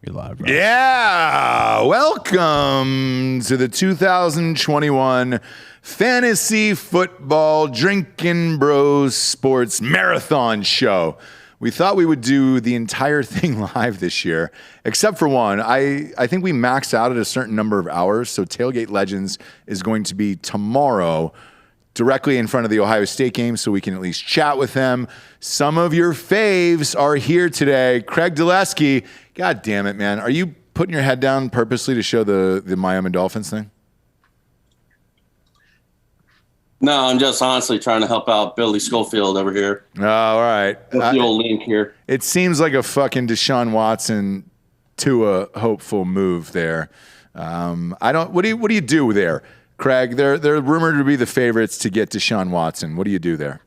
You're live, bro. Yeah, welcome to the 2021 Fantasy Football Drinking Bros Sports Marathon Show. We thought we would do the entire thing live this year, except for one. I think we maxed out at a certain number of hours, so Tailgate Legends is going to be tomorrow, directly in front of the Ohio State game, so we can at least chat with them. Some of your faves are here today. Craig Dulesky, God damn it, man. Are you putting your head down purposely to show the Miami Dolphins thing? No, I'm just honestly trying to help out Billy Schofield over here. Oh, all right. With the old link here. It seems like a fucking Deshaun Watson to a hopeful move there. What do you do there? Craig, they're rumored to be the favorites to get Deshaun Watson. What do you do there?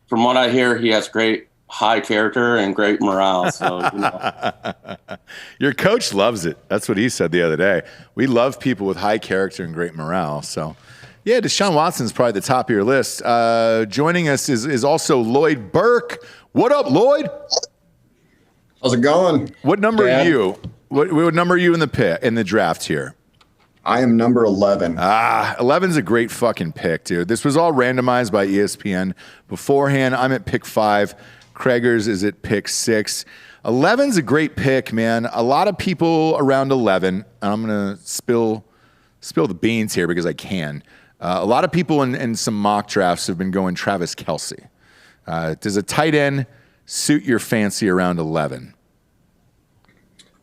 From what I hear, he has great high character and great morale. So, Your coach loves it. That's what he said the other day. We love people with high character and great morale. So, yeah, Deshaun Watson's probably the top of your list. Joining us is also Lloyd Burke. What up, Lloyd? How's it going? What number are you? What number are you in the draft here? I am number 11. 11's a great fucking pick, dude. This was all randomized by ESPN beforehand. I'm at pick 5. Krager's is at pick 6. 11's a great pick, man. A lot of people around 11, and I'm going to spill the beans here because I can. A lot of people in some mock drafts have been going Travis Kelce. Does a tight end suit your fancy around 11?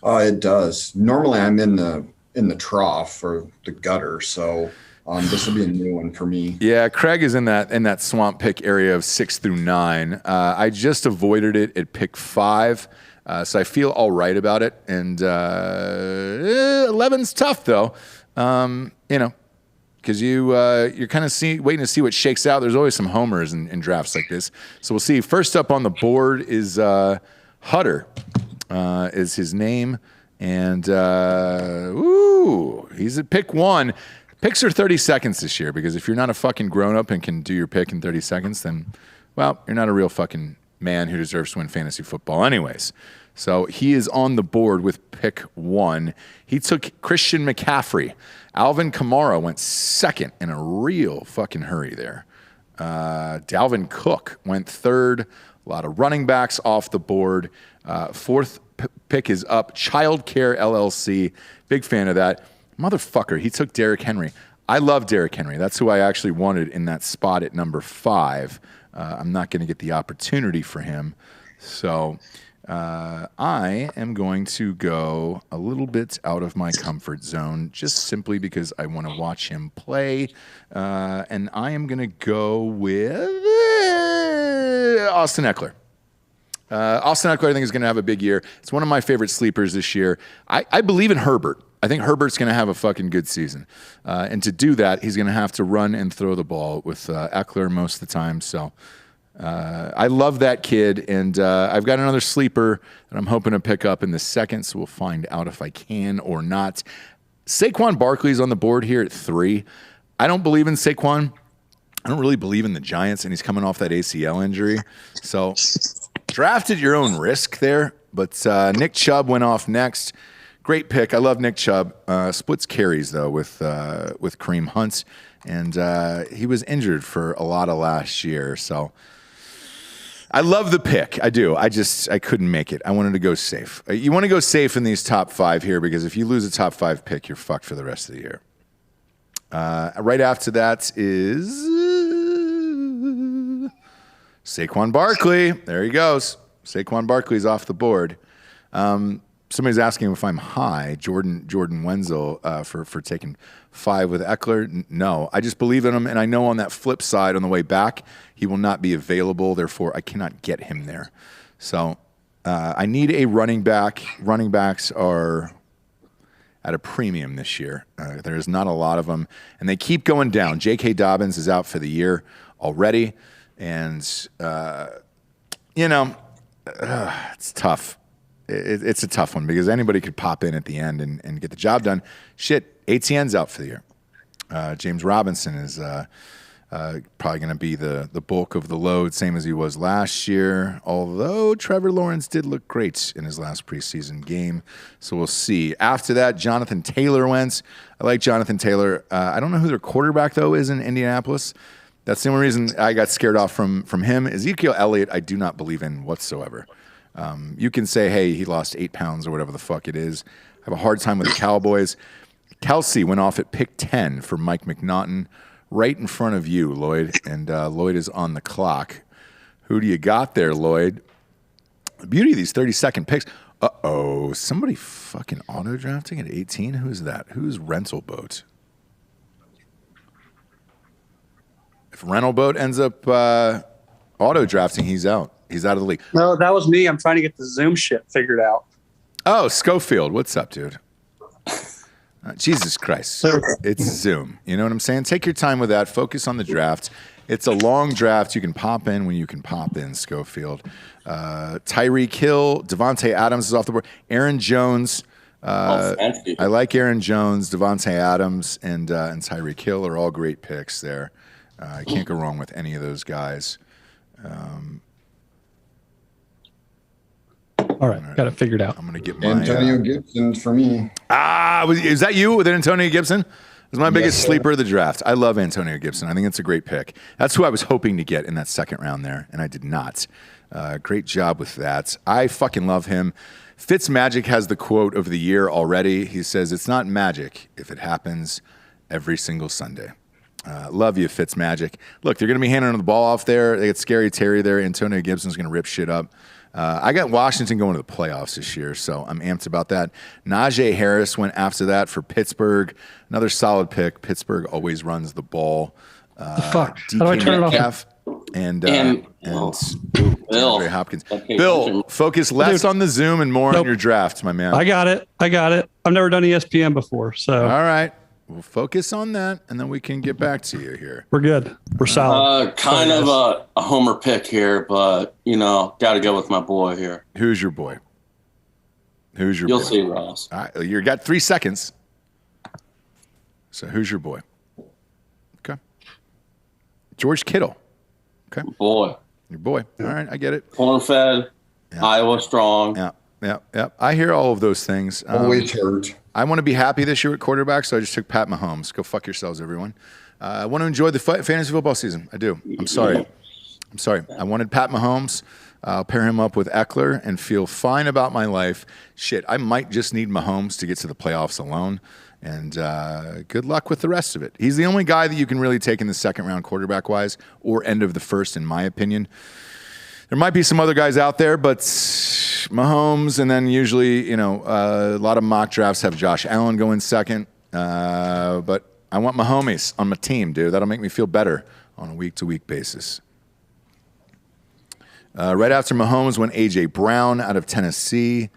It does. Normally I'm in the trough or the gutter, so this will be a new one for me. Yeah, Craig is in that swamp pick area of 6 through 9. I just avoided it at pick 5, so I feel all right about it. And 11's tough though, because you're kind of waiting to see what shakes out. There's always some homers in drafts like this, so we'll see. First up on the board is Hutter, is his name. And, he's at pick 1. Picks are 30 seconds this year because if you're not a fucking grown-up and can do your pick in 30 seconds, then, well, you're not a real fucking man who deserves to win fantasy football anyways. So he is on the board with pick 1. He took Christian McCaffrey. Alvin Kamara went second in a real fucking hurry there. Dalvin Cook went third. A lot of running backs off the board. Fourth pick is up. Childcare LLC. Big fan of that. Motherfucker, he took Derrick Henry. I love Derrick Henry. That's who I actually wanted in that spot at number 5. I'm not going to get the opportunity for him. So I am going to go a little bit out of my comfort zone just simply because I want to watch him play. And I am going to go with Austin Eckler. Austin Eckler, I think, is going to have a big year. It's one of my favorite sleepers this year. I believe in Herbert. I think Herbert's going to have a fucking good season. And to do that, he's going to have to run and throw the ball with Eckler most of the time. So I love that kid. And I've got another sleeper that I'm hoping to pick up in the second, so we'll find out if I can or not. Saquon Barkley's on the board here at 3. I don't believe in Saquon. I don't really believe in the Giants, and he's coming off that ACL injury. So draft at your own risk there. But Nick Chubb went off next. Great pick. I love Nick Chubb. Splits carries, though, with Kareem Hunt. And he was injured for a lot of last year. So I love the pick. I do. I couldn't make it. I wanted to go safe. You want to go safe in these top 5 here because if you lose a top 5 pick, you're fucked for the rest of the year. Right after that is Saquon Barkley. There he goes. Saquon Barkley's off the board. Somebody's asking if I'm high, Jordan Wenzel, for taking 5 with Eckler. No, I just believe in him, and I know on that flip side, on the way back, he will not be available. Therefore, I cannot get him there. So I need a running back. Running backs are at a premium this year. There's not a lot of them, and they keep going down. J.K. Dobbins is out for the year already, and it's tough. It's a tough one because anybody could pop in at the end and get the job done. Shit, ATN's out for the year. James Robinson is Probably going to be the bulk of the load, same as he was last year. Although Trevor Lawrence did look great in his last preseason game, so we'll see. After that, Jonathan Taylor went. I like Jonathan Taylor. I don't know who their quarterback though is in Indianapolis. That's the only reason I got scared off from him. Ezekiel Elliott, I do not believe in whatsoever. You can say, hey, he lost 8 pounds or whatever the fuck it is. I have a hard time with the Cowboys. Kelsey went off at pick 10 for Mike McNaughton. Right in front of you, Lloyd, and Lloyd is on the clock. Who do you got there, Lloyd? The beauty of these 30-second picks. Uh-oh, somebody fucking auto-drafting at 18? Who's that? Who's Rental Boat? If Rental Boat ends up auto-drafting, he's out. He's out of the league. No, that was me. I'm trying to get the Zoom shit figured out. Oh, Schofield, what's up, dude? Jesus Christ. It's Zoom. You know what I'm saying? Take your time with that. Focus on the draft. It's a long draft. You can pop in when you can pop in, Schofield. Tyreek Hill, Devontae Adams is off the board. Aaron Jones. I like Aaron Jones, Devontae Adams, and Tyreek Hill are all great picks there. I can't go wrong with any of those guys. All right, got it figured out. I'm going to get my Antonio Gibson for me. Is that you with Antonio Gibson? It's my biggest Yes, sleeper of the draft. I love Antonio Gibson. I think it's a great pick. That's who I was hoping to get in that second round there, and I did not. Great job with that. I fucking love him. Fitzmagic has the quote of the year already. He says, "It's not magic if it happens every single Sunday." Love you, Fitzmagic. Look, they're going to be handing the ball off there. They got Scary Terry there. Antonio Gibson's going to rip shit up. I got Washington going to the playoffs this year, so I'm amped about that. Najee Harris went after that for Pittsburgh. Another solid pick. Pittsburgh always runs the ball. Fuck. How do I turn it off? Metcalf and Bill. DeAndre Hopkins. Okay, Bill, focus less on the Zoom and more on your draft, my man. I got it. I've never done ESPN before, so All right. We'll focus on that, and then we can get back to you here. we're good. We're solid. Kind of a homer pick here, but, got to go with my boy here. Who's your boy? Who's your You'll boy? see, Ross. All right, you got 3 seconds. So who's your boy? Okay. George Kittle. Okay. Boy. Your boy. All right, I get it. Corn-fed, Iowa strong. Yeah. I hear all of those things. Always hurt. I want to be happy this year at quarterback, so I just took Pat Mahomes. Go fuck yourselves, everyone. I want to enjoy the fantasy football season. I do. I'm sorry. I wanted Pat Mahomes. I'll pair him up with Eckler and feel fine about my life. Shit, I might just need Mahomes to get to the playoffs alone. And good luck with the rest of it. He's the only guy that you can really take in the second round quarterback-wise or end of the first, in my opinion. There might be some other guys out there, but Mahomes, and then usually, a lot of mock drafts have Josh Allen going second. But I want Mahomes on my team, dude. That'll make me feel better on a week-to-week basis. Right after Mahomes went A.J. Brown out of Tennessee.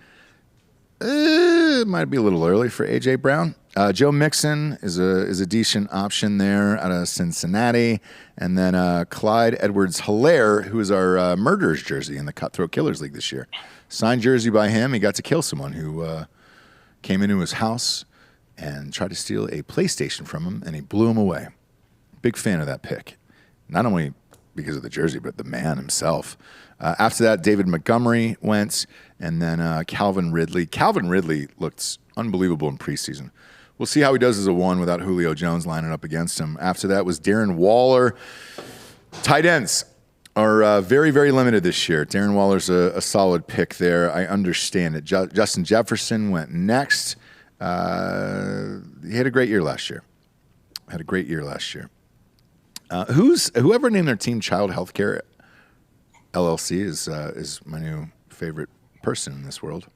It might be a little early for A.J. Brown. Joe Mixon is a decent option there out of Cincinnati. And then Clyde Edwards-Helaire, who is our Murderers jersey in the Cutthroat Killers League this year. Signed jersey by him. He got to kill someone who came into his house and tried to steal a PlayStation from him, and he blew him away. Big fan of that pick. Not only because of the jersey, but the man himself. After that, David Montgomery went, and then Calvin Ridley. Calvin Ridley looked unbelievable in preseason. We'll see how he does as a 1 without Julio Jones lining up against him. After that was Darren Waller. Tight ends are very, very limited this year. Darren Waller's a solid pick there. I understand it. Justin Jefferson went next. He had a great year last year. Whoever named their team Child Healthcare LLC is my new favorite person in this world.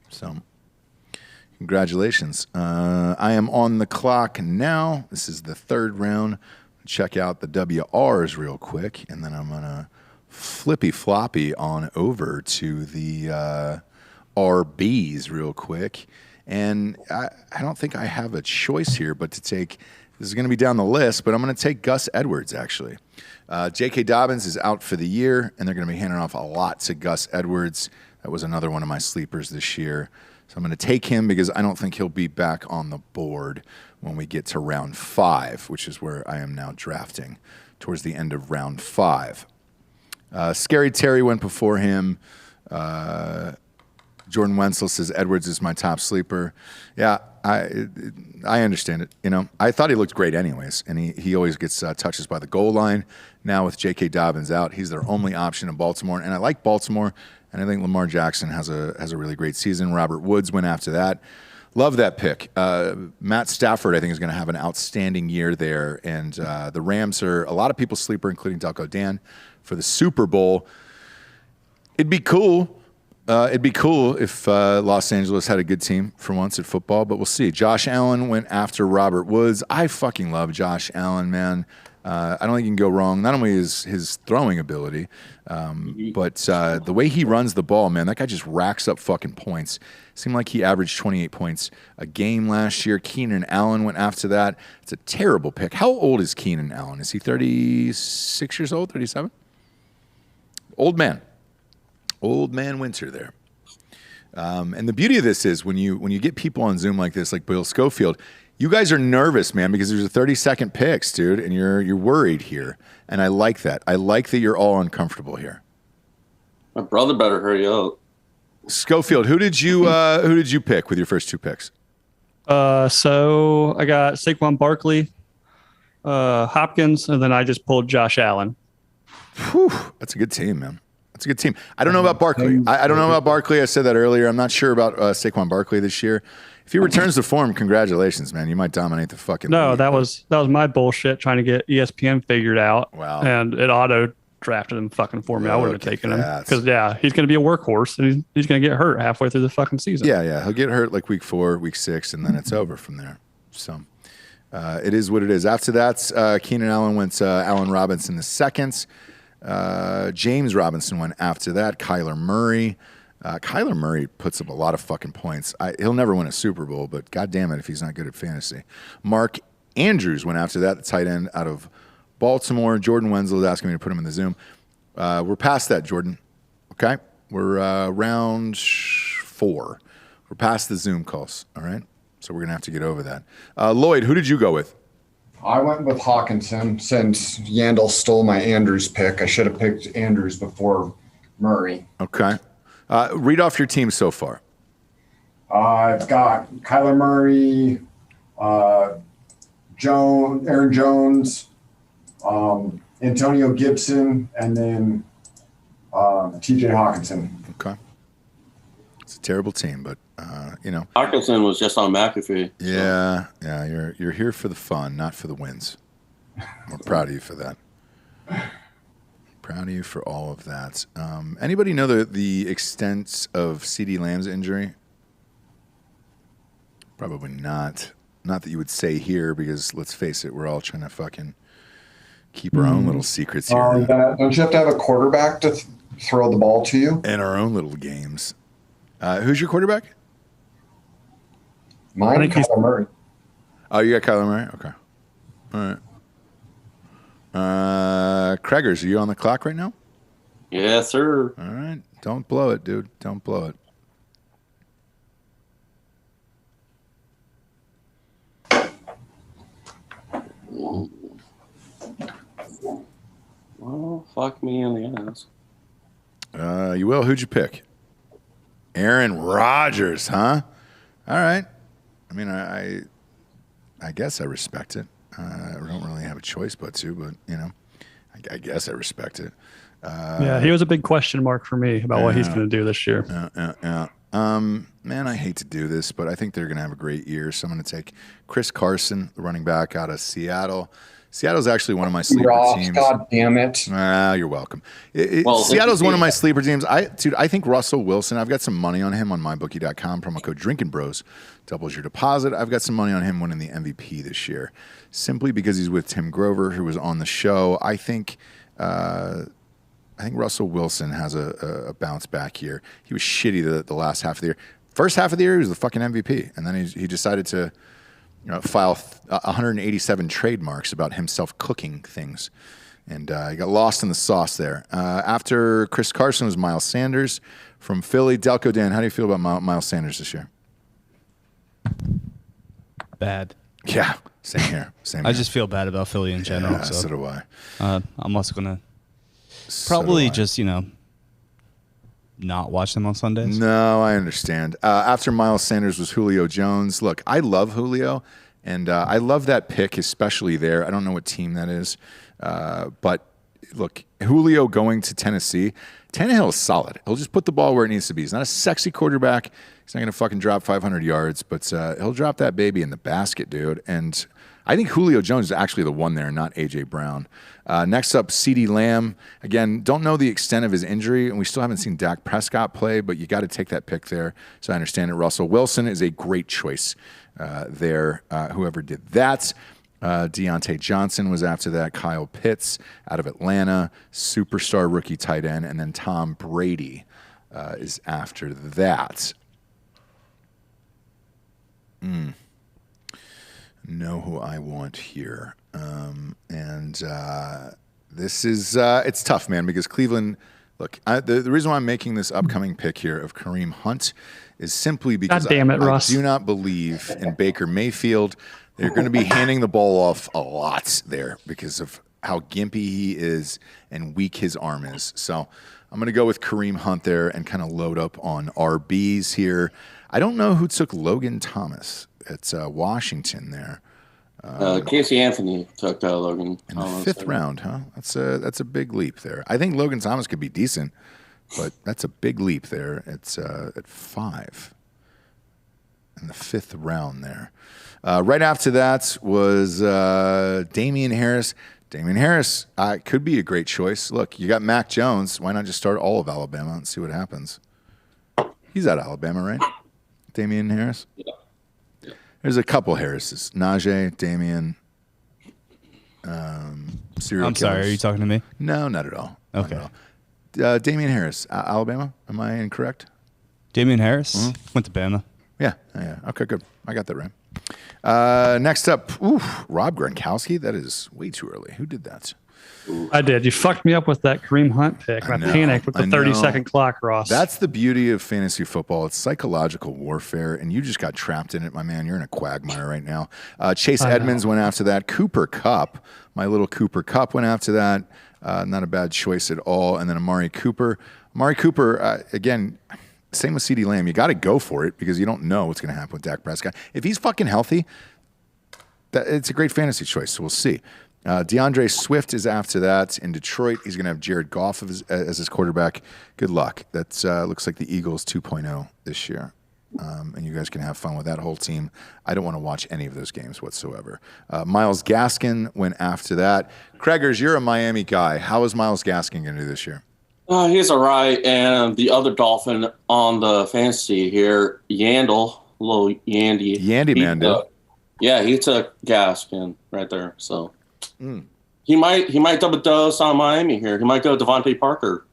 So, congratulations. I am on the clock now. This is the third round. Check out the WRs real quick, and then I'm gonna flippy floppy on over to the RBs real quick. And I don't think I have a choice here but to take. This is going to be down the list, but I'm going to take Gus Edwards, actually. J.K. Dobbins is out for the year, and they're going to be handing off a lot to Gus Edwards. That was another one of my sleepers this year. So I'm going to take him because I don't think he'll be back on the board when we get to round 5, which is where I am now drafting towards the end of round 5. Scary Terry went before him. Jordan Wenzel says Edwards is my top sleeper. Yeah, I understand it. You know, I thought he looked great anyways, and he always gets touches by the goal line. Now with J.K. Dobbins out, he's their only option in Baltimore, and I like Baltimore, and I think Lamar Jackson has a really great season. Robert Woods went after that. Love that pick. Matt Stafford, I think, is going to have an outstanding year there, and the Rams are a lot of people's sleeper, including Delco Dan, for the Super Bowl. It'd be cool. If Los Angeles had a good team for once at football, but we'll see. Josh Allen went after Robert Woods. I fucking love Josh Allen, man. I don't think you can go wrong. Not only his throwing ability, but the way he runs the ball, man, that guy just racks up fucking points. Seemed like he averaged 28 points a game last year. Keenan Allen went after that. It's a terrible pick. How old is Keenan Allen? Is he 36 years old, 37? Old man. Old man winter there. And the beauty of this is when you get people on Zoom like this, like Bill Schofield, you guys are nervous, man, because there's a 30-second picks, dude, and you're worried here. And I like that. I like that you're all uncomfortable here. My brother better hurry up. Schofield, who did you pick with your first 2 picks? So I got Saquon Barkley, Hopkins, and then I just pulled Josh Allen. Whew, that's a good team, man. It's a good team. I don't know about Barkley. I don't know about Barkley. I said that earlier. I'm not sure about Saquon Barkley this year. If he returns to form, congratulations, man. You might dominate the fucking league. That was my bullshit trying to get ESPN figured out. Wow. And it auto drafted him fucking for me. I wouldn't have taken him because he's going to be a workhorse and he's going to get hurt halfway through the fucking season. Yeah. He'll get hurt like week 4, week 6, and then it's over from there. So it is what it is. After that, Keenan Allen went Allen Robinson the second. James Robinson went after that. Kyler Murray. Kyler Murray puts up a lot of fucking points. He'll never win a Super Bowl, but God damn it if he's not good at fantasy. Mark Andrews went after that, the tight end out of Baltimore. Jordan Wenzel is asking me to put him in the Zoom. We're past that, Jordan. Okay? We're round 4. We're past the Zoom calls, all right? So we're going to have to get over that. Lloyd, who did you go with? I went with Hawkinson since Yandel stole my Andrews pick. I should have picked Andrews before Murray. Okay. Read off your team so far. I've got Kyler Murray, Aaron Jones, Antonio Gibson, and then TJ Hawkinson. Okay. It's a terrible team, but Hawkinson was just on McAfee. Yeah, you're here for the fun, not for the wins. We're proud of you for that. Proud of you for all of that. Anybody know the extent of CeeDee Lamb's injury? Probably not. Not that you would say here, because let's face it, we're all trying to fucking keep our own little secrets here. Don't you have to have a quarterback to throw the ball to you? In our own little games. Who's your quarterback? Mine, Kyler Murray. Oh, you got Kyler Murray? Okay. All right. Craigers, are you on the clock right now? Yes, sir. All right. Don't blow it, dude. Don't blow it. Well, fuck me in the ass. You will. Who'd you pick? Aaron Rodgers, huh? All right. I mean, I guess I respect it. I don't really have a choice but to, but, I guess I respect it. He was a big question mark for me about what he's going to do this year. Man, I hate to do this, but I think they're going to have a great year. So I'm going to take Chris Carson, the running back out of Seattle. Seattle's actually one of my sleeper teams. God damn it. You're welcome. Seattle's one of my sleeper teams. I think Russell Wilson, I've got some money on him on mybookie.com. Promo code Drinking Bros doubles your deposit. I've got some money on him winning the MVP this year, simply because he's with Tim Grover, who was on the show. I think Russell Wilson has a bounce back year. He was shitty the last half of the year. First half of the year, he was the fucking MVP, and then he decided to file 187 trademarks about himself cooking things. And he got lost in the sauce there. After Chris Carson was Miles Sanders from Philly. Delco Dan, how do you feel about Miles Sanders this year? bad. Yeah, same here. Same. I just feel bad about Philly in general. Yeah, so do I. I'm also gonna probably just not watch them on Sundays. No, I understand. After Miles Sanders was Julio Jones. Look, I love Julio, and I love that pick, especially there. I don't know what team that is, but look, Julio going to Tennessee. Tannehill is solid. He'll just put the ball where it needs to be. He's not a sexy quarterback. He's not going to fucking drop 500 yards, but he'll drop that baby in the basket, dude. And I think Julio Jones is actually the one there, not A.J. Brown. Next up, CeeDee Lamb. Again, don't know the extent of his injury, and we still haven't seen Dak Prescott play, but you got to take that pick there. So I understand it. Russell Wilson is a great choice there, whoever did that. Deontay Johnson was after that. Kyle Pitts out of Atlanta, superstar rookie tight end. And then Tom Brady is after that. Know who I want here. This is, it's tough, man, because Cleveland, look, the reason why I'm making this upcoming pick here of Kareem Hunt is simply because God damn it, Russ. I do not believe in Baker Mayfield. They're going to be handing the ball off a lot there because of how gimpy he is and weak his arm is. So I'm going to go with Kareem Hunt there and kind of load up on RBs here. I don't know who took Logan Thomas at Washington there. Casey Anthony took Logan in the fifth round, huh? That's a big leap there. I think Logan Thomas could be decent, but that's a big leap there. It's at 5 in the 5th round there. Right after that was Damian Harris. Damian Harris could be a great choice. Look, you got Mac Jones. Why not just start all of Alabama and see what happens? He's at Alabama, right? Damian Harris? Yeah. There's a couple Harrises. Najee, Damian, serial I'm sorry, killers. are you talking to me? No, not at all. Okay. Not at all. Damian Harris, Alabama. Am I incorrect? Damian Harris went to Bama. Yeah. Okay, good. I got that right. Next up, Rob Gronkowski. That is way too early. Who did that? I did. You fucked me up with that Kareem Hunt pick. I panicked with the 30-second clock, Ross. That's the beauty of fantasy football. It's psychological warfare, and you just got trapped in it, my man. You're in a quagmire right now. Chase Edmonds went after that. Cooper Kupp, my little Cooper Kupp went after that. Not a bad choice at all. And then Amari Cooper. Amari Cooper, again, same with CeeDee Lamb. You got to go for it because you don't know what's going to happen with Dak Prescott. If he's fucking healthy, it's a great fantasy choice, so we'll see. DeAndre Swift is after that in Detroit. He's going to have Jared Goff as his quarterback. Good luck. That looks like the Eagles 2.0 this year. And you guys can have fun with that whole team. I don't want to watch any of those games whatsoever. Myles Gaskin went after that. Craigers, you're a Miami guy. How is Myles Gaskin going to do this year? He's all right. And the other Dolphin on the fantasy here, Yandel, little Yandy. Yandy man, dude. Yeah, he took Gaskin right there. So he might double dose on Miami here. He might go Devontae Parker.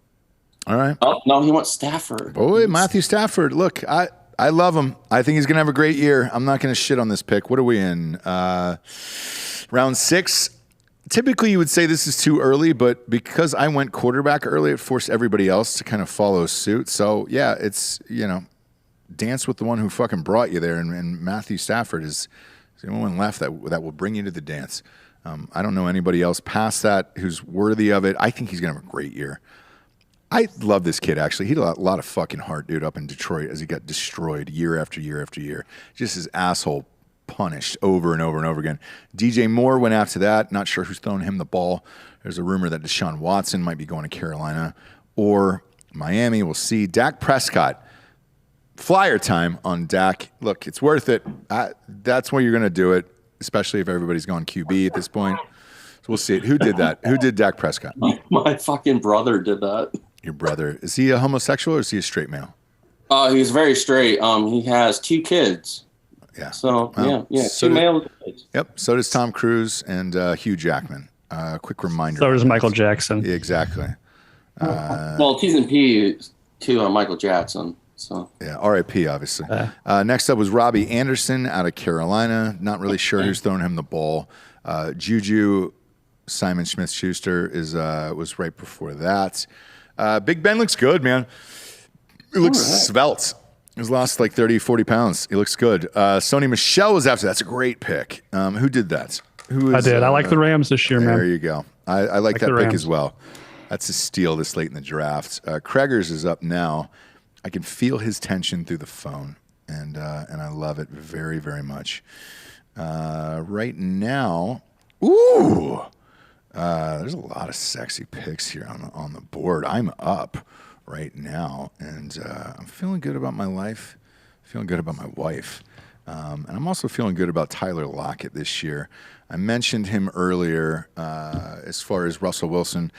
All right. Oh, no, he went Stafford. Boy, Matthew Stafford. Look, I love him. I think he's going to have a great year. I'm not going to shit on this pick. What are we in? Round 6. Typically, you would say this is too early, but because I went quarterback early, it forced everybody else to kind of follow suit. So, yeah, it's, dance with the one who fucking brought you there. And Matthew Stafford is the only one left that will bring you to the dance. I don't know anybody else past that who's worthy of it. I think he's going to have a great year. I love this kid, actually. He had a lot of fucking heart, dude, up in Detroit as he got destroyed year after year after year. Just his asshole punished over and over and over again. DJ Moore went after that. Not sure who's throwing him the ball. There's a rumor that Deshaun Watson might be going to Carolina or Miami. We'll see. Dak Prescott. Flyer time on Dak. Look, it's worth it. That's where you're going to do it, especially if everybody's going QB at this point. So we'll see it. Who did that? Who did Dak Prescott? My fucking brother did that. Your brother. Is he a homosexual or is he a straight male? He's very straight. He has 2 kids. Yeah. So, well, yeah, 2 male kids. Yep. So does Tom Cruise and Hugh Jackman. Quick reminder. So does Michael Jackson. Yeah, exactly. Well, T's and P to Michael Jackson. So yeah, R.I.P. obviously. Next up was Robbie Anderson out of Carolina. Not really sure who's throwing him the ball. Juju Simon Smith-Schuster was right before that. Big Ben looks good, man. He looks svelte. He's lost like 30, 40 pounds. He looks good. Sony Michel was after. That's a great pick. Who did that? I did. I like the Rams this year, man. There you go. I like that pick Rams as well. That's a steal this late in the draft. Kreger's is up now. I can feel his tension through the phone, and I love it very, very much. Right now, there's a lot of sexy picks here on the board. I'm up right now, and I'm feeling good about my life, feeling good about my wife, and I'm also feeling good about Tyler Lockett this year. I mentioned him earlier as far as Russell Wilson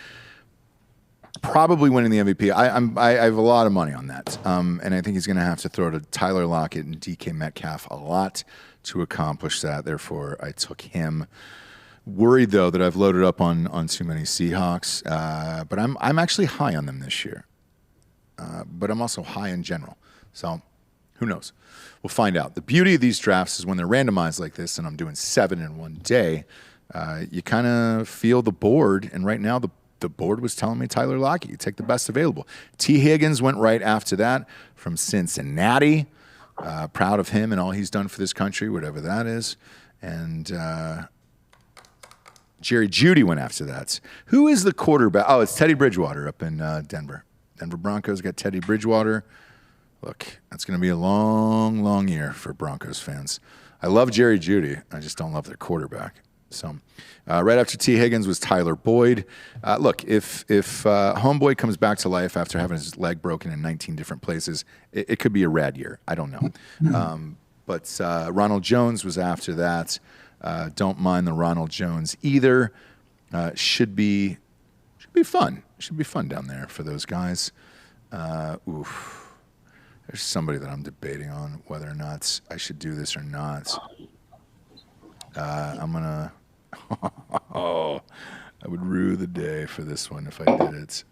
probably winning the MVP. I have a lot of money on that, and I think he's going to have to throw to Tyler Lockett and DK Metcalf a lot to accomplish that. Therefore, I took him. Worried though that I've loaded up on too many Seahawks, but I'm actually high on them this year. But I'm also high in general, so who knows? We'll find out. The beauty of these drafts is when they're randomized like this, and I'm doing 7 in one day. You kind of feel the board, and right now the board was telling me Tyler Lockett. You take the best available. T. Higgins went right after that from Cincinnati. Proud of him and all he's done for this country, whatever that is. And Jerry Jeudy went after that. Who is the quarterback? Oh, it's Teddy Bridgewater up in Denver. Denver Broncos got Teddy Bridgewater. Look, that's going to be a long, long year for Broncos fans. I love Jerry Jeudy. I just don't love their quarterback. So right after T. Higgins was Tyler Boyd. Look, if Homeboy comes back to life after having his leg broken in 19 different places, it could be a rad year. I don't know. But Ronald Jones was after that. Don't mind the Ronald Jones either. Should be fun. Should be fun down there for those guys. There's somebody that I'm debating on whether or not I should do this or not. I'm gonna. I would rue the day for this one if I did it.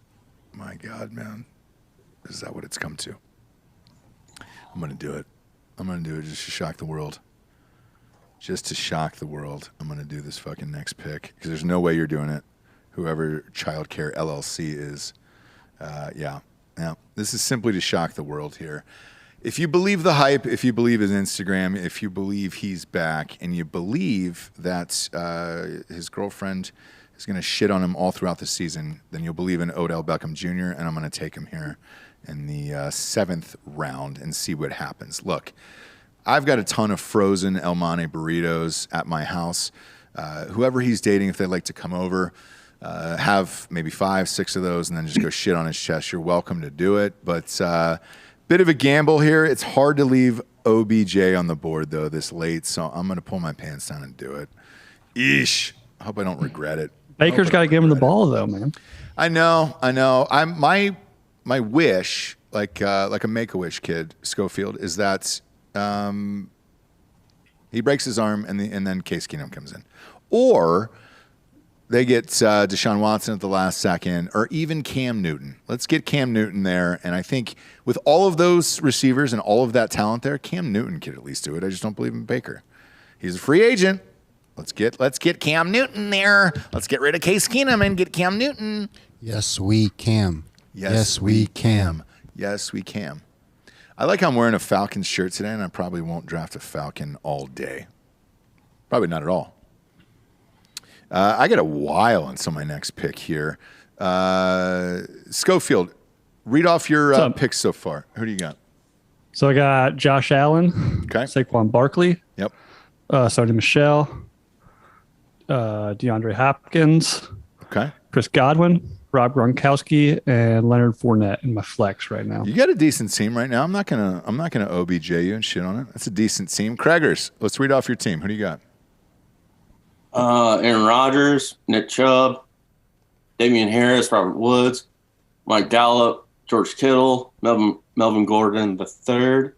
My God, man, is that what it's come to? I'm gonna do it. I'm gonna do it just to shock the world. Just to shock the world, I'm going to do this fucking next pick because there's no way you're doing it. Whoever Childcare LLC is. Yeah. This is simply to shock the world here. If you believe the hype, if you believe his Instagram, if you believe he's back, and you believe that his girlfriend is going to shit on him all throughout the season, then you'll believe in Odell Beckham Jr., and I'm going to take him here in the 7th round and see what happens. Look, I've got a ton of frozen El Monte burritos at my house. Whoever he's dating, if they'd like to come over, have maybe 5, 6 of those and then just go shit on his chest, you're welcome to do it. But bit of a gamble here. It's hard to leave OBJ on the board, though, this late, so I'm going to pull my pants down and do it. Eesh. I hope I don't regret it. Baker's got to give him the ball, though, man. I know. My wish, like a Make-A-Wish kid, Schofield, is that he breaks his arm and then Case Keenum comes in. Or they get Deshaun Watson at the last second, or even Cam Newton. Let's get Cam Newton there. And I think with all of those receivers and all of that talent there, Cam Newton could at least do it. I just don't believe in Baker. He's a free agent. Let's get Cam Newton there. Let's get rid of Case Keenum and get Cam Newton. Yes, we can. Yes, we can. Yes, we can. I like how I'm wearing a Falcons shirt today, and I probably won't draft a Falcon all day. Probably not at all. I got a while until my next pick here. Schofield, read off your picks so far. Who do you got? So I got Josh Allen, okay, Saquon Barkley, yep, Sony Michel, DeAndre Hopkins, okay, Chris Godwin, Rob Gronkowski, and Leonard Fournette in my flex right now. You got a decent team right now. I'm not gonna OBJ you and shit on it. That's a decent team. Kreger's, let's read off your team. Who do you got? Aaron Rodgers, Nick Chubb, Damian Harris, Robert Woods, Mike Gallup, George Kittle, Melvin Gordon III.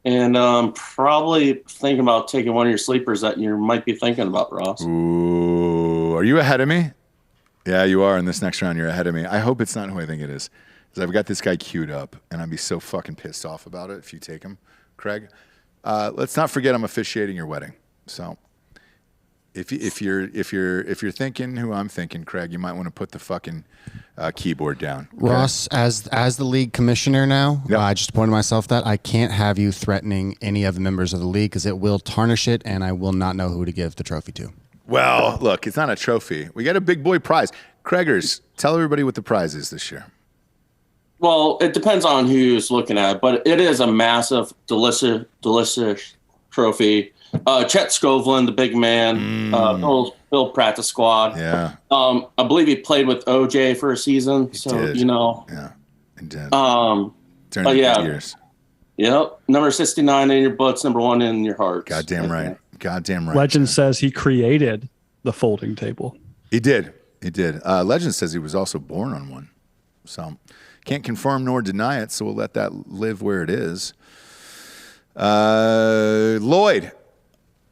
And probably thinking about taking one of your sleepers that you might be thinking about, Ross. Ooh, are you ahead of me? Yeah, you are. In this next round, you're ahead of me. I hope it's not who I think it is. Because I've got this guy queued up, and I'd be so fucking pissed off about it if you take him, Craig. Let's not forget I'm officiating your wedding. So If you're thinking who I'm thinking, Craig, you might want to put the fucking keyboard down. Okay? Ross, as the league commissioner now, Yep. I just pointed myself that I can't have you threatening any of the members of the league because it will tarnish it, and I will not know who to give the trophy to. Well, look, it's not a trophy. We got a big boy prize. Craigers, tell everybody what the prize is this year. Well, it depends on who's looking at it, but it is a massive, delicious trophy. Chet Scoveland, the big man, Bill practice squad. Yeah. I believe he played with OJ for a season, did. Yeah, he did. During the good years. Yep. Number 69 in your books, number 1 in your hearts. Goddamn right. Goddamn right. Legend says he created the folding table. He did. Legend says he was also born on one. So can't confirm nor deny it, so we'll let that live where it is. Lloyd.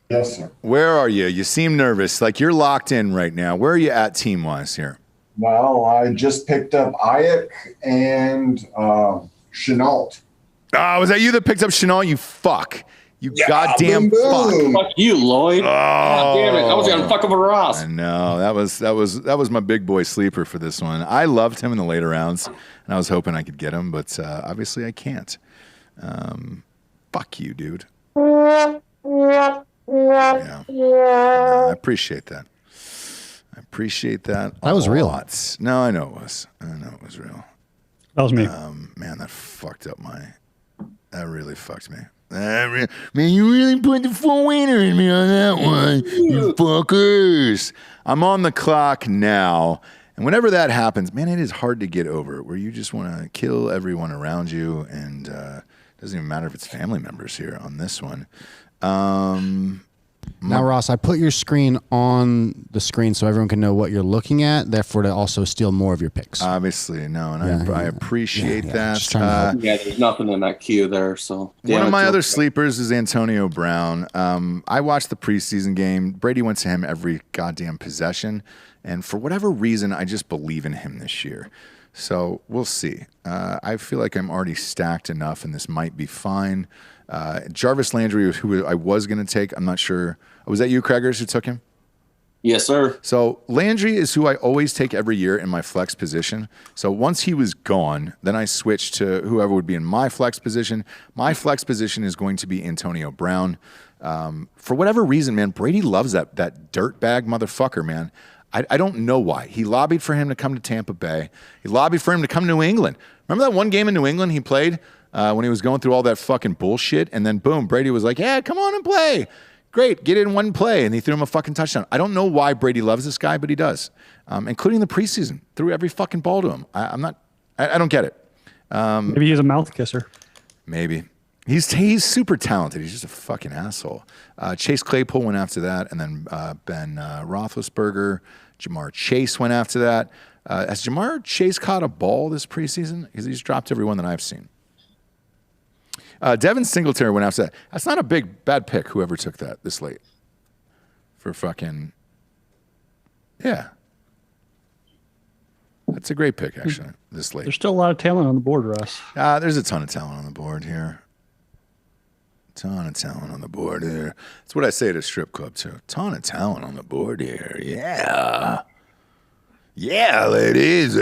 Yes, sir. Where are you? You seem nervous. Like you're locked in right now. Where are you at team-wise here? Well, I just picked up Ayak and Chenault. Oh, was that you that picked up Chenault? You fuck. You Yeah, goddamn boom. fuck. Fuck you, Lloyd. God damn it. I was going to fuck up a Ross. I know. That was my big boy sleeper for this one. I loved him in the later rounds, and I was hoping I could get him, but obviously I can't. Fuck you, dude. Yeah. I appreciate that. That was real. Lots. No, I know it was. Real. That was me. Man, that really fucked me. Man, you really put the full winner in me on that one, you fuckers. I'm on the clock now, and whenever that happens, man, it is hard to get over, where you just want to kill everyone around you, and it doesn't even matter if it's family members here on this one. Now, Ross, I put your screen on the screen so everyone can know what you're looking at, therefore to also steal more of your picks. Obviously, no, and I appreciate that. Just trying to help. Yeah, there's nothing in that queue there. So One of my other sleepers is Antonio Brown. I watched the preseason game. Brady went to him every goddamn possession, and for whatever reason, I just believe in him this year. So we'll see. I feel like I'm already stacked enough, and this might be fine. Jarvis Landry, who I was going to take, I'm not sure. Was that you, Craigers, who took him? Yes, sir. So Landry is who I always take every year in my flex position. So once he was gone, then I switched to whoever would be in my flex position. My flex position is going to be Antonio Brown. For whatever reason, man, Brady loves that dirtbag motherfucker, man. I don't know why. He lobbied for him to come to Tampa Bay. He lobbied for him to come to New England. Remember that one game in New England he played when he was going through all that fucking bullshit? And then boom, Brady was like, yeah, come on and play. Great, get in one play. And he threw him a fucking touchdown. I don't know why Brady loves this guy, but he does. Including the preseason. Threw every fucking ball to him. I don't get it. Maybe he's a mouth kisser. Maybe. He's super talented. He's just a fucking asshole. Chase Claypool went after that, and then Ben Roethlisberger, Jamar Chase went after that. Has Jamar Chase caught a ball this preseason? Because he's dropped every one that I've seen. Devin Singletary went after that. That's not a bad pick, whoever took that this late. For fucking... Yeah. That's a great pick, actually, this late. There's still a lot of talent on the board, Russ. There's a ton of talent on the board here. Ton of talent on the board here. That's what I say at a strip club, too. Ton of talent on the board here. Yeah. Yeah, ladies.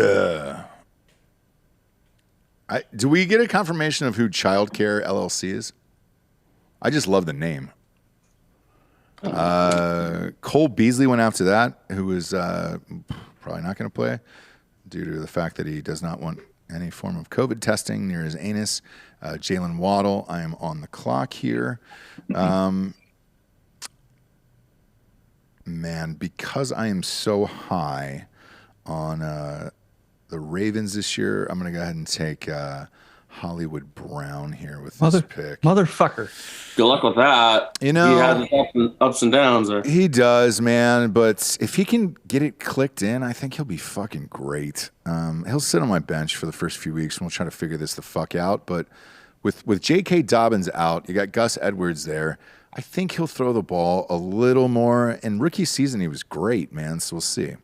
Do we get a confirmation of who Childcare LLC is? I just love the name. Cole Beasley went after that, who was probably not going to play due to the fact that he does not want any form of COVID testing near his anus. Jalen Waddle, I am on the clock here. Man, because I am so high on the Ravens this year, I'm going to go ahead and take Hollywood Brown here with this pick. Motherfucker. Good luck with that. You know, he has ups and downs there. He does, man. But if he can get it clicked in, I think he'll be fucking great. He'll sit on my bench for the first few weeks, and we'll try to figure this the fuck out. But with J.K. Dobbins out, you got Gus Edwards there. I think he'll throw the ball a little more. In rookie season, he was great, man. So we'll see.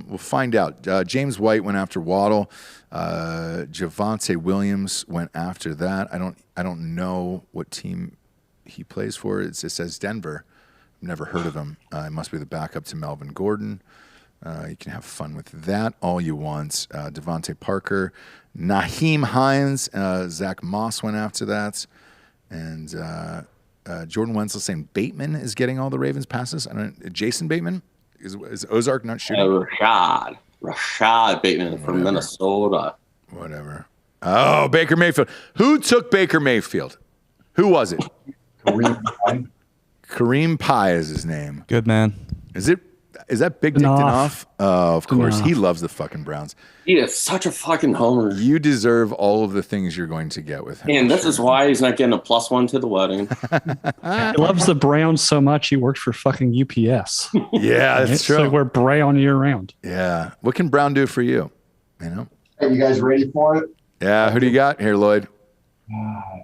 We'll find out. James White went after Waddle. Javonte Williams went after that. I don't know what team he plays for. It says Denver, never heard of him. It must be the backup to Melvin Gordon. You can have fun with that all you want. Devontae Parker, Naheem Hines, Zach Moss went after that. And Jordan Wenzel saying Bateman is getting all the Ravens passes. Jason Bateman? Is Ozark not shooting? Rashad Bateman from Minnesota. Whatever. Oh, Baker Mayfield. Who took Baker Mayfield? Who was it? Kareem Pye is his name. Good man. Is that Big Dick Danoff? Oh, of course. He loves the fucking Browns. He is such a fucking homer. You deserve all of the things you're going to get with him. And this is why he's not getting a +1 to the wedding. He loves the Browns so much he works for fucking UPS. Yeah, that's true. So we're Brown year round. Yeah. What can Brown do for you? You know? Are you guys ready for it? Yeah. Who do you got here, Lloyd?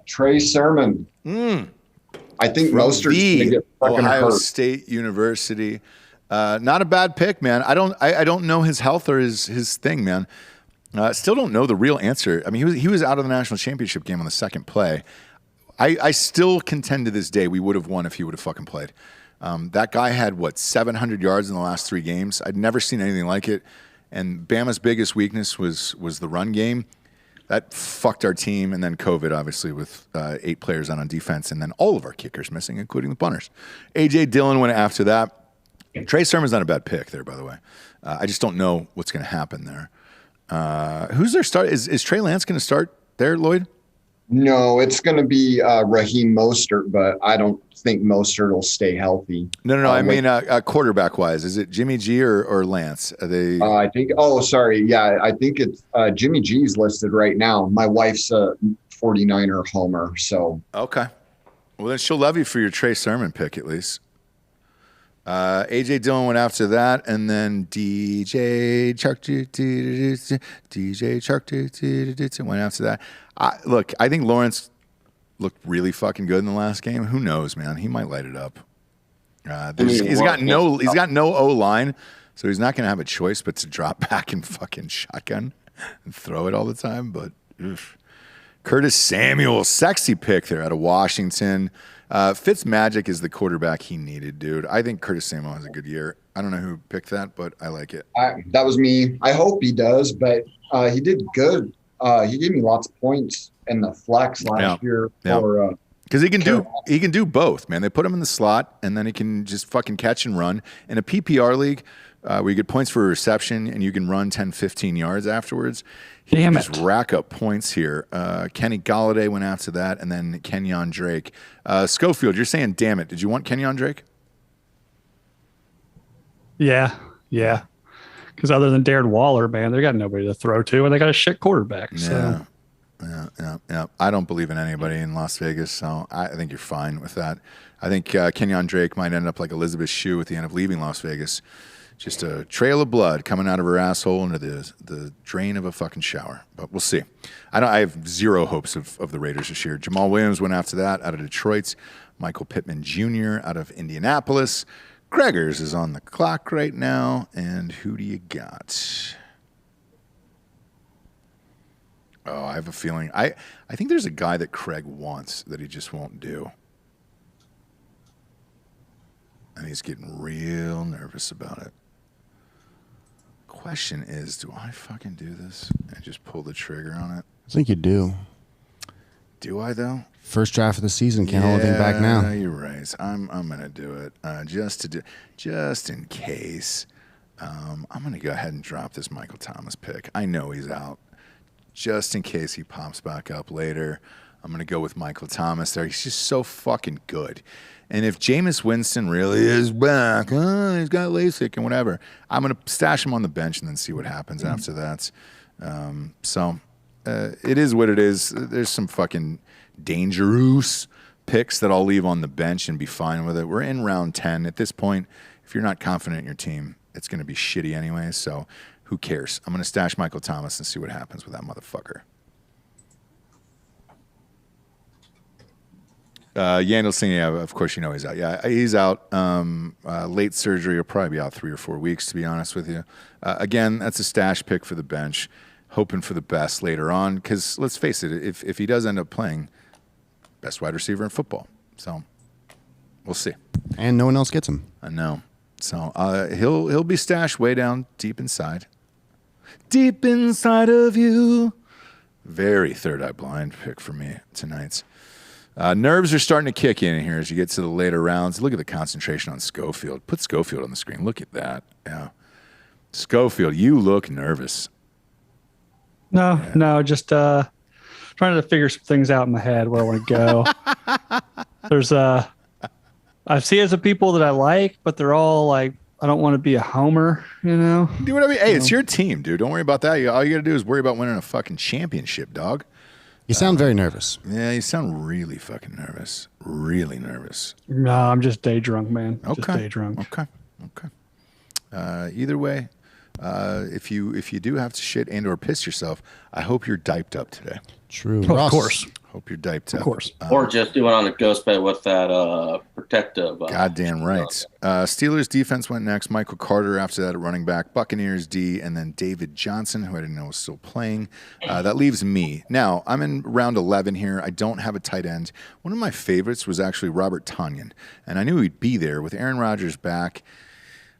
Trey Sermon. I think Mostert's going to get fucking Ohio hurt. State University. Not a bad pick, man. I don't know his health or his thing, man. Still don't know the real answer. I mean, he was out of the national championship game on the second play. I still contend to this day we would have won if he would have fucking played. That guy had 700 yards in the last 3 games. I'd never seen anything like it. And Bama's biggest weakness was the run game. That fucked our team, and then COVID, obviously, with 8 players out on defense, and then all of our kickers missing, including the punters. A.J. Dillon went after that. Trey Sermon's not a bad pick there, by the way. I just don't know what's going to happen there. Who's their start? Is Trey Lance going to start there, Lloyd? No, it's going to be Raheem Mostert, but I don't think Mostert will stay healthy. No. I mean, quarterback-wise, is it Jimmy G or Lance? Are they? I think. Oh, sorry. Yeah, I think it's Jimmy G's listed right now. My wife's a 49er homer, so. Okay. Well, then she'll love you for your Trey Sermon pick, at least. A.J. Dillon went after that, and then DJ Chark went after that. Look, I think Lawrence looked really fucking good in the last game. Who knows, man? He might light it up. He's got no O-line, so he's not going to have a choice but to drop back and fucking shotgun and throw it all the time. But Curtis Samuel, sexy pick there out of Washington. Fitzmagic is the quarterback he needed, dude. I think Curtis Samuel has a good year. I don't know who picked that, but I like it. That was me. I hope he does, but he did good. He gave me lots of points in the flex last year. Because he can do both, man. They put him in the slot, and then he can just fucking catch and run. In a PPR league, where you get points for a reception, and you can run 10, 15 yards afterwards, he can just rack up points here. Kenny Golladay went after that, and then Kenyon Drake. Schofield, you're saying, damn it. Did you want Kenyon Drake? Yeah. Because other than Darren Waller, man, they got nobody to throw to, and they got a shit quarterback. So. Yeah. I don't believe in anybody in Las Vegas, so I think you're fine with that. I think Kenyon Drake might end up like Elizabeth Shue at the end of leaving Las Vegas. Just a trail of blood coming out of her asshole into the drain of a fucking shower. But we'll see. I have zero hopes of the Raiders this year. Jamal Williams went after that out of Detroit. Michael Pittman Jr. out of Indianapolis. Gregors is on the clock right now. And who do you got? Oh, I have a feeling. I think there's a guy that Craig wants that he just won't do. And he's getting real nervous about it. Question is, do I fucking do this and just pull the trigger on it? I think you do. Do I, though? First draft of the season. Can't hold anything back now. You're right. I'm gonna do it just in case. I'm gonna go ahead and drop this Michael Thomas pick. I know he's out. Just in case he pops back up later, I'm gonna go with Michael Thomas there. He's just so fucking good. And if Jameis Winston really is back, he's got LASIK and whatever, I'm gonna stash him on the bench and then see what happens after that. It is what it is. There's some fucking dangerous picks that I'll leave on the bench and be fine with it. We're in round 10. At this point, if you're not confident in your team, it's going to be shitty anyway, so who cares? I'm going to stash Michael Thomas and see what happens with that motherfucker. Yandel Singh, yeah, of course you know he's out. Yeah, he's out. Late surgery. Will probably be out 3 or 4 weeks, to be honest with you. Again, that's a stash pick for the bench. Hoping for the best later on, because let's face it, if he does end up playing, best wide receiver in football. So we'll see. And no one else gets him. I know. So he'll be stashed way down deep inside. Deep inside of you. Very third eye blind pick for me tonight's. Nerves are starting to kick in here as you get to the later rounds. Look at the concentration on Schofield. Put Schofield on the screen. Look at that. Yeah. Schofield, you look nervous. No, just trying to figure some things out in my head where I want to go. There's I see as the people that I like, but they're all like, I don't want to be a homer, you know? Do whatever. Hey, it's your team, dude. Don't worry about that. All you got to do is worry about winning a fucking championship, dog. You sound very nervous. Yeah, you sound really fucking nervous. Really nervous. No, I'm just day drunk, man. Okay. Just day drunk. Okay. Either way, if you do have to shit and or piss yourself, I hope you're diped up today. True. Oh, of course. Hope you're diped up. Of course. Or just doing on a ghost bed with that protective. Goddamn right. Steelers defense went next. Michael Carter after that at running back. Buccaneers D, and then David Johnson, who I didn't know was still playing. That leaves me. Now, I'm in round 11 here. I don't have a tight end. One of my favorites was actually Robert Tonyan, and I knew he'd be there with Aaron Rodgers back.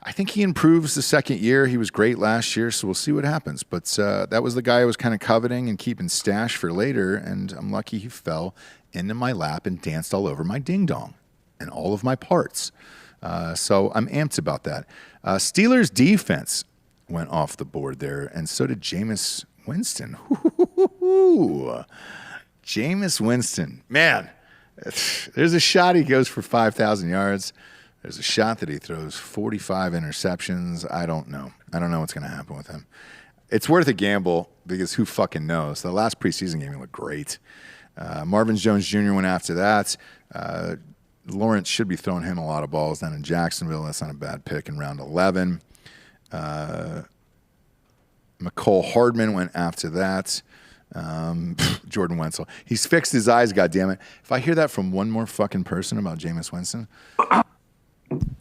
I think he improves the second year. He was great last year, so we'll see what happens. But that was the guy I was kind of coveting and keeping stash for later, and I'm lucky he fell into my lap and danced all over my ding-dong and all of my parts. So I'm amped about that. Steelers defense went off the board there, and so did Jameis Winston. Jameis Winston. Man, there's a shot he goes for 5,000 yards. There's a shot that he throws 45 interceptions. I don't know. I don't know what's going to happen with him. It's worth a gamble because who fucking knows? The last preseason game, he looked great. Marvin Jones Jr. went after that. Lawrence should be throwing him a lot of balls down in Jacksonville. That's not a bad pick in round 11. McCole Hardman went after that. Jordan Wenzel. He's fixed his eyes, goddammit. If I hear that from one more fucking person about Jameis Winston...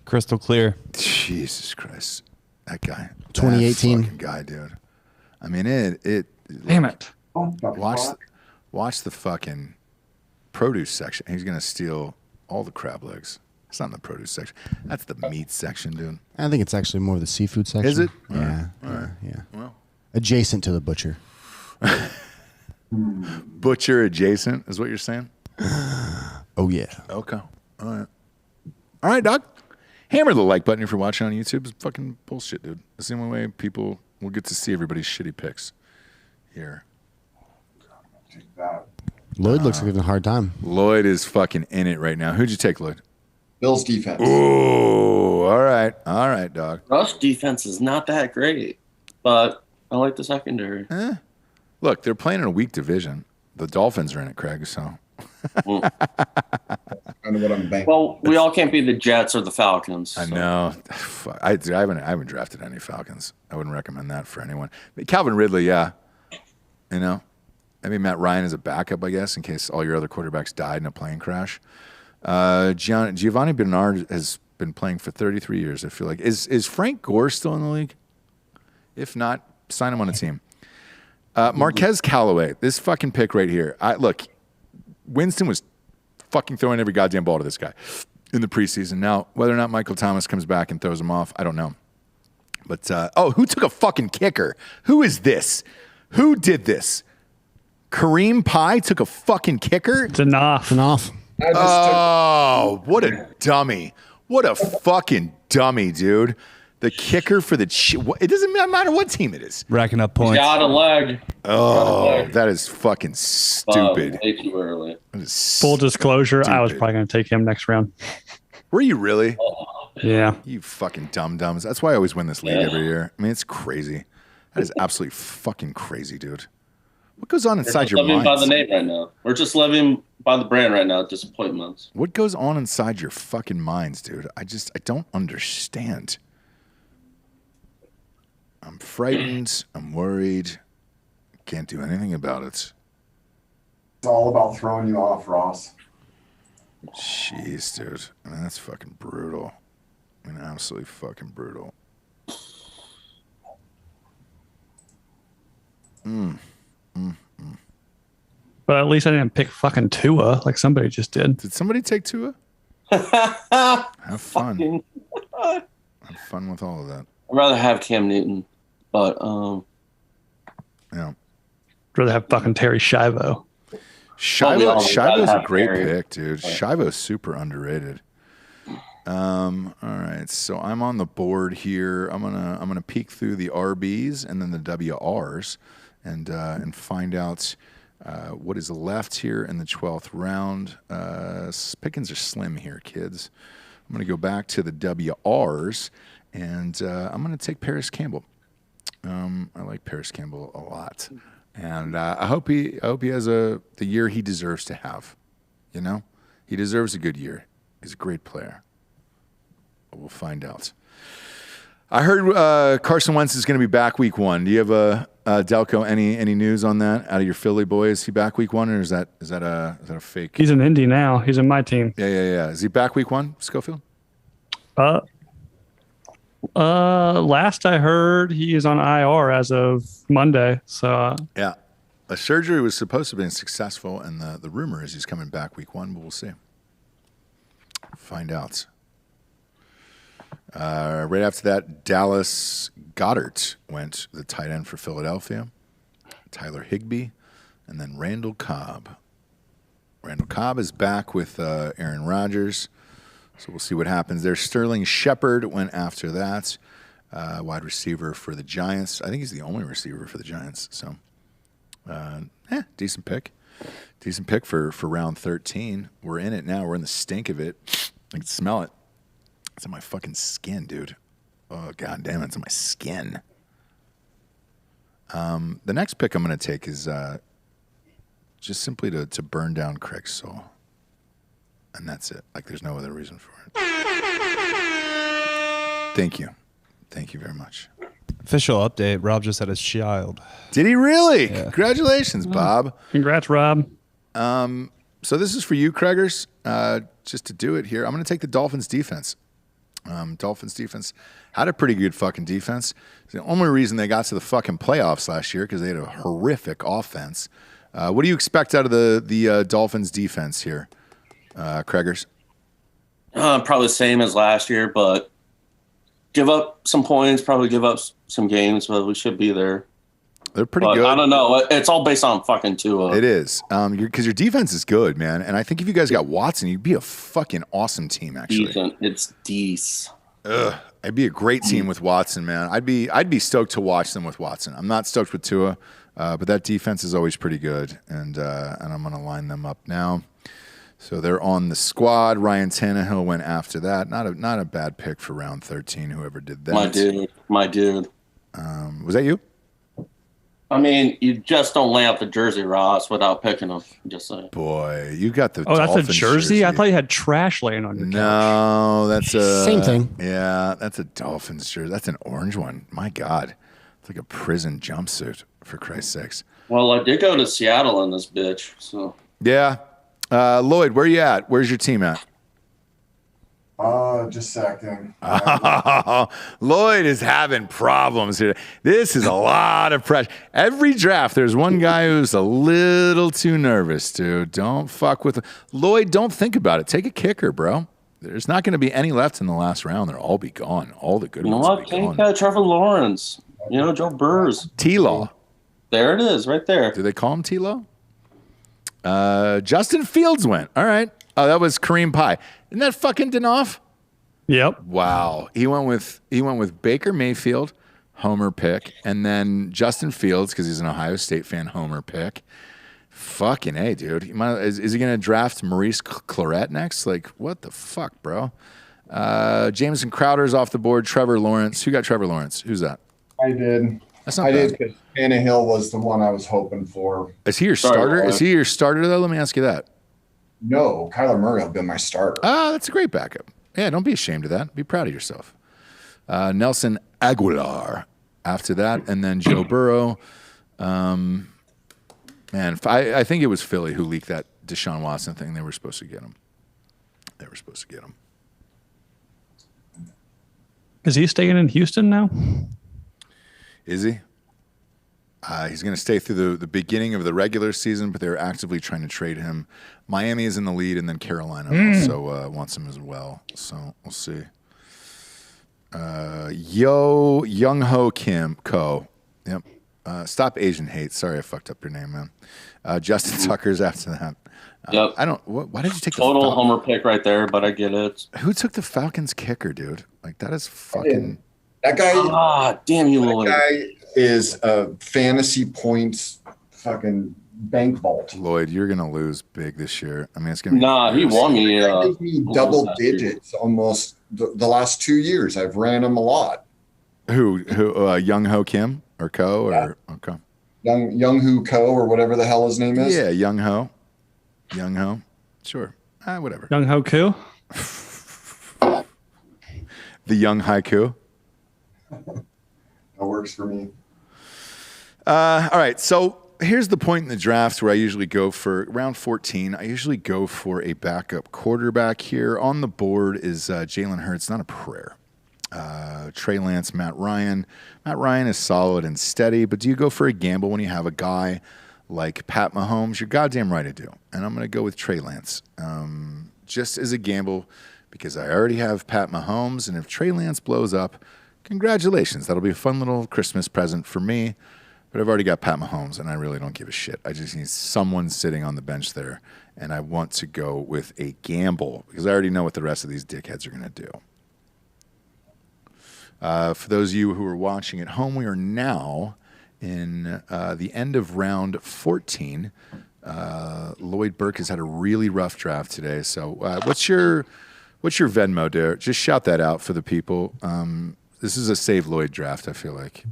Crystal clear. Jesus Christ. That guy. 2018. That fucking guy, dude. I mean, it Damn it. watch the fucking produce section. He's going to steal all the crab legs. It's not in the produce section. That's the meat section, dude. I think it's actually more of the seafood section. Is it? Yeah. All right. Yeah. Well. Adjacent to the butcher. Butcher adjacent is what you're saying? Oh, yeah. Okay. All right, Doc. Hammer the like button if you're watching on YouTube. It's fucking bullshit, dude. That's the only way people will get to see everybody's shitty picks here. Lloyd looks like he's having a hard time. Lloyd is fucking in it right now. Who'd you take, Lloyd? Bills defense. Ooh, all right, dog. Rush defense is not that great, but I like the secondary. Look, they're playing in a weak division. The Dolphins are in it, Craig, so. Mm. Kind of what I'm banking. Well, we all can't be the Jets or the Falcons. I so. know. I haven't drafted any Falcons. I wouldn't recommend that for anyone. But Calvin Ridley, yeah. You know, maybe Matt Ryan is a backup, I guess, in case all your other quarterbacks died in a plane crash. Giovanni Bernard has been playing for 33 years, I feel like. Is Frank Gore still in the league? If not, sign him on a team. Marquez Callaway, this fucking pick right here. Look, Winston was fucking throwing every goddamn ball to this guy in the preseason. Now, whether or not Michael Thomas comes back and throws him off, I don't know. But, who took a fucking kicker? Who is this? Who did this? Kareem Pye took a fucking kicker? It's enough. Oh, what a dummy. What a fucking dummy, dude. The kicker for the... it doesn't matter what team it is. Racking up points. Got a leg. Oh, that is fucking stupid. Way too early. Full disclosure, I was probably going to take him next round. Were you really? Yeah. You fucking dum-dums. That's why I always win this league every year. I mean, it's crazy. That is absolutely fucking crazy, dude. What goes on inside your mind? We're just living by the name right now. We're just living by the brand right now. Disappointments. What goes on inside your fucking minds, dude? I don't understand. I'm frightened. I'm worried. Can't do anything about it. It's all about throwing you off, Ross. Jeez, dude. I mean, that's fucking brutal. I mean, absolutely fucking brutal. But at least I didn't pick fucking Tua like somebody just did. Did somebody take Tua? Have fun. Have fun with all of that. I'd rather have Cam Newton, but Yeah. I'd rather have fucking Terry Schiavo. Shivo's a great Terry. pick, dude. Shivo's super underrated. All right, so I'm on the board here. I'm gonna peek through the RBs and then the WRs, and find out what is left here in the 12th round. Pickings are slim here, kids. I'm gonna go back to the WRs, and I'm gonna take Paris Campbell. I like Paris Campbell a lot, and I hope he has the year he deserves to have. You know, he deserves a good year. He's a great player. We'll find out. I heard Carson Wentz is going to be back week 1. Do you have Delco any news on that out of your Philly boy? Is he back week 1, or is that a fake? He's in Indy now. He's in my team. Yeah. Is he back week 1, Schofield? Last I heard, he is on IR as of Monday. So Yeah. A surgery was supposed to have been successful, and the rumor is he's coming back week 1, but we'll see. Find out. Right after that, Dallas Goedert went the tight end for Philadelphia. Tyler Higbee, and then Randall Cobb. Randall Cobb is back with Aaron Rodgers, so we'll see what happens there. Sterling Shepard went after that, wide receiver for the Giants. I think he's the only receiver for the Giants, so decent pick. Decent pick for round 13. We're in it now. We're in the stink of it. I can smell it. It's on my fucking skin, dude. Oh, god damn it. It's on my skin. The next pick I'm going to take is just simply to burn down Craig's soul. And that's it. Like, there's no other reason for it. Thank you. Thank you very much. Official update. Rob just had his child. Did he really? Yeah. Congratulations, Bob. Congrats, Rob. So this is for you, Craigers. Just to do it here, I'm going to take the Dolphins defense. Dolphins defense had a pretty good fucking defense. It's the only reason they got to the fucking playoffs last year, because they had a horrific offense. What do you expect out of the Dolphins defense here, Craigers? Probably the same as last year, but give up some points, probably give up some games, but we should be there. They're pretty good. I don't know. It's all based on fucking Tua. It is. Because your defense is good, man. And I think if you guys got Watson, you'd be a fucking awesome team, actually. Decent. It's decent. I'd be a great team with Watson, man. I'd be stoked to watch them with Watson. I'm not stoked with Tua, but that defense is always pretty good. And I'm going to line them up now. So they're on the squad. Ryan Tannehill went after that. Not a bad pick for round 13, whoever did that. My dude. Was that you? I mean, you just don't lay out the jersey, Ross, without picking them. Just saying. Boy, you got the Dolphins that's a jersey? I thought you had trash laying on your couch. No, that's a... Same thing. Yeah, that's a Dolphins jersey. That's an orange one. My God. It's like a prison jumpsuit, for Christ's sakes. Well, I did go to Seattle in this bitch, so... Yeah. Lloyd, where you at? Where's your team at? Just a second. Lloyd is having problems here. This is a lot of pressure. Every draft, there's one guy who's a little too nervous, dude. Don't fuck with Lloyd. Don't think about it. Take a kicker, bro. There's not going to be any left in the last round. They'll all be gone. All the good ones will be gone. Take Trevor Lawrence. Joe Burrs. T-Law. There it is, right there. Do they call him T-Law? Justin Fields went. All right. Oh, that was Kareem Pye. Isn't that fucking Danoff? Yep. Wow. He went with Baker Mayfield, homer pick, and then Justin Fields, because he's an Ohio State fan, homer pick. Fucking A, dude. Is he going to draft Maurice Claret next? Like, what the fuck, bro? Jameson Crowder's off the board. Trevor Lawrence. Who got Trevor Lawrence? Who's that? I did. That's not I bad. did, because Tannehill was the one I was hoping for. Is he your starter? Is he your starter, though? Let me ask you that. No, Kyler Murray will be my starter. That's a great backup. Yeah, don't be ashamed of that. Be proud of yourself. Nelson Aguilar after that, and then Joe Burrow. Man, I think it was Philly who leaked that Deshaun Watson thing. They were supposed to get him. Is he staying in Houston now? Is he? He's going to stay through the beginning of the regular season, but they're actively trying to trade him. Miami is in the lead, and then Carolina also wants him as well. So we'll see. Young Ho Kim Ko. Yep. Stop Asian hate. Sorry, I fucked up your name, man. Justin Tucker's after that. Yep. I don't. Why did you take total homer pick right there? But I get it. Who took the Falcons kicker, dude? Like that is fucking. That guy. Ah, damn you, Lloyd. That guy is a fantasy points fucking bank vault. Lloyd, you're gonna lose big this year. I mean, it's gonna. Nah, he won me. Gives me double digits almost the last 2 years. I've ran him a lot. Who? Young Ho Kim or Ko or okay. Young Hoo Ko or whatever the hell his name is. Yeah, Young Ho. Sure. Whatever. Young Hoku. The Young Haiku. That works for me. All right. So here's the point in the draft where I usually go for round 14. I usually go for a backup quarterback here. On the board is Jalen Hurts, not a prayer. Trey Lance, Matt Ryan. Matt Ryan is solid and steady, but do you go for a gamble when you have a guy like Pat Mahomes? You're goddamn right I do. And I'm going to go with Trey Lance. Just as a gamble, because I already have Pat Mahomes, and if Trey Lance blows up, congratulations. That'll be a fun little Christmas present for me. But I've already got Pat Mahomes, and I really don't give a shit. I just need someone sitting on the bench there, and I want to go with a gamble because I already know what the rest of these dickheads are going to do. For those of you who are watching at home, we are now in the end of round 14. Lloyd Burke has had a really rough draft today. So what's your Venmo, Derek? Just shout that out for the people. This is a Save Lloyd draft, I feel like.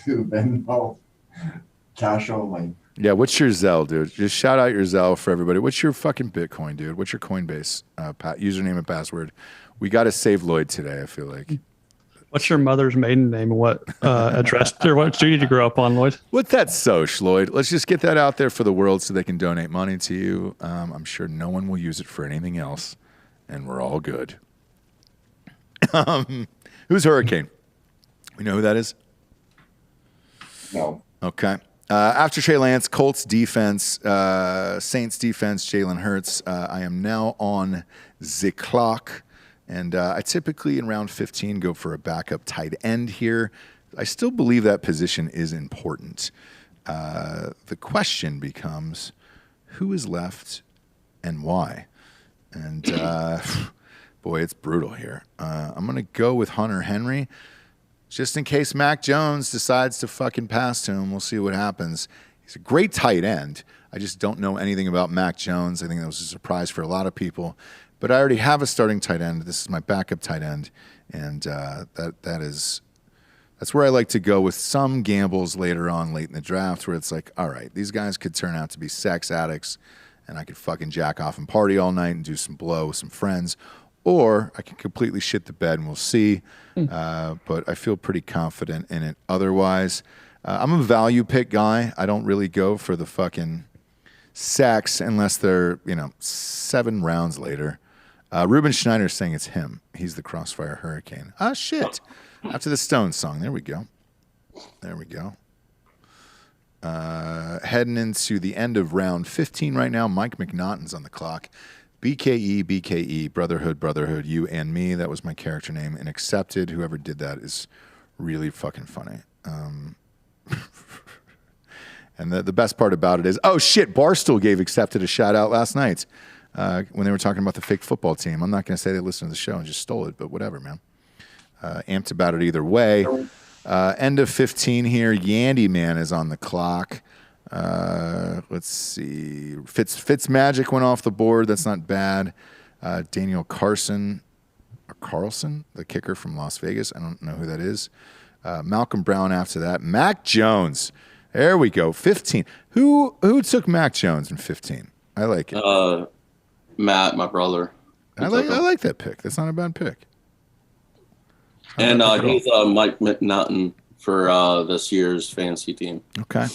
Dude, Venmo. Cash only. Yeah, what's your Zelle, dude? Just shout out your Zelle for everybody. What's your fucking Bitcoin, dude? What's your Coinbase username and password? We got to save Lloyd today, I feel like. What's your mother's maiden name and what address or what street did you grow up on, Lloyd? What's that Soch, Lloyd? Let's just get that out there for the world so they can donate money to you. I'm sure no one will use it for anything else, and we're all good. Who's Hurricane? We know who that is? No. Okay. After Trey Lance, Colts defense, Saints defense, Jalen Hurts. I am now on the clock. And I typically in round 15 go for a backup tight end here. I still believe that position is important. The question becomes, who is left and why? And boy, it's brutal here. I'm going to go with Hunter Henry. Just in case Mac Jones decides to fucking pass to him, we'll see what happens. He's a great tight end. I just don't know anything about Mac Jones. I think that was a surprise for a lot of people. But I already have a starting tight end. This is my backup tight end, and that's where I like to go with some gambles later on, late in the draft, where it's like, all right, these guys could turn out to be sex addicts, and I could fucking jack off and party all night and do some blow with some friends, or I can completely shit the bed, and we'll see. But I feel pretty confident in it. Otherwise, I'm a value pick guy. I don't really go for the fucking sacks unless they're 7 rounds later. Ruben Schneider's saying it's him. He's the Crossfire Hurricane. Ah, shit. After the Stones song. There we go. Heading into the end of round 15 right now. Mike McNaughton's on the clock. BKE, Brotherhood, you and me. That was my character name. And Accepted. Whoever did that is really fucking funny. And the best part about it is, oh shit, Barstool gave Accepted a shout out last night when they were talking about the fake football team. I'm not going to say they listened to the show and just stole it, but whatever, man. Amped about it either way. End of 15 here. Yandy Man is on the clock. Let's see. Fitzmagic went off the board. That's not bad. Daniel Carlson, the kicker from Las Vegas. I don't know who that is. Malcolm Brown after that. Mac Jones. There we go. 15. Who took Mac Jones in 15? I like it. Matt, my brother. I like that pick. That's not a bad pick. And he's Mike McNaughton for this year's fantasy team. Okay.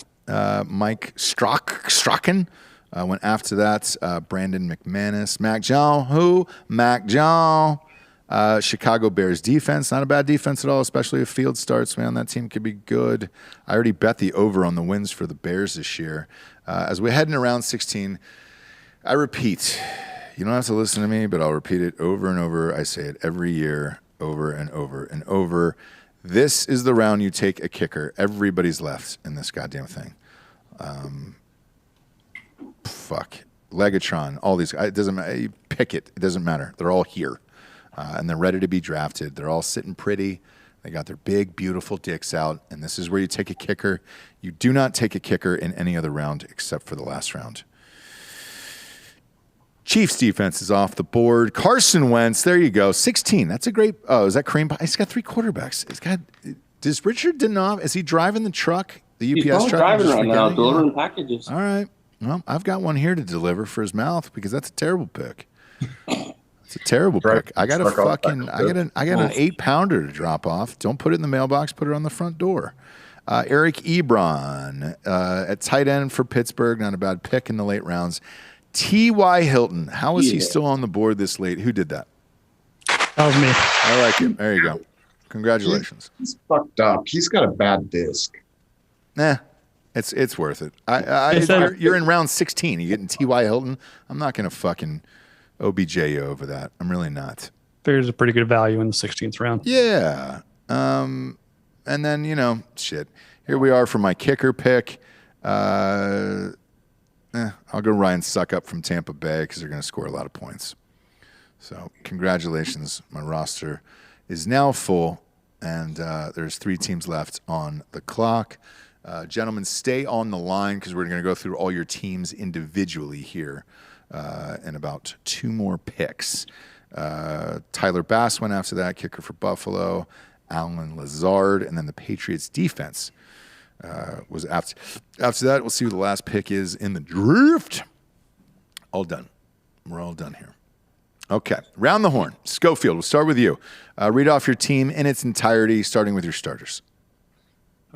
Mike Strachan went after that. Brandon McManus. Mac Jones. Who? Mac Jones. Chicago Bears defense, not a bad defense at all, especially if Field starts, man. That team could be good. I already bet the over on the wins for the Bears this year. As we're heading around 16, I repeat, you don't have to listen to me, but I'll repeat it over and over. I say it every year, over and over and over. This is the round you take a kicker. Everybody's left in this goddamn thing. Legatron, all these. It doesn't matter. You pick it. It doesn't matter. They're all here. And they're ready to be drafted. They're all sitting pretty. They got their big, beautiful dicks out. And this is where you take a kicker. You do not take a kicker in any other round except for the last round. Chiefs defense is off the board. Carson Wentz, there you go. 16. That's a great. Oh, is that Kareem? He's got 3 quarterbacks. Does Richard Denoff, is he driving the truck? The UPS He's truck? driving right now, delivering packages. All right. Well, I've got one here to deliver for his mouth because that's a terrible pick. It's a terrible pick. I got an 8-pounder to drop off. Don't put it in the mailbox. Put it on the front door. Eric Ebron at tight end for Pittsburgh. Not a bad pick in the late rounds. T.Y. Hilton. How is he still on the board this late? Who did that? That was me. I like it. There you go. Congratulations. He's fucked up. He's got a bad disc. Nah, it's worth it. You're in round 16. You getting T.Y. Hilton? I'm not going to fucking OBJ you over that. I'm really not. Figures a pretty good value in the 16th round. Yeah. And then, shit. Here we are for my kicker pick. I'll go Ryan Suckup from Tampa Bay because they're going to score a lot of points. So congratulations. My roster is now full, and there's 3 teams left on the clock. Gentlemen, stay on the line because we're going to go through all your teams individually here in about 2 more picks. Tyler Bass went after that, kicker for Buffalo. Alan Lazard, and then the Patriots defense was after that. We'll see who the last pick is in the draft. All done. We're all done here. Okay, round the horn. Schofield, we'll start with you. Read off your team in its entirety, starting with your starters.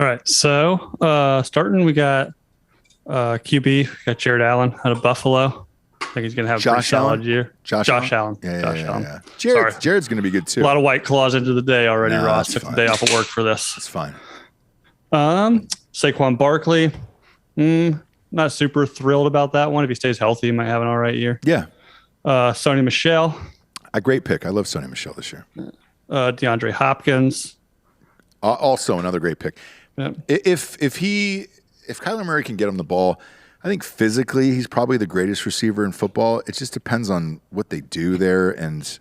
All right, so starting, we got QB. We got Jared Allen out of Buffalo. I think he's going to have a pretty solid year. Josh Allen. Yeah. Jared's going to be good too. A lot of white claws into the day already, No, Ross. that's Took the day off of work for this. It's fine. Saquon Barkley. Not super thrilled about that one. If he stays healthy, he might have an all right year. Yeah. Sony Michel. A great pick. I love Sony Michel this year. DeAndre Hopkins. Also another great pick. Yep. If Kyler Murray can get him the ball, I think physically he's probably the greatest receiver in football. It just depends on what they do there and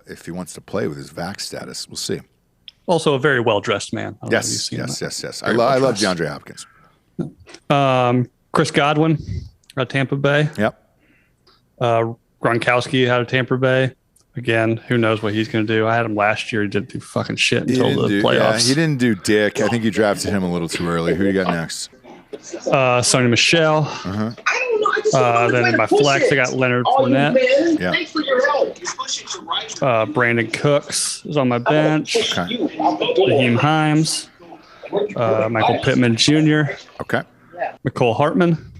if he wants to play with his vax status. We'll see. Also a very well-dressed man. Yes. I love DeAndre Hopkins. Chris Godwin out of Tampa Bay. Yep. Gronkowski out of Tampa Bay. Again, who knows what he's going to do. I had him last year. He didn't do fucking shit until the playoffs. Yeah, he didn't do dick. I think you drafted him a little too early. Who do you got next? Sony Michel. Uh-huh. Then in my flex, I got Leonard Fournette. Yeah. Thanks for your help. Brandon Cooks is on my bench. Okay. Raheem Himes. Michael Pittman Jr. Okay. McCole Hartman.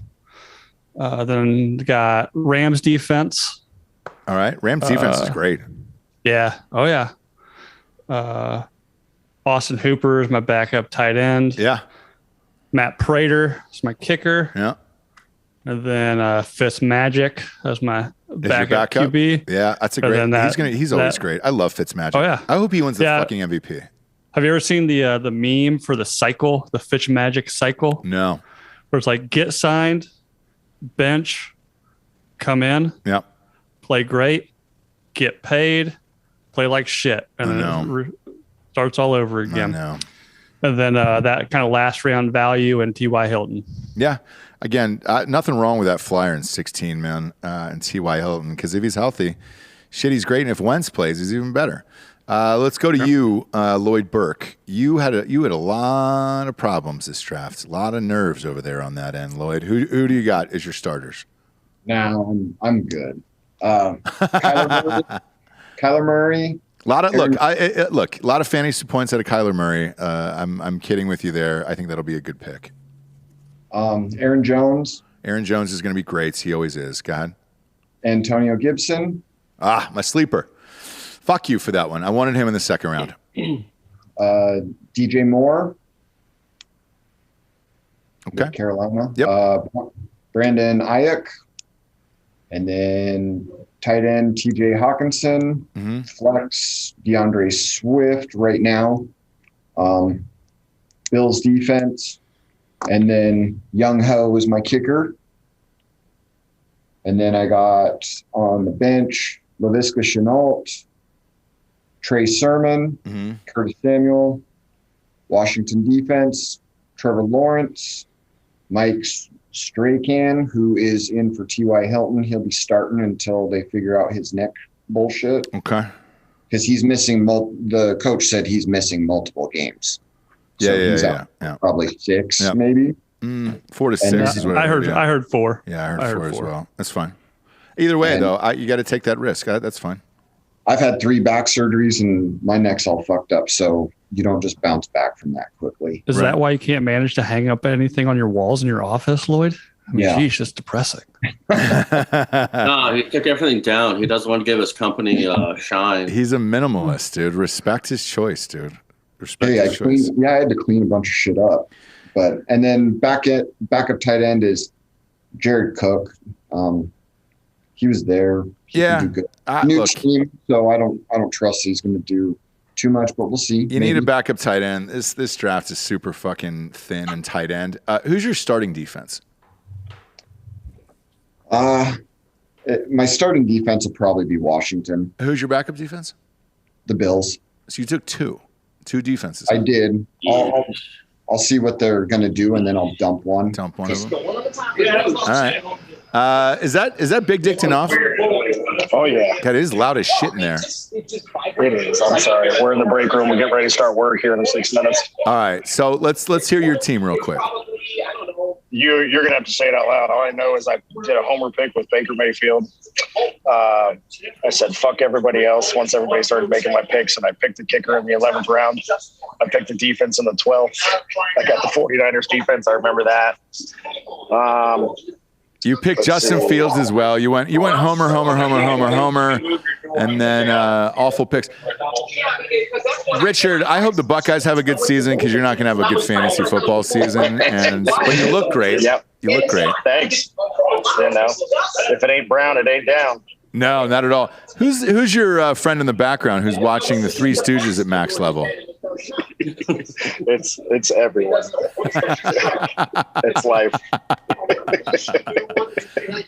Then got Rams defense. All right. Rams defense is great. Yeah. Oh, yeah. Austin Hooper is my backup tight end. Yeah. Matt Prater is my kicker. Yeah. And then Fitzmagic as my backup QB. Yeah, that's a great. He's always great. I love Fitzmagic. Oh, yeah. I hope he wins the fucking MVP. Have you ever seen the meme for the cycle, the Fitzmagic cycle? No. Where it's like get signed, bench, come in, play great, get paid, play like shit, and then it starts all over again. I know. And then that kind of last round value and T.Y. Hilton. Yeah. Again, nothing wrong with that flyer in 16, man, and T.Y. Hilton, because if he's healthy, shit, he's great. And if Wentz plays, he's even better. Let's go to you, Lloyd Burke. You had a lot of problems this draft, a lot of nerves over there on that end, Lloyd. Who do you got as your starters? Now I'm good. Kyler Murray. A lot of a lot of fantasy points out of Kyler Murray. I'm kidding with you there. I think that'll be a good pick. Aaron Jones. Aaron Jones is going to be great. He always is. Go ahead. Antonio Gibson. My sleeper. Fuck you for that one. I wanted him in the second round. DJ Moore. Okay. Carolina. Yep. Brandon Ayuk. And then tight end TJ Hawkinson. Mm-hmm. Flex DeAndre Swift right now. Bills defense. And then Young Ho is my kicker. And then I got on the bench Laviska Shenault, Trey Sermon, Mm-hmm. Curtis Samuel, Washington defense, Trevor Lawrence, Mike Strahan, who is in for T.Y. Hilton. He'll be starting until they figure out his neck bullshit. Okay. Because he's missing, the coach said he's missing multiple games. So he's out probably 6, maybe. 4 to 6 is what I heard. I heard 4. Yeah, I heard 4 as well. That's fine. Either way, though, you got to take that risk. That's fine. I've had 3 back surgeries and my neck's all fucked up, so you don't just bounce back from that quickly. Is that why you can't manage to hang up anything on your walls in your office, Lloyd? I mean, geez, just depressing. No, he took everything down. He doesn't want to give his company shine. He's a minimalist, dude. Respect his choice, dude. Respect his choice. I had to clean a bunch of shit up. And then backup tight end is Jared Cook. He was there. He can do good. New team, so I don't trust he's going to do too much, but we'll see. You need a backup tight end. This draft is super fucking thin and tight end. Who's your starting defense? My starting defense will probably be Washington. Who's your backup defense? The Bills. So you took two defenses. I did. I'll see what they're going to do, and then I'll dump one. Dump one of them. All right. Is that Big Dick enough? Oh, yeah. God, it is loud as shit in there. It is. I'm sorry. We're in the break room. We're getting ready to start work here in 6 minutes. All right. So let's hear your team real quick. You're going to have to say it out loud. All I know is I did a homer pick with Baker Mayfield. I said, fuck everybody else once everybody started making my picks, and I picked the kicker in the 11th round. I picked the defense in the 12th. I got the 49ers defense. I remember that. You picked Justin Fields as well. You went homer, and then awful picks. Richard, I hope the Buckeyes have a good season because you're not going to have a good fantasy football season. But you look great. Yep. You look great. Thanks. If it ain't brown, it ain't down. No, not at all. Who's your friend in the background who's watching the Three Stooges at max level? It's everyone. It's life.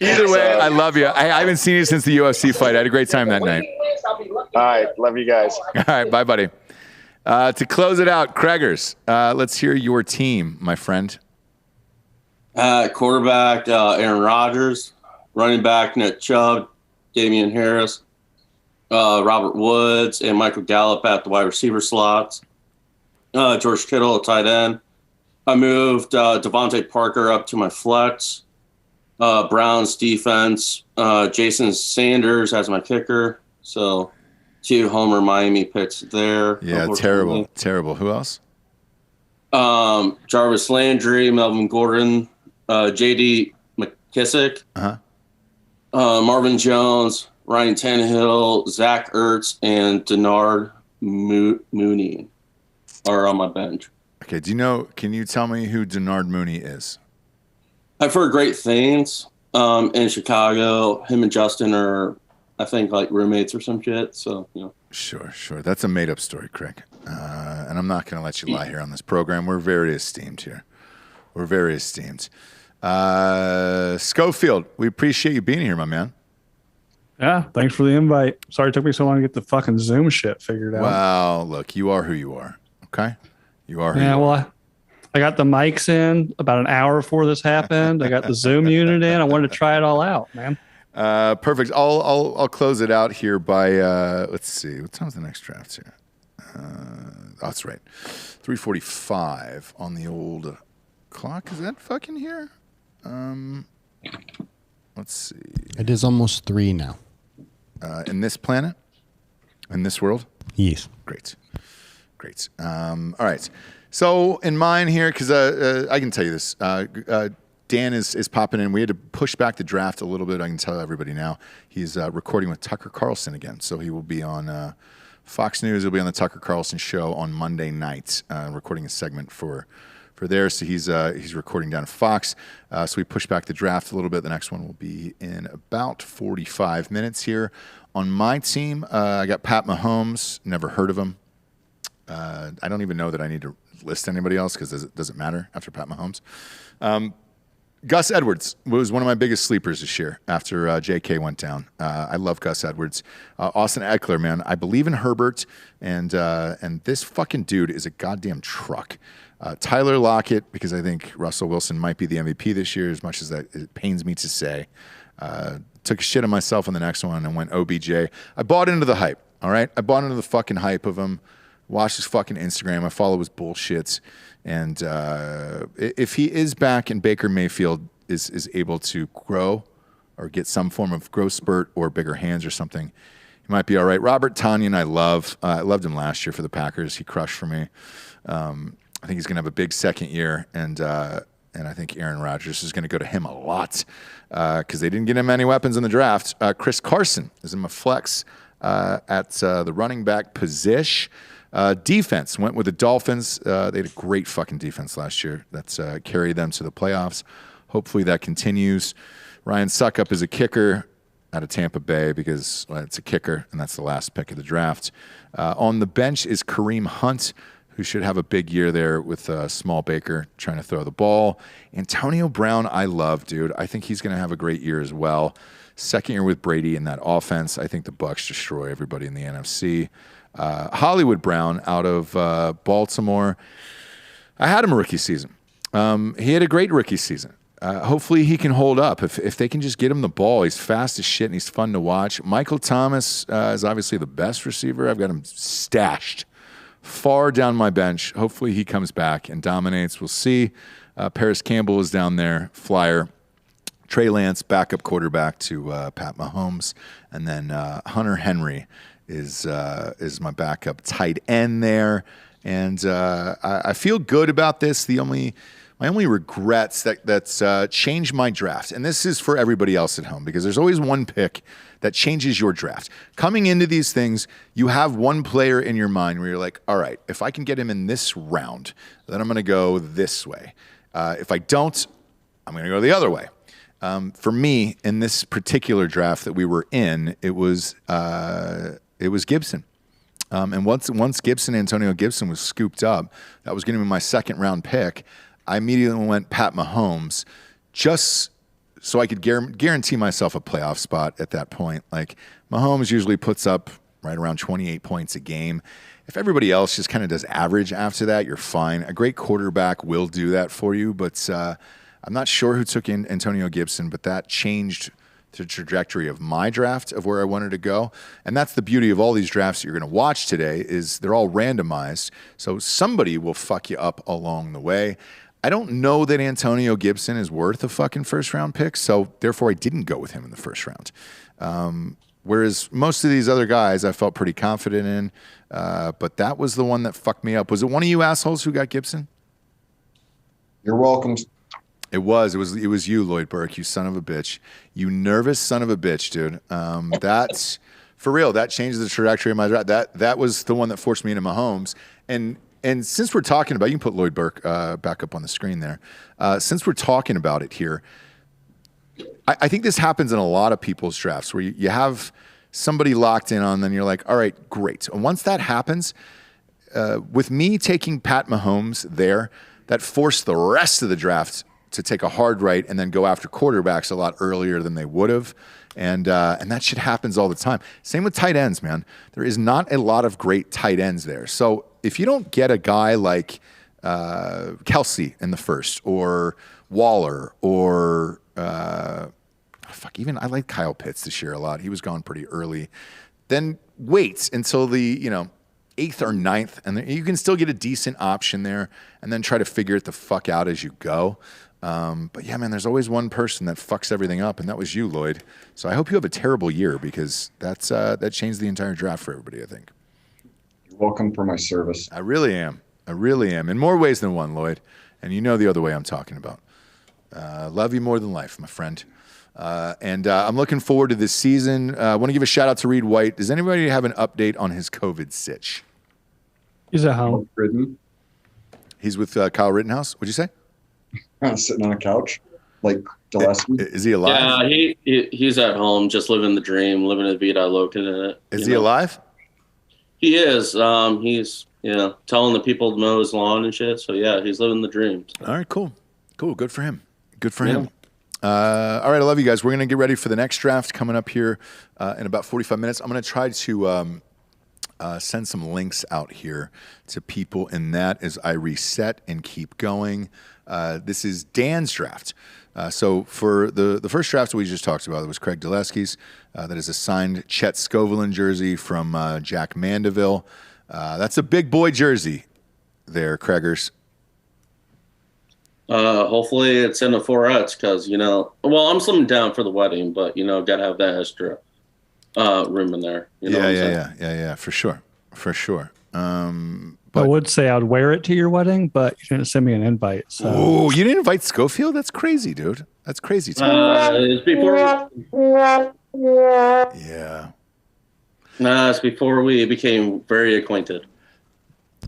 Either way, I love you. I haven't seen you since the UFC fight. I had a great time that night. All right. Love you guys. All right. Bye, buddy. To close it out, Craigers, let's hear your team, my friend. Quarterback, Aaron Rodgers. Running back, Nick Chubb, Damian Harris, Robert Woods, and Michael Gallup at the wide receiver slots. George Kittle at tight end. I moved Devontae Parker up to my flex. Browns defense. Jason Sanders as my kicker. So 2 homer Miami picks there. Yeah, terrible. Who else? Jarvis Landry, Melvin Gordon, J.D. McKissick, Marvin Jones, Ryan Tannehill, Zach Ertz, and Denard Mooney are on my bench. Okay, can you tell me who Denard Mooney is? I've heard great things in Chicago. Him and Justin are, I think, like roommates or some shit. So, Sure. That's a made-up story, Craig. And I'm not going to let you lie here on this program. We're very esteemed here. Schofield, we appreciate you being here, my man. Yeah, thanks for the invite. Sorry it took me so long to get the fucking Zoom shit figured out. Well, look, you are who you are, okay? You are who you are. Well, I got the mics in about an hour before this happened. I got the Zoom unit in. I wanted to try it all out, man. Perfect. I'll close it out here by, let's see. What time's the next draft here? That's right. 3:45 on the old clock. Is that fucking here? Let's see. It is almost 3 now. In this planet? In this world? Yes. Great. All right. So in mine here, because I can tell you this, Dan is popping in. We had to push back the draft a little bit. I can tell everybody now. He's recording with Tucker Carlson again. So he will be on Fox News. He'll be on the Tucker Carlson show on Monday night, recording a segment for there. So he's recording down at Fox. So we pushed back the draft a little bit. The next one will be in about 45 minutes here. On my team, I got Pat Mahomes. Never heard of him. I don't even know that I need to list anybody else because it doesn't matter after Pat Mahomes. Gus Edwards was one of my biggest sleepers this year after JK went down. I love Gus Edwards. Austin Eckler, man. I believe in Herbert, and this fucking dude is a goddamn truck. Tyler Lockett, because I think Russell Wilson might be the MVP this year, as much as that it pains me to say. Took a shit on myself on the next one and went OBJ. I bought into the hype, all right? I bought into the fucking hype of him. Watched his fucking Instagram. I follow his bullshits. And if he is back and Baker Mayfield is able to grow or get some form of growth spurt or bigger hands or something, he might be all right. Robert Tonyan, I love. I loved him last year for the Packers. He crushed for me. I think he's going to have a big second year, and I think Aaron Rodgers is going to go to him a lot because they didn't get him any weapons in the draft. Chris Carson is in my flex at the running back position. Defense went with the Dolphins. They had a great fucking defense last year. That's carried them to the playoffs. Hopefully that continues. Ryan Suckup is a kicker out of Tampa Bay because it's a kicker, and that's the last pick of the draft. On the bench is Kareem Hunt, who should have a big year there with Small Baker trying to throw the ball. Antonio Brown, I love, dude. I think he's going to have a great year as well. Second year with Brady in that offense. I think the Bucs destroy everybody in the NFC. Hollywood Brown out of Baltimore. I had him a rookie season. He had a great rookie season. Hopefully he can hold up. If they can just get him the ball, he's fast as shit and he's fun to watch. Michael Thomas is obviously the best receiver. I've got him stashed far down my bench. Hopefully he comes back and dominates. We'll see. Paris Campbell is down there, flyer. Trey Lance, backup quarterback to Pat Mahomes. And then Hunter Henry is my backup tight end there, and I feel good about this. My only regrets that's changed my draft, and this is for everybody else at home because there's always one pick that changes your draft. Coming into these things, you have one player in your mind where you're like, all right, if I can get him in this round, then I'm going to go this way. If I don't, I'm going to go the other way. For me, in this particular draft that we were in, it was Gibson. And once Antonio Gibson was scooped up, that was going to be my second round pick. I immediately went Pat Mahomes just so I could guarantee myself a playoff spot at that point. Like Mahomes usually puts up right around 28 points a game. If everybody else just kind of does average after that, you're fine. A great quarterback will do that for you, but I'm not sure who took in Antonio Gibson, but that changed the trajectory of my draft of where I wanted to go. And that's the beauty of all these drafts that you're going to watch today is they're all randomized. So somebody will fuck you up along the way. I don't know that Antonio Gibson is worth a fucking first round pick. So therefore I didn't go with him in the first round. Whereas most of these other guys I felt pretty confident in. But that was the one that fucked me up. Was it one of you assholes who got Gibson? You're welcome. It was you, Lloyd Burke, you son of a bitch. You nervous son of a bitch, dude. That's for real. That changed the trajectory of my draft. That was the one that forced me into Mahomes. And since we're talking about, you can put Lloyd Burke back up on the screen there. Since we're talking about it here, I think this happens in a lot of people's drafts where you have somebody locked in on, then you're like, all right, great. And once that happens, with me taking Pat Mahomes there, that forced the rest of the draft to take a hard right and then go after quarterbacks a lot earlier than they would have. And that shit happens all the time. Same with tight ends, man. There is not a lot of great tight ends there. So if you don't get a guy like Kelsey in the first or Waller or even I like Kyle Pitts this year a lot. He was gone pretty early. Then wait until the 8th or 9th, and you can still get a decent option there and then try to figure it the fuck out as you go. But yeah, man, there's always one person that fucks everything up, and that was you, Lloyd. So I hope you have a terrible year because that changed the entire draft for everybody, I think. You're welcome for my service. I really am. In more ways than one, Lloyd. And you know the other way I'm talking about. Love you more than life, my friend. And I'm looking forward to this season. I want to give a shout out to Reed White. Does anybody have an update on his COVID sitch? He's at home. He's with Kyle Rittenhouse. What'd you say? Sitting on a couch, like Gillespie. Is he alive? Yeah, he's at home, just living the dream, living the vida loca. Is he alive? He is. He's telling the people to mow his lawn and shit. So yeah, he's living the dream. So. All right, cool. Good for him. Good for him. All right, I love you guys. We're gonna get ready for the next draft coming up here in about 45 minutes. I'm gonna try to send some links out here to people in that as I reset and keep going. This is Dan's draft. So for the first draft that we just talked about, it was Craig Dulesky's. That is a signed Chet Scovelin jersey from Jack Mandeville. That's a big boy jersey there, Craigers. Hopefully it's in the 4X because, I'm slimming down for the wedding, but, got to have that extra room in there. Yeah, for sure. I would say I'd wear it to your wedding, but you didn't send me an invite. So. Oh, you didn't invite Schofield? That's crazy, dude. That's crazy. It's before. Yeah. It's before we became very acquainted.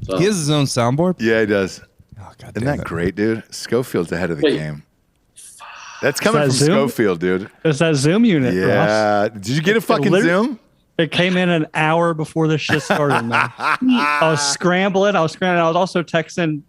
So. He has his own soundboard? Yeah, he does. Oh, God Isn't that great, dude? Schofield's ahead of the game. That's coming from Zoom? Schofield, dude. It's that Zoom unit, Yeah. Ross. Did you get a fucking Zoom? It came in an hour before this shit started, man. I was scrambling. I was also texting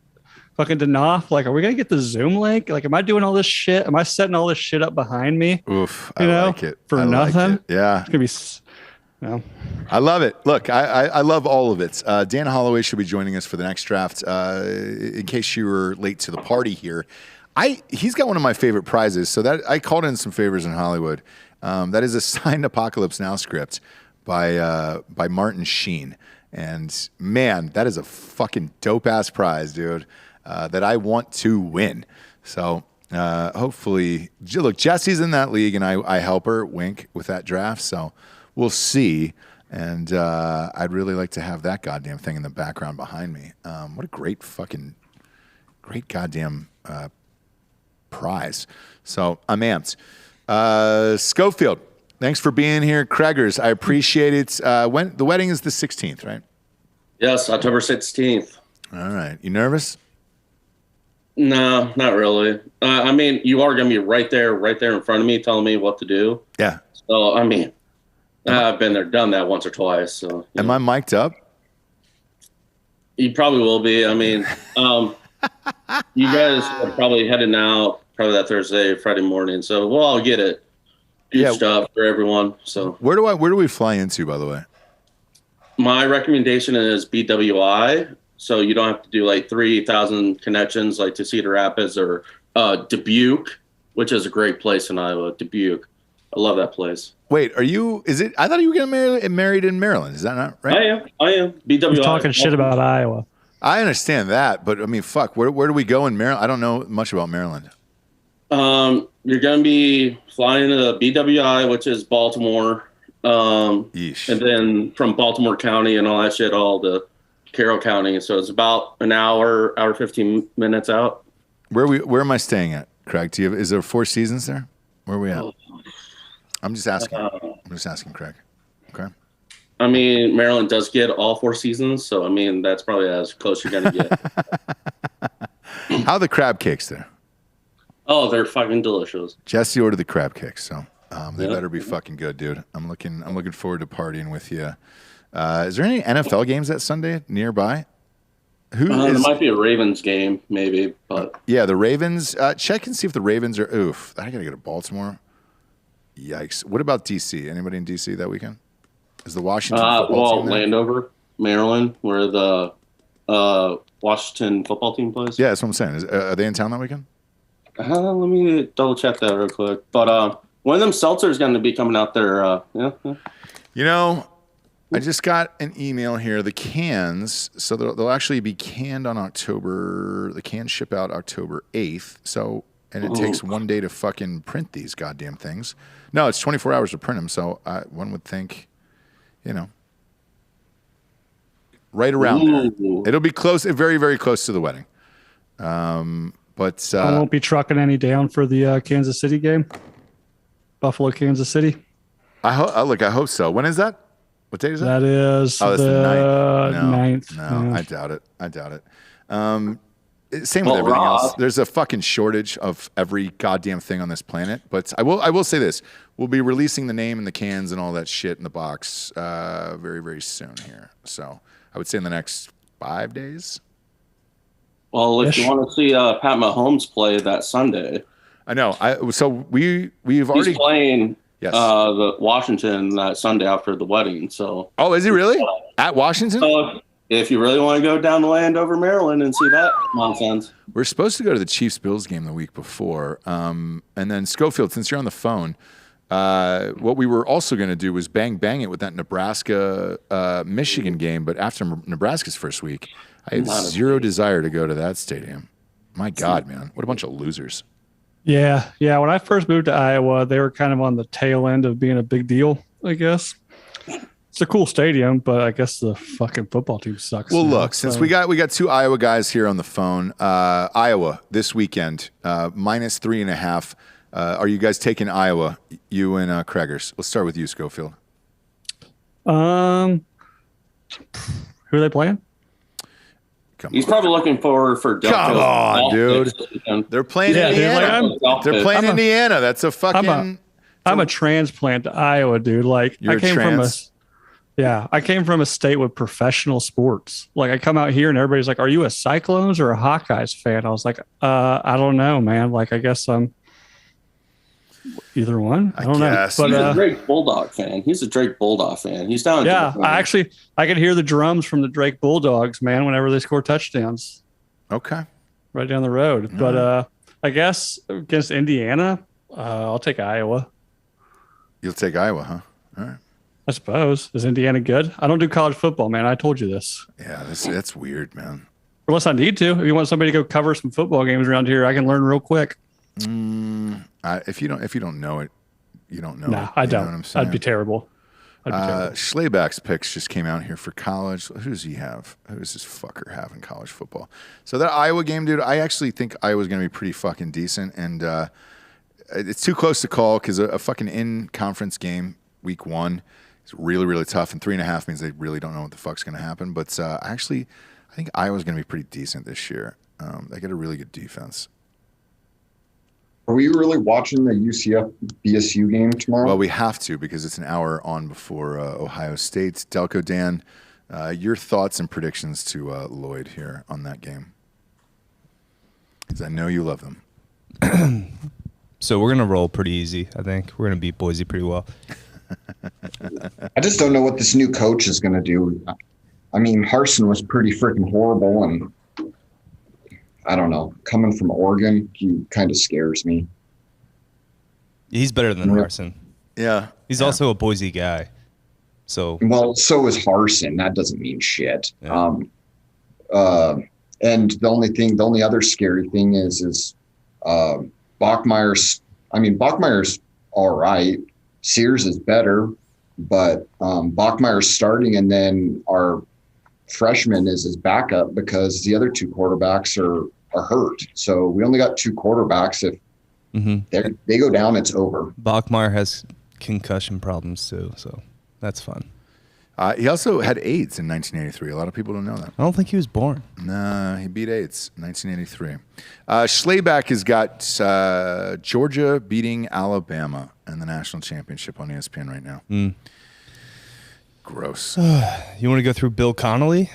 fucking Danoff, like, are we going to get the Zoom link? Like, am I doing all this shit? Am I setting all this shit up behind me? Oof. I like it. For I nothing? Like it. Yeah. It's going to be... I love it. Look, I love all of it. Dan Holloway should be joining us for the next draft. In case you were late to the party here, he's got one of my favorite prizes. So that I called in some favors in Hollywood. That is a signed Apocalypse Now script by Martin Sheen. And man, that is a fucking dope ass prize, dude. That I want to win. So hopefully, look, Jesse's in that league, and I help her wink with that draft. So we'll see. And I'd really like to have that goddamn thing in the background behind me. What a great goddamn prize. So I'm amped. Schofield, thanks for being here. Craigers, I appreciate it. When the wedding is the 16th, right? Yes, October 16th. All right. You nervous? No, not really. I mean, you are going to be right there in front of me telling me what to do. Yeah. So, I mean, I've been there, done that once or twice. So, am I mic'd up? You probably will be. I mean, you guys are probably heading out probably that Thursday, Friday morning. So we'll all get it. Good stuff for everyone. So where do we fly into, by the way? My recommendation is BWI. So you don't have to do like 3,000 connections like to Cedar Rapids or Dubuque, which is a great place in Iowa. Dubuque. I love that place. Wait, I thought you were getting married in Maryland. Is that not right? I am. BWI. He's talking shit about Iowa. I understand that, but I mean, fuck, where do we go in Maryland? I don't know much about Maryland. You're going to be flying to BWI, which is Baltimore. And then from Baltimore County and all that shit, all to Carroll County. So it's about an hour 15 minutes out. Where am I staying at, Craig? Is there 4 Seasons there? Where are we at? I'm just asking, Craig. Okay. I mean, Maryland does get all 4 Seasons, so I mean that's probably as close you're gonna get. How are the crab cakes there? Oh, they're fucking delicious. Jesse ordered the crab cakes, so they better be fucking good, dude. I'm looking forward to partying with you. Is there any NFL games that Sunday nearby? There might be a Ravens game, maybe, but yeah, the Ravens. Check and see if the Ravens are. Oof, I gotta go to Baltimore. Yikes! What about DC? Anybody in DC that weekend? Is the Washington football team there? Landover, Maryland, where the Washington football team plays. Yeah, that's what I'm saying. Are they in town that weekend? Let me double check that real quick. But one of them seltzers going to be coming out there. Yeah. You know, I just got an email here. The cans, so they'll actually be canned on October. The cans ship out October 8th. So, and it takes 1 day to fucking print these goddamn things. No, it's 24 hours to print them. So one would think, right around there. It'll be close, very, very close to the wedding. But I won't be trucking any down for the Kansas City game. Buffalo, Kansas City. I hope so. When is that? What date is that? That is that's the 9th. No, No, I doubt it. Same with everything else. There's a fucking shortage of every goddamn thing on this planet. But I will say this: we'll be releasing the name and the cans and all that shit in the box very, very soon here. So I would say in the next 5 days. Well, if you want to see Pat Mahomes play that Sunday, I know. We've already he's playing. Yes. The Washington that Sunday after the wedding. So. Oh, is he really at Washington? So if you really want to go down to Landover, Maryland, and see that nonsense, we're supposed to go to the Chiefs-Bills game the week before, and then Schofield. Since you're on the phone, what we were also going to do was bang it with that Nebraska Michigan game. But after Nebraska's first week, I have zero desire to go to that stadium. My God, man, what a bunch of losers. Yeah. When I first moved to Iowa, they were kind of on the tail end of being a big deal, I guess. It's a cool stadium, but I guess the fucking football team sucks. Well, look, since we got two Iowa guys here on the phone, Iowa this weekend, -3.5. Are you guys taking Iowa? You and Craigers. Let's start with you, Schofield. Who are they playing? He's probably looking for Delco. Come on, dude. They're playing Indiana. They're playing Indiana. That's a fucking. I'm a transplant to Iowa, dude. Like I came from a state with professional sports. Like I come out here and everybody's like, "Are you a Cyclones or a Hawkeyes fan?" I was like, I don't know, man. Like I guess I'm either one. I don't know. But he's a Drake Bulldog fan. He's down. Yeah, I can hear the drums from the Drake Bulldogs, man, whenever they score touchdowns. Okay. Right down the road. All but right. I guess against Indiana, I'll take Iowa. You'll take Iowa, huh? All right. I suppose. Is Indiana good? I don't do college football, man. I told you this. Yeah, that's weird, man. Unless I need to. If you want somebody to go cover some football games around here, I can learn real quick. If you don't know it, you don't know. No, it. I You don't. know what I'm saying? I'd be terrible. Schleback's picks just came out here for college. Who does he have? Who does this fucker have in college football? So that Iowa game, dude, I actually think Iowa's going to be pretty fucking decent. And it's too close to call because a fucking in-conference game, week 1, is really, really tough. And 3.5 means they really don't know what the fuck's going to happen. But I think Iowa's going to be pretty decent this year. They got a really good defense. Are we really watching the UCF BSU game tomorrow? Well, we have to because it's an hour on before Ohio State. Delco Dan, your thoughts and predictions to Lloyd here on that game? Because I know you love them. So we're going to roll pretty easy, I think. We're going to beat Boise pretty well. I just don't know what this new coach is going to do. I mean, Harsin was pretty freaking horrible, and I don't know. Coming from Oregon, he kind of scares me. He's better than Harsin. Yeah. He's also a Boise guy. So so is Harsin. That doesn't mean shit. Yeah. And the only other scary thing is Bachmeier's. I mean, Bachmeier's all right. Sears is better, but Bachmeier's starting, and then our freshman is his backup because the other two quarterbacks are hurt. So we only got two quarterbacks. If they go down, it's over. Bachmeier has concussion problems too, so that's fun. He also had AIDS in 1983. A lot of people don't know that. I don't think he was born. Nah, he beat AIDS in 1983. Schleback has got Georgia beating Alabama in the national championship on ESPN right now. Gross. You want to go through Bill Connolly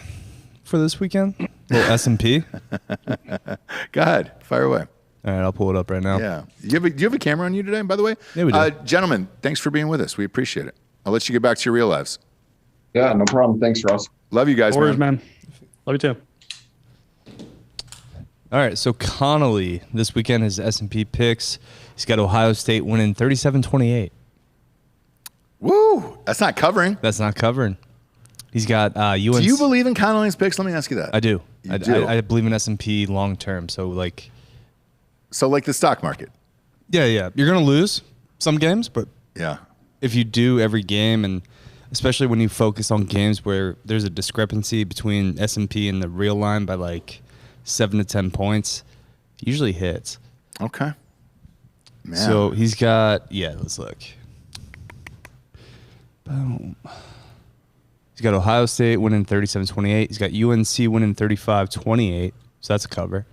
for this weekend? Little S&P? Go ahead. Fire away. All right, I'll pull it up right now. Yeah. Do you have a camera on you today, by the way? Yeah, we do. Gentlemen, thanks for being with us. We appreciate it. I'll let you get back to your real lives. Yeah, no problem. Thanks, Ross. Love you guys, man. Love you too. All right, so Connolly, this weekend, his S&P picks. He's got Ohio State winning 37-28. Woo! That's not covering. That's not covering. He's got UNC. Do you believe in Connolly's picks? Let me ask you that. I do. You do? I believe in S&P long term. So like the stock market. Yeah. You're going to lose some games, but yeah, if you do every game, and especially when you focus on games where there's a discrepancy between S&P and the real line by like 7 to 10 points, Usually hits. Okay. Man. So he's got, let's look. Boom. He's got Ohio State winning 37-28. He's got UNC winning 35-28. So that's a cover.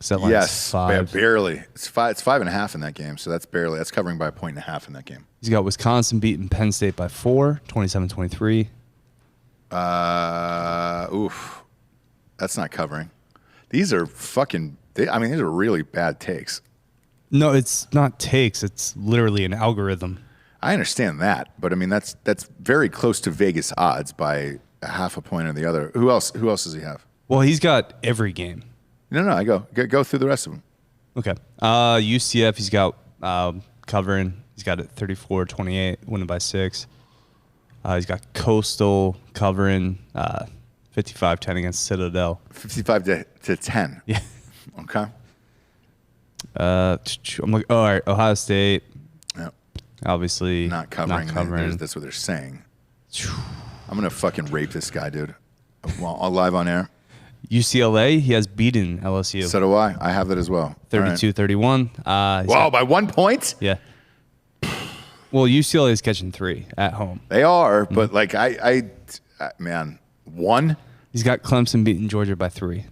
So that yes, 5. barely. It's 5.5 in that game. So that's covering by 1.5 in that game. He's got Wisconsin beating Penn State by 4, 27-23. Oof. That's not covering. These are these are really bad takes. No, it's not takes. It's literally an algorithm. I understand that, but I mean that's very close to Vegas odds by a half a point or the other. Who else does he have? Well, he's got every game. No, I go through the rest of them. Okay. UCF, he's got covering. He's got it 34-28, winning by 6. He's got Coastal covering 55-10 against Citadel. 55 to 10. Yeah. Okay. I'm like, all right, Ohio State. Yep. Obviously not covering. That's what they're saying. I'm gonna fucking rape this guy, dude. While live on air. UCLA, he has beaten LSU. So do I. I have that as well. 32-31. Wow, by 1 point? Yeah. Well, UCLA is catching 3 at home. They are, but like man, 1? He's got Clemson beating Georgia by 3,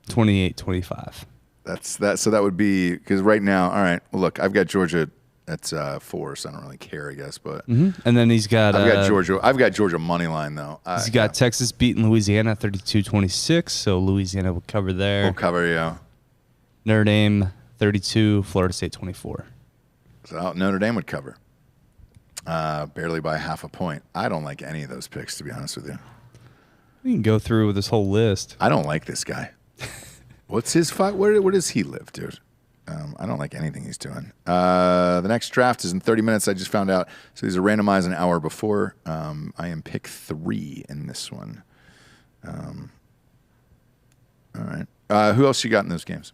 28-25. That's that. So that would be because right now, all right. Well, look, I've got Georgia. That's 4, so I don't really care, I guess. But and then he's got I've got Georgia money line though. He's got Texas beating Louisiana 32-26, so Louisiana will cover there. We'll cover, yeah. Notre Dame 32, Florida State 24. So Notre Dame would cover. Barely by half a point. I don't like any of those picks, to be honest with you. We can go through this whole list. I don't like this guy. What's his fight? Where does he live, dude? I don't like anything he's doing. The next draft is in 30 minutes. I just found out. So these are randomized an hour before. I am pick 3 in this one. All right. Who else you got in those games?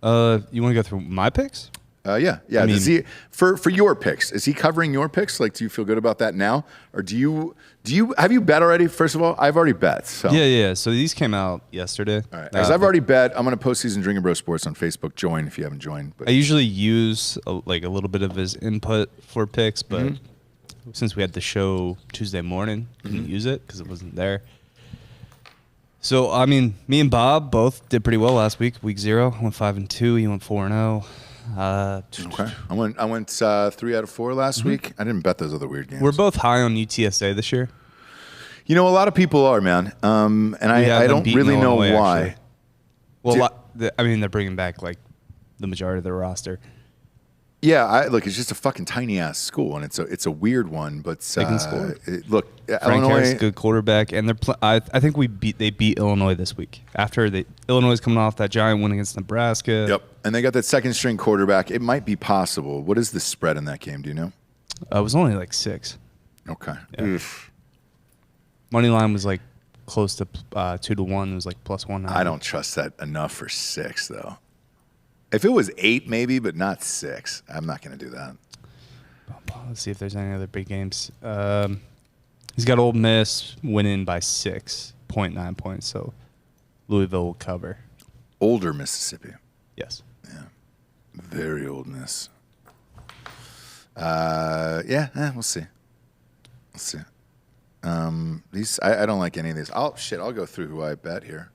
You want to go through my picks? Yeah. I mean, Does he for your picks? Is he covering your picks? Like, do you feel good about that now, or have you bet already? First of all, I've already bet. So yeah. So these came out yesterday. All right. As I've already bet, I'm going to Postseason Drinking Bro Sports on Facebook. Join if you haven't joined. But I usually use a little bit of his input for picks, but since we had the show Tuesday morning, couldn't use it because it wasn't there. So I mean, me and Bob both did pretty well last week. Week 0, I went 5-2. He went 4-0. Okay. I went 3 out of 4 last week. I didn't bet those other weird games. We're both high on UTSA this year. You know, a lot of people are, man. And I don't really know why. Actually. Well, they're bringing back like the majority of their roster. Yeah, look, it's just a fucking tiny ass school, and it's a weird one. But they can score. Look, Frank Illinois, Harris, good quarterback, and they're. I think they beat Illinois this week after Illinois is coming off that giant win against Nebraska. Yep, and they got that second string quarterback. It might be possible. What is the spread in that game? Do you know? It was only like 6. Okay. Yeah. Money line was like close to 2-1. It was like +1. I don't trust that enough for 6 though. If it was 8, maybe, but not 6, I'm not going to do that. Let's see if there's any other big games. He's got Ole Miss winning by 6.9 points, so Louisville will cover. Older Mississippi. Yes. Yeah. Very old Miss. We'll see. These I don't like any of these. I'll go through who I bet here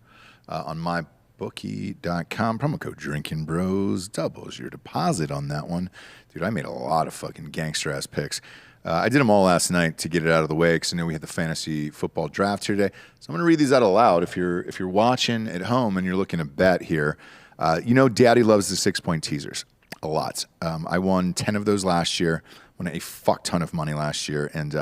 on my bookie.com. Promo code Drinking Bros doubles your deposit on that one. Dude, I made a lot of fucking gangster ass picks. I did them all last night to get it out of the way because I know we had the fantasy football draft here today. So I'm going to read these out aloud. If you're watching at home and you're looking to bet here, Daddy loves the 6-point teasers a lot. I won 10 of those last year. Won a fuck ton of money last year, and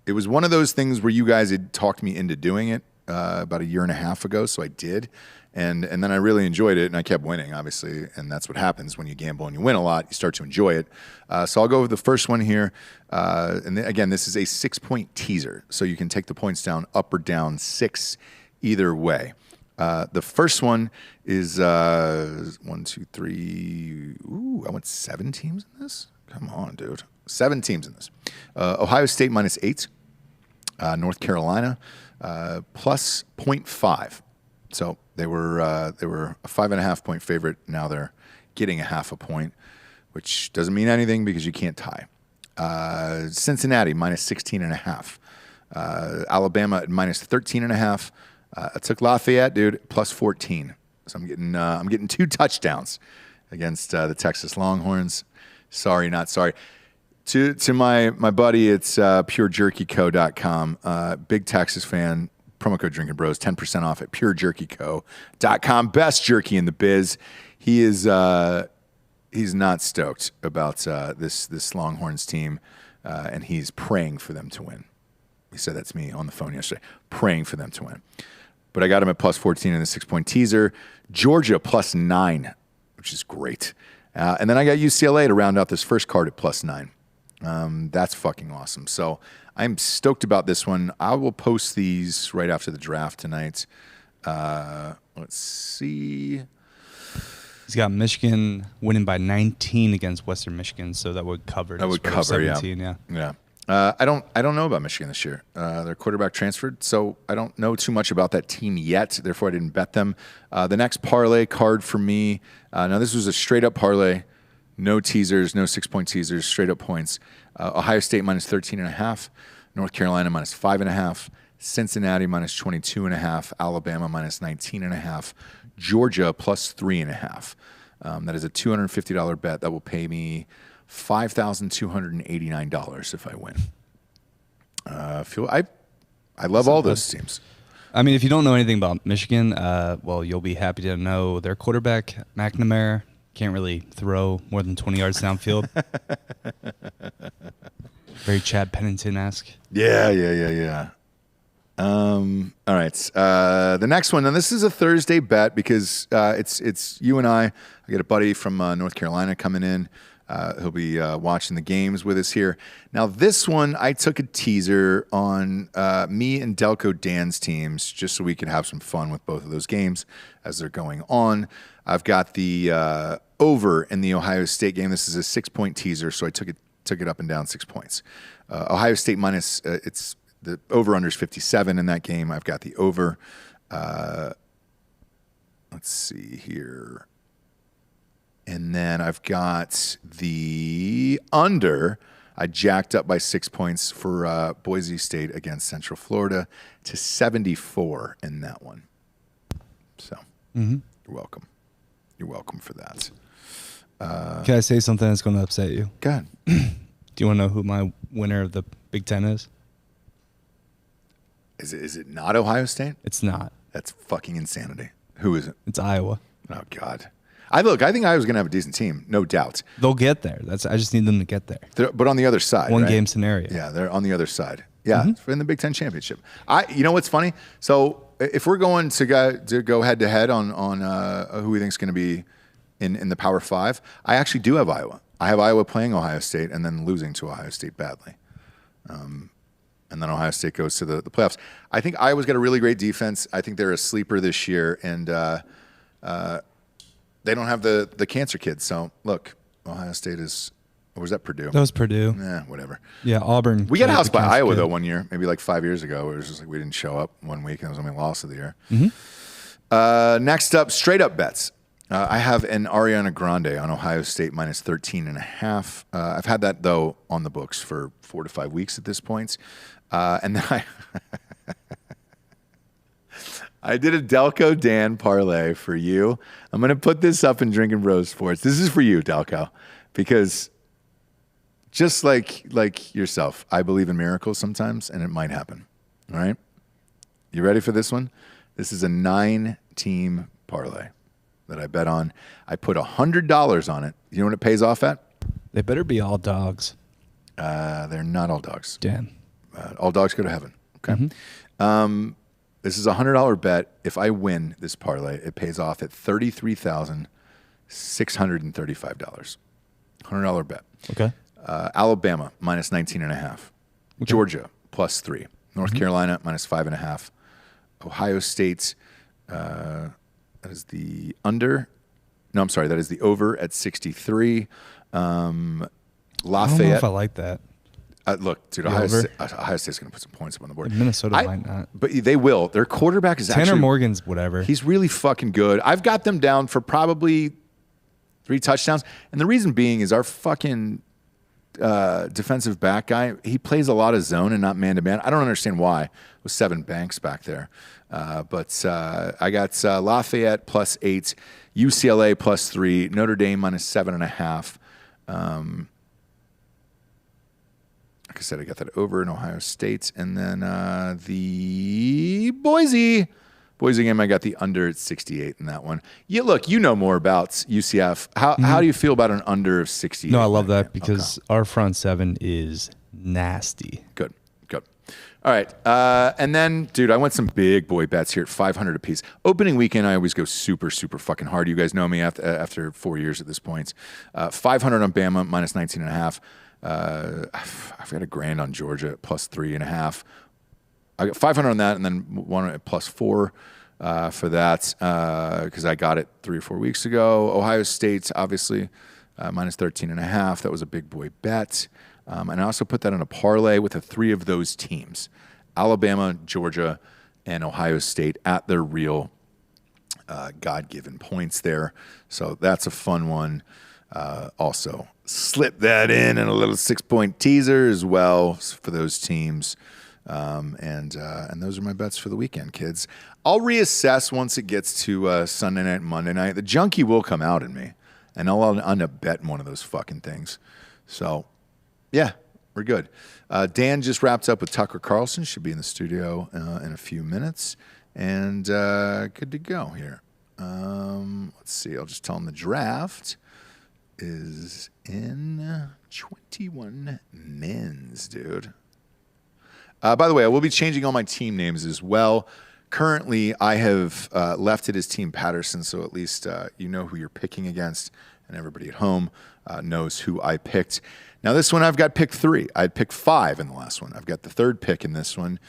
it was one of those things where you guys had talked me into doing it about a year and a half ago, so I did, and then I really enjoyed it, and I kept winning, obviously, and that's what happens when you gamble and you win a lot. You start to enjoy it. So I'll go with the first one here, and again, this is a 6-point teaser, so you can take the points down, up or down 6, either way. The first one is 1, 2, 3. Ooh, I went 7 teams in this. Come on, dude, 7 teams in this. Ohio State -8, North Carolina. +0.5. So They were a 5.5 point favorite. Now they're getting a half a point, which doesn't mean anything because you can't tie. Cincinnati minus 16.5. Alabama at minus 13.5. I took Lafayette, dude, plus 14. So I'm getting 2 touchdowns against the Texas Longhorns. Sorry, not sorry. To my buddy, it's purejerkyco.com. Big Texas fan. Promo code Drinking Bros, 10% off at purejerkyco.com. Best jerky in the biz. He's not stoked about this Longhorns team, and he's praying for them to win. He said that to me on the phone yesterday, praying for them to win. But I got him at plus 14 in the 6-point teaser. Georgia plus 9, which is great. And then I got UCLA to round out this first card at plus 9. That's fucking awesome. So I'm stoked about this one. I will post these right after the draft tonight. Let's see. He's got Michigan winning by 19 against Western Michigan, so that would cover. That would cover, 17, yeah. I don't know about Michigan this year. Their quarterback transferred, so I don't know too much about that team yet. Therefore, I didn't bet them. The next parlay card for me. Now, this was a straight up parlay. No teasers, no 6-point teasers, straight up points. Ohio State minus 13.5, North Carolina minus 5.5, Cincinnati minus 22.5, Alabama minus 19.5, Georgia plus 3.5. That is a $250 bet that will pay me $5,289 if I win. I love all those teams. I mean, if you don't know anything about Michigan, well, you'll be happy to know their quarterback, McNamara, can't really throw more than 20 yards downfield. Very Chad Pennington-esque. Yeah. All right. The next one, and this is a Thursday bet because it's you and I. I got a buddy from North Carolina coming in. He'll be watching the games with us here. Now, this one, I took a teaser on me and Delco Dan's teams just so we could have some fun with both of those games as they're going on. I've got the over in the Ohio State game. This is a 6-point teaser, so I took it up and down 6 points. Ohio State minus, it's the over-under is 57 in that game. I've got the over. Let's see here. And then I've got the under. I jacked up by 6 points for Boise State against Central Florida to 74 in that one. So you're welcome. You're welcome for that. Can I say something that's going to upset you? Go ahead. Do you want to know who my winner of the Big Ten is? Is it not Ohio State? It's not. That's fucking insanity. Who is it? It's Iowa. Oh, God. I think Iowa's going to have a decent team, no doubt. They'll get there. I just need them to get there. But on the other side, One right? game scenario. Yeah, they're on the other side. Yeah, in the Big Ten championship. You know what's funny? So if we're going to go head to head on who we think is going to be in the Power Five, I actually do have Iowa. I have Iowa playing Ohio State and then losing to Ohio State badly. And then Ohio State goes to the playoffs. I think Iowa's got a really great defense. I think they're a sleeper this year, and they don't have the cancer kids. So, look, Ohio State is – or was that Purdue? That was Purdue. Whatever. Yeah, Auburn. We got housed by Iowa, though, one year, maybe like 5 years ago. It was just like we didn't show up 1 week, and it was only loss of the year. Next up, straight up bets. I have an Ariana Grande on Ohio State minus 13.5. I've had that, though, on the books for 4 to 5 weeks at this point. And then I did a Delco Dan parlay for you. I'm going to put this up in Drinking Bros Sports. This is for you, Delco, because just like yourself, I believe in miracles sometimes, and it might happen. All right? You ready for this one? This is a 9-team parlay that I bet on. I put $100 on it. You know what it pays off at? They better be all dogs. They're not all dogs. Damn. All dogs go to heaven. Okay. This is a $100 bet. If I win this parlay, it pays off at $33,635. $100 bet. Okay. Alabama minus 19.5. Okay. Georgia plus 3. North Carolina minus 5.5. Ohio State. That is the under. No, I'm sorry. That is the over at 63. Lafayette. I don't know if I like that. Look, dude, Ohio State's going to put some points up on the board. Minnesota might not. But they will. Their quarterback is Tanner Morgan's whatever. He's really fucking good. I've got them down for probably 3 touchdowns. And the reason being is our fucking defensive back guy, he plays a lot of zone and not man-to-man. I don't understand why. With 7 banks back there. But I got Lafayette +8, UCLA +3, Notre Dame -7.5. Like I said, I got that over in Ohio State. And then the Boise game, I got the under at 68 in that one. Yeah, look, you know more about UCF. How do you feel about an under of 68? No, I love that because our front 7 is nasty. Good. All right. And then, dude, I went some big boy bets here at 500 apiece. Opening weekend, I always go super, super fucking hard. You guys know me after 4 years at this point. 500 on Bama, -19.5. I've got $1,000 on Georgia at +3.5. I got 500 on that, and then one at +4 for that because I got it 3 or 4 weeks ago. Ohio State, obviously, -13.5. That was a big boy bet. And I also put that in a parlay with the 3 of those teams: Alabama, Georgia, and Ohio State at their real God-given points there. So that's a fun one. Also, slip that in a little 6-point teaser as well for those teams. And those are my bets for the weekend, kids. I'll reassess once it gets to Sunday night and Monday night. The junkie will come out in me, and I'll end up betting one of those fucking things. So, yeah, we're good. Dan just wrapped up with Tucker Carlson. Should be in the studio in a few minutes. And good to go here. Let's see. I'll just tell him the draft is in 21 minutes, dude. By the way, I will be changing all my team names as well. Currently, I have left it as Team Patterson, so at least you know who you're picking against, and everybody at home knows who I picked. Now, this one, I've got pick 3. I'd pick 5 in the last one. I've got the 3rd pick in this one,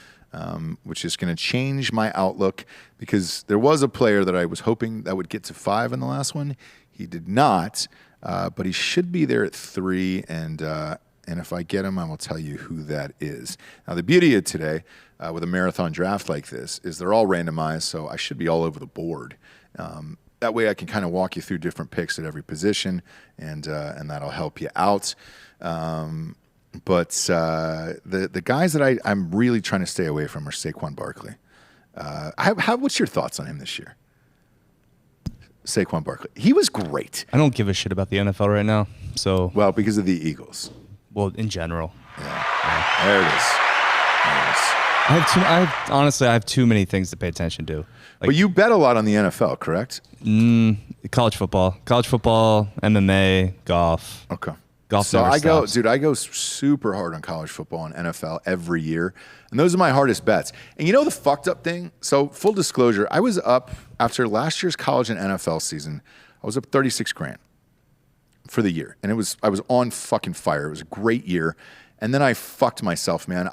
which is going to change my outlook because there was a player that I was hoping that would get to 5 in the last one. He did not, but he should be there at 3, and if I get him, I will tell you who that is. Now, the beauty of today with a marathon draft like this is they're all randomized, so I should be all over the board. That way I can kind of walk you through different picks at every position, and that'll help you out. But the guys that I'm really trying to stay away from are Saquon Barkley. What's your thoughts on him this year? Saquon Barkley. He was great. I don't give a shit about the NFL right now. So well, because of the Eagles. Well, in general. Yeah. There it is. Honestly, I have too many things to pay attention to. But you bet a lot on the NFL, correct? College football, MMA, golf. Okay. Golf. So I go super hard on college football and NFL every year. And those are my hardest bets. And you know the fucked up thing? So full disclosure, I was up after last year's college and NFL season. I was up $36,000 for the year. And I was on fucking fire. It was a great year. And then I fucked myself, man.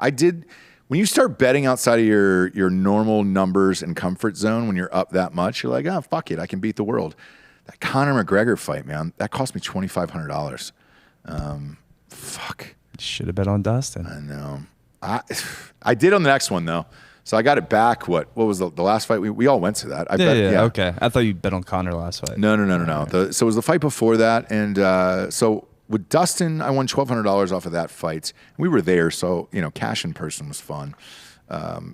When you start betting outside of your normal numbers and comfort zone, when you're up that much, you're like, oh, fuck it. I can beat the world. That Conor McGregor fight, man, that cost me $2,500. Fuck. Should have bet on Dustin. I know. I did on the next one, though. So I got it back. What was the last fight? We all went to that. Yeah, okay. I thought you bet on Conor last fight. No. So it was the fight before that. And so with Dustin, I won $1,200 off of that fight. We were there, so, cash in person was fun.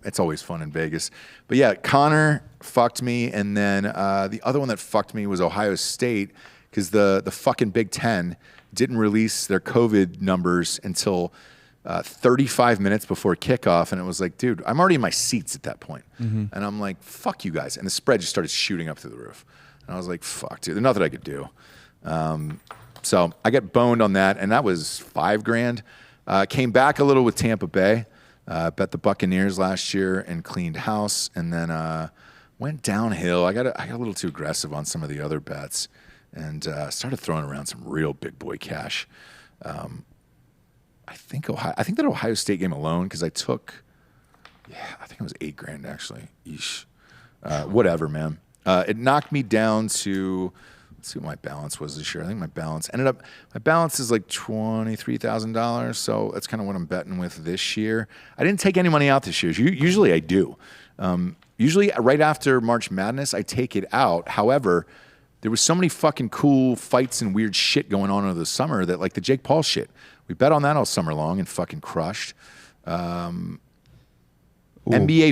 It's always fun in Vegas. But yeah, Conor fucked me. And then the other one that fucked me was Ohio State because the fucking Big Ten didn't release their COVID numbers until 35 minutes before kickoff. And it was like, dude, I'm already in my seats at that point. Mm-hmm. And I'm like, fuck you guys. And the spread just started shooting up through the roof. And I was like, fuck, dude, there's nothing I could do. So I got boned on that, and that was $5,000. Came back a little with Tampa Bay. Bet the Buccaneers last year and cleaned house, and then went downhill. I got a little too aggressive on some of the other bets, and started throwing around some real big boy cash. I think that Ohio State game alone, because I think it was $8,000 actually. Yeesh. Whatever, man. It knocked me down to Let's see what my balance was this year. I think my balance is like $23,000. So that's kind of what I'm betting with this year. I didn't take any money out this year. Usually I do. Usually right after March Madness, I take it out. However, there was so many fucking cool fights and weird shit going on over the summer that, like the Jake Paul shit, we bet on that all summer long and fucking crushed. NBA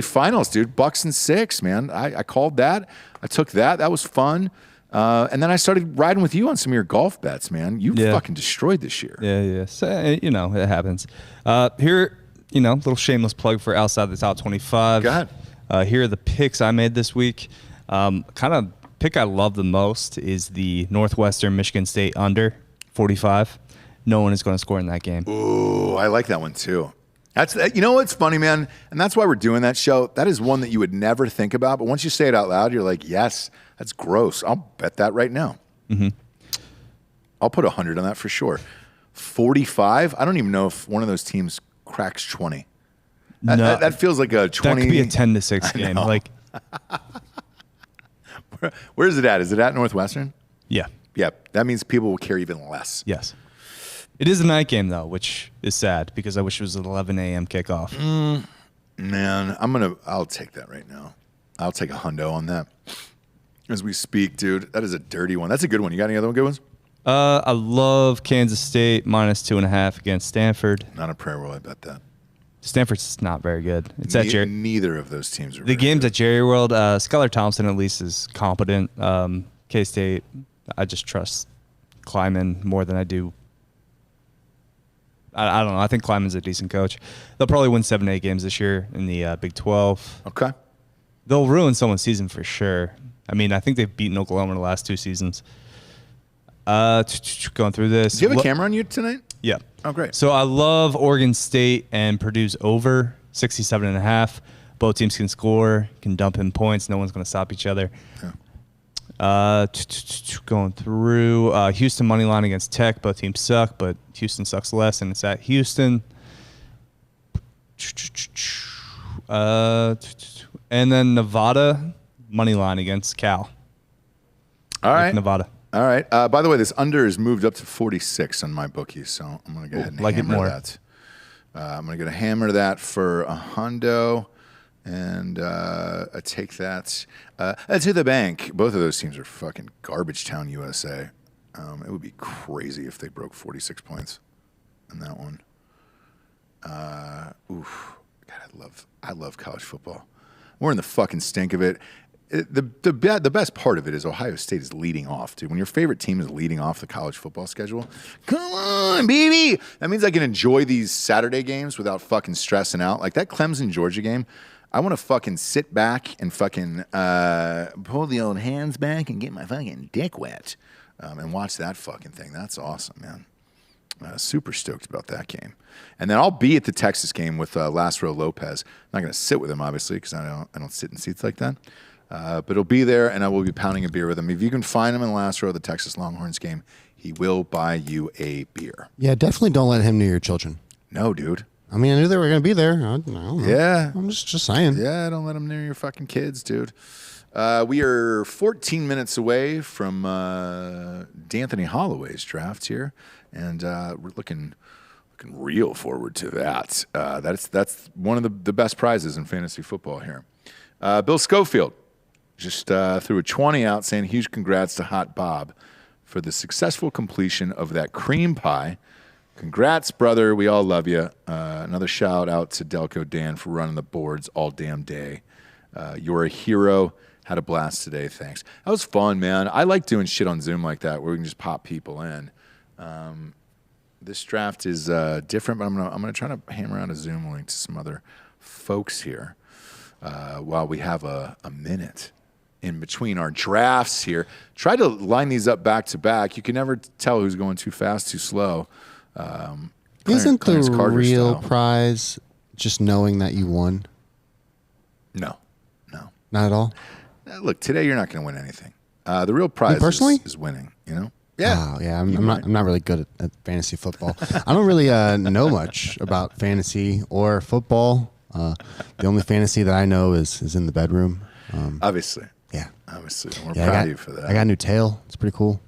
Finals, dude, Bucks and 6, man. I called that. I took that. That was fun. And then I started riding with you on some of your golf bets, man. You fucking destroyed this year. Yeah. So, it happens. Here, little shameless plug for outside the top 25. Go ahead. Here are the picks I made this week. Kind of pick I love the most is the Northwestern Michigan State under 45. No one is going to score in that game. Ooh, I like that one too. What's funny, man? And that's why we're doing that show. That is one that you would never think about. But once you say it out loud, you're like, yes, that's gross. I'll bet that right now. Mm-hmm. I'll put 100 on that for sure. 45? I don't even know if one of those teams cracks 20. That feels like a 20. That could be a 10-6 game. Like, where is it at? Is it at Northwestern? Yeah. Yeah. That means people will care even less. Yes. It is a night game, though, which is sad because I wish it was an 11 a.m. kickoff. Man, I'll take that right now. I'll take a hundo on that as we speak, dude. That is a dirty one. That's a good one. You got any other good ones? I love Kansas State -2.5 against Stanford. Not a prayer will I bet that. Stanford's not very good. It's at Jerry. Neither of those teams are. The game's good. At Jerry World. Skylar Thompson at least is competent. K-State, I just trust Kleiman more than I do. I don't know. I think Kleiman's a decent coach. They'll probably win 7-8 games this year in the Big 12. Okay. They'll ruin someone's season for sure. I mean, I think they've beaten Oklahoma in the last 2 seasons. Going through this. Do you have a camera on you tonight? Yeah. Oh, great. So I love Oregon State and Purdue's over 67.5. Both teams can score, can dump in points. No one's going to stop each other. Yeah. Going through Houston money line against Tech. Both teams suck, but Houston sucks less, and it's at Houston. And then Nevada money line against Cal. All right. Nevada. All right. By the way, this under is moved up to 46 on my bookie, so I'm going to go ahead and hammer that. I'm going to hammer that for a hundo, and I take that to the bank. Both of those teams are fucking garbage town USA. It would be crazy if they broke 46 points in that one. God, I love college football. We're in the fucking stink of it. The best part of it is Ohio State is leading off, dude. When your favorite team is leading off the college football schedule, come on, baby. That means I can enjoy these Saturday games without fucking stressing out. Like that Clemson-Georgia game, I want to fucking sit back and fucking pull the old hands back and get my fucking dick wet and watch that fucking thing. That's awesome, man. Super stoked about that game. And then I'll be at the Texas game with Last Row Lopez. I'm not going to sit with him, obviously, because I don't sit in seats like that. But he'll be there, and I will be pounding a beer with him. If you can find him in the last row of the Texas Longhorns game, he will buy you a beer. Yeah, definitely don't let him near your children. No, dude. I mean, I knew they were going to be there. I don't know. Yeah. I'm just saying. Yeah, don't let him near your fucking kids, dude. We are 14 minutes away from D'Anthony Holloway's draft here, and we're looking real forward to that. That's one of the best prizes in fantasy football here. Bill Schofield just threw a 20 out saying huge congrats to Hot Bob for the successful completion of that cream pie. Congrats, brother. We all love you. Another shout out to Delco Dan for running the boards all damn day. You're a hero. Had a blast today. Thanks. That was fun, man. I like doing shit on Zoom like that where we can just pop people in. This draft is different, but I'm gonna try to hammer out a Zoom link to some other folks here while we have a minute in between our drafts here. Try to line these up back to back. You can never tell who's going too fast, too slow. Isn't Clarence the Carter real style. prize just knowing that you won? No. Not at all? Look, today you're not going to win anything. The real prize is winning, you know? Yeah. Oh, yeah. I'm not really good at fantasy football. I don't really know much about fantasy or football. The only fantasy that I know is in the bedroom. Obviously. Yeah. Obviously. We're proud of you for that. I got a new tail. It's pretty cool.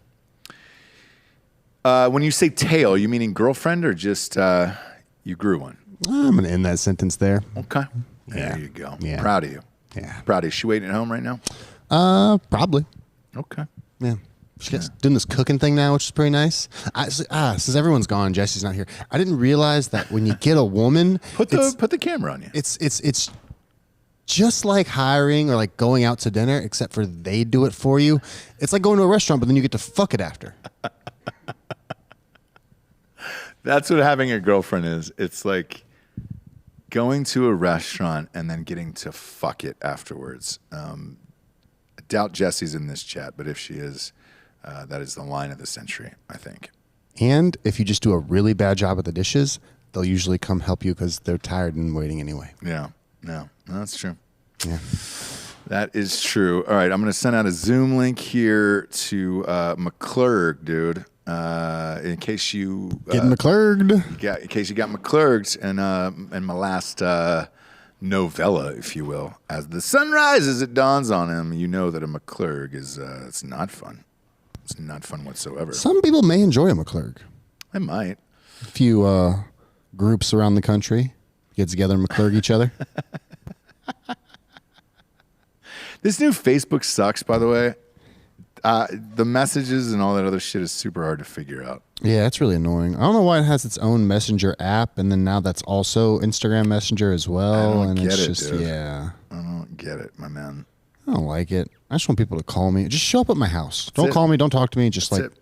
When you say tail, you meaning girlfriend or just you grew one? I'm going to end that sentence there. Okay. Yeah. There you go. Yeah. Proud of you. Yeah. Proud of you. Is she waiting at home right now? Probably. Okay. Yeah. She's doing this cooking thing now, which is pretty nice. Since everyone's gone, Jesse's not here. I didn't realize that when you get a woman, put the camera on you. It's just like hiring or like going out to dinner, except for they do it for you. It's like going to a restaurant, but then you get to fuck it after. That's what having a girlfriend is. It's like going to a restaurant and then getting to fuck it afterwards. I doubt Jesse's in this chat, but if she is, that is the line of the century, I think. And if you just do a really bad job at the dishes, they'll usually come help you because they're tired and waiting anyway. Yeah, no, that's true. Yeah. That is true. All right, I'm going to send out a Zoom link here to McClurg, dude. In case you getting McClurged. In case you got McClurged and my last novella, if you will. As the sun rises, it dawns on him. You know that a McClurg is it's not fun. It's not fun whatsoever. Some people may enjoy a McClurg. I might. A few groups around the country get together and McClurg each other. This new Facebook sucks, by the way. The messages and all that other shit is super hard to figure out. Yeah, it's really annoying. I don't know why it has its own Messenger app, and then now that's also Instagram Messenger as well. I don't get it's it, just, dude. yeah. I don't get it, my man. I don't like it. I just want people to call me. Just show up at my house. Don't call me. Don't talk to me. Just That's like. it.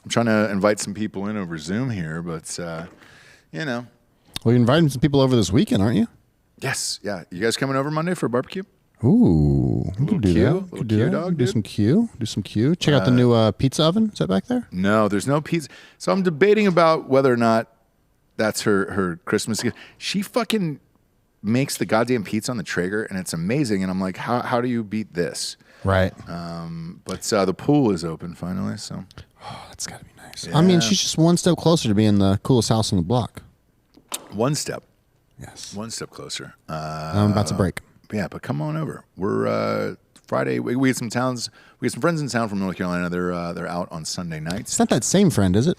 I'm trying to invite some people in over Zoom here, but you know. Well, you're inviting some people over this weekend, aren't you? Yes. Yeah. You guys coming over Monday for a barbecue? Ooh, we can do Q? that. Little We can do Q that. dog, Do dude? some Q. Do some Q. Check out the new pizza oven. Is that back there? No, there's no pizza. So I'm debating about whether or not that's her Christmas gift. She fucking makes the goddamn pizza on the Traeger, and it's amazing. And I'm like, how do you beat this? Right. But the pool is open finally, so. Oh, that's got to be nice. Yeah. I mean, she's just one step closer to being the coolest house on the block. One step. Yes. One step closer. I'm about to break. Yeah, but come on over. We're Friday. We had some towns. We had some friends in town from North Carolina. They're out on Sunday nights. It's not that same friend, is it?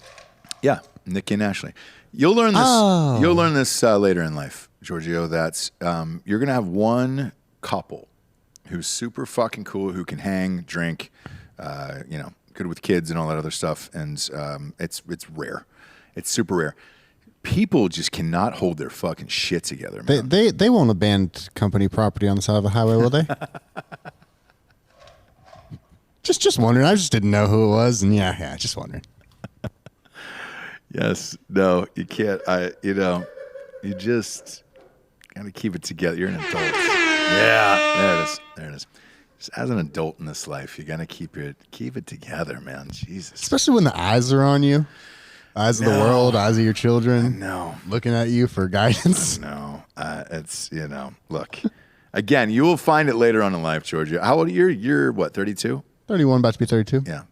Yeah, Nikki and Ashley. You'll learn this. Oh. You'll learn this later in life, Giorgio. That you're gonna have one couple who's super fucking cool, who can hang, drink, good with kids and all that other stuff, and it's rare. It's super rare. People just cannot hold their fucking shit together, man. They won't abandon company property on the side of a highway, will they? just wondering. I just didn't know who it was, and yeah, just wondering. Yes, no, you can't. You just gotta keep it together. You're an adult. Yeah, there it is. Just as an adult in this life, you gotta keep it together, man. Jesus, Especially when the eyes are on you. Eyes of the world, eyes of your children. No. Looking at you for guidance. No. It's, look. Again, you will find it later on in life, Georgia. How old are you? You're what, 32? 31, about to be 32. Yeah.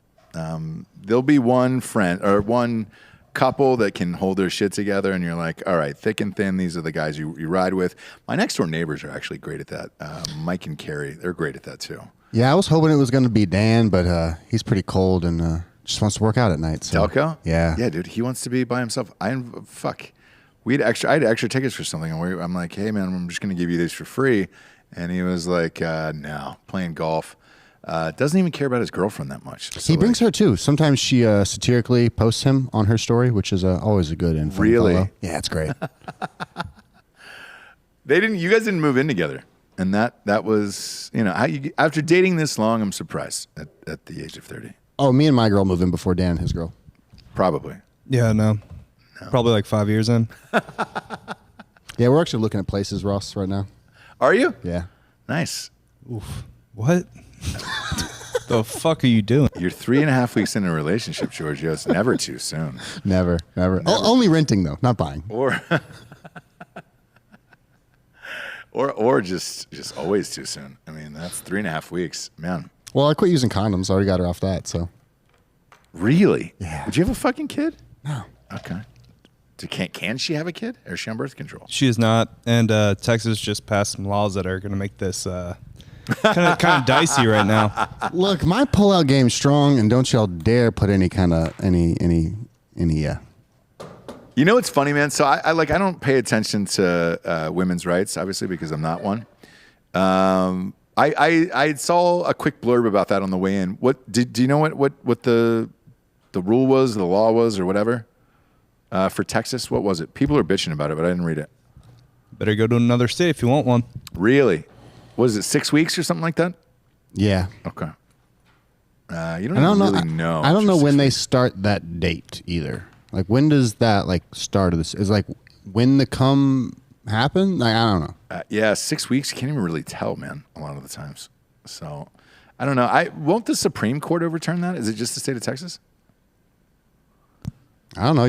There'll be one friend or one couple that can hold their shit together, and you're like, all right, thick and thin, these are the guys you ride with. My next door neighbors are actually great at that. Mike and Carrie, they're great at that too. Yeah, I was hoping it was going to be Dan, but he's pretty cold and just wants to work out at night. So. Delco? Yeah. Yeah, dude. He wants to be by himself. I had extra tickets for something, and I'm like, hey, man, I'm just going to give you these for free. And he was like, no, playing golf. Doesn't even care about his girlfriend that much. So he brings her too. Sometimes she satirically posts him on her story, which is always a good and fun Really? follow. Yeah, it's great. You guys didn't move in together. And that was, after dating this long, I'm surprised at the age of 30. Oh, me and my girl moved in before Dan and his girl. Probably. Yeah, no. Probably like 5 years in. Yeah, we're actually looking at places, Ross, right now. Are you? Yeah. Nice. Oof. What? The fuck are you doing? You're 3.5 weeks in a relationship, Giorgio. It's never too soon. Never. Only renting, though, not buying. Or just always too soon. I mean, that's 3.5 weeks, man. Well, I quit using condoms. I already got her off that, so. Really? Yeah. Would you have a fucking kid? No. Okay. Can she have a kid? Or is she on birth control? She is not. And Texas just passed some laws that are going to make this kind of dicey right now. Look, my pullout game's strong, and don't y'all dare put any kind of any. You know what's funny, man? So I don't pay attention to women's rights, obviously, because I'm not one. I saw a quick blurb about that on the way in. What do you know what the rule was, the law was, or whatever for Texas? What was it? People are bitching about it, but I didn't read it. Better go to another state if you want one. Really? What is it, 6 weeks or something like that? Yeah. Okay. You don't really know. I don't know when they start that date either. Like, when does that start of this? Is when the come happen? I don't know. Yeah, 6 weeks. You can't even really tell, man. A lot of the times. So, I don't know. Won't the Supreme Court overturn that? Is it just the state of Texas? I don't know.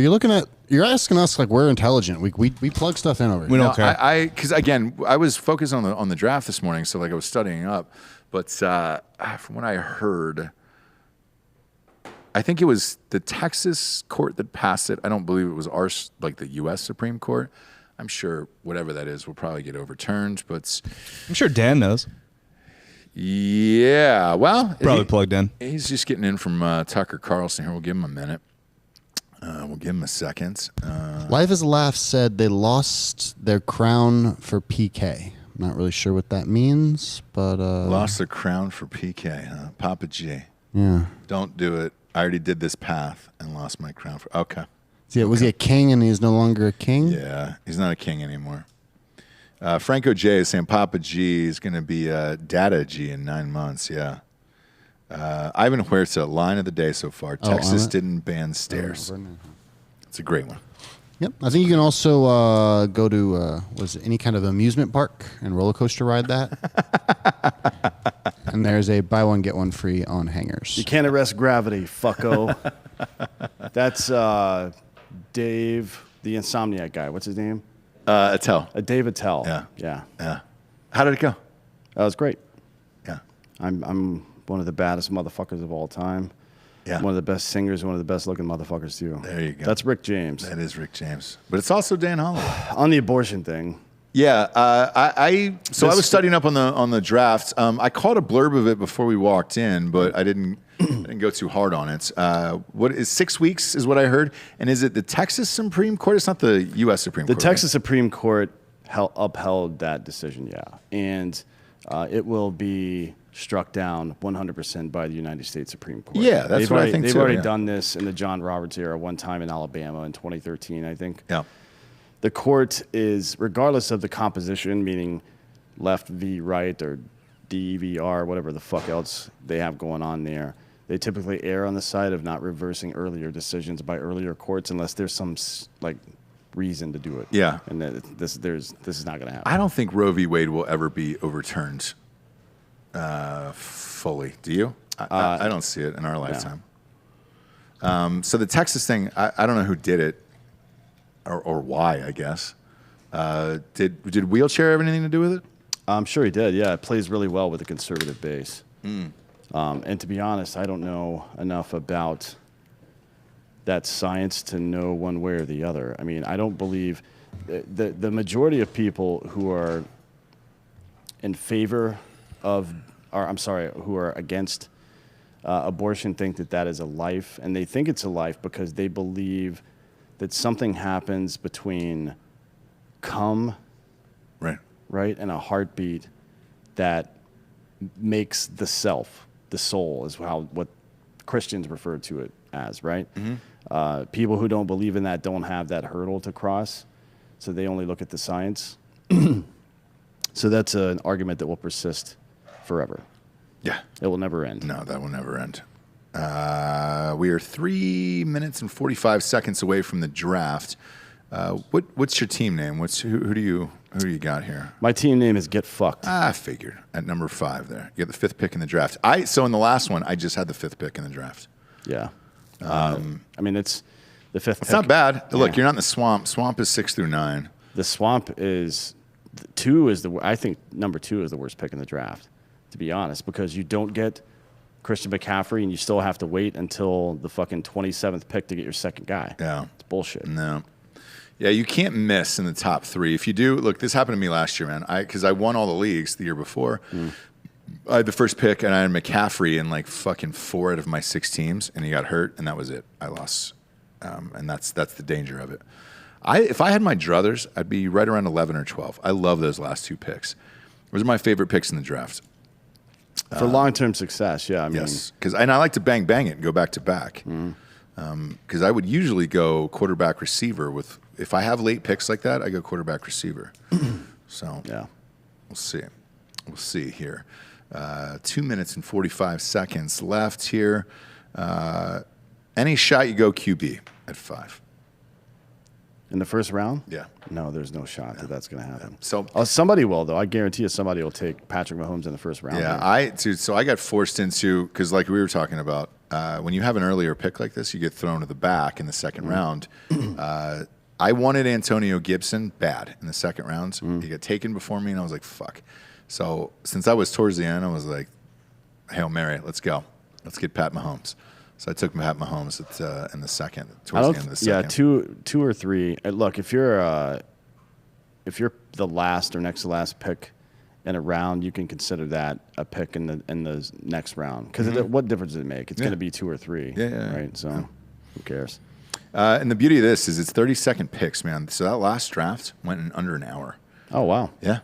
You're asking us like we're intelligent. We plug stuff in over here. We don't care. Because again, I was focused on the draft this morning, so I was studying up. But from what I heard, I think it was the Texas court that passed it. I don't believe it was the U.S. Supreme Court. I'm sure whatever that is will probably get overturned. But I'm sure Dan knows. Yeah, well, probably plugged in. He's just getting in from Tucker Carlson here. We'll give him a minute. We'll give him a second. Life is a Laugh said they lost their crown for PK. I'm not really sure what that means, but lost their crown for PK, huh? Papa G. Yeah. Don't do it. I already did this path and lost my crown for. Okay. Was he a king and he's no longer a king? Yeah, he's not a king anymore. Franco J is saying Papa G is going to be Dada G in 9 months. Yeah. Ivan Huerta, line of the day so far. Texas didn't ban stairs. It's a great one. Yep. I think you can also go to any kind of amusement park and roller coaster ride that. And there's a buy one, get one free on hangers. You can't arrest gravity, fucko. That's Dave, the Insomniac guy. What's his name? Attell. Dave Attell. Yeah. How did it go? That was great. Yeah. I'm one of the baddest motherfuckers of all time. Yeah. One of the best singers, one of the best looking motherfuckers too. There you go. That's Rick James. That is Rick James. But it's also Dan Holloway. On the abortion thing. Yeah. I was studying up on the draft. I caught a blurb of it before we walked in, but I didn't go too hard on it. What is 6 weeks is what I heard. And is it the Texas Supreme Court? It's not the U.S. Supreme Court. The Texas Supreme Court upheld that decision, yeah. And it will be struck down 100% by the United States Supreme Court. Yeah, that's what I think They've too, already done this in the John Roberts era one time in Alabama in 2013, I think. Yeah. The court is, regardless of the composition, meaning left v right or DVR, whatever the fuck else they have going on there, they typically err on the side of not reversing earlier decisions by earlier courts unless there's some reason to do it. Yeah. And this is not going to happen. I don't think Roe v. Wade will ever be overturned fully. Do you? I don't see it in our lifetime. No. So the Texas thing, I don't know who did it or why, I guess. Did Wheelchair have anything to do with it? I'm sure he did, yeah. It plays really well with the conservative base. And to be honest, I don't know enough about that science to know one way or the other. I mean, I don't believe the majority of people who are in favor of, who are against abortion think that is a life, and they think it's a life because they believe that something happens between cum, right, and a heartbeat that makes the self, the soul, is what Christians refer to it as, right? Mm-hmm. People who don't believe in that don't have that hurdle to cross, so they only look at the science. So that's an argument that will persist forever. Yeah. It will never end. No, that will never end. We are 3 minutes and 45 seconds away from the draft. What's your team name? Who do you got here? My team name is Get Fucked. I figured at number 5 there. You got the 5th pick in the draft. So in the last one, I just had the 5th pick in the draft. Yeah. I mean, it's the 5th pick. It's not bad. Yeah. Look, you're not in the swamp. Swamp is 6 through 9. The swamp is I think number 2 is the worst pick in the draft, to be honest, because you don't get Christian McCaffrey and you still have to wait until the fucking 27th pick to get your second guy. Yeah. It's bullshit. No. Yeah, you can't miss in the top 3. If you do, look, this happened to me last year, man. Because I won all the leagues the year before. I had the first pick, and I had McCaffrey in like fucking 4 out of my 6 teams, and he got hurt, and that was it. I lost, and that's the danger of it. If I had my druthers, I'd be right around 11 or 12. I love those last 2 picks. Those are my favorite picks in the draft. For long-term success, yeah. I mean, yes, and I like to bang it and go back to back. Because I would usually go quarterback receiver with. If I have late picks like that, I go quarterback receiver. So yeah, we'll see. We'll see here. 2 minutes and 45 seconds left here. Any shot you go QB at 5. In the first round? Yeah. No, there's no shot that that's going to happen. Yeah. So somebody will, though. I guarantee you somebody will take Patrick Mahomes in the first round. Yeah, so I got forced into, because like we were talking about, when you have an earlier pick like this, you get thrown to the back in the second round. I wanted Antonio Gibson bad in the second round. He got taken before me, and I was like, fuck. So since I was towards the end, I was like, Hail Mary, let's go. Let's get Pat Mahomes. So I took Pat Mahomes in the second, towards the end of the second. Yeah, two or three. Look, if you're the last or next to last pick in a round, you can consider that a pick in the next round. Because what difference does it make? It's going to be 2 or 3. Yeah. Right. So who cares? And the beauty of this is it's 30-second picks, man. So that last draft went in under an hour. Oh wow. Yeah.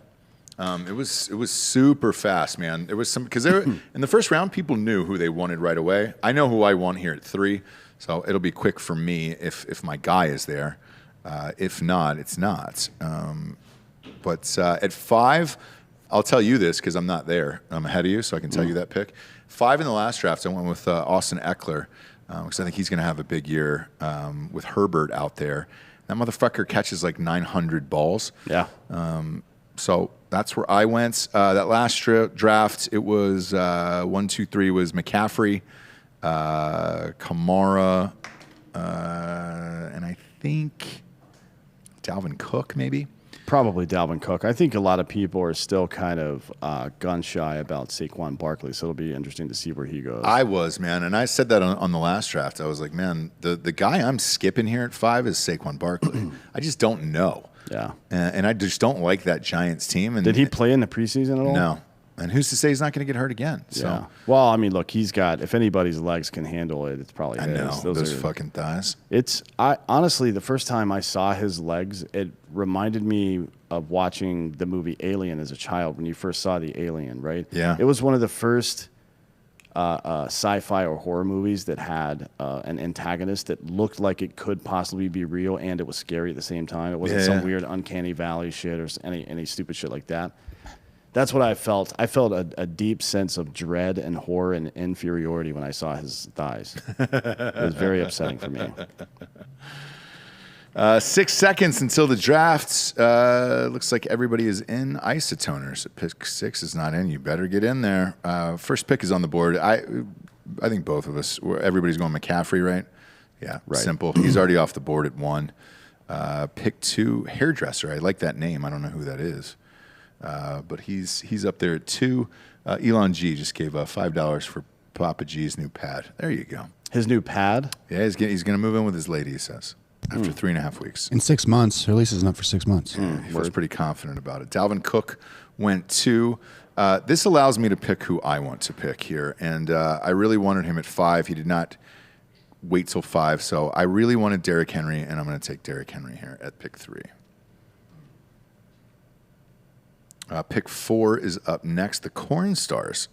It was super fast, man. There was some because in the first round, people knew who they wanted right away. I know who I want here at 3, so it'll be quick for me if my guy is there. If not, it's not. But at 5, I'll tell you this because I'm not there. I'm ahead of you, so I can tell you that pick. 5 in the last draft, I went with Austin Eckler because I think he's going to have a big year with Herbert out there. That motherfucker catches like 900 balls. Yeah. So that's where I went. That last draft, it was 1, 2, 3 was McCaffrey, Kamara, and I think Dalvin Cook, maybe. Probably Dalvin Cook. I think a lot of people are still kind of gun shy about Saquon Barkley, so it'll be interesting to see where he goes. I was, man, and I said that on the last draft. I was like, man, the guy I'm skipping here at 5 is Saquon Barkley. I just don't know. Yeah. And I just don't like that Giants team. And did he play in the preseason at all? No. And who's to say he's not going to get hurt again? So. Yeah. Well, I mean, look, he's got, if anybody's legs can handle it, it's probably his. I know. Those fucking thighs. Honestly, the first time I saw his legs, it reminded me of watching the movie Alien as a child when you first saw the Alien, right? Yeah. It was one of the first sci-fi or horror movies that had an antagonist that looked like it could possibly be real and it was scary at the same time. It wasn't some weird uncanny valley shit or any stupid shit like that. That's what I felt. I felt a deep sense of dread and horror and inferiority when I saw his thighs. It was very upsetting for me. 6 seconds until the draft. Looks like everybody is in isotoners. Pick 6 is not in. You better get in there. First pick is on the board. I think both of us. Everybody's going McCaffrey, right? Yeah, right. Simple. He's already off the board at 1. Pick 2, hairdresser. I like that name. I don't know who that is, but he's up there at 2. Elon G just gave $5 for Papa G's new pad. There you go. His new pad? Yeah, he's going to move in with his lady, he says. After 3.5 weeks. In 6 months. Her lease isn't up for 6 months. He was pretty confident about it. Dalvin Cook went 2. This allows me to pick who I want to pick here. And I really wanted him at 5. He did not wait till 5. So I really wanted Derrick Henry, and I'm going to take Derrick Henry here at pick 3. Pick 4 is up next. The Corn Stars.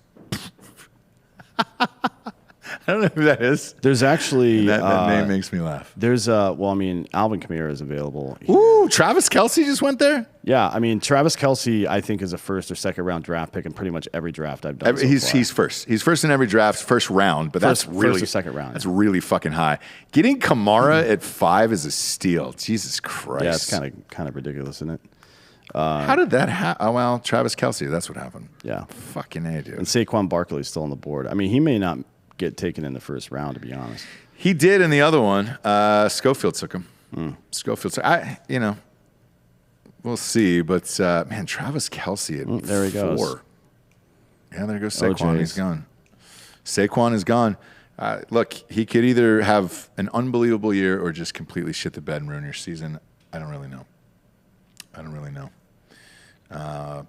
I don't know who that is. There's actually that name makes me laugh. There's Alvin Kamara is available. Ooh, Travis Kelce just went there. Yeah, I mean Travis Kelce, I think is a first or second round draft pick in pretty much every draft I've done. He's first. He's first in every draft, first round. But that's really first or second round. That's really fucking high. Getting Kamara at 5 is a steal. Jesus Christ. Yeah, it's kind of ridiculous, isn't it? How did that happen? Oh, well, Travis Kelce. That's what happened. Yeah, fucking A, dude. And Saquon Barkley is still on the board. I mean, he may not get taken in the first round, to be honest. He did in the other one. Schofield took him. Schofield took we'll see. But, man, Travis Kelce at there he 4. goes. Yeah, there goes Saquon. He's gone. Saquon is gone. Look, he could either have an unbelievable year or just completely shit the bed and ruin your season. I don't really know.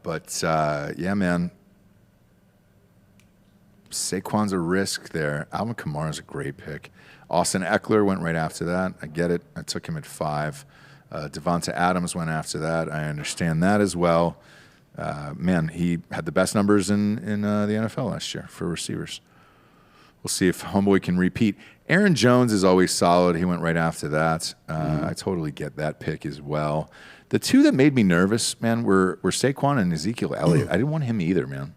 But, yeah, man. Saquon's a risk there. Alvin Kamara's a great pick. Austin Eckler went right after that. I get it. I took him at 5. Devonta Adams went after that. I understand that as well. Man, he had the best numbers in the NFL last year for receivers. We'll see if Homeboy can repeat. Aaron Jones is always solid. He went right after that. I totally get that pick as well. The two that made me nervous, man, were Saquon and Ezekiel Elliott. I didn't want him either, man.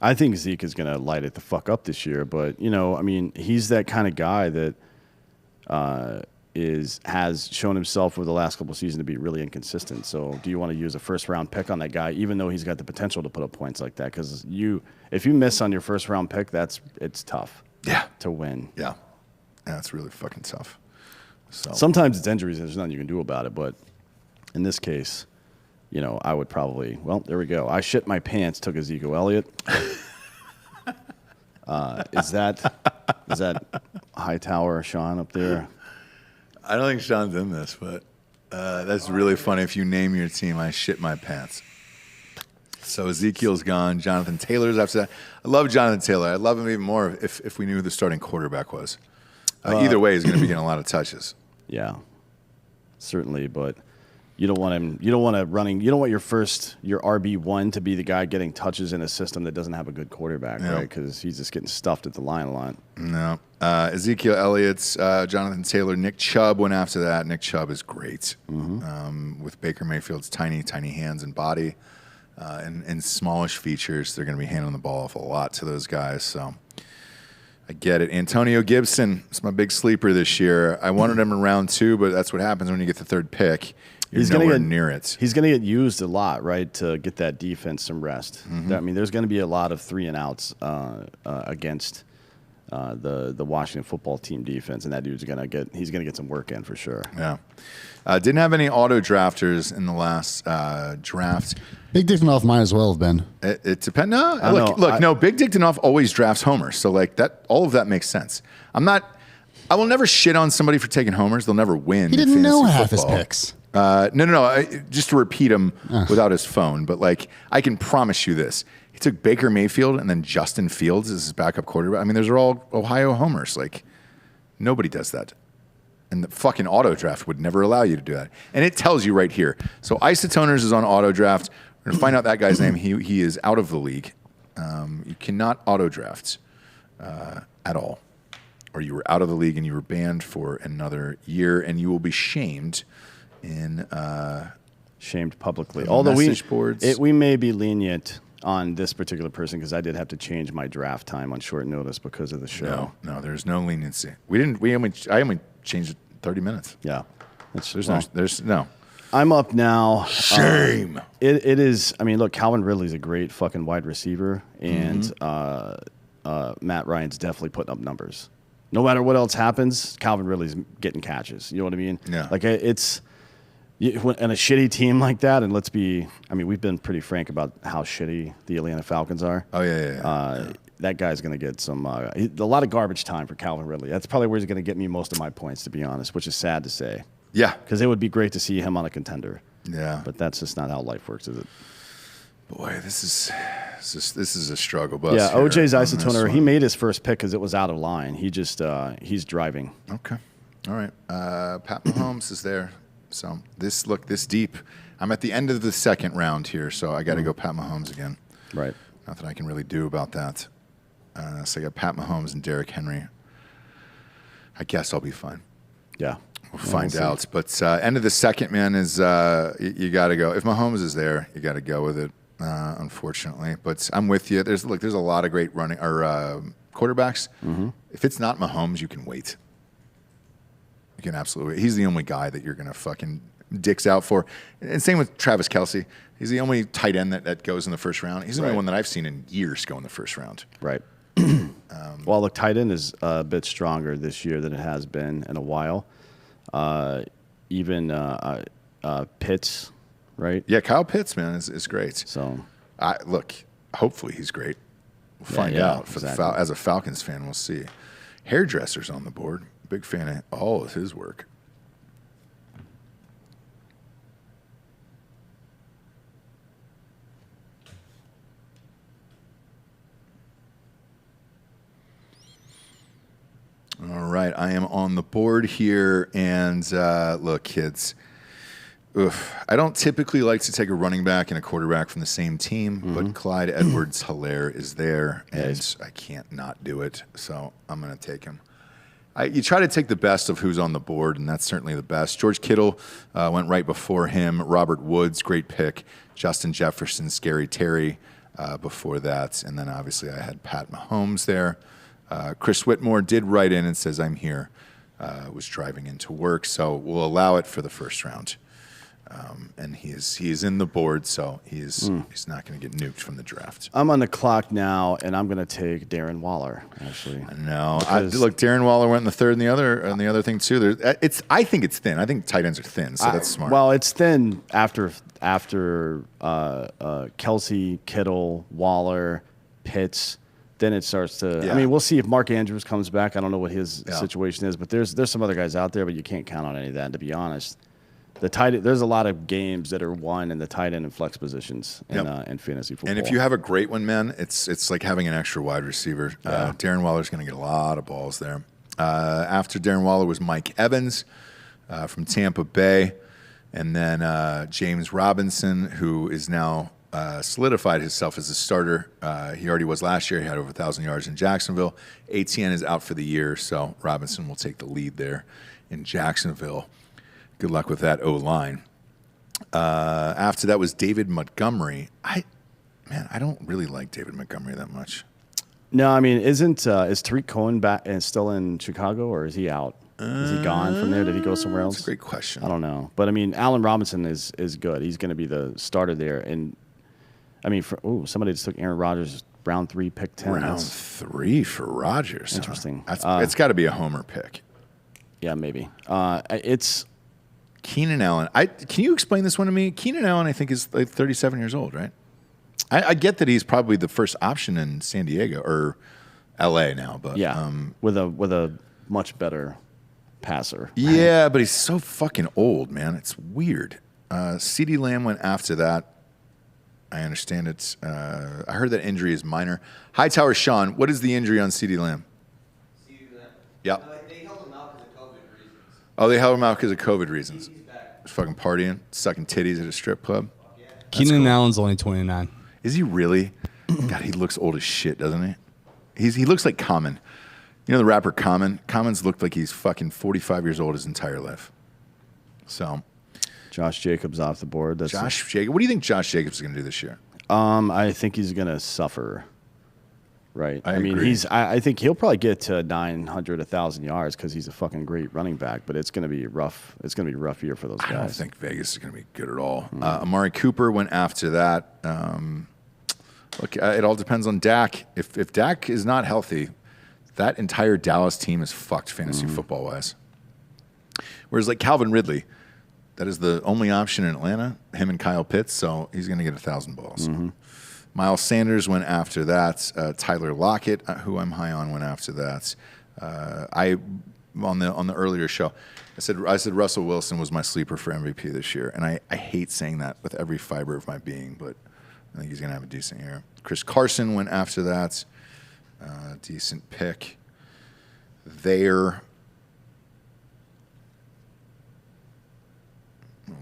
I think Zeke is going to light it the fuck up this year. But, I mean, he's that kind of guy that has shown himself over the last couple of seasons to be really inconsistent. So do you want to use a first-round pick on that guy, even though he's got the potential to put up points like that? Because if you miss on your first-round pick, it's tough to win. Yeah. That's really fucking tough. So sometimes it's injuries. There's nothing you can do about it. But in this case, I would probably, well, there we go. I shit my pants, took Ezekiel Elliott. Is that Hightower, Sean, up there? I don't think Sean's in this, but that's really funny. If you name your team, I shit my pants. So Ezekiel's gone. Jonathan Taylor's after that. I love Jonathan Taylor. I'd love him even more if we knew who the starting quarterback was. Either way, he's going to be getting a lot of touches. Yeah, certainly. But you don't want him. You don't want your RB1 to be the guy getting touches in a system that doesn't have a good quarterback, right? Because he's just getting stuffed at the line a lot. No. Ezekiel Elliott's, Jonathan Taylor, Nick Chubb went after that. Nick Chubb is great. With Baker Mayfield's tiny hands and body and smallish features, they're going to be handing the ball off a lot to those guys. So I get it. Antonio Gibson is my big sleeper this year. I wanted him in round 2, but that's what happens when you get the 3rd pick. He's nowhere near it. He's going to get used a lot, right, to get that defense some rest. I mean, there's going to be a lot of 3-and-outs against the Washington football team defense, and that dude's going to get some work in for sure. Yeah. Didn't have any auto drafters in the last draft. Big Dick Danoff might as well have been. It depends. No, Big Dick Danoff always drafts homers, so like that, all of that makes sense. I will never shit on somebody for taking homers. They'll never win. He didn't know half his picks. No. Just to repeat him without his phone, but like I can promise you this: he took Baker Mayfield and then Justin Fields as his backup quarterback. I mean, those are all Ohio homers. Like nobody does that, and the fucking auto draft would never allow you to do that. And it tells you right here. So Isotoners is on auto draft. We're gonna find out that guy's name. He is out of the league. You cannot auto draft at all, or you were out of the league and you were banned for another year, and you will be shamed. Shamed publicly. Although we may be lenient on this particular person because I did have to change my draft time on short notice because of the show. No, there's no leniency. I only changed it 30 minutes. Yeah, there's no. I'm up now. Shame. It is. I mean, look, Calvin Ridley's a great fucking wide receiver, and Matt Ryan's definitely putting up numbers. No matter what else happens, Calvin Ridley's getting catches. You know what I mean? Yeah. Like it's. And a shitty team like that, and we've been pretty frank about how shitty the Atlanta Falcons are. Oh, yeah. That guy's going to get a lot of garbage time for Calvin Ridley. That's probably where he's going to get me most of my points, to be honest, which is sad to say. Yeah. Because it would be great to see him on a contender. Yeah. But that's just not how life works, is it? Boy, this is a struggle bus. Yeah, OJ's Isotoner, he made his first pick because it was out of line. He just, he's driving. Okay. All right. Pat Mahomes is there. So this deep. I'm at the end of the 2nd round here, so I got to go Pat Mahomes again. Right. Nothing I can really do about that. So I got Pat Mahomes and Derrick Henry. I guess I'll be fine. Yeah. We'll find out. But end of the 2nd, man, is you got to go. If Mahomes is there, you got to go with it, unfortunately. But I'm with you. There's a lot of great running or quarterbacks. If it's not Mahomes, you can wait. You can absolutely. He's the only guy that you're going to fucking dicks out for. And same with Travis Kelce. He's the only tight end that goes in the 1st round. He's the only one that I've seen in years go in the 1st round. Right. Well, look, tight end is a bit stronger this year than it has been in a while. Even Pitts, right? Yeah, Kyle Pitts, man, is great. So, look, hopefully he's great. We'll find out. As a Falcons fan, we'll see. Hairdresser's on the board. Big fan of all of his work. right, I am on the board here, and look, kids. I don't typically like to take a running back and a quarterback from the same team, but Clyde Edwards-Helaire is there, and I can't not do it, so I'm going to take him. You try to take the best of who's on the board, and that's certainly the best. George Kittle went right before him. Robert Woods, great pick. Justin Jefferson, Scary Terry before that, and then obviously I had Pat Mahomes there. Chris Whitmore did write in and says, I'm here. Was driving into work, so we'll allow it for the first round. And he is in the board, so he's not going to get nuked from the draft. I'm on the clock now, and I'm going to take Darren Waller. Actually, no. Look, Darren Waller went in the third, and the other thing too. I think it's thin. I think tight ends are thin, so that's smart. Well, it's thin after Kelsey, Kittle, Waller, Pitts. Then it starts to. Yeah. I mean, we'll see if Mark Andrews comes back. I don't know what his situation is, but there's some other guys out there, but you can't count on any of that. To be honest. There's a lot of games that are won in the tight end and flex positions in fantasy football. And if you have a great one, man, it's like having an extra wide receiver. Darren Waller's going to get a lot of balls there. After Darren Waller was Mike Evans from Tampa Bay, and then James Robinson, who is now solidified himself as a starter. He already was last year. He had over 1,000 yards in Jacksonville. ATN is out for the year, so Robinson will take the lead there in Jacksonville. Good luck with that O-line. After that was David Montgomery. I don't really like David Montgomery that much. No, I mean, is Tariq Cohen back and still in Chicago, or is he out? Is he gone from there? Did he go somewhere else? That's a great question. I don't know. But, I mean, Allen Robinson is good. He's going to be the starter there. And, I mean, somebody just took Aaron Rodgers, round 3, pick 10. Round 3 for Rodgers. Interesting. It's got to be a homer pick. Yeah, maybe. It's... Keenan Allen. Can you explain this one to me? Keenan Allen, I think, is like 37 years old, right? I get that he's probably the first option in San Diego or L.A. now, but with a much better passer. Yeah, but he's so fucking old, man. It's weird. CeeDee Lamb went after that. I understand it. I heard that injury is minor. Hightower Sean, what is the injury on CeeDee Lamb? CeeDee Lamb? Yep. They held him out because of COVID reasons. Oh, they held him out because of COVID reasons. He's back. He's fucking partying, sucking titties at a strip club. Yeah. Keenan Allen's only 29. Is he really? God, he looks old as shit, doesn't he? He looks like Common. You know the rapper Common? Common's looked like he's fucking 45 years old his entire life. So, Josh Jacobs off the board. Josh Jacobs. What do you think Josh Jacobs is going to do this year? I think he's going to suffer. Right. I mean, agree. I think he'll probably get to 900, 1,000 yards because he's a fucking great running back. But it's going to be rough. It's going to be a rough year for those guys. I don't think Vegas is going to be good at all. Amari Cooper went after that. Look, it all depends on Dak. If Dak is not healthy, that entire Dallas team is fucked fantasy football wise. Whereas like Calvin Ridley, that is the only option in Atlanta. Him and Kyle Pitts, so he's going to get 1,000 balls. Miles Sanders went after that. Tyler Lockett, who I'm high on, went after that. On the earlier show, I said Russell Wilson was my sleeper for MVP this year, and I hate saying that with every fiber of my being, but I think he's going to have a decent year. Chris Carson went after that. Decent pick there.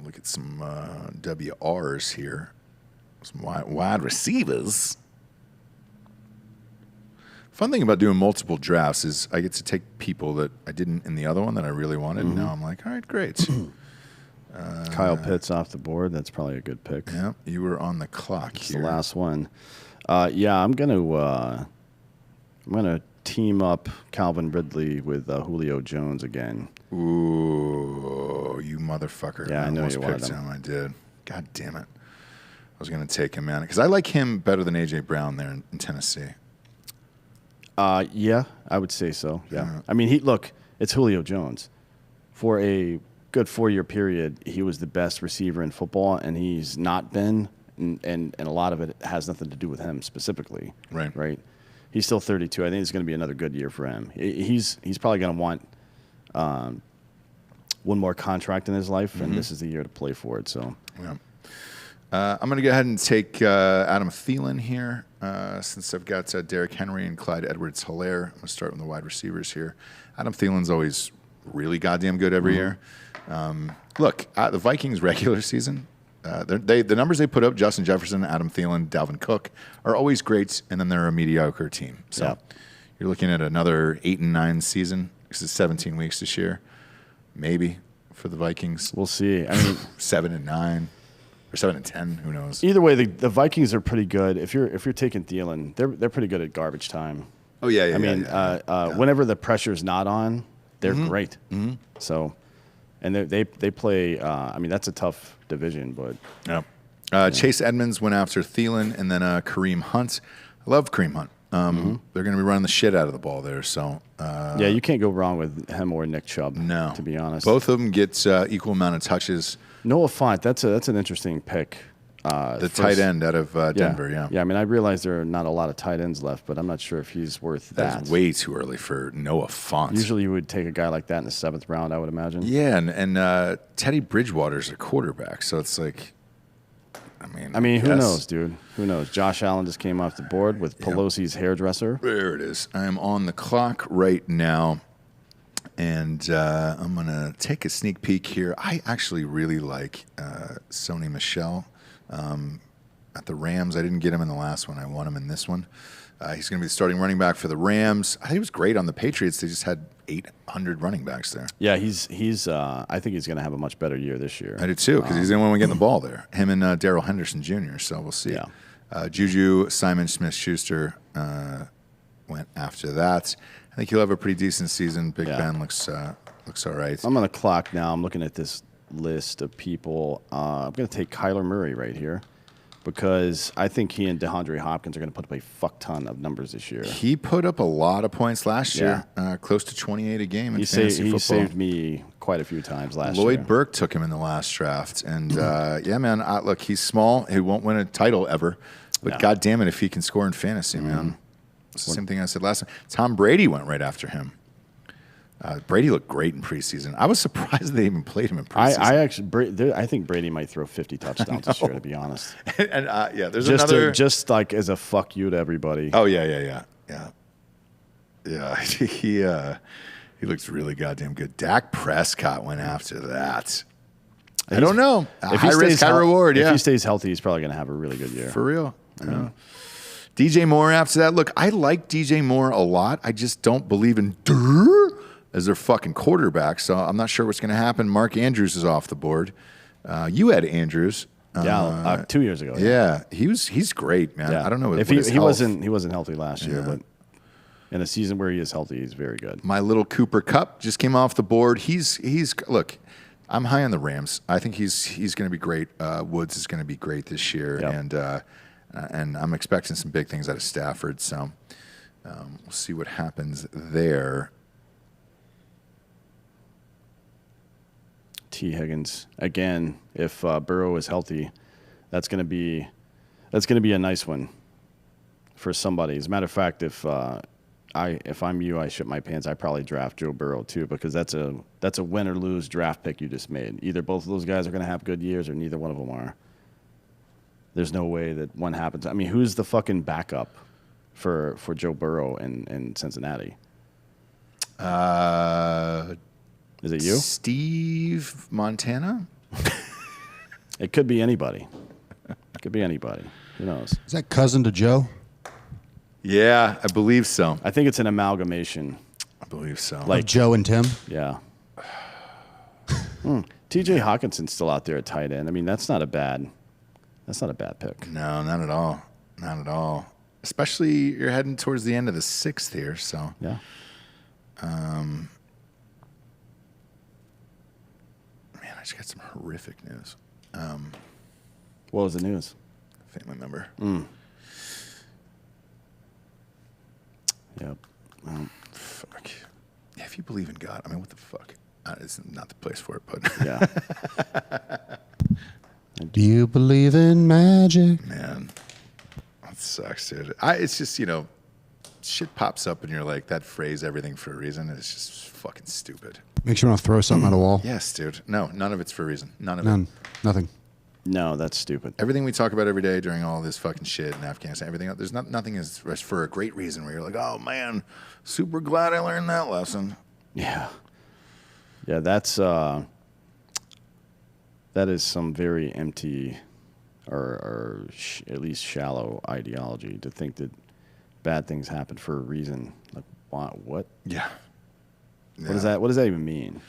Look at some WRs here. Some wide receivers. Fun thing about doing multiple drafts is I get to take people that I didn't in the other one that I really wanted. And now I'm like, all right, great. Kyle Pitts off the board. That's probably a good pick. Yeah, you were on the clock That's here. The last one. I'm gonna team up Calvin Ridley with Julio Jones again. Ooh, you motherfucker! Yeah, I know you wanted picked him. I did. God damn it! I was gonna take him, man, because I like him better than AJ Brown there in Tennessee. Yeah, I would say so. Yeah, I mean, it's Julio Jones. For a good 4-year period, he was the best receiver in football, and he's not been, and a lot of it has nothing to do with him specifically. Right. He's still 32. I think it's going to be another good year for him. He's probably going to want one more contract in his life, and this is the year to play for it. So, I'm going to go ahead and take Adam Thielen here since I've got Derrick Henry and Clyde Edwards-Helaire. I'm going to start with the wide receivers here. Adam Thielen's always really goddamn good every year. Look, the Vikings regular season, the numbers they put up, Justin Jefferson, Adam Thielen, Dalvin Cook, are always great, and then they're a mediocre team. So you're looking at another 8-9 season. This is 17 weeks this year, maybe for the Vikings. We'll see. I mean, 7-9 or 7-10. Who knows? Either way, the Vikings are pretty good. If you're taking Thielen, they're pretty good at garbage time. Oh yeah. I mean, whenever the pressure's not on, they're great. So, and they play. I mean, that's a tough division, but Chase Edmonds went after Thielen, and then Kareem Hunt. I love Kareem Hunt. They're going to be running the shit out of the ball there. So yeah, you can't go wrong with him or Nick Chubb. No, to be honest, both of them get equal amount of touches. Noah Fant, that's an interesting pick. The tight end out of Denver, yeah. I mean, I realize there are not a lot of tight ends left, but I'm not sure if he's worth that. That's way too early for Noah Fant. Usually, you would take a guy like that in the 7th round, I would imagine. Yeah, and Teddy Bridgewater's a quarterback, so it's like, I mean, who knows, dude? Who knows? Josh Allen just came off the board with Pelosi's hairdresser. There it is. I am on the clock right now. And I'm going to take a sneak peek here. I actually really like Sony Michel at the Rams. I didn't get him in the last one. I want him in this one. He's going to be the starting running back for the Rams. I think he was great on the Patriots. They just had 800 running backs there. Yeah, he's. I think he's going to have a much better year this year. I do too, because he's the only one getting the ball there. Him and Darrell Henderson Jr., so we'll see. Yeah. Juju Simon Smith-Schuster went after that. I think he'll have a pretty decent season. Big Ben looks all right. I'm on the clock now. I'm looking at this list of people. I'm going to take Kyler Murray right here because I think he and DeAndre Hopkins are going to put up a fuck ton of numbers this year. He put up a lot of points last year, close to 28 a game in fantasy football. He saved me quite a few times last year. Lloyd Burke took him in the last draft. And, yeah, man, look, he's small. He won't win a title ever. But God damn it if he can score in fantasy, man. It's the same thing I said last time. Tom Brady went right after him. Brady looked great in preseason. I was surprised they even played him in preseason. I think Brady might throw 50 touchdowns this year, to be honest. And there's another just like as a fuck you to everybody. Oh yeah. He looks really goddamn good. Dak Prescott went after that. I don't know. High risk, high reward. If he stays healthy, he's probably going to have a really good year. For real. Yeah. DJ Moore after that. Look, I like DJ Moore a lot. I just don't believe in as their fucking quarterback, so I'm not sure what's going to happen. Mark Andrews is off the board. You had Andrews. 2 years ago. Yeah, he's great, man. Yeah. I don't know if he wasn't healthy last year, but in a season where he is healthy, he's very good. My little Cooper Kupp just came off the board. He's look. I'm high on the Rams. I think he's going to be great. Woods is going to be great this year, and I'm expecting some big things out of Stafford. So we'll see what happens there. T. Higgins again. If Burrow is healthy, that's going to be a nice one for somebody. As a matter of fact, if I'm you, I shit my pants. I probably draft Joe Burrow too, because that's a win or lose draft pick you just made. Either both of those guys are going to have good years, or neither one of them are. There's no way that one happens. I mean, who's the fucking backup for Joe Burrow in Cincinnati? Is it you? Steve Montana? It could be anybody. It could be anybody. Who knows? Is that cousin to Joe? Yeah, I believe so. I think it's an amalgamation. I believe so. Like Joe and Tim? Yeah. TJ Hawkinson's still out there at tight end. I mean, that's not a bad pick. No, not at all. Not at all. Especially you're heading towards the end of the 6th here, so. Yeah. Man, I just got some horrific news. What was the news? Family member. Yep. Fuck. Yeah, if you believe in God, I mean, what the fuck? It's not the place for it, but. Yeah. Do you believe in magic? Man, that sucks, dude. It's just, shit pops up and you're like, that phrase, everything for a reason, it's just fucking stupid. Makes you want to throw something at a wall? Yes, dude. No, none of it's for a reason. None of None. it. Nothing. No, that's stupid. Everything we talk about every day during all this fucking shit in Afghanistan, everything else, there's nothing is for a great reason where you're like, oh man, super glad I learned that lesson. Yeah. Yeah, that is some very empty or at least shallow ideology to think that bad things happen for a reason. Like, what? Yeah. What does that even mean?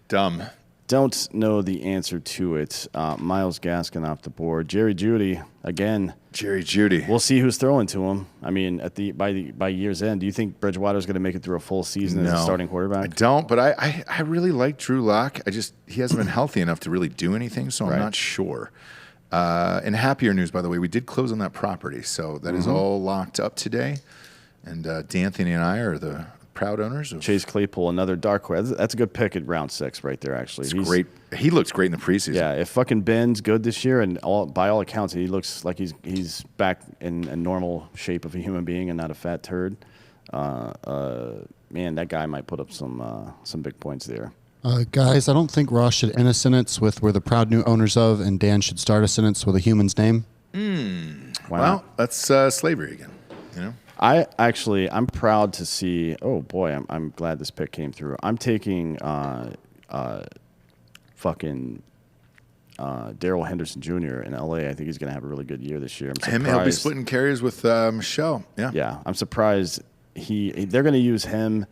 Dumb. Don't know the answer to it. Miles Gaskin off the board. Jerry Jeudy again. Jerry Jeudy. We'll see who's throwing to him. I mean, by year's end, do you think Bridgewater's going to make it through a full season as a starting quarterback? I don't, but I really like Drew Lock. He hasn't been healthy enough to really do anything, so I'm not sure. And happier news, by the way, we did close on that property, so that is all locked up today. And D'Anthony and I are the proud owners of Chase Claypool, another dark horse. That's a good pick at round 6 right there, actually. He's great. He looks great in the preseason. Yeah, if fucking Ben's good this year, and by all accounts, he looks like he's back in a normal shape of a human being and not a fat turd. Man, that guy might put up some big points there. Guys, I don't think Ross should end a sentence with "we're the proud new owners of," and Dan should start a sentence with a human's name. Well, that's slavery again. You know. I'm proud to see. Oh boy, I'm glad this pick came through. I'm taking fucking Darrell Henderson Jr. in LA. I think he's going to have a really good year this year. He'll be splitting carries with Michelle. Yeah, I'm surprised they're going to use him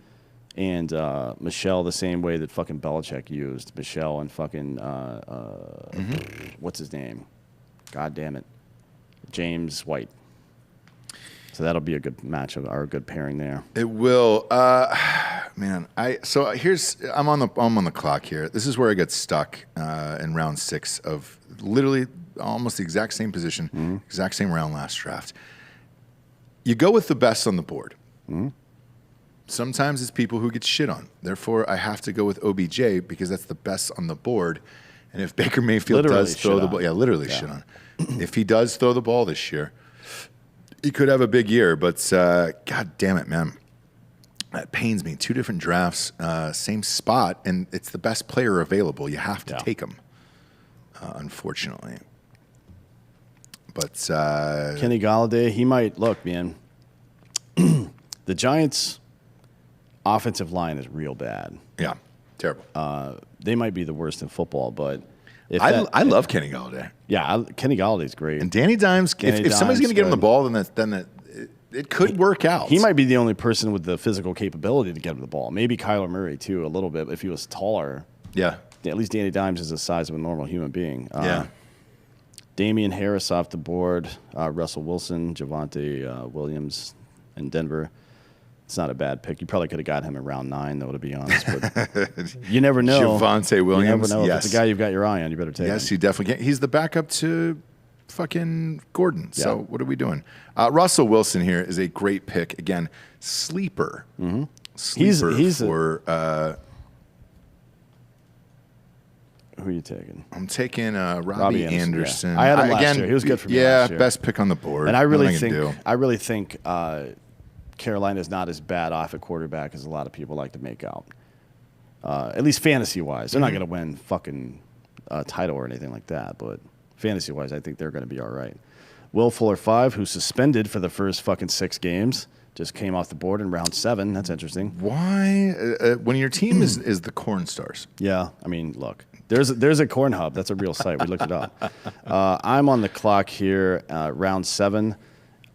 and Michelle the same way that fucking Belichick used Michelle and fucking what's his name? God damn it, James White. So that'll be a good matchup or a good pairing there. It will, man. I'm on the clock here. This is where I get stuck in round 6 of literally almost the exact same position, exact same round last draft. You go with the best on the board. Sometimes it's people who get shit on. Therefore, I have to go with OBJ because that's the best on the board. And if Baker Mayfield does throw the ball, shit on. If he does throw the ball this year, he could have a big year, but God damn it, man. That pains me. 2 different drafts, same spot, and it's the best player available. You have to take him, unfortunately. But Kenny Golladay, he might look, man. The Giants' offensive line is real bad. Yeah, terrible. They might be the worst in football, but I love Kenny Golladay. Yeah, Kenny Galladay's great. And Danny Dimes, if somebody's going to get him the ball, then it could work out. He might be the only person with the physical capability to get him the ball. Maybe Kyler Murray, too, a little bit, if he was taller. Yeah. At least Danny Dimes is the size of a normal human being. Yeah. Damian Harris off the board. Russell Wilson, Javonte Williams in Denver. It's not a bad pick. You probably could have got him in round 9, though, to be honest. But you never know. Javonte Williams. You never know. If it's a guy you've got your eye on, you better take him. Yes, you definitely can. He's the backup to fucking Gordon. Yeah. So what are we doing? Russell Wilson here is a great pick. Again, sleeper. Sleeper he's for... who are you taking? I'm taking Robbie Anderson. Yeah. I had him last year. He was good for me last year. Best pick on the board. And I really think Carolina's not as bad off at quarterback as a lot of people like to make out. At least fantasy-wise. They're not going to win fucking title or anything like that, but fantasy-wise, I think they're going to be all right. Will Fuller 5, who's suspended for the first fucking 6 games, just came off the board in round 7. That's interesting. Why? When your team is the Corn Stars. Yeah, I mean, look. There's a Corn Hub. That's a real site. We looked it up. I'm on the clock here, round 7.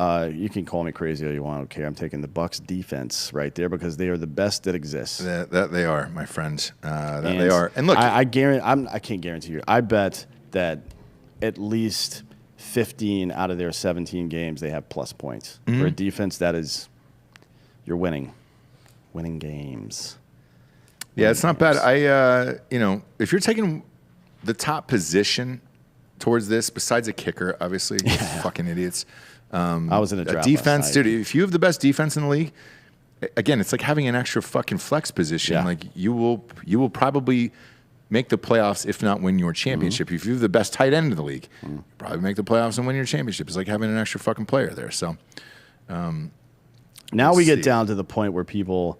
You can call me crazy all you want. Okay, I'm taking the Bucks defense right there because they are the best that exists. That they are, my friend. They are. And look, I can't guarantee you. I bet that at least 15 out of their 17 games they have plus points for a defense that is. You're winning games. Yeah, it's not bad. If you're taking the top position towards this, besides a kicker, obviously, fucking idiots. I was in a draft defense, last night. dude. If you have the best defense in the league, again, it's like having an extra fucking flex position. Yeah. Like you will probably make the playoffs, if not win your championship. If you have the best tight end in the league, probably make the playoffs and win your championship. It's like having an extra fucking player there. So now we get down to the point where people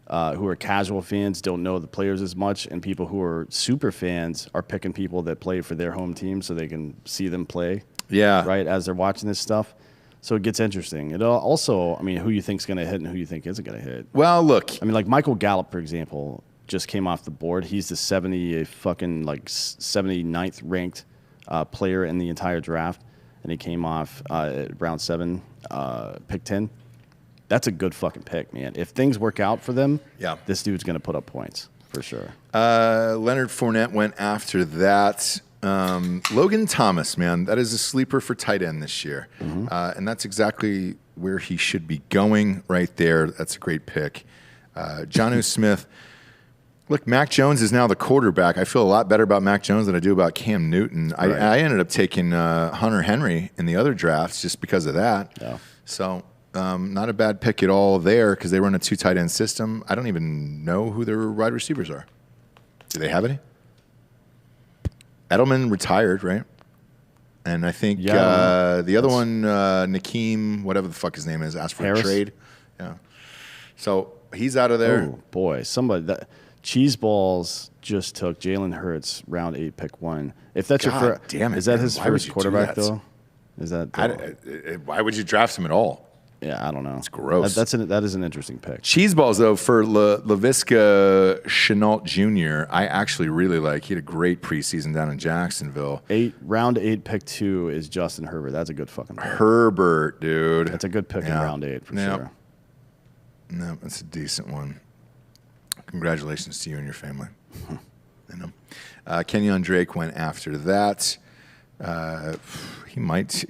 who are casual fans don't know the players as much, and people who are super fans are picking people that play for their home team so they can see them play. Yeah. Right, as they're watching this stuff. So it gets interesting. It also, I mean, who you think's going to hit and who you think isn't going to hit. Well, look. I mean, like Michael Gallup, for example, just came off the board. He's the 79th ranked player in the entire draft, and he came off round 7, pick 10. That's a good fucking pick, man. If things work out for them, this dude's going to put up points for sure. Leonard Fournette went after that. Logan Thomas, man, that is a sleeper for tight end this year. And that's exactly where he should be going right there. That's a great pick. Jonnu Smith. Look, Mac Jones is now the quarterback. I feel a lot better about Mac Jones than I do about Cam Newton. Right. I ended up taking Hunter Henry in the other drafts just because of that. Yeah. So not a bad pick at all there because they run a 2 tight end system. I don't even know who their wide receivers are. Do they have any? Edelman retired, right? And I think the other one, Nakeem, whatever the fuck his name is, asked for a trade. Yeah. So he's out of there. Oh, boy. Cheese Balls just took Jalen Hurts, round 8, pick 1. If that's God your damn it, is that man. his first quarterback, though? Is that why would you draft him at all? Yeah, I don't know. It's gross. That is an interesting pick. Cheeseballs, though, for LaVisca Chenault Jr., I actually really like. He had a great preseason down in Jacksonville. Round 8, pick 2 is Justin Herbert. That's a good fucking pick. Herbert, dude. That's a good pick in round 8 for sure. No, that's a decent one. Congratulations to you and your family. Kenyon Drake went after that. He might.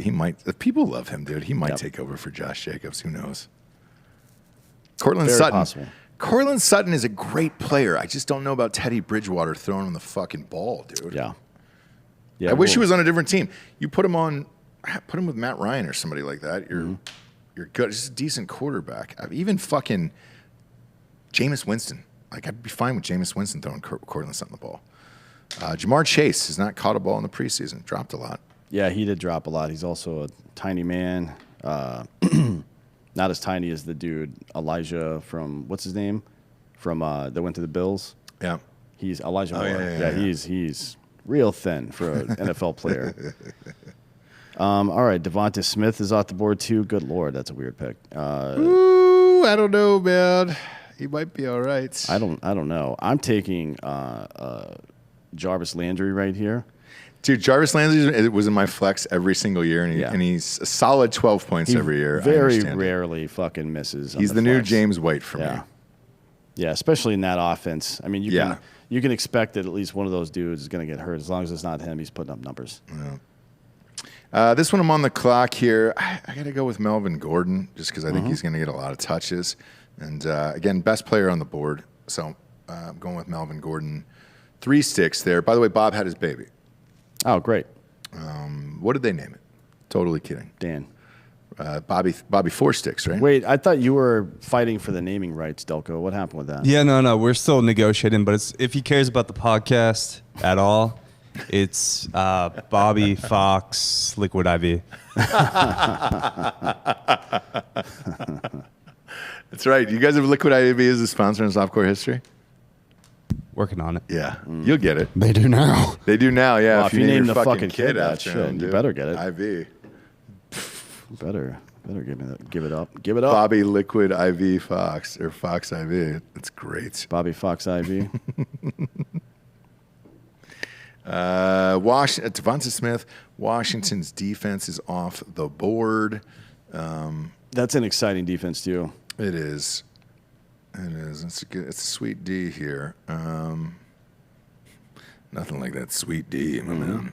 People love him, dude. He might take over for Josh Jacobs. Who knows? Cortland Very Sutton. possible. Cortland Sutton is a great player. I just don't know about Teddy Bridgewater throwing him the fucking ball, dude. Yeah. I wish he was on a different team. You put him with Matt Ryan or somebody like that. You're good. Just a decent quarterback. Even fucking Jameis Winston. Like I'd be fine with Jameis Winston throwing Cortland Sutton the ball. Jamar Chase has not caught a ball in the preseason. Dropped a lot. Yeah, he did drop a lot. He's also a tiny man. Not as tiny as the dude Elijah from what's his name from that went to the Bills. Yeah, he's Elijah Moore. Yeah. He's real thin for an NFL player. All right, Devonta Smith is off the board too. Good Lord, that's a weird pick. Ooh, I don't know, man. He might be all right. I don't know. I'm taking Jarvis Landry right here. Dude, Jarvis Landry was in my flex every single year, and he's a solid 12 points every year. Very rarely fucking misses. He's the new James White for me. Yeah, especially in that offense. I mean, you can expect that at least one of those dudes is going to get hurt. As long as it's not him, he's putting up numbers. Yeah. This one I'm on the clock here. I got to go with Melvin Gordon just because I think he's going to get a lot of touches. And, again, best player on the board. So I'm going with Melvin Gordon. 3 sticks there. By the way, Bob had his baby. Oh, great. What did they name it? Totally kidding. Dan. Bobby 4 sticks, right? Wait, I thought you were fighting for the naming rights, Delco. What happened with that? Yeah, no. We're still negotiating, but if he cares about the podcast at all, it's Bobby Fox Liquid IV. That's right. You guys have Liquid IV as a sponsor in Softcore History? Working on it. Yeah, you'll get it. They do now. They do now, yeah. Well, if you name the fucking kid that after shit, him, you better get it. IV. Better give me that. Give it up. Give it up. Bobby Liquid IV Fox or Fox IV. That's great. Bobby Fox IV. Devonta Smith. Washington's defense is off the board. That's an exciting defense too. It is. It is. It's a sweet D here. Nothing like that sweet D, my man.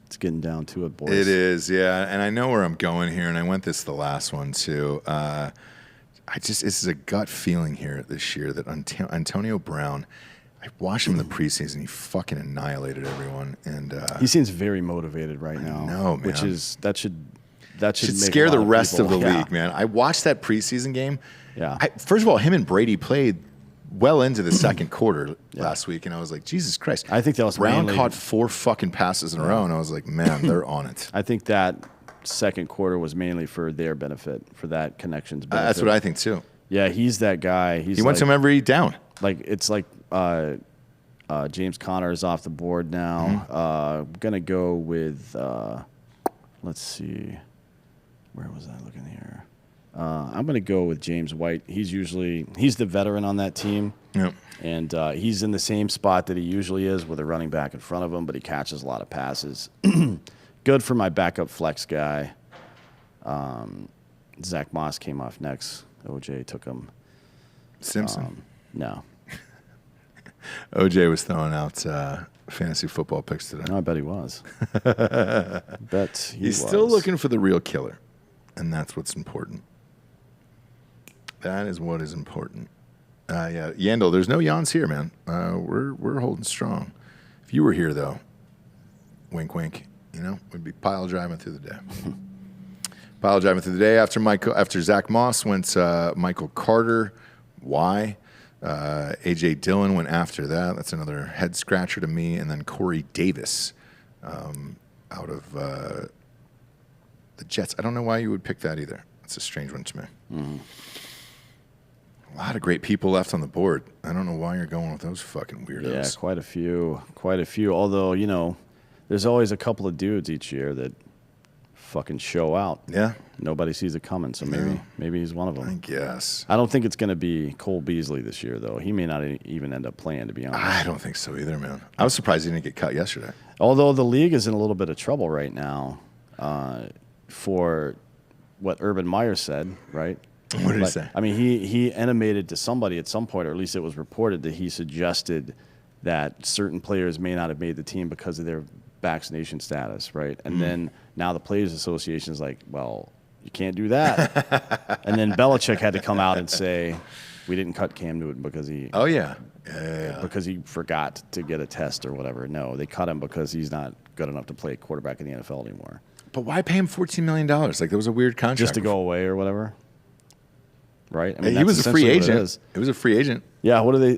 It's getting down to it, boys. It is, yeah. And I know where I'm going here, and I went this the last one too. This is a gut feeling here this year that Antonio Brown. I watched him in the preseason. He fucking annihilated everyone, and he seems very motivated right now. I know, man. Which is that should scare the rest of the league, man. I watched that preseason game. Yeah. First of all, him and Brady played well into the second quarter last week, and I was like, Jesus Christ. I think that was Brown mainly, caught 4 fucking passes in a row, and I was like, man, they're on it. I think that second quarter was mainly for their benefit, for that connection's benefit. That's what I think, too. Yeah, he's that guy. He wants him every down. Like, it's like James Conner is off the board now. I'm going to go with, let's see. Where was I looking here? I'm going to go with James White. He's the veteran on that team. Yep. And he's in the same spot that he usually is with a running back in front of him, but he catches a lot of passes. Good for my backup flex guy. Zach Moss came off next. OJ took him. Simpson? No. OJ was throwing out fantasy football picks today. No, I bet he was. He's still looking for the real killer, and that's what's important. That is what is important. Yeah, Yandel, there's no yawns here, man. We're holding strong. If you were here, though, wink, wink, we'd be pile driving through the day. Pile driving through the day. After Zach Moss went Michael Carter. Why? A.J. Dillon went after that. That's another head scratcher to me. And then Corey Davis out of the Jets. I don't know why you would pick that either. That's a strange one to me. Mm-hmm. A lot of great people left on the board. I don't know why you're going with those fucking weirdos. Yeah, quite a few. Although, there's always a couple of dudes each year that fucking show out. Yeah. Nobody sees it coming, so maybe he's one of them. I guess. I don't think it's going to be Cole Beasley this year, though. He may not even end up playing, to be honest. I don't think so either, man. I was surprised he didn't get cut yesterday. Although the league is in a little bit of trouble right now for what Urban Meyer said, right? What did he say? I mean, he intimated to somebody at some point, or at least it was reported, that he suggested that certain players may not have made the team because of their vaccination status, right? And then now the Players Association is like, well, you can't do that. And then Belichick had to come out and say, we didn't cut Cam Newton because he... Oh, yeah. Because he forgot to get a test or whatever. No, they cut him because he's not good enough to play quarterback in the NFL anymore. But why pay him $14 million? Like, that was a weird contract. Just to go away or whatever? Right? I mean, he was a free agent. It was a free agent. Yeah, what are they...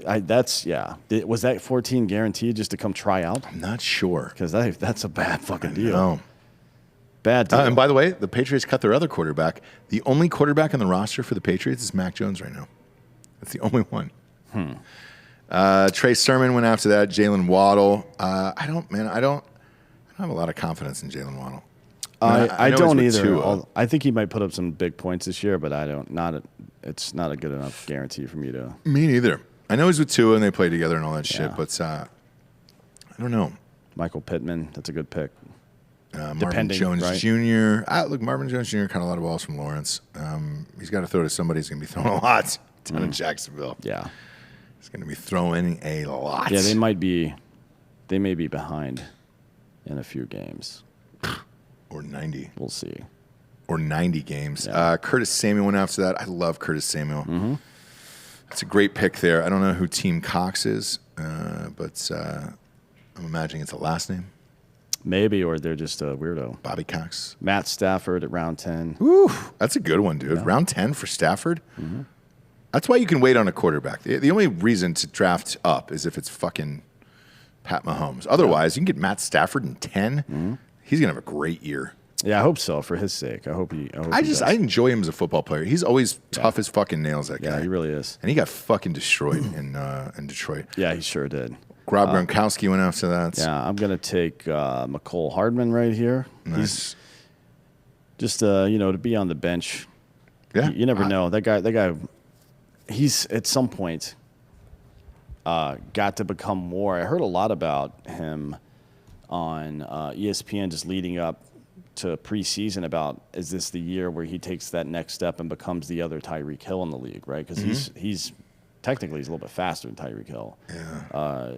Was that 14 guaranteed just to come try out? I'm not sure. Because that's a bad fucking deal. No. Bad deal. And by the way, the Patriots cut their other quarterback. The only quarterback on the roster for the Patriots is Mac Jones right now. That's the only one. Trey Sermon went after that. Jalen Waddle. I don't have a lot of confidence in Jalen Waddle. I don't either. I think he might put up some big points this year, but it's not a good enough guarantee for me to. Me neither. I know he's with Tua and they play together and all that shit, but I don't know. Michael Pittman, that's a good pick. Marvin Jones Jr. Look, Marvin Jones Jr. caught a lot of balls from Lawrence. He's got to throw to somebody who's going to be throwing a lot. Down in Jacksonville. Yeah. He's going to be throwing a lot. Yeah, they may be behind in a few games. Or 90. We'll see. Or 90 games. Yeah. Curtis Samuel went after that. I love Curtis Samuel. That's a great pick there. I don't know who Team Cox is, but I'm imagining it's a last name. Maybe, or they're just a weirdo. Bobby Cox. Matt Stafford at round 10. Ooh, that's a good one, dude. Yeah. Round 10 for Stafford? That's why you can wait on a quarterback. The only reason to draft up is if it's fucking Pat Mahomes. Otherwise, you can get Matt Stafford in 10. He's going to have a great year. Yeah, I hope so, for his sake. I enjoy him as a football player. He's always tough as fucking nails, that guy. Yeah, he really is. And he got fucking destroyed in Detroit. Yeah, he sure did. Rob Gronkowski went after that. Yeah, I'm going to take McCole Hardman right here. Nice. He's just, to be on the bench. Yeah. You never know. That guy, he's at some point got to become more. I heard a lot about him on ESPN just leading up to preseason about, is this the year where he takes that next step and becomes the other Tyreek Hill in the league, right? Because he's technically he's a little bit faster than Tyreek Hill. Yeah.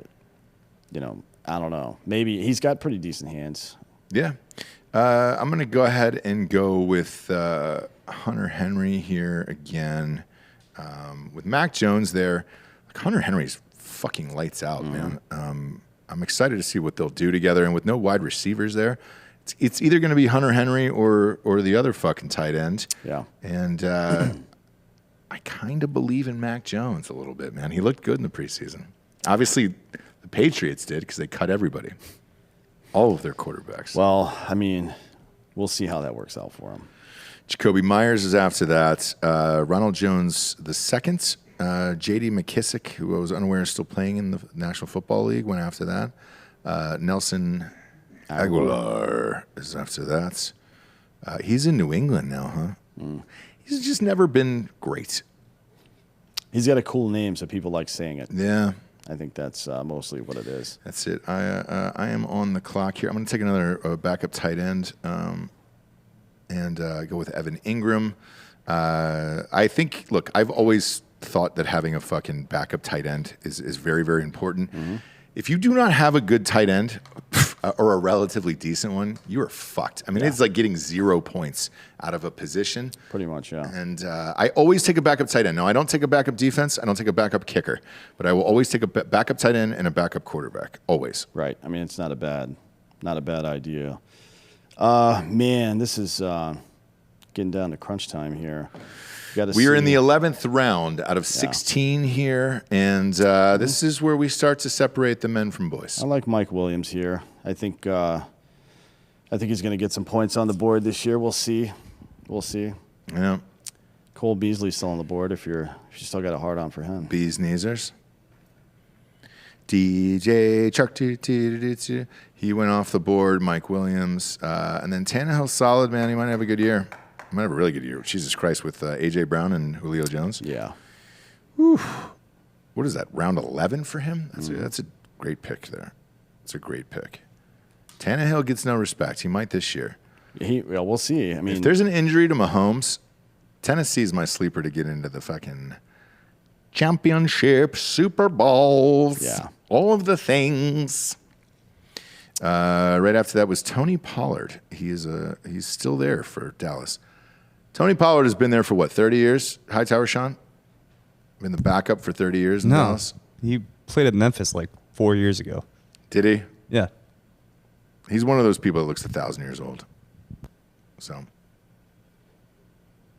I don't know. Maybe he's got pretty decent hands. Yeah. I'm going to go ahead and go with Hunter Henry here again. With Mac Jones there, Hunter Henry's fucking lights out, man. I'm excited to see what they'll do together. And with no wide receivers there, it's either going to be Hunter Henry or the other fucking tight end. Yeah. And I kind of believe in Mac Jones a little bit, man. He looked good in the preseason. Obviously, the Patriots did because they cut everybody, all of their quarterbacks. Well, I mean, we'll see how that works out for him. Jacoby Myers is after that. Ronald Jones the second. J.D. McKissick, who I was unaware is still playing in the National Football League, went after that. Nelson Aguilar is after that. He's in New England now, huh? He's just never been great. He's got a cool name, so people like saying it. Yeah. I think that's mostly what it is. That's it. I am on the clock here. I'm going to take another backup tight end and go with Evan Ingram. I think, look, I've always thought that having a fucking backup tight end is very, very important. Mm-hmm. If you do not have a good tight end or a relatively decent one, you are fucked. I mean, it's like getting 0 points out of a position. Pretty much, yeah. And I always take a backup tight end. No, I don't take a backup defense. I don't take a backup kicker. But I will always take a backup tight end and a backup quarterback. Always. Right. I mean, it's not a bad idea. Man, this is getting down to crunch time here. We are in the 11th round out of 16 here, and this is where we start to separate the men from boys. I like Mike Williams here. I think he's going to get some points on the board this year. We'll see. Yeah. Cole Beasley's still on the board if you still got a hard on for him. Bees Kneesers. DJ Chuck, he went off the board. Mike Williams, and then Tannehill's solid, man. He might have a good year. He might have a really good year. Jesus Christ, with A.J. Brown and Julio Jones. Yeah. Whew. What is that? Round 11 for him? That's a great pick there. It's a great pick. Tannehill gets no respect. He might this year. We'll see. I mean, if there's an injury to Mahomes, Tennessee's my sleeper to get into the fucking championship, Super Bowls, all of the things. Right after that was Tony Pollard. He's still there for Dallas. Tony Pollard has been there for what, 30 years? Hightower Sean? Been the backup for 30 years in Dallas? He played at Memphis like 4 years ago. Did he? Yeah. He's one of those people that looks 1,000 years old. So,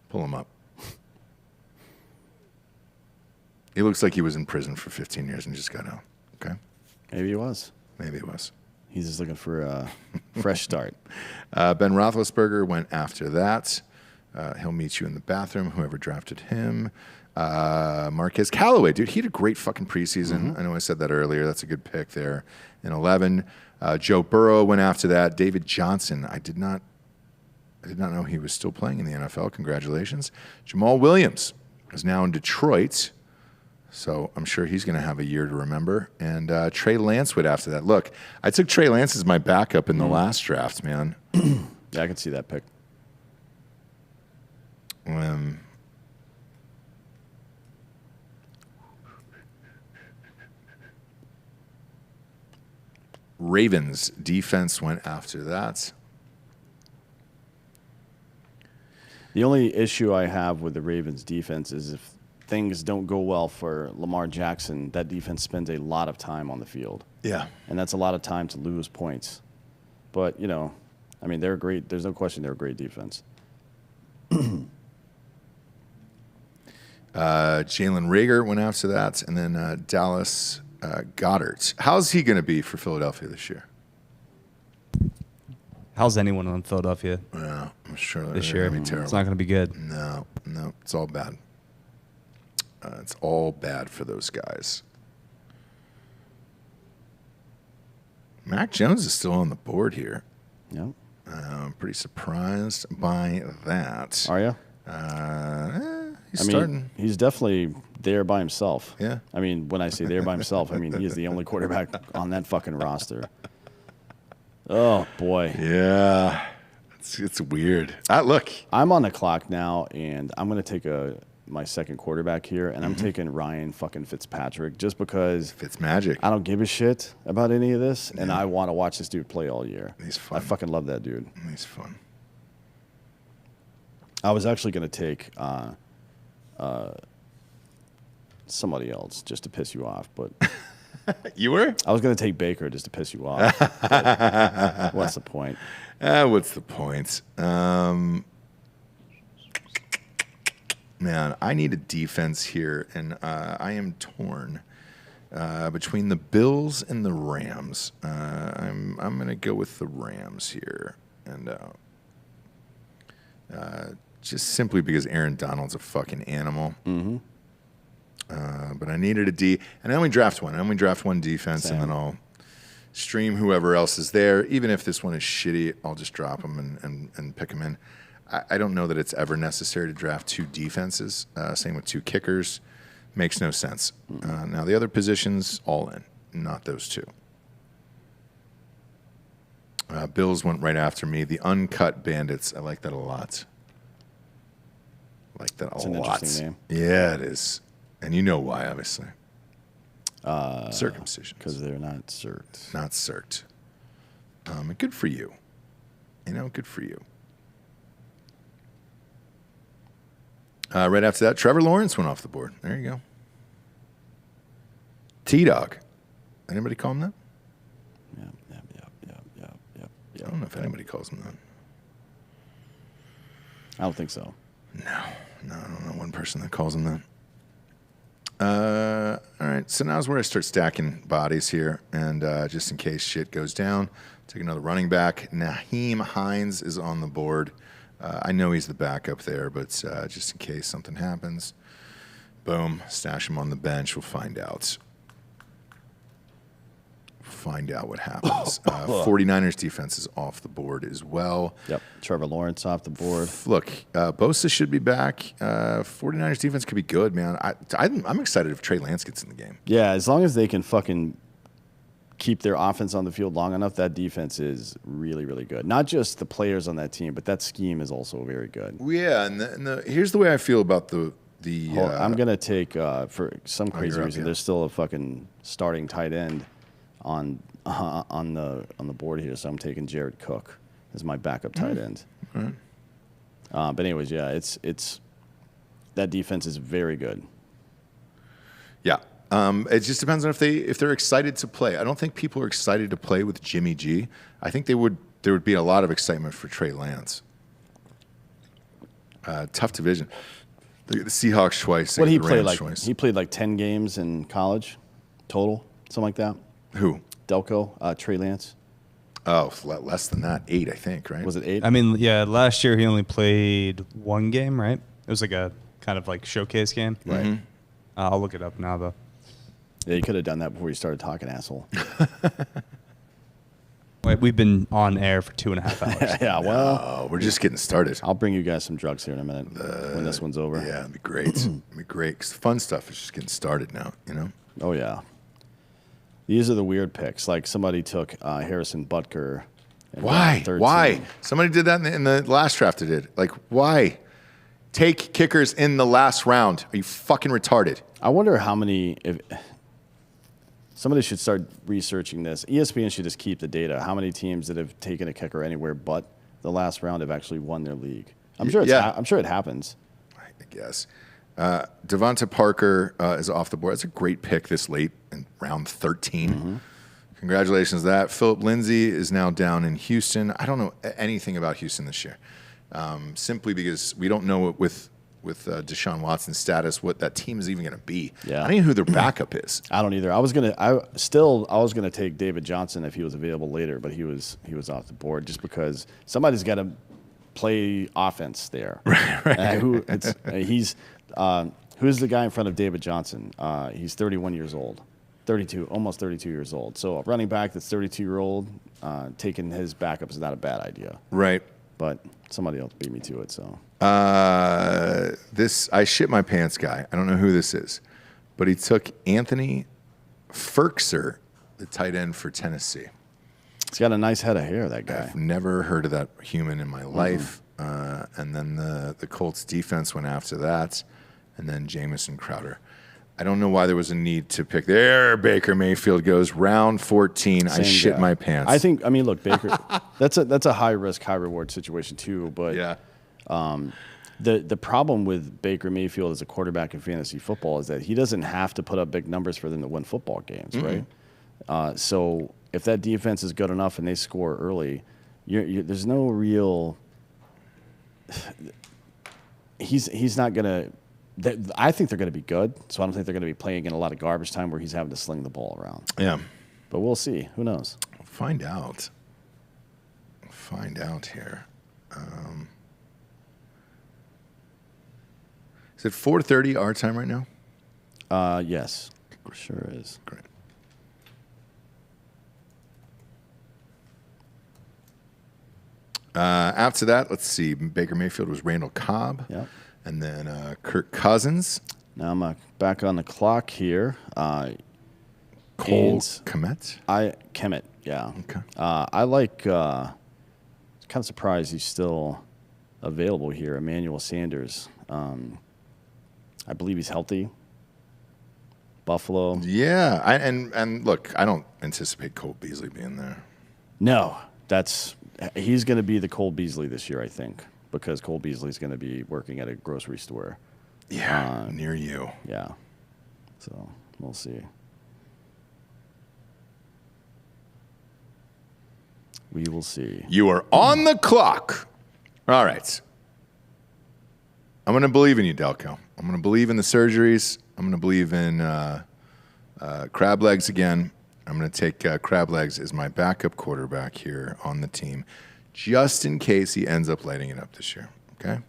pull him up. He looks like he was in prison for 15 years and just got out. Okay? Maybe he was. He's just looking for a fresh start. Ben Roethlisberger went after that. He'll meet you in the bathroom, whoever drafted him. Marquez Callaway, dude, he had a great fucking preseason. I know I said that earlier. That's a good pick there in 11. Joe Burrow went after that. David Johnson, I did not know he was still playing in the NFL. Congratulations. Jamal Williams is now in Detroit. So I'm sure he's going to have a year to remember. And Trey Lance went after that. Look, I took Trey Lance as my backup in the last draft, man. Yeah, I can see that pick. Ravens defense went after that. The only issue I have with the Ravens defense is if things don't go well for Lamar Jackson, that defense spends a lot of time on the field. Yeah. And that's a lot of time to lose points. But, I mean, they're great. There's no question they're a great defense. Jalen Reagor went after that. And then Dallas Goedert. How's he going to be for Philadelphia this year? How's anyone on Philadelphia? Yeah, I'm sure this year? Be terrible. It's not going to be good. No, it's all bad. It's all bad for those guys. Mac Jones is still on the board here. Yep. I'm pretty surprised by that. Are you? He's starting. He's definitely there by himself. Yeah. I mean, when I say there by himself, I mean he is the only quarterback on that fucking roster. Oh, boy. Yeah. It's weird. Look. I'm on the clock now, and I'm going to take my second quarterback here, and I'm taking Ryan fucking Fitzpatrick just because Fitzmagic. I don't give a shit about any of this, and I want to watch this dude play all year. He's fun. I fucking love that dude. He's fun. I was actually going to take somebody else just to piss you off, but you were? I was going to take Baker just to piss you off. What's the point? What's the point? Man, I need a defense here, and I am torn between the Bills and the Rams. I'm going to go with the Rams here, and just simply because Aaron Donald's a fucking animal. Mm-hmm. But I needed a D, and I only draft one. I only draft one defense, and then I'll stream whoever else is there. Even if this one is shitty, I'll just drop them and pick them in. I don't know that it's ever necessary to draft two defenses. Same with two kickers. Makes no sense. Now, the other positions, all in, not those two. Bills went right after me. The Uncut Bandits, I like that a lot. That's an interesting name. Yeah, it is. And you know why, obviously. Circumcision. Because they're not circed. Not circed. Good for you. Good for you. Right after that, Trevor Lawrence went off the board. There you go. T-Dog. Anybody call him that? Yep. I don't know if anybody calls him that. I don't think so. No, I don't know one person that calls him that. All right, so now's where I start stacking bodies here, and just in case shit goes down, take another running back. Naheem Hines is on the board. I know he's the backup there, but just in case something happens, boom, stash him on the bench. We'll find out. Find out what happens. 49ers defense is off the board as well. Yep, Trevor Lawrence off the board. Look, Bosa should be back. 49ers defense could be good, man. I'm excited if Trey Lance gets in the game. Yeah, as long as they can fucking keep their offense on the field long enough, that defense is really, really good. Not just the players on that team, but that scheme is also very good. Yeah, and here's the way I feel about the I'm going to take, for some crazy reason, there's still a fucking starting tight end on the board here, so I'm taking Jared Cook as my backup tight end. Right. But anyways, yeah, it's that defense is very good. Yeah, it just depends on if they're excited to play. I don't think people are excited to play with Jimmy G. I think there would be a lot of excitement for Trey Lance. Tough division. The Seahawks twice. What did he play like? Twice. He played like 10 games in college total, something like that. Who? Delco, Trey Lance. Oh, less than that. 8, I think, right? Was it 8? I mean, yeah, last year he only played one game, right? It was like a kind of like showcase game. Right. Mm-hmm. I'll look it up now, though. Yeah, you could have done that before you started talking, asshole. Wait, we've been on air for 2.5 hours. Yeah, well. We're just getting started. I'll bring you guys some drugs here in a minute when this one's over. Yeah, it'd be great. It'd be great because the fun stuff is just getting started now, Oh, yeah. These are the weird picks. Like somebody took Harrison Butker. Why? Why? Somebody did that in the last draft. They did. Like, why? Take kickers in the last round. Are you fucking retarded? I wonder how many. If somebody should start researching this. ESPN should just keep the data. How many teams that have taken a kicker anywhere but the last round have actually won their league? I'm sure. I'm sure it happens. I guess. Devonta Parker is off the board. That's a great pick this late in round 13. Mm-hmm. Congratulations to that. Philip Lindsay is now down in Houston. I don't know anything about Houston this year, simply because we don't know with Deshaun Watson's status what that team is even going to be. Yeah. I don't even know who their backup is. I don't either. I was gonna take David Johnson if he was available later, but he was off the board just because somebody's got to play offense there. Right. Who's the guy in front of David Johnson? He's 31 years old. 32, almost 32 years old. So a running back that's 32-year-old, taking his backup is not a bad idea. Right. But somebody else beat me to it. So I shit my pants guy. I don't know who this is, but he took Anthony Ferkser, the tight end for Tennessee. He's got a nice head of hair, that guy. I've never heard of that human in my life. And then the Colts defense went after that, and then Jamison Crowder. I don't know why there was a need to pick. There, Baker Mayfield goes round 14. I shit my pants. I mean, look, Baker. that's a high risk, high reward situation too. But yeah, the problem with Baker Mayfield as a quarterback in fantasy football is that he doesn't have to put up big numbers for them to win football games, right? So if that defense is good enough and they score early, there's no real. He's not gonna I think they're going to be good, so I don't think they're going to be playing in a lot of garbage time where he's having to sling the ball around. Yeah. But we'll see. Who knows? We'll find out. Here. Is it 4:30 our time right now? Yes. Sure is. Great. After that, let's see. Baker Mayfield was Randall Cobb. Yep. And then Kirk Cousins. Now I'm back on the clock here. Cole Kmet. Kemet, yeah. Okay. I like, kind of surprised he's still available here. Emmanuel Sanders. I believe he's healthy. Buffalo. Yeah. And look, I don't anticipate Cole Beasley being there. No, he's going to be the Cole Beasley this year, I think, because Cole Beasley's going to be working at a grocery store. Yeah, near you. Yeah. So we'll see. We will see. You are on the clock. All right. I'm going to believe in you, Delco. I'm going to believe in the surgeries. I'm going to believe in Crab Legs again. I'm going to take Crab Legs as my backup quarterback here on the team, just in case he ends up lighting it up this year. Okay?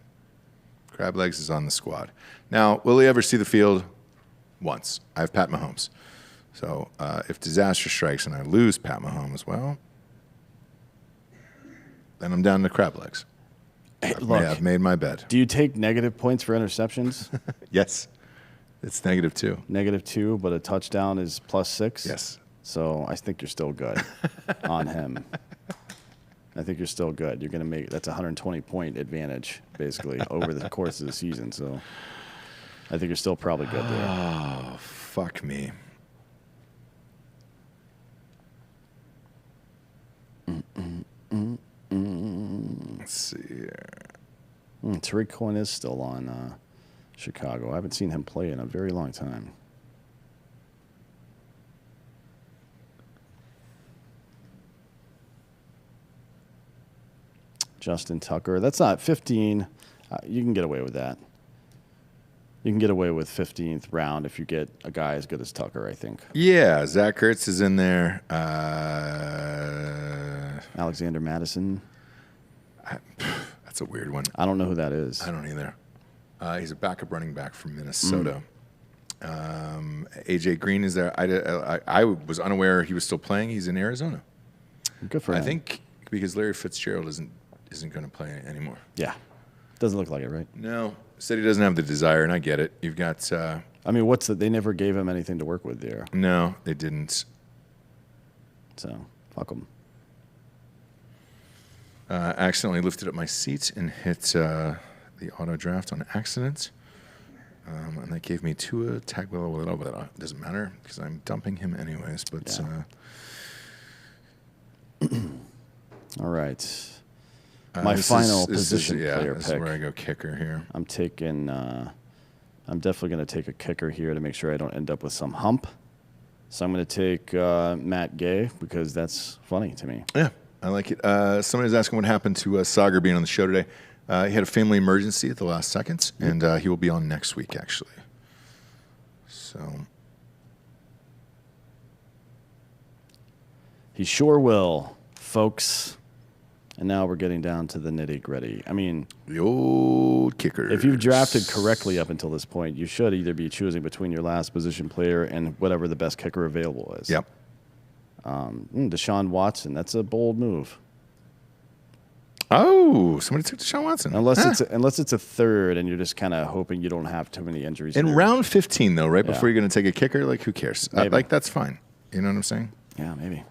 Crab Legs is on the squad. Now, will he ever see the field? Once. I have Pat Mahomes. So if disaster strikes and I lose Pat Mahomes, well, then I'm down to Crab Legs. Hey, look, I've made my bed. Do you take negative points for interceptions? Yes. It's -2. -2, but a touchdown is +6? Yes. So I think you're still good on him. I think you're still good. You're going to make that's a 120-point advantage, basically, over the course of the season. So I think you're still probably good there. Oh, fuck me. Let's see here. Tariq Cohen is still on Chicago. I haven't seen him play in a very long time. Justin Tucker. That's not 15. You can get away with that. You can get away with 15th round if you get a guy as good as Tucker, I think. Yeah, Zach Ertz is in there. Alexander Madison. That's a weird one. I don't know who that is. I don't either. He's a backup running back from Minnesota. AJ Green is there. I was unaware he was still playing. He's in Arizona. Good for him. I think because Larry Fitzgerald isn't going to play anymore. Yeah. Doesn't look like it, right? No. Said he doesn't have the desire, and I get it. You've got... I mean, they never gave him anything to work with there. No, they didn't. So, fuck them. Accidentally lifted up my seat and hit the auto draft on accident. And that gave me Tua Tagovailoa, but it doesn't matter because I'm dumping him anyways. But all right. My final position player this pick. is where I go kicker here. I'm taking. I'm definitely going to take a kicker here to make sure I don't end up with some hump. So I'm going to take Matt Gay because that's funny to me. Yeah, I like it. Somebody's asking what happened to Sagar being on the show today. He had a family emergency at the last second, and he will be on next week, actually. So he sure will, folks. And now we're getting down to the nitty-gritty. I mean, the old kicker. If you've drafted correctly up until this point, you should either be choosing between your last position player and whatever the best kicker available is. Yep. Deshaun Watson, that's a bold move. Oh, somebody took Deshaun Watson. Unless it's a third and you're just kind of hoping you don't have too many injuries. In round 15, though, right before you're going to take a kicker, like, who cares? Like, that's fine. You know what I'm saying? Yeah, maybe.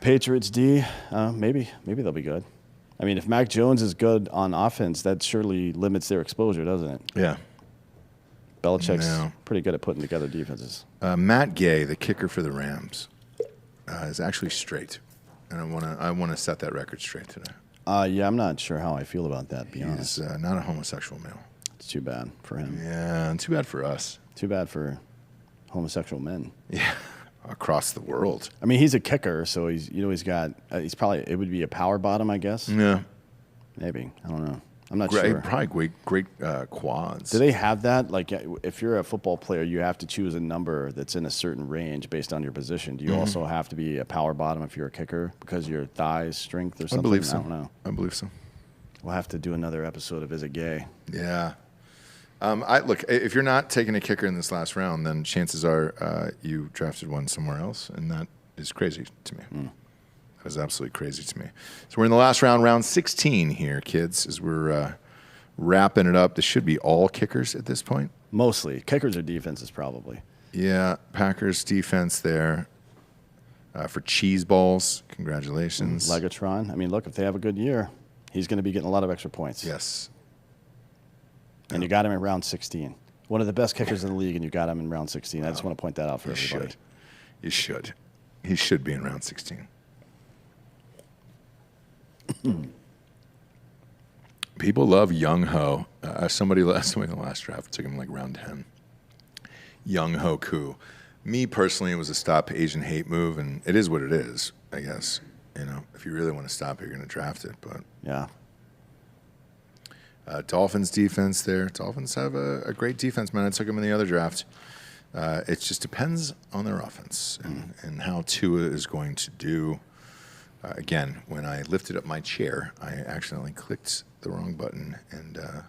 Patriots D, maybe they'll be good. I mean, if Mac Jones is good on offense, that surely limits their exposure, doesn't it? Yeah. Belichick's pretty good at putting together defenses. Matt Gay, the kicker for the Rams, is actually straight, and I want to set that record straight today. Yeah, I'm not sure how I feel about that. Be honest, he's not a homosexual male. It's too bad for him. Yeah, and too bad for us. Too bad for homosexual men. Yeah. Across the world. I mean, he's a kicker, so he's got he's probably, it would be a power bottom, I guess. Yeah. Maybe. I don't know. I'm not great, sure. Probably great quads. Do they have that? Like, if you're a football player, you have to choose a number that's in a certain range based on your position. Do you also have to be a power bottom if you're a kicker because your thighs strength or something? I believe so. I don't know. I believe so. We'll have to do another episode of Is It Gay? Yeah. Look, if you're not taking a kicker in this last round, then chances are you drafted one somewhere else, and that is crazy to me. That is absolutely crazy to me. So we're in the last round, round 16 here, kids, as we're wrapping it up. This should be all kickers at this point. Mostly. Kickers or defenses, probably. Yeah, Packers defense there for cheese balls. Congratulations. Legatron. I mean, look, if they have a good year, he's going to be getting a lot of extra points. Yes. And you got him in round 16. One of the best kickers in the league, and you got him in round 16. I just want to point that out for everybody. You should. He should be in round 16. People love Young Ho. Somebody in the last draft took him like round 10. Young Ho Koo. Me personally, it was a stop Asian hate move, and it is what it is, I guess. You know, if you really want to stop it, you're going to draft it. But yeah. Dolphins defense there. Dolphins have a great defense, man. I took them in the other draft. It just depends on their offense and how Tua is going to do. Again, when I lifted up my chair, I accidentally clicked the wrong button, and I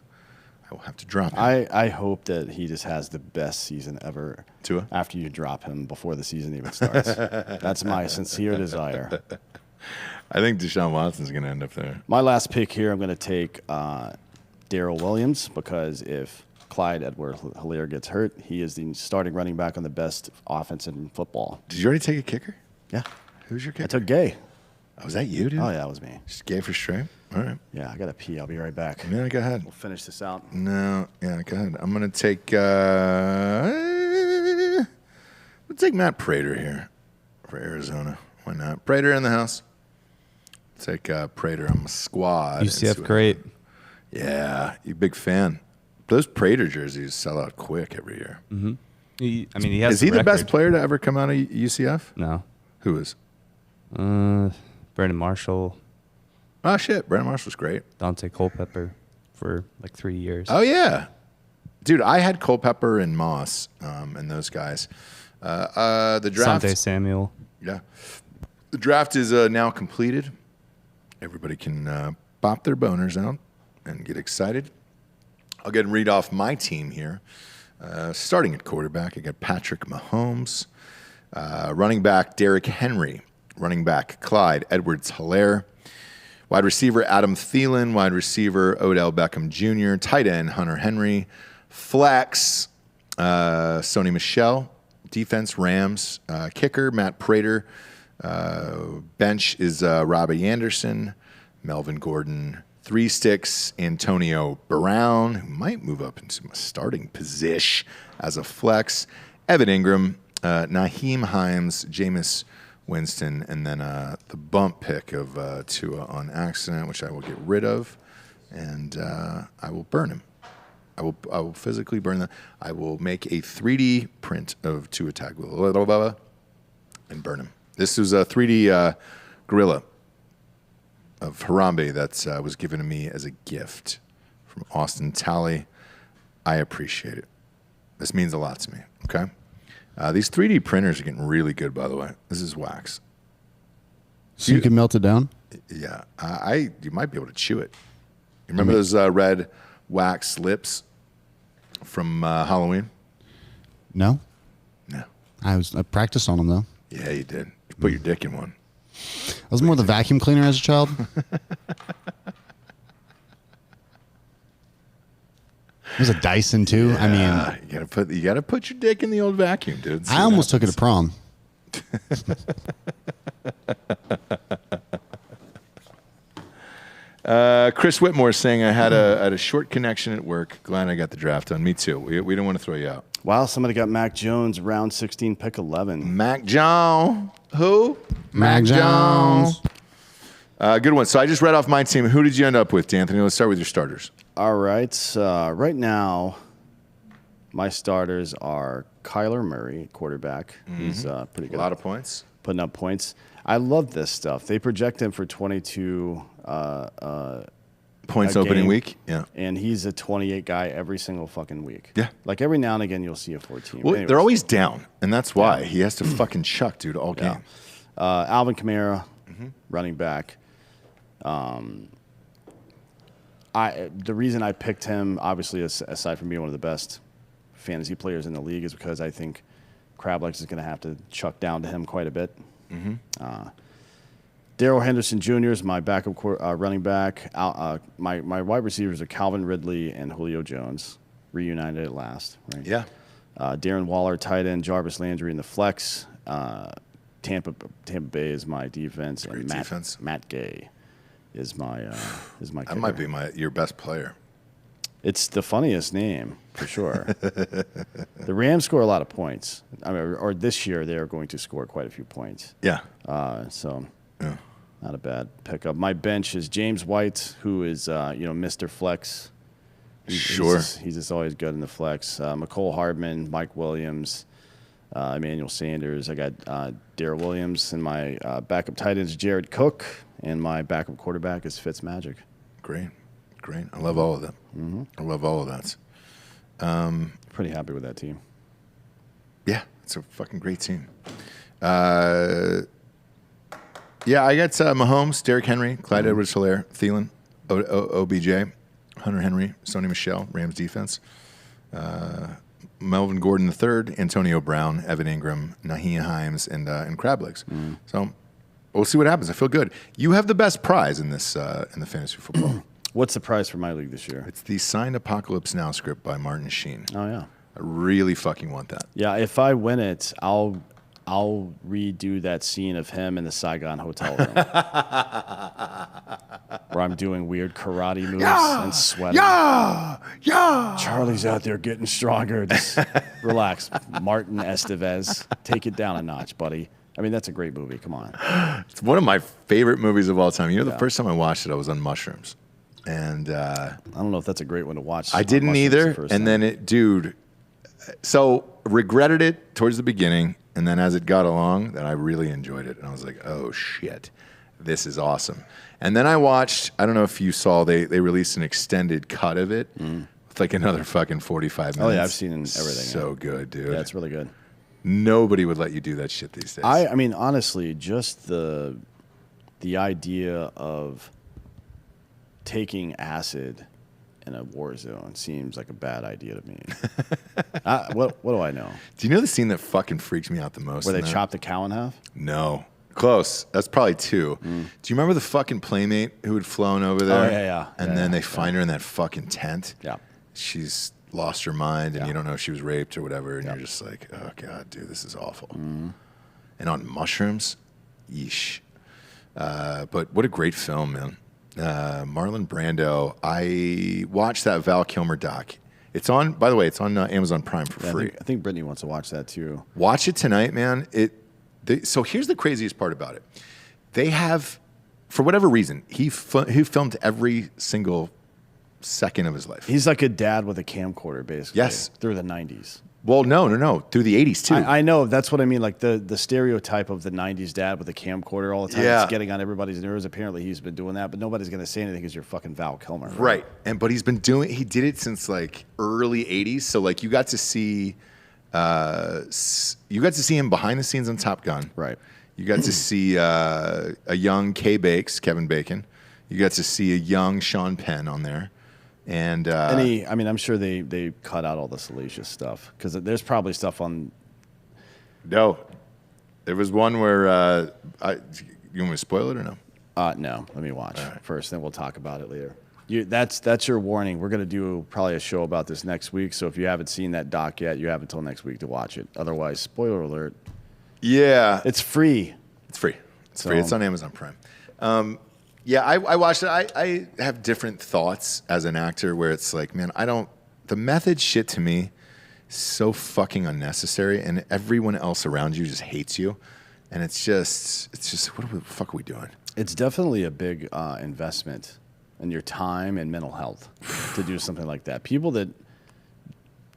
will have to drop him. I hope that he just has the best season ever. Tua? After you drop him before the season even starts. That's my sincere desire. I think Deshaun Watson's going to end up there. My last pick here, I'm going to take Darrell Williams, because if Clyde Edwards-Helaire gets hurt, he is the starting running back on the best offense in football. Did you already take a kicker? Yeah. Who's your kicker? I took Gay. Oh, was that you, dude? Oh, yeah, that was me. Just Gay for straight? All right. Yeah, I got to pee. I'll be right back. Yeah, go ahead. We'll finish this out. No, yeah, go ahead. I'm going to take Matt Prater here for Arizona. Why not? Prater in the house. Take Prater on my squad. UCF great. Yeah, you big fan. Those Prater jerseys sell out quick every year. Mm-hmm. He has. Is he the best player to ever come out of UCF? No. Who is? Brandon Marshall. Oh shit, Brandon Marshall's great. Dante Culpepper for like 3 years. Oh yeah, dude, I had Culpepper and Moss and those guys. The draft. Sante Samuel. Yeah, the draft is now completed. Everybody can pop their boners out and get excited. I'll go ahead and read off my team here. Starting at quarterback, I got Patrick Mahomes. Running back, Derrick Henry. Running back, Clyde Edwards-Helaire. Wide receiver, Adam Thielen. Wide receiver, Odell Beckham Jr. Tight end, Hunter Henry. Flex, Sony Michel. Defense, Rams. Kicker, Matt Prater. Bench is Robbie Anderson. Melvin Gordon. 3 sticks, Antonio Brown, who might move up into a starting position as a flex. Evan Ingram, Naheem Hines, Jameis Winston, and then the bump pick of Tua on accident, which I will get rid of, and I will burn him. I will physically burn that. I will make a 3D print of Tua Tagovailoa and burn him. This was a 3D gorilla of Harambe that was given to me as a gift from Austin Talley. I appreciate it. This means a lot to me, okay? These 3D printers are getting really good, by the way. This is wax. So you can melt it down? Yeah. You might be able to chew it. You remember those red wax lips from Halloween? No. No. I practiced on them, though. Yeah, you did. You put your dick in one. I was more the vacuum cleaner as a child. There's a Dyson too. Yeah, I mean, you gotta put your dick in the old vacuum, dude. I almost took it to prom. Chris Whitmore saying I had a short connection at work. Glad I got the draft done. Me too. We don't want to throw you out. Wow, somebody got Mac Jones, round 16, pick 11. Mac Jones. Who? Mac Jones. Good one. So I just read off my team. Who did you end up with, D'Anthony? Let's start with your starters. All right. Right now, my starters are Kyler Murray, quarterback. He's pretty good. A lot of points. Putting up points. I love this stuff. They project him for 22 Points a opening game, week. Yeah. And he's a 28 guy every single fucking week. Yeah. Like every now and again, you'll see a 14. Well, Anyways. they're always down, and that's why he has to fucking chuck, dude, all game. Alvin Kamara, running back. The reason I picked him, obviously, aside from being one of the best fantasy players in the league, is because I think Crablex is going to have to chuck down to him quite a bit. Darrell Henderson Jr. is my backup running back. My wide receivers are Calvin Ridley and Julio Jones, reunited at last. Right? Yeah. Darren Waller, tight end. Jarvis Landry in the flex. Tampa Bay is my defense. Great and defense. Matt Gay is my That kicker. might be your best player. It's the funniest name for sure. The Rams score a lot of points. I mean, or this year they are going to score quite a few points. Yeah. Yeah. Not a bad pickup. My bench is James White, who is Mr. Flex. He's just always good in the flex. McCole Hardman, Mike Williams, Emmanuel Sanders. I got Darrell Williams, and my backup tight end is Jared Cook, and my backup quarterback is Fitzmagic. Great. I love all of them. I love all of that. Pretty happy with that team. Yeah, it's a fucking great team. Yeah, I got Mahomes, Derrick Henry, Clyde Edwards-Helaire, Thielen, OBJ, Hunter Henry, Sony Michel, Rams defense, Melvin Gordon III, Antonio Brown, Evan Ingram, Naheem Hines, and Crablegs. So we'll see what happens. I feel good. You have the best prize in this in the fantasy football. What's the prize for my league this year? It's the signed Apocalypse Now script by Martin Sheen. Oh yeah, I really fucking want that. Yeah, if I win it, I'll redo that scene of him in the Saigon hotel room where I'm doing weird karate moves and sweating. Yeah. Charlie's out there getting stronger. Just relax. Martin Estevez. Take it down a notch, buddy. I mean, that's a great movie. Come on. It's one of my favorite movies of all time. You know, the first time I watched it, I was on mushrooms. And I don't know if that's a great one to watch. I didn't either. And then so regretted it towards the beginning. And then as it got along, then I really enjoyed it. And I was like, oh, shit, this is awesome. And then I watched, I don't know if you saw, they released an extended cut of it with like another fucking 45 minutes. Oh, yeah, I've seen everything. So good, dude. Yeah, it's really good. Nobody would let you do that shit these days. I mean, honestly, just the idea of taking acid in a war zone seems like a bad idea to me. What do I know? Do you know the scene that fucking freaks me out the most? Where they chop the cow in half? No. Close. That's probably 2. Do you remember the fucking playmate who had flown over there? Oh, yeah. And then they find her in that fucking tent. Yeah. She's lost her mind, and you don't know if she was raped or whatever, and you're just like, oh, God, dude, this is awful. And on mushrooms? Yeesh. But what a great film, man. Marlon Brando. I watched that Val Kilmer doc. It's on, by the way, it's on Amazon Prime for free. I think Brittany wants to watch that too. Watch it tonight, man. So here's the craziest part about it. They have, for whatever reason, he filmed every single second of his life. He's like a dad with a camcorder, basically. Yes. Through the 90s. Well, no. Through the 80s, too. I know. That's what I mean. Like the stereotype of the 90s dad with a camcorder all the time. Yeah. It's getting on everybody's nerves. Apparently, he's been doing that, but nobody's going to say anything because you're fucking Val Kilmer. Right. But he did it since like early 80s. So like you got to see him behind the scenes on Top Gun. Right. You got to see a young Kevin Bacon. You got to see a young Sean Penn on there. And I'm sure they cut out all the salacious stuff because there's probably stuff on. No, there was one where you want me to spoil it or no? No. Let me watch first, then we'll talk about it later. That's your warning. We're gonna do probably a show about this next week. So if you haven't seen that doc yet, you have until next week to watch it. Otherwise, spoiler alert. Yeah, it's free. It's free. It's on Amazon Prime. Yeah, I watched it. I have different thoughts as an actor where it's like, man, the method shit to me is so fucking unnecessary, and everyone else around you just hates you. And it's just what the fuck are we doing? It's definitely a big investment in your time and mental health to do something like that. People that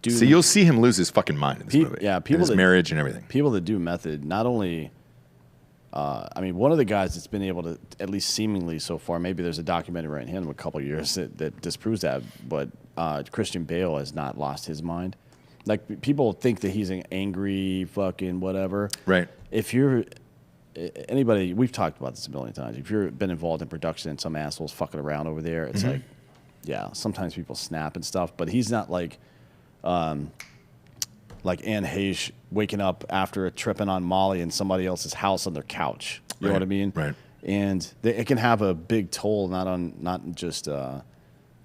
do. So you'll see him lose his fucking mind in this movie. Yeah, people his marriage and everything. People that do method not only I mean, one of the guys that's been able to, at least seemingly so far, maybe there's a documentary right in him a couple of years that disproves that, but Christian Bale has not lost his mind. Like, people think that he's an angry fucking whatever. Right. If you're anybody, we've talked about this a million times. If you've been involved in production and some asshole's fucking around over there, it's like, yeah, sometimes people snap and stuff, but he's not like Anne Heche waking up after tripping on Molly in somebody else's house on their couch. You know what I mean? Right. And it can have a big toll, not just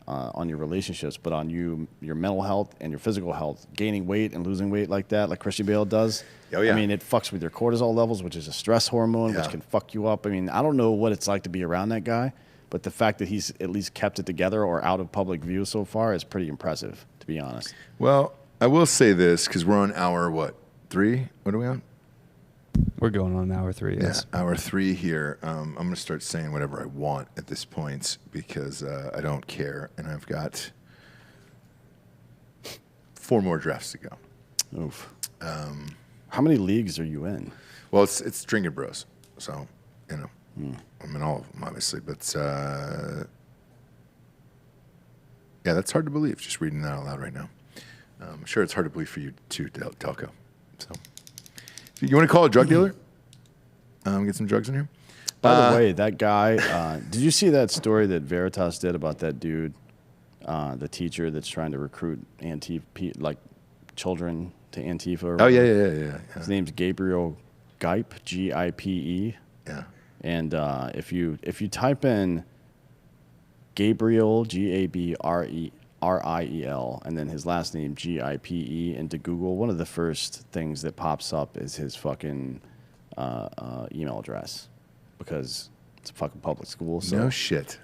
on your relationships, but on your mental health and your physical health. Gaining weight and losing weight like that, like Christian Bale does. Oh, yeah. I mean, it fucks with your cortisol levels, which is a stress hormone, which can fuck you up. I mean, I don't know what it's like to be around that guy, but the fact that he's at least kept it together or out of public view so far is pretty impressive, to be honest. Well, I will say this, because we're on hour, 3? What are we on? We're going on hour 3, yes. Yeah, hour 3 here. I'm going to start saying whatever I want at this point because I don't care, and I've got 4 more drafts to go. Oof. How many leagues are you in? Well, it's Drinking Bros, so, you know, I'm in all of them, obviously, but yeah, that's hard to believe, just reading that out loud right now. I'm sure it's hard to believe for you too, Delco. So, you want to call a drug dealer? Get some drugs in here. By the way, that guy. Did you see that story that Veritas did about that dude, the teacher that's trying to recruit like children to Antifa? Oh yeah. His name's Gabriel Gipe, Gipe. Yeah. And if you type in Gabriel, Gabriel, and then his last name Gipe into Google, one of the first things that pops up is his fucking email address, because it's a fucking public school. So no shit.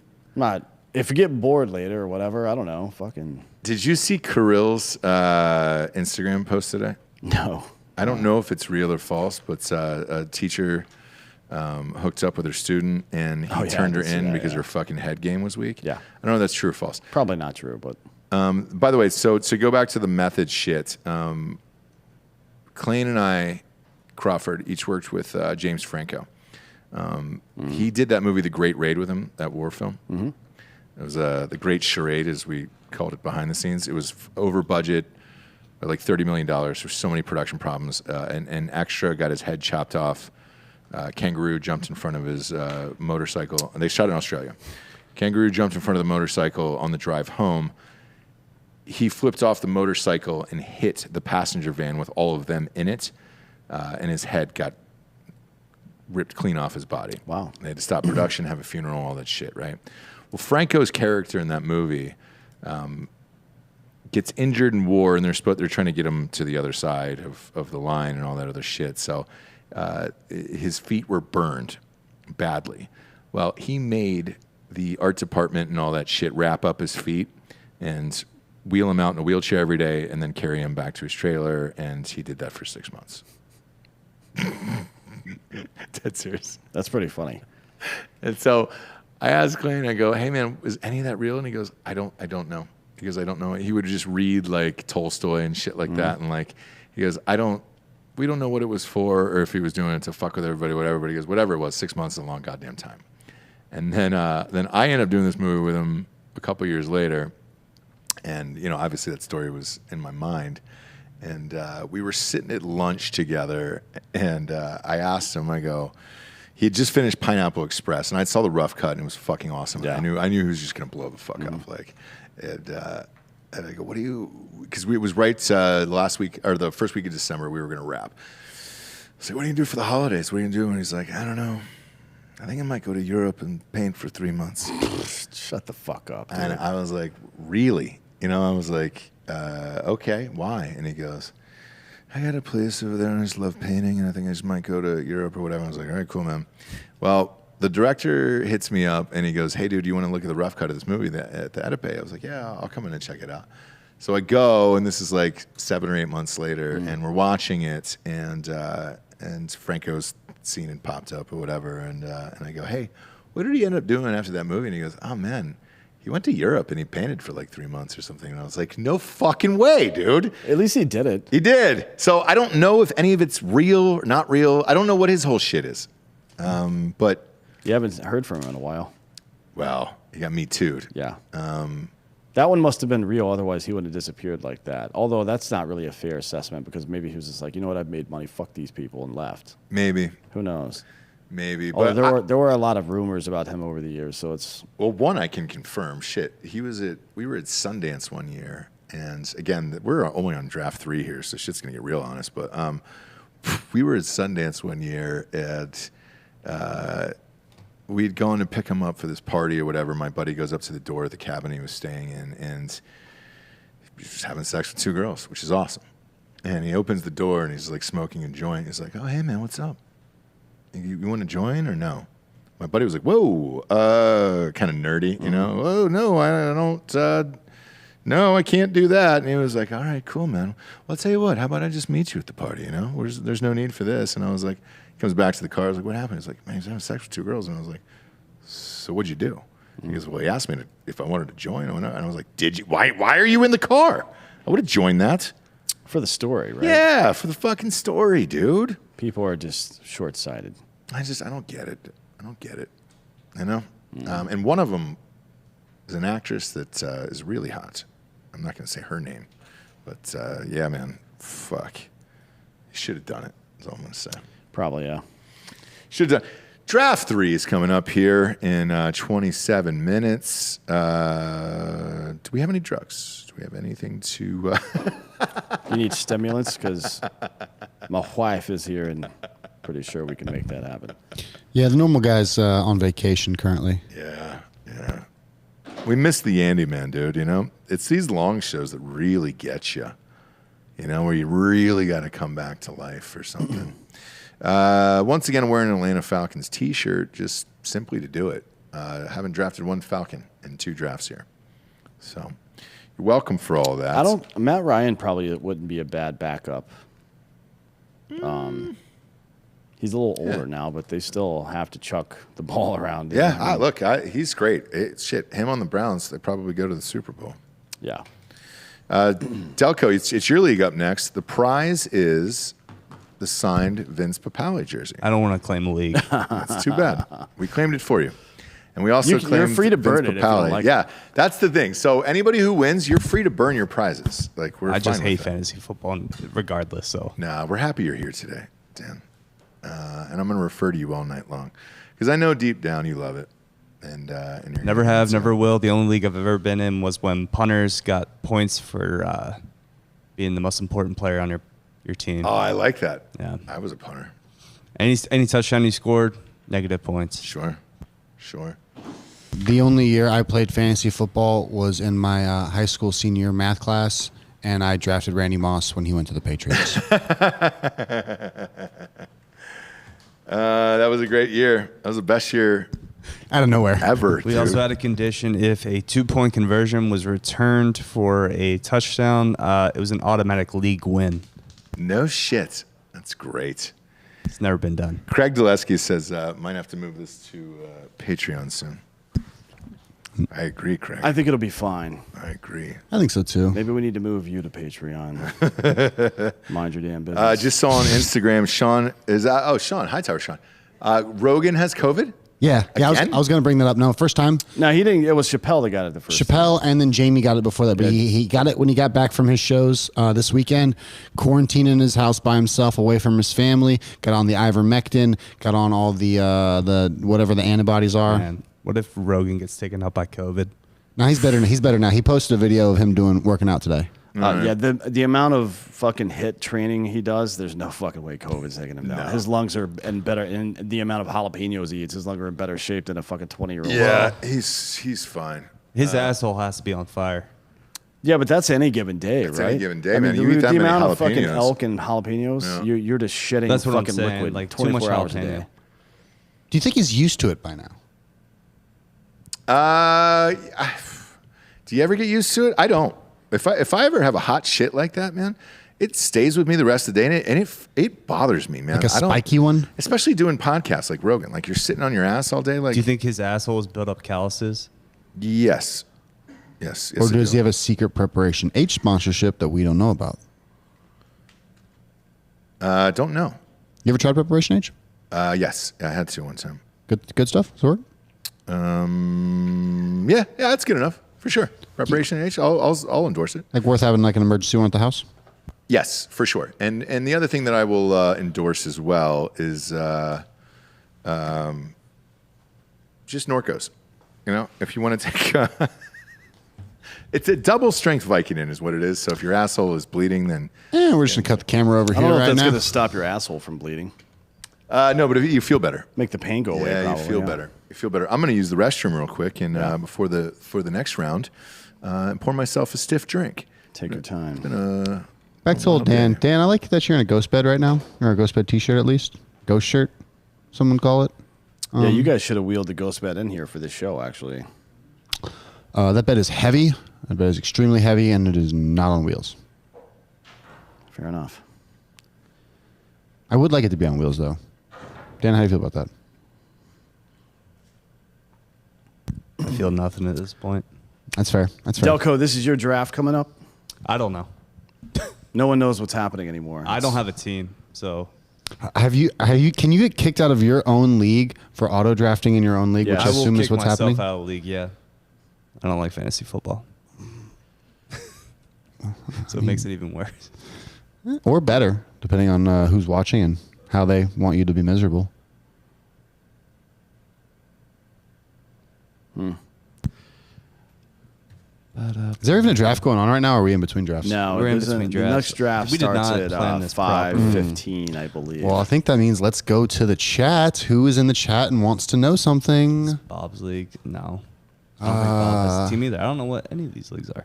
If you get bored later or whatever, I don't know. Fucking. Did you see Kirill's Instagram post today? No. I don't know if it's real or false, but a teacher hooked up with her student and he turned her in because her fucking head game was weak. Yeah. I don't know if that's true or false. Probably not true, but. By the way, so to go back to the method shit, Clayne and I, Crawford, each worked with James Franco. He did that movie, The Great Raid, with him, that war film. Mm-hmm. It was The Great Charade, as we called it behind the scenes. It was over budget, like $30 million. There's so many production problems. And Extra got his head chopped off. Kangaroo jumped in front of his motorcycle. And they shot in Australia. Kangaroo jumped in front of the motorcycle on the drive home. He flipped off the motorcycle and hit the passenger van with all of them in it, and his head got ripped clean off his body. Wow. They had to stop production, have a funeral, all that shit, right? Well, Franco's character in that movie gets injured in war, and they're trying to get him to the other side of the line and all that other shit. So his feet were burned badly. Well, he made the art department and all that shit wrap up his feet and wheel him out in a wheelchair every day and then carry him back to his trailer, and he did that for 6 months. Dead serious. That's pretty funny. And so I asked Clayne, I go, hey man, is any of that real? And he goes, I don't know. He goes, I don't know. He would just read like Tolstoy and shit like that, and like he goes, we don't know what it was for or if he was doing it to fuck with everybody, whatever, but he goes, whatever it was, 6 months is a long goddamn time. And then I ended up doing this movie with him a couple years later. And, you know, obviously that story was in my mind. And we were sitting at lunch together, and I asked him, I go, he had just finished Pineapple Express, and I saw the rough cut, and it was fucking awesome. Yeah. I knew he was just going to blow the fuck up. Like, and I go, what do you, because it was right last week, or the first week of December, we were going to wrap. I was like, what are you going to do for the holidays? What are you going to do? And he's like, I don't know. I think I might go to Europe and paint for 3 months. Shut the fuck up, dude. And I was like, really? You know, I was like, okay, why? And he goes, I got a place over there and I just love painting and I think I just might go to Europe or whatever. I was like, all right, cool, man. Well, the director hits me up and he goes, hey, dude, do you want to look at the rough cut of this movie at the Edipe? I was like, yeah, I'll come in and check it out. So I go, and this is like 7 or 8 months later, and we're watching it, and Franco's scene had popped up or whatever, and I go, hey, what did he end up doing after that movie? And he goes, oh, man, he went to Europe and he painted for like 3 months or something. And I was like, no fucking way, dude. At least he did it. He did. So I don't know if any of it's real or not real. I don't know what his whole shit is. But you haven't heard from him in a while. Well, he got me too. Yeah. That one must have been real. Otherwise, he wouldn't have disappeared like that. Although that's not really a fair assessment because maybe he was just like, you know what, I've made money. Fuck these people and left. Maybe. Who knows? Maybe. Although But there were a lot of rumors about him over the years. So it's one I can confirm. Shit, we were at Sundance one year, and again, we're only on draft 3 here, so shit's gonna get real honest. But we were at Sundance one year, and we'd gone to pick him up for this party or whatever. My buddy goes up to the door of the cabin he was staying in, and he's just having sex with 2 girls, which is awesome. And he opens the door, and he's like smoking a joint. He's like, "Oh, hey man, what's up? You want to join or no?" My buddy was like, "Whoa," kind of nerdy, you know. "Oh no, I don't. No, I can't do that." And he was like, "All right, cool, man. Well, I'll tell you what. How about I just meet you at the party? You know, there's no need for this." And I was like, he comes back to the car. I was like, "What happened?" He's like, "Man, he's having sex with 2 girls." And I was like, "So what'd you do?" He goes, "Well, he asked me if I wanted to join." And I was like, "Did you? Why are you in the car? I would have joined that for the story, right? Yeah, for the fucking story, dude." People are just short-sighted. I don't get it. You know? And one of them is an actress that is really hot. I'm not going to say her name. But, yeah, man, fuck. You should have done it, is all I'm going to say. Probably, yeah. Should have done. Draft 3 is coming up here in 27 minutes. Do we have any drugs? Do we have anything to... You need stimulants? Because my wife is here and pretty sure we can make that happen. Yeah, the normal guy's on vacation currently. Yeah. We miss the Yandy Man, dude, you know? It's these long shows that really get you, you know, where you really got to come back to life or something. Once again, I'm wearing an Atlanta Falcons t-shirt just simply to do it. Haven't drafted 1 Falcon in 2 drafts here. So you're welcome for all that. Matt Ryan probably wouldn't be a bad backup. He's a little older now, but they still have to chuck the ball around. Yeah, look, he's great. Him on the Browns, they probably go to the Super Bowl. Yeah. Delco, it's your league up next. The prize is the signed Vince Papale jersey. I don't want to claim a league. That's too bad. We claimed it for you. And we also claimed you're free to burn Vince it if you Papale. don't like Yeah, that's the thing. So anybody who wins, you're free to burn your prizes. Like I just hate fantasy football regardless. So nah, we're happy you're here today, Dan. And I'm going to refer to you all night long because I know deep down you love it. And you're never have, never will. The only league I've ever been in was when punters got points for being the most important player on your team. Oh, I like that. Yeah, I was a punter. Any touchdown you scored, negative points. Sure. The only year I played fantasy football was in my high school senior math class, and I drafted Randy Moss when he went to the Patriots. That was a great year. That was the best year out of nowhere ever. We also had a condition: if a 2-point conversion was returned for a touchdown, it was an automatic league win. No shit. That's great. It's never been done. Craig Dulesky says might have to move this to Patreon soon. I agree, Craig. I think it'll be fine. I agree. I think so too. Maybe we need to move you to Patreon. Mind your damn business. Just saw on Instagram, Sean is Sean, Hightower Sean. Rogan has COVID? Yeah. I was going to bring that up. No, first time. No, he didn't. It was Chappelle that got it the first Chappelle time. And then Jamie got it before that. But he got it when he got back from his shows this weekend, quarantined in his house by himself, away from his family, got on the ivermectin, got on all the whatever the antibodies are. Man, what if Rogan gets taken out by COVID? No, he's better. He's better now. He posted a video of him working out today. Yeah, the amount of fucking hit training he does, there's no fucking way COVID's taking him down. No. His lungs are in better, and the amount of jalapenos he eats, his lungs are in better shape than a fucking 20-year-old. Yeah, he's fine. His asshole has to be on fire. Yeah, but that's any given day, that's right? Any given day, man. You eat that the many amount jalapenos. of fucking elk and jalapenos, you're just shitting that's what fucking I'm saying. liquid Like 24 hours a day. Do you think he's used to it by now? Do you ever get used to it? I don't. If I ever have a hot shit like that, man, it stays with me the rest of the day, and it bothers me, man. Like a spiky one? Especially doing podcasts like Rogan. Like you're sitting on your ass all day. Like, do you think his asshole has built up calluses? Yes. Or does he have a secret preparation H sponsorship that we don't know about? Don't know. You ever tried preparation H? Yes, I had to one time. Good stuff. Sword. Yeah, that's good enough for sure. Preparation H, I'll endorse it. Like worth having like an emergency one at the house. Yes, for sure. And the other thing that I will endorse as well is just Norcos. You know, if you want to take, it's a double strength Vicodin is what it is. So if your asshole is bleeding, then we're just gonna cut the camera over I here don't know right if that's now. going to stop your asshole from bleeding. No, but if you feel better. Make the pain go away. Yeah, probably, you feel better. You feel better. I'm going to use the restroom real quick and before the next round, and pour myself a stiff drink. Take your time. Back to old Dan. Dan, I like that you're in a ghost bed right now, or a ghost bed T-shirt at least. Ghost shirt, someone call it. Yeah, you guys should have wheeled the ghost bed in here for this show, actually. That bed is heavy. That bed is extremely heavy, and it is not on wheels. Fair enough. I would like it to be on wheels, though. Dan, how do you feel about that? I feel nothing at this point. That's fair. That's fair. Delco, this is your draft coming up. I don't know. No one knows what's happening anymore. I don't have a team, so Have you? Can you get kicked out of your own league for auto drafting in your own league, Yeah, which I I will assume kick is what's myself happening? out of the league. Yeah, I don't like fantasy football, so it makes it even worse. Or better, depending on who's watching and how they want you to be miserable. Is there even a draft going on right now, or are we in between drafts? No, We're in there's between the drafts. next draft We did starts not at plan this properly. 5:15, I believe. Well, I think that means let's go to the chat. Who is in the chat and wants to know something? Bob's league, no. I don't think Bob has a team either. I don't know what any of these leagues are.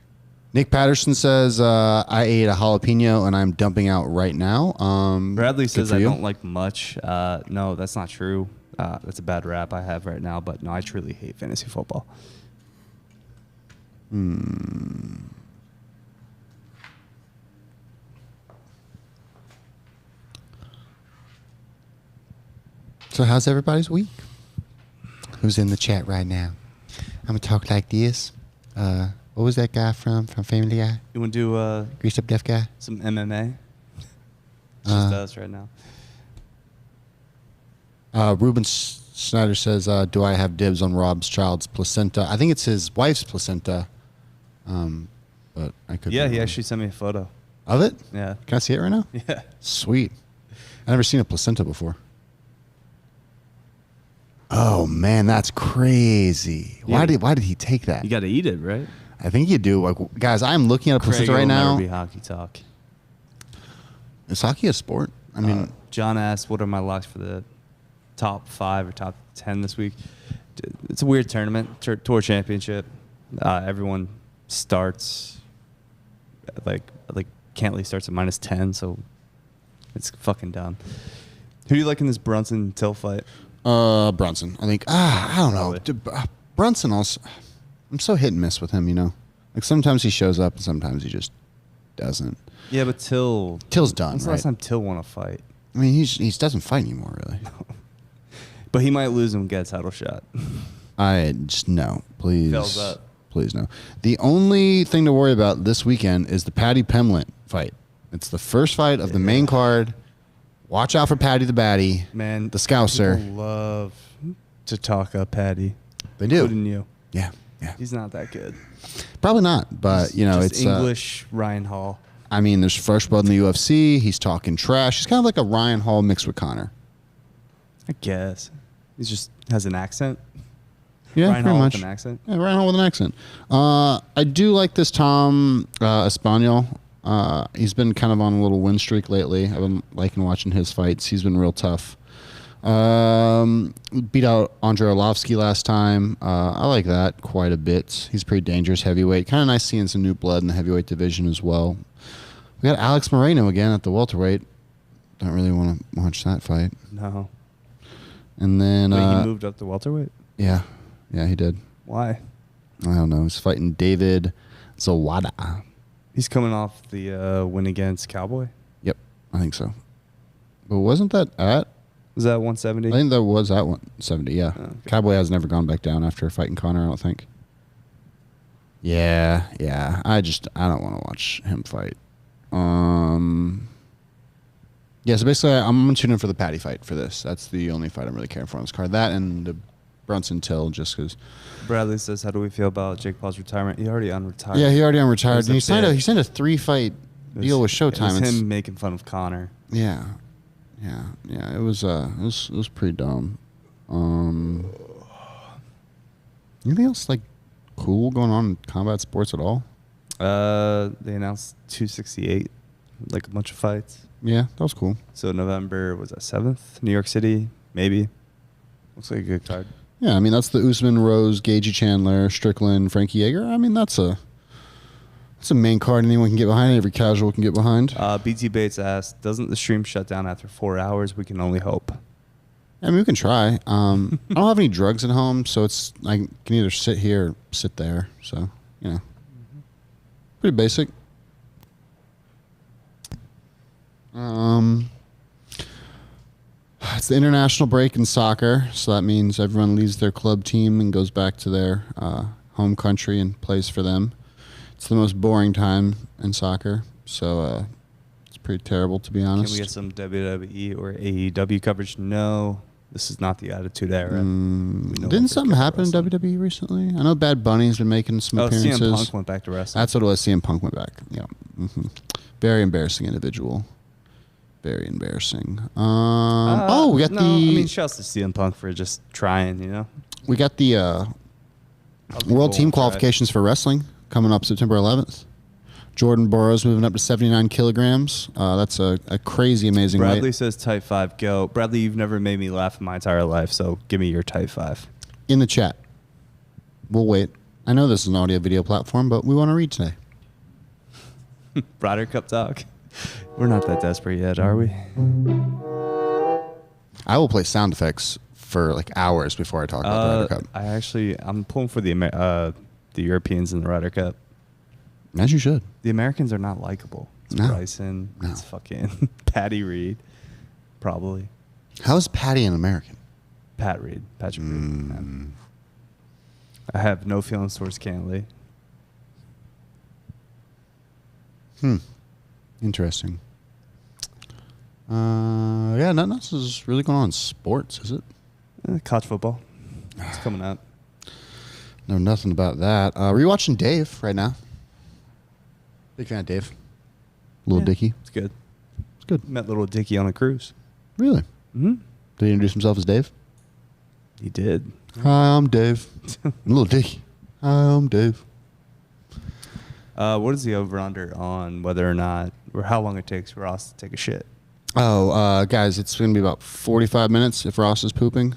Nick Patterson says, I ate a jalapeno and I'm dumping out right now. Bradley good says for I you. don't like much. No, that's not true. That's a bad rap I have right now. But no, I truly hate fantasy football. So how's everybody's week? Who's in the chat right now? I'm gonna talk like this. What was that guy from Family Guy? You want to do Greased up deaf guy? some MMA? It's just us right now. Ruben Snyder says, do I have dibs on Rob's child's placenta? I think it's his wife's placenta. But I could. Yeah, be he wrong. actually sent me a photo. Of it? Yeah. Can I see it right now? Yeah. Sweet. I've never seen a placenta before. Oh man, that's crazy. Yeah. Why did he take that? You got to eat it, right? I think you do. Like, guys, I'm looking at a placenta Craig, right it'll now. never be hockey talk. Is hockey a sport? I mean, John asked, "What are my locks for the top 5 or top 10 this week?" It's a weird tournament, tour championship. Everyone starts like Cantley starts at -10, so it's fucking dumb. Who do you like in this Brunson Till fight? Brunson. I think. I don't know. Probably. Brunson also. I'm so hit and miss with him. You know, like sometimes he shows up and sometimes he just doesn't. Yeah, but Till's done. When's the last time Till won a fight? I mean, he doesn't fight anymore, really. But he might lose and get a title shot. I just no, please. Fills up. Please no. The only thing to worry about this weekend is the Patty Pemlet fight. It's the first fight of the main card. Watch out for Patty the Batty. Man, the Scouser. People love to talk up Patty. They do. Including you. Yeah. He's not that good. Probably not, but you know, Just it's English Ryan Hall. I mean, there's fresh blood in the UFC. He's talking trash. He's kind of like a Ryan Hall mixed with Connor. I guess. He just has an accent. Yeah, Ryan pretty Hall much. with an accent. Yeah, Ryan Hall with an accent. I do like this Tom Espanol. He's been kind of on a little win streak lately. I've been liking watching his fights. He's been real tough. Beat out Andrei Arlovsky last time. I like that quite a bit. He's pretty dangerous heavyweight. Kind of nice seeing some new blood in the heavyweight division as well. We got Alex Moreno again at the welterweight. Don't really want to watch that fight. No. And then Wait, he moved up to welterweight? Yeah, he did. Why? I don't know. He's fighting David Zawada. He's coming off the win against Cowboy. Yep, I think so. But wasn't that at? Was that 170? I think that was at 170. Yeah. Oh, okay. Cowboy has never gone back down after fighting Connor. I don't think. Yeah. I don't want to watch him fight. Yeah, so basically, I'm going to tune in for the Patty fight for this. That's the only fight I'm really caring for on this card. That and the Brunson Till, just because. Bradley says, "How do we feel about Jake Paul's retirement? He already unretired." Yeah, he already unretired. And he signed a 3-fight deal with Showtime. It was him making fun of Connor. Yeah. It was pretty dumb. Anything else like cool going on in combat sports at all? They announced 268, like a bunch of fights. Yeah, that was cool. So November was that 7th? New York City, maybe. Looks like a good card. Yeah, I mean that's the Usman, Rose, Gagey Chandler, Strickland, Frankie Yeager. I mean that's a main card anyone can get behind. Every casual can get behind. BT Bates asked, "Doesn't the stream shut down after 4 hours? We can only hope." I mean we can try. I don't have any drugs at home, so it's I can either sit here or sit there. So pretty basic. It's the international break in soccer, so that means everyone leaves their club team and goes back to their home country and plays for them. It's the most boring time in soccer, so it's pretty terrible, to be honest. Can we get some WWE or AEW coverage? No, this is not the Attitude Era. Didn't something happen in WWE recently? I know Bad Bunny's been making some appearances. CM Punk went back to wrestling. That's what it was. CM Punk went back. Yeah. Very embarrassing individual. Very embarrassing. We got the. I mean, shouts to CM Punk for just trying. We got the World Team qualifications for wrestling coming up September 11th. Jordan Burroughs moving up to 79 kilograms. That's a crazy, amazing weight. Bradley says type 5, go. Bradley, you've never made me laugh in my entire life, so give me your type 5. In the chat. We'll wait. I know this is an audio-video platform, but we want to read today. Ryder Cup talk. We're not that desperate yet, are we? I will play sound effects for like hours before I talk about the Ryder Cup. I'm pulling for the Europeans in the Ryder Cup. As you should. The Americans are not likable. It's Bryson. No. It's fucking Patty Reed. Probably. How is Patty an American? Patrick Reed. Yeah. I have no feelings towards Cantley. Interesting. Nothing else is really going on in sports, is it? College football. It's coming up. Know nothing about that. Are you watching Dave right now? Big fan of Dave. Little Dicky. It's good. It's good. Met Little Dicky on a cruise. Really? Mm-hmm. Did he introduce himself as Dave? He did. Hi, I'm Dave. Little Dicky. Hi, I'm Dave. What is the over-under on whether or not, or how long it takes for Ross to take a shit? Guys, it's going to be about 45 minutes if Ross is pooping.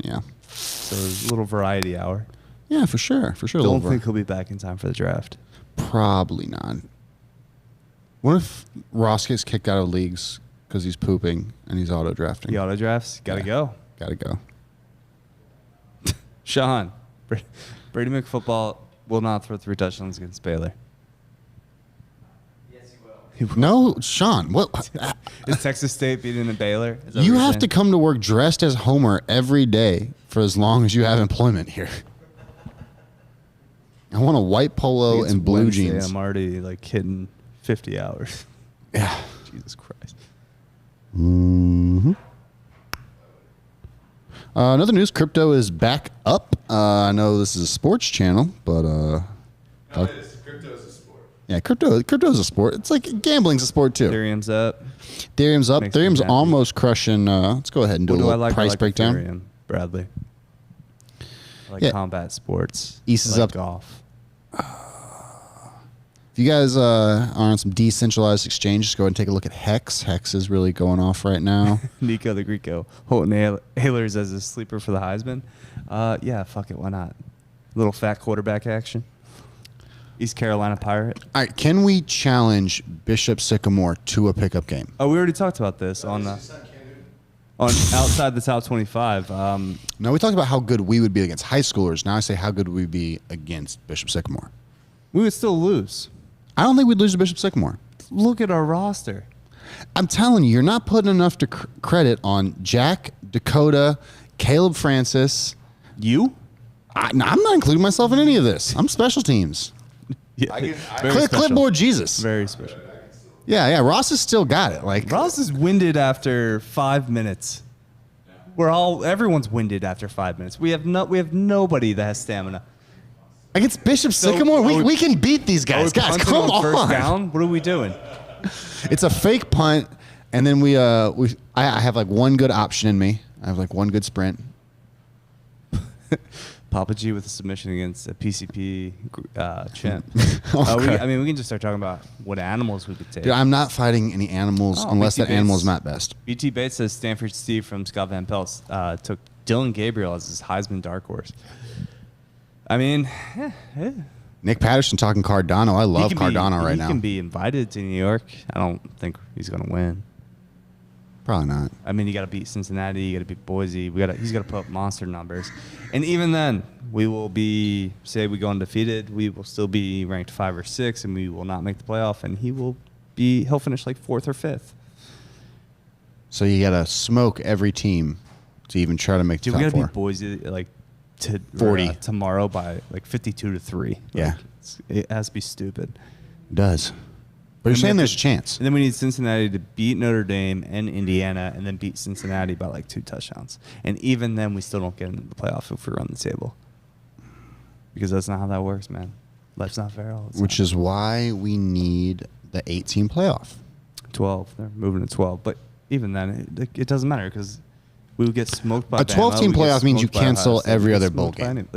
Yeah. So there's a little variety hour. Yeah, for sure. For sure. Don't think he'll be back in time for the draft. Probably not. What if Ross gets kicked out of leagues because he's pooping and he's auto-drafting? He auto-drafts? Gotta go. Gotta go. Sean, Brady McFootball will not throw 3 touchdowns against Baylor. Yes, he will. No, Sean, what? Is Texas State beating the Baylor? You have to come to work dressed as Homer every day for as long as you have employment here. I want a white polo and blue Wednesday, jeans. I'm already like hitting 50 hours. Yeah. Jesus Christ. Mm-hmm. Another news, crypto is back up. I know this is a sports channel, but Crypto is a sport. Yeah, crypto is a sport. It's like gambling's a sport too. Ethereum's up. Ethereum's up. Makes me Ethereum's happy. almost crushing. Let's go ahead and do a little price breakdown. Ethereum, Bradley. I like combat sports. East is I up. like golf. If you guys are on some decentralized exchange, just go ahead and take a look at Hex. Hex is really going off right now. Nico the Greco. Holton Ahlers as a sleeper for the Heisman. Yeah, fuck it. Why not? Little fat quarterback action. East Carolina Pirate. All right, can we challenge Bishop Sycamore to a pickup game? Oh, we already talked about this on outside the top 25. No, we talked about how good we would be against high schoolers. Now I say how good we'd be against Bishop Sycamore. We would still lose. I don't think we'd lose to Bishop Sycamore. Look at our roster. I'm telling you, you're not putting enough to credit on Jack, Dakota, Caleb Francis. You? I'm not including myself in any of this. I'm special teams. Yeah, Clipboard Jesus. Very special. Yeah. Ross has still got it. Like Ross is winded after 5 minutes. Everyone's winded after 5 minutes. We have nobody that has stamina. Against Bishop Sycamore, we can beat these guys. Guys, come on. First down. What are we doing? It's a fake punt, and then I have like one good option in me. I have like one good sprint. Papa G with a submission against a PCP champ. Okay. We can just start talking about what animals we could take. Dude, I'm not fighting any animals unless that animal is not best. BT Bates says Stanford Steve from Scott Van Pelt took Dylan Gabriel as his Heisman dark horse. I mean, Nick Patterson talking Cardano. I love Cardano right now. He can be invited to New York. I don't think he's going to win. Probably not. I mean, you got to beat Cincinnati. You got to beat Boise. He's got to put up monster numbers. And even then, we will be, say we go undefeated, we will still be ranked 5 or 6, and we will not make the playoff. And he'll finish like 4th or 5th. So you got to smoke every team to even try to make the top 4. We got to beat Boise like 40 tomorrow by like 52-3. Yeah, it has to be stupid. It does. But you're saying there's a chance. And then we need Cincinnati to beat Notre Dame and Indiana, and then beat Cincinnati by like 2 touchdowns. And even then, we still don't get into the playoff if we run the table. Because that's not how that works, man. Life's not fair all the time. Which is why we need the 8-team playoff. 12. They're moving to 12. But even then, it doesn't matter because we would get smoked by a 12-team playoff means you cancel every other bowl game.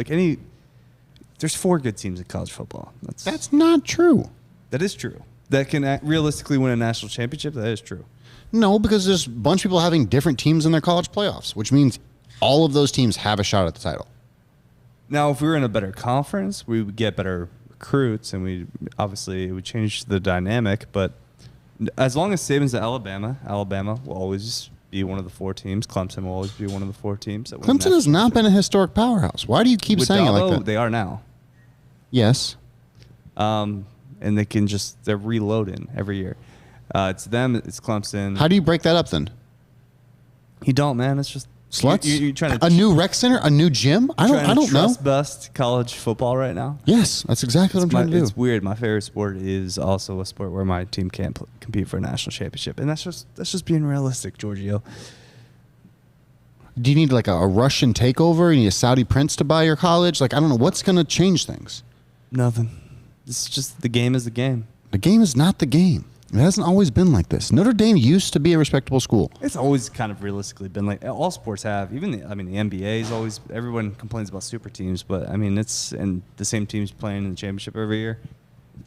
There's 4 good teams in college football. That's not true. That is true. That can realistically win a national championship. That is true. No, because there's a bunch of people having different teams in their college playoffs, which means all of those teams have a shot at the title. Now, if we were in a better conference, we would get better recruits, and it would change the dynamic. But as long as Saban's at Alabama will always be one of the 4 teams. Clemson will always be one of the 4 teams. Clemson has not been a historic powerhouse. Why do you keep saying it like that? They are now. Yes. And they're reloading every year. It's them, it's Clemson. How do you break that up then? You don't, man. It's just sluts. You're trying to a new rec center, a new gym. I don't know. Best college football right now. Yes, that's exactly what I'm trying to do. It's weird. My favorite sport is also a sport where my team can't compete for a national championship, and that's just being realistic, Giorgio. Do you need like a Russian takeover? You need a Saudi prince to buy your college? Like I don't know what's going to change things. Nothing. It's just the game is the game. The game is not the game. It hasn't always been like this. Notre Dame used to be a respectable school. It's always kind of realistically been like all sports have. Even the NBA is always. Everyone complains about super teams, but it's and the same teams playing in the championship every year.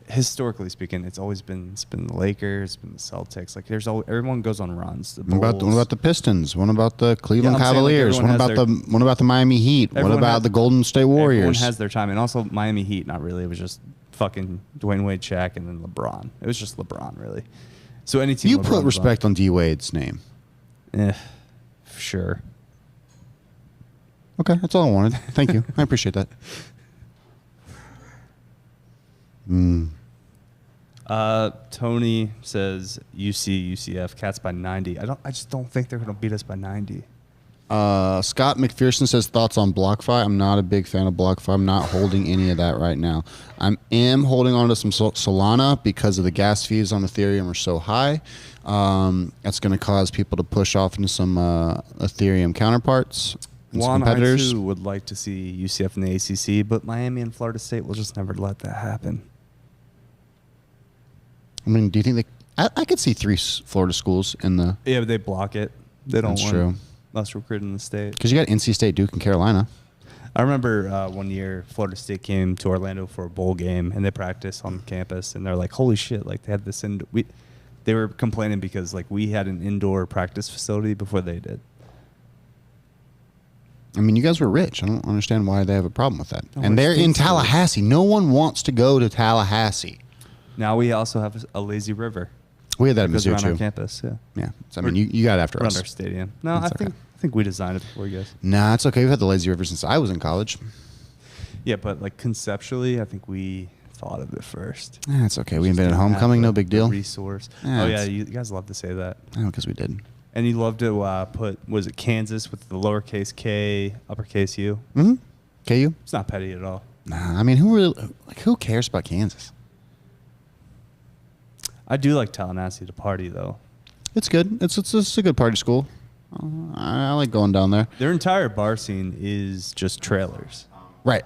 Historically speaking, it's been the Lakers, it's been the Celtics. Like everyone goes on runs. What about the Pistons? What about the Cleveland Cavaliers? What about the Miami Heat? What about the Golden State Warriors? Everyone has their time, and also Miami Heat. Not really. It was just fucking Dwayne Wade, Shaq, and then LeBron. It was just LeBron, really. So any team. You put respect on D Wade's name. Sure. Okay, that's all I wanted. Thank you. I appreciate that. Tony says UCF Cats by 90. I just don't think they're gonna beat us by 90. Scott McPherson says thoughts on BlockFi. I'm not a big fan of BlockFi. I'm not holding any of that right now. I am holding on to some Solana because of the gas fees on Ethereum are so high. That's going to cause people to push off into some Ethereum counterparts. Juan, I too would like to see UCF in the ACC, but Miami and Florida State will just never let that happen. I mean, do you think I could see 3 Florida schools in the... Yeah, but they block it. They don't want true. us recruiting in the state. Because you got NC State, Duke, and Carolina. I remember one year Florida State came to Orlando for a bowl game, and they practiced on campus, and they're like, holy shit, like they had this... They were complaining because like we had an indoor practice facility before they did. I mean, you guys were rich. I don't understand why they have a problem with that. And they're in Tallahassee. No one wants to go to Tallahassee. Now we also have a lazy river. We had that at Mizzou too. On our campus, yeah. Yeah. So, I mean, you got after us. Around our stadium. No, I think we designed it before you guys. Nah, it's okay. We've had the lazy river since I was in college. Yeah, but like conceptually, I think we thought of it first. It's okay. We invented homecoming. No big deal. Resource. You guys love to say that. Oh, because we did. And you love to put, was it Kansas with the lowercase K, uppercase U? Mm-hmm. KU? It's not petty at all. Nah, I mean, who cares about Kansas? I do like Tallahassee to party though. It's good. It's a good party school. I like going down there. Their entire bar scene is just trailers. Right.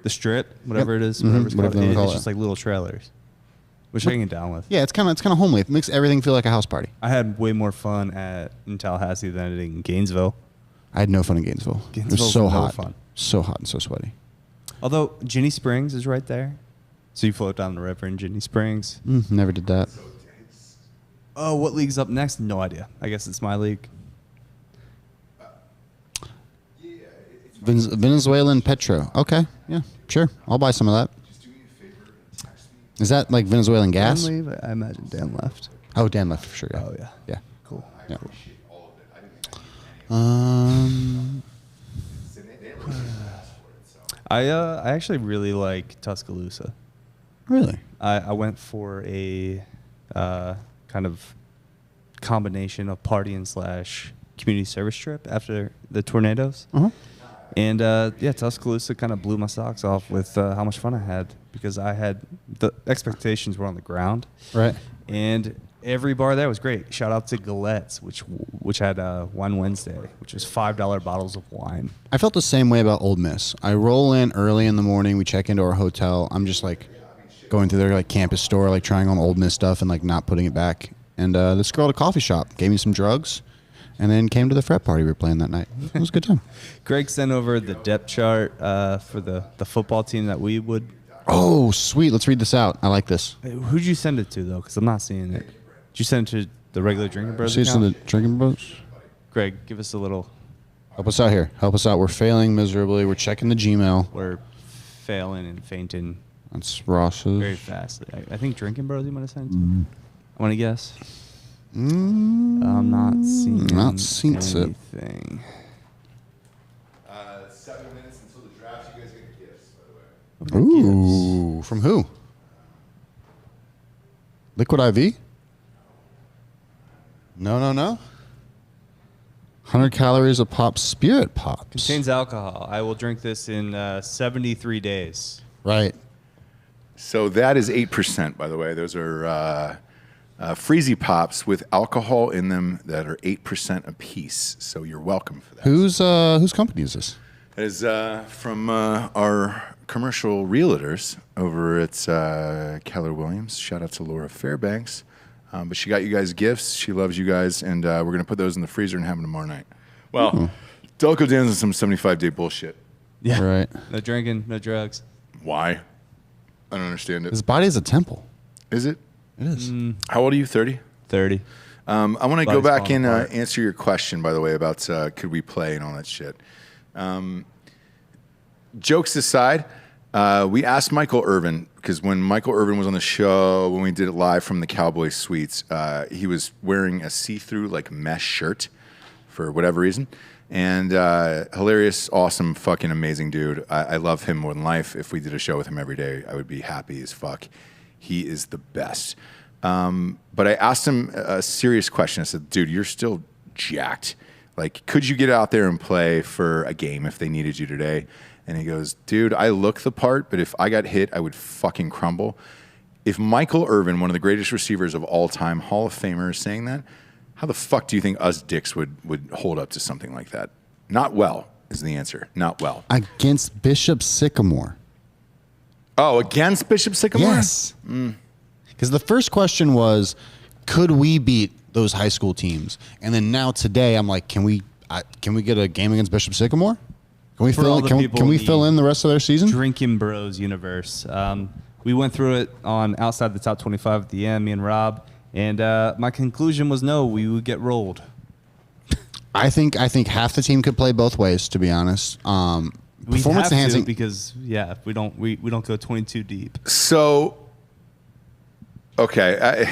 The strip, whatever Yep. it is, Mhm. whatever it's Whatever called, they call it's it. just like little trailers, which I can get down with. Yeah, it's kind of homely. It makes everything feel like a house party. I had way more fun in Tallahassee than I did in Gainesville. I had no fun in Gainesville. It was Gainesville's so no hot. fun. So hot and so sweaty. Although Ginny Springs is right there, so you float down the river in Ginny Springs. Never did that. Oh, what league's up next? No idea. I guess it's my league. Venezuelan Petro. Okay, yeah, sure. I'll buy some of that. Is that like Venezuelan gas? Dan leave? I imagine Dan left. Oh, Dan left for sure. Yeah. Oh yeah. Yeah. Cool. Yeah. Cool. I actually really like Tuscaloosa. Really? I went for a kind of combination of partying / community service trip after the tornadoes. Uh-huh. And Tuscaloosa kind of blew my socks off with how much fun I had because the expectations were on the ground. Right. And every bar there was great. Shout out to Galette's, which had Wine Wednesday, which was $5 bottles of wine. I felt the same way about Old Miss. I roll in early in the morning. We check into our hotel. I'm just like going through their like campus store, like trying on Old Miss stuff and like not putting it back. And this girl at a coffee shop gave me some drugs, and then came to the frat party we were playing that night. It was a good time. Greg sent over the depth chart for the football team that we would. Oh, sweet. Let's read this out. I like this. Who'd you send it to though? Because I'm not seeing it. Did you send it to the regular Drinking Bros See this in account? the drinking bros? Greg, give us a little. Help us out here. Help us out. We're failing miserably. We're checking the Gmail. We're failing and fainting That's Ross's. very fast. I think Drinking Bros you might have sent it to. I want to guess. I'm not seeing Not seen it. anything. 7 minutes until the draft. You guys get gifts, by the way. Ooh, from who? Liquid IV? No. 100 calories a pop. Spirit Pops. Contains alcohol. I will drink this in 73 days. Right. So that is 8%, by the way. Those are Freezy Pops with alcohol in them that are 8% apiece. So you're welcome for that. Whose company is this? That is from our commercial realtors over at Keller Williams. Shout out to Laura Fairbanks. But she got you guys gifts. She loves you guys, and we're going to put those in the freezer and have them tomorrow night. Well, Delco Dan's on some 75-day bullshit. Yeah. Right. No drinking, no drugs. Why? I don't understand it. His body is a temple. Is it? It is. How old are you, 30? 30. I want to go Body's back falling and apart. answer your question, by the way, about could we play and all that shit. Jokes aside, we asked Michael Irvin, because when Michael Irvin was on the show, when we did it live from the Cowboy Suites, he was wearing a see-through like mesh shirt for whatever reason. And hilarious, awesome, fucking amazing dude. I love him more than life. If we did a show with him every day, I would be happy as fuck. He is the best. But I asked him a serious question. I said, dude, you're still jacked. Like, could you get out there and play for a game if they needed you today? And he goes, dude, I look the part, but if I got hit, I would fucking crumble. If Michael Irvin, one of the greatest receivers of all time, Hall of Famer, is saying that, how the fuck do you think us dicks would hold up to something like that? Not well is the answer. Not well. Against Bishop Sycamore. Oh, against Bishop Sycamore? Yes. Because the first question was, could we beat those high school teams? And then now today, I'm like, can we get a game against Bishop Sycamore? Can we fill in the rest of their season? Drinking Bros universe. We went through it on outside the top 25 at the end, me and Rob, and my conclusion was no, we would get rolled. I think half the team could play both ways, to be honest. We Performance have to enhancing because we don't go 22 deep. So, okay,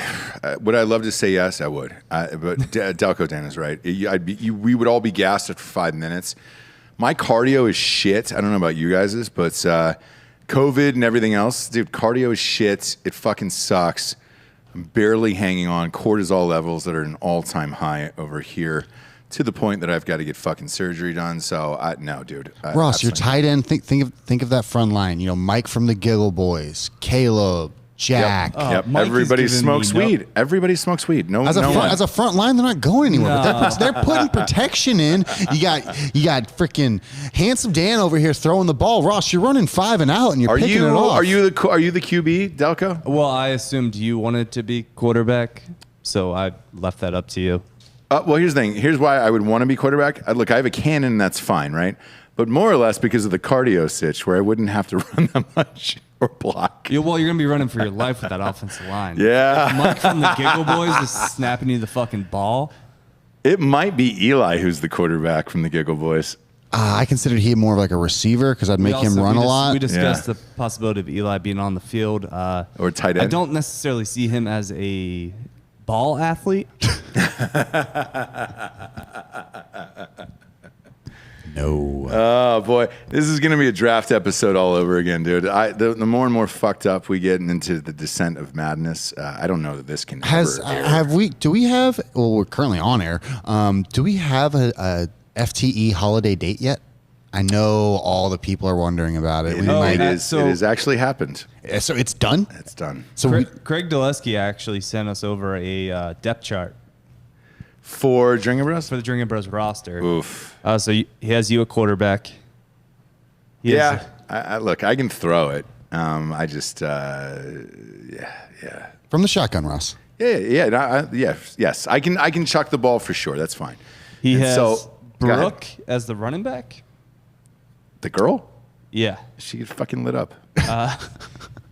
would I love to say yes? I would. But Delco Dan is right. We would all be gassed after 5 minutes. My cardio is shit. I don't know about you guys', but COVID and everything else, dude, cardio is shit. It fucking sucks. I'm barely hanging on. Cortisol levels that are an all-time high over here, to the point that I've got to get fucking surgery done. So no, dude. Ross, your tight end. Think of that front line. You know, Mike from the Giggle Boys, Caleb, Jack. Yep. Mike is Everybody giving smokes me weed. Everybody smokes weed. No, As a, no front, one. as a front line, they're not going anywhere. But they're putting protection in. You got freaking handsome Dan over here throwing the ball. Ross, you're running 5 and out, and you're picking it off. Are you the QB, Delco? Well, I assumed you wanted to be quarterback, so I left that up to you. Well, here's the thing. Here's why I would want to be quarterback. Look, I have a cannon. That's fine, right? But more or less because of the cardio sitch, where I wouldn't have to run that much or block. Yeah, well, you're going to be running for your life with that offensive line. Yeah. Mike from the Giggle Boys is snapping you the fucking ball. It might be Eli who's the quarterback from the Giggle Boys. I considered he more of like a receiver because I'd make him run a lot. We discussed the possibility of Eli being on the field. Or tight end. I don't necessarily see him as a ball athlete. No. Oh, boy. This is going to be a draft episode all over again, dude. The more and more fucked up we get into the descent of madness, I don't know that this can do we have, well, we're currently on air. Do we have a FTE holiday date yet? I know all the people are wondering about it. It has actually happened. So it's done? It's done. So Craig Dulesky actually sent us over a depth chart. For Drinking Bros? For the Drinking Bros roster. Oof. So he has you a quarterback. Yeah. Look, I can throw it. I just, yeah. From the shotgun, Ross. Yes. I can chuck the ball for sure. That's fine. He has Brooke as the running back. The girl? Yeah. She gets fucking lit up.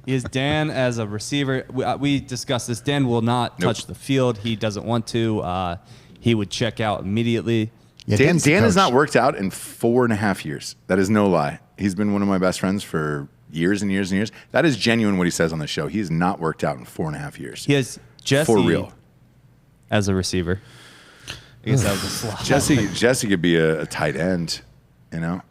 He has Dan as a receiver. We discussed this. Dan will not touch the field. He doesn't want to. He would check out immediately. Yeah, Dan has not worked out in 4.5 years. That is no lie. He's been one of my best friends for years and years and years. That is genuine what he says on the show. He has not worked out in 4.5 years. He has Jesse for real as a receiver. I guess that was a slot. Jesse could be a tight end, you know.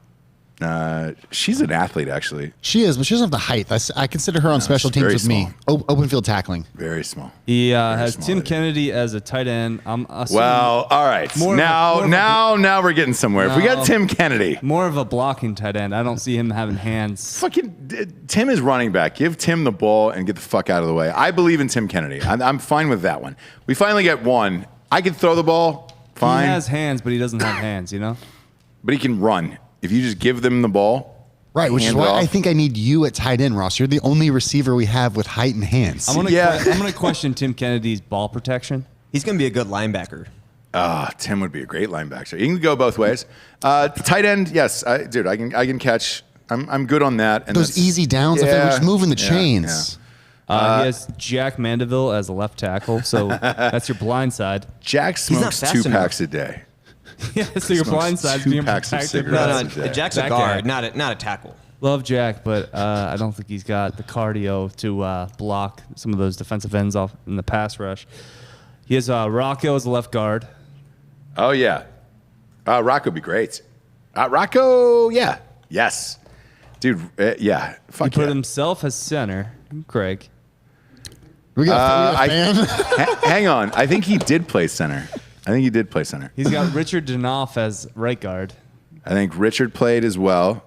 She's an athlete, actually. She is, but she doesn't have the height. I consider her on special teams with me. Open field tackling. Very small. He has Tim Kennedy as a tight end. Well, all right. Now we're getting somewhere. If we got Tim Kennedy. More of a blocking tight end. I don't see him having hands. Fucking Tim is running back. Give Tim the ball and get the fuck out of the way. I believe in Tim Kennedy. I'm fine with that one. We finally get one. I can throw the ball. Fine. He has hands, but he doesn't have hands, you know? But he can run. If you just give them the ball. Right, which is why I think I need you at tight end, Ross. You're the only receiver we have with height and hands. I'm going to question Tim Kennedy's ball protection. He's going to be a good linebacker. Tim would be a great linebacker. He can go both ways. Tight end, yes. I can catch. I'm good on that. And those easy downs, we're just moving the chains. Yeah. He has Jack Mandeville as a left tackle, so that's your blind side. Jack smokes 2 packs a day. Yeah, so your blind side's being protected. No, Jack's a guard, not a tackle. Love Jack, but I don't think he's got the cardio to block some of those defensive ends off in the pass rush. He has Rocco as a left guard. Oh, yeah. Rocco would be great. Rocco, yeah. Yes. Dude, yeah. Fuck he put himself as center, Craig. We got a fan? Hang on. I think he did play center. He's got Richard Danoff as right guard. I think Richard played as well.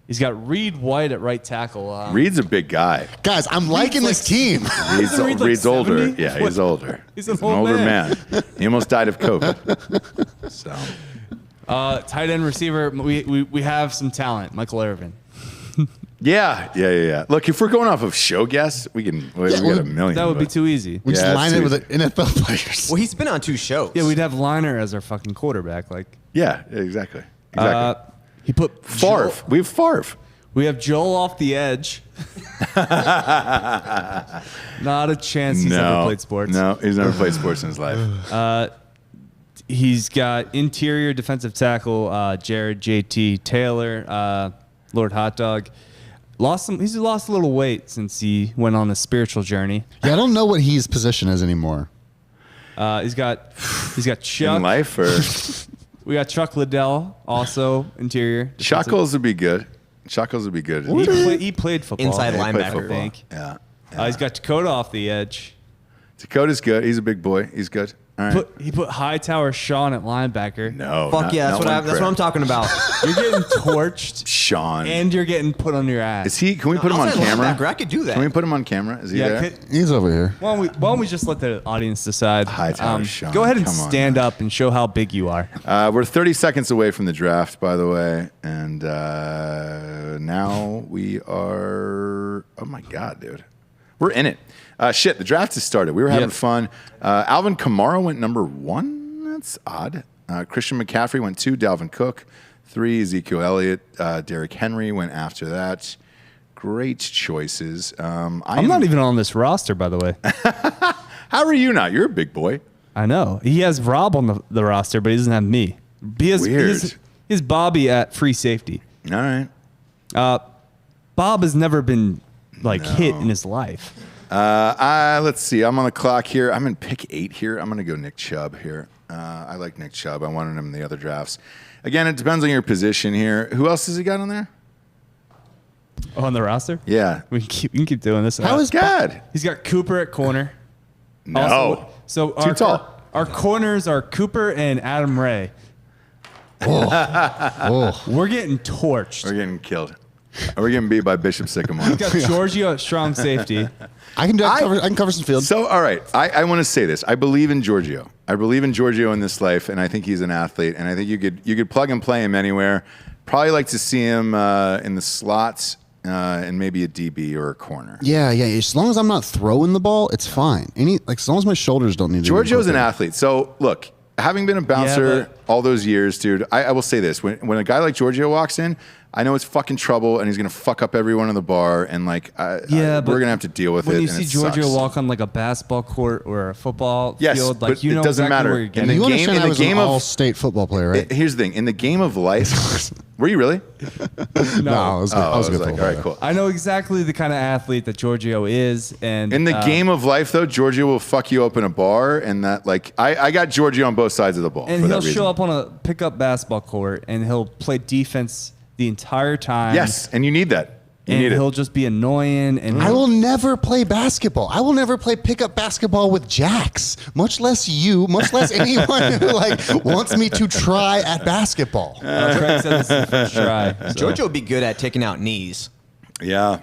He's got Reed White at right tackle. Reed's a big guy. Guys, I'm liking this team. Reed's older. Yeah, he's older. He's an older man. He almost died of COVID. So, tight end receiver, we have some talent. Michael Irvin. Yeah. Look, if we're going off of show guests, we got a million. That would be too easy. We just line it with NFL players. Well, he's been on 2 shows. Yeah, we'd have Liner as our fucking quarterback. Yeah, exactly. He put Favre. We have Favre. We have Joel off the edge. Not a chance he's ever played sports. No, he's never played sports in his life. He's got interior defensive tackle Jared JT Taylor, Lord Hot Dog. He's lost a little weight since he went on a spiritual journey. Yeah, I don't know what his position is anymore. He's got Chuck. In life, or we got Chuck Liddell, also interior. Chuckles would be good. He played football. Inside linebacker, I think. Yeah. He's got Dakota off the edge. Dakota's good. He's a big boy. He's good. All right. He put Hightower Sean at linebacker. No. Fuck yeah, that's what I'm talking about. You're getting torched, Sean. and you're getting put on your ass. Is he? Can we put him on camera? I could do that. Can we put him on camera? Is he there? He's over here. Why don't we just let the audience decide? Hightower Sean. Go ahead and Come on, stand up and show how big you are. We're 30 seconds away from the draft, by the way, and now we are. Oh my god, dude, we're in it. Shit, the draft has started. We were having fun. Alvin Kamara went number 1. That's odd. Christian McCaffrey went 2. Dalvin Cook 3. Ezekiel Elliott. Derrick Henry went after that. Great choices. I'm not even on this roster, by the way. How are you not? You're a big boy. I know. He has Rob on the roster, but he doesn't have me. Weird. He has Bobby at free safety. All right. Bob has never been hit in his life. Let's see. I'm on the clock here. I'm in pick 8 here. I'm going to go Nick Chubb here. I like Nick Chubb. I wanted him in the other drafts. Again, it depends on your position here. Who else has he got on there? Oh, on the roster? Yeah. We can keep doing this. How is God? He's got Cooper at corner. No. Also, so Too tall. Our corners are Cooper and Adam Ray. We're getting torched. We're getting killed. We're getting beat by Bishop Sycamore. He's got Giorgio at strong safety. I can cover some field. So, all right. I want to say this. I believe in Giorgio. I believe in Giorgio in this life, and I think he's an athlete, and I think you could plug and play him anywhere. Probably like to see him in the slots and maybe a DB or a corner. Yeah. As long as I'm not throwing the ball, it's fine. As long as my shoulders don't need to. Giorgio's an athlete. So, look, having been a bouncer all those years, dude, I will say this. When a guy like Giorgio walks in, I know it's fucking trouble, and he's going to fuck up everyone in the bar, and we're going to have to deal with it. When you and see it Giorgio sucks. walk on a basketball court or a football field, but you know it doesn't exactly matter. where you're getting. In the You game, understand I was an of all-state football player, right? Here's the thing. In the game of life, were you really? No, I was a good like, football all right, player. cool. I know exactly the kind of athlete that Giorgio is, and In the game of life, though, Giorgio will fuck you up in a bar, and that I got Giorgio on both sides of the ball. and for he'll that reason. show up on a pickup basketball court, and he'll play defense the entire time. Yes, and you need that. You and need he'll it. just be annoying. And I will never play basketball. I will never play pickup basketball with jacks, much less you, much less anyone who wants me to try at basketball. Craig said this is the first try. So. Jojo would be good at taking out knees. Yeah.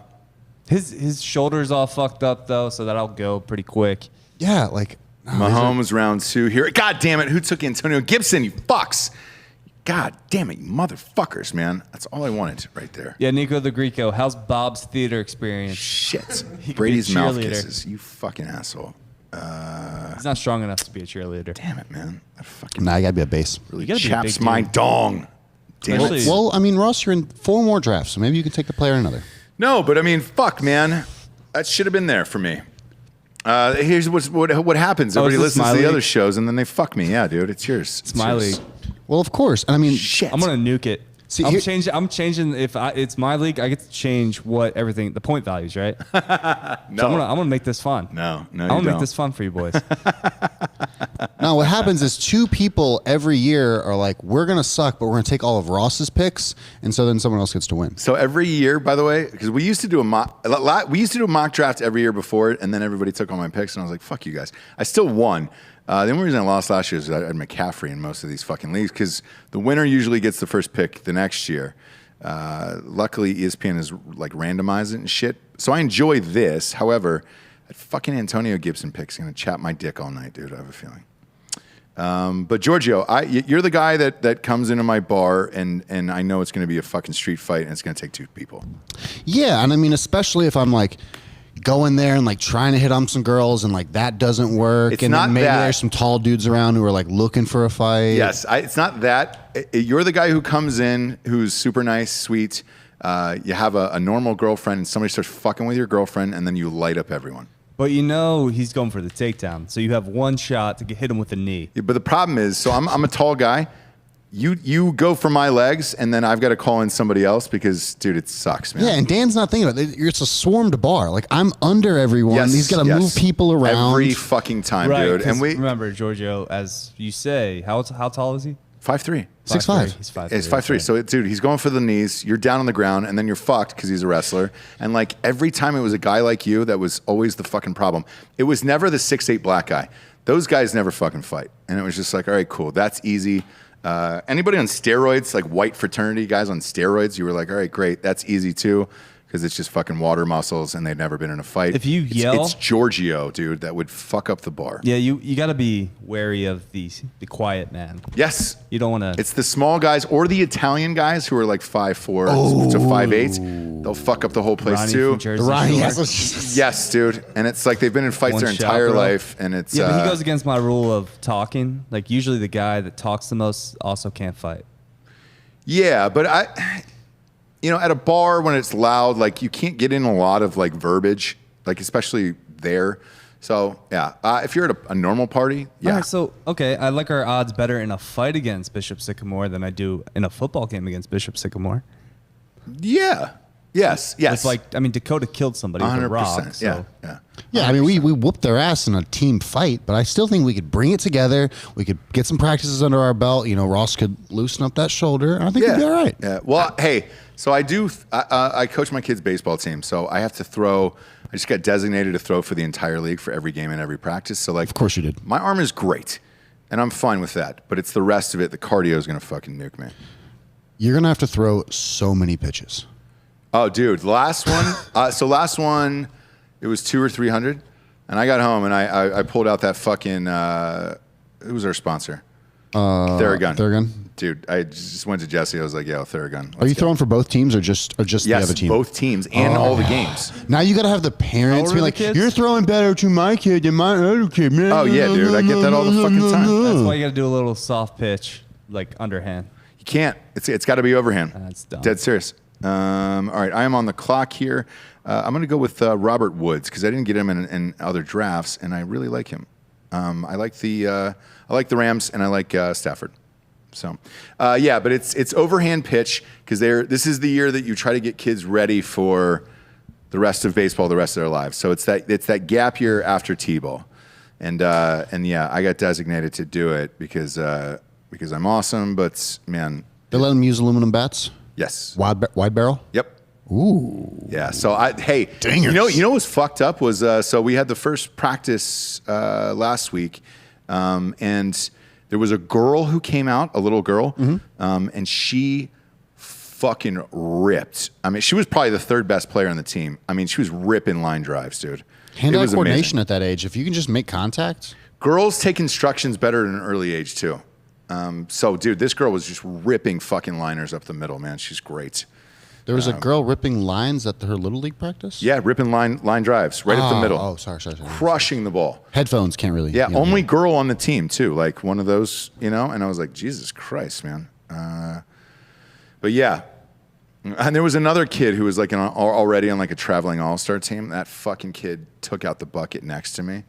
His shoulder's all fucked up though, so that'll go pretty quick. Yeah, Mahomes round 2 here. God damn it! Who took Antonio Gibson? You fucks! God damn it, you motherfuckers, man! That's all I wanted right there. Yeah, Nico the Greco. How's Bob's theater experience? Shit. He could Brady's be a mouth cheerleader. kisses. You fucking asshole. He's not strong enough to be a cheerleader. Damn it, man! That fucking Nah, I gotta be a base. really gotta be a chaps big my dude. dong. Damn it. Especially- Well, I mean, Ross, you're in 4 more drafts, so maybe you can take the player in another. No, but I mean, fuck, man. That should have been there for me. Here's what happens. Oh, Everybody is this listens my to the league? other shows, and then they fuck me. Yeah, dude, it's yours. It's my league. Well, of course. And I mean, Shit. I'm gonna nuke it. See, I'm here- changing. If it's my league, I get to change the point values, right? No. So I'm gonna make this fun. No, I'm you gonna make don't. this fun for you boys. no, what happens is 2 people every year are like, we're going to suck, but we're going to take all of Ross's picks. And so then someone else gets to win. So every year, by the way, because we used to do a mock draft every year before it, and then everybody took all my picks, and I was like, fuck you guys. I still won. The only reason I lost last year is I had McCaffrey in most of these fucking leagues, because the winner usually gets the first pick the next year. Luckily, ESPN is randomized it and shit. So I enjoy this. However, that fucking Antonio Gibson pick is going to chap my dick all night, dude. I have a feeling. But Giorgio, you're the guy that comes into my bar, and I know it's going to be a fucking street fight, and it's going to take 2 people. Yeah, and I mean, especially if I'm going there and trying to hit on some girls and that doesn't work. It's and not then maybe that. there's some tall dudes around who are looking for a fight. Yes, it's not that. You're the guy who comes in, who's super nice, sweet. You have a normal girlfriend, and somebody starts fucking with your girlfriend, and then you light up everyone. But he's going for the takedown, so you have one shot to hit him with a knee. Yeah, but the problem is, so I'm a tall guy. You go for my legs, and then I've got to call in somebody else because, dude, it sucks, man. Yeah, and Dan's not thinking about it. It's a swarmed bar. I'm under everyone. Yes, He's got to yes. move people around. Every fucking time, dude. And remember, Giorgio, as you say, how tall is he? 5'3". 6'5". He's 5'3". It's 5'3". So, dude, he's going for the knees. You're down on the ground, and then you're fucked because he's a wrestler. And every time it was a guy like you that was always the fucking problem. It was never the 6'8" black guy. Those guys never fucking fight. And it was just like, all right, cool. That's easy. Anybody on steroids, like white fraternity guys on steroids, you were like, all right, great. That's easy too. Because it's just fucking water muscles and they've never been in a fight. If you yell... It's Giorgio, dude, that would fuck up the bar. Yeah, you got to be wary of the quiet man. Yes. You don't want to... It's the small guys or the Italian guys who are like 5'4" to 5'8". They'll fuck up the whole place Ronnie too. from Jersey Shore. Yes, dude. And it's like they've been in fights One their shot, entire bro. life. And it's... Yeah, but he goes against my rule of talking. Like, usually the guy that talks the most also can't fight. Yeah, but at a bar when it's loud, like you can't get in a lot of like verbiage, like especially there. So yeah, if you're at a normal party, yeah. All right, so okay, I like our odds better in a fight against Bishop Sycamore than I do in a football game against Bishop Sycamore. Yeah. Yes. It's like, I mean, Dakota killed somebody with a rock. So. Yeah, I mean, we whooped their ass in a team fight, but I still think we could bring it together. We could get some practices under our belt. Ross could loosen up that shoulder, and I think we'd be all right. Yeah. Well, hey, so I do. I coach my kids' baseball team, so I have to throw. I just got designated to throw for the entire league for every game and every practice. So, like, of course you did. My arm is great, and I'm fine with that. But it's the rest of it. The cardio is gonna fucking nuke me. You're gonna have to throw so many pitches. Oh, dude, the last one. Last one, it was 200 or 300, and I got home and I pulled out that fucking. Who was our sponsor? Theragun. Theragun. Dude, I just went to Jesse. I was like, "Yo, Theragun." Are you throwing for both teams or just the other team? Both teams and all the games. Now you got to have the parents How be old are like, the kids? "You're throwing better to my kid than my other kid." Oh yeah, dude, I get that all the fucking time. That's why you got to do a little soft pitch, like underhand. You can't. It's got to be overhand. That's dumb. Dead serious. All right, I am on the clock here. I'm going to go with Robert Woods because I didn't get him in other drafts, and I really like him. I like the Rams, and I like Stafford. So, but it's overhand pitch because this is the year that you try to get kids ready for the rest of baseball, the rest of their lives. So it's that gap year after T-ball, and I got designated to do it because I'm awesome. But man, they let them use aluminum bats. Yes. Wide barrel? Yep. Ooh. Yeah. So Dangers. you know what was fucked up was so we had the first practice last week, and there was a girl who came out, a little girl, and she fucking ripped. I mean, she was probably the third best player on the team. I mean, she was ripping line drives, dude. Hand-eye coordination at that age. If you can just make contact. Girls take instructions better at an early age too. So, dude, this girl was just ripping fucking liners up the middle, man. She's great. There was a girl ripping lines at her Little League practice? Yeah, ripping line drives right up the middle. Oh, sorry. Crushing the ball. Headphones can't really. Yeah, only girl on the team, too. Like one of those, and I was like, Jesus Christ, man. But yeah. And there was another kid who was like already on like a traveling all-star team. That fucking kid took out the bucket next to me.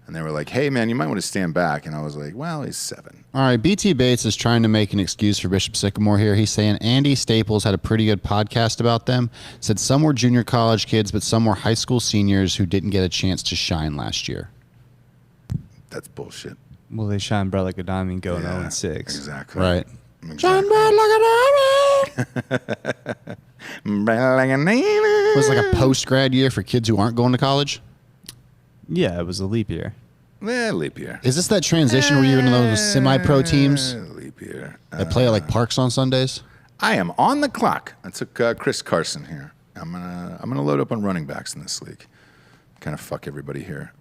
And they were like, hey, man, you might want to stand back. And I was like, well, he's 7. All right, BT Bates is trying to make an excuse for Bishop Sycamore here. He's saying Andy Staples had a pretty good podcast about them. Said some were junior college kids, but some were high school seniors who didn't get a chance to shine last year. That's bullshit. Well, they shine bright like a diamond going 0-6. Exactly. Right. Exactly. Shine bright like a diamond. It was like a post-grad year for kids who aren't going to college? Yeah, it was a leap year. Leap year. Is this that transition where you're in those semi-pro teams Leap year. that play at like parks on Sundays? I am on the clock. I took Chris Carson here. I'm gonna load up on running backs in this league. Kind of fuck everybody here.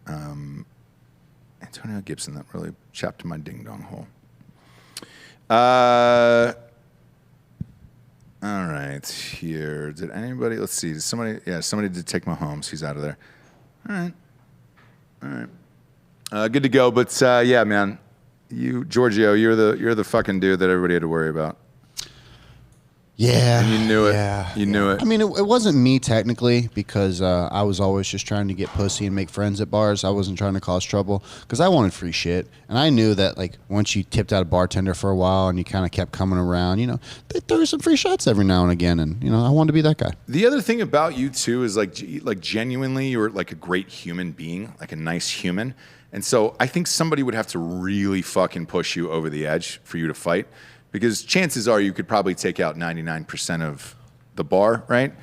Antonio Gibson, that really chapped my ding dong hole. All right, here. Did anybody? Let's see. Did somebody? Yeah, somebody did take Mahomes. He's out of there. All right. Good to go. But yeah, man, Giorgio, you're the fucking dude that everybody had to worry about. Yeah. And you knew it. Yeah. You knew it. I mean, it wasn't me technically because I was always just trying to get pussy and make friends at bars. I wasn't trying to cause trouble because I wanted free shit. And I knew that like once you tipped out a bartender for a while and you kind of kept coming around, they threw some free shots every now and again. And, I wanted to be that guy. The other thing about you too is like genuinely you're like a great human being, like a nice human. And so I think somebody would have to really fucking push you over the edge for you to fight. Because chances are you could probably take out 99% of the bar, right?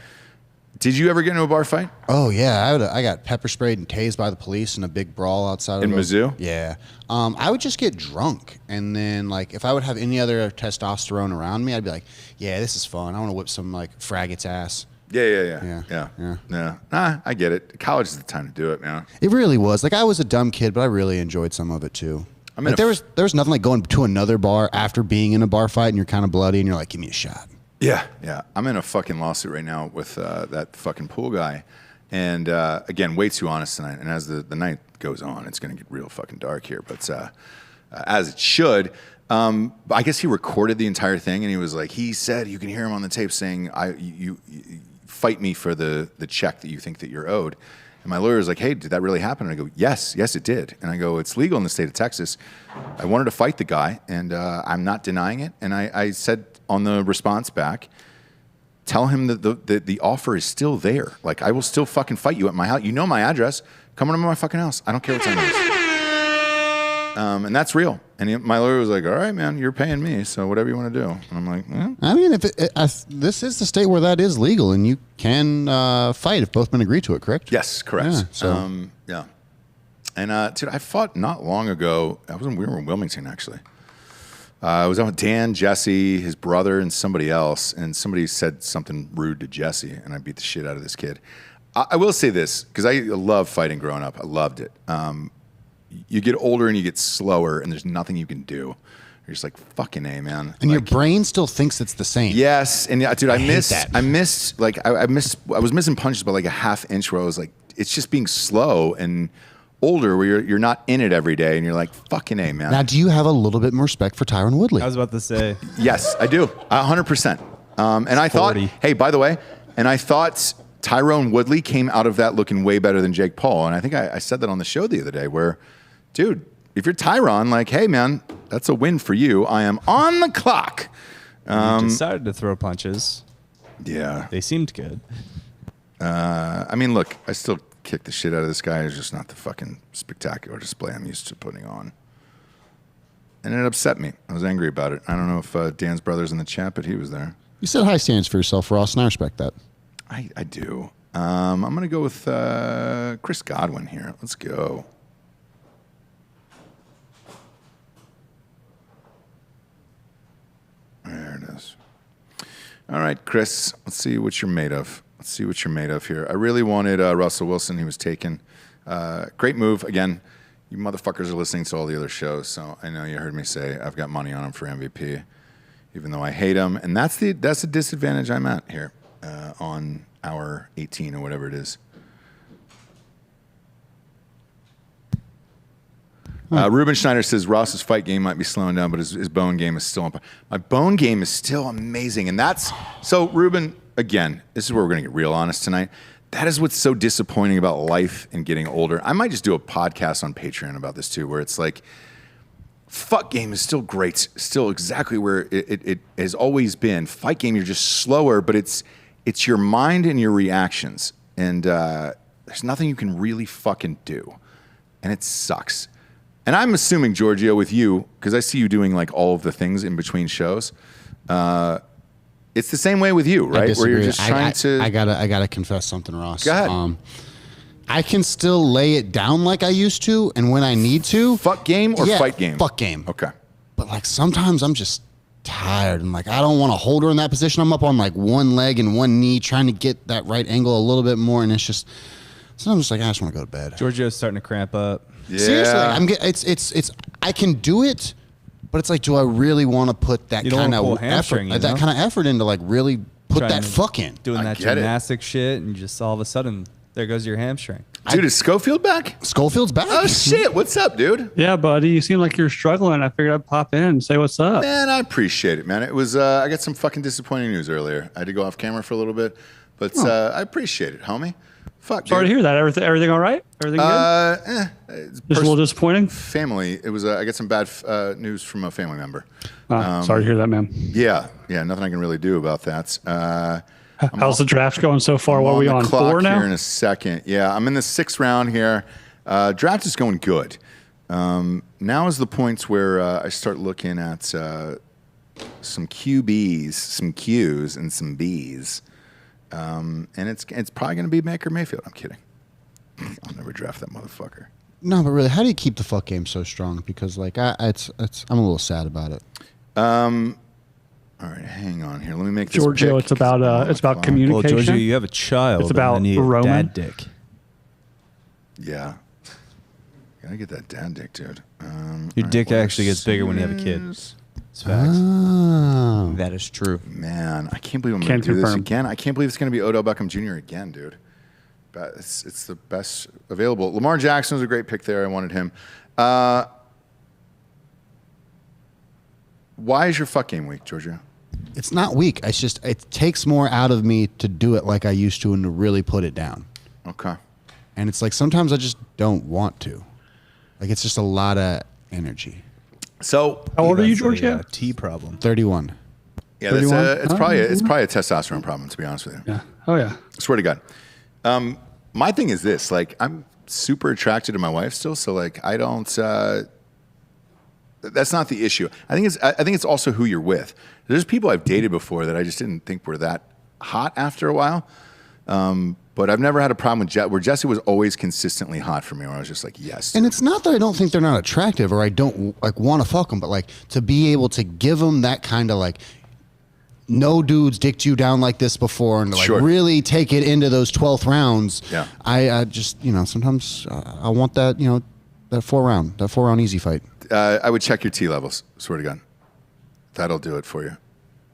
Did you ever get into a bar fight? Oh yeah, I got pepper sprayed and tased by the police in a big brawl outside in of Mizzou. Yeah, I would just get drunk, and then like if I would have any other testosterone around me, I'd be like, yeah, this is fun. I want to whip some like fraggot's ass. Yeah. Nah, I get it. College is the time to do it, man. It really was. Like I was a dumb kid, but I really enjoyed some of it too. I mean, like, there was nothing like going to another bar after being in a bar fight and you're kind of bloody and you're like, give me a shot. Yeah. I'm in a fucking lawsuit right now with that fucking pool guy. And again, way too honest tonight. And as the night goes on, it's going to get real fucking dark here. But as it should, I guess he recorded the entire thing. And he was like, he said, you can hear him on the tape saying, you fight me for the check that you think that you're owed. And my lawyer was like, hey, did that really happen? And I go, yes, it did. And I go, it's legal in the state of Texas. I wanted to fight the guy, and I'm not denying it. And I said on the response back, tell him that the offer is still there. Like, I will still fucking fight you at my house. You know my address. Come on to my fucking house. I don't care what time it is. And that's real. And my lawyer was like, all right, man, you're paying me, so whatever you want to do. And I'm like, I mean, if this is the state where that is legal, and you can fight if both men agree to it, correct? Yes, correct. Yeah, so. Yeah. And dude, I fought not long ago. We were in Wilmington, actually. I was out with Dan, Jesse, his brother, and somebody else. And somebody said something rude to Jesse, and I beat the shit out of this kid. I will say this, because I love fighting growing up. I loved it. You get older and you get slower, and there's nothing you can do. You're just like, fucking A, man. And your brain still thinks it's the same. Yes. And yeah, dude, I was missing punches by like a half inch where I was like, it's just being slow and older where you're not in it every day, and you're like, fucking A, man. Now, do you have a little bit more respect for Tyron Woodley? I was about to say. Yes, I do. 100%. And I thought, hey, by the way, I thought Tyrone Woodley came out of that looking way better than Jake Paul. And I think I said that on the show the other day where, dude, if you're Tyron, like, hey, man, that's a win for you. I am on the clock. You decided to throw punches. Yeah. They seemed good. I mean, look, I still kick the shit out of this guy. It's just not the fucking spectacular display I'm used to putting on. And it upset me. I was angry about it. I don't know if Dan's brother's in the chat, but he was there. You set high standards for yourself, Ross, and I respect that. I do. I'm going to go with Chris Godwin here. Let's go. There it is. All right, Chris, let's see what you're made of. Let's see what you're made of here. I really wanted Russell Wilson. He was taken. Great move. Again, you motherfuckers are listening to all the other shows, so I know you heard me say I've got money on him for MVP, even though I hate him. And that's the disadvantage I'm at here on hour 18 or whatever it is. Ruben Schneider says Ross's fight game might be slowing down, but his bone game is still on. My bone game is still amazing. And that's so, Ruben, again, this is where we're going to get real honest tonight. That is what's so disappointing about life and getting older. I might just do a podcast on Patreon about this too, where it's like, fuck game is still great, still exactly where it has always been. Fight game, you're just slower, but it's your mind and your reactions. And there's nothing you can really fucking do. And it sucks. And I'm assuming, Giorgio, with you, because I see you doing like all of the things in between shows. It's the same way with you, right? Where you're just trying to. I gotta confess something, Ross. Go ahead. I can still lay it down like I used to, and when I need to. Fuck game or fight game? Fuck game. Okay. But like sometimes I'm just tired and like I don't want to hold her in that position. I'm up on like one leg and one knee trying to get that right angle a little bit more, and it's just. So I'm just like I just want to go to bed. Giorgio's starting to cramp up. Yeah. Seriously, it's I can do it, but it's like, do I really want to put that kind of effort into like really put that fuck in? Doing that gymnastic shit, and just all of a sudden there goes your hamstring. Dude, is Schofield back? Schofield's back. Oh shit! What's up, dude? Yeah, buddy. You seem like you're struggling. I figured I'd pop in and say what's up. Man, I appreciate it, man. It was I got some fucking disappointing news earlier. I had to go off camera for a little bit, but I appreciate it, homie. Fuck. Sorry to hear that. Everything all right? Everything good? Just a little disappointing. Family. It was. I got some bad news from a family member. Sorry to hear that, man. Yeah. Nothing I can really do about that. How's the draft going so far? What are we on? 4 now? Here in a second. Yeah, I'm in the 6th round here. Draft is going good. Now is the point where I start looking at some QBs, some Qs, and some Bs. And it's probably going to be Baker Mayfield. I'm kidding. I'll never draft that motherfucker. No, but really, how do you keep the fuck game so strong? Because like, I'm a little sad about it. All right, hang on here. Let me make this Giorgio, pick. it's about communication. Well, Giorgio, you have a child. It's about and you need Roman. dad dick. Yeah. Gotta get that dad dick, dude. Your dick actually gets bigger when you have a kid. It's facts. Oh. That is true. Man, I can't believe I'm going to do this again. I can't believe it's going to be Odell Beckham Jr. again, dude. But it's the best available. Lamar Jackson was a great pick there. I wanted him. Why is your fuck game weak, Giorgio? It's not weak. It's just it takes more out of me to do it like I used to and to really put it down. Okay. And it's like sometimes I just don't want to. Like it's just a lot of energy. So how old are you, Giorgio? T problem. 31. Yeah, that's it's probably a testosterone problem, to be honest with you. Yeah. Oh yeah. Swear to God. My thing is this: like, I'm super attracted to my wife still, so like, I don't. That's not the issue. I think it's also who you're with. There's people I've dated before that I just didn't think were that hot after a while. But I've never had a problem with where Jesse was always consistently hot for me, where I was just like, yes. And it's not that I don't think they're not attractive or I don't like want to fuck them, but like to be able to give them that kind of like, no dude's dicked you down like this before, and to like really take it into those 12th rounds. Yeah. I just, sometimes I want that, that four round easy fight. I would check your T levels. Swear to God, that'll do it for you.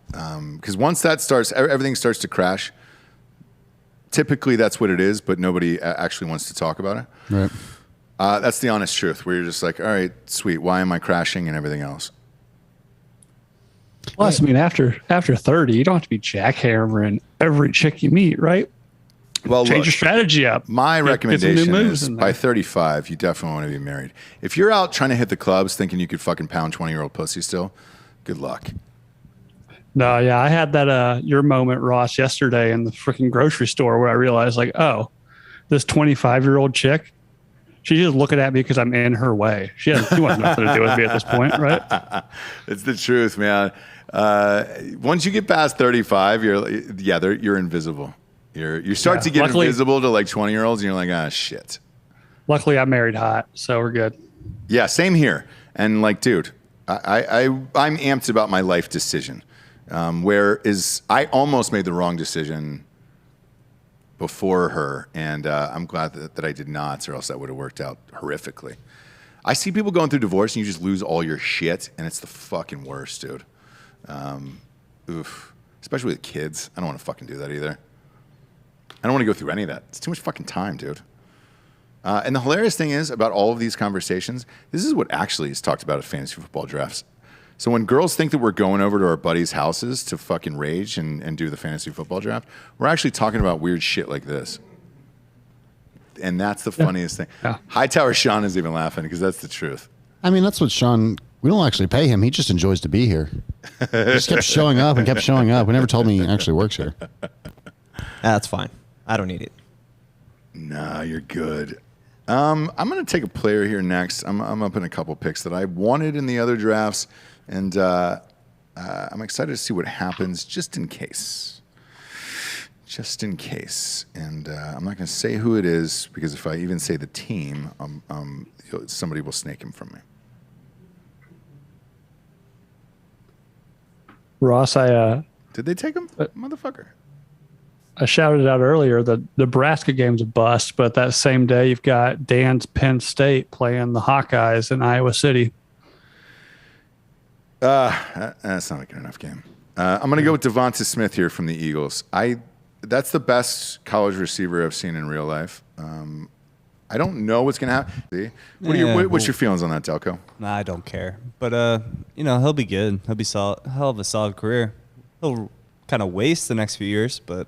Because once that starts, everything starts to crash. Typically, that's what it is, but nobody actually wants to talk about it. Right. That's the honest truth. Where you're just like, all right, sweet. Why am I crashing and everything else? Plus, I mean, after 30, you don't have to be jackhammering every chick you meet, right? Well, change your strategy up. My recommendation is by 35, you definitely want to be married. If you're out trying to hit the clubs thinking you could fucking pound 20-year-old pussy still, good luck. No, yeah, I had that your moment, Ross, yesterday in the freaking grocery store where I realized, like, oh, this 25-year-old chick, she's just looking at me because I'm in her way. She wants nothing to do with me at this point, right? It's the truth, man. Once you get past 35, you're invisible. You start to get invisible to like 20-year-olds, and you're like, ah, shit. Luckily, I married hot, so we're good. Yeah, same here. And like, dude, I'm amped about my life decision. Whereas I almost made the wrong decision before her, and I'm glad that I did not, or else that would have worked out horrifically. I see people going through divorce, and you just lose all your shit, and it's the fucking worst, dude. Oof. Especially with kids. I don't want to fucking do that either. I don't want to go through any of that. It's too much fucking time, dude. And the hilarious thing is about all of these conversations, this is what actually is talked about at fantasy football drafts. So when girls think that we're going over to our buddies' houses to fucking rage and do the fantasy football draft, we're actually talking about weird shit like this. And that's the funniest thing. Yeah. Hightower Sean is even laughing because that's the truth. I mean, that's what Sean, we don't actually pay him. He just enjoys to be here. He just kept showing up and kept showing up. We never told me he actually works here. That's fine. I don't need it. Nah, you're good. I'm going to take a player here next. I'm up in a couple picks that I wanted in the other drafts, and I'm excited to see what happens just in case. Just in case. And I'm not going to say who it is, because if I even say the team, somebody will snake him from me. Ross, did they take him? Motherfucker. I shouted out earlier the Nebraska game's a bust, but that same day you've got Dan's Penn State playing the Hawkeyes in Iowa City. That's not a good enough game. I'm going to go with Devonta Smith here from the Eagles. That's the best college receiver I've seen in real life. I don't know what's going to happen. What's your feelings on that, Delco? Nah, I don't care. But, he'll be good. He'll be solid. Hell of a solid career. He'll kind of waste the next few years, but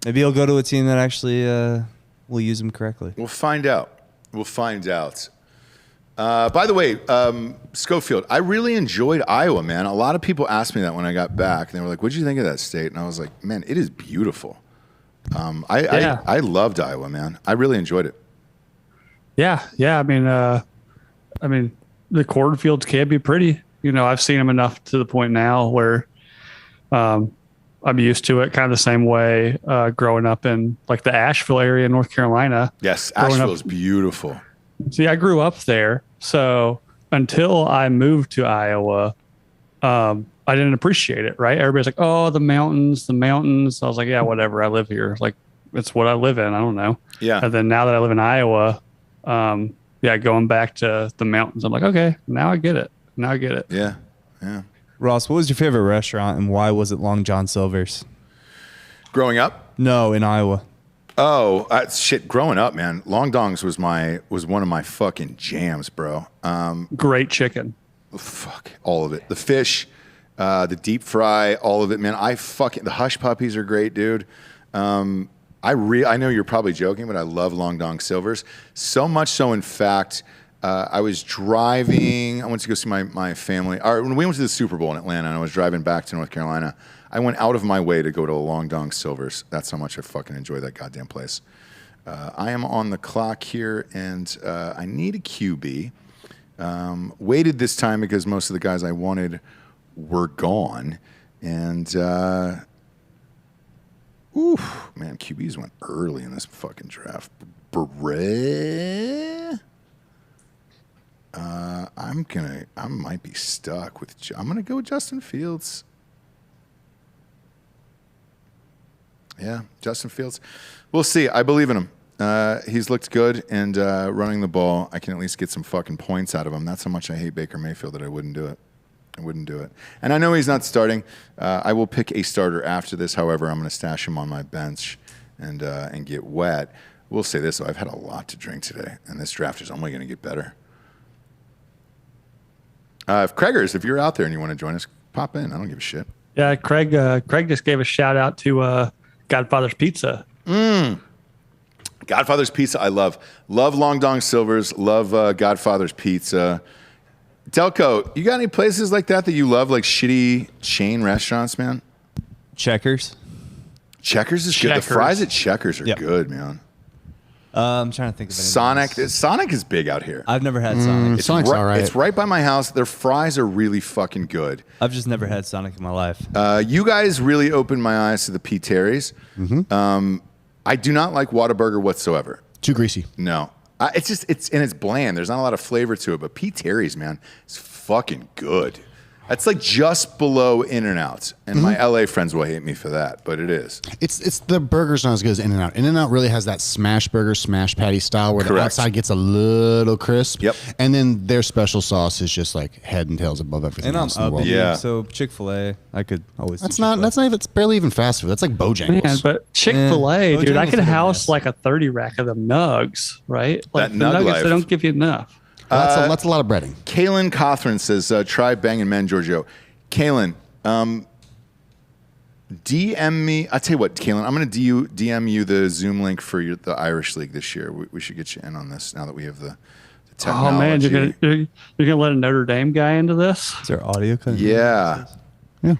maybe he'll go to a team that actually will use him correctly. We'll find out. By the way, Schofield, I really enjoyed Iowa, man. A lot of people asked me that when I got back. And they were like, what'd you think of that state? And I was like, man, it is beautiful. I loved Iowa, man. I really enjoyed it. Yeah. I mean, the cornfields can be pretty. I've seen them enough to the point now where I'm used to it kind of the same way growing up in like the Asheville area in North Carolina. Yes, Asheville is beautiful. See, I grew up there. So until I moved to Iowa, I didn't appreciate it, right? Everybody's like, oh, the mountains, the mountains. I was like, yeah, whatever. I live here. Like, it's what I live in. I don't know. Yeah. And then now that I live in Iowa, going back to the mountains, I'm like, okay, now I get it. Now I get it. Yeah. Yeah. Ross, what was your favorite restaurant and why was it Long John Silver's? Growing up? No, in Iowa. Oh, shit. Growing up, man, Long Dongs was one of my fucking jams, bro. Great chicken. Fuck. All of it. The fish, the deep fry, all of it, man. The hush puppies are great, dude. I know you're probably joking, but I love Long Dong Silvers. So much so, in fact, I was driving. I went to go see my family. When we went to the Super Bowl in Atlanta and I was driving back to North Carolina, I went out of my way to go to a Long Dong Silvers. That's how much I fucking enjoy that goddamn place. I am on the clock here, and I need a QB. Waited this time because most of the guys I wanted were gone. And, man, QBs went early in this fucking draft. I might be stuck with. I'm gonna go with Justin Fields. Yeah, Justin Fields. We'll see. I believe in him. He's looked good, and running the ball, I can at least get some fucking points out of him. That's how much I hate Baker Mayfield that I wouldn't do it. And I know he's not starting. I will pick a starter after this. However, I'm going to stash him on my bench and get wet. We'll say this, though. I've had a lot to drink today, and this draft is only going to get better. If you're out there and you want to join us, pop in. I don't give a shit. Yeah, Craig just gave a shout out to Godfather's Pizza. Godfather's Pizza, I love. Love Long Dong Silvers. Love Godfather's Pizza. Delco, you got any places like that you love, like shitty chain restaurants, man? Checkers. Checkers is good. The fries at Checkers are good, man. I'm trying to think of Sonic. Sonic is big out here. I've never had Sonic. Sonic's all right. It's right by my house. Their fries are really fucking good. I've just never had Sonic in my life. You guys really opened my eyes to the P. Terry's. I do not like Whataburger whatsoever. Too greasy. No. It's bland. There's not a lot of flavor to it, but P. Terry's, man, is fucking good. That's like just below In-N-Out. And my LA friends will hate me for that, but it is. It's the burger's not as good as In-N-Out. In-N-Out really has that smash burger, smash patty style where the outside gets a little crisp. Yep. And then their special sauce is just like head and tails above everything else in the world. Yeah. So Chick-fil-A, I could always. That's not even. It's barely even fast food. That's like Bojangles. Man, but Chick-fil-A, dude, I Bojangles could are house nice. like a 30 rack of them nugs, right? Like That the nug nuggets, life. they don't give you enough. That's a lot of breading. Kaylin Cothran says, try banging men, Giorgio. Kaylin, DM me. I'll tell you what, Kaylin, I'm going to DM you the Zoom link for the Irish League this year. We should get you in on this now that we have the technology. Oh man, you're gonna let a Notre Dame guy into this? Is there audio? Yeah. Yeah.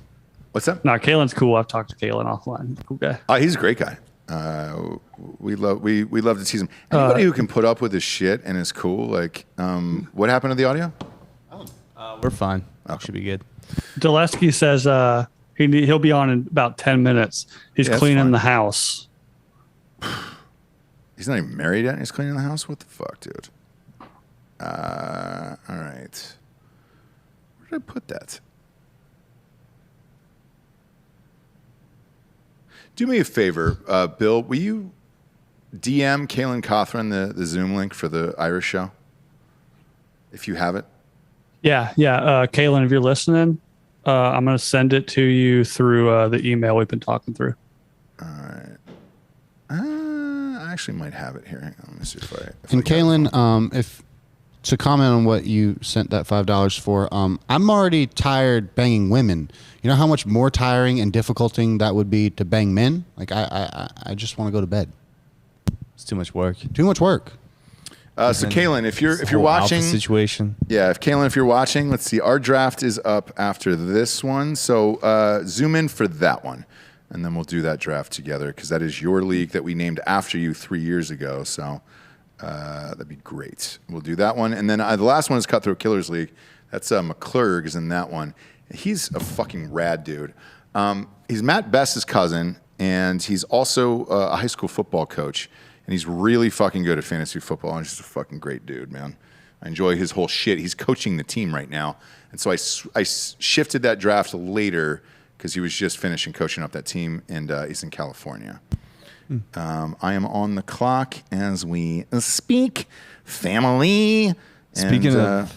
What's up? No, Kalen's cool. I've talked to Kalen offline. He's a cool guy. He's a great guy. We love to tease him. Anybody who can put up with his shit and is cool, like, what happened to the audio? We're fine. Okay. Should be good. Dulesky says he'll be on in about 10 minutes. He's Yeah, that's cleaning fine. the house. He's not even married yet and he's cleaning the house? What the fuck, dude? All right. Where did I put that? Do me a favor, Bill. Will you DM Kaylin Cothran the Zoom link for the Irish show? If you have it. Yeah. Kalen, if you're listening, I'm going to send it to you through the email we've been talking through. All right. I actually might have it here. Hang on, let me see if I. And Kaylin, if to comment on what you sent that $5 for, I'm already tired banging women. You know how much more tiring and difficulting that would be to bang men? Like I just want to go to bed. It's too much work. Too much work. So Kaylin, if you're watching, situation. Yeah, if you're watching, let's see. Our draft is up after this one, so zoom in for that one, and then we'll do that draft together because that is your league that we named after you 3 years ago. So that'd be great. We'll do that one, and then the last one is Cutthroat Killers League. That's McClurg is in that one. He's a fucking rad dude. He's Matt Best's cousin, and he's also a high school football coach. And he's really fucking good at fantasy football. And he's just a fucking great dude, man. I enjoy his whole shit. He's coaching the team right now. And so I shifted that draft later because he was just finishing coaching up that team, and he's in California. I am on the clock as we speak. Family. Speaking of...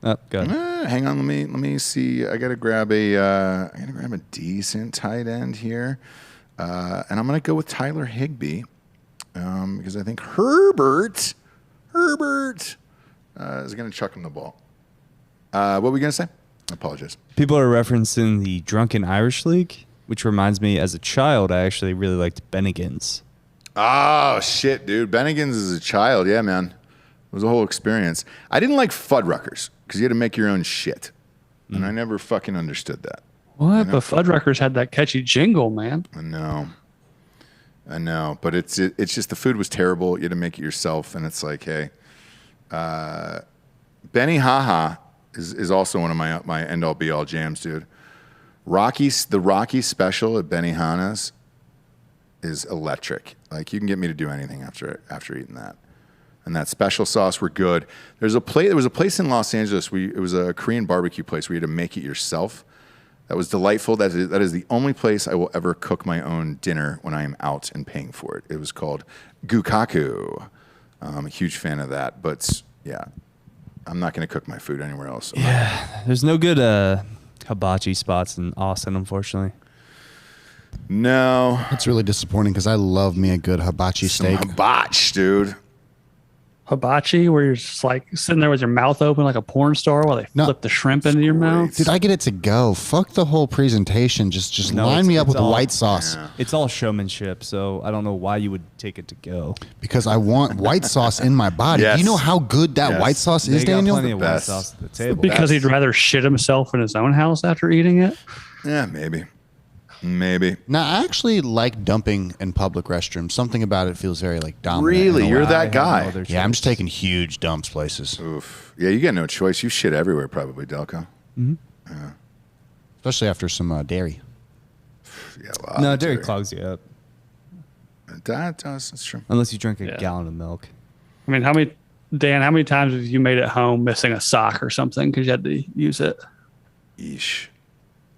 Oh, go ahead. Hang on, let me see. I gotta grab a decent tight end here. And I'm going to go with Tyler Higbee because I think Herbert is going to chuck him the ball. What were we going to say? I apologize. People are referencing the Drunken Irish League, which reminds me, as a child, I actually really liked Bennigan's. Oh, shit, dude. Bennigan's as a child. Yeah, man. It was a whole experience. I didn't like Fuddruckers because you had to make your own shit. And I never fucking understood that. What? But Fuddruckers had that catchy jingle, man. I know. But it's just the food was terrible. You had to make it yourself. And it's like, hey, Benny Haha is also one of my end-all be-all jams, dude. The Rocky special at Benny Hanna's is electric. Like, you can get me to do anything after eating that. And that special sauce were good. There was a place in Los Angeles. It was a Korean barbecue place where you had to make it yourself. That was delightful. That is the only place I will ever cook my own dinner when I am out and paying for it. It was called Gukaku. I'm a huge fan of that. But yeah, I'm not going to cook my food anywhere else. Yeah, there's no good hibachi spots in Austin, unfortunately. No. It's really disappointing because I love me a good hibachi steak. Hibachi, dude. Hibachi, where you're just like sitting there with your mouth open like a porn star while they flip the shrimp into your mouth. Dude, I get it to go. Fuck the whole presentation. Just line me up with the white sauce. Yeah. It's all showmanship, so I don't know why you would take it to go. Because I want white sauce in my body. Yes. Do you know how good that white sauce is, Daniel? Plenty of white sauce at the table. Because he'd rather shit himself in his own house after eating it? Yeah, maybe. Now, I actually like dumping in public restrooms. Something about it feels very like dominant. Really? You're that guy? Yeah, I'm just taking huge dumps places. Oof. Yeah, you got no choice. You shit everywhere probably, Delco. Mm-hmm. Yeah. Especially after some dairy. Yeah, no, dairy clogs you up. That's true. Unless you drink a gallon of milk. I mean, how many times have you made it home missing a sock or something because you had to use it? Yeesh.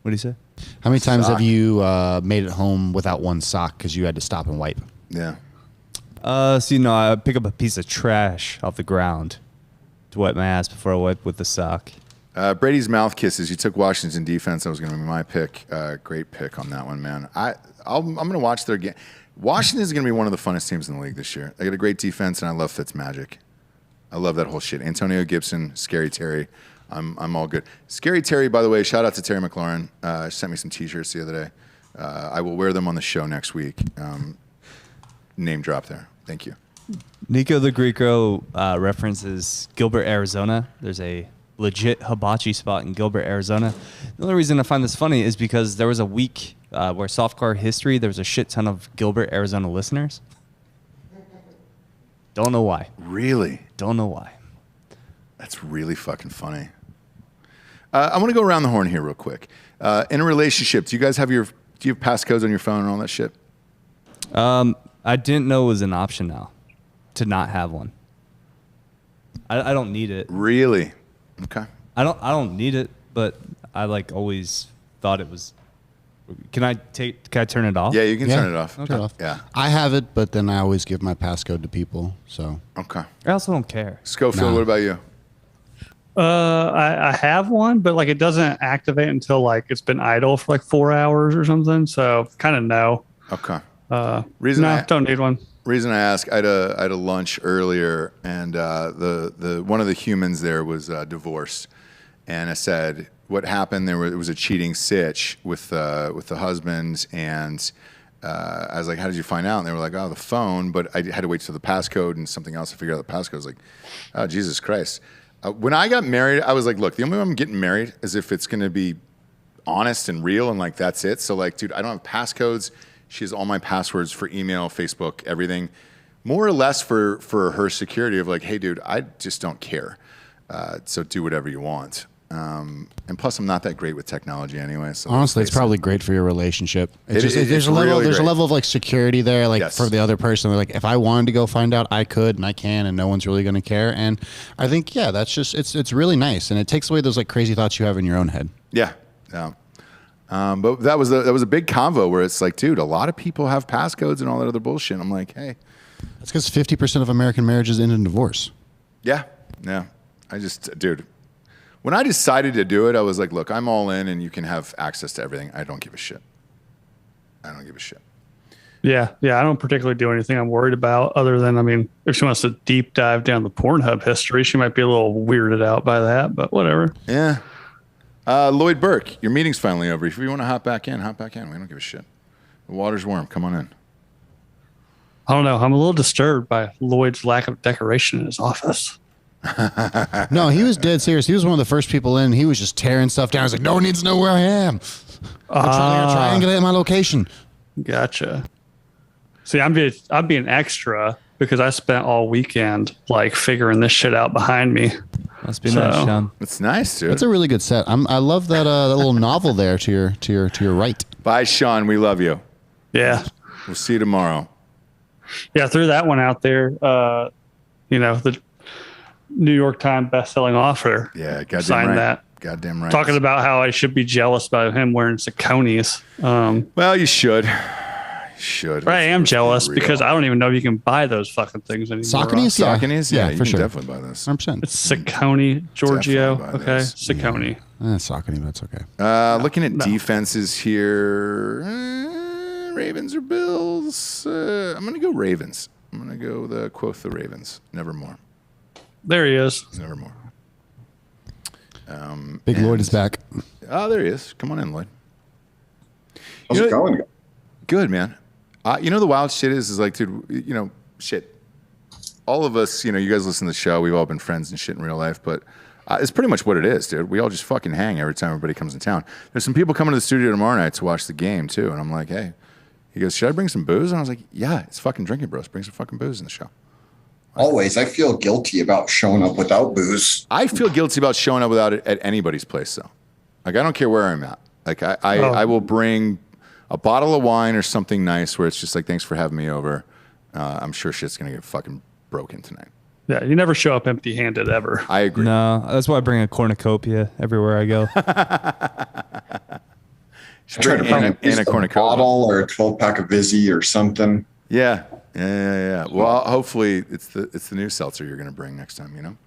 What do you say? How many times have you made it home without one sock because you had to stop and wipe? Yeah. I pick up a piece of trash off the ground to wipe my ass before I wipe with the sock. Brady's mouth kisses. You took Washington defense. That was going to be my pick. Great pick on that one, man. I'm going to watch their game. Washington is going to be one of the funnest teams in the league this year. They got a great defense, and I love Fitzmagic. I love that whole shit. Antonio Gibson, Scary Terry. I'm all good. Scary Terry, by the way, shout out to Terry McLaurin. Sent me some T-shirts the other day. I will wear them on the show next week. Name drop there. Thank you. Nico the Greco references Gilbert, Arizona. There's a legit hibachi spot in Gilbert, Arizona. The only reason I find this funny is because there was a week where Softcore History, there was a shit ton of Gilbert, Arizona listeners. Don't know why. Really? Don't know why. That's really fucking funny. I want to go around the horn here real quick. In a relationship, do you guys have do you have passcodes on your phone and all that shit? I didn't know it was an option now to not have one. I don't need it. Really? Okay. I don't need it, but I always thought it was. Can I turn it off? Yeah, you can turn it off. Okay. Turn it off. Yeah. I have it, but then I always give my passcode to people. So okay. I also don't care. Schofield, what about you? I have one, but it doesn't activate until it's been idle for 4 hours or something. So kind of no. Okay. Don't need one. Reason I ask, I had a lunch earlier, and the one of the humans there was divorced, and I said, what happened? It was a cheating sitch with the husband, and I was like, how did you find out? And they were like, oh, the phone, but I had to wait till the passcode and something else to figure out the passcode. I was like, oh, Jesus Christ. When I got married, I was like, look, the only way I'm getting married is if it's going to be honest and real and that's it. So dude, I don't have passcodes. She has all my passwords for email, Facebook, everything. More or less for her security of hey, dude, I just don't care. So do whatever you want. And plus, I'm not that great with technology anyway. So honestly, it's probably great for your relationship. There's a really level of like security there, like for the other person. Like if I wanted to go find out, I could, and I can, and no one's really going to care. And I think that's just it's really nice, and it takes away those like crazy thoughts you have in your own head. Yeah. But that was a big convo where it's like, dude, a lot of people have passcodes and all that other bullshit. I'm like, hey, that's because 50% of American marriages end in divorce. Yeah. Dude, when I decided to do it, I was like, look, I'm all in, and you can have access to everything. I don't give a shit. Yeah. I don't particularly do anything I'm worried about other than, I mean, if she wants to deep dive down the Pornhub history, she might be a little weirded out by that, but whatever. Yeah. Lloyd Burke, your meeting's finally over. If you want to hop back in. We don't give a shit. The water's warm. Come on in. I don't know. I'm a little disturbed by Lloyd's lack of decoration in his office. No, he was dead serious. He was one of the first people in. He was just tearing stuff down. He's like, no one needs to know where I am. I'm trying to triangulate my location. Gotcha. See, I'm being extra because I spent all weekend like figuring this shit out behind me. Must be nice, Sean. It's nice, dude. That's a really good set. I love that little novel there to your right. Bye, Sean. We love you. Yeah. We'll see you tomorrow. Yeah, threw that one out there. The New York Times best-selling author. Yeah, goddamn signed right. that. Goddamn right. Talking about how I should be jealous about him wearing Saucony's. Well, you should. But I am jealous because I don't even know if you can buy those fucking things anymore. Saucony's? Yeah, you for can sure. definitely buy those. 100%. It's Saucony, Giorgio. Definitely buy Okay, those. Saucony. Saucony, that's okay. Looking at defenses here, Ravens or Bills? I'm going to go Ravens. I'm going to go the quote the Ravens. Nevermore. There he is. Nevermore. Big Lloyd is back. Oh, there he is. Come on in, Lloyd. How's it going? Good, man. The wild shit is like, dude, shit. All of us, you guys listen to the show. We've all been friends and shit in real life, but it's pretty much what it is, dude. We all just fucking hang every time everybody comes in town. There's some people coming to the studio tomorrow night to watch the game, too. And I'm like, hey. He goes, should I bring some booze? And I was like, yeah, it's fucking drinking, bros. Bring some fucking booze in the show. Always. I feel guilty about showing up without booze. I feel guilty about showing up without it at anybody's place, though. Like, I don't care where I'm at. Like, I will bring a bottle of wine or something nice where it's just like, thanks for having me over. I'm sure shit's going to get fucking broken tonight. Yeah, you never show up empty-handed ever. I agree. No, that's why I bring a cornucopia everywhere I go. Try to bring a bottle or a 12-pack of Vizzy or something. Yeah. Well, hopefully it's the new seltzer you're going to bring next time,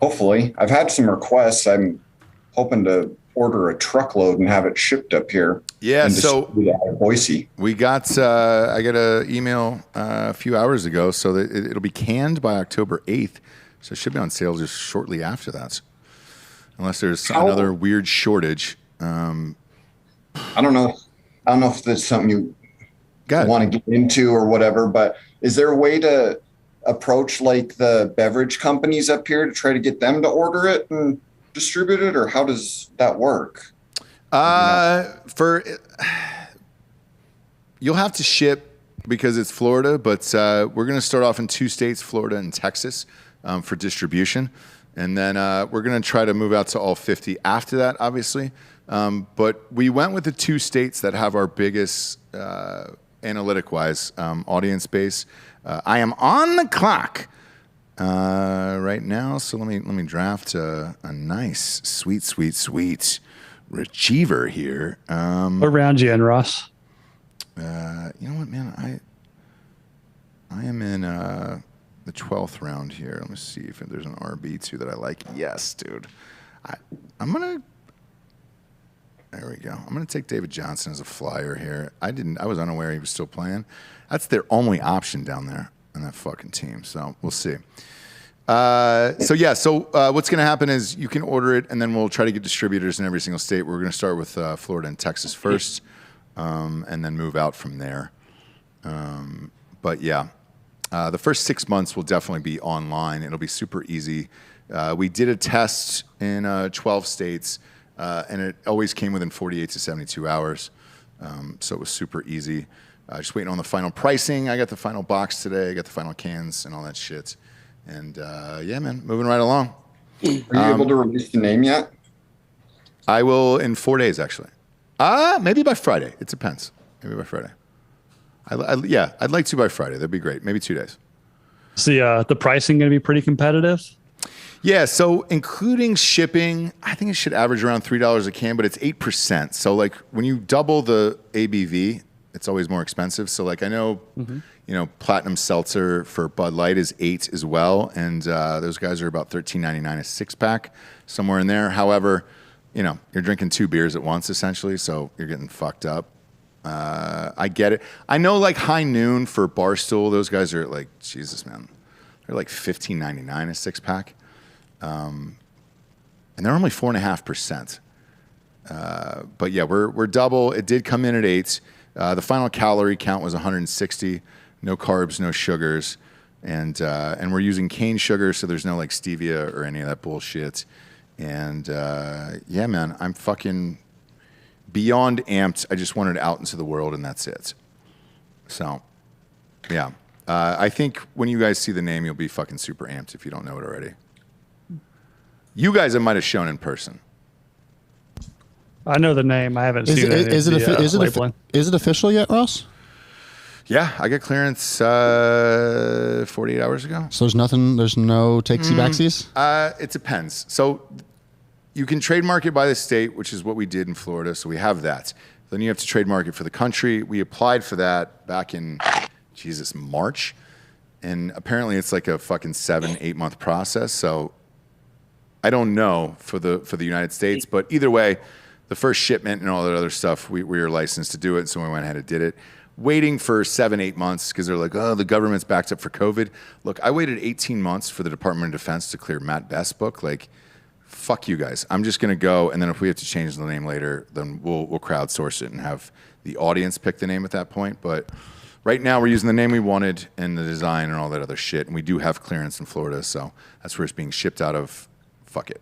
Hopefully. I've had some requests. I'm hoping to order a truckload and have it shipped up here. Yeah, so Boise. We got I got an email a few hours ago, so that it'll be canned by October 8th. So it should be on sale just shortly after that, unless there's another weird shortage. I don't know if that's something you want to get into or whatever, but is there a way to approach like the beverage companies up here to try to get them to order it and distribute it, or how does that work? You'll have to ship because it's Florida, but we're going to start off in 2 states, Florida and Texas, for distribution. And then we're going to try to move out to all 50 after that, obviously. But we went with the 2 states that have our biggest, analytic-wise, audience base. I am on the clock right now, so let me draft a nice, sweet receiver here. What round you in, Ross? You know what, man? I am in the 12th round here. Let me see if there's an RB2 that I like. Yes, dude. I'm gonna. There we go. I'm gonna take David Johnson as a flyer here. I was unaware he was still playing. That's their only option down there on that fucking team. So we'll see. So what's going to happen is you can order it, and then we'll try to get distributors in every single state. We're going to start with Florida and Texas first, and then move out from there. But yeah, the first 6 months will definitely be online. It'll be super easy. We did a test in 12 states, and it always came within 48 to 72 hours. So it was super easy. Just waiting on the final pricing. I got the final box today. I got the final cans and all that shit. And yeah, man, moving right along. Are you able to release the name yet? I will in 4 days, actually. Maybe by Friday. It depends. Maybe by Friday. I'd like to by Friday. That'd be great. Maybe 2 days. Is the pricing going to be pretty competitive? Yeah, so including shipping, I think it should average around $3 a can, but it's 8%. So like when you double the ABV, it's always more expensive. So like I know, Platinum Seltzer for Bud Light is 8 as well, and those guys are about $13.99 a 6-pack, somewhere in there. However, you're drinking 2 beers at once essentially, so you're getting fucked up. I get it. I know like High Noon for Barstool, those guys are like, Jesus, man. They're like $15.99 a 6-pack. And they're only 4.5%. But yeah, we're double. It did come in at 8. The final calorie count was 160. No carbs, no sugars. And we're using cane sugar, so there's no like stevia or any of that bullshit. And yeah, man, I'm fucking beyond amped. I just wanted it out into the world, and that's it. So, yeah. I think when you guys see the name, you'll be fucking super amped if you don't know it already. You guys, I might have shown in person. I know the name. I haven't seen it. Is it official yet, Ross? Yeah, I got clearance 48 hours ago. So there's no takesy-backsies? It depends. So you can trademark it by the state, which is what we did in Florida. So we have that. Then you have to trademark it for the country. We applied for that back in, March. And apparently it's like a fucking 7-8 month process. So I don't know for the United States, but either way, the first shipment and all that other stuff, we were licensed to do it, so we went ahead and did it. Waiting for 7-8 months because they're like, oh, the government's backed up for COVID. Look, I waited 18 months for the Department of Defense to clear Matt Best's book. Like, fuck you guys. I'm just gonna go, and then if we have to change the name later, then we'll crowdsource it and have the audience pick the name at that point. But right now, we're using the name we wanted and the design and all that other shit, and we do have clearance in Florida, so that's where it's being shipped out of. Fuck it.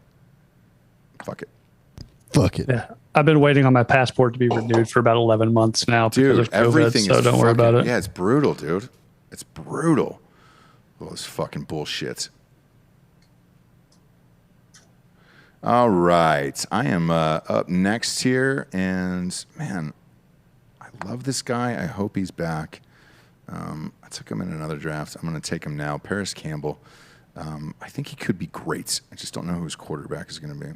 Yeah, I've been waiting on my passport to be renewed for about 11 months now. Dude, everything so is don't worry about it. Yeah, it's brutal, dude. It's brutal. All this fucking bullshit. All right. I am up next here, and man, I love this guy. I hope he's back. I took him in another draft. I'm going to take him now. Paris Campbell. I think he could be great. I just don't know who his quarterback is going to be.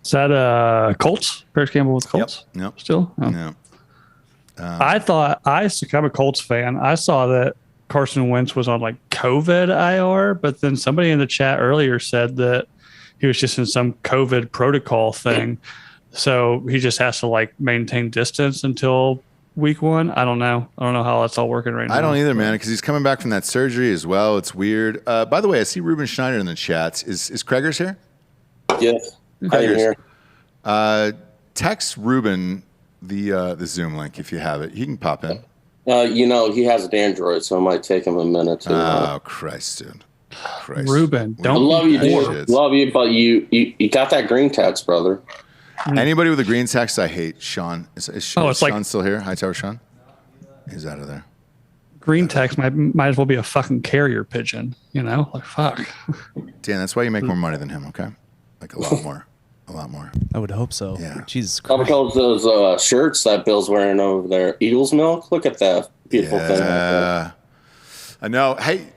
Is that Colts? Paris Campbell with Colts? Yep. Still? Oh. No. I'm a Colts fan. I saw that Carson Wentz was on like COVID IR, but then somebody in the chat earlier said that he was just in some COVID protocol thing. So he just has to like maintain distance until week 1. I don't know how that's all working right now. I don't either, man, because he's coming back from that surgery as well. It's weird. By the way, I see Ruben Schneider in the chats. Is Kreger's here? Yes. I'm here. Text Ruben the Zoom link if you have it. He can pop in. He has an Android, so it might take him a minute to. Oh, Christ, dude. Christ. Ruben, I love you, dude. Love you, but you got that green text, brother. Anybody with a green text, I hate. Sean. Is Sean still here? Hightower Sean? He's out of there. Green text might as well be a fucking carrier pigeon, Like, fuck. Dan, that's why you make more money than him, okay? Like a lot more. A lot more. I would hope so. Yeah. Jesus Christ. How about those shirts that Bill's wearing over there? Eagles milk? Look at that beautiful thing. Yeah. I know. Hey,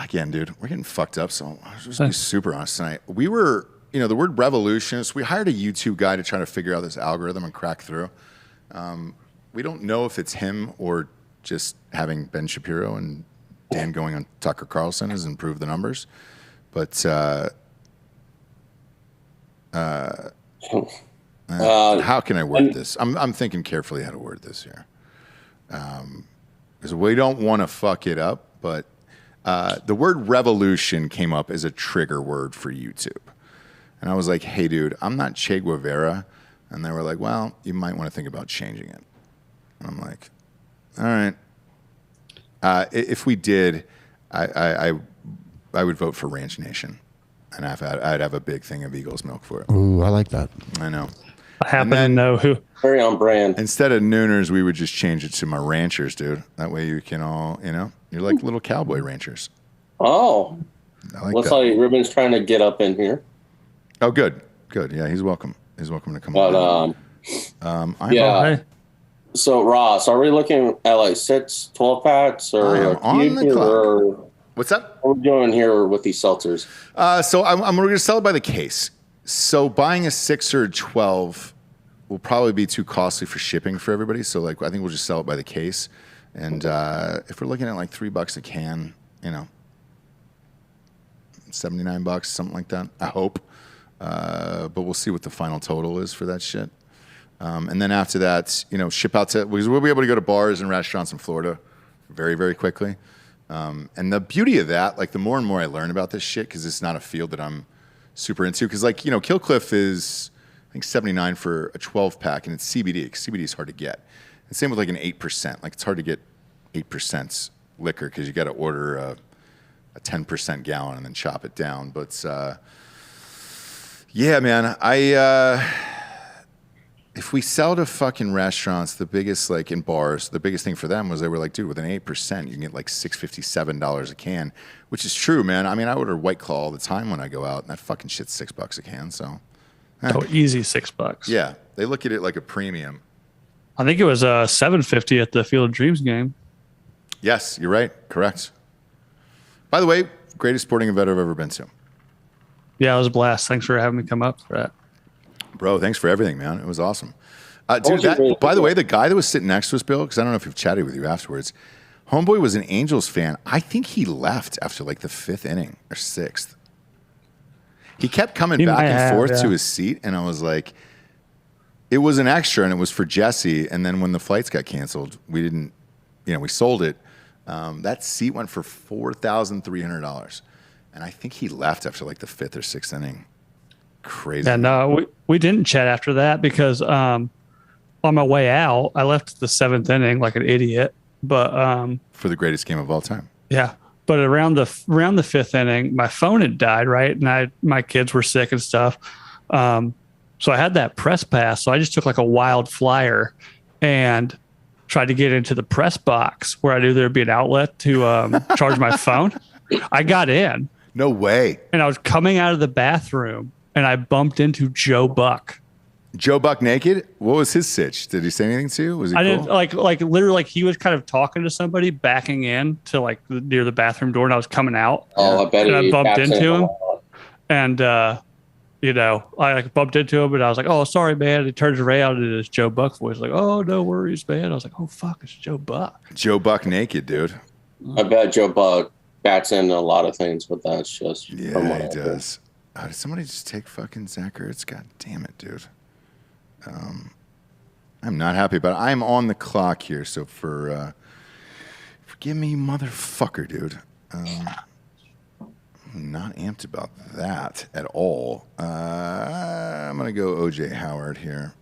again, dude, we're getting fucked up, so I was just going to be super honest tonight. We were... the word revolutionist, we hired a YouTube guy to try to figure out this algorithm and crack through. We don't know if it's him or just having Ben Shapiro and Dan going on Tucker Carlson has improved the numbers. But how can I word this? I'm thinking carefully how to word this here. Because we don't want to fuck it up, but the word revolution came up as a trigger word for YouTube. And I was like, hey, dude, I'm not Che Guevara. And they were like, well, you might want to think about changing it. And I'm like, all right. If we did, I would vote for Ranch Nation. And I'd have a big thing of Eagles milk for it. Ooh, I like that. I know. I happen to know who. Very on brand. Instead of Nooners, we would just change it to my Ranchers, dude. That way you can all, you're like little cowboy ranchers. Oh. I like Looks that. like Ruben's trying to get up in here. Oh, good. Good. Yeah, he's welcome. is welcome to come But on. yeah. So Ross, are we looking at like 6 12-packs or I am on the clock. or what's up? What are we doing here with these seltzers? So I'm going to sell it by the case. So buying a 6 or a 12 will probably be too costly for shipping for everybody. So like I think we'll just sell it by the case. And if we're looking at like $3 a can, you know, $79, something like that. I hope. But we'll see what the final total is for that shit. And then after that, you know, ship out to, because we'll be able to go to bars and restaurants in Florida very, very quickly. And the beauty of that, like the more and more I learn about this shit, because it's not a field that I'm super into, because like, you know, Kill Cliff is, I think 79 for a 12 pack and it's CBD, because CBD is hard to get. And same with like an 8%, like it's hard to get 8% liquor because you got to order a 10% gallon and then chop it down. But yeah, man, if we sell to fucking restaurants, the biggest, like in bars, the biggest thing for them was they were like, dude, with an 8%, you can get like $6.57 a can, which is true, man. I mean, I order White Claw all the time when I go out, and that fucking shit's $6 a can. So, oh, easy $6. Yeah, they look at it like a premium. I think it was $7.50 at the Field of Dreams game. Yes, you're right. Correct. By the way, greatest sporting event I've ever been to. Yeah, it was a blast. Thanks for having me come up for that. Bro, thanks for everything, man. It was awesome. Dude, by the way, the guy that was sitting next to us, Bill, because I don't know if you've chatted with you afterwards, homeboy was an Angels fan. I think he left after like the 5th inning or 6th. He kept coming back and forth to his seat, and I was like, it was an extra, and it was for Jesse. And then when the flights got canceled, we didn't, you know, we sold it. That seat went for $4,300. And I think he left after like the 5th or 6th inning. Crazy. Yeah, no, we didn't chat after that because on my way out, I left the 7th inning like an idiot. But for the greatest game of all time. Yeah. But around the 5th inning, my phone had died, right? And my kids were sick and stuff. So I had that press pass. So I just took like a wild flyer and tried to get into the press box where I knew there'd be an outlet to charge my phone. I got in. No way. And I was coming out of the bathroom and I bumped into Joe Buck. Joe Buck naked? What was his sitch? Did he say anything to you? Was he I cool? didn't like literally like he was kind of talking to somebody backing in to like near the bathroom door and I was coming out. Oh, I bet and I bumped into him. And you know, I like bumped into him and I was like, oh, sorry, man. He turns around and it's Joe Buck voice like, oh, no worries, man. I was like, oh, fuck, it's Joe Buck. Joe Buck naked, dude. I bet Joe Buck bats in a lot of things, but that's just he does. Did somebody just take fucking Zach Ertz? God damn it, dude. I'm not happy about it. I'm on the clock here, so forgive me, motherfucker, dude. I'm not amped about that at all. I'm gonna go OJ Howard here.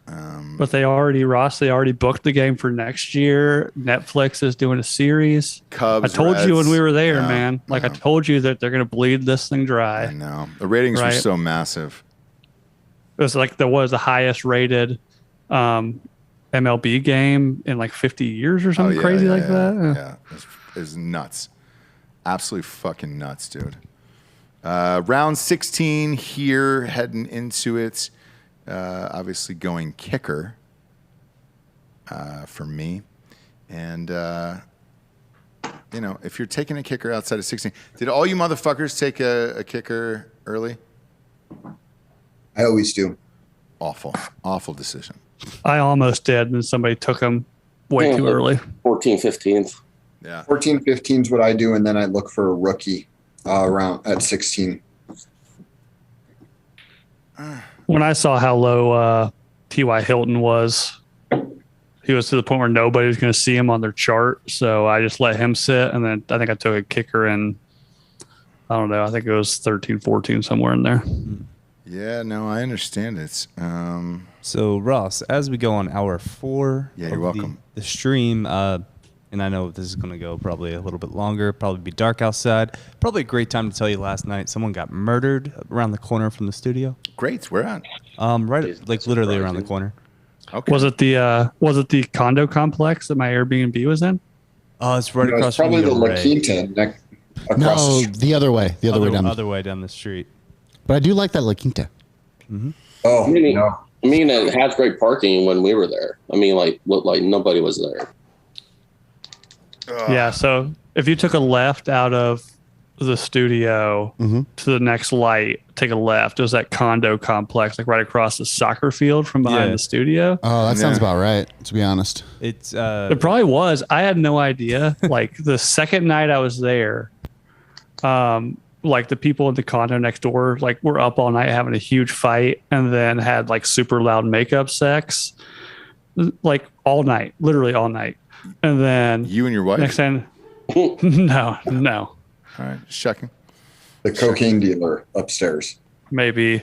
But they already booked the game for next year. Netflix is doing a series. Cubs, I told Reds. you when we were there, Yeah, man. Like yeah. I told you that they're going to bleed this thing dry. I know. The ratings were so massive. It was like the highest rated MLB game in like 50 years or something crazy like that. Yeah, it was nuts. Absolutely fucking nuts, dude. Round 16 here, heading into it. Obviously going kicker for me. And, you know, if you're taking a kicker outside of 16, did all you motherfuckers take a kicker early? I always do. Awful decision. I almost did, and somebody took him way too early. 14, 15th. Yeah. 14, 15 is what I do, and then I look for a rookie around at 16. When I saw how low T.Y. Hilton was, he was to the point where nobody was going to see him on their chart. So I just let him sit. And then I think I took a kicker in, I don't know, I think it was 13, 14, somewhere in there. Yeah, no, I understand it. So, Ross, as we go on hour 4 you're welcome. The stream, and I know this is going to go probably a little bit longer, probably be dark outside. Probably a great time to tell you last night someone got murdered around the corner from the studio. Great, where at? Right, like literally around the corner. Okay. Was it the condo complex that my Airbnb was in? It's right across from probably the La Array. Quinta. No, the other way. The other way down. Other way down the street. But I do like that La Quinta. Mm-hmm. Oh, I mean, no. it has great parking when we were there. I mean, like, looked like nobody was there. Yeah. So if you took a left out of the studio to the next light, take a left. It was that condo complex, like right across the soccer field from behind the studio. Oh, that sounds about right, to be honest. It's It probably was. I had no idea. Like the second night I was there, like the people in the condo next door, like were up all night having a huge fight, and then had like super loud makeup sex, like all night, literally all night. And then you and your wife. Next time, no. All right, just checking. The cocaine dealer upstairs. Maybe.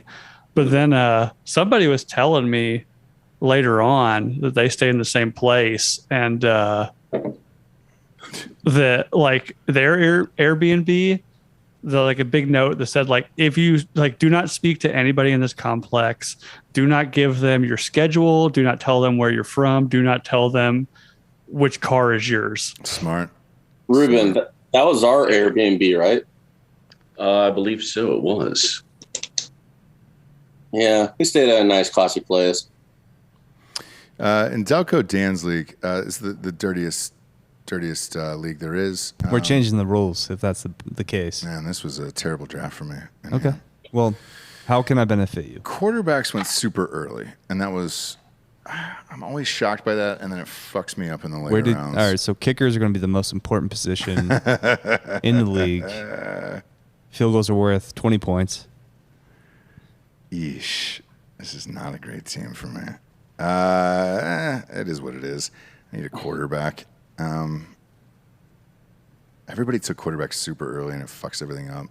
But then somebody was telling me later on that they stay in the same place, and that like their Airbnb, like a big note that said like, if you like, do not speak to anybody in this complex, do not give them your schedule, do not tell them where you're from, do not tell them which car is yours. Smart. Ruben, that was our Airbnb, right? I believe so. It was. Yeah, we stayed at a nice, classy place. In Delco Dan's league is the dirtiest league there is. We're changing the rules if that's the case. Man, this was a terrible draft for me. Okay. Well, how can I benefit you? Quarterbacks went super early, and that was. I'm always shocked by that, and then it fucks me up in the later rounds. All right, so kickers are going to be the most important position in the league. Field goals are worth 20 points. Yeesh. This is not a great team for me. It is what it is. I need a quarterback. Everybody took quarterback super early, and it fucks everything up.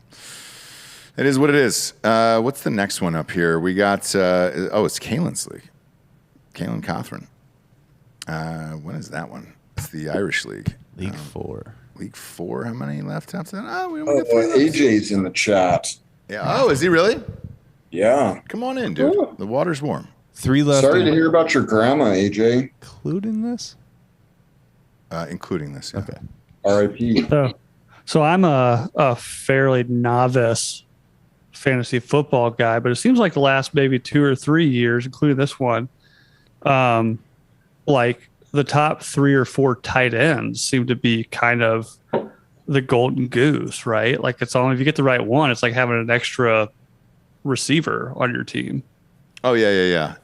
It is what it is. What's the next one up here? We got, it's Kalen's league. Kalen Cothran. When is that one? It's the Irish League. League 4. League 4. How many left after that? We only got 3 left. AJ's in the chat. Yeah. Oh, is he really? Yeah. Come on in, dude. The water's warm. 3 left. Sorry to hear about your grandma, AJ. Including this? Including this, yeah. Okay. R.I.P. So I'm a fairly novice fantasy football guy, but it seems like the last maybe 2 or 3 years, including this one, like the top 3 or 4 tight ends seem to be kind of the golden goose, right? Like it's only if you get the right one, it's like having an extra receiver on your team. Oh, yeah.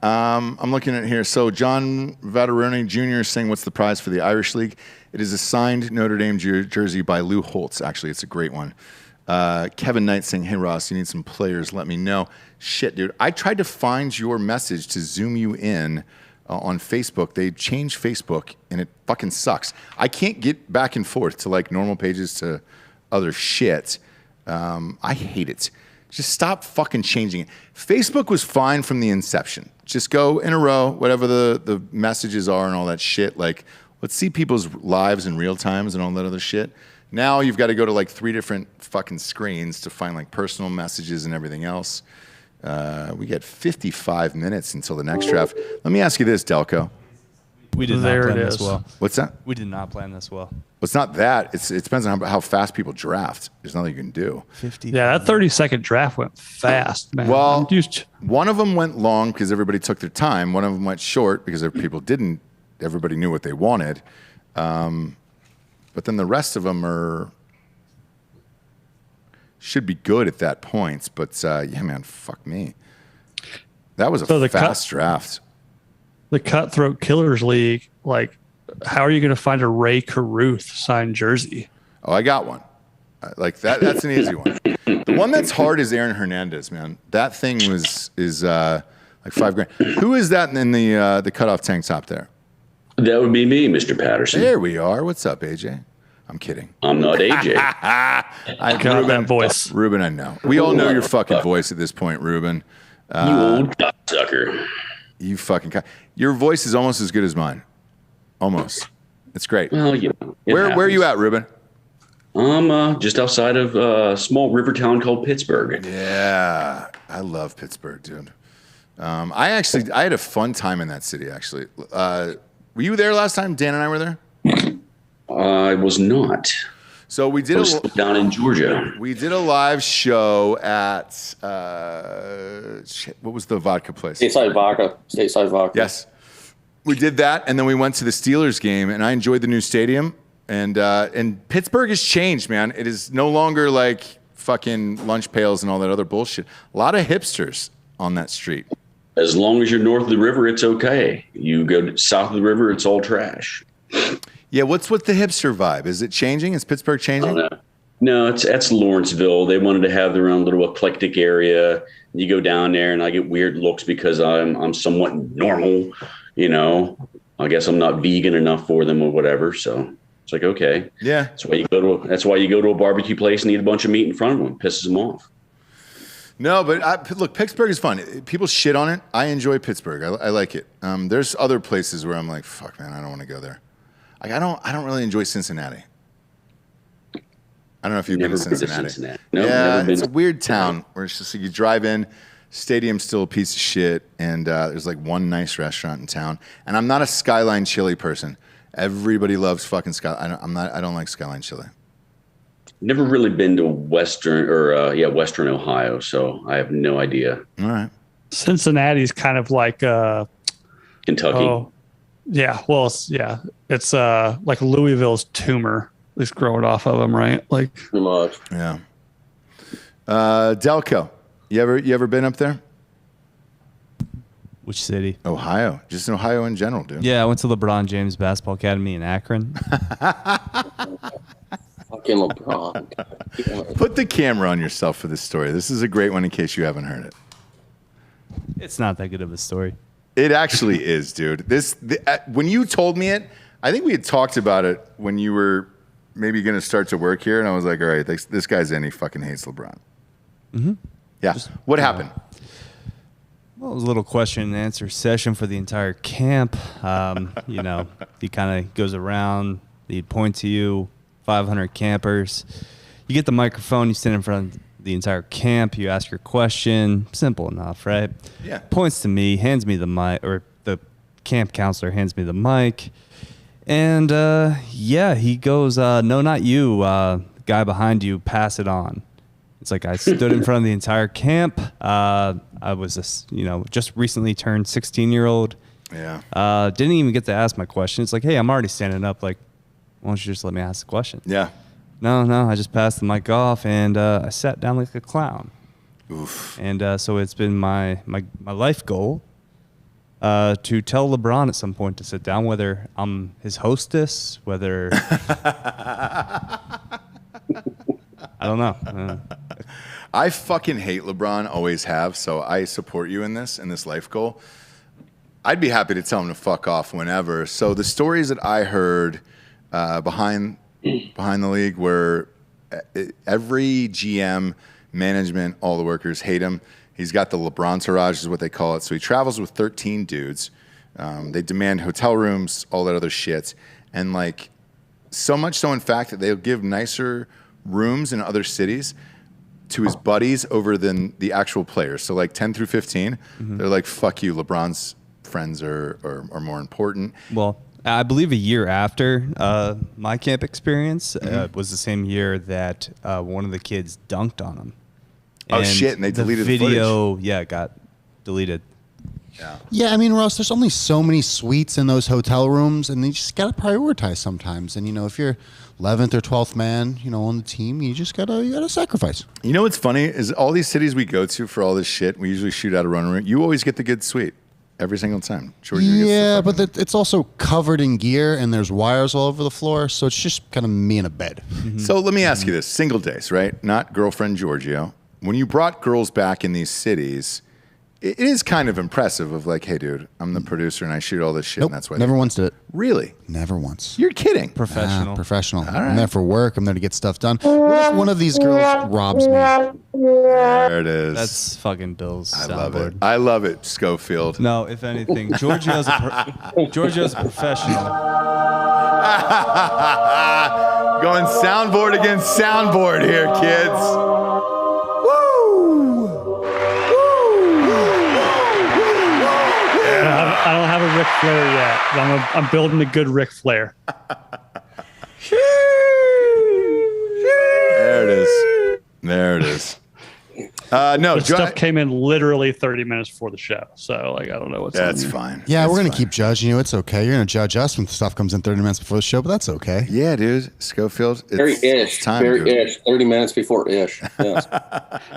I'm looking at here. So John Vateroni Jr. is saying, what's the prize for the Irish League? It is a signed Notre Dame jersey by Lou Holtz. Actually, it's a great one. Kevin Knight saying, hey, Ross, you need some players. Let me know. Shit, dude. I tried to find your message to zoom you in on Facebook. They changed Facebook, and it fucking sucks. I can't get back and forth to, like, normal pages to other shit. I hate it. Just stop fucking changing it. Facebook was fine from the inception. Just go in a row, whatever the messages are and all that shit. Like, let's see people's lives in real times and all that other shit. Now you've got to go to like 3 different fucking screens to find like personal messages and everything else. We get 55 minutes until the next draft. Let me ask you this, Delco. We did not plan this well. What's that? We did not plan this well. Well, it's not that. It depends on how fast people draft. There's nothing you can do. 50. Yeah, that 30-second draft went fast, man. Well, one of them went long because everybody took their time. One of them went short because people didn't. Everybody knew what they wanted. But then the rest of them should be good at that point. But yeah, man, fuck me. That was a fast draft. The Cutthroat Killers League, like, how are you going to find a Ray Caruth signed jersey? Oh, I got one. Like that. That's an easy one. The one that's hard is Aaron Hernandez, man. That thing is like $5,000. Who is that in the cutoff tank top there? That would be me, Mr. Patterson. There we are. What's up, AJ? I'm kidding. I'm not AJ. I got that voice. Ruben, I know. We all know your fucking voice at this point, Ruben. You old cocksucker. You fucking your voice is almost as good as mine. Almost. It's great. Well, you know, where are you at, Ruben? I'm just outside of a small river town called Pittsburgh. Yeah. I love Pittsburgh, dude. I had a fun time in that city, actually. Were you there last time Dan and I were there? I was not. So we did down in Georgia. We did a live show at what was the vodka place? Stateside Vodka. Yes, we did that, and then we went to the Steelers game, and I enjoyed the new stadium. And Pittsburgh has changed, man. It is no longer like fucking lunch pails and all that other bullshit. A lot of hipsters on that street. As long as you're north of the river, it's okay. You go south of the river, it's all trash. Yeah, what's with the hipster vibe? Is it changing? Is Pittsburgh changing? No, that's Lawrenceville. They wanted to have their own little eclectic area. You go down there, and I get weird looks because I'm somewhat normal. You know, I guess I'm not vegan enough for them or whatever. So it's like, okay, yeah. That's why you go to a barbecue place and eat a bunch of meat in front of them. It pisses them off. No, but look, Pittsburgh is fun. People shit on it. I enjoy Pittsburgh. I like it. There's other places where I'm like, fuck, man, I don't want to go there. Like, I don't really enjoy Cincinnati. I don't know if you've been to Cincinnati. No, yeah, it's a weird town where it's just like you drive in, stadium's still a piece of shit, and there's like one nice restaurant in town. And I'm not a Skyline chili person. Everybody loves fucking Skyline. I don't like Skyline chili. Never really been to Western Ohio, so I have no idea. All right. Cincinnati's kind of like Kentucky. Oh, yeah. Well, it's like Louisville's tumor. At least grow it off of them, right? Like pretty much. Yeah. Delco, you ever been up there? Which city? Ohio. Just in Ohio in general, dude. Yeah, I went to LeBron James Basketball Academy in Akron. Fucking LeBron. Put the camera on yourself for this story. This is a great one in case you haven't heard it. It's not that good of a story. It actually is, dude. When you told me it, I think we had talked about it when you were maybe going to start to work here, and I was like, all right, this guy's in. He fucking hates LeBron. Mm-hmm. Yeah. What happened? Well, it was a little question and answer session for the entire camp. You know, he kind of goes around. He'd point to you, 500 campers. You get the microphone. You stand in front of the entire camp. You ask your question. Simple enough, right? Yeah. Points to me, hands me the mic, or the camp counselor hands me the mic. And, he goes, no, not you. Guy behind you, pass it on. It's like I stood in front of the entire camp. I was just recently turned 16-year-old. Yeah. Didn't even get to ask my question. It's like, hey, I'm already standing up. Like, why don't you just let me ask the question? Yeah. No, I just passed the mic off, and I sat down like a clown. Oof. And so it's been my life goal to tell LeBron at some point to sit down, whether I'm his hostess, whether... I don't know. I fucking hate LeBron, always have, so I support you in this life goal. I'd be happy to tell him to fuck off whenever. So the stories that I heard behind the league were every GM, management, all the workers hate him. He's got the LeBron entourage is what they call it. So he travels with 13 dudes. They demand hotel rooms, all that other shit. And like so much so in fact that they'll give nicer rooms in other cities to his buddies over than the actual players. So like 10 through 15, they're like, fuck you, LeBron's friends are more important. Well, I believe a year after my camp experience was the same year that one of the kids dunked on him. Oh, shit, and they deleted the video. footage. Yeah, it got deleted. Yeah, I mean, Ross, there's only so many suites in those hotel rooms, and you just got to prioritize sometimes. And, if you're 11th or 12th man, on the team, you gotta sacrifice. You know what's funny is all these cities we go to for all this shit, we usually shoot out a run room. You always get the good suite every single time. Yeah, but it's also covered in gear, and there's wires all over the floor, so it's just kind of me in a bed. Mm-hmm. So let me ask you this. Single days, right? Not girlfriend Giorgio. When you brought girls back in these cities, it is kind of impressive of like, hey, dude, I'm the producer and I shoot all this shit. Nope, and that's why never once did it. Really? Never once. You're kidding. Professional. Professional. All I'm right. there for work. I'm there to get stuff done. What if one of these girls robs me? There it is. That's fucking Bill's I soundboard. love it. I love it, Schofield. No, if anything, Giorgio's a professional. Going soundboard against soundboard here, kids. I don't have a Ric Flair yet. I'm building a good Ric Flair. There it is. There it is. No, this stuff came in literally 30 minutes before the show. So, like, I don't know what's That's fine. Yeah, That's we're going to fine. keep judging you. It's okay. You're going to judge us when stuff comes in 30 minutes before the show, but that's okay. Yeah, dude. Schofield. Very ish. Time, Very dude. ish. 30 minutes before ish. Yes.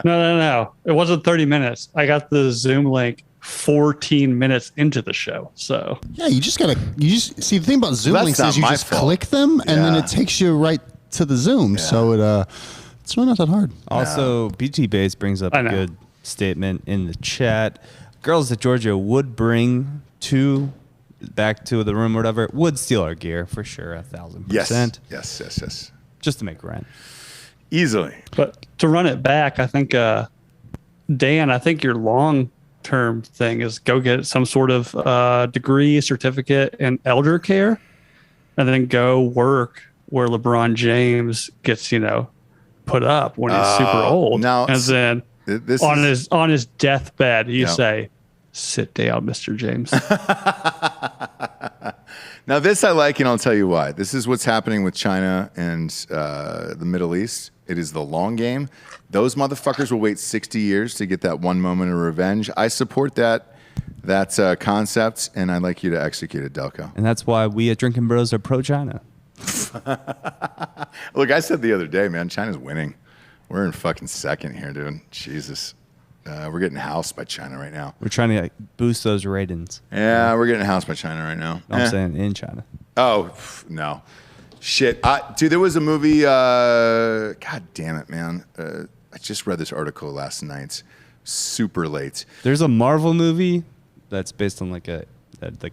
No. It wasn't 30 minutes. I got the Zoom link 14 minutes into the show. So, Yeah, you just see the thing about Zoom That's links not is you my just fault. click them and then Yeah. it takes you right to the Zoom. So it's really not that hard. Also, BT Base brings up I a know. good statement in the chat. Girls that Georgia would bring back to the room or whatever would steal our gear for sure, 1,000%. Yes. Just to make rent. Easily. but to run it back, I think, Dan, I think your long-term thing is go get some sort of degree, certificate in elder care, and then go work where LeBron James gets, put up when he's super old. now, and then this on his deathbed, you Yeah. say, "Sit down, Mr. James." Now, this I like, and I'll tell you why. This is what's happening with China and the Middle East. It is the long game. Those motherfuckers will wait 60 years to get that one moment of revenge. I support that concept, and I'd like you to execute it, Delco. And that's why we at Drinking Bros are pro-China. Look, I said the other day, man, China's winning. We're in fucking second here, dude. Jesus. We're getting housed by China right now. We're trying to boost those ratings. Yeah, we're getting housed by China right now. I'm saying in China. Oh, no. Shit. Dude, there was a movie. God damn it, man. I just read this article last night. Super late. There's a Marvel movie that's based on like a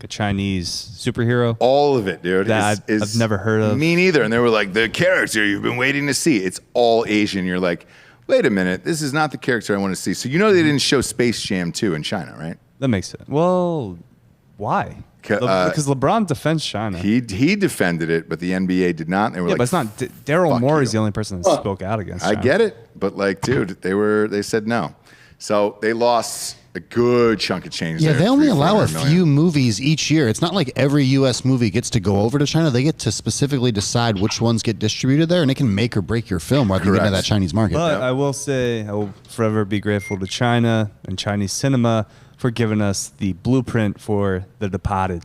Chinese superhero. All of it, dude. That I've never heard of. Me neither. And they were like, the character you've been waiting to see. It's all Asian. You're like, wait a minute. This is not the character I want to see. So they didn't show Space Jam 2 in China, right? That makes sense. Well, why? Because LeBron defends China. He defended it, but the NBA did not. They were Yeah, like, but it's not. Daryl Morey's you. the only person that spoke out against I China. get it, but like, dude, they said no. So they lost a good chunk of change. Yeah, there, they only 300-400 allow a million. few movies each year. It's not like every U.S. movie gets to go over to China. They get to specifically decide which ones get distributed there, and it can make or break your film whether you get into that Chinese market. But I will say, I will forever be grateful to China and Chinese cinema for giving us the blueprint for The Departed.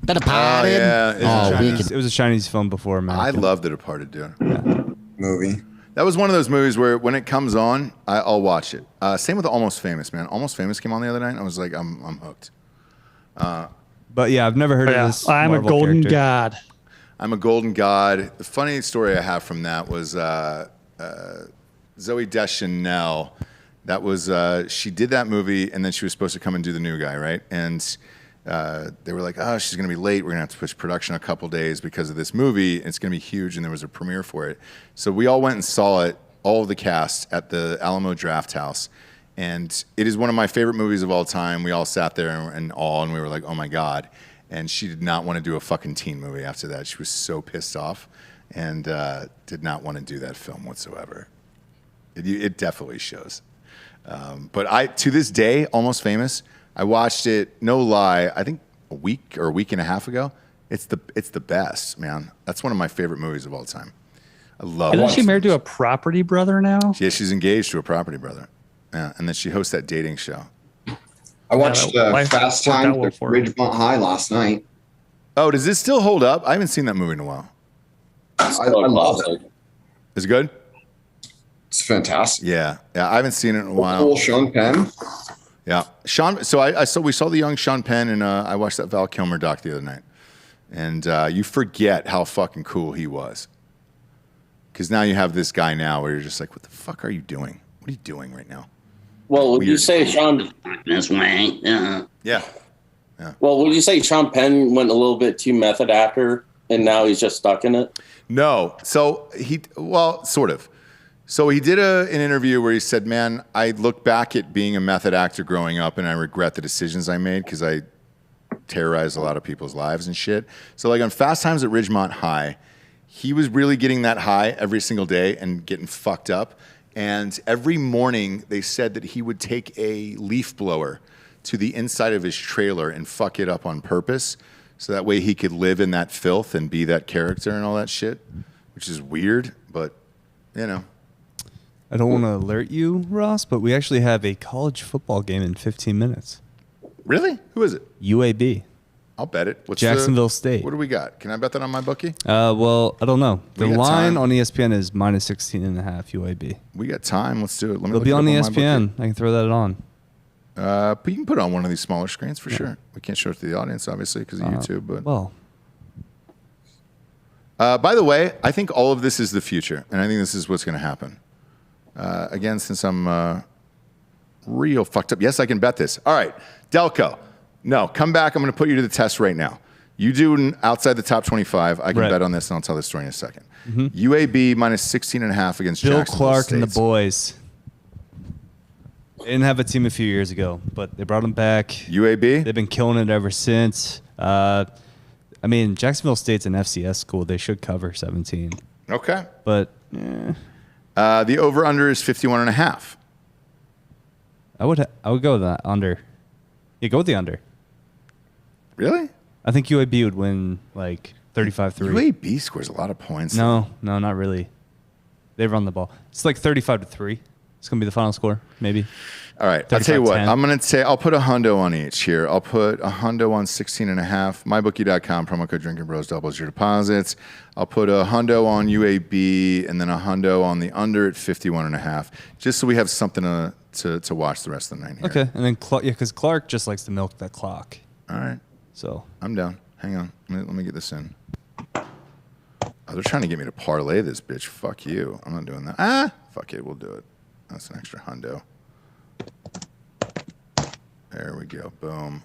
The Departed? It was a Chinese film before American. I love The Departed, dude. Movie. That was one of those movies where when it comes on, I'll watch it. Same with Almost Famous, man. Almost Famous came on the other night, and I was like, I'm hooked. But yeah, I've never heard of this. I'm Marvel a golden character. god. I'm a golden god. The funny story I have from that was Zoe Deschanel. That was she did that movie, and then she was supposed to come and do The New Guy, right? And they were like, oh, she's going to be late. We're going to have to push production a couple days because of this movie. It's going to be huge, and there was a premiere for it. So we all went and saw it, all of the cast, at the Alamo Draft House. And it is one of my favorite movies of all time. We all sat there in awe, and we were like, oh, my God. And she did not want to do a fucking teen movie after that. She was so pissed off and did not want to do that film whatsoever. It definitely shows. But to this day, Almost Famous, I watched it, no lie, I think a week or a week and a half ago. It's the best, man. That's one of my favorite movies of all time. I love it. Isn't she married to a property brother now? Yeah, she's engaged to a property brother. Yeah, and then she hosts that dating show. I watched life Fast worked out Times well at for her. Ridgemont High last night. Oh, does this still hold up? I haven't seen that movie in a while. I love it. Is it good? It's fantastic. Yeah, I haven't seen it in a while. Cool Sean Penn. Yeah, Sean. So we saw the young Sean Penn, and I watched that Val Kilmer doc the other night, and you forget how fucking cool he was, because now you have this guy now where you're just like, what the fuck are you doing? What are you doing right now? Well, would you Weird. say Sean this way? Yeah. Well, would you say Sean Penn went a little bit too method actor, and now he's just stuck in it? No. So sort of. So he did an interview where he said, man, I look back at being a method actor growing up, and I regret the decisions I made because I terrorized a lot of people's lives and shit. So like on Fast Times at Ridgemont High, he was really getting that high every single day and getting fucked up. And every morning they said that he would take a leaf blower to the inside of his trailer and fuck it up on purpose, so that way he could live in that filth and be that character and all that shit. which is weird, but you know. I don't want to alert you, Ross, but we actually have a college football game in 15 minutes. Really? Who is it? UAB. I'll bet it. What's Jacksonville State. What do we got? Can I bet that on my bookie? Well, I don't know. The We got line time. on ESPN is -16.5 UAB. We got time. Let's do it. Let me It'll look be it on up my ESPN. bookie. I can throw that on. But you can put it on one of these smaller screens for sure. We can't show it to the audience, obviously, because of YouTube. But well, by the way, I think all of this is the future, and I think this is what's going to happen. Again, since I'm real fucked up, yes, I can bet this. All right, Delco. No, come back. I'm going to put you to the test right now. You do outside the top 25. I can bet on this, and I'll tell the story in a second. UAB -16.5 against Bill Jacksonville Clark State. and the boys. They didn't have a team a few years ago, but they brought them back. UAB? They've been killing it ever since. I mean, Jacksonville State's an FCS school. They should cover 17. Okay. But the over-under is 51.5. I would go with that under. Yeah, go with the under. Really? I think UAB would win like 35-3. UAB scores a lot of points. No, not really. They run the ball. It's like 35-3. It's gonna be the final score, maybe. All right, I'll tell you what. 35-10. I'm gonna say I'll put a hundo on each here. I'll put a hundo on 16.5. MyBookie.com promo code Drinking Bros doubles your deposits. I'll put a hundo on UAB and then a hundo on the under at 51.5, just so we have something to watch the rest of the night here. Okay, and then because Clark just likes to milk that clock. All right. So I'm down. Hang on. Let me get this in. Oh, they're trying to get me to parlay this bitch. Fuck you. I'm not doing that. Fuck it. We'll do it. That's an extra hundo. There we go. Boom.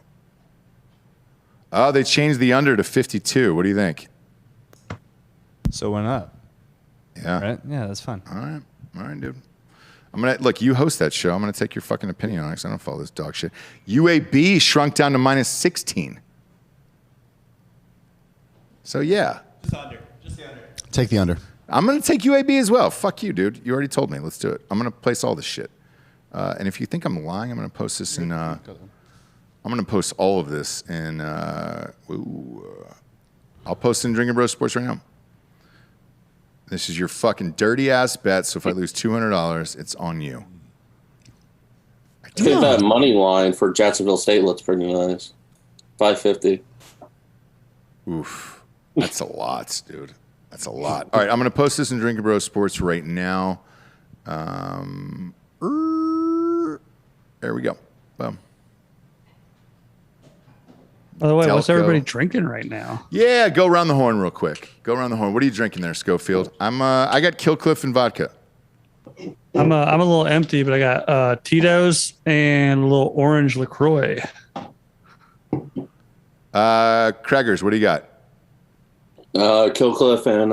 Oh, they changed the under to 52. What do you think? So why not? Yeah. Right? Yeah, that's fine. All right, dude. I'm gonna look. You host that show. I'm gonna take your fucking opinion on it because I don't follow this dog shit. UAB shrunk down to -16. So yeah. Just under. Just the under. Take the under. I'm going to take UAB as well. Fuck you, dude. You already told me. Let's do it. I'm going to place all this shit. And if you think I'm lying, I'm going to post this in. I'm going to post all of this in. I'll post in Drinking Bros Sports right now. This is your fucking dirty ass bet. So if I lose $200, it's on you. I think that money line for Jacksonville State looks pretty nice. 550. Oof. That's a lot, dude. That's a lot. All right, I'm going to post this in Drinking Bros Sports right now. There we go. Boom. By the way, what's Delco. everybody drinking right now? Yeah, go around the horn real quick. Go around the horn. What are you drinking there, Schofield? I got Killcliff and vodka. I'm a little empty, but I got Tito's and a little orange LaCroix. Craggers, what do you got? Killcliff and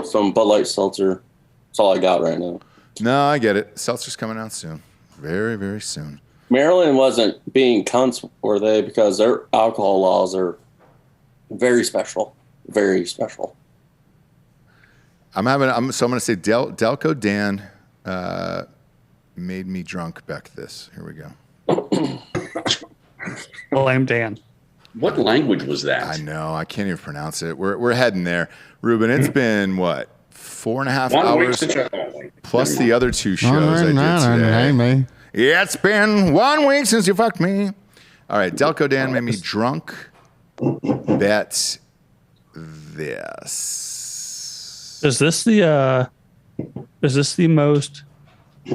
some Bud Light seltzer. That's all I got right now. No, I get it. Seltzer's coming out soon. Very, very soon. Maryland wasn't being cunts, were they? Because their alcohol laws are very special. Very special. So I'm going to say Delco Dan made me drunk. Beck this. Here we go. Blame Dan. What language was that? I know. I can't even pronounce it. We're heading there. Ruben, it's been, what, 4.5 hours? Plus the other two shows I did today. Yeah, it's been 1 week since you fucked me. All right, Delco Dan made me drunk. Bet this. Is this the most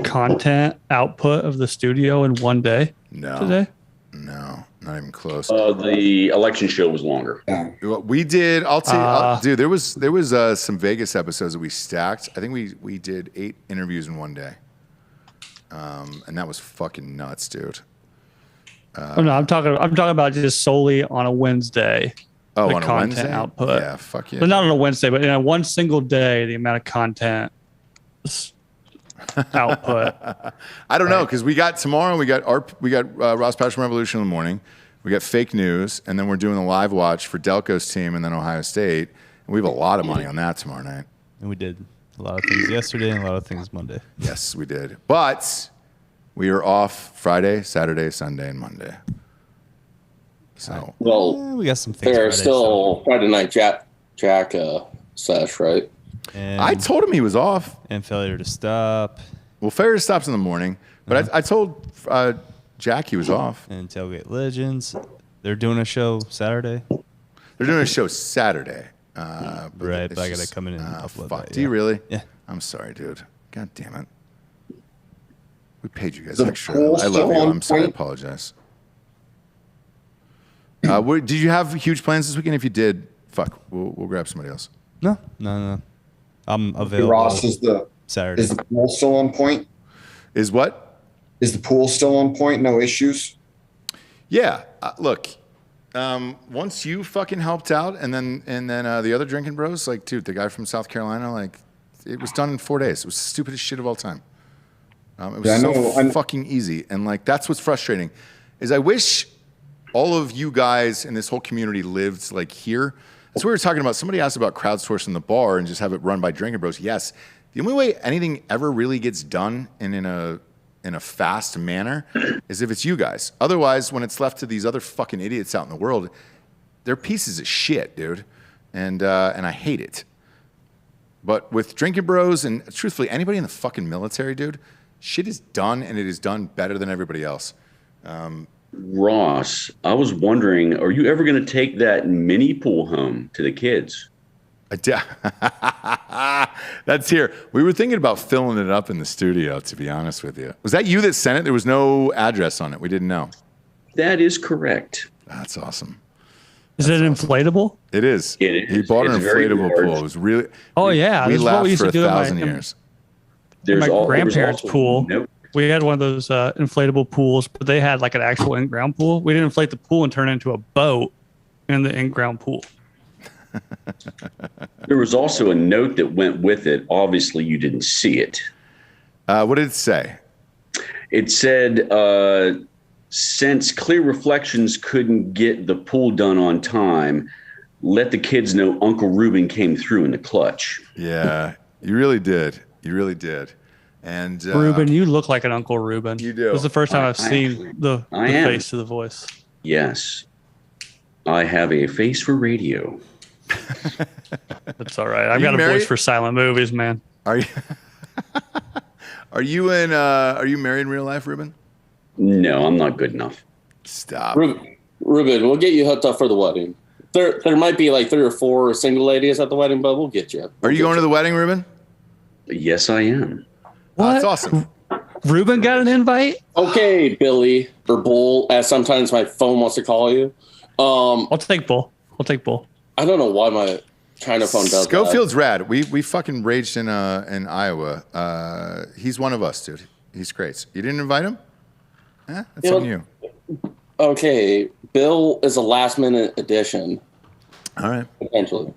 content output of the studio in one day? No. Today? No, not even close. The election show was longer. We did. I'll tell you, dude. There was some Vegas episodes that we stacked. I think we did 8 interviews in one day, and that was fucking nuts, dude. No, I'm talking about just solely on a Wednesday. Oh, the on a content Wednesday? output. Yeah, fuck yeah. But not on a Wednesday, but in a one single day, the amount of content output. I don't know, because we got tomorrow. We got Ross Passion Revolution in the morning. We got fake news, and then we're doing a live watch for Delco's team, and then Ohio State. And we have a lot of money on that tomorrow night. And we did a lot of things yesterday and a lot of things Monday. Yes, we did. But we are off Friday, Saturday, Sunday, and Monday. So Well, we got some things. there's still Friday night Jack sesh, right? And, I told him he was off. And failure to stop. Well, failure to stop's in the morning, but I told Jack he was off. And Tailgate Legends. They're doing a show Saturday. They're doing a show Saturday. Right, but I got to come in and upload fuck. that. Do you really? Yeah. I'm sorry, dude. God damn it. We paid you guys The extra. pool's I love still you. on I'm sorry. I point? apologize. Did you have huge plans this weekend? If you did, fuck, we'll grab somebody else. No. I'm available. Ross, is the Saturday. Is the pool still on point? Is what? Is the pool still on point? No issues? Yeah. Look, once you fucking helped out, and then the other drinking bros, like, dude, the guy from South Carolina, like, it was done in 4 days. It was the stupidest shit of all time. It was fucking easy, and like that's what's frustrating, is I wish all of you guys in this whole community lived like here. That's what we were talking about. Somebody asked about crowdsourcing the bar and just have it run by drinking bros. Yes, the only way anything ever really gets done in a fast manner is if it's you guys. Otherwise, when it's left to these other fucking idiots out in the world, they're pieces of shit, dude, and I hate it. But with drinking bros and truthfully anybody in the fucking military, dude, shit is done, and it is done better than everybody else. Ross, I was wondering, are you ever going to take that mini pool home to the kids? That's here. We were thinking about filling it up in the studio, to be honest with you. Was that you that sent it? There was no address on it. We didn't know. That is correct. That's awesome. Is it inflatable? It is. He bought an inflatable pool. It was really. Oh, yeah. We This is what laughed we used for to do at 1,000 years. My grandparents' pool. We had one of those inflatable pools, but they had like an actual in-ground pool. We didn't inflate the pool and turn it into a boat in the in-ground pool. There was also a note that went with it. Obviously, you didn't see it. What did it say? It said, since Clear Reflections couldn't get the pool done on time, let the kids know Uncle Ruben came through in the clutch. Yeah, you really did. You really did. And Ruben, you look like an Uncle Ruben. You do. This is the first time I've seen the face to the voice. Yes. I have a face for radio. That's all right. I've got a voice for silent movies, man. Are you? Are you married in real life, Ruben? No, I'm not good enough. Stop. Ruben, we'll get you hooked up for the wedding. There might be like 3 or 4 single ladies at the wedding, but we'll get you. Are you going to the wedding, Ruben? Yes, I am. What? That's awesome. Ruben got an invite? Okay, Billy, or Bull, as sometimes my phone wants to call you. I'll take Bull. I don't know why my China phone does Schofield's rad. We fucking raged in Iowa. He's one of us, dude. He's great. You didn't invite him? That's on you. Okay, Bill is a last-minute addition. All right. Potentially.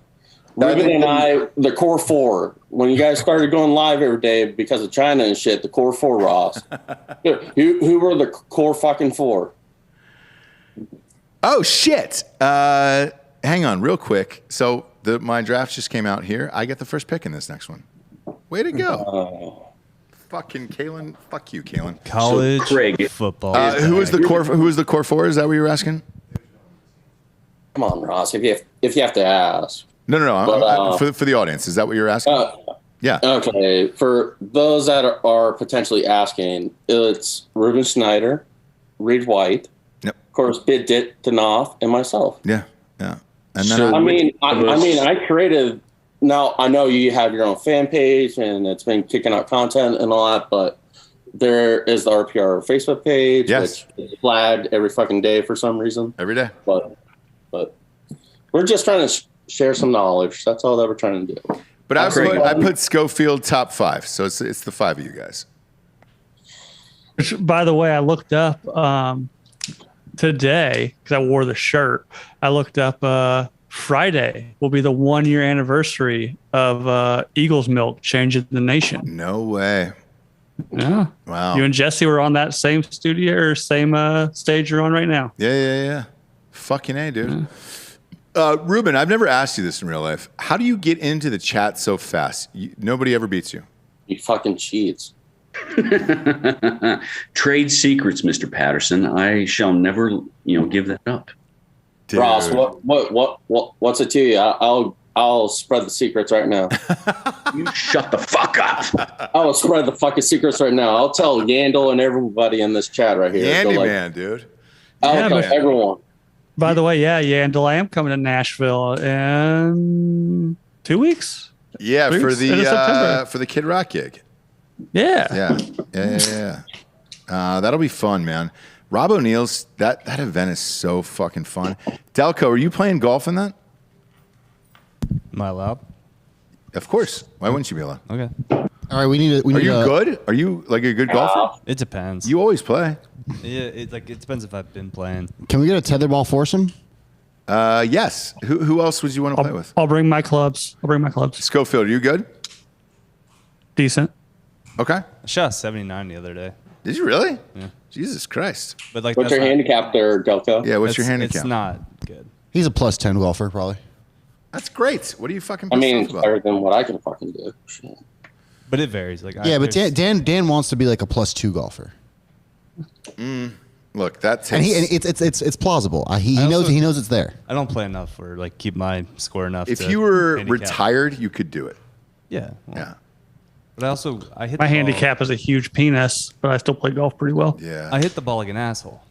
Ruben and I, the core 4, when you guys started going live every day because of China and shit, the core 4, Ross. Who were the core fucking 4? Oh, shit. Hang on real quick. So my draft just came out here. I get the first pick in this next one. Way to go. Fucking Kalen. Fuck you, Kalen. College football. Who was the core 4? Is that what you were asking? Come on, Ross. If you have to ask. No. But, for the audience, is that what you're asking? Yeah. Okay. For those that are potentially asking, it's Ruben Schneider, Reed White, yep. Of course, Bid Danoff, and myself. Yeah. And then so, I created. Now I know you have your own fan page and it's been kicking out content and all that, but there is the RPR Facebook page, yes, which is flagged every fucking day for some reason. Every day. But we're just trying to share some knowledge. That's all that we're trying to do. But I put Schofield top 5, so it's the 5 of you guys. By the way, I looked up today because I wore the shirt. I looked up Friday will be the 1-year anniversary of Eagles Milk changing the nation. No way. Yeah. Wow. You and Jesse were on that same studio or same stage you're on right now. Yeah. Fucking A, dude. Ruben, I've never asked you this in real life. How do you get into the chat so fast? Nobody ever beats you. He fucking cheats. Trade secrets, Mr. Patterson. I shall never, give that up. Dude. Ross, what's it to you? I'll I'll spread the secrets right now. You shut the fuck up. I will spread the fucking secrets right now. I'll tell Yandel and everybody in this chat right here. Yandy man, dude. I'll tell everyone. By the way, Yandel, I am coming to Nashville in 2 weeks. Yeah, 3 for weeks? End of September. the Kid Rock gig. Yeah. Yeah. That'll be fun, man. Rob O'Neill's that event is so fucking fun. Delco, are you playing golf in that? Am I allowed? Of course. Why wouldn't you be allowed? Okay. All right, we need. Are you good? Are you like a good golfer? It depends. You always play. Yeah, it depends if I've been playing. Can we get a tetherball foursome? Yes. Who else would you want to play with? I'll bring my clubs. Schofield, are you good? Decent. Okay. I shot a 79 the other day. Did you really? Yeah. Jesus Christ. But like, What's your handicap there, Delco? Yeah, what's your handicap? It's not good. He's a plus 10 golfer, probably. That's great. What are you fucking I pissed mean, off it's about? better than what I can fucking do. Shit. But it varies. Like, Yeah, but Dan wants to be like a plus 2 golfer, Look, that takes... and it's plausible. He knows it's there. I don't play enough or like keep my score enough. If to you were handicap. retired, you could do it. Yeah. Well, Yeah. But I hit My the ball- handicap is a huge penis, but I still play golf pretty well. Yeah. I hit the ball like an asshole.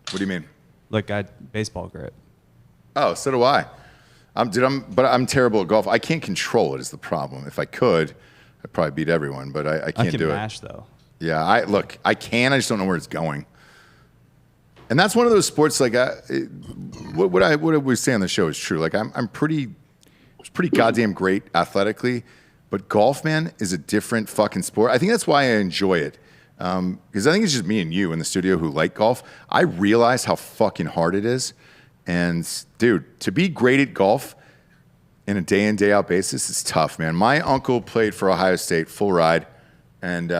What do you mean? Like I baseball grip. Oh, so do I. But I'm terrible at golf. I can't control it is the problem. If I could, I'd probably beat everyone, but I can't can do mash, it. though. Yeah, I can. I just don't know where it's going. And that's one of those sports. Like, what we say on the show is true. Like, I'm pretty goddamn great athletically, but golf, man, is a different fucking sport. I think that's why I enjoy it. Because I think it's just me and you in the studio who like golf. I realize how fucking hard it is. And dude, to be great at golf in a day in, day out basis is tough, man. My uncle played for Ohio State, full ride. And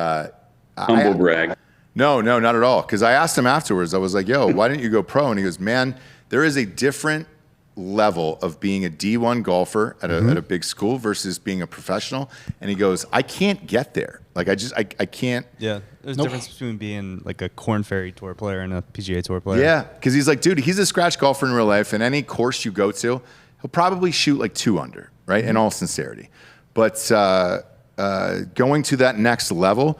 Humble brag. No, not at all. Because I asked him afterwards, I was like, yo, why didn't you go pro? And he goes, man, there is a different level of being a D1 golfer at a big school versus being a professional. And he goes, I can't get there. Like, I can't. Yeah. There's a difference between being like a Corn Ferry Tour player and a PGA Tour player. Yeah, because he's like, dude, he's a scratch golfer in real life, and any course you go to, he'll probably shoot like 2 under, right? In all sincerity. But going to that next level,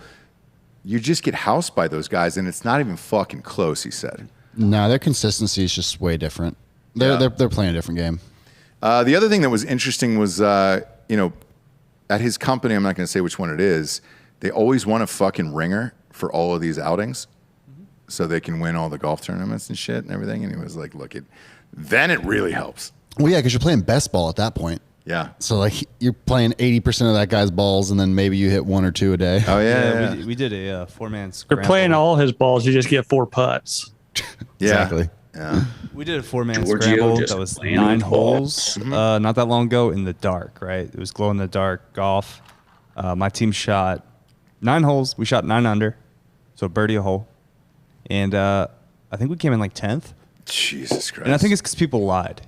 you just get housed by those guys, and it's not even fucking close, he said. No, their consistency is just way different. They're playing a different game. The other thing that was interesting was, at his company, I'm not going to say which one it is, they always want a fucking ringer for all of these outings so they can win all the golf tournaments and shit and everything. And he was like, then it really helps. Well, yeah, because you're playing best ball at that point. Yeah. So, like, you're playing 80% of that guy's balls, and then maybe you hit 1 or 2 a day. Oh, yeah. We did a 4-man You're scramble. playing all his balls. You just get 4 putts. Exactly. Yeah. We did a 4-man Giorgio scramble just that was playing 9 with holes balls. not that long ago in the dark, right? It was glow in the dark golf. My team shot 9 holes. We shot 9 under, so birdie a hole. And I think we came in like 10th. Jesus Christ. And I think it's because people lied.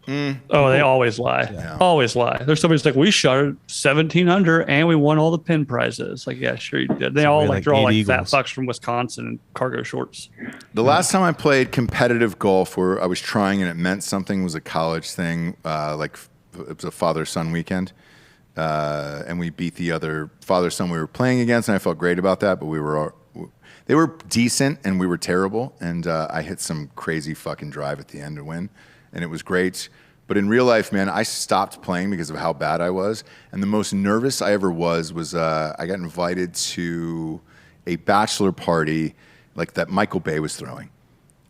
Oh, they always lie. Yeah. Always lie. There's somebody's like, we shot 17 under and we won all the pin prizes. Like, yeah, sure you did. They So all we like like they're all 8 like fat eagles. fucks from Wisconsin in cargo shorts. The last time I played competitive golf where I was trying and it meant something was a college thing. Like it was a father-son weekend. And we beat the other father-son we were playing against, and I felt great about that, but they were decent and we were terrible. And I hit some crazy fucking drive at the end to win, and it was great. But in real life, man, I stopped playing because of how bad I was. And the most nervous I ever was I got invited to a bachelor party like that Michael Bay was throwing.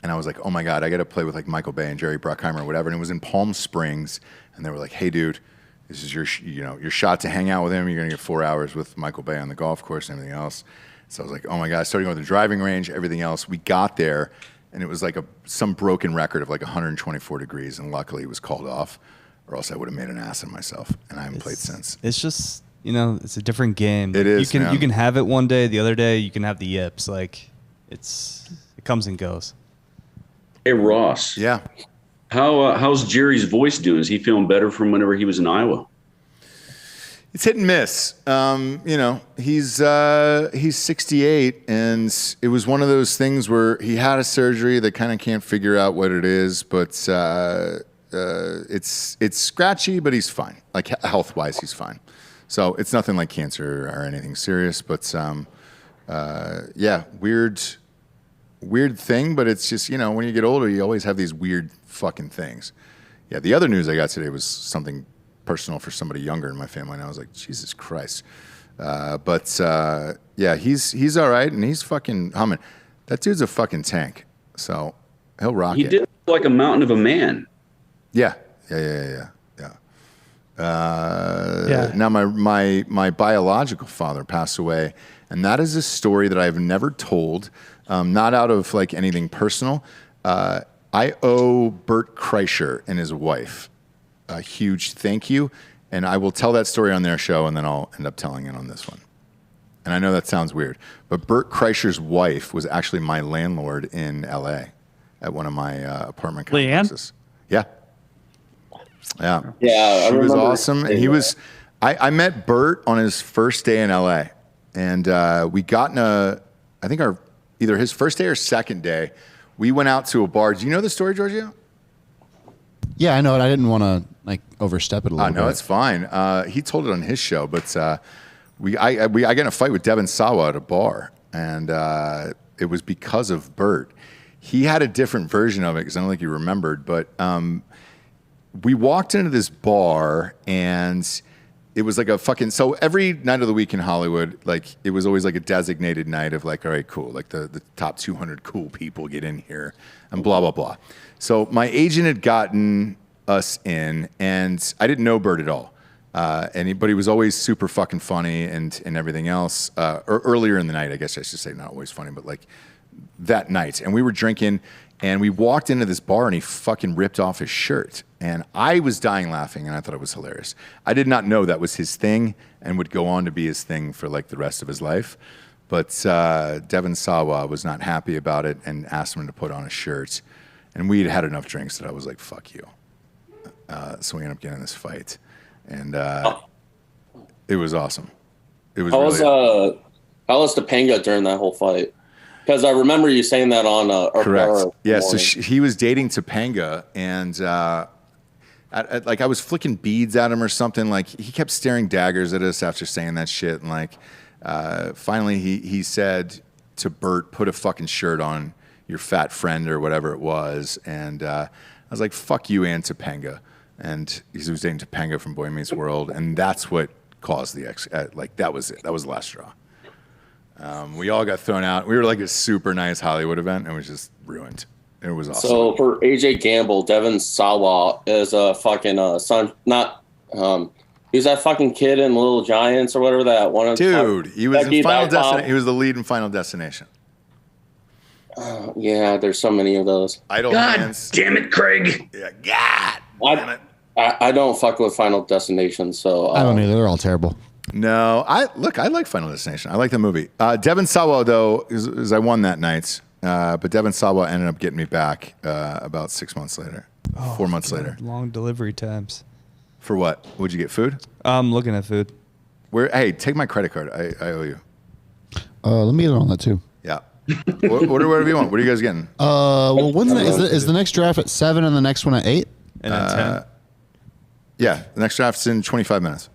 And I was like, oh my God, I got to play with like Michael Bay and Jerry Bruckheimer or whatever. And it was in Palm Springs. And they were like, hey, dude, this is your shot to hang out with him. You're going to get 4 hours with Michael Bay on the golf course and everything else. So I was like, oh my God, I started going to the driving range, everything else. We got there. And it was like some broken record of like 124 degrees, and luckily it was called off, or else I would have made an ass of myself, and I haven't played since. It's just, it's a different game. It is, You can have it one day, the other day you can have the yips. Like, it comes and goes. Hey, Ross. Yeah. How's Jerry's voice doing? Is he feeling better from whenever he was in Iowa? It's hit and miss. He's 68, and it was one of those things where he had a surgery. They kind of can't figure out what it is, but it's scratchy, but he's fine. Like health wise, he's fine. So it's nothing like cancer or anything serious. But yeah, weird thing. But it's just, when you get older, you always have these weird fucking things. Yeah. The other news I got today was something personal for somebody younger in my family, and I was like, Jesus Christ. Yeah, he's all right, and he's fucking humming. That dude's a fucking tank, so he'll rock it. He did look like a mountain of a man. Yeah. Now my biological father passed away, and that is a story that I've never told, not out of like anything personal. I owe Bert Kreischer and his wife a huge thank you, and I will tell that story on their show, and then I'll end up telling it on this one. And I know that sounds weird, but Bert Kreischer's wife was actually my landlord in LA at one of my apartment complexes. Yeah. Yeah, she was awesome. And he was. I met Bert on his first day in LA, and we got in I think either his first day or second day, we went out to a bar. Do you know the story, Giorgio? Yeah, I know it. I didn't want to like overstep it a little bit. No, it's fine. He told it on his show, but I got in a fight with Devin Sawa at a bar, and it was because of Bert. He had a different version of it because I don't think he remembered, but we walked into this bar, and it was like a fucking, so every night of the week in Hollywood, like it was always like a designated night of like, all right, cool, like the top 200 cool people get in here and blah, blah, blah. So my agent had gotten us in, and I didn't know Bert at all. But he was always super fucking funny and everything else. Or earlier in the night, I guess I should say, not always funny, but like that night. And we were drinking, and we walked into this bar, and he fucking ripped off his shirt. And I was dying laughing, and I thought it was hilarious. I did not know that was his thing and would go on to be his thing for like the rest of his life. But Devin Sawa was not happy about it and asked him to put on a shirt. And we had enough drinks that I was like, fuck you. So we ended up getting in this fight. And it was awesome. It was how was Topanga during that whole fight? Because I remember you saying that on correct. Yeah, so he was dating Topanga, and like I was flicking beads at him or something. Like he kept staring daggers at us after saying that shit, and like finally he said to Bert, "Put a fucking shirt on your fat friend," or whatever it was, and I was like, "Fuck you and Topanga." And he was dating Topanga from Boy Meets World, and that's what caused the like that was it. That was the last straw. We all got thrown out. We were like a super nice Hollywood event, and it was just ruined. It was awesome. So for AJ Gamble, Devin Sawa is a fucking son. Not he was that fucking kid in Little Giants or whatever that one. Dude, he was in Final Destination. He was the lead in Final Destination. Yeah, there's so many of those. God damn it, Craig. Yeah, God. I don't fuck with Final Destination, so I don't either. They're all terrible. No, I like Final Destination. I like the movie. Devin Sawa though, is I won that night, but Devin Sawa ended up getting me back about 6 months later, 4 months later. Long delivery times. For what? Would you get food? I'm looking at food. Hey, take my credit card. I owe you. Let me get on that too. Yeah. Order whatever you want. What are you guys getting? Well, when's is the next draft at 7 and the next one at 8? And then 10. Yeah, the next draft's in 25 minutes.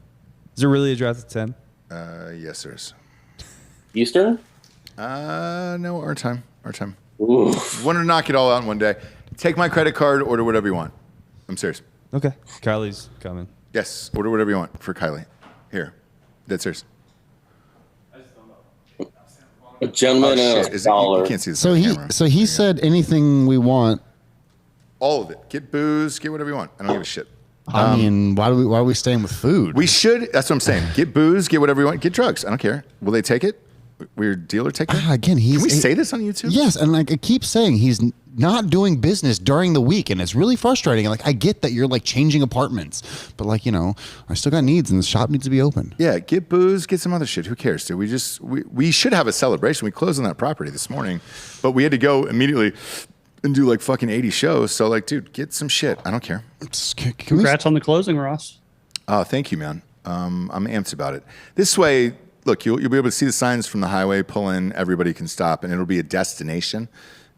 Is there really a draft at 10? Yes, there is. Eastern? No, our time. Oof. Wanted to knock it all out in one day. Take my credit card, order whatever you want. I'm serious. Okay. Kylie's coming. Yes, order whatever you want for Kylie. Here. Dead serious. A gentleman and a scholar. You can't see this on camera. So he said anything we want. All of it. Get booze, get whatever you want. I don't give a shit. I mean, why are we staying with food? We should. That's what I'm saying. Get booze, get whatever you want. Get drugs. I don't care. Will they take it? Will your dealer take it? Again, Can we say this on YouTube? Yes, and like I keep saying, he's not doing business during the week, and it's really frustrating. And like I get that you're like changing apartments, but like I still got needs, and the shop needs to be open. Yeah, get booze, get some other shit. Who cares, dude? We should have a celebration. We closed on that property this morning, but we had to go immediately and do like fucking 80 shows. So like, dude, get some shit. I don't care. Congrats on the closing, Ross. Oh, thank you, man. I'm amped about it. This way, look, you'll be able to see the signs from the highway, pull in, everybody can stop, and it'll be a destination.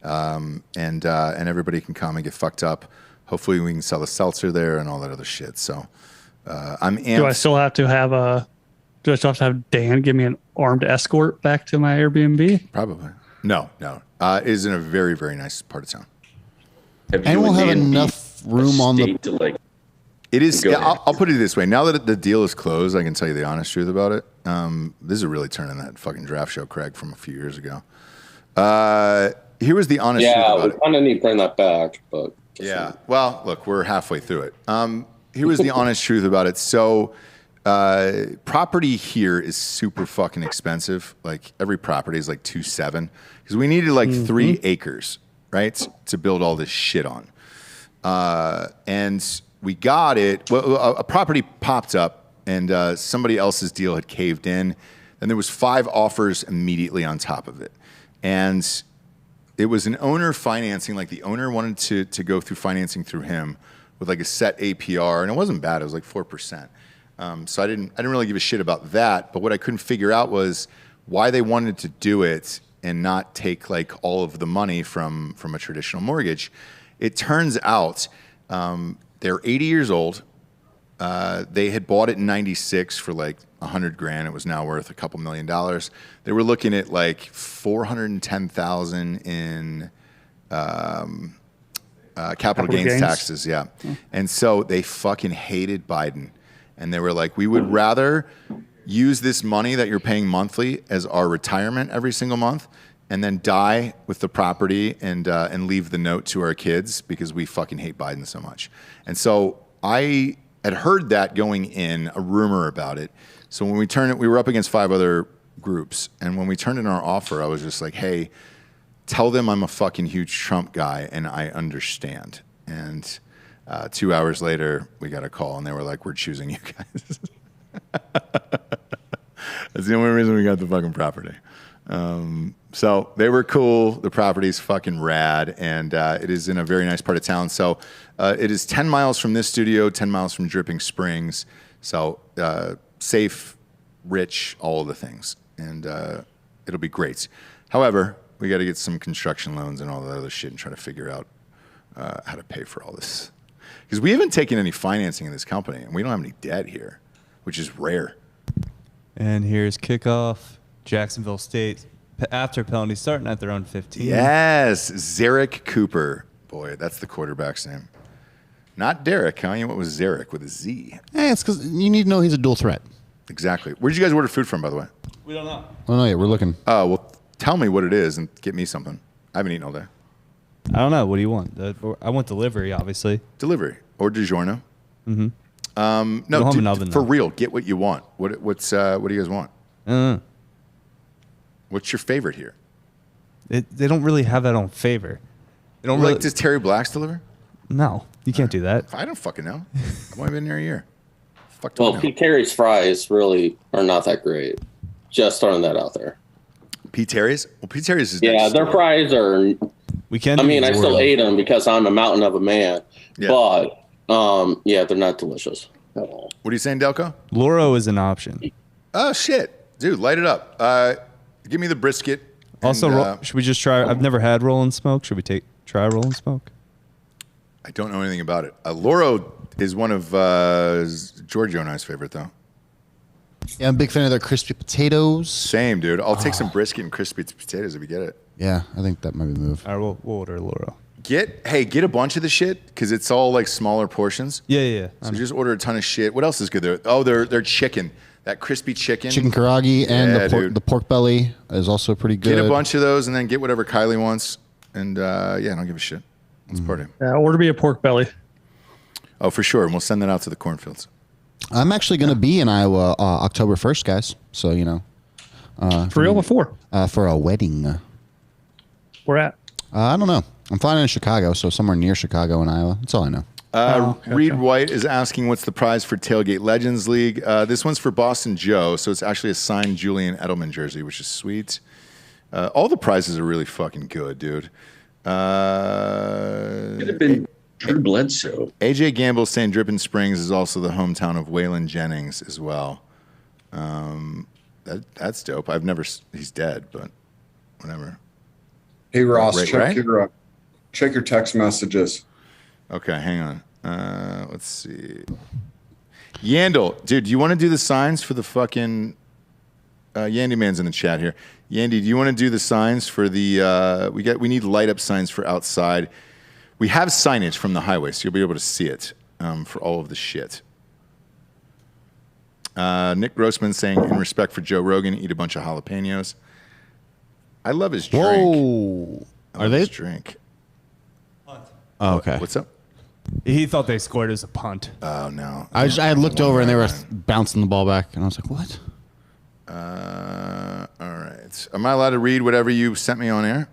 And everybody can come and get fucked up. hopefully we can sell the seltzer there and all that other shit. So I'm amped. Do I still have to have Dan give me an armed escort back to my Airbnb? Probably. No. It is in a very, very nice part of town. And we'll have enough room on the. It is. I'll put it this way. Now that the deal is closed, I can tell you the honest truth about it. This is really turning that fucking draft show, Craig, from a few years ago. Here was the honest truth about it. Yeah, we kind of need to bring that back, but yeah. Well, look, we're halfway through it. Here was the honest truth about it. So, property here is super fucking expensive. Like every property is like 2.7 because we needed like 3 acres, right, to build all this shit on. And we got it. Well, a property popped up, and somebody else's deal had caved in. And there was 5 offers immediately on top of it, and it was an owner financing. Like the owner wanted to go through financing through him with like a set APR, and it wasn't bad. It was like 4%. So I didn't really give a shit about that. But what I couldn't figure out was why they wanted to do it and not take like all of the money from a traditional mortgage. It turns out they're 80 years old. They had bought it in '96 for like $100,000. It was now worth a couple $1 million. They were looking at like $410,000 in capital gains taxes. Yeah. And so they fucking hated Biden. And they were like, we would rather use this money that you're paying monthly as our retirement every single month and then die with the property and leave the note to our kids because we fucking hate Biden so much. And so I had heard that going in, a rumor about it. So when we turned it, we were up against 5 other groups. And when we turned in our offer, I was just like, hey, tell them I'm a fucking huge Trump guy and I understand. And 2 hours later, we got a call and they were like, we're choosing you guys. That's the only reason we got the fucking property. So they were cool. The property's fucking rad, and it is in a very nice part of town. So it is 10 miles from this studio, 10 miles from Dripping Springs. So safe, rich, all of the things. And it'll be great. However, we got to get some construction loans and all that other shit and try to figure out how to pay for all this. Because we haven't taken any financing in this company, and we don't have any debt here, which is rare. And here's kickoff. Jacksonville State, after penalty, starting at their own 15. Yes, Zarek Cooper. Boy, that's the quarterback's name. Not Derek, huh? What was Zarek with a Z? Hey, it's because you need to know he's a dual threat. Exactly. Where'd you guys order food from, by the way? We don't know. Oh, no, yeah, we're looking. Oh, well, tell me what it is and get me something. I haven't eaten all day. I don't know. What do you want? I want delivery, obviously. Delivery or DiGiorno. Mm-hmm. No, dude, for real, get what you want. What do you guys want? What's your favorite here? They don't really have that on favor. They don't really. Does Terry Black's deliver? No, you can't do that. I don't fucking know. I've only been there a year. Well, Pete Terry's fries really are not that great. Just throwing that out there. Pete Terry's? Well, Pete Terry's is their fries are. We can. I mean, I still ate them because I'm a mountain of a man. Yeah. But they're not delicious at all. What are you saying, Delco? Loro is an option. Oh shit, dude, light it up. Give me the brisket. Also, should we just try? I've never had roll and smoke. Should we try roll and smoke? I don't know anything about it. Loro is one of Giorgio and I's favorite, though. Yeah, I'm a big fan of their crispy potatoes. Same, dude. I'll take some brisket and crispy potatoes if you get it. Yeah, I think that might be the move. All right, we'll order Loro. Get a bunch of the shit because it's all like smaller portions. Yeah. So just order a ton of shit. What else is good there? Oh, their chicken. That crispy chicken. Chicken karagi and the pork belly is also pretty good. Get a bunch of those and then get whatever Kylie wants. And I don't give a shit. Let's party. Yeah, order me a pork belly. Oh, for sure. And we'll send that out to the cornfields. I'm actually going to be in Iowa October 1st, guys. So, for real before? For a wedding. Where at? I don't know. I'm flying in Chicago, so somewhere near Chicago in Iowa. That's all I know. Gotcha. Reed White is asking what's the prize for Tailgate Legends League. This one's for Boston Joe, so it's actually a signed Julian Edelman jersey, which is sweet. All the prizes are really fucking good, dude. Could have been Drew Bledsoe. AJ Gamble saying Dripping Springs is also the hometown of Waylon Jennings as well. That's dope. He's dead, but whatever. Hey Ross, Right? check your text messages. Okay, hang on. Let's see. Yandel, dude, do you want to do the signs for the fucking Yandy Man's in the chat here. Yandy, do you want to do the signs for the we need light up signs for outside. We have signage from the highway, so you'll be able to see it for all of the shit. Nick Grossman saying, in respect for Joe Rogan, eat a bunch of jalapenos. I love his drink. Whoa. Are they? His drink. Oh, okay. What's up? He thought they scored as a punt. Oh, no. I had looked over and they were bouncing the ball back, and I was like, what? All right. Am I allowed to read whatever you sent me on air?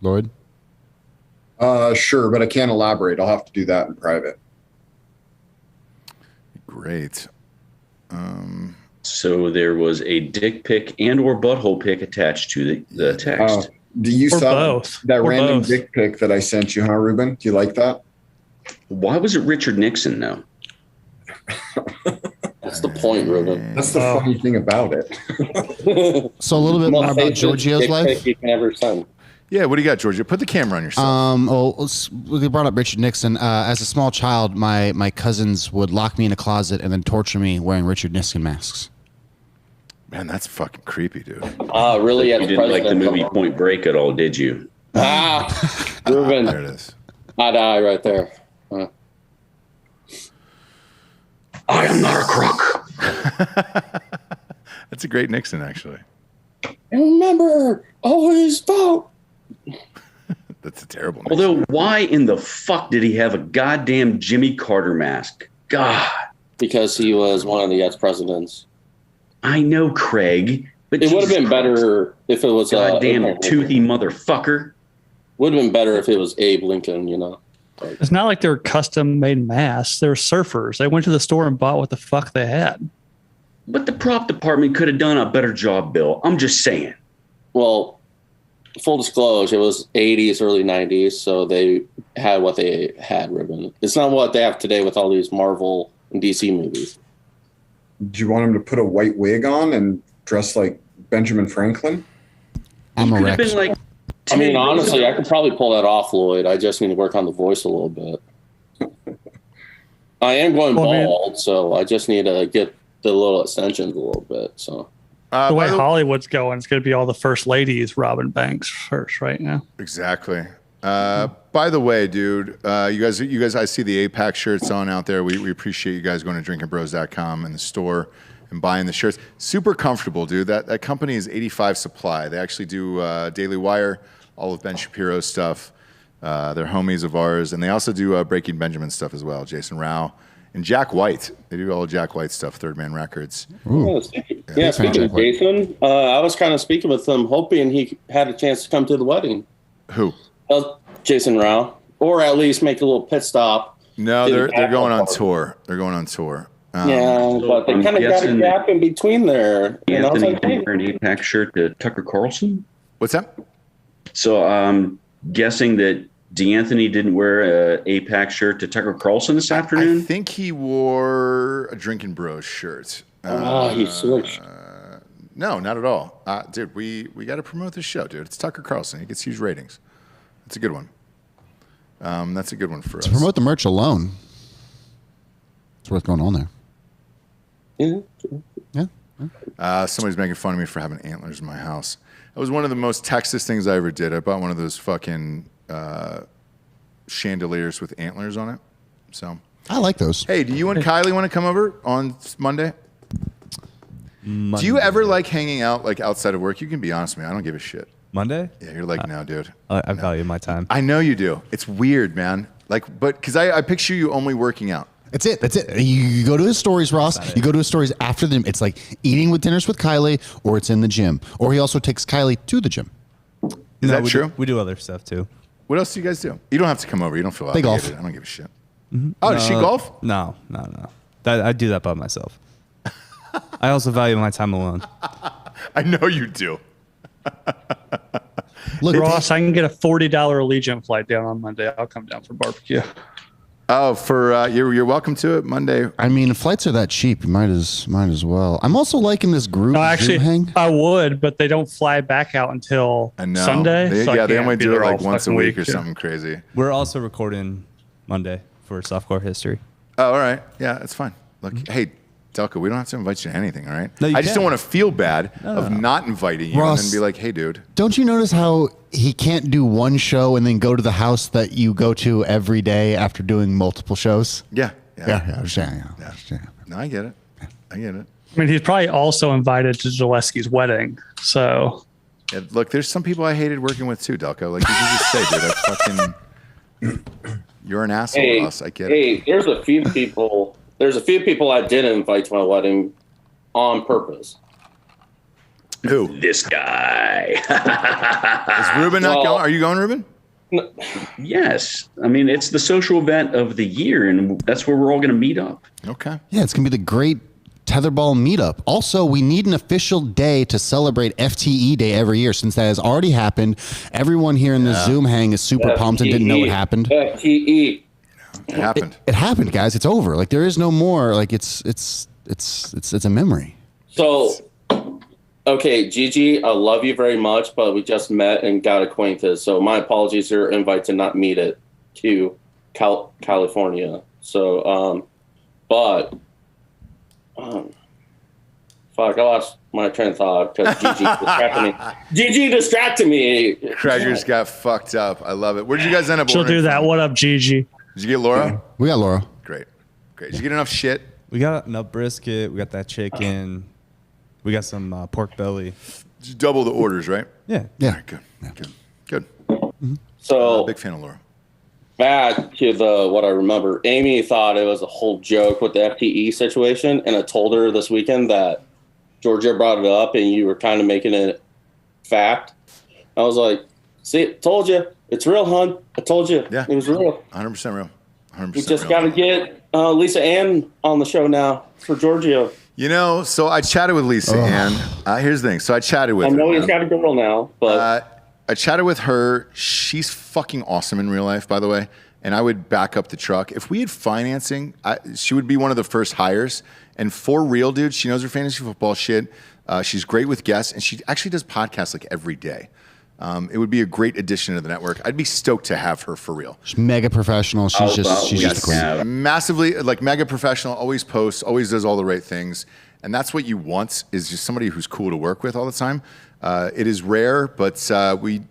Lloyd? Sure, but I can't elaborate. I'll have to do that in private. Great. So there was a dick pic and or butthole pic attached to the text. Do you Or saw both. that Or random both. dick pic that I sent you, huh, Ruben? Do you like that? Why was it Richard Nixon, though? That's the point, Ruben. That's the funny thing about it. So a little bit more about Giorgio's life. You can ever send. Yeah, what do you got, Georgia? Put the camera on yourself. We brought up Richard Nixon. As a small child, my cousins would lock me in a closet and then torture me wearing Richard Nixon masks. Man, that's fucking creepy, dude. Really? You didn't like the movie Point Break at all, did you? Ruben. There it is. I'd eye right there. I am not a crook. That's a great Nixon, actually. And remember, always vote. That's a terrible Nixon. Although, why in the fuck did he have a goddamn Jimmy Carter mask? God. Because he was one of the ex-presidents. I know, Craig, but It would have Jesus been better if it was goddamn toothy motherfucker. Would have been better if it was Abe Lincoln, you know. It's not like they're custom made masks. They're surfers. They went to the store and bought what the fuck they had. But the prop department could have done a better job, Bill. I'm just saying. Well, full disclosure, it was 80s, early 90s, so they had what they had, Ruben. It's not what they have today with all these Marvel and DC movies. Do you want him to put a white wig on and dress like Benjamin Franklin? I'm a Could have Rex. been like. I mean, honestly, I could probably pull that off, Lloyd. I just need to work on the voice a little bit. I am going bald, so I just need to get the little extensions a little bit. So The way Hollywood's going, it's going to be all the first ladies robbing banks first right now. Exactly. By the way, dude, you guys, I see the APAC shirts on out there. We appreciate you guys going to drinkingbros.com and the store and buying the shirts. Super comfortable, dude. That company is 85 Supply. They actually do Daily Wire, all of Ben Shapiro's stuff. They're homies of ours, and they also do Breaking Benjamin stuff as well. Jason Rao and Jack White. They do all Jack White stuff. Third Man Records. yeah, speaking of Jason, I was kind of speaking with him, hoping he had a chance to come to the wedding. Who? Jason Rao, or at least make a little pit stop. No, they're going on tour. They're going on tour. Yeah, but they kind of got a gap in between there. And I was Anthony like, hey. didn't wear an APAC shirt to Tucker Carlson. What's that? So I'm guessing that D'Anthony didn't wear an APAC shirt to Tucker Carlson this afternoon. I think he wore a Drinking Bros shirt. He switched. No, not at all. Dude, we got to promote this show, dude. It's Tucker Carlson. He gets huge ratings. That's a good one. That's a good one for us. To promote the merch alone, it's worth going on there. Yeah. Somebody's making fun of me for having antlers in my house. That was one of the most Texas things I ever did. I bought one of those fucking chandeliers with antlers on it. So I like those. Hey, do you and Kylie want to come over on Monday? Do you ever like hanging out like outside of work? You can be honest with me. I don't give a shit. Monday? Yeah, you're like, no, dude. I value my time. I know you do. It's weird, man. Like, but because I picture you only working out. That's it. You go to his stories, Ross. You go to his stories after them. It's like eating with dinners with Kylie, or it's in the gym. Or he also takes Kylie to the gym. Is that true? We do other stuff too. What else do you guys do? You don't have to come over. You don't feel They obligated. golf. I don't give a shit. Mm-hmm. Oh, does she golf? No. I do that by myself. I also value my time alone. I know you do. Look, Ross, I can get a $40 Allegiant flight down on Monday. I'll come down for barbecue. Oh, for you're welcome to it Monday. I mean, if flights are that cheap, you might as well. I'm also liking this group. No, actually, Zoom hang. I would, but they don't fly back out until Sunday. They only do it like all once a fucking week or something crazy. We're also recording Monday for softcore history. Oh, all right. Yeah, that's fine. Look, hey, Delco, we don't have to invite you to anything, all right? No, you I just can. don't want to feel bad of not inviting you Ross, and then be like, hey, dude. Don't you notice how he can't do one show and then go to the house that you go to every day after doing multiple shows? Yeah. Yeah, I understand. No, I get it. I get it. I mean, he's probably also invited to Zaleski's wedding. So, Yeah, look, there's some people I hated working with too, Delco. Like, you can just say, dude, I fucking, you're an asshole, Ross. I get it. Hey, there's a few people I did invite to my wedding on purpose. Who? This guy. Is Ruben not going? Are you going, Ruben? Yes. I mean, it's the social event of the year, and that's where we're all going to meet up. Okay. Yeah, it's going to be the great tetherball meetup. Also, we need an official day to celebrate FTE Day every year since that has already happened. Everyone here in the Zoom hang is super pumped and didn't know what happened. FTE. It happened. It happened, guys. It's over. Like, there is no more. Like, it's a memory. So, okay, Gigi, I love you very much, but we just met and got acquainted. So my apologies, your invite to not meet it to California. So, fuck, I lost my train of thought because Gigi distracted me. Gigi distracted me. Craggers got fucked up. I love it. Where did you guys end up? she'll do that. What up, Gigi? Did you get Laura? We got Laura. Great. Did you get enough shit? We got enough brisket. We got that chicken. We got some pork belly. Just double the orders, right? Yeah. Yeah. All right, good. So Big fan of Laura. back to what I remember, Amy thought it was a whole joke with the FTE situation, and I told her this weekend that Georgia brought it up and you were kind of making it fact. I was like, see, told you. It's real, hon. I told you. Yeah. It was real. 100% real. 100% We just real. got to get Lisa Ann on the show now for Giorgio. You know, so I chatted with Lisa Ann. Here's the thing. So I chatted with I her. know he's man. got a girl now, but I chatted with her. She's fucking awesome in real life, by the way. And I would back up the truck. If we had financing, she would be one of the first hires. And for real, dude, she knows her fantasy football shit. She's great with guests. And she actually does podcasts like every day. It would be a great addition to the network. I'd be stoked to have her for real. She's mega professional. She's just the queen. Massively, like mega professional, always posts, always does all the right things. And that's what you want, is just somebody who's cool to work with all the time. It is rare, but we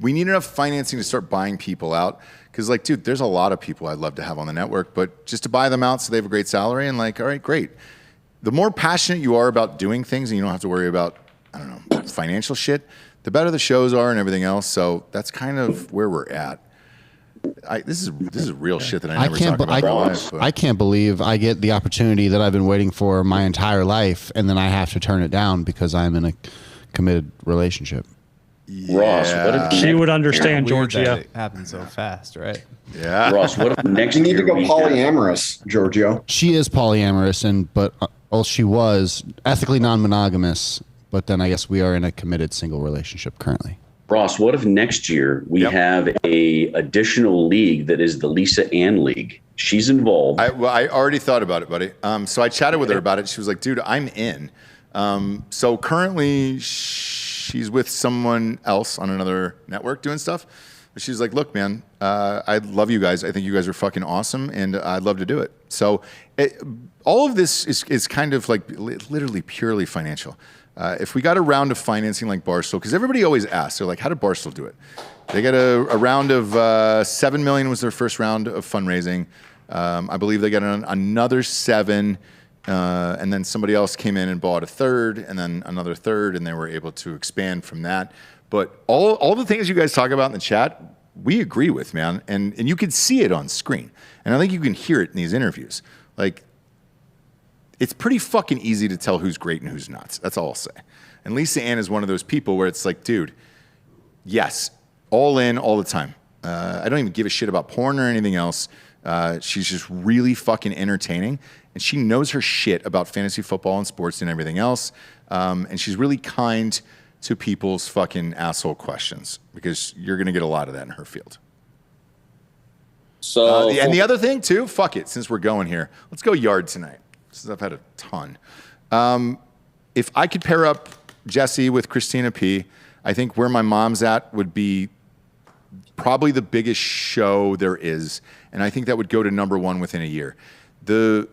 need enough financing to start buying people out. Because, like, dude, there's a lot of people I'd love to have on the network, but just to buy them out so they have a great salary and, like, all right, great. The more passionate you are about doing things and you don't have to worry about, I don't know, financial shit, the better the shows are and everything else. So that's kind of where we're at. This is real shit that I never talk about in my life. I can't believe I get the opportunity that I've been waiting for my entire life, and then I have to turn it down because I'm in a committed relationship. Ross, what if She would understand, Weird that Georgia. it happened so fast, right? Yeah. Ross, what if next You need to year go we have- polyamorous, Giorgio. She is polyamorous, but she was ethically non-monogamous. But then I guess we are in a committed single relationship currently. Ross, what if next year we have a additional league that is the Lisa Ann League? She's involved. I already thought about it, buddy. So I chatted with her about it. She was like, dude, I'm in. So currently she's with someone else on another network doing stuff. But she's like, look, man, I love you guys. I think you guys are fucking awesome, and I'd love to do it. So all of this is kind of like literally purely financial. If we got a round of financing like Barstool, because everybody always asks, they're like, how did Barstool do it? They got a round of $7 million was their first round of fundraising. I believe they got another $7 million, and then somebody else came in and bought a third, and then another third, and they were able to expand from that. But all the things you guys talk about in the chat, we agree with, man, and you can see it on screen, and I think you can hear it in these interviews. Like, it's pretty fucking easy to tell who's great and who's not. That's all I'll say. And Lisa Ann is one of those people where it's like, dude, yes, all in all the time. I don't even give a shit about porn or anything else. She's just really fucking entertaining, and she knows her shit about fantasy football and sports and everything else. And she's really kind to people's fucking asshole questions, because you're going to get a lot of that in her field. So and the other thing too, fuck it. Since we're going here, let's go yard tonight. Since I've had a ton. If I could pair up Jesse with Christina P, I think where my mom's at would be probably the biggest show there is, and I think that would go to number one within a year. The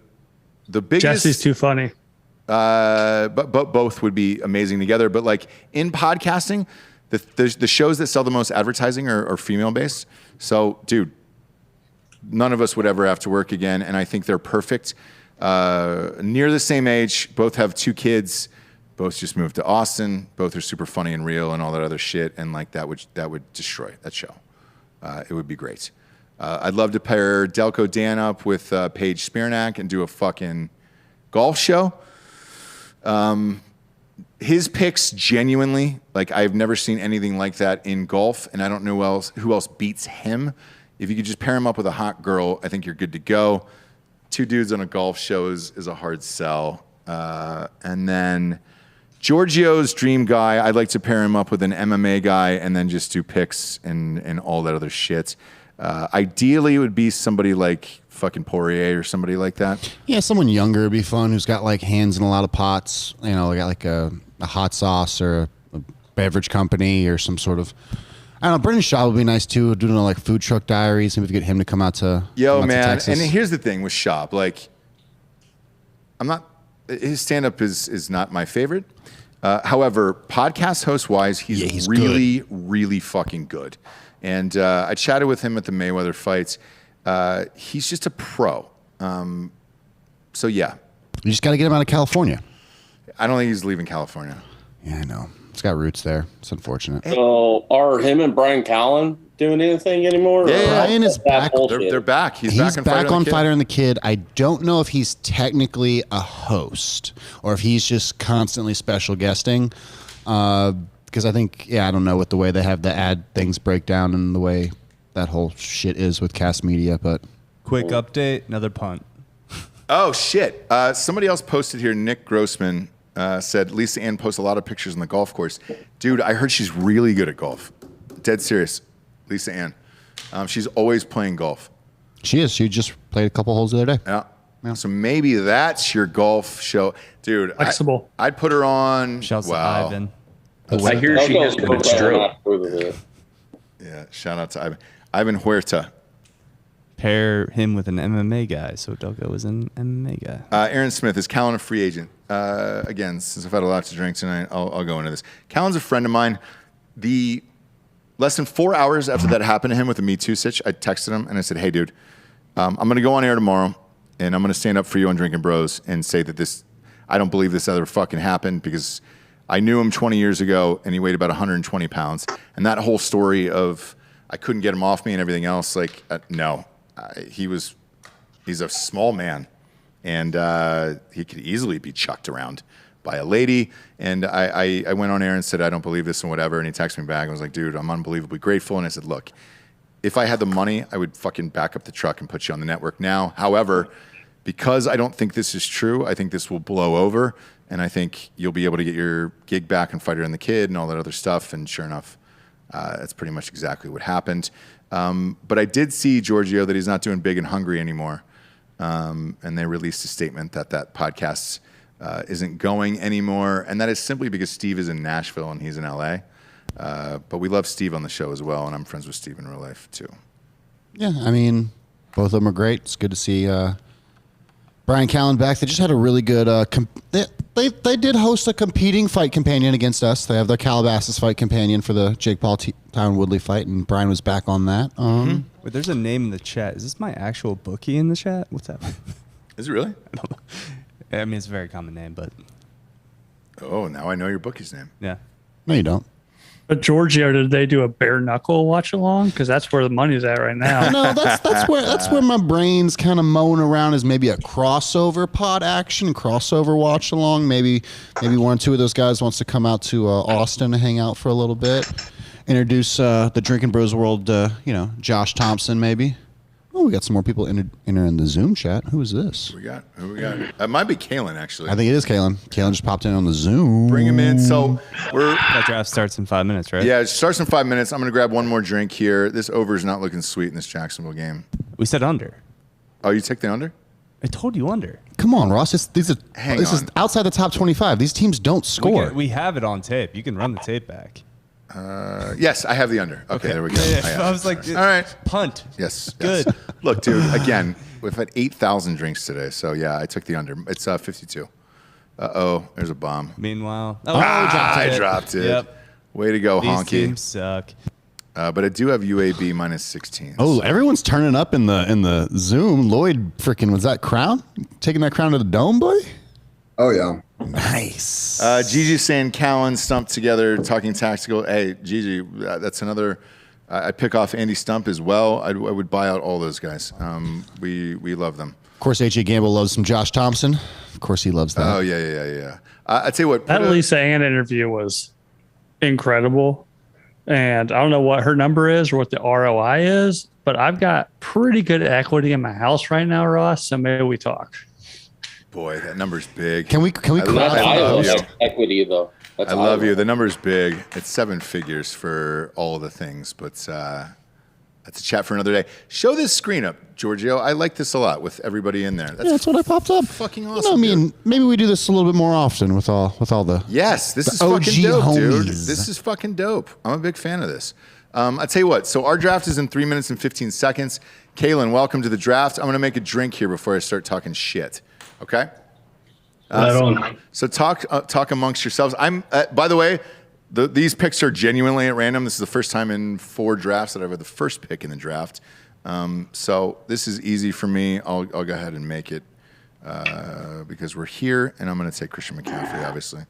biggest. Jesse's too funny. But both would be amazing together. But like in podcasting, the shows that sell the most advertising are female based. So, dude, none of us would ever have to work again, and I think they're perfect. Near the same age, both have 2 kids, both just moved to Austin, both are super funny and real and all that other shit, and like that would destroy that show. It would be great. I'd love to pair Delco Dan up with Paige Spirnak and do a fucking golf show. His picks genuinely, like I've never seen anything like that in golf, and I don't know who else beats him. If you could just pair him up with a hot girl, I think you're good to go. 2 dudes on a golf show is a hard sell. And then Giorgio's dream guy, I'd like to pair him up with an MMA guy and then just do picks and all that other shit. Ideally, it would be somebody like fucking Poirier or somebody like that. Yeah, someone younger would be fun who's got like hands in a lot of pots. You know, got like a hot sauce or a beverage company or some sort of. I don't know. Brendan Shaw would be nice too. Doing like food truck diaries. Maybe get him to come out to. Yo, come out man. to Texas. And here's the thing with Schaub. Like, his stand up is not my favorite. However, podcast host wise, he's really, really fucking good. And I chatted with him at the Mayweather fights. He's just a pro. So yeah. You just got to get him out of California. I don't think he's leaving California. Yeah, I know. It's got roots there. It's unfortunate. So are him and Brian Callen doing anything anymore? Yeah, Brian is back. They're back. He's back on Fighter and the Kid. I don't know if he's technically a host or if he's just constantly special guesting. Because I think, I don't know what the way they have the ad things break down and the way that whole shit is with Cast Media. But quick update, another punt. Oh, shit. Somebody else posted here, Nick Grossman, said Lisa Ann posts a lot of pictures on the golf course. Dude, I heard she's really good at golf. Dead serious. Lisa Ann. She's always playing golf. She is. She just played a couple holes the other day. Yeah. So maybe that's your golf show. Dude, flexible. I'd put her on. Shouts to Ivan. I hear she has a stroke. Yeah, shout out to Ivan. Ivan Huerta. Pair him with an MMA guy, so Delco is an MMA guy. Aaron Smith, is Callen a free agent? Again, since I've had a lot to drink tonight, I'll go into this. Callen's a friend of mine. Less than 4 hours after that happened to him with the Me Too sitch, I texted him and I said, hey, dude, I'm going to go on air tomorrow and I'm going to stand up for you on Drinking Bros and say that I don't believe this ever fucking happened because I knew him 20 years ago and he weighed about 120 pounds. And that whole story of I couldn't get him off me and everything else, no. He's a small man and he could easily be chucked around by a lady. And I went on air and said, I don't believe this and whatever. And he texted me back and was like, dude, I'm unbelievably grateful. And I said, look, if I had the money, I would fucking back up the truck and put you on the network now. However, because I don't think this is true, I think this will blow over. And I think you'll be able to get your gig back and Fighter and the Kid and all that other stuff. And sure enough, that's pretty much exactly what happened. But I did see, Giorgio, that he's not doing Big and Hungry anymore. And they released a statement that podcast isn't going anymore. And that is simply because Steve is in Nashville and he's in LA. But we love Steve on the show as well. And I'm friends with Steve in real life too. Yeah, I mean, both of them are great. It's good to see Brian Callen back. They just had a really good. They did host a competing fight companion against us. They have their Calabasas fight companion for the Jake Paul Tyron Woodley fight, and Brian was back on that. Wait, there's a name in the chat. Is this my actual bookie in the chat? What's that? Is it really? I don't know. I mean, it's a very common name, but. Oh, now I know your bookie's name. Yeah. No, you don't. But Giorgio, did they do a bare knuckle watch along? Because that's where the money's at right now. No, that's where my brain's kind of mowing around is maybe a crossover pod action, crossover watch along. Maybe one or two of those guys wants to come out to Austin to hang out for a little bit. Introduce the Drinking Bros World, Josh Thompson maybe. Oh, we got some more people entering the Zoom chat. Who is this? Who we got? It might be Kalen, actually. I think it is Kalen. Kalen just popped in on the Zoom. Bring him in. So that draft starts in 5 minutes, right? Yeah, it starts in 5 minutes. I'm going to grab one more drink here. This over is not looking sweet in this Jacksonville game. We said under. Oh, you take the under? I told you under. Come on, Ross. This is outside the top 25. These teams don't score. We have it on tape. You can run the tape back. Yes, I have the under. Okay, there we go. Yeah, I was like, all right, punt. Yes, good. Look, dude. Again, we've had 8,000 drinks today, so yeah, I took the under. It's 52. There's a bomb. Meanwhile, I dropped it. Yep. Way to go, These honky. teams suck. But I do have UAB minus 16. Oh, everyone's turning up in the Zoom. Lloyd freaking was that crown? Taking that crown to the dome, boy? Oh, yeah. Nice. Gigi saying Callan stumped together, talking tactical. Hey, Gigi, that's another. I pick off Andy Stump as well. I would buy out all those guys. We love them. Of course, H.A. Gamble loves some Josh Thompson. Of course, he loves that. Oh, yeah. I tell you what. That Lisa Ann interview was incredible. And I don't know what her number is or what the ROI is, but I've got pretty good equity in my house right now, Ross. So maybe we talk. Boy, that number's big. Can we? I love equity though. I love you. The number's big. It's 7 figures for all the things, but that's a chat for another day. Show this screen up, Giorgio. I like this a lot with everybody in there. That's what I popped up. Fucking awesome. I mean, maybe we do this a little bit more often with all the. Yes, this is OG fucking dope, homies. dude. This is fucking dope. I'm a big fan of this. I tell you what. So our draft is in 3 minutes and 15 seconds. Kaylin, welcome to the draft. I'm gonna make a drink here before I start talking shit. Okay. So talk amongst yourselves. I'm. By the way. These picks are genuinely at random. This is the first time in 4 drafts that I've had the first pick in the draft. So this is easy for me. I'll go ahead and make it because we're here, and I'm going to take Christian McCaffrey, obviously.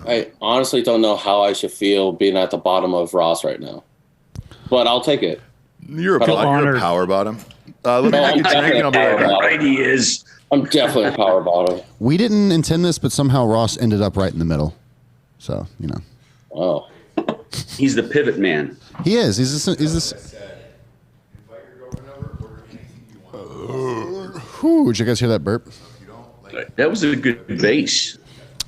I honestly don't know how I should feel being at the bottom of Ross right now, but I'll take it. You're a power bottom. Let me make a drink, and I'll be right back. Right, he is. I'm definitely a power bottom. We didn't intend this, but somehow Ross ended up right in the middle. So, you know. Oh. He's the pivot man. He is. Is this? Did you guys hear that burp? That was a good base.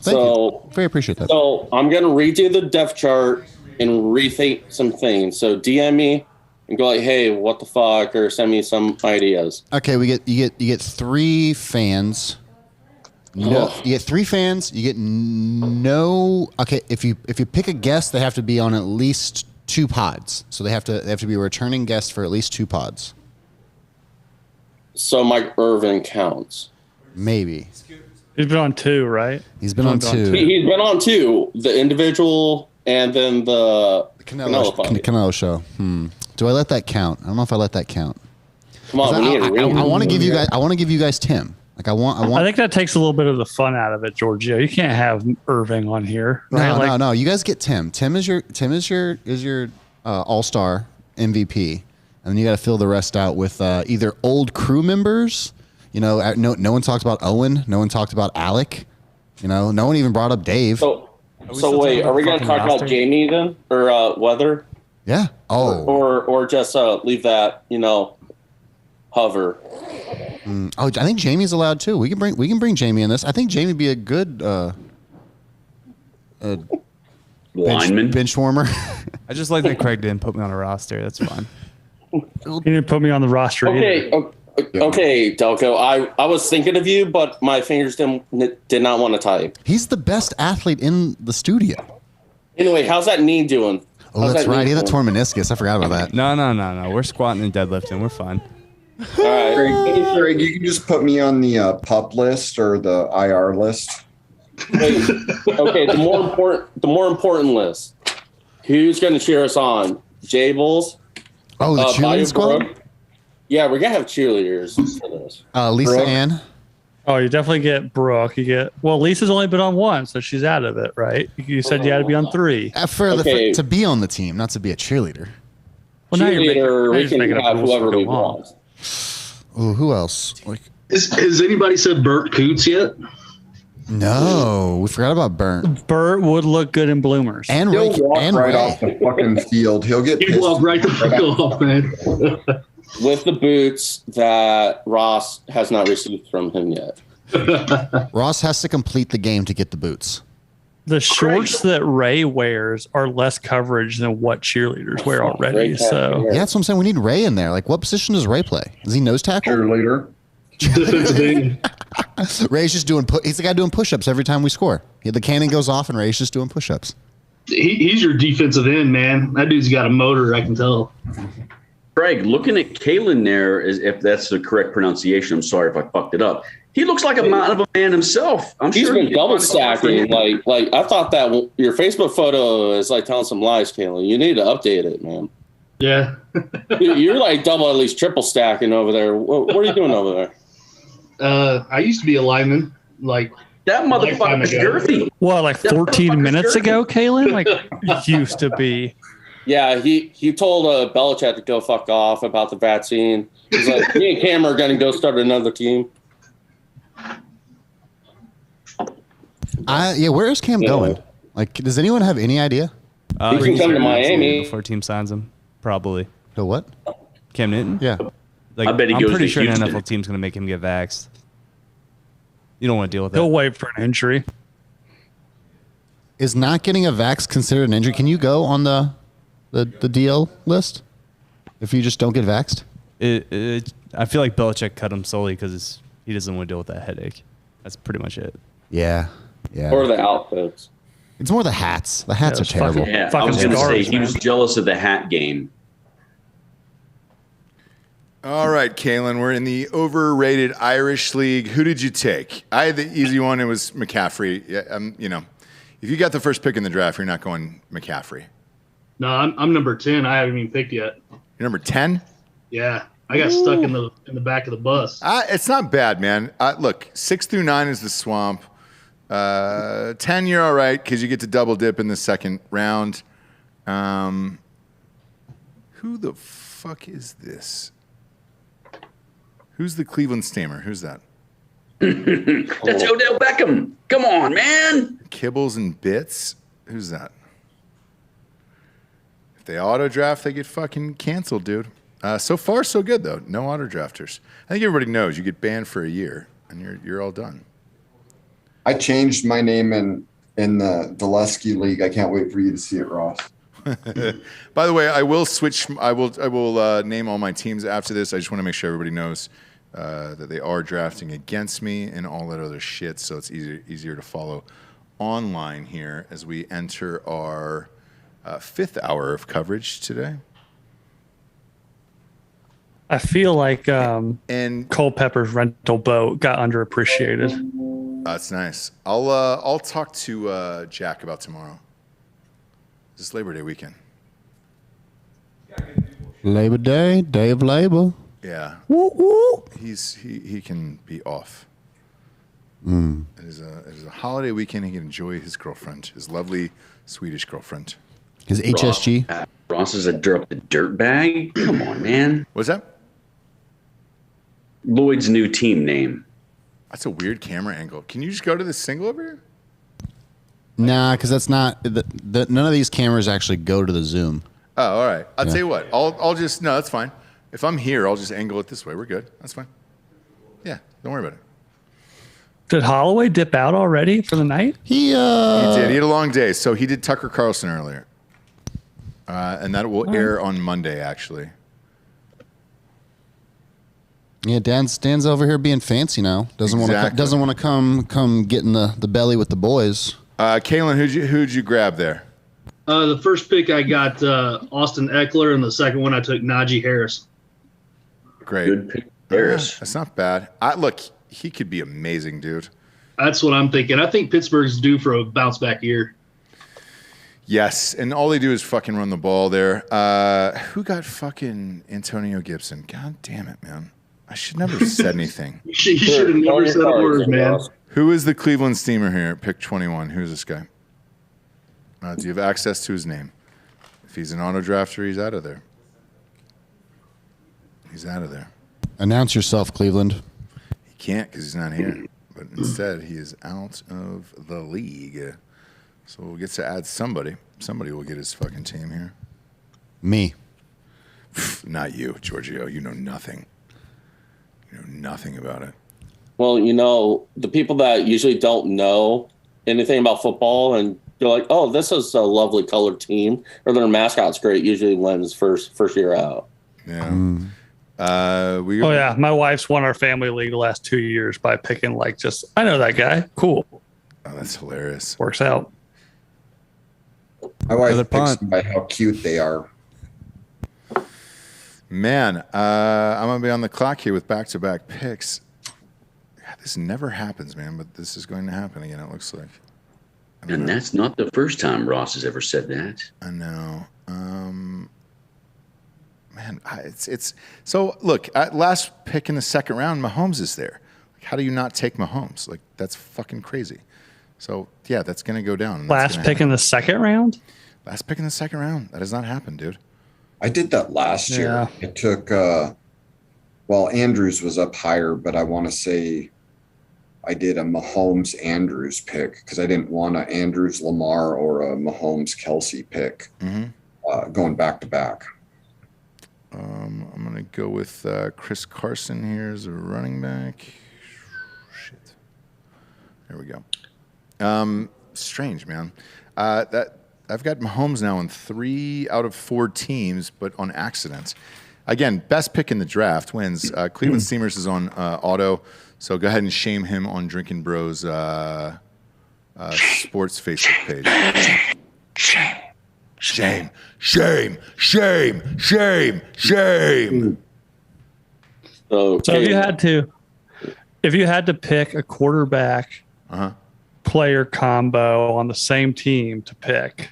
Thank you. Very appreciate that. So I'm going to redo the depth chart and rethink some things. So DM me and go like, hey, what the fuck? Or send me some ideas. Okay, you get 3 fans. No, you get 3 fans. You get no. Okay, if you pick a guest, they have to be on at least 2 pods. So they have to be a returning guest for at least 2 pods. So Mike Irvin counts. Maybe. He's been on 2, right? He's been on 2. He's been on 2. The individual and then the Canelo show. Do I let that count? I don't know if I let that count. Come on, I want to give you guys. I want to give you guys Tim. Like I want. I think that takes a little bit of the fun out of it, Giorgio. You can't have Irving on here. Right? No. You guys get Tim. Tim is your all-star MVP, and then you got to fill the rest out with either old crew members. You know, no one talked about Owen. No one talked about Alec. You know, no one even brought up Dave. So wait, are we going to talk about Jamie then, or Weather? Yeah. Oh. Or just leave that, hover. I think Jamie's allowed too. We can bring Jamie in this. I think Jamie would be a good lineman bench warmer. I just like that Craig didn't put me on a roster. That's fine. He didn't put me on the roster. Okay, Delco. I was thinking of you, but my fingers did not want to type. He's the best athlete in the studio. Anyway, how's that knee doing? Oh, that's right. He had a torn meniscus. I forgot about that. No. We're squatting and deadlifting. We're fine. All right. Greg, you can just put me on the pup list or the IR list. Wait, okay, the more important list. Who's going to cheer us on? Jables? Oh, the cheerleading squad? Yeah, we're going to have cheerleaders for this. Lisa Brooke. Ann? Oh, you definitely get Brooke. Lisa's only been on 1, so she's out of it, right? You said you had to be on 3. To be on the team, not to be a cheerleader. Well, cheerleader, we can have whoever we want. Oh, who else? Has anybody said Bert Coots yet? No, we forgot about Bert. Bert would look good in bloomers. And He'll Ray, walk and right Ray. off the fucking field. He'll get He'd walk right the fuck off, man. With the boots that Ross has not received from him yet. Ross has to complete the game to get the boots. The shorts that Ray wears are less coverage than what cheerleaders wear already. So yeah, that's what I'm saying. We need Ray in there. Like, what position does Ray play? Is he nose tackle? Cheerleader. Ray's just doing. He's the guy doing push-ups every time we score. The cannon goes off, and Ray's just doing push-ups. He's your defensive end, man. That dude's got a motor. I can tell. Craig, looking at Kalen there, is if that's the correct pronunciation. I'm sorry if I fucked it up. He looks like a mountain of a man himself. He's been double stacking. Like I thought that your Facebook photo is like telling some lies, Kalen. You need to update it, man. Yeah. You're like double, at least triple stacking over there. What are you doing over there? I used to be a lineman. Like that motherfucker's girthy. What, like 14 minutes ago, Kalen? Like used to be. Yeah, he told Belichick to go fuck off about the vaccine. He's like, me and Cam are going to go start another team. Where is Cam going? Like, does anyone have any idea? He can come to Miami before team signs him. Probably. The what? Cam Newton? Yeah. Like, I bet he I'm goes pretty to sure an Houston. NFL team's going to make him get vaxxed. You don't want to deal with that. He'll wait for an injury. Is not getting a vax considered an injury? Can you go on the DL list if you just don't get vaxxed? I feel like Belichick cut him solely because he doesn't want to deal with that headache. That's pretty much it. Yeah. Or the outfits. It's more the hats. The hats are terrible. I was going to say he was jealous of the hat game. All right, Kalen, we're in the overrated Irish League. Who did you take? I had the easy one. It was McCaffrey. Yeah, if you got the first pick in the draft, you're not going McCaffrey. No, I'm number 10. I haven't even picked yet. You're number 10? Yeah. I got stuck in the back of the bus. It's not bad, man. Look, 6 through 9 is the swamp. 10, you're all right because you get to double dip in the second round. Who the fuck is this? Who's the Cleveland Steamer? Who's that? That's Odell Beckham. Come on, man. Kibbles and Bits? Who's that? If they auto draft, they get fucking canceled, dude. So far, so good, though. No auto drafters. I think everybody knows you get banned for a year, and you're all done. I changed my name in the Dulesky League. I can't wait for you to see it, Ross. By the way, I will switch. I will name all my teams after this. I just want to make sure everybody knows that they are drafting against me and all that other shit. So it's easier to follow online here as we enter our 5th hour of coverage today. I feel like Culpepper's rental boat got underappreciated. That's nice. I'll talk to Jack about tomorrow. This Labor Day weekend. Labor Day, day of labor. Yeah. Woo, woo. He can be off. Mm. It is a holiday weekend. He can enjoy his girlfriend, his lovely Swedish girlfriend. His HSG. Ross is a dirt bag. Come on, man. What's that? Lloyd's new team name. That's a weird camera angle. Can you just go to the single over here? Nah, because that's not. None of these cameras actually go to the zoom. Oh, all right. I'll tell you what. I'll just no. That's fine. If I'm here, I'll just angle it this way. We're good. That's fine. Yeah, don't worry about it. Did Holloway dip out already for the night? He did. He had a long day, so he did Tucker Carlson earlier, and that will air on Monday actually. Yeah, Dan's over here being fancy now. Doesn't want to come get in the belly with the boys. Kalen, who'd you grab there? The first pick I got Austin Eckler, and the second one I took Najee Harris. Great. Good pick, Harris. That's not bad. Look, he could be amazing, dude. That's what I'm thinking. I think Pittsburgh's due for a bounce back year. Yes, and all they do is fucking run the ball there. Who got fucking Antonio Gibson? God damn it, man. I should never have said anything. You should have never said a word, man. Who is the Cleveland Steamer here at pick 21? Who's this guy? Do you have access to his name? If he's an auto drafter, he's out of there. He's out of there. Announce yourself, Cleveland. He can't because he's not here. But instead, he is out of the league. So we'll get to add somebody. Somebody will get his fucking team here. Me. Not you, Giorgio. You know nothing. You know nothing about it. Well, the people that usually don't know anything about football and you're like, oh, this is a lovely colored team, or their mascot's great, usually wins first year out. Yeah. Oh yeah, my wife's won our family league the last 2 years by picking like just I know that guy. Cool. Oh, that's hilarious. Works out. My wife picks them by how cute they are. Man, I'm gonna be on the clock here with back-to-back picks. God, this never happens, man, but this is going to happen again. It looks like. And that's not the first time Ross has ever said that. I know. Man, it's so look. Last pick in the second round, Mahomes is there. Like, how do you not take Mahomes? Like, that's fucking crazy. So yeah, that's gonna go down. Last pick in the second round. Last pick in the second round. That has not happened, dude. I did that last year. I took. Well, Andrews was up higher, but I want to say I did a Mahomes Andrews pick because I didn't want an Andrews Lamar or a Mahomes Kelsey pick going back to back. I'm going to go with Chris Carson here as a running back. Shit. There we go. Strange, man. That I've got Mahomes now in 3 out of 4 teams, but on accident. Again, best pick in the draft wins. Cleveland Steamers is on auto, so go ahead and shame him on Drinking Bros sports Facebook page. Shame. So if you had to pick a quarterback player combo on the same team to pick,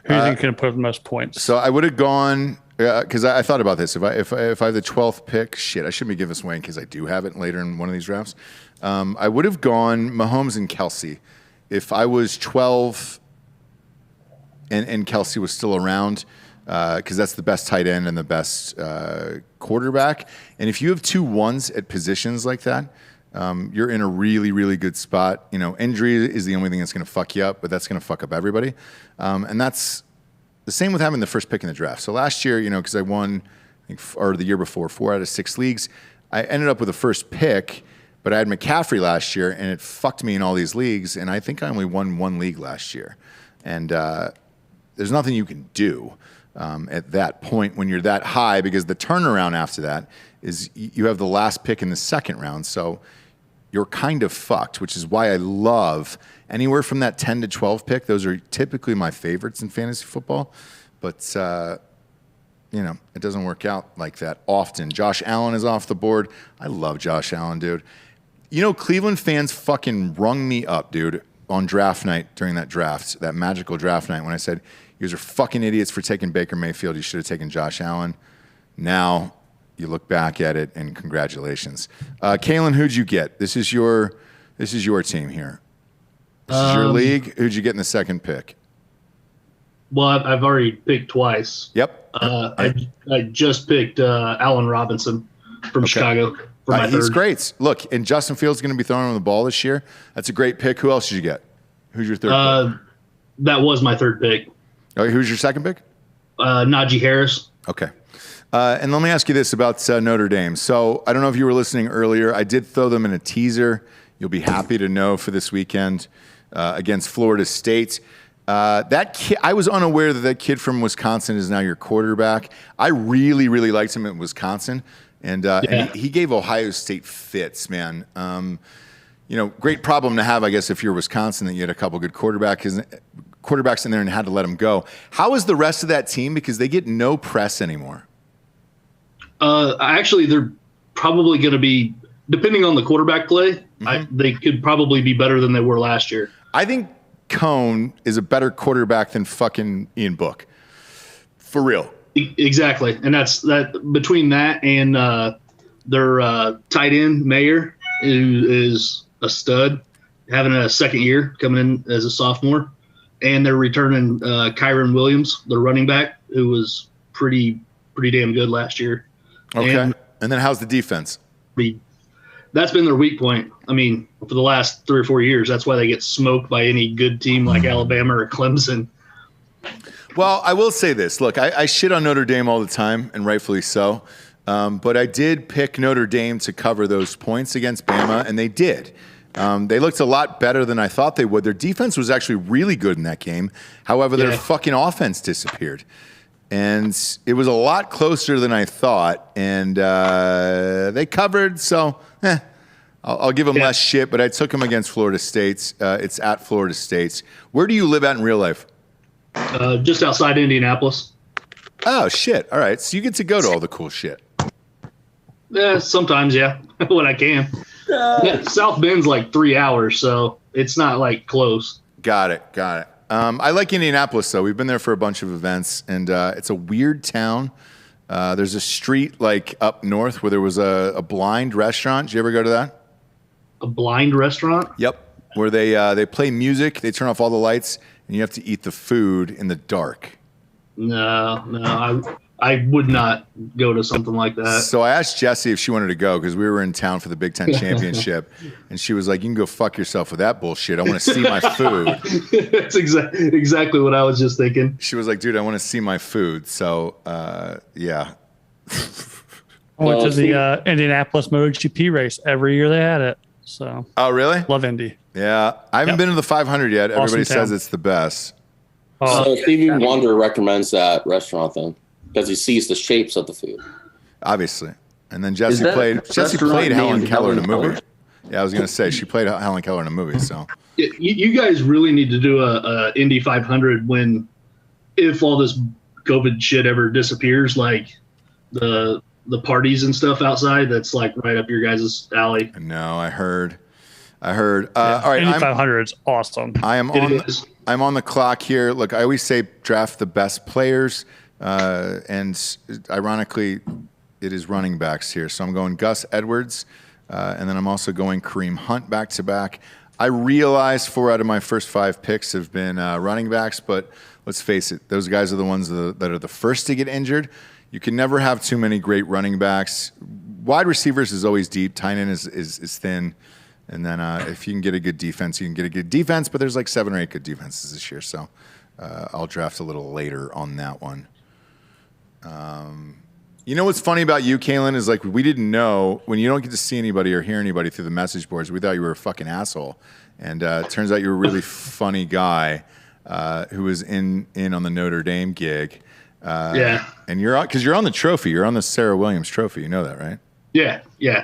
who do you think can put up the most points? So I would have gone because I thought about this. If I have the 12th pick, shit, I shouldn't be giving this away because I do have it later in one of these drafts. I would have gone Mahomes and Kelsey. If I was 12 and Kelsey was still around, because that's the best tight end and the best quarterback. And if you have 2 ones at positions like that, you're in a really, really good spot. You know, injury is the only thing that's going to fuck you up, but that's going to fuck up everybody. And that's the same with having the first pick in the draft. So last year, you know, because I won, I think, or the year before, 4 out of 6 leagues, I ended up with the first pick, but I had McCaffrey last year, and it fucked me in all these leagues. And I think I only won 1 league last year. And there's nothing you can do at that point when you're that high, because the turnaround after that is you have the last pick in the second round. So you're kind of fucked, which is why I love anywhere from that 10 to 12 pick. Those are typically my favorites in fantasy football. But, you know, it doesn't work out like that often. Josh Allen is off the board. I love Josh Allen, dude. You know, Cleveland fans fucking rung me up, dude, on draft night during that draft, that magical draft night when I said, you guys are fucking idiots for taking Baker Mayfield. You should have taken Josh Allen. Now you look back at it, and congratulations. Kalen, who'd you get? This is your team here. This is your league. Who'd you get in the second pick? Well, I've already picked twice. Yep. I just picked Allen Robinson from Chicago for my third. He's great. Look, and Justin Fields is going to be throwing on the ball this year. That's a great pick. Who else did you get? Who's your third pick? That was my third pick. Okay, who's your second pick? Najee Harris. Okay. And let me ask you this about Notre Dame. So I don't know if you were listening earlier. I did throw them in a teaser. You'll be happy to know for this weekend against Florida State. That kid, I was unaware that kid from Wisconsin is now your quarterback. I really, really liked him at Wisconsin. And he gave Ohio State fits, man. You know, great problem to have, I guess, if you're Wisconsin, that you had a couple good quarterbacks in there and had to let them go. How is the rest of that team? Because they get no press anymore. Actually, they're probably going to be, depending on the quarterback play, they could probably be better than they were last year. I think Cone is a better quarterback than fucking Ian Book. For real. Exactly. And that's that between that and their tight end, Mayer, who is a stud, having a second year coming in as a sophomore. And they're returning Kyron Williams, the running back, who was pretty damn good last year. Okay. And then how's the defense? That's been their weak point. I mean, for the last 3 or 4 years, that's why they get smoked by any good team like Alabama or Clemson. Well, I will say this. Look, I shit on Notre Dame all the time, and rightfully so. But I did pick Notre Dame to cover those points against Bama, and they did. They looked a lot better than I thought they would. Their defense was actually really good in that game. However, their fucking offense disappeared. And it was a lot closer than I thought. And they covered, so I'll give them less shit. But I took them against Florida State. It's at Florida State. Where do you live at in real life? Just outside Indianapolis. Oh, shit. All right. So you get to go to all the cool shit. Yeah, sometimes, when I can. South Bend's like 3 hours, so it's not like close. Got it. I like Indianapolis, though. We've been there for a bunch of events, and it's a weird town. There's a street like up north where there was a blind restaurant. Did you ever go to that? A blind restaurant? Yep. Where they play music, they turn off all the lights, and you have to eat the food in the dark. No, I would not go to something like that. So I asked Jessie if she wanted to go because we were in town for the Big Ten Championship, and she was like, "You can go fuck yourself with that bullshit. I want to see my food." That's exactly what I was just thinking. She was like, "Dude, I want to see my food." So, yeah. I went to the Indianapolis MotoGP race every year they had it. So. Oh, really? Love Indy. Yeah, I haven't been to the 500 yet. Awesome Everybody town. says it's the best. So Stevie Wonder recommends that restaurant then because he sees the shapes of the food. Obviously. And then Jessie played Helen Keller in a movie. Yeah, I was going to say, she played Helen Keller in a movie, so. You guys really need to do a Indy 500 if all this COVID shit ever disappears, like the parties and stuff outside. That's like right up your guys' alley. No, I heard. All right, Indy 500 is awesome. I'm on the clock here. Look, I always say draft the best players, and ironically, it is running backs here. So I'm going Gus Edwards, and then I'm also going Kareem Hunt back to back. I realize 4 out of my first 5 picks have been running backs, but let's face it, those guys are the ones that are the first to get injured. You can never have too many great running backs. Wide receivers is always deep. Tight end is thin. And then if you can get a good defense, you can get a good defense. But there's like 7 or 8 good defenses this year. So I'll draft a little later on that one. You know what's funny about you, Kalen, is like we didn't know when you don't get to see anybody or hear anybody through the message boards. We thought you were a fucking asshole. And it turns out you're a really funny guy who was in on the Notre Dame gig. Yeah. And because you're on the trophy. You're on the Sarah Williams trophy. You know that, right? Yeah. Yeah.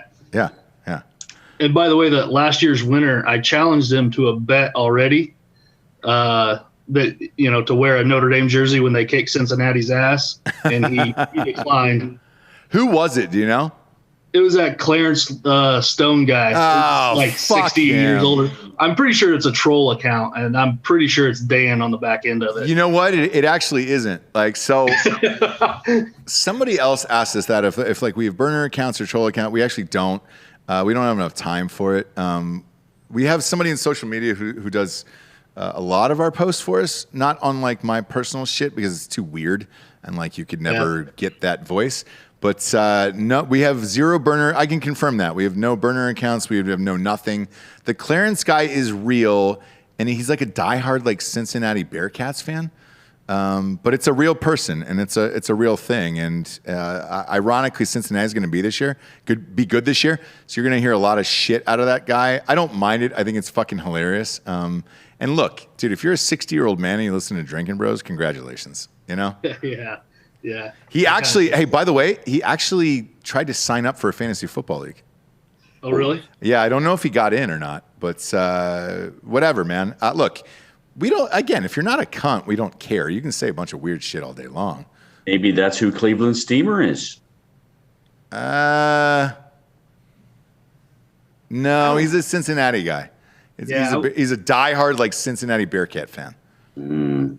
And by the way, that last year's winner, I challenged him to a bet already that, to wear a Notre Dame jersey when they kick Cincinnati's ass. And he declined. Who was it? Do you know? It was that Clarence Stone guy. Oh, like 60 years older. I'm pretty sure it's a troll account, and I'm pretty sure it's Dan on the back end of it. You know what? It actually isn't. Like, so somebody else asked us that if like we have burner accounts or troll account. We actually don't. We don't have enough time for it. We have somebody in social media who does a lot of our posts for us, not on like my personal shit because it's too weird and like you could never get that voice. But no, we have 0 burner. I can confirm that. We have no burner accounts. We have no nothing. The Clarence guy is real, and he's like a diehard like Cincinnati Bearcats fan. But it's a real person, and it's a real thing. And ironically, Cincinnati's going to be good this year. So you're going to hear a lot of shit out of that guy. I don't mind it. I think it's fucking hilarious. And look, dude, if you're a 60-year-old man and you listen to Drinking Bros, congratulations. You know? Yeah. He actually, hey, by the way, he actually tried to sign up for a fantasy football league. Oh, really? Yeah, I don't know if he got in or not, but whatever, man. Look. We don't. Again, if you're not a cunt, we don't care. You can say a bunch of weird shit all day long. Maybe that's who Cleveland Steamer is. No, he's a Cincinnati guy. He's a diehard like Cincinnati Bearcat fan.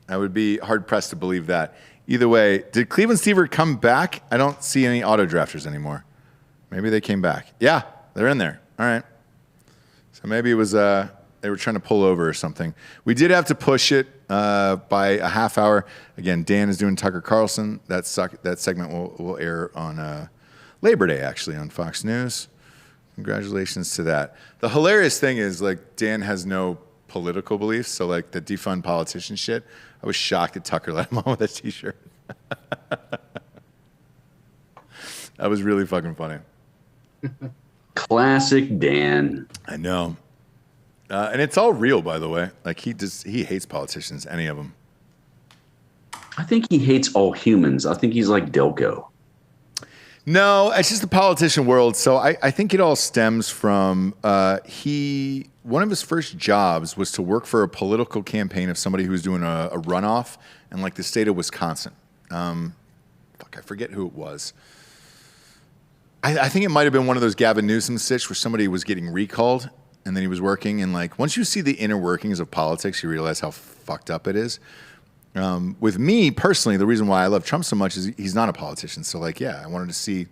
I would be hard pressed to believe that. Either way, did Cleveland Steamer come back? I don't see any auto drafters anymore. Maybe they came back. Yeah, they're in there. All right. So maybe it was they were trying to pull over or something. We did have to push it by a half hour. Again, Dan is doing Tucker Carlson. That segment will air on Labor Day, actually, on Fox News. Congratulations to that. The hilarious thing is, like, Dan has no political beliefs, so, like, the defund politician shit, I was shocked that Tucker let him on with a T-shirt. That was really fucking funny. Classic Dan. I know. And it's all real, by the way. Like he hates politicians, any of them. I think he hates all humans. I think he's like Delco. No, it's just the politician world. So I think it all stems from one of his first jobs was to work for a political campaign of somebody who was doing a runoff in like the state of Wisconsin. I forget who it was. I think it might have been one of those Gavin Newsom sitch where somebody was getting recalled and then he was working. And like once you see the inner workings of politics, you realize how fucked up it is. With me personally, the reason why I love Trump so much is he's not a politician. So like, yeah, I wanted to see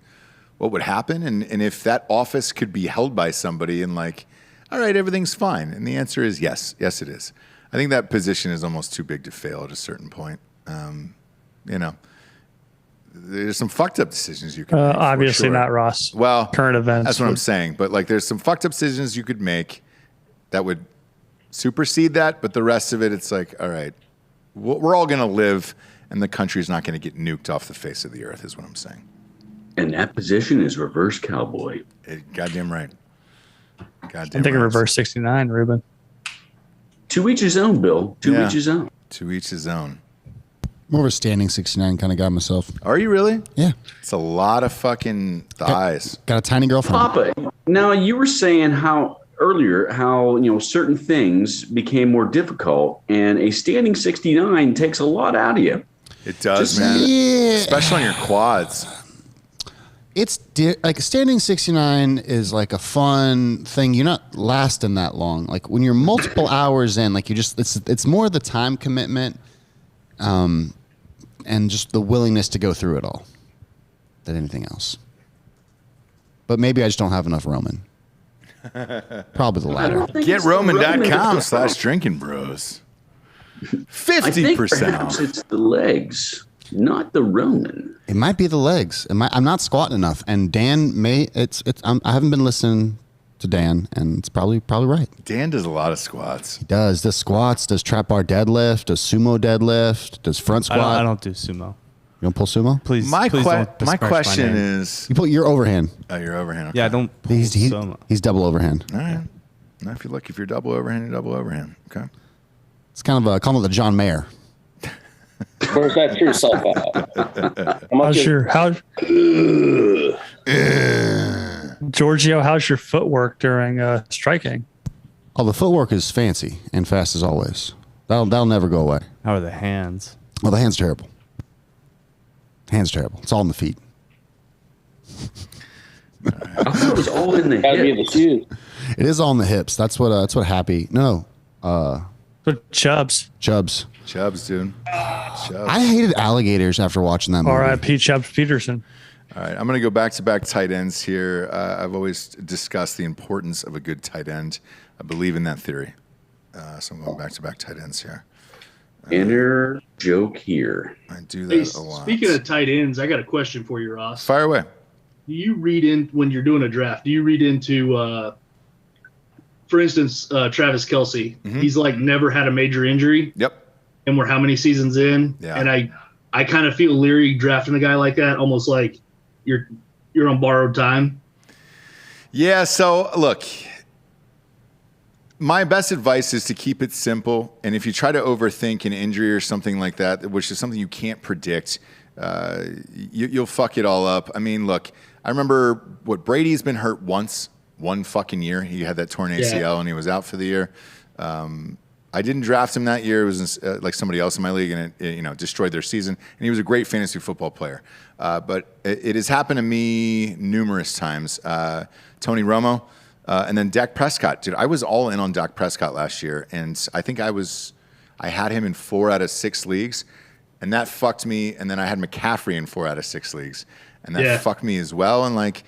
what would happen. And if that office could be held by somebody and like, all right, everything's fine. And the answer is yes. Yes, it is. I think that position is almost too big to fail at a certain point. There's some fucked up decisions you can make. Obviously not, Ross. Well, current events. That's what I'm saying. But like, there's some fucked up decisions you could make that would supersede that. But the rest of it, it's like, all right, we're all going to live and the country's not going to get nuked off the face of the earth is what I'm saying. And that position is reverse cowboy. Goddamn right. I'm thinking reverse 69, Ruben. To each his own, Bill. To each his own. To each his own. More of a standing 69 kind of guy myself. Are you really? Yeah. It's a lot of fucking thighs. Got a tiny girlfriend. Papa, now you were saying how certain things became more difficult, and a standing 69 takes a lot out of you. It does, man. Yeah. Especially on your quads. It's like standing 69 is like a fun thing. You're not lasting that long. Like when you're multiple hours in, like it's more the time commitment, and just the willingness to go through it all than anything else. But maybe I just don't have enough Roman. Probably the latter. GetRoman.com/drinking bros. 50% off. It's the legs, not the Roman. It might be the legs. I'm not squatting enough. And Dan I haven't been listening to Dan, and it's probably right. Dan does a lot of squats. He does squats, does trap bar deadlift, does sumo deadlift, does front squat. I don't do sumo. You don't pull sumo? Please. My don't question my is, you pull your overhand. Oh, your overhand. Okay. Yeah, I don't. Pull sumo. He's double overhand. All right. Now, if you're double overhand, you're double overhand. Okay. It's kind of call it the John Mayer. Where's that yourself out? Giorgio, how's your footwork during striking? Oh, the footwork is fancy and fast as always. That'll never go away. How are the hands? Well, the hand's terrible. Hand's terrible. It's all in the feet. I thought it was all in the hips. It is all in the hips. That's what Happy. No. Chubbs, dude. Chubbs. I hated alligators after watching that movie. R.I.P. Chubbs Peterson. All right, I'm going to go back-to-back tight ends here. I've always discussed the importance of a good tight end. I believe in that theory. So I'm going back-to-back tight ends here. Inner joke here. I do that a lot. Speaking of tight ends, I got a question for you, Ross. Fire away. Do you read in when you're doing a draft? Do you read into, for instance, Travis Kelce? Mm-hmm. He's like never had a major injury. Yep. And we're how many seasons in? Yeah. And I kind of feel leery drafting a guy like that, almost like you're on borrowed time. Yeah. So look. My best advice is to keep it simple. And if you try to overthink an injury or something like that, which is something you can't predict, you'll fuck it all up. I mean, look, I remember Brady's been hurt one fucking year. He had that torn ACL and he was out for the year. I didn't draft him that year. It was like somebody else in my league, and it destroyed their season. And he was a great fantasy football player. But it has happened to me numerous times. Tony Romo. And then Dak Prescott, dude. I was all in on Dak Prescott last year, and I think I had him in 4 out of 6 leagues, and that fucked me. And then I had McCaffrey in 4 out of 6 leagues, and that fucked me as well. And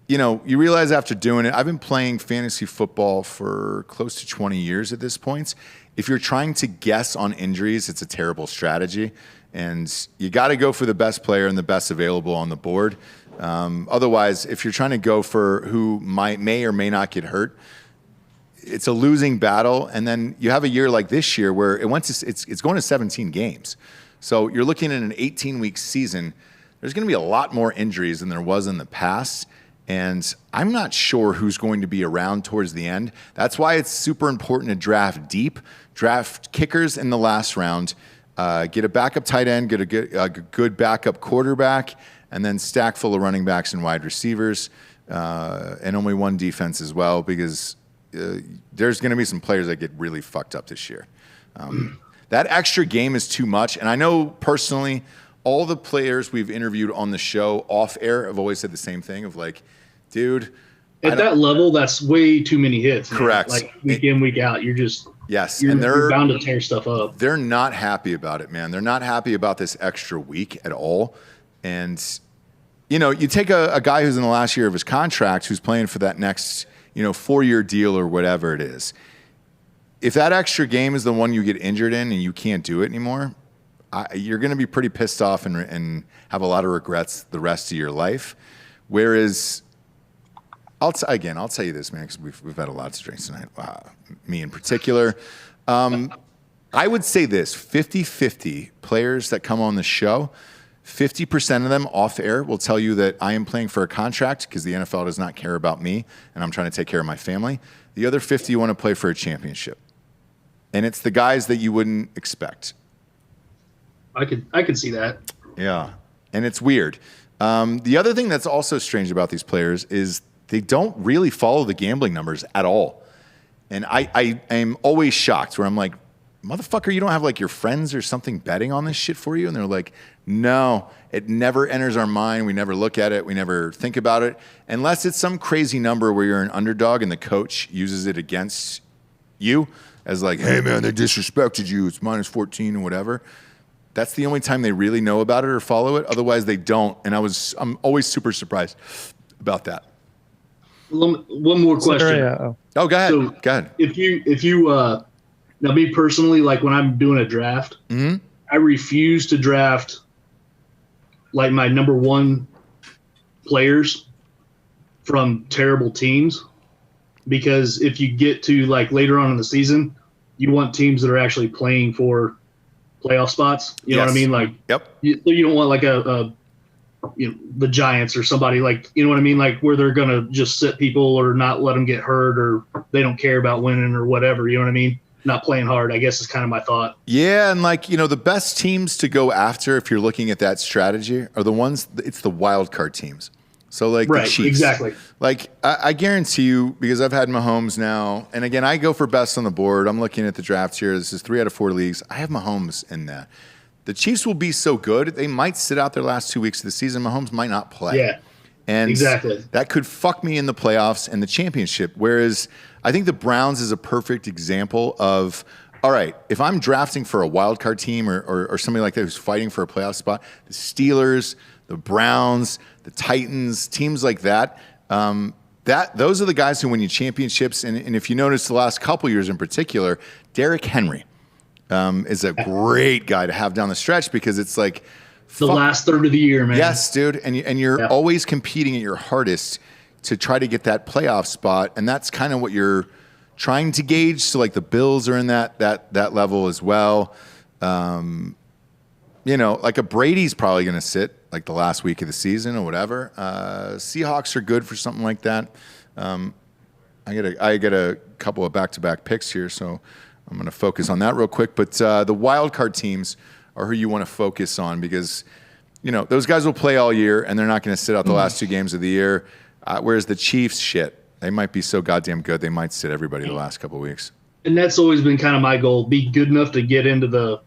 you realize after doing it, I've been playing fantasy football for close to 20 years at this point. If you're trying to guess on injuries, it's a terrible strategy, and you got to go for the best player and the best available on the board. Otherwise, if you're trying to go for who may or may not get hurt, it's a losing battle. And then you have a year like this year where it's going to 17 games. So you're looking at an 18-week season. There's going to be a lot more injuries than there was in the past. And I'm not sure who's going to be around towards the end. That's why it's super important to draft deep, draft kickers in the last round, get a backup tight end, get a good backup quarterback, and then stack full of running backs and wide receivers, and only one defense as well, because there's going to be some players that get really fucked up this year. That extra game is too much. And I know personally, all the players we've interviewed on the show off air have always said the same thing of like, dude. At that level, that's way too many hits. Man. Correct. Like week in, week out, you're just you're bound to tear stuff up. They're not happy about it, man. They're not happy about this extra week at all. And you take a guy who's in the last year of his contract, who's playing for that next 4-year deal or whatever it is. If that extra game is the one you get injured in and you can't do it anymore, you're going to be pretty pissed off and have a lot of regrets the rest of your life. Whereas, I'll tell you this, man, because we've had a lot to drink tonight, me in particular. I would say this, 50-50 players that come on the show, 50% of them off air will tell you that I am playing for a contract because the NFL does not care about me and I'm trying to take care of my family. The other 50 want to play for a championship. And it's the guys that you wouldn't expect. I could see that. Yeah, and it's weird. The other thing that's also strange about these players is they don't really follow the gambling numbers at all. And I am always shocked where I'm like, motherfucker, you don't have like your friends or something betting on this shit for you? And they're like, no, it never enters our mind. We never look at it. We never think about it. Unless it's some crazy number where you're an underdog and the coach uses it against you as like, hey man, they disrespected you. It's -14 or whatever. That's the only time they really know about it or follow it. Otherwise, they don't. And I'm always super surprised about that. One more question. Oh, go ahead. So go ahead. If you now me personally, like when I'm doing a draft, I refuse to draft like my number one players from terrible teams, because if you get to like later on in the season, you want teams that are actually playing for playoff spots. You know what I mean? Like, you don't want like the Giants or somebody like, you know what I mean? Like where they're going to just sit people or not let them get hurt, or they don't care about winning or whatever. You know what I mean? Not playing hard, I guess is kind of my thought. Yeah. And like, the best teams to go after, if you're looking at that strategy, are the ones, it's the wild card teams. So like the Chiefs. Exactly. Like I guarantee you, because I've had Mahomes now, and again, I go for best on the board. I'm looking at the draft here. This is 3 out of 4 leagues. I have Mahomes in that. The Chiefs will be so good, they might sit out their last 2 weeks of the season. Mahomes might not play. Yeah, and exactly. That could fuck me in the playoffs and the championship. Whereas I think the Browns is a perfect example of, all right, if I'm drafting for a wild card team or somebody like that who's fighting for a playoff spot, the Steelers, the Browns, the Titans, teams like that, those are the guys who win you championships. And if you notice the last couple years in particular, Derrick Henry is a great guy to have down the stretch, because it's like the last third of the year, man. Yes, dude. And you're always competing at your hardest to try to get that playoff spot. And that's kind of what you're trying to gauge. So like the Bills are in that level as well. Like a Brady's probably going to sit like the last week of the season or whatever. Seahawks are good for something like that. I get a couple of back-to-back picks here, so I'm going to focus on that real quick. But the wild card teams are who you want to focus on, because those guys will play all year and they're not going to sit out the last 2 games of the year. Whereas the Chiefs, they might be so goddamn good they might sit everybody the last couple of weeks. And that's always been kind of my goal: be good enough to get into the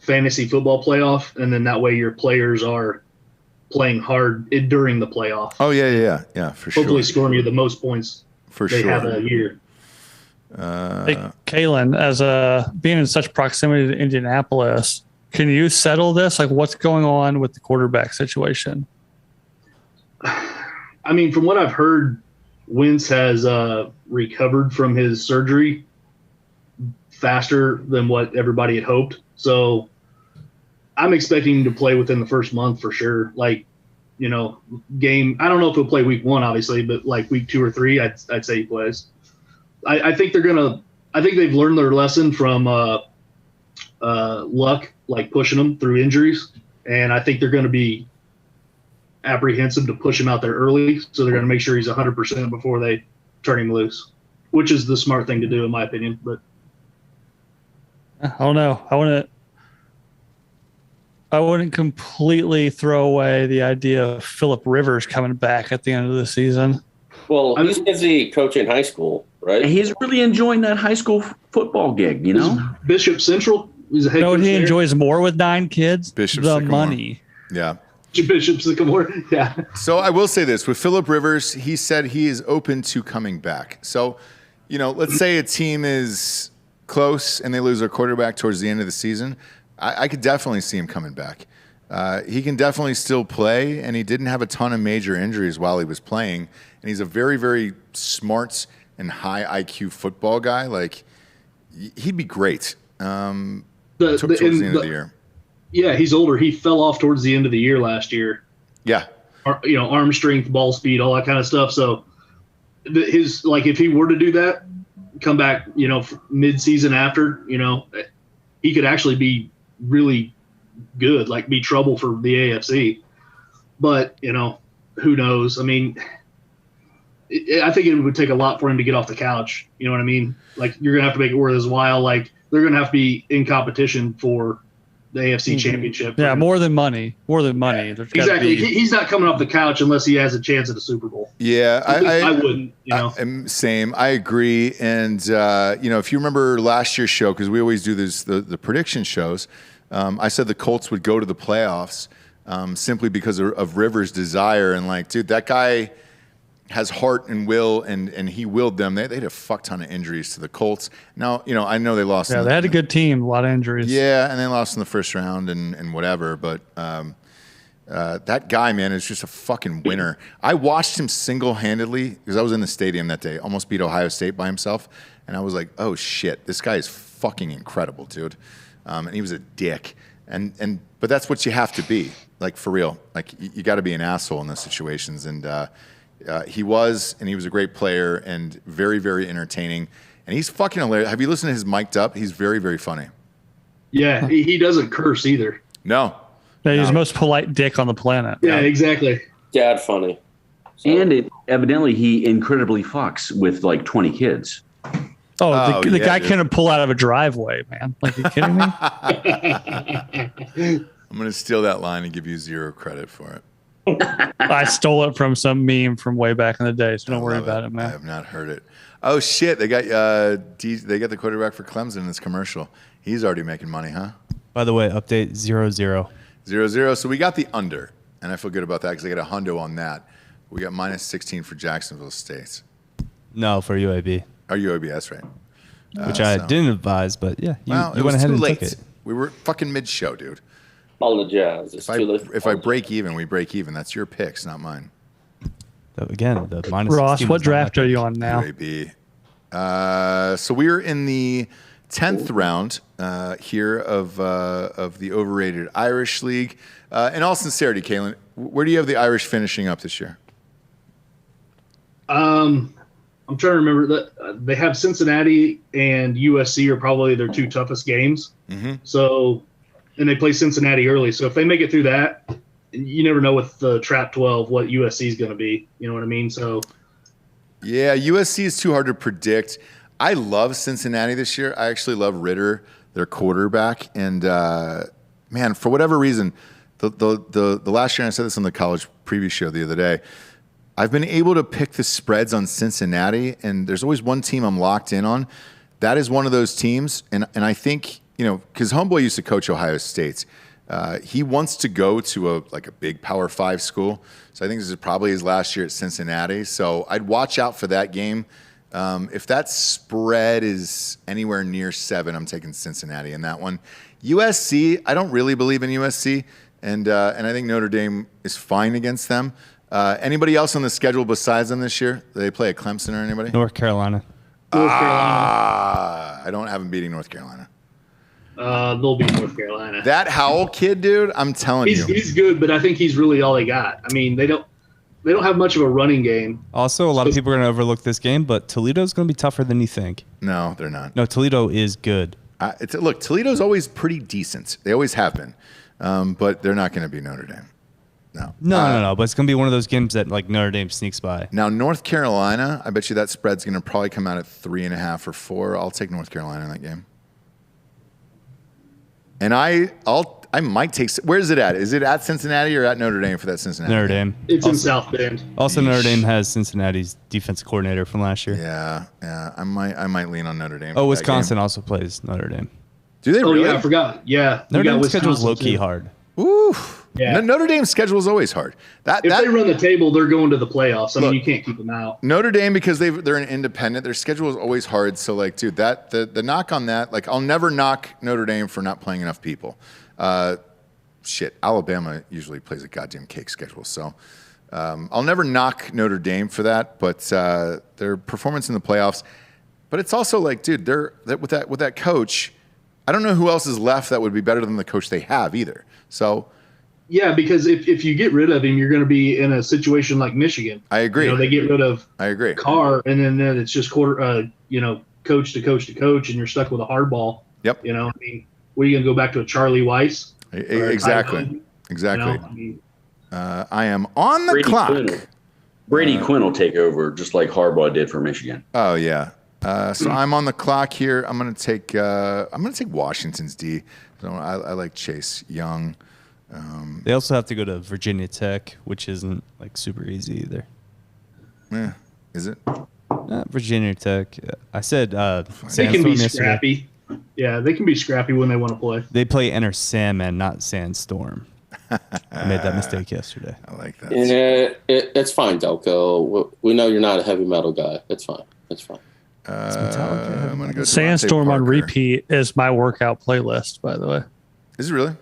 fantasy football playoff, and then that way your players are playing hard during the playoff. Oh yeah, for sure. Hopefully scoring you the most points they have a year. Hey, Kalen, as being in such proximity to Indianapolis, can you settle this? Like, what's going on with the quarterback situation? I mean, from what I've heard, Wentz has recovered from his surgery faster than what everybody had hoped. So I'm expecting him to play within the first month for sure. Like, game. I don't know if he'll play week 1, obviously, but like week 2 or 3, I'd say he plays. I think they're gonna. I think they've learned their lesson from Luck, like pushing them through injuries, and I think they're going to be apprehensive to push him out there early. So they're going to make sure he's 100% before they turn him loose, which is the smart thing to do, in my opinion. But I don't know. I wouldn't completely throw away the idea of Phillip Rivers coming back at the end of the season. Well, he's busy coaching high school, right? He's really enjoying that high school football gig, you know? Bishop Central. He's a head coach he there. enjoys more with 9 kids? Bishop the Sycamore. money. Yeah. Bishop Sycamore. Yeah. So I will say this with Phillip Rivers, he said he is open to coming back. So, let's say a team is close and they lose their quarterback towards the end of the season. I could definitely see him coming back. He can definitely still play, and he didn't have a ton of major injuries while he was playing. And he's a very, very smart and high IQ football guy. Like, he'd be great towards the end of the year. Yeah, he's older. He fell off towards the end of the year last year. Yeah. Arm strength, ball speed, all that kind of stuff. So if he were to do that, come back, mid-season after, he could actually be really good, like be trouble for the AFC. But, who knows? I mean, I think it would take a lot for him to get off the couch. You know what I mean? Like, you're going to have to make it worth his while. Like, they're going to have to be in competition for the AFC Championship. Yeah, more than money. Exactly. He's not coming off the couch unless he has a chance at a Super Bowl. Yeah, I wouldn't. Same. I agree. And if you remember last year's show, because we always do this, the prediction shows, I said the Colts would go to the playoffs simply because of Rivers' desire. And like, dude, that guy has heart and will, and he willed them. They had a fuck ton of injuries to the Colts. Now, I know they lost. Yeah, they had a good team, a lot of injuries. Yeah, and they lost in the first round and whatever. But that guy, man, is just a fucking winner. I watched him single-handedly, because I was in the stadium that day, almost beat Ohio State by himself. And I was like, oh, shit, this guy is fucking incredible, dude. And he was a dick. But that's what you have to be, like, for real. Like, you got to be an asshole in those situations. And he was a great player and very, very entertaining. And he's fucking hilarious. Have you listened to his Mic'd Up? He's very, very funny. Yeah, he doesn't curse either. No. Yeah, he's the most polite dick on the planet. Yeah, exactly. Dad funny. So. And evidently he incredibly fucks with like 20 kids. The guy couldn't pull out of a driveway, man. Like, you kidding me? I'm going to steal that line and give you 0 credit for it. I stole it from some meme from way back in the day, so don't worry about it, man. I have not heard it. Oh, shit. They got the quarterback for Clemson in this commercial. He's already making money, huh? By the way, update 0-0. 0-0. So we got the under, and I feel good about that because I got a hundo on that. We got minus 16 for Jacksonville State. No, for UAB. Or UAB, that's right. Which I didn't advise, but yeah, you went ahead and took it. We were fucking mid-show, dude. All the jazz. If I break even, we break even. That's your picks, not mine. Again, the minus Ross, 16 what draft are you on now? UAB. So we're in the 10th round here of the overrated Irish League. In all sincerity, Kalen, where do you have the Irish finishing up this year? I'm trying to remember that they have Cincinnati and USC are probably their 2 toughest games. Mm-hmm. So, and they play Cincinnati early. So if they make it through that, you never know with the Trap 12 what USC is going to be. You know what I mean? So, yeah, USC is too hard to predict. I love Cincinnati this year. I actually love Ritter, their quarterback, and man, for whatever reason, the last year, and I said this on the college preview show the other day, I've been able to pick the spreads on Cincinnati, and there's always one team I'm locked in on. That is one of those teams, and I think, because Homeboy used to coach Ohio State. He wants to go to a big Power 5 school, so I think this is probably his last year at Cincinnati. So I'd watch out for that game. If that spread is anywhere near 7, I'm taking Cincinnati in that one. USC, I don't really believe in USC, and I think Notre Dame is fine against them. Anybody else on the schedule besides them this year? Do they play at Clemson or anybody? North Carolina. I don't have them beating North Carolina. They'll beat North Carolina. That Howell kid, dude, I'm telling you. He's good, but I think he's really all they got. I mean, they don't have much of a running game. Also, a lot of people are going to overlook this game, but Toledo's going to be tougher than you think. No, they're not. No, Toledo is good. Look, Toledo's always pretty decent. They always have been, but they're not going to be Notre Dame. No. But it's going to be one of those games that like Notre Dame sneaks by. Now, North Carolina, I bet you that spread's going to probably come out at 3.5 or 4. I'll take North Carolina in that game. And I might take. Where is it at? Is it at Cincinnati or at Notre Dame for that Cincinnati? Notre Dame. It's in South Bend. Also, Notre Dame has Cincinnati's defensive coordinator from last year. Yeah. I might lean on Notre Dame. Oh, Wisconsin also plays Notre Dame. Do they really? Yeah, I forgot. Yeah. Notre Dame's schedule is low-key hard. Ooh. Yeah. Notre Dame's schedule is always hard. If they run the table, they're going to the playoffs. I mean, you can't keep them out. Notre Dame, because they're an independent, their schedule is always hard. So, like, dude, the knock on that, like, I'll never knock Notre Dame for not playing enough people. Alabama usually plays a goddamn cake schedule. So, I'll never knock Notre Dame for that. But their performance in the playoffs. But it's also like, dude, with that coach, I don't know who else is left that would be better than the coach they have either. So. Yeah, because if you get rid of him, you're going to be in a situation like Michigan. I agree. They get rid of Carr, and then it's just coach to coach to coach, and you're stuck with a hard ball. Yep. I mean, what are you going to go back to a Charlie Weiss? Exactly. I am on the clock. Brady Quinn will take over just like Harbaugh did for Michigan. Oh yeah. So I'm on the clock here. I'm going to take Washington's D. So I like Chase Young. They also have to go to Virginia Tech, which isn't like super easy either. Yeah, is it? Virginia Tech. I said they can be scrappy. Yeah, they can be scrappy when they want to play. They play Enter Sandman, not Sandstorm. I made that mistake yesterday. I like that. Yeah, it's fine, Delco. We know you're not a heavy metal guy. It's fine. I'm gonna go Sandstorm on repeat is my workout playlist, by the way. Is it really?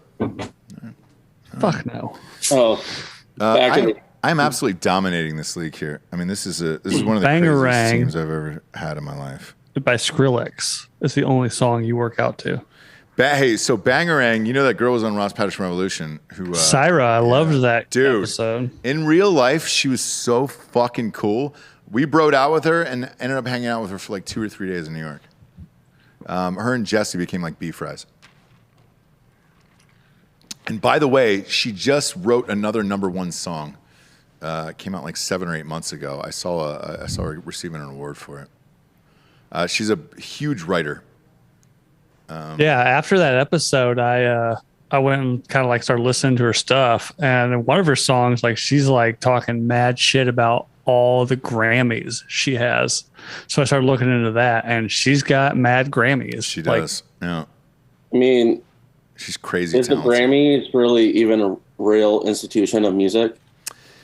Fuck no. Oh, I'm absolutely dominating this league here. I mean, this is one of the craziest teams I've ever had in my life. By Skrillex. It's the only song you work out to. Hey, so Bangarang, you know that girl was on Ross Patterson Revolution who Syra, I loved that episode. In real life, she was so fucking cool. We broed out with her and ended up hanging out with her for like 2 or 3 days in New York. Her and Jesse became like beef fries. And by the way, she just wrote another #1 song. Came out like 7 or 8 months ago. I saw her receiving an award for it. She's a huge writer. After that episode, I went and kind of like started listening to her stuff, and one of her songs, like she's like talking mad shit about all the Grammys she has. So I started looking into that, and she's got mad Grammys. She does. Yeah. I mean, she's crazy. Is the Grammys really even a real institution of music?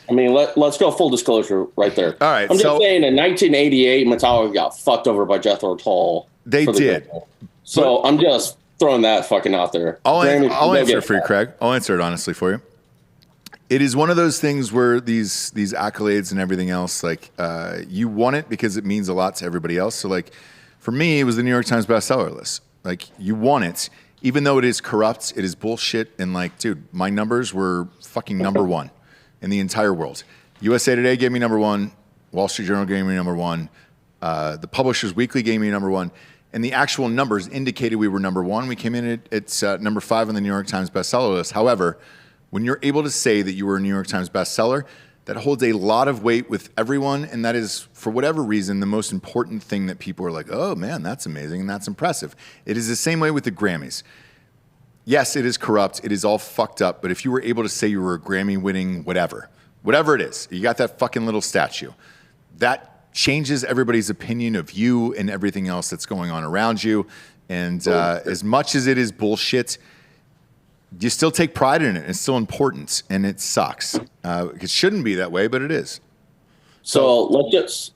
I mean, let's go full disclosure right there. All right. I'm just saying in 1988, Metallica got fucked over by Jethro Tull. They did. So I'm just throwing that fucking out there. I'll answer it for you, Craig. I'll answer it honestly for you. It is one of those things where these accolades and everything else, like you want it because it means a lot to everybody else. So like for me, it was the New York Times bestseller list. Like you want it, even though it is corrupt, it is bullshit. And like, dude, my numbers were fucking #1 in the entire world. USA Today gave me #1. Wall Street Journal gave me #1. The Publishers Weekly gave me #1. And the actual numbers indicated we were #1. We came in at #5 on the New York Times bestseller list. However, when you're able to say that you were a New York Times bestseller, that holds a lot of weight with everyone. And that is, for whatever reason, the most important thing that people are like, oh, man, that's amazing and that's impressive. It is the same way with the Grammys. Yes, it is corrupt. It is all fucked up. But if you were able to say you were a Grammy-winning whatever it is, you got that fucking little statue, that changes everybody's opinion of you and everything else that's going on around you. And as much as it is bullshit, you still take pride in it. It's still important, and it sucks. It shouldn't be that way, but it is. So let's just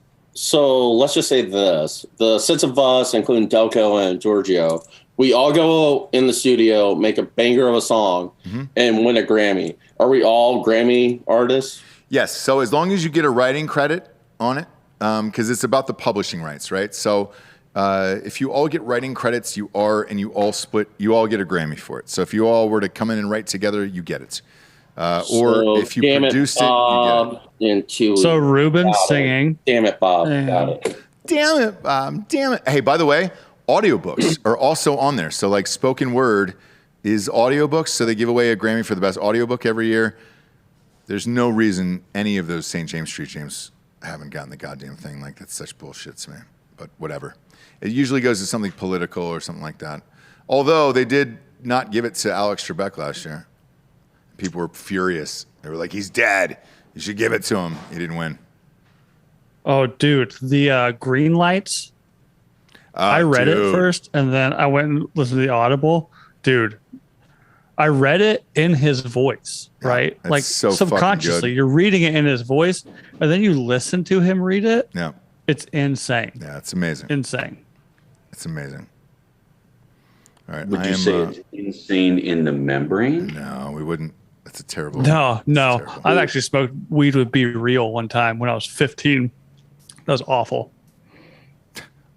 say this: the 6 of us, including Delco and Giorgio, we all go in the studio, make a banger of a song, and win a Grammy. Are we all Grammy artists? Yes. So as long as you get a writing credit on it, because it's about the publishing rights, right? So if you all get writing credits, you all get a Grammy for it. So if you all were to come in and write together, you get it. Or if you produced it, you get it. So Ruben singing. Damn it, Bob. Got it. Damn it, Bob. Damn it. Hey, by the way, audiobooks are also on there. So like spoken word is audiobooks. So they give away a Grammy for the best audiobook every year. There's no reason any of those St. James Street James haven't gotten the goddamn thing. Like, that's such bullshit to me. But whatever. It usually goes to something political or something like that. Although they did not give it to Alex Trebek last year. People were furious. They were like, he's dead. You should give it to him. He didn't win. Oh, dude, the green lights. I read it first, and then I went and listened to the Audible. Dude, I read it in his voice, right? Like so subconsciously, you're reading it in his voice, and then you listen to him read it. Yeah. It's insane. Yeah, it's amazing. Insane. It's amazing. All right. Would you say it's insane in the membrane? No, we wouldn't. That's a terrible. No. I've actually smoked weed with Be Real one time when I was 15. That was awful.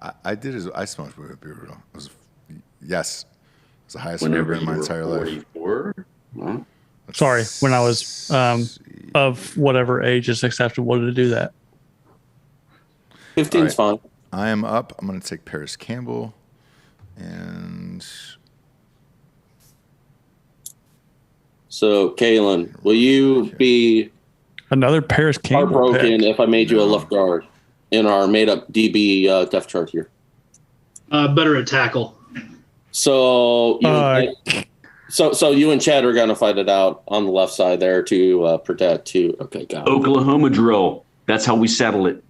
I smoked weed with Be Real. Yes. It's the highest I've ever been in my entire life. Huh? Sorry, when I was of whatever age is acceptable to do that. 15's fine. I am up. I'm going to take Paris Campbell. And so, Kalen, will you be another Paris Campbell heartbroken pick? if I made you a left guard in our made-up DB depth chart here? Better at tackle. So, so you and Chad are going to fight it out on the left side there to protect too. Okay, got it. Oklahoma drill. That's how we settle it.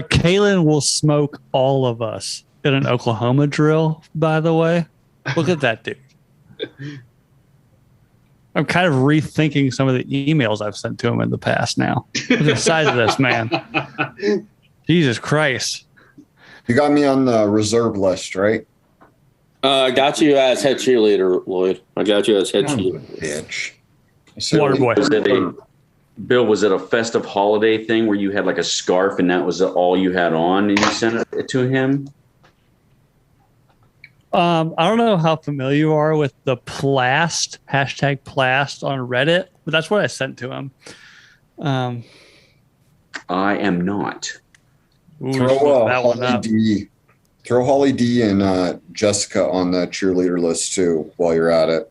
Kalen will smoke all of us in an Oklahoma drill, by the way. Look at that dude. I'm kind of rethinking some of the emails I've sent to him in the past now. Look at the size of this man. Jesus Christ. You got me on the reserve list, right? I got you as head cheerleader, Lloyd. I got you as head cheerleader. Bitch. Water boy. Bill, was it a festive holiday thing where you had like a scarf and that was all you had on and you sent it to him? I don't know how familiar you are with the Plast, #Plast on Reddit, but that's what I sent to him. I am not. Throw Holly D and Jessica on the cheerleader list too while you're at it.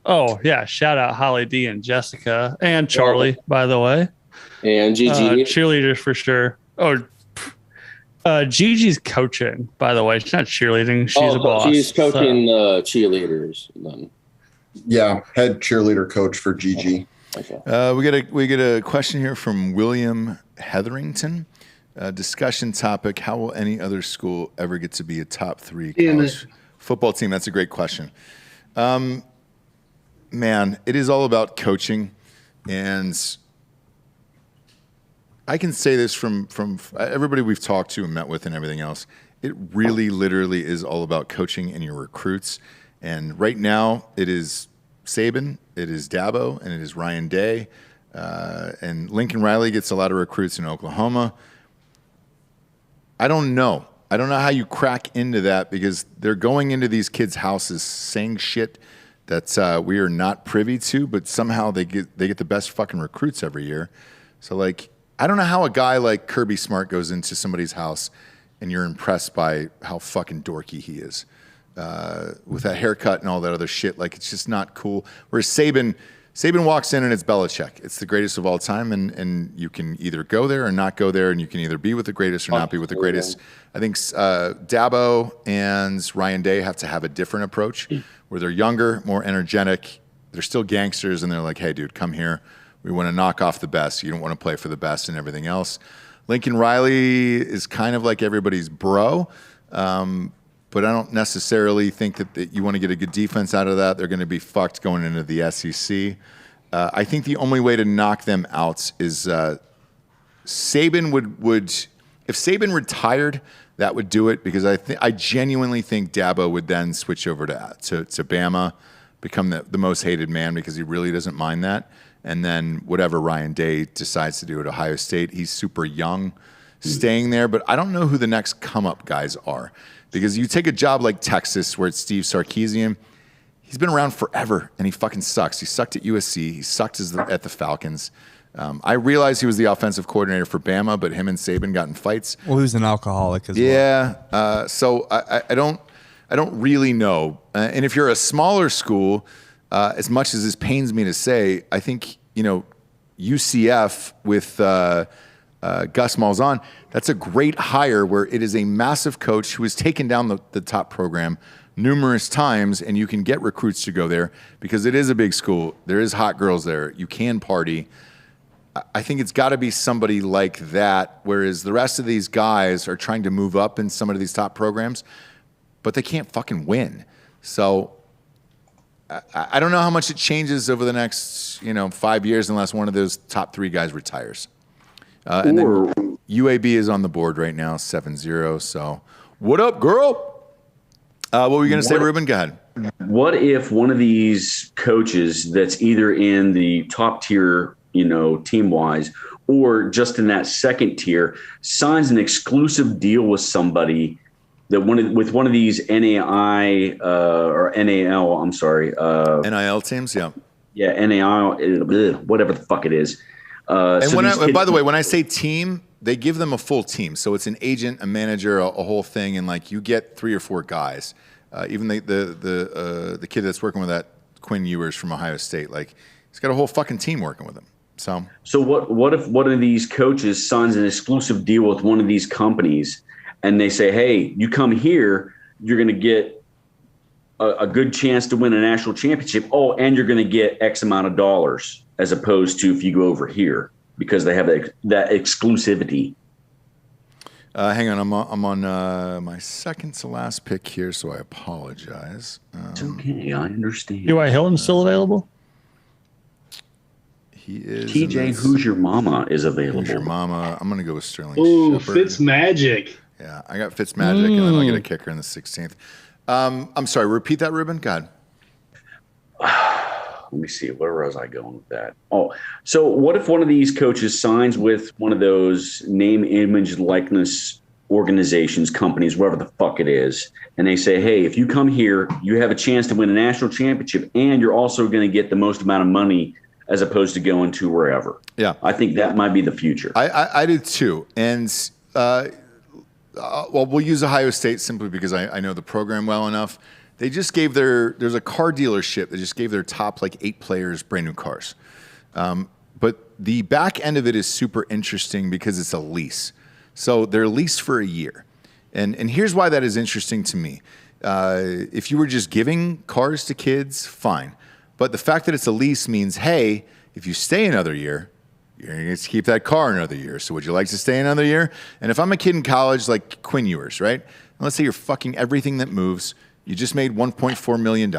Oh, yeah. Shout out Holly D and Jessica and Charlie, by the way. And Gigi. Cheerleaders for sure. Oh, Gigi's coaching, by the way. She's not cheerleading. She's a boss. She's coaching cheerleaders. Then. Yeah, head cheerleader coach for Gigi. Okay. We get a question here from William Hetherington. Discussion topic: how will any other school ever get to be a top 3 college football team? That's a great question. Man, it is all about coaching, and I can say this from everybody we've talked to and met with and everything else. It really, literally is all about coaching and your recruits. And right now, it is Saban, it is Dabo, and it is Ryan Day. And Lincoln Riley gets a lot of recruits in Oklahoma. I don't know how you crack into that because they're going into these kids' houses saying shit that we are not privy to, but somehow they get the best fucking recruits every year. So, like, I don't know how a guy like Kirby Smart goes into somebody's house and you're impressed by how fucking dorky he is with that haircut and all that other shit. Like, it's just not cool. Whereas Saban walks in and it's Belichick. It's the greatest of all time, and you can either go there or not go there, and you can either be with the greatest or not be with the greatest. I think Dabo and Ryan Day have to have a different approach where they're younger, more energetic. They're still gangsters, and they're like, hey, dude, come here. We want to knock off the best. You don't want to play for the best and everything else. Lincoln Riley is kind of like everybody's bro, but I don't necessarily think that you want to get a good defense out of that. They're going to be fucked going into the SEC. I think the only way to knock them out is Saban would if Saban retired, that would do it, because I genuinely think Dabo would then switch over to Bama, become the most hated man because he really doesn't mind that. And then whatever Ryan Day decides to do at Ohio State, he's super young, staying there. But I don't know who the next come-up guys are, because you take a job like Texas where it's Steve Sarkisian. He's been around forever, and he fucking sucks. He sucked at USC. He sucked at the Falcons. I realized he was the offensive coordinator for Bama, but him and Saban got in fights. Well, he was an alcoholic as well. Yeah. So I don't really know. And if you're a smaller school, as much as this pains me to say, I think, UCF with Gus Malzahn, that's a great hire where it is a massive coach who has taken down the top program numerous times, and you can get recruits to go there because it is a big school. There is hot girls there. You can party. I think it's got to be somebody like that, whereas the rest of these guys are trying to move up in some of these top programs, but they can't fucking win. So I don't know how much it changes over the next 5 years unless one of those top 3 guys retires. And then UAB is on the board right now, 7-0. So what up, girl? What were you going to say, Ruben? Go ahead. What if one of these coaches that's either in the top tier, team-wise, or just in that second tier, signs an exclusive deal with somebody that with one of these NAI or NAL, I'm sorry. NIL teams, yeah. Yeah, NAI, whatever the fuck it is. And by the way, when I say team, they give them a full team. So it's an agent, a manager, a whole thing, and like you get 3 or 4 guys. Even the kid that's working with that, Quinn Ewers from Ohio State, like he's got a whole fucking team working with him. So what if one of these coaches signs an exclusive deal with one of these companies, and they say, hey, you come here, you're going to get a good chance to win a national championship. Oh, and you're going to get X amount of dollars, as opposed to if you go over here, because they have that exclusivity. Hang on, I'm on my second to last pick here, so I apologize. It's okay, I understand. T.Y. Hilton's still available? He is. TJ, Who's Your Mama is available. Who's Your Mama? I'm going to go with Sterling Ooh, Shepard. Fitzmagic. Yeah, I got Fitzmagic, and then I'll get a kicker in the 16th. I'm sorry, repeat that, Ruben? Go ahead. Let me see. Where was I going with that? Oh, so what if one of these coaches signs with one of those name, image, likeness organizations, companies, whatever the fuck it is, and they say, hey, if you come here, you have a chance to win a national championship, and you're also going to get the most amount of money as opposed to going to wherever. Yeah. I think that might be the future. I do too. And, well, we'll use Ohio State simply because I know the program well enough. They just gave there's a car dealership that just gave their top 8 players brand new cars. But the back end of it is super interesting because it's a lease. So they're leased for a year. And here's why that is interesting to me. If you were just giving cars to kids, fine. But the fact that it's a lease means, hey, if you stay another year, you're going to get to keep that car another year. So would you like to stay another year? And if I'm a kid in college like Quinn Ewers, right? And let's say you're fucking everything that moves. You just made $1.4 million.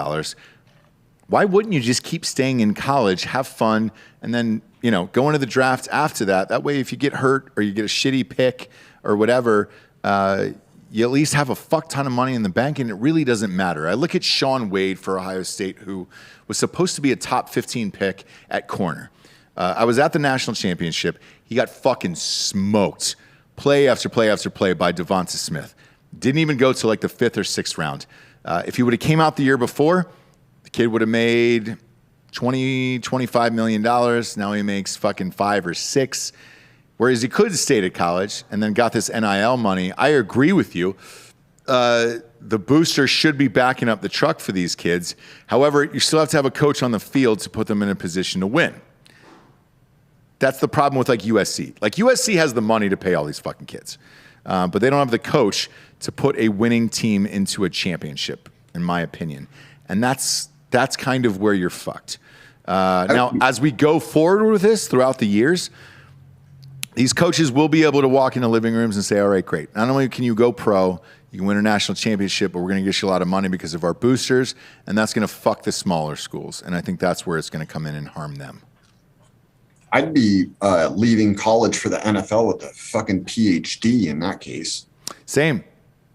Why wouldn't you just keep staying in college, have fun, and then, go into the draft after that? That way, if you get hurt or you get a shitty pick or whatever, you at least have a fuck ton of money in the bank, and it really doesn't matter. I look at Sean Wade for Ohio State, who was supposed to be a top 15 pick at corner. I was at the national championship. He got fucking smoked, play after play after play by Devonta Smith. Didn't even go to the 5th or 6th round. If he would have came out the year before, the kid would have made $25 million. Now he makes fucking 5 or 6. Whereas he could have stayed at college and then got this NIL money. I agree with you. The booster should be backing up the truck for these kids. However, you still have to have a coach on the field to put them in a position to win. That's the problem with USC. USC has the money to pay all these fucking kids. But they don't have the coach to put a winning team into a championship, in my opinion. And that's kind of where you're fucked. Now, as we go forward with this throughout the years, these coaches will be able to walk into living rooms and say, all right, great. Not only can you go pro, you can win a national championship, but we're going to get you a lot of money because of our boosters, and that's going to fuck the smaller schools. And I think that's where it's going to come in and harm them. I'd be leaving college for the NFL with a fucking PhD in that case. Same.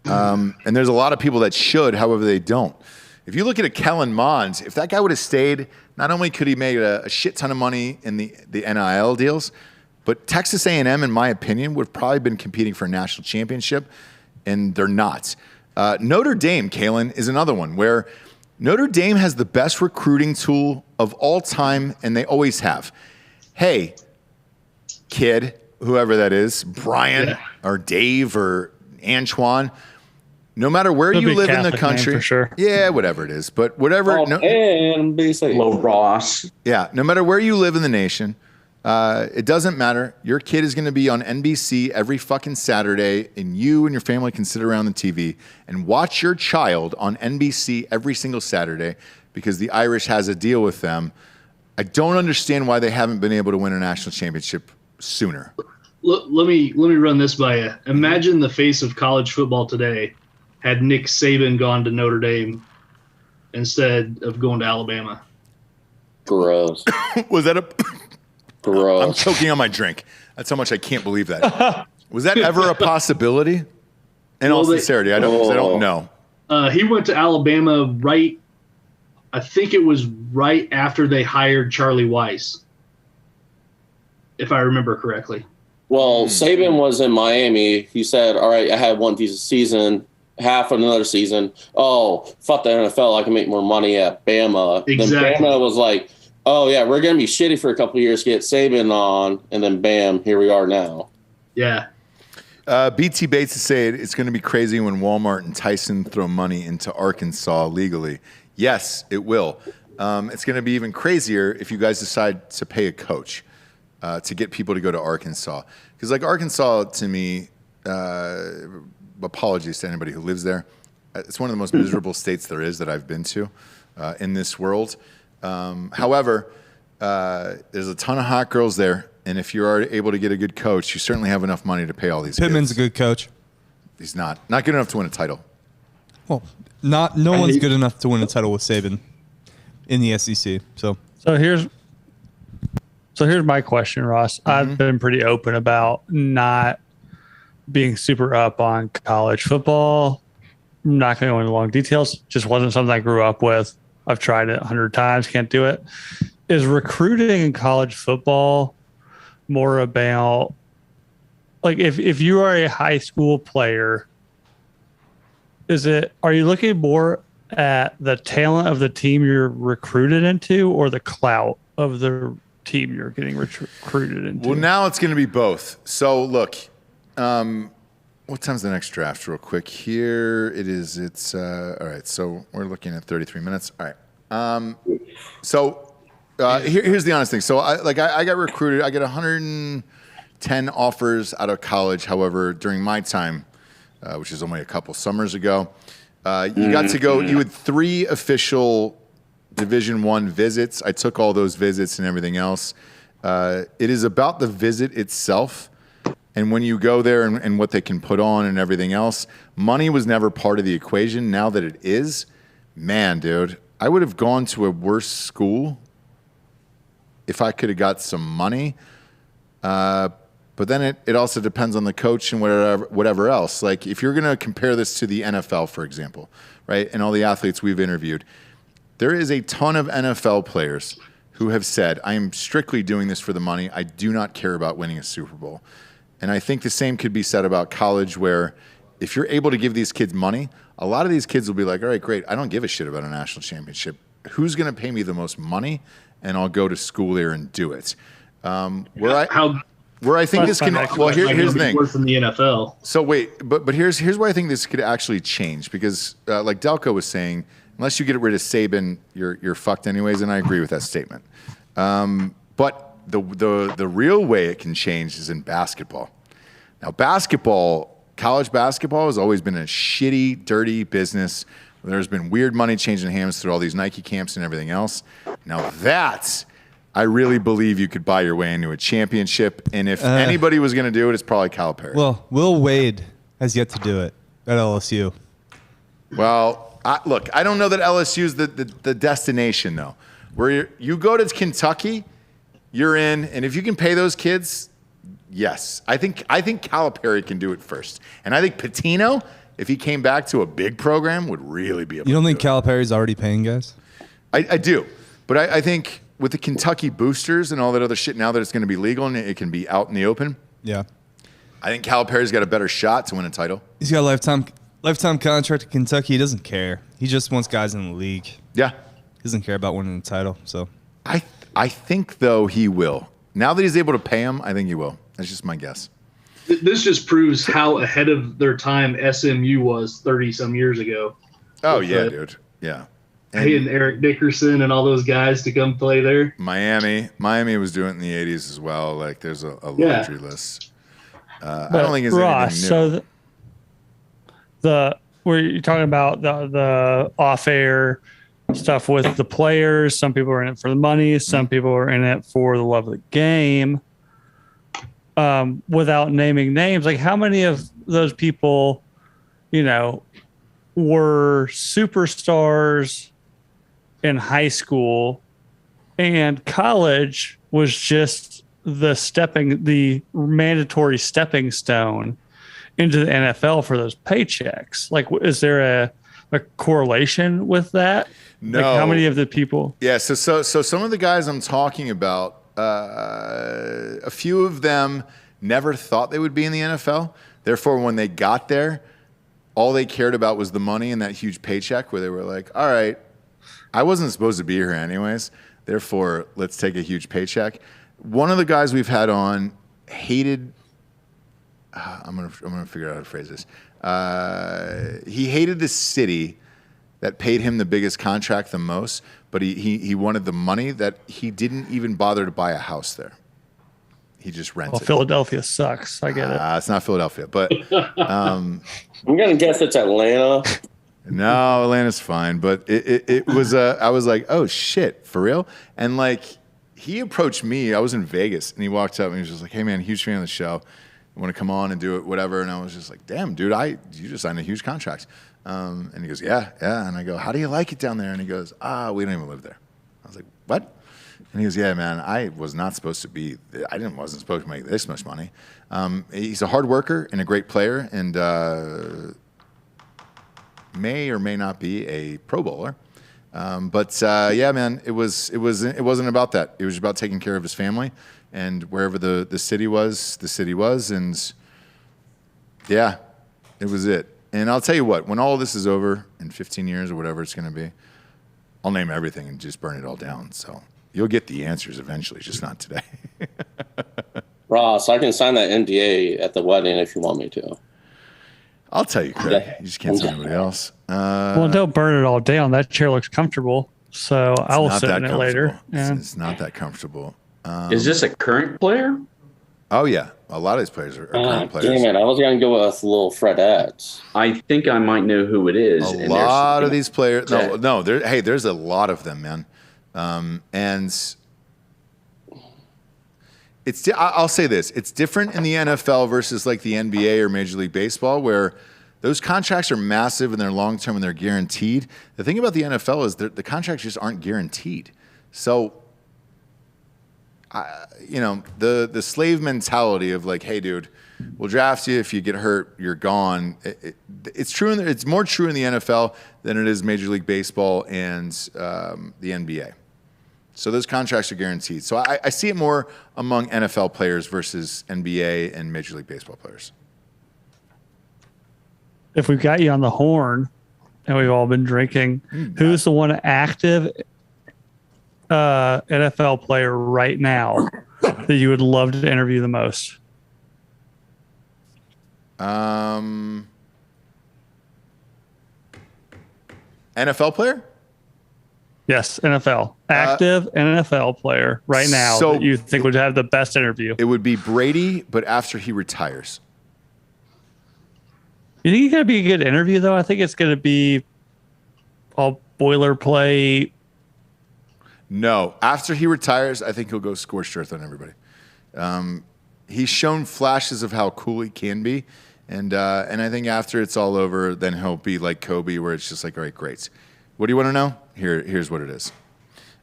And there's a lot of people that should, however, they don't. If you look at a Kellen Mond, if that guy would have stayed, not only could he make a shit ton of money in the NIL deals, but Texas A&M, in my opinion, would have probably been competing for a national championship, and they're not. Notre Dame, Kalen, is another one where Notre Dame has the best recruiting tool of all time, and they always have. Hey, kid, whoever that is, Brian or Dave or Antoine, No matter where It'll you be live in the Catholic name country, for sure. yeah, whatever it is, but whatever. And be safe. Low Ross. Yeah, no matter where you live in the nation, it doesn't matter. Your kid is going to be on NBC every fucking Saturday, and you and your family can sit around the TV and watch your child on NBC every single Saturday because the Irish has a deal with them. I don't understand why they haven't been able to win a national championship sooner. Let me run this by you. Imagine the face of college football today had Nick Saban gone to Notre Dame instead of going to Alabama. Gross. Was that a... Gross. I'm choking on my drink. That's how much I can't believe that. Was that ever a possibility? In all sincerity, I don't know. He went to Alabama right. I think it was right after they hired Charlie Weiss, if I remember correctly. Well, Saban was in Miami. He said, all right, I had one season, half another season. Oh, fuck the NFL. I can make more money at Bama. Exactly. Then Bama was like, oh, yeah, we're going to be shitty for a couple of years, get Saban on, and then bam, here we are now. Yeah. BT Bates is saying it's going to be crazy when Walmart and Tyson throw money into Arkansas legally. Yes, it will. It's going to be even crazier if you guys decide to pay a coach to get people to go to Arkansas. Because, like, Arkansas, to me, apologies to anybody who lives there, it's one of the most miserable states there is that I've been to in this world. However, there's a ton of hot girls there, and if you are able to get a good coach, you certainly have enough money to pay all these Pittman's kids. a good coach. He's not good enough to win a title. Well, no one's good enough to win a title with Saban in the SEC. So here's my question, Ross. I've been pretty open about not being super up on college football. I'm not going to go into long details. Just wasn't something I grew up with. I've tried it 100 times, can't do it. Is recruiting in college football more about, like, if you are a high school player, are you looking more at the talent of the team you're recruited into or the clout of the team you're getting recruited into? Well, now it's going to be both. So, look, what time's the next draft? Real quick here. It's all right. So we're looking at 33 minutes. All right. Here's the honest thing. So I got recruited. I got 110 offers out of college. However, during my time, which is only a couple summers ago, you got to go. You had 3 official Division I visits. I took all those visits and everything else. It is about the visit itself. And when you go there and what they can put on and everything else, money was never part of the equation. Now that it is, man, dude, I would have gone to a worse school if I could have got some money. But then it also depends on the coach and whatever else. Like, if you're going to compare this to the NFL, for example, right, and all the athletes we've interviewed, there is a ton of NFL players who have said, I am strictly doing this for the money. I do not care about winning a Super Bowl. And I think the same could be said about college, where if you're able to give these kids money, a lot of these kids will be like, all right, great, I don't give a shit about a national championship. Who's going to pay me the most money? And I'll go to school there and do it. Where I think this can, well, here's the thing. Worse than the NFL. So wait, but here's where I think this could actually change, because like Delco was saying, unless you get rid of Saban, you're fucked anyways, and I agree with that statement. But the real way it can change is in basketball. Now, college basketball has always been a shitty, dirty business. There's been weird money changing hands through all these Nike camps and everything else. Now I really believe you could buy your way into a championship. And if anybody was going to do it, it's probably Calipari. Well, Will Wade has yet to do it at LSU. Well, look, I don't know that LSU is the destination, though. Where you go to Kentucky, you're in, and if you can pay those kids, yes. I think Calipari can do it first. And I think Pitino, if he came back to a big program, would really be able to do it. You don't think Calipari's already paying guys? I do. But I think with the Kentucky boosters and all that other shit, now that it's going to be legal and it can be out in the open, yeah, I think Calipari's got a better shot to win a title. He's got a lifetime contract at Kentucky. He doesn't care. He just wants guys in the league. Yeah. He doesn't care about winning the title. So I think, though, he will. Now that he's able to pay him, I think he will. That's just my guess. This just proves how ahead of their time SMU was 30 some years ago. Oh yeah, dude. Yeah. And Eric Dickerson and all those guys to come play there. Miami was doing it in the 80s as well. Like there's a laundry list. I don't think it's Ross, anything new. So where you're talking about the off-air stuff with the players, some people are in it for the money, some people are in it for the love of the game. Without naming names, like how many of those people, were superstars in high school and college was just the mandatory stepping stone into the NFL for those paychecks? Like, is there a correlation with that? No. Like how many of the people? Yeah. So some of the guys I'm talking about, a few of them never thought they would be in the NFL. Therefore, when they got there, all they cared about was the money and that huge paycheck where they were like, all right, I wasn't supposed to be here anyways. Therefore, let's take a huge paycheck. One of the guys we've had on hated, I'm gonna figure out how to phrase this. He hated the city that paid him the biggest contract the most, but he wanted the money that he didn't even bother to buy a house there. He just rented. Well, Philadelphia sucks. I get it. It's not Philadelphia, but I'm gonna guess it's Atlanta. No, Atlanta's fine, but it was. I was like, oh shit, for real? And like, he approached me. I was in Vegas, and he walked up and he was just like, hey man, huge fan of the show. I want to come on and do it, whatever. And I was just like, damn, dude, you just signed a huge contract. And he goes, yeah. And I go, how do you like it down there? And he goes, we don't even live there. I was like, what? And he goes, yeah, man, I wasn't supposed to make this much money. He's a hard worker and a great player, and may or may not be a Pro Bowler. But yeah, man, it wasn't about that. It was about taking care of his family, and wherever the city was, and yeah, it was it. And I'll tell you what, when all this is over in 15 years or whatever it's going to be, I'll name everything and just burn it all down. So you'll get the answers eventually, just not today. Ross, I can sign that NDA at the wedding if you want me to. I'll tell you, Craig. You just can't tell anybody else. Well, don't burn it all down. That chair looks comfortable, so I will sit in it later. Yeah. It's not that comfortable. Is this a current player? Oh, yeah. A lot of these players are current players. Damn it. I was going to go with little Fredettes. I think I might know who it is. A lot of these players. No. There's a lot of them, man. And I'll say this. It's different in the NFL versus like the NBA or Major League Baseball, where those contracts are massive and they're long-term and they're guaranteed. The thing about the NFL is the contracts just aren't guaranteed. So, the slave mentality of like, hey, dude, we'll draft you. If you get hurt, you're gone. It's true. It's more true in the NFL than it is Major League Baseball and the NBA. So those contracts are guaranteed. So I see it more among NFL players versus NBA and Major League Baseball players. If we've got you on the horn and we've all been drinking, who's the one active NFL player right now that you would love to interview the most? NFL player? Yes, NFL. Active NFL player right now that you think would have the best interview. It would be Brady, but after he retires. You think it's going to be a good interview, though? I think it's going to be all boilerplate. No. After he retires, I think he'll go scorched earth on everybody. He's shown flashes of how cool he can be. And I think after it's all over, then he'll be like Kobe, where it's just like, all right, great. What do you want to know? Here's what it is.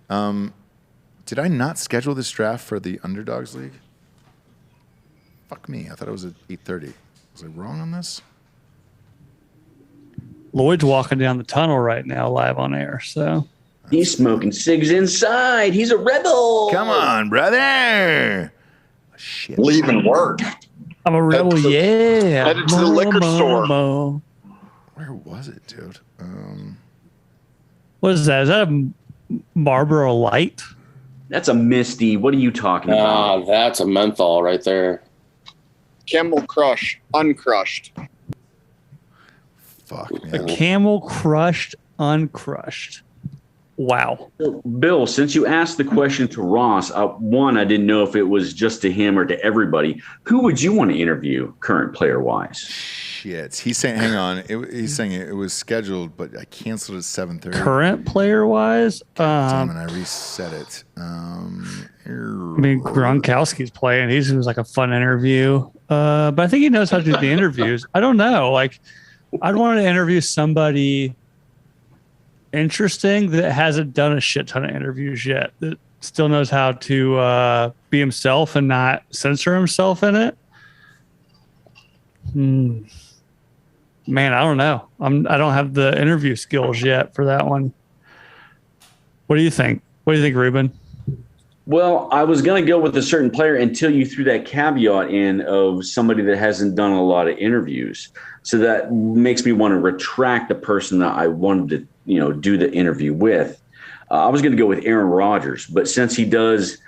Did I not schedule this draft for the Underdogs League? Fuck me. I thought it was at 8:30. Was I wrong on this? Lloyd's walking down the tunnel right now, live on air. So he's smoking cigs inside. He's a rebel. Come on, brother. Shit. Leaving work. I'm a rebel. Headed to the liquor store. Where was it, dude? What is that? Is that a Marlboro Light? That's a Misty. What are you talking about? That's a menthol right there. Camel Crush, uncrushed. Fuck, A camel crushed, uncrushed. Wow. Bill, since you asked the question to Ross, one, I didn't know if it was just to him or to everybody. Who would you want to interview, current player-wise? Shit. He's saying, hang on. He's saying it was scheduled, but I canceled at 7:30. Current player-wise? Damn it, I reset it. I mean, Gronkowski's playing. He seems like a fun interview. But I think he knows how to do the interviews. I don't know. Like, I'd want to interview somebody interesting that hasn't done a shit ton of interviews yet, that still knows how to be himself and not censor himself in it. Man, I don't know. I don't have the interview skills yet for that one. What do you think? What do you think, Ruben? Well, I was going to go with a certain player until you threw that caveat in of somebody that hasn't done a lot of interviews. So that makes me want to retract the person that I wanted to, do the interview with. I was going to go with Aaron Rodgers, but since he does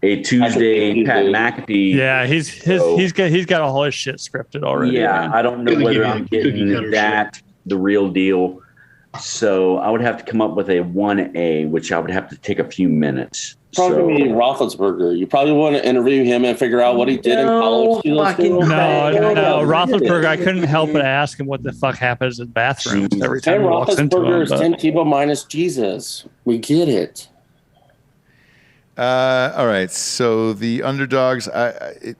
a Tuesday Pat McAfee, yeah, he's got all his shit scripted already. Yeah, man. I don't know whether I'm getting that the real deal. So I would have to come up with a 1A, which I would have to take a few minutes. Probably be Roethlisberger. You probably want to interview him and figure out what he did in college. No, Roethlisberger. I couldn't help but ask him what the fuck happens in bathrooms every time he walks into them. Roethlisberger is Tim Tebow minus Jesus. We get it. All right. So the underdogs, it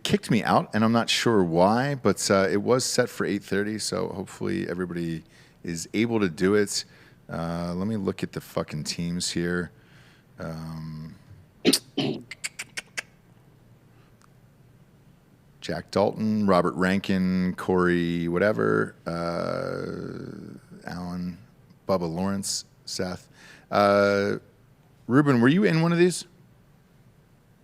kicked me out, and I'm not sure why, but it was set for 8:30. So hopefully everybody is able to do it. Let me look at the fucking teams here. Jack Dalton, Robert Rankin, Corey, whatever, Alan, Bubba Lawrence, Seth. Ruben, were you in one of these?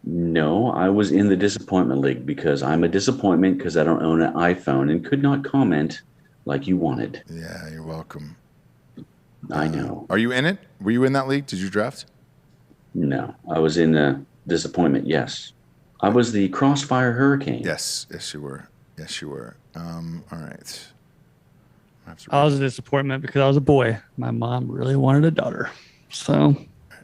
No, I was in the disappointment league because I'm a disappointment because I don't own an iPhone and could not comment like you wanted. Yeah, you're welcome. I know. Are you in it? Were you in that league? Did you draft? No, I was in the disappointment. Yes, I was the Crossfire Hurricane. Yes, you were. All right. I was a disappointment because I was a boy. My mom really wanted a daughter, so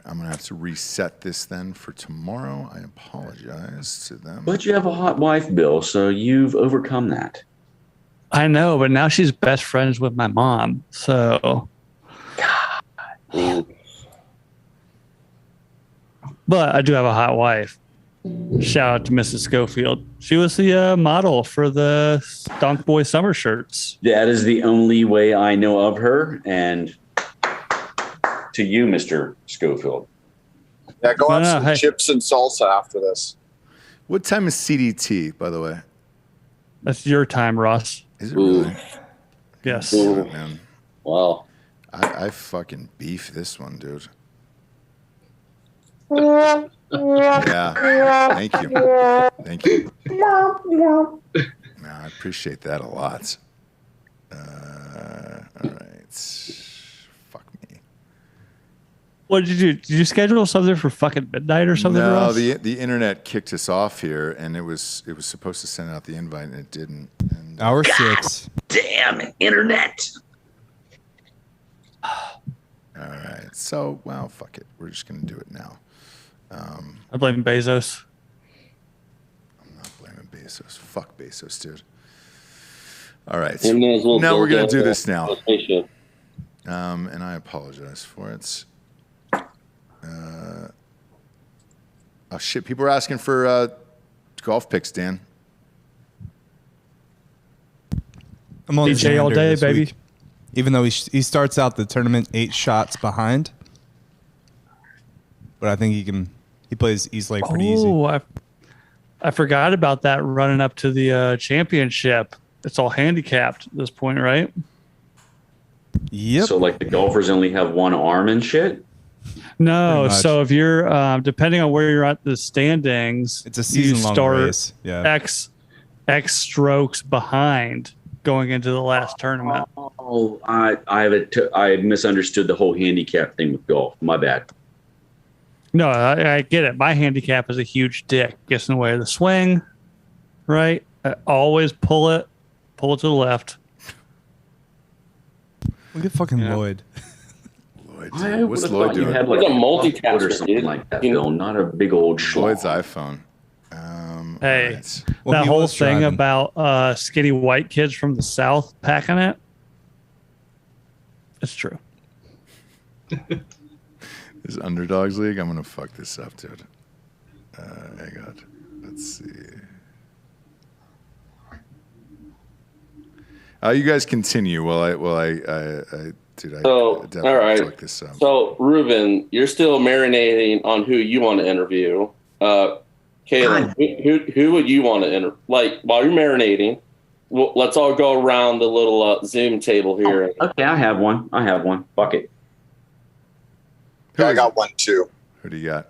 I'm gonna have to reset this then for tomorrow. I apologize to them. But you have a hot wife, Bill, so you've overcome that. I know, but now she's best friends with my mom, so. God. But I do have a hot wife. Shout out to Mrs. Schofield. She was the model for the Donk Boy summer shirts. That is the only way I know of her. And to you, Mr. Schofield. Yeah, go have some chips and salsa after this. What time is CDT, by the way? That's your time, Ross. Is it really? Yes. Oh, man. Wow. I fucking beef this one, dude. Yeah. Thank you. No, I appreciate that a lot. All right. Fuck me. What did you do? Did you schedule something for fucking midnight or something? No, Ross? the internet kicked us off here, and it was supposed to send out the invite, and it didn't. And, Hour 6. Damn internet. All right. So, well, fuck it. We're just gonna do it now. I blame Bezos. I'm not blaming Bezos. Fuck Bezos, dude. All right. Now we're going to do this now. And I apologize for it. Oh, shit. People are asking for golf picks, Dan. I'm on DJ all day, baby. Week. Even though he starts out the tournament 8 shots behind. But I think he plays East Lake pretty easy. Oh, I forgot about that running up to the championship. It's all handicapped at this point, right? Yep. So like the golfers only have one arm and shit? No. So if you're, depending on where you're at the standings, it's a season-long race. Yeah. X strokes behind going into the last tournament. Oh, I misunderstood the whole handicap thing with golf. My bad. No, I get it. My handicap is a huge dick. Gets in the way of the swing, right? Always pull it to the left. Look at fucking Lloyd. I What's would've Lloyd thought you doing? had like He's a a multitasker, or something dude. like that, Bill. Not a big old Lloyd's schlong. iPhone. Hey, all right. Well, that he whole was thing driving. about skinny white kids from the South packing it. It's true. This Underdogs League, I'm gonna fuck this up, dude. Hang on. Let's see. You guys continue while I dude, I So, definitely all right. fuck this up. So, Ruben, you're still marinating on who you want to interview. Kaylin, who would you want to interview? Like, while you're marinating, let's all go around the little Zoom table here. Okay, I have one. Fuck it. Yeah, I got one too. Who do you got?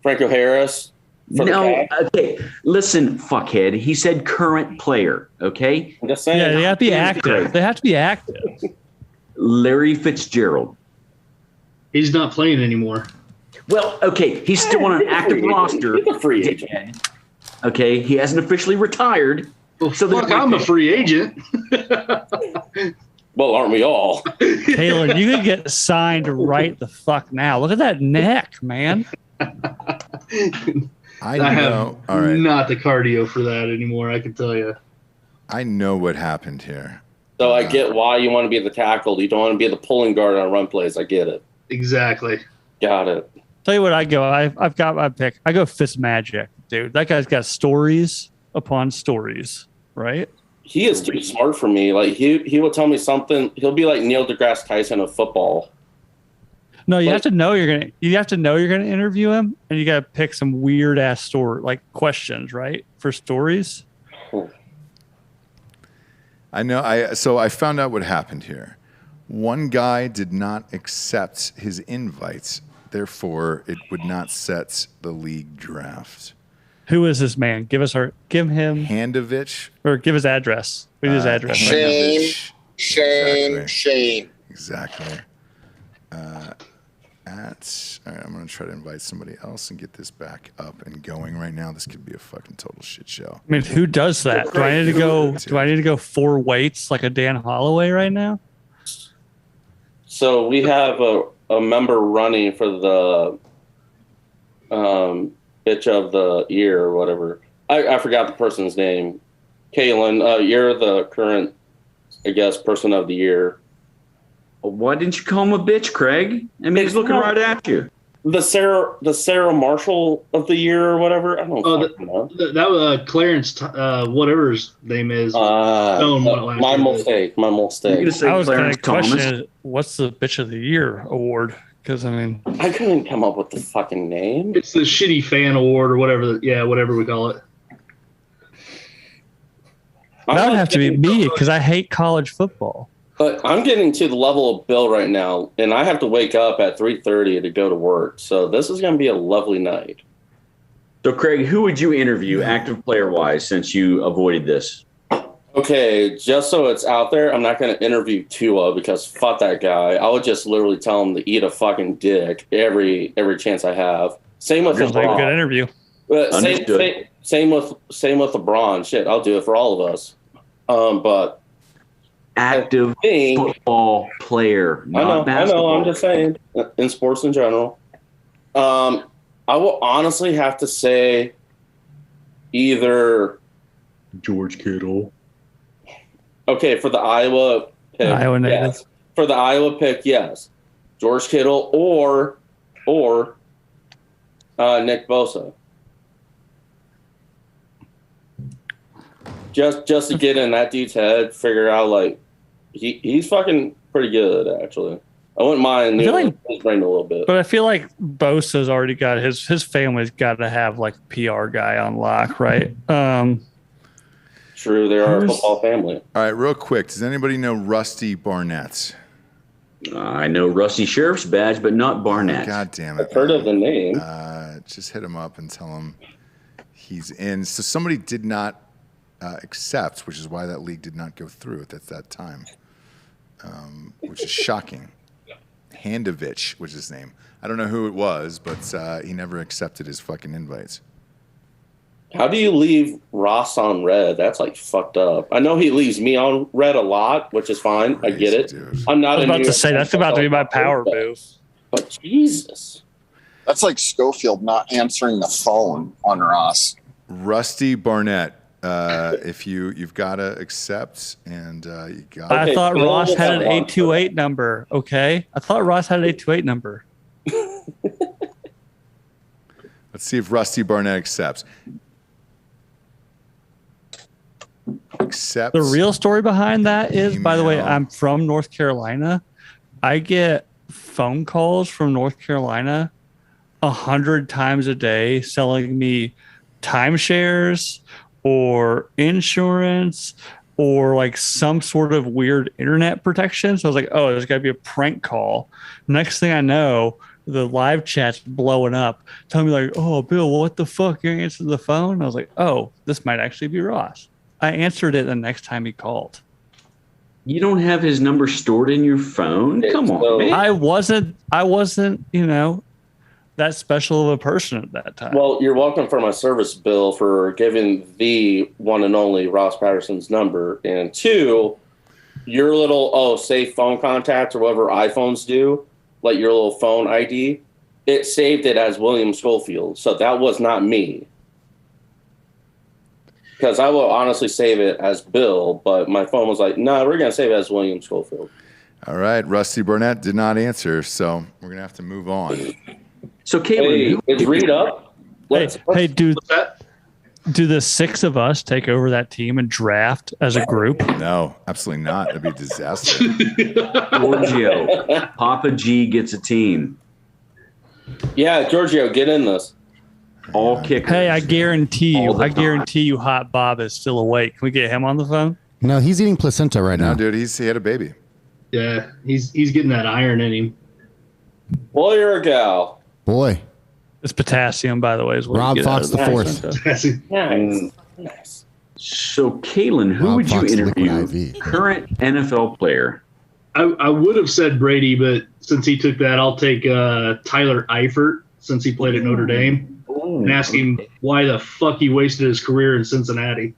Franco Harris. No, okay. Listen, fuckhead. He said current player. Okay. I'm just saying. Yeah, they have to be active. They have to be active. Larry Fitzgerald. He's not playing anymore. Well, okay, he's still on an active roster. He's a free agent. Okay, he hasn't officially retired. Well, So fuck, I'm a free agent. Well, aren't we all? Taylor, you could get signed right the fuck now. Look at that neck, man. I I have know. All right. not the cardio for that anymore, I can tell you. I know what happened here. So I get why you want to be the tackle. You don't want to be the pulling guard on run plays. I get it. Exactly. Got it. Tell you what, I go. I've got my pick. I go Fitzmagic, dude. That guy's got stories upon stories, right? He is too smart for me. Like he will tell me something. He'll be like Neil deGrasse Tyson of football. No, you have to know you're gonna. You have to know you're gonna interview him, and you got to pick some weird ass story, like questions, right, for stories. I know. So I found out what happened here. One guy did not accept his invites, therefore it would not set the league draft. Who is this man? Give him Handovich, or give his address. We need his address. Shane. Exactly. Shane. Exactly. All right, I'm gonna try to invite somebody else and get this back up and going right now. This could be a fucking total shit show. I mean, who does that? Do I need to go? Do I need to go 4 weights like a Dan Holloway right now? So we have a member running for the bitch of the year or whatever. I forgot the person's name. Kaylin, you're the current, I guess, person of the year. Why didn't you call him a bitch, Craig? I mean, he's looking right at you. The Sarah Marshall of the year or whatever. I don't know. That was Clarence, whatever his name is. Stone won it last my year. mistake. I was going to question what's the bitch of the year award? Because I mean, I couldn't come up with the fucking name. It's the shitty fan award or whatever. Yeah, whatever we call it. that would have to be me because I hate college football. But I'm getting to the level of Bill right now, and I have to wake up at 3:30 to go to work. So this is going to be a lovely night. So, Craig, who would you interview active player-wise since you avoided this? Okay, just so it's out there, I'm not going to interview Tua because fuck that guy. I would just literally tell him to eat a fucking dick every chance I have. Same with Sounds like a LeBron. good interview. Same with LeBron. Shit, I'll do it for all of us. But active football player, not basketball. I'm just saying in sports in general. I will honestly have to say either George Kittle. Okay, for the Iowa pick, Iowa native. yes. For the Iowa pick, yes, George Kittle or Nick Bosa. Just to get in that dude's head, figure out like he's fucking pretty good actually. I wouldn't mind his brain a little bit. But I feel like Bosa's already got his family's got to have like a PR guy on lock, right? True, they are a football family. All right, real quick. Does anybody know Rusty Barnett? I know Rusty Sheriff's Badge, but not Barnett. God damn it. I've heard of the name. Just hit him up and tell him he's in. So somebody did not accept, which is why that league did not go through at that time, which is shocking. Handovich was his name. I don't know who it was, but he never accepted his fucking invites. How do you leave Ross on red? That's like fucked up. I know he leaves me on red a lot, which is fine. I get it. I'm not I was about to say that's about to be my power but, move. But Jesus. That's like Schofield not answering the phone on Ross. Rusty Barnett. If you've got to accept, and you got. I thought Ross had an 828 number. Okay, I thought Ross had an 828 number. Let's see if Rusty Barnett accepts. Accepts. The real story behind that is, by the way, I'm from North Carolina. I get phone calls from North Carolina 100 times a day selling me timeshares or insurance or like some sort of weird internet protection. So I was like, oh, there's got to be a prank call. Next thing I know, the live chat's blowing up, telling me like, oh, Bill, what the fuck? You answered the phone? I was like, oh, this might actually be Ross. I answered it the next time he called. You don't have his number stored in your phone? Come on, man. I wasn't, that special of a person at that time. Well, you're welcome for my service, Bill, for giving the one and only Ross Patterson's number. And two, your little, save phone contacts or whatever iPhones do, like your little phone ID, it saved it as William Schofield. So that was not me. Because I will honestly save it as Bill, but my phone was like, no, we're going to save it as William Schofield. All right. Rusty Barnett did not answer, so we're going to have to move on. So, Caitlin, is Reed up? Hey, do the six of us take over that team and draft as a group? No, absolutely not. That'd be a disaster. Giorgio, Papa G gets a team. Yeah, Giorgio, get in this. All kickers. Hey, I guarantee you, Hot Bob is still awake. Can we get him on the phone? No, he's eating placenta right now. No, dude, he had a baby. Yeah, he's getting that iron in him. Boy or a gal? Boy. It's potassium, by the way. Is what Rob Fox the fourth. Nice. So, Caitlin, who Rob would Fox you Liquid interview? IV. Current NFL player. I would have said Brady, but since he took that, I'll take Tyler Eifert since he played at Notre Dame. And ask him why the fuck he wasted his career in Cincinnati.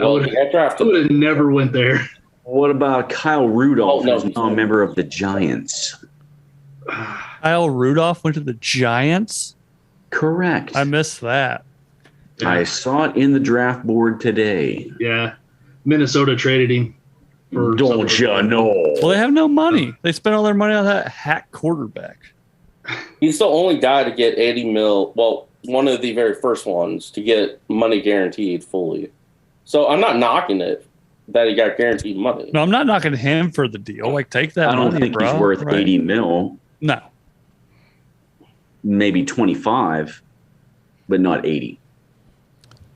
I would have never went there. What about Kyle Rudolph, who's now a member of the Giants? Kyle Rudolph went to the Giants? Correct. I missed that. I saw it in the draft board today. Yeah. Minnesota traded him. Don't you know? Well, they have no money. They spent all their money on that hack quarterback. He's the only guy to get 80 mil. Well, one of the very first ones to get money guaranteed fully. So I'm not knocking it that he got guaranteed money. No, I'm not knocking him for the deal. Like, take that I don't money, think bro. he's worth 80 mil. No. Maybe 25, but not 80.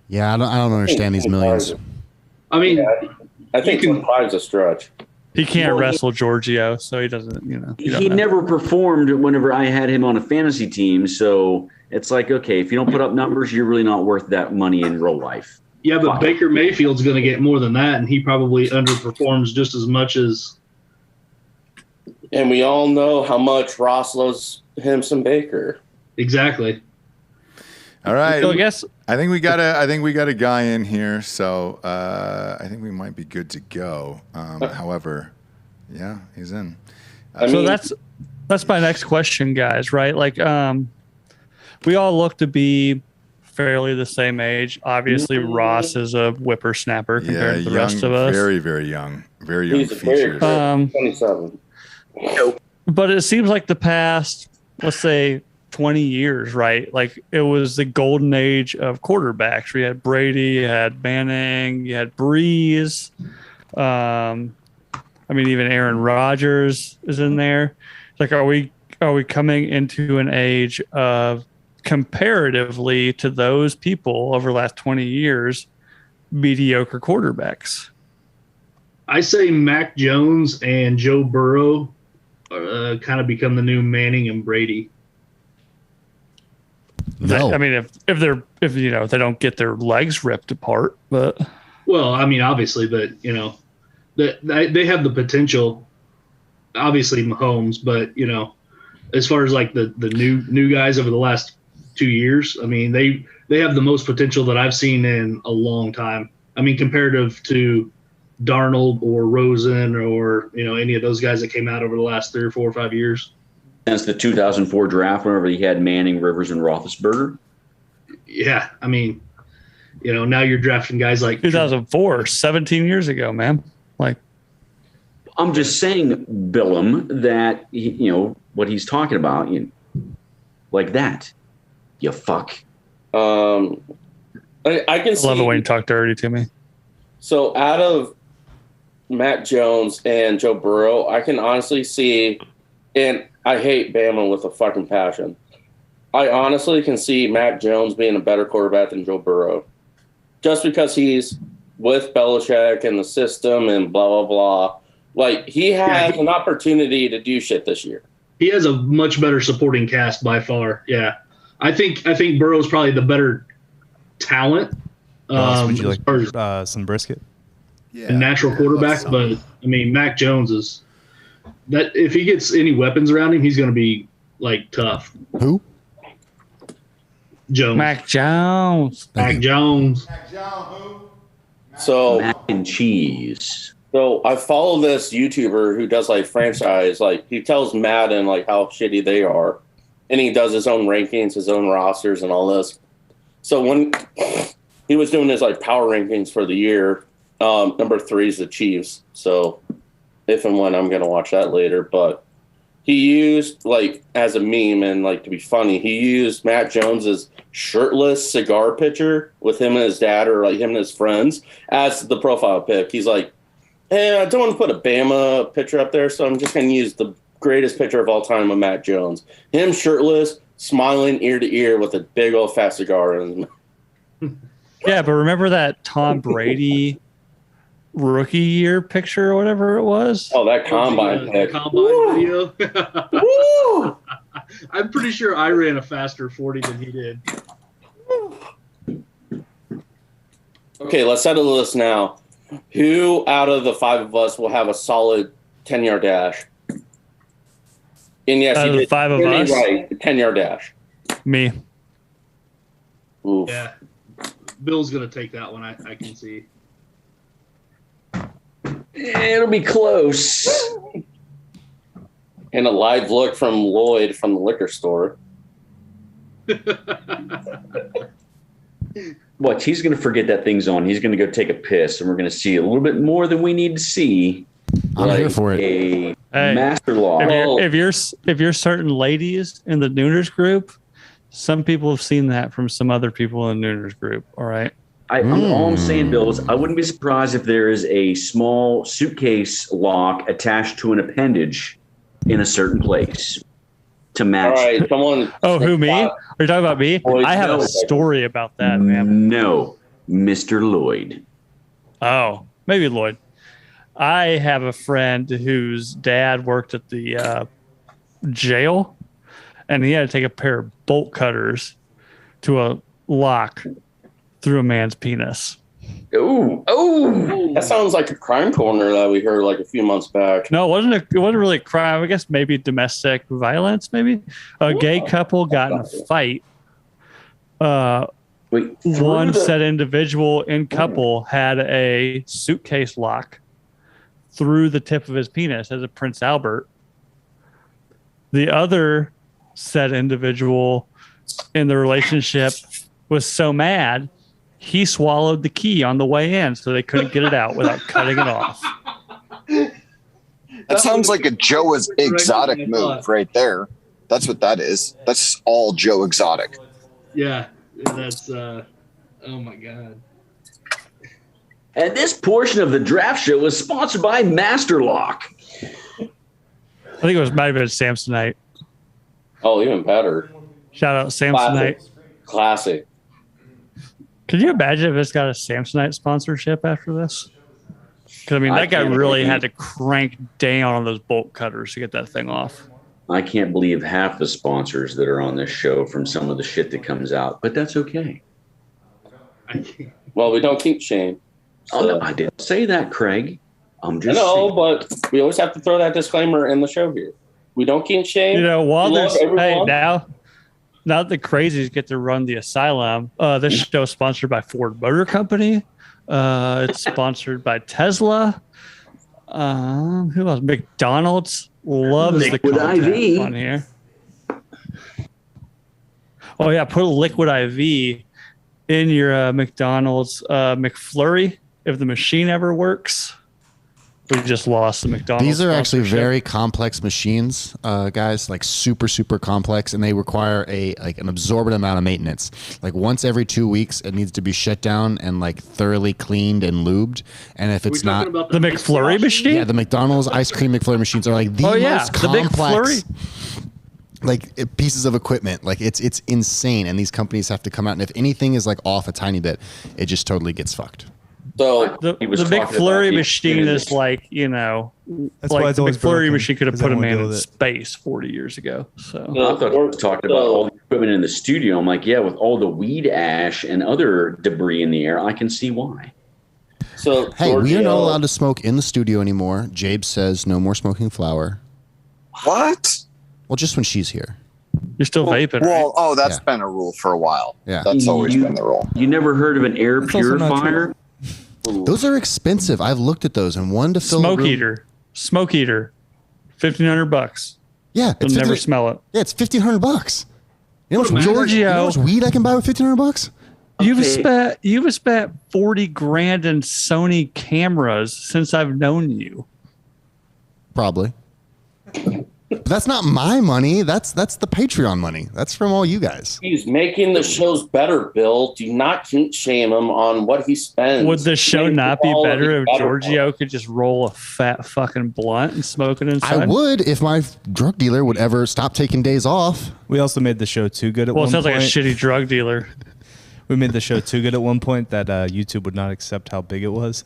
Yeah, I don't understand these millions. I mean, I think 25 is a stretch. He can't wrestle Giorgio, so he doesn't, He never performed whenever I had him on a fantasy team, so it's like, okay, if you don't put up numbers, you're really not worth that money in real life. Yeah, but Baker Mayfield's going to get more than that, and he probably underperforms just as much as. And we all know how much Ross loves him some Baker. Exactly. All right. So I think we got a guy in here, so I think we might be good to go. However, yeah, he's in. So that's my next question, guys. Right? Like, we all look to be fairly the same age. Obviously, Ross is a whippersnapper compared to the rest of us. Very, very young. Very young He's features. 27. But it seems like the past, let's say, 20 years, right? Like, it was the golden age of quarterbacks. We had Brady, you had Manning, you had Breeze. Even Aaron Rodgers is in there. Like, are we coming into an age of, comparatively to those people over the last 20 years, mediocre quarterbacks? I say Mac Jones and Joe Burrow kind of become the new Manning and Brady. No. If they don't get their legs ripped apart, but obviously, but they have the potential. Obviously, Mahomes, but as far as like the new guys over the last 2 years, they have the most potential that I've seen in a long time. I mean, comparative to Darnold or Rosen or any of those guys that came out over the last 3 or 4 or 5 years. Since the 2004 draft, whenever he had Manning, Rivers, and Roethlisberger. Yeah, I mean, now you're drafting guys like 2004, 17 years ago, man. Like, I'm just saying, Billum, that what he's talking about, like that. You fuck. I can see. I love it when you talk dirty to me. So out of Matt Jones and Joe Burrow, I can honestly see, and I hate Bama with a fucking passion. I honestly can see Matt Jones being a better quarterback than Joe Burrow. Just because he's with Belichick and the system and blah, blah, blah. Like, he has an opportunity to do shit this year. He has a much better supporting cast by far. Yeah. I think Burrow's probably the better talent. Would you like some brisket? A natural quarterback, but I mean, Mac Jones is that if he gets any weapons around him, he's going to be like tough. Who? Jones. Mac Jones. Mac Jones. So mac and cheese. So I follow this YouTuber who does like franchise, like he tells Madden like how shitty they are, and he does his own rankings, his own rosters, and all this. So when he was doing his like power rankings for the year, number 3 is the Chiefs. So if and when I'm gonna watch that later, but he used like as a meme and like to be funny, he used Matt Jones's shirtless cigar picture with him and his dad or like him and his friends as the profile pic. He's like, hey, I don't want to put a Bama picture up there, so I'm just going to use the greatest picture of all time of Matt Jones. Him shirtless, smiling ear to ear with a big old fat cigar in his mouth. Yeah, but remember that Tom Brady rookie year picture or whatever it was? Oh, that combine pic. Combine video. Woo! I'm pretty sure I ran a faster 40 than he did. Okay, let's settle this now. Who out of the 5 of us will have a solid 10-yard dash? And yes, out of the 5 of us, right, 10-yard dash. Me. Oof. Yeah, Bill's gonna take that one. I can see. It'll be close. And a live look from Lloyd from the liquor store. Watch, he's going to forget that thing's on. He's going to go take a piss, and we're going to see a little bit more than we need to see. I'm here for it. A master law. If you're certain ladies in the Nooners group, some people have seen that from some other people in the Nooners group. All right. All I'm saying, Bill, is I wouldn't be surprised if there is a small suitcase lock attached to an appendage in a certain place to match. All right, someone. Oh, who, me? Are you talking about me? I have a story about that, man. No, Mr. Lloyd. Oh, maybe Lloyd. I have a friend whose dad worked at the jail, and he had to take a pair of bolt cutters to a lock through a man's penis. Oh, that sounds like a crime corner that we heard like a few months back. No, it wasn't really a crime. I guess maybe domestic violence. Maybe a gay couple got in a fight. One said individual in couple had a suitcase lock through the tip of his penis as a Prince Albert. The other said individual in the relationship was so mad he swallowed the key on the way in, so they couldn't get it out without cutting it off. That sounds like a Joe Exotic move right there. That's what that is. That's all Joe Exotic. Yeah, that's oh my god. And this portion of the draft show is sponsored by Master Lock. I think it might have been Samsonite. Oh, even better. Shout out Samsonite. Classic. Could you imagine if it's got a Samsonite sponsorship after this? Because, I mean, that guy really had to crank down on those bolt cutters to get that thing off. I can't believe half the sponsors that are on this show from some of the shit that comes out, but that's okay. Well, we don't kink shame. So. Oh, no, I didn't say that, Craig. I'm just saying. But we always have to throw that disclaimer in the show here. We don't kink shame. You know, while there's now the crazies get to run the asylum. This show is sponsored by Ford Motor Company. It's sponsored by Tesla. Who else? McDonald's loves Liquid the content IV. on here. Oh yeah, put a liquid IV in your McDonald's McFlurry if the machine ever works. We just lost the McDonald's. These are actually sponsorship. very complex machines, guys. Like super, super complex, and they require an absorbent amount of maintenance. Like once every 2 weeks, it needs to be shut down and like thoroughly cleaned and lubed. And if it's not the McFlurry machine, yeah, the McDonald's ice cream McFlurry machines are like the most complex. Like pieces of equipment, like it's insane, and these companies have to come out, and if anything is like off a tiny bit, it just totally gets fucked. So the McFlurry machine is like, That's why like it's the always McFlurry broken, machine could have 'cause put a everyone man deal in with it. space 40 years ago. So I thought it was talking about all the equipment in the studio. I'm like, yeah, with all the weed ash and other debris in the air, I can see why. So Hey, we are not allowed to smoke in the studio anymore. Jabe says no more smoking flower. What? Well, just when she's here. You're still vaping, Well, right? that's been a rule for a while. Yeah. That's always been the rule. You never heard of an air That's also not purifier? Those are expensive. I've looked at those, and one to fill Smoke a room- heater, $1,500. Yeah, You'll never smell it. Yeah, it's $1,500. You know how much Giorgio, you know how much weed I can buy with $1,500? You've spent 40 grand in Sony cameras since I've known you. Probably. But that's not my money. That's the Patreon money. That's from all you guys. He's making the shows better, Bill. Do not shame him on what he spends. Would the show Make not be quality better if better. Giorgio could just roll a fat fucking blunt and smoke it inside? I would if my drug dealer would ever stop taking days off. We also made the show too good at Well, one it sounds point. like a shitty drug dealer. We made the show too good at one point that YouTube would not accept how big it was.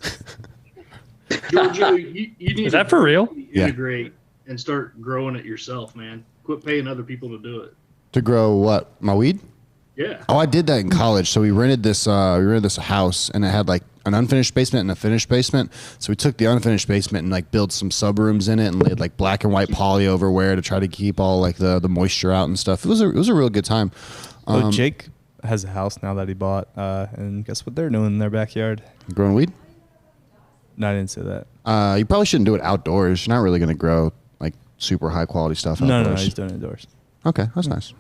Giorgio, you need Is that for real? Yeah. integrate and start growing it yourself, man. Quit paying other people to do it. To grow what? My weed? Yeah. Oh, I did that in college. So we rented this house, and it had like an unfinished basement and a finished basement. So we took the unfinished basement and like built some sub rooms in it and laid like black and white poly overwear to try to keep all like the moisture out and stuff. It was a real good time. Jake has a house now that he bought, and guess what they're doing in their backyard? Growing weed? No, I didn't say that. You probably shouldn't do it outdoors. You're not really going to grow like super high quality stuff outdoors. No, he's doing it indoors. Okay, that's nice.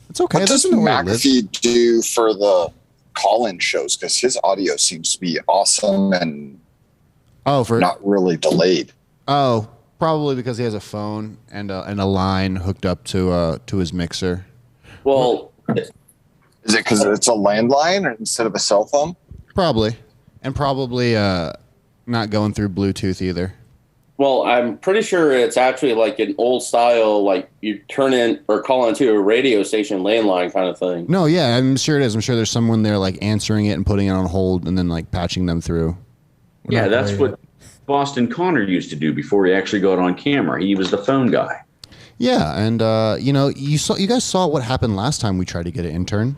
It's okay. What does That's the way it lives. McAfee do for the call-in shows? Because his audio seems to be awesome and not really delayed. Oh, probably because he has a phone and a line hooked up to his mixer. Well, is it because it's a landline instead of a cell phone? Probably, and probably not going through Bluetooth either. Well, I'm pretty sure it's actually like an old style, like you turn in or call into a radio station landline kind of thing. No, yeah, I'm sure it is. I'm sure there's someone there like answering it and putting it on hold and then like patching them through. Yeah, that's what Boston Connor used to do before he actually got on camera. He was the phone guy. Yeah, and you guys saw what happened last time we tried to get an intern.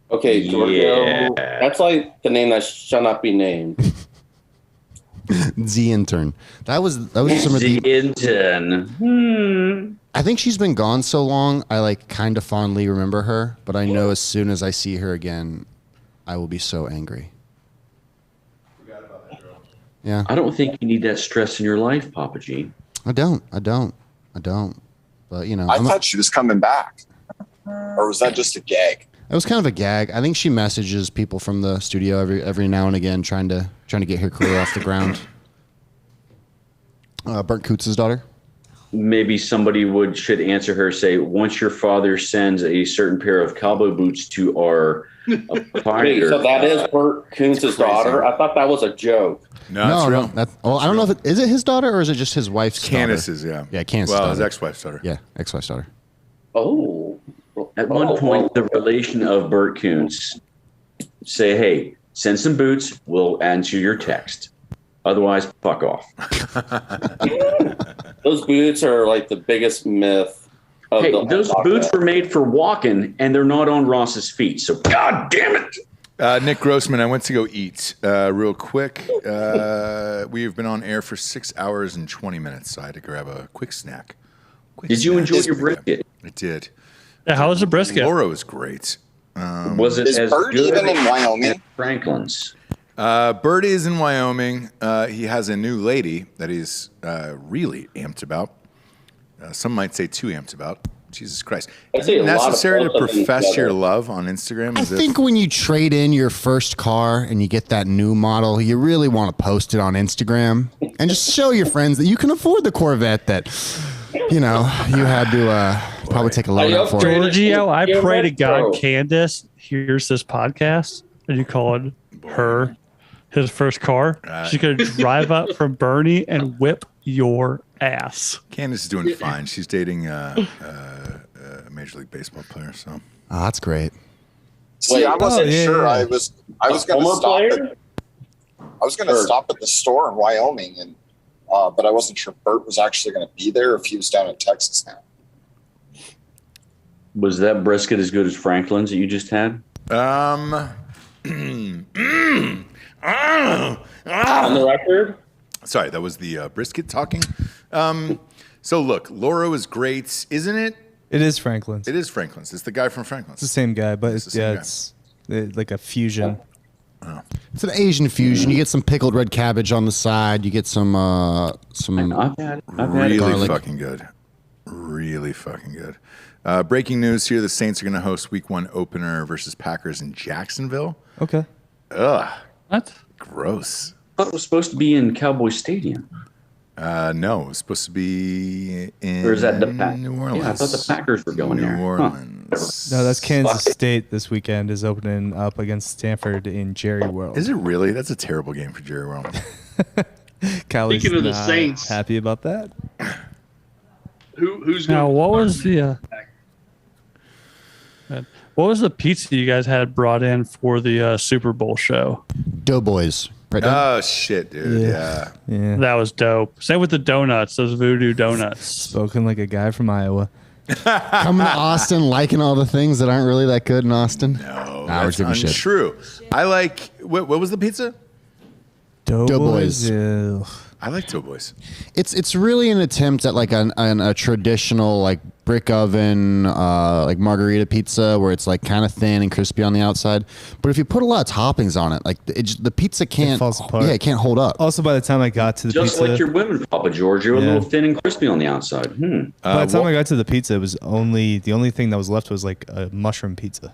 Okay, Giorgio, that's like the name that shall not be named. The intern. That was some of the intern. I think she's been gone so long. I like kind of fondly remember her, but I know as soon as I see her again, I will be so angry. Yeah. I don't think you need that stress in your life, Papa G. I don't. But I thought she was coming back, or was that just a gag? It was kind of a gag. I think she messages people from the studio every now and again, trying to get her career off the ground. Bert Coots' daughter. Maybe somebody should answer her. Say, once your father sends a certain pair of cowboy boots to our Wait, so that is Bert Coons' daughter? I thought that was a joke. No, it's real. I don't know if is it his daughter or is it just his wife's Candace's, daughter? yeah. Yeah, Candace's Well, daughter. his ex-wife's daughter. Yeah, ex-wife's daughter. Oh. At one point, the relation of Bert Koontz say, hey, send some boots, we'll answer your text. Otherwise, fuck off. Those boots are like the biggest myth. Hey, those boots were made for walking, and they're not on Ross's feet. So, God damn it. Nick Grossman, I went to go eat real quick. We've been on air for 6 hours and 20 minutes, so I had to grab a quick snack. Did you enjoy your brisket? It did. Yeah, how was the brisket? Laura was great. Was it Is as Bert good even in Wyoming? as Franklin's? Bert is in Wyoming. He has a new lady that he's really amped about. Some might say too amped about. Jesus Christ. Is it necessary to profess your love on Instagram? I think when you trade in your first car and you get that new model, you really want to post it on Instagram and just show your friends that you can afford the Corvette that, you had to probably take a loan out for. Giorgio, I pray to God Candace hears this podcast and you call her his first car. She's going to drive up from Bernie and whip your ass. Candace is doing fine. She's dating a Major League Baseball player. So that's great. See, I wasn't sure. I was going to stop. I was going to stop at the store in Wyoming, and but I wasn't sure Bert was actually going to be there if he was down in Texas now. Was that brisket as good as Franklin's that you just had? On the record? Sorry, that was the brisket talking. So look, Laura was great, isn't it? It is Franklin's. It is Franklin's. It's the guy from Franklin's. It's the same guy, but it's like a fusion. Oh. It's an Asian fusion. You get some pickled red cabbage on the side. You get some really garlic. fucking good. Really fucking good. Breaking news here: the Saints are going to host Week 1 opener versus Packers in Jacksonville. Okay. Ugh. What? Gross. I thought it was supposed to be in Cowboy Stadium. No, it was supposed to be in Or is that the New Orleans. Yeah, I thought the Packers were going there. New Orleans. No, that's Kansas State this weekend is opening up against Stanford in Jerry World. Is it really? That's a terrible game for Jerry World. Kylie's Speaking of the not Saints, happy about that. Who's now? going? What was the pizza you guys had brought in for the Super Bowl show? Doughboys. Right, oh shit, dude! Yeah. That was dope. Same with the donuts, those voodoo donuts. Spoken like a guy from Iowa. Coming to Austin, liking all the things that aren't really that good in Austin. No, we're that's giving shit. untrue. I like. What was the pizza? Doughboys. Ew. I like Doughboys. It's really an attempt at like a traditional like brick oven like margarita pizza where it's like kind of thin and crispy on the outside. But if you put a lot of toppings on it, like the pizza can't. It falls apart. Yeah, it can't hold up. Also, by the time I got to the Just pizza, like your women, Papa George, you're a little thin and crispy on the outside. by the time I got to the pizza, it was the only thing that was left was like a mushroom pizza.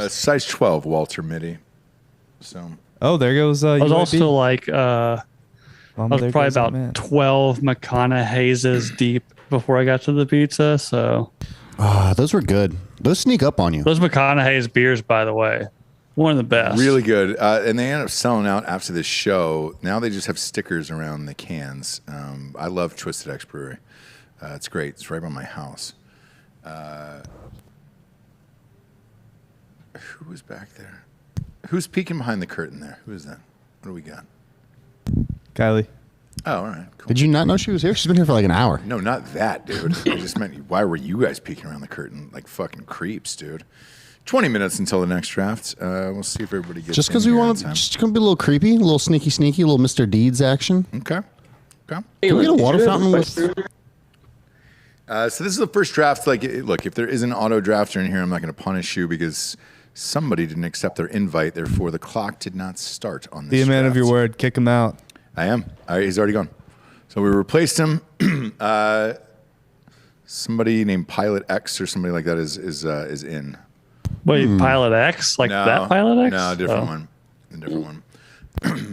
Size 12, Walter Mitty. So. Oh, there goes. I was UAB. also like, I was there probably goes that about man. 12 McConaughey's deep before I got to the pizza. So those were good. Those sneak up on you. those McConaughey's beers, by the way, one of the best. Really good. And they end up selling out after this show. Now they just have stickers around the cans. I love Twisted X Brewery. It's great. It's right by my house. Who was back there? Who's peeking behind the curtain there? Who is that? What do we got? Kylie. Oh, all right. Cool. Did you not know she was here? She's been here for like an hour. No, not that, dude. I just meant, why were you guys peeking around the curtain like fucking creeps, dude? 20 minutes until the next draft. We'll see if everybody gets Just because we want to, just gonna be a little creepy, a little sneaky, a little Mr. Deeds action. Okay. Can we get a water fountain with? So this is the first draft. Like, look, if there is an auto drafter in here, I'm not going to punish you because somebody didn't accept their invite. Therefore, the clock did not start on this. Be a man draft. of your word. Kick him out. I am. He's already gone. So we replaced him. Somebody named Pilot X or somebody like that is in. Wait, Pilot X? Like that Pilot X? No, different one. A different one.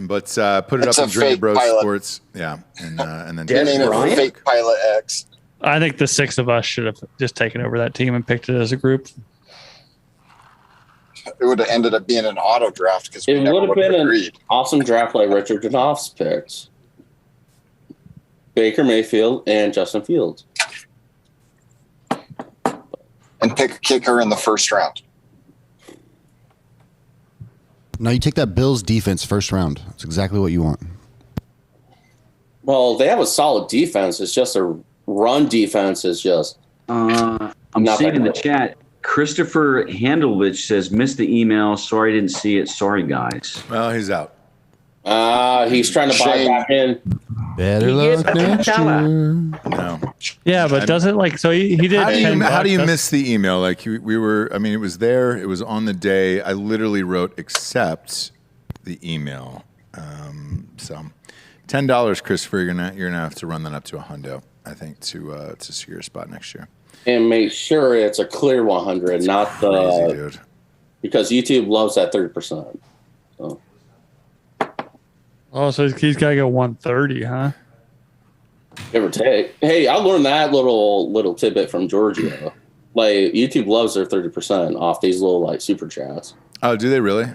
But put it That's up a in Drinking fake Bros pilot. Sports. Yeah. And then Their name is Fake Pilot X. I think the six of us should have just taken over that team and picked it as a group. It would have ended up being an auto draft because we It never would have would have been an agreed. awesome draft like Richard Danoff's picks. Baker Mayfield and Justin Fields. And pick a kicker in the first round. No, you take that Bills defense first round. That's exactly what you want. Well, they have a solid defense. It's just a run defense is just. I'm Not seeing that in the good. chat. Christopher Handelovich says, missed the email. Sorry, didn't see it. Sorry, guys. Well, he's out. He's trying to buy Shame. back in. Better He luck gets next a shout-out. year. No. Yeah, but does it like so? He did. How do you miss the email? Like we were. I mean, it was there. It was on the day. I literally wrote accept the email. So $10, Christopher. You're gonna have to run that up to $100, I think, to secure a spot next year. And make sure it's a clear 100, not crazy, dude. Because YouTube loves that 30%. So. Oh, so he's got to go 130, huh? Give or take. Hey, I learned that little tidbit from Giorgio. Like YouTube loves their 30% off these little like super chats. Oh, do they really?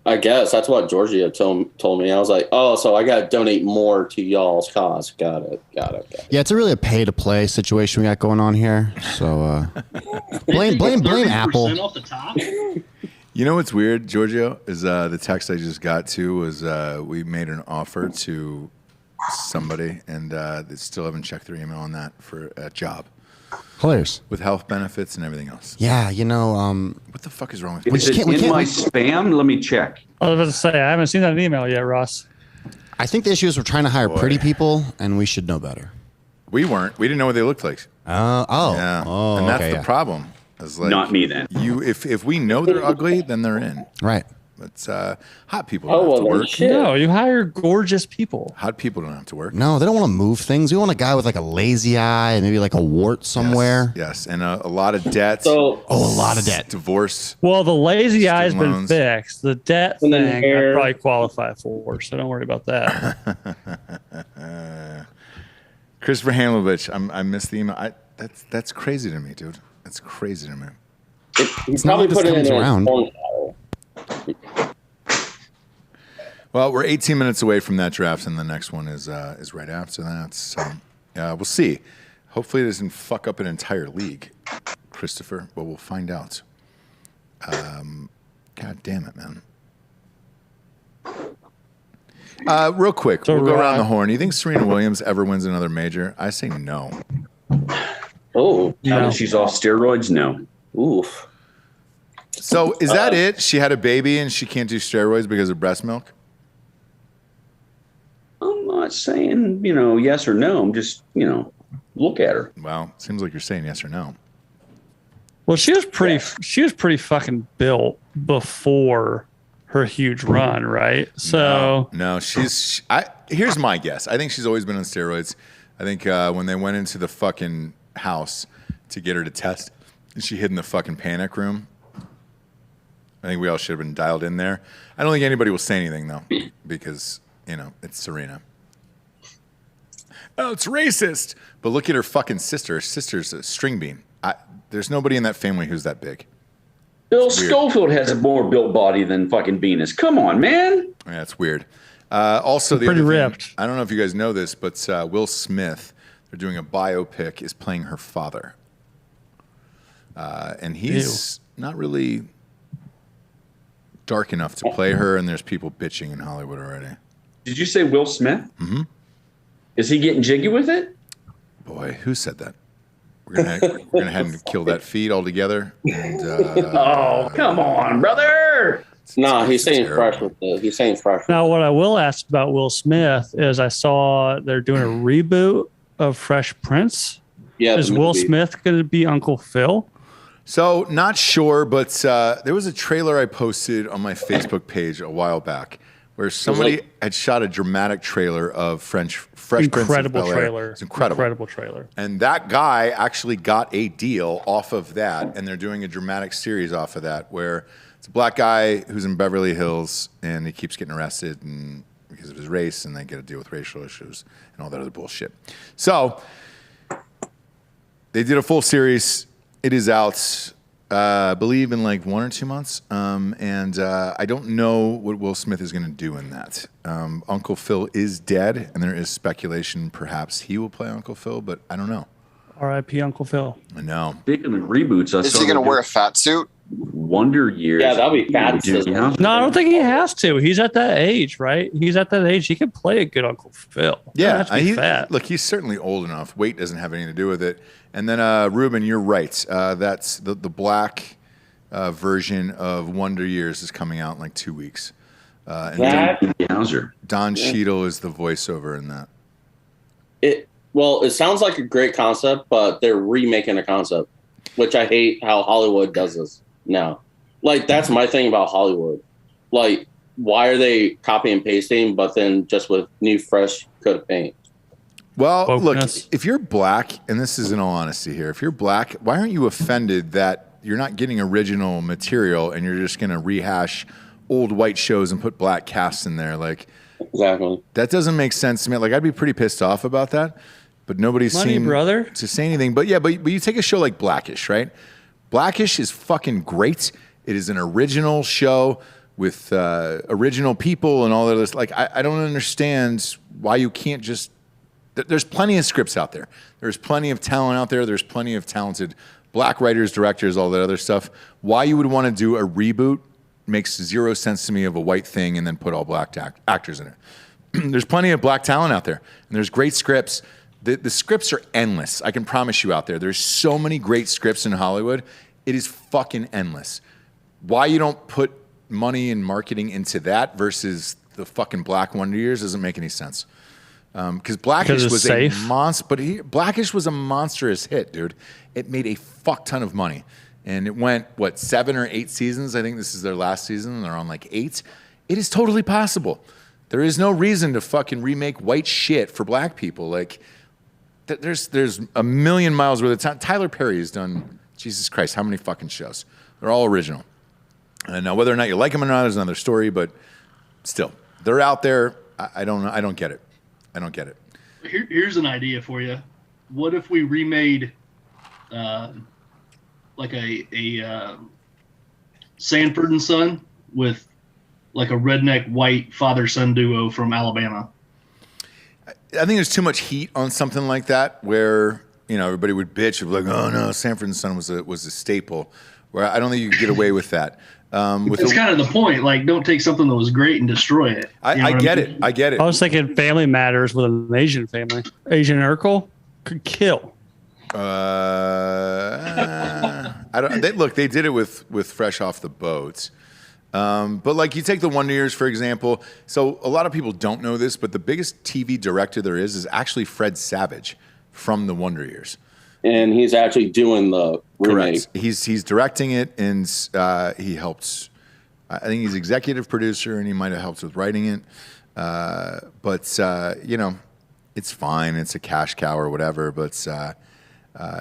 I guess that's what Giorgio told me. I was like, oh, so I got to donate more to y'all's cause. Got it. Yeah, it's really a pay to play situation we got going on here. So blame Apple. Off the top? You know what's weird, Giorgio, is the text I just got to was we made an offer to somebody, and they still haven't checked their email on that for a job. Hilarious. With health benefits and everything else. Yeah, what the fuck is wrong with Is it in my spam? Let me check. I was about to say, I haven't seen that email yet, Ross. I think the issue is we're trying to hire pretty people, and we should know better. We weren't. We didn't know what they looked like. Yeah. And that's the problem. It's like, not me then. If we know they're ugly, then they're in. Right. But hot people don't have to work. No, you hire gorgeous people. Hot people don't have to work. No, they don't want to move things. We want a guy with like a lazy eye and maybe like a wart somewhere. Yes. And a lot of debt. A lot of debt. Divorce. Well, the lazy eye's been loans. fixed. The debt And thing then I hair. probably qualify for, so don't worry about that. Christopher Hanlovich, I missed the email. That's crazy to me, dude. That's crazy to me. He's probably put it in his around. phone. Well, we're 18 minutes away from that draft, and the next one is right after that. So we'll see. Hopefully, it doesn't fuck up an entire league, Christopher. But we'll find out. God damn it, man. Real quick, we'll go around the horn. You think Serena Williams ever wins another major? I say no. Oh, Now that she's off steroids? No. Oof. So is that it? She had a baby and she can't do steroids because of breast milk? I'm not saying, yes or no. I'm just, look at her. Well, seems like you're saying yes or no. Well, she was pretty fucking built before her huge run, right? So no, here's my guess. I think she's always been on steroids. I think when they went into the fucking house to get her to test, she hid in the fucking panic room. I think we all should have been dialed in there. I don't think anybody will say anything though, because it's Serena. Oh, it's racist. But look at her fucking sister. Her sister's a string bean. There's nobody in that family who's that big. Bill Schofield has a more built body than fucking Venus. Come on, man. Yeah, it's weird. Also, the pretty other thing, ripped. I don't know if you guys know this, but Will Smith, they're doing a biopic, is playing her father. And he's not really dark enough to play her, and there's people bitching in Hollywood already. Did you say Will Smith? Mm-hmm. Is he getting jiggy with it? Boy, who said that? We're gonna have to kill that feed altogether. And, oh, come on, brother! No, he's saying fresh with it. He's saying fresh. Now, what I will ask about Will Smith is I saw they're doing a reboot of Fresh Prince. Yeah, is Will Smith going to be Uncle Phil? So, not sure, but there was a trailer I posted on my Facebook page a while back where somebody had shot a dramatic trailer of Fresh Prince of Bel-Air. Trailer. It's incredible trailer. And that guy actually got a deal off of that, and they're doing a dramatic series off of that where it's a black guy who's in Beverly Hills, and he keeps getting arrested and because of his race, and they get to deal with racial issues and all that other bullshit. So they did a full series. It is out, I believe, in like 1 or 2 months. And I don't know what Will Smith is going to do in that. Uncle Phil is dead, and there is speculation perhaps he will play Uncle Phil, but I don't know. R.I.P. Uncle Phil. I know. Speaking of reboots, Is he going to wear a fat suit? Wonder Years. Yeah, that'll be fat. No, I don't think he has to. He's at that age, right? He's at that age. He can play a good Uncle Phil. Yeah, fat. Look, he's certainly old enough. Weight doesn't have anything to do with it. And then, Ruben, you're right. That's the black version of Wonder Years is coming out in like 2 weeks. And Don Cheadle is the voiceover in that. Well, it sounds like a great concept, but they're remaking a concept, which I hate how Hollywood does this now. Like, that's my thing about Hollywood. Like, why are they copy and pasting, but then just with new, fresh coat of paint? Well, look, if you're black, and this is in all honesty here, if you're black, why aren't you offended that you're not getting original material and you're just going to rehash old white shows and put black casts in there? Like, exactly. That doesn't make sense to me. Like, I'd be pretty pissed off about that, but nobody seemed to say anything. But yeah, but you take a show like Blackish, right? Blackish is fucking great. It is an original show with original people and all that other. Like, I don't understand why you can't just. There's plenty of scripts out there. There's plenty of talent out there. There's plenty of talented black writers, directors, all that other stuff. Why you would want to do a reboot makes zero sense to me of a white thing and then put all black actors in it. There's plenty of black talent out there, and there's great scripts. The scripts are endless. I can promise you out there. There's so many great scripts in Hollywood. It is fucking endless. Why you don't put money and marketing into that versus the fucking Black Wonder Years doesn't make any sense. Because Blackish was safe. A monster, but Blackish was a monstrous hit, dude. It made a fuck ton of money, and it went 7 or 8 seasons. I think this is their last season. And they're on like 8. It is totally possible. There is no reason to fucking remake white shit for black people. Like, there's a million miles worth of time. Tyler Perry has done, Jesus Christ, how many fucking shows? They're all original. And now whether or not you like them or not is another story, but still, they're out there. I don't get it. I don't get it. Here's an idea for you. What if we remade like a Sanford and Son with like a redneck white father-son duo from Alabama? I think there's too much heat on something like that where, everybody would bitch of like, oh no, Sanford and Son was a staple. Where I don't think you could get away with that. It's kind of the point. Like, don't take something that was great and destroy it. I get it. I get it. I was thinking Family Matters with an Asian family. Asian Urkel could kill. They did it with Fresh Off the Boat. But like, you take the Wonder Years, for example. So a lot of people don't know this, but the biggest TV director there is actually Fred Savage from the Wonder Years. And he's actually doing the remake. Correct. He's directing it, and he helps. I think he's executive producer, and he might have helped with writing it. But it's fine. It's a cash cow or whatever. But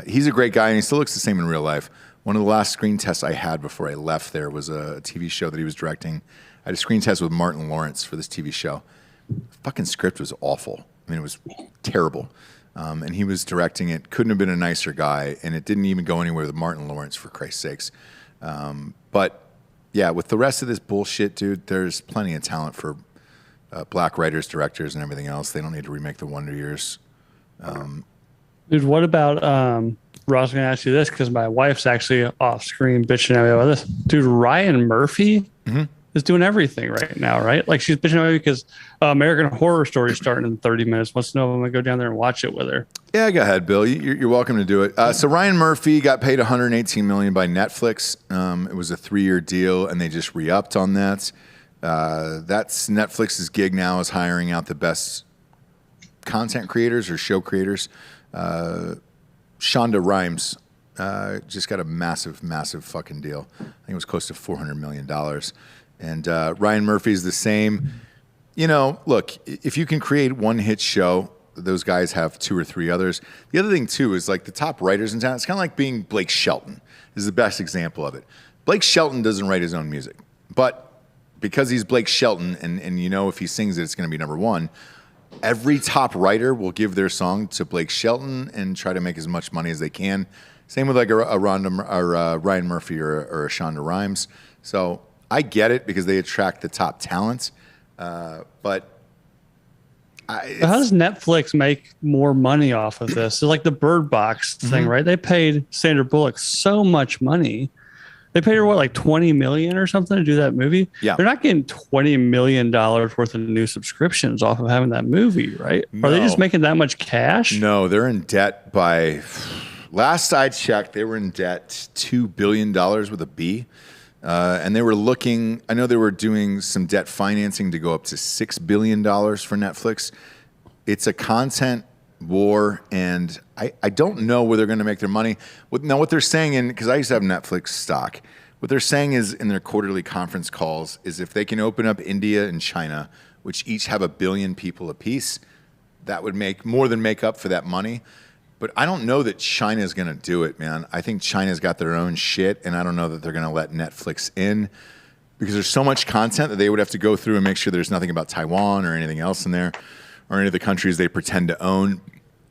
he's a great guy, and he still looks the same in real life. One of the last screen tests I had before I left there was a TV show that he was directing. I had a screen test with Martin Lawrence for this TV show. The fucking script was awful. I mean, it was terrible. And he was directing it. Couldn't have been a nicer guy, and it didn't even go anywhere with Martin Lawrence, for Christ's sakes. But yeah, with the rest of this bullshit, dude, there's plenty of talent for black writers, directors, and everything else. They don't need to remake the Wonder Years. Dude, what about Ross? I'm gonna ask you this because my wife's actually off screen bitching at me about this. Dude, Ryan Murphy is doing everything right now, right? Like, she's bitching at me because American Horror Story is starting in 30 minutes. Wants to know if I'm gonna go down there and watch it with her. Yeah, go ahead, Bill. You're welcome to do it. So Ryan Murphy got paid $118 million by Netflix. It was a 3-year deal, and they just re-upped on that. That's Netflix's gig now, is hiring out the best content creators or show creators. Shonda Rhimes just got a massive fucking deal. I think it was close to $400 million. And Ryan Murphy's the same. Look, if you can create one hit show, those guys have 2 or 3 others. The other thing, too, is like the top writers in town. It's kind of like being Blake Shelton. This is the best example of it. Blake Shelton doesn't write his own music. But because he's Blake Shelton, and if he sings it, it's going to be number 1, every top writer will give their song to Blake Shelton and try to make as much money as they can. Same with like a Ryan Murphy or a Shonda Rhimes. So I get it because they attract the top talent. But how does Netflix make more money off of this? It's like the Bird Box thing, right? They paid Sandra Bullock so much money. They paid her like $20 million or something to do that movie. Yeah, they're not getting $20 million worth of new subscriptions off of having that movie, right? No. Are they just making that much cash? No, they're in debt by. Last I checked, they were in debt $2 billion with a B. And they were looking, I know they were doing some debt financing to go up to $6 billion for Netflix. It's a content war, and I don't know where they're going to make their money. Now, what they're saying, because I used to have Netflix stock, what they're saying is in their quarterly conference calls is if they can open up India and China, which each have 1 billion people apiece, that would more than make up for that money. But I don't know that China is going to do it, man. I think China's got their own shit, and I don't know that they're going to let Netflix in because there's so much content that they would have to go through and make sure there's nothing about Taiwan or anything else in there or any of the countries they pretend to own.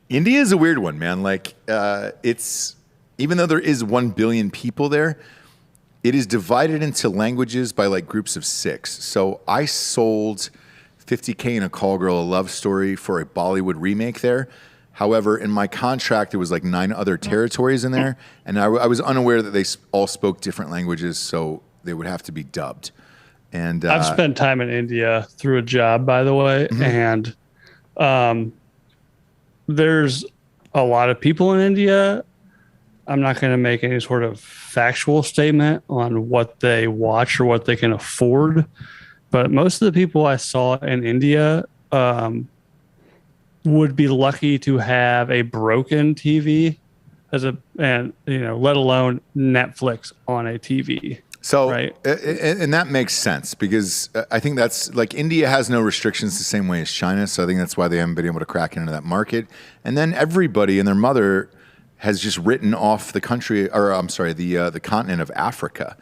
India is a weird one, man. Like, it's even though there is 1 billion people there, it is divided into languages by like groups of 6. So I sold 50K in a Call Girl a Love Story for a Bollywood remake there. However, in my contract, there was like 9 other territories in there, and I was unaware that they all spoke different languages, so they would have to be dubbed. And I've spent time in India through a job, by the way, and there's a lot of people in India. I'm not going to make any sort of factual statement on what they watch or what they can afford, but most of the people I saw in India would be lucky to have a broken TV let alone Netflix on a TV. So, right. And that makes sense because I think that's like India has no restrictions the same way as China. So I think that's why they haven't been able to crack into that market. And then everybody and their mother has just written off the country, or I'm sorry, the continent of Africa.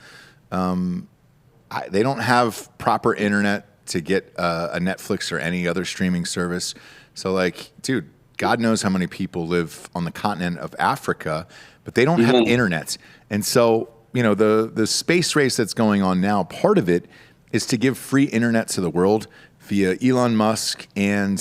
They don't have proper internet to get a Netflix or any other streaming service. So like, dude, God knows how many people live on the continent of Africa, but they don't have internet. And so, you know, the space race that's going on now, part of it is to give free internet to the world via Elon Musk and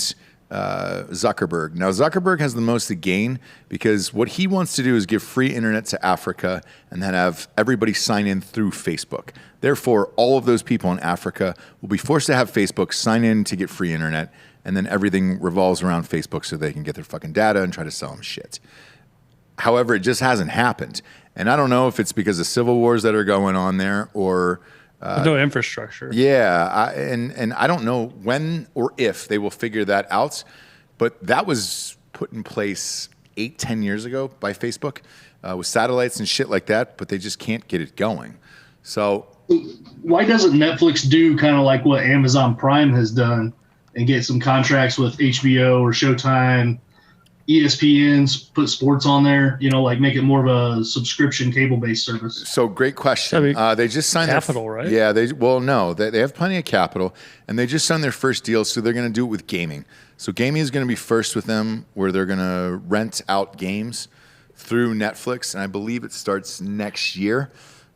Zuckerberg. Now, Zuckerberg has the most to gain because what he wants to do is give free internet to Africa and then have everybody sign in through Facebook. Therefore, all of those people in Africa will be forced to have Facebook sign in to get free internet, and then everything revolves around Facebook so they can get their fucking data and try to sell them shit. However, it just hasn't happened. And I don't know if it's because of civil wars that are going on there or no infrastructure. Yeah, and I don't know when or if they will figure that out, but that was put in place 8-10 years ago by Facebook with satellites and shit like that, but they just can't get it going. So why doesn't Netflix do kind of like what Amazon Prime has done and get some contracts with HBO or Showtime, ESPN's, put sports on there, you know, like make it more of a subscription cable-based service? So great question. They just signed capital, right? Yeah, they have plenty of capital, and they just signed their first deal, so they're going to do it with gaming. So gaming is going to be first with them, where they're going to rent out games through Netflix, and I believe it starts next year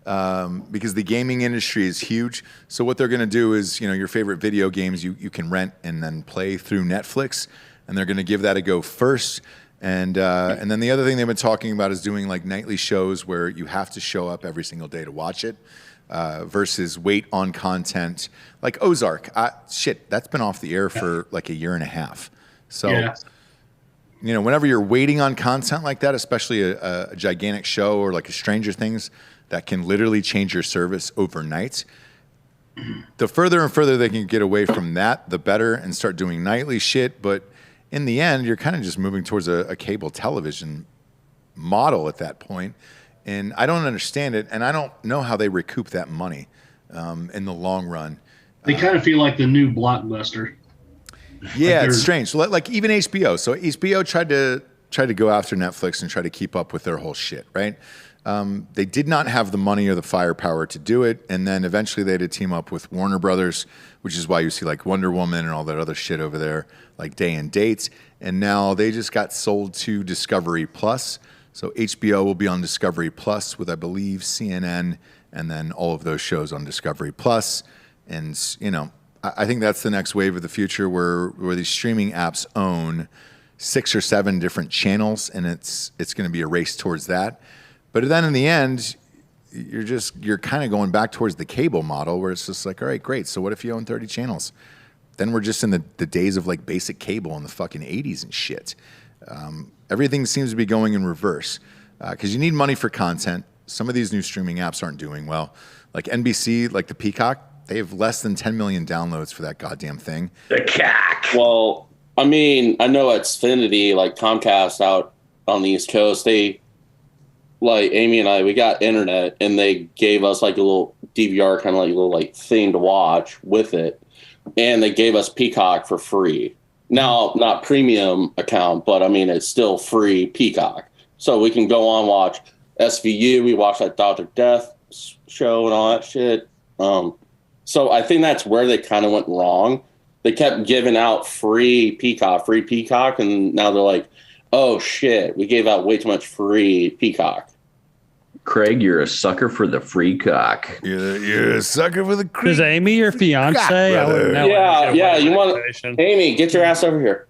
because the gaming industry is huge. So what they're going to do is, you know, your favorite video games you can rent and then play through Netflix. And they're going to give that a go first. And then the other thing they've been talking about is doing like nightly shows where you have to show up every single day to watch it versus wait on content. Like Ozark. That's been off the air for like a year and a half. So, you know, whenever you're waiting on content like that, especially a gigantic show or like a Stranger Things that can literally change your service overnight, the further and further they can get away from that, the better, and start doing nightly shit. But in the end, you're kind of just moving towards a cable television model at that point. And I don't understand it, and I don't know how they recoup that money in the long run. They kind of feel like the new Blockbuster. Yeah, like it's strange. So like even HBO. So HBO tried to go after Netflix and try to keep up with their whole shit, right? They did not have the money or the firepower to do it, and then eventually they had to team up with Warner Brothers, which is why you see like Wonder Woman and all that other shit over there, like Day and Date. And now they just got sold to Discovery Plus. So HBO will be on Discovery Plus with, I believe, CNN, and then all of those shows on Discovery Plus. And, you know, I think that's the next wave of the future where these streaming apps own 6 or 7 different channels, and it's going to be a race towards that. But then in the end, you're kind of going back towards the cable model where it's just like, all right, great. So what if you own 30 channels? Then we're just in the days of like basic cable in the fucking 80s and shit. Everything seems to be going in reverse because you need money for content. Some of these new streaming apps aren't doing well. Like NBC, like the Peacock, they have less than 10 million downloads for that goddamn thing. The cack. Well, I mean, I know at Xfinity, like Comcast out on the East Coast, they, like Amy and I, we got internet, and they gave us like a little DVR kind of like a little like thing to watch with it, and they gave us Peacock for free. Now, not premium account, but I mean it's still free Peacock, so we can go on watch SVU. We watch that Dr. Death show and all that shit. So I think that's where they kind of went wrong. They kept giving out free Peacock, and now they're like, oh shit, we gave out way too much free Peacock. Craig, you're a sucker for the free cock. You're a sucker for the Is Amy your fiance? I wouldn't know. Yeah. You want Amy? Get your ass over here,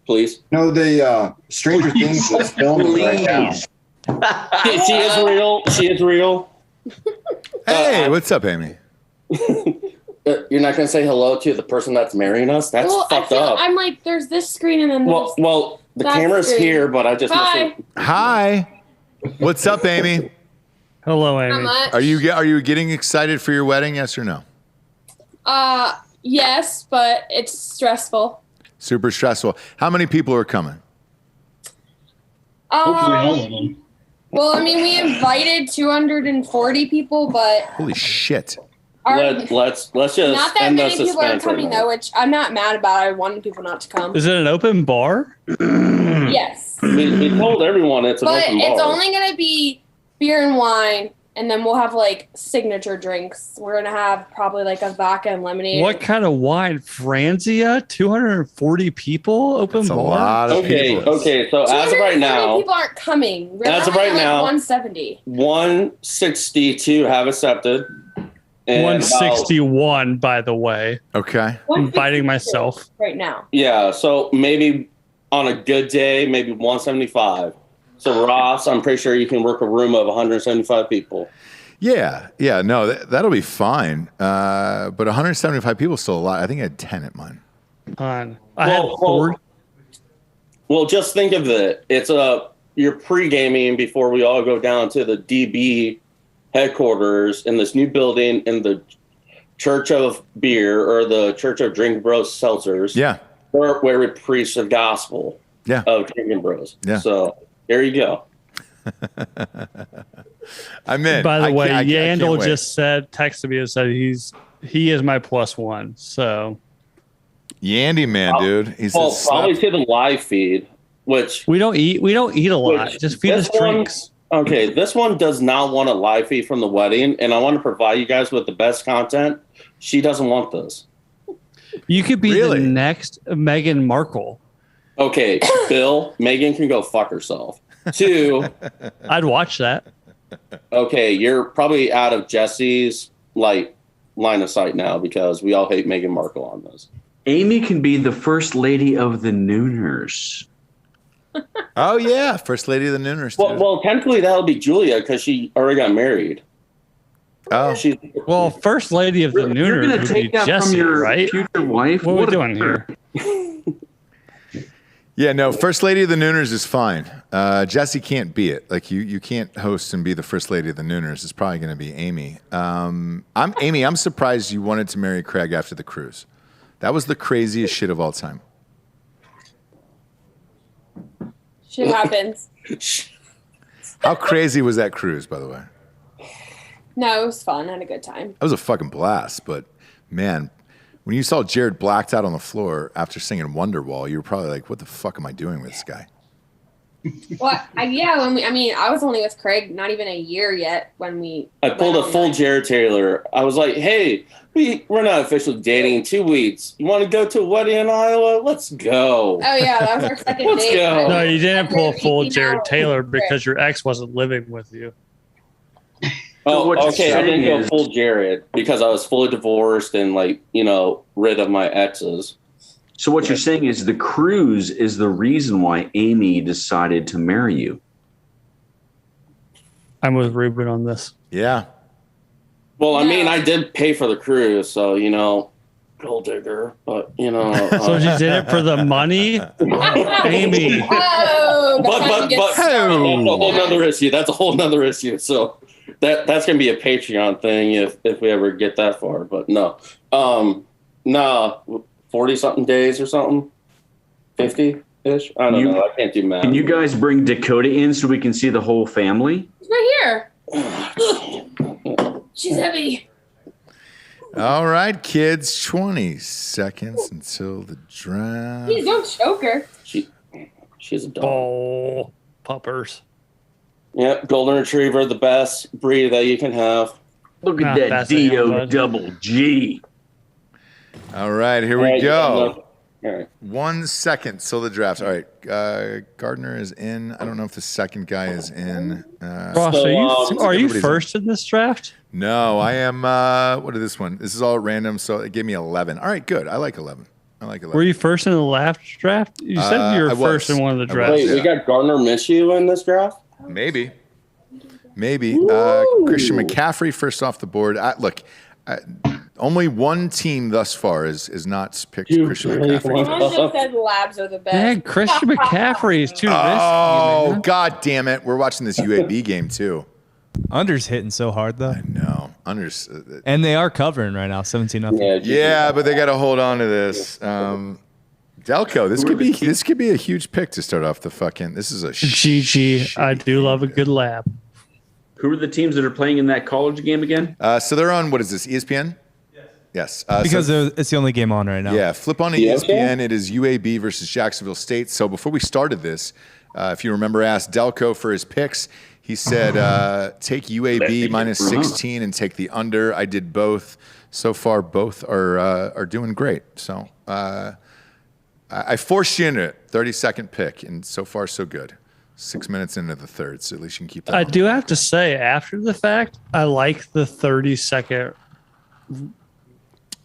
please. No, the Stranger Things is filming right now. She is real. She is real. Hey, what's up, Amy? You're not going to say hello to the person that's marrying us? That's fucked up. I'm like, there's this screen and then there's well, the that camera's screen. here, but I just Hi. What's up, Amy? Hello, Amy. Not much. Are you getting excited for your wedding? Yes or no? Yes, but it's stressful. Super stressful. How many people are coming? Hopefully all of them. Well, I mean, we invited 240 people, but Holy shit. let's just not that end many the people are suspense coming right now. though, which I'm not mad about. I wanted people not to come. Is it an open bar? Yes. We told everyone it's an But open bar. it's only going to be beer and wine, and then we'll have like signature drinks. We're going to have probably like a vodka and lemonade. What kind of wine? Franzia? 240 people? Open bar? A lot of people. Okay. So as of right now, people aren't coming. We're As of only right at, like, now, 170. 162 have accepted. And 161, by the way. Okay. I'm biting myself. Right now. Yeah, so maybe on a good day, maybe 175. So Ross, I'm pretty sure you can work a room of 175 people. Yeah. No, that'll be fine. But 175 people is still a lot. I think I had 10 at mine. I had 4. Well, just think of it. It's you're pre-gaming before we all go down to the DB headquarters in this new building in the Church of Beer or the Church of Drink Bros Seltzers. Yeah. Where we preach the gospel of Drinking Bros. Yeah. So there you go. I'm in. By the way, I can't Yandel wait. just texted me and said he is my +1. So Yandy man, dude. He Well, says probably to the live feed, which we don't eat a lot. Just feed us drinks. Okay, this one does not want a live feed from the wedding, and I want to provide you guys with the best content. She doesn't want this. You could be the next Meghan Markle. Okay, Bill, Megan can go fuck herself. 2, I'd watch that. Okay, you're probably out of Jesse's line of sight now because we all hate Meghan Markle on this. Amy can be the first lady of the Nooners. Oh yeah, first lady of the Nooners. Well, technically that'll be Julia because she already got married. Oh, well, first lady of the You're Nooners gonna would take be that Jesse, from your right? future wife? What are we What a doing here? Yeah, no, first lady of the Nooners is fine. Jesse can't be it. Like you can't host and be the first lady of the Nooners. It's probably going to be Amy. I'm surprised you wanted to marry Craig after the cruise. That was the craziest shit of all time. Shit happens. How crazy was that cruise, by the way? No, it was fun. I had a good time. That was a fucking blast. But man, when you saw Jared blacked out on the floor after singing Wonderwall, you were probably like, "What the fuck am I doing with this guy?" Well, I was only with Craig not even a year yet when we. I pulled a went full online. Jared Taylor. I was like, "Hey, we're not officially dating in 2 weeks. You want to go to a wedding in Iowa? Let's go." Oh yeah, that was our second Let's date. go. No, you didn't pull a full Jared Taylor Craig. because your ex wasn't living with you. Oh, what you're okay. I didn't saying go is- full Jared because I was fully divorced and rid of my exes. So what you're saying is the cruise is the reason why Amy decided to marry you. I'm with Ruben on this. Yeah. Well, I mean, I did pay for the cruise, so gold digger. But So she did it for the money, Amy. Oh, but that's a whole nother issue. That's a whole nother issue. So that's gonna be a Patreon thing if we ever get that far. But no, 40-something days or something. 50-ish. I don't know. I can't do math. Can you guys bring Dakota in so we can see the whole family? It's right here. She's heavy. All right, kids. 20 seconds until the draft. Please don't choke her. She's a dog. Oh, puppers. Yep, golden retriever, the best breed that you can have. Look at that D-O double G. All right, here we go. All right. 1 second till the draft. All right, Gardner is in. I don't know if the second guy is in. Ross, are you first in this draft? No, I am. What is this one? This is all random, so it gave me 11. All right, good. I like 11. Were you first in the last draft? You said you were first in one of the drafts. Wait, we got Gardner Minshew in this draft? Maybe. Christian McCaffrey first off the board. Look, only one team thus far is not picked Christian McCaffrey. Someone just said labs are the best. Man, Christian McCaffrey is too risky. Oh, God damn it. We're watching this UAB game, too. Under's hitting so hard, though. I know. Under's. And they are covering right now, 17-0. Yeah, but they got to hold on to this. Delco, this could be a huge pick to start off the fucking. This is a GG. I do love a good lab. Who are the teams that are playing in that college game again? So they're on, what is this, ESPN? Yes. Because it's the only game on right now. Yeah, flip on to ESPN. It is UAB versus Jacksonville State. So before we started this, if you remember, asked Delco for his picks. He said, take UAB minus 16 and take the under. I did both. So far, both are doing great. So I forced you into it. 30-second pick, and so far, so good. 6 minutes into the third, so at least you can keep that. I do have to say, after the fact, I like the 30-second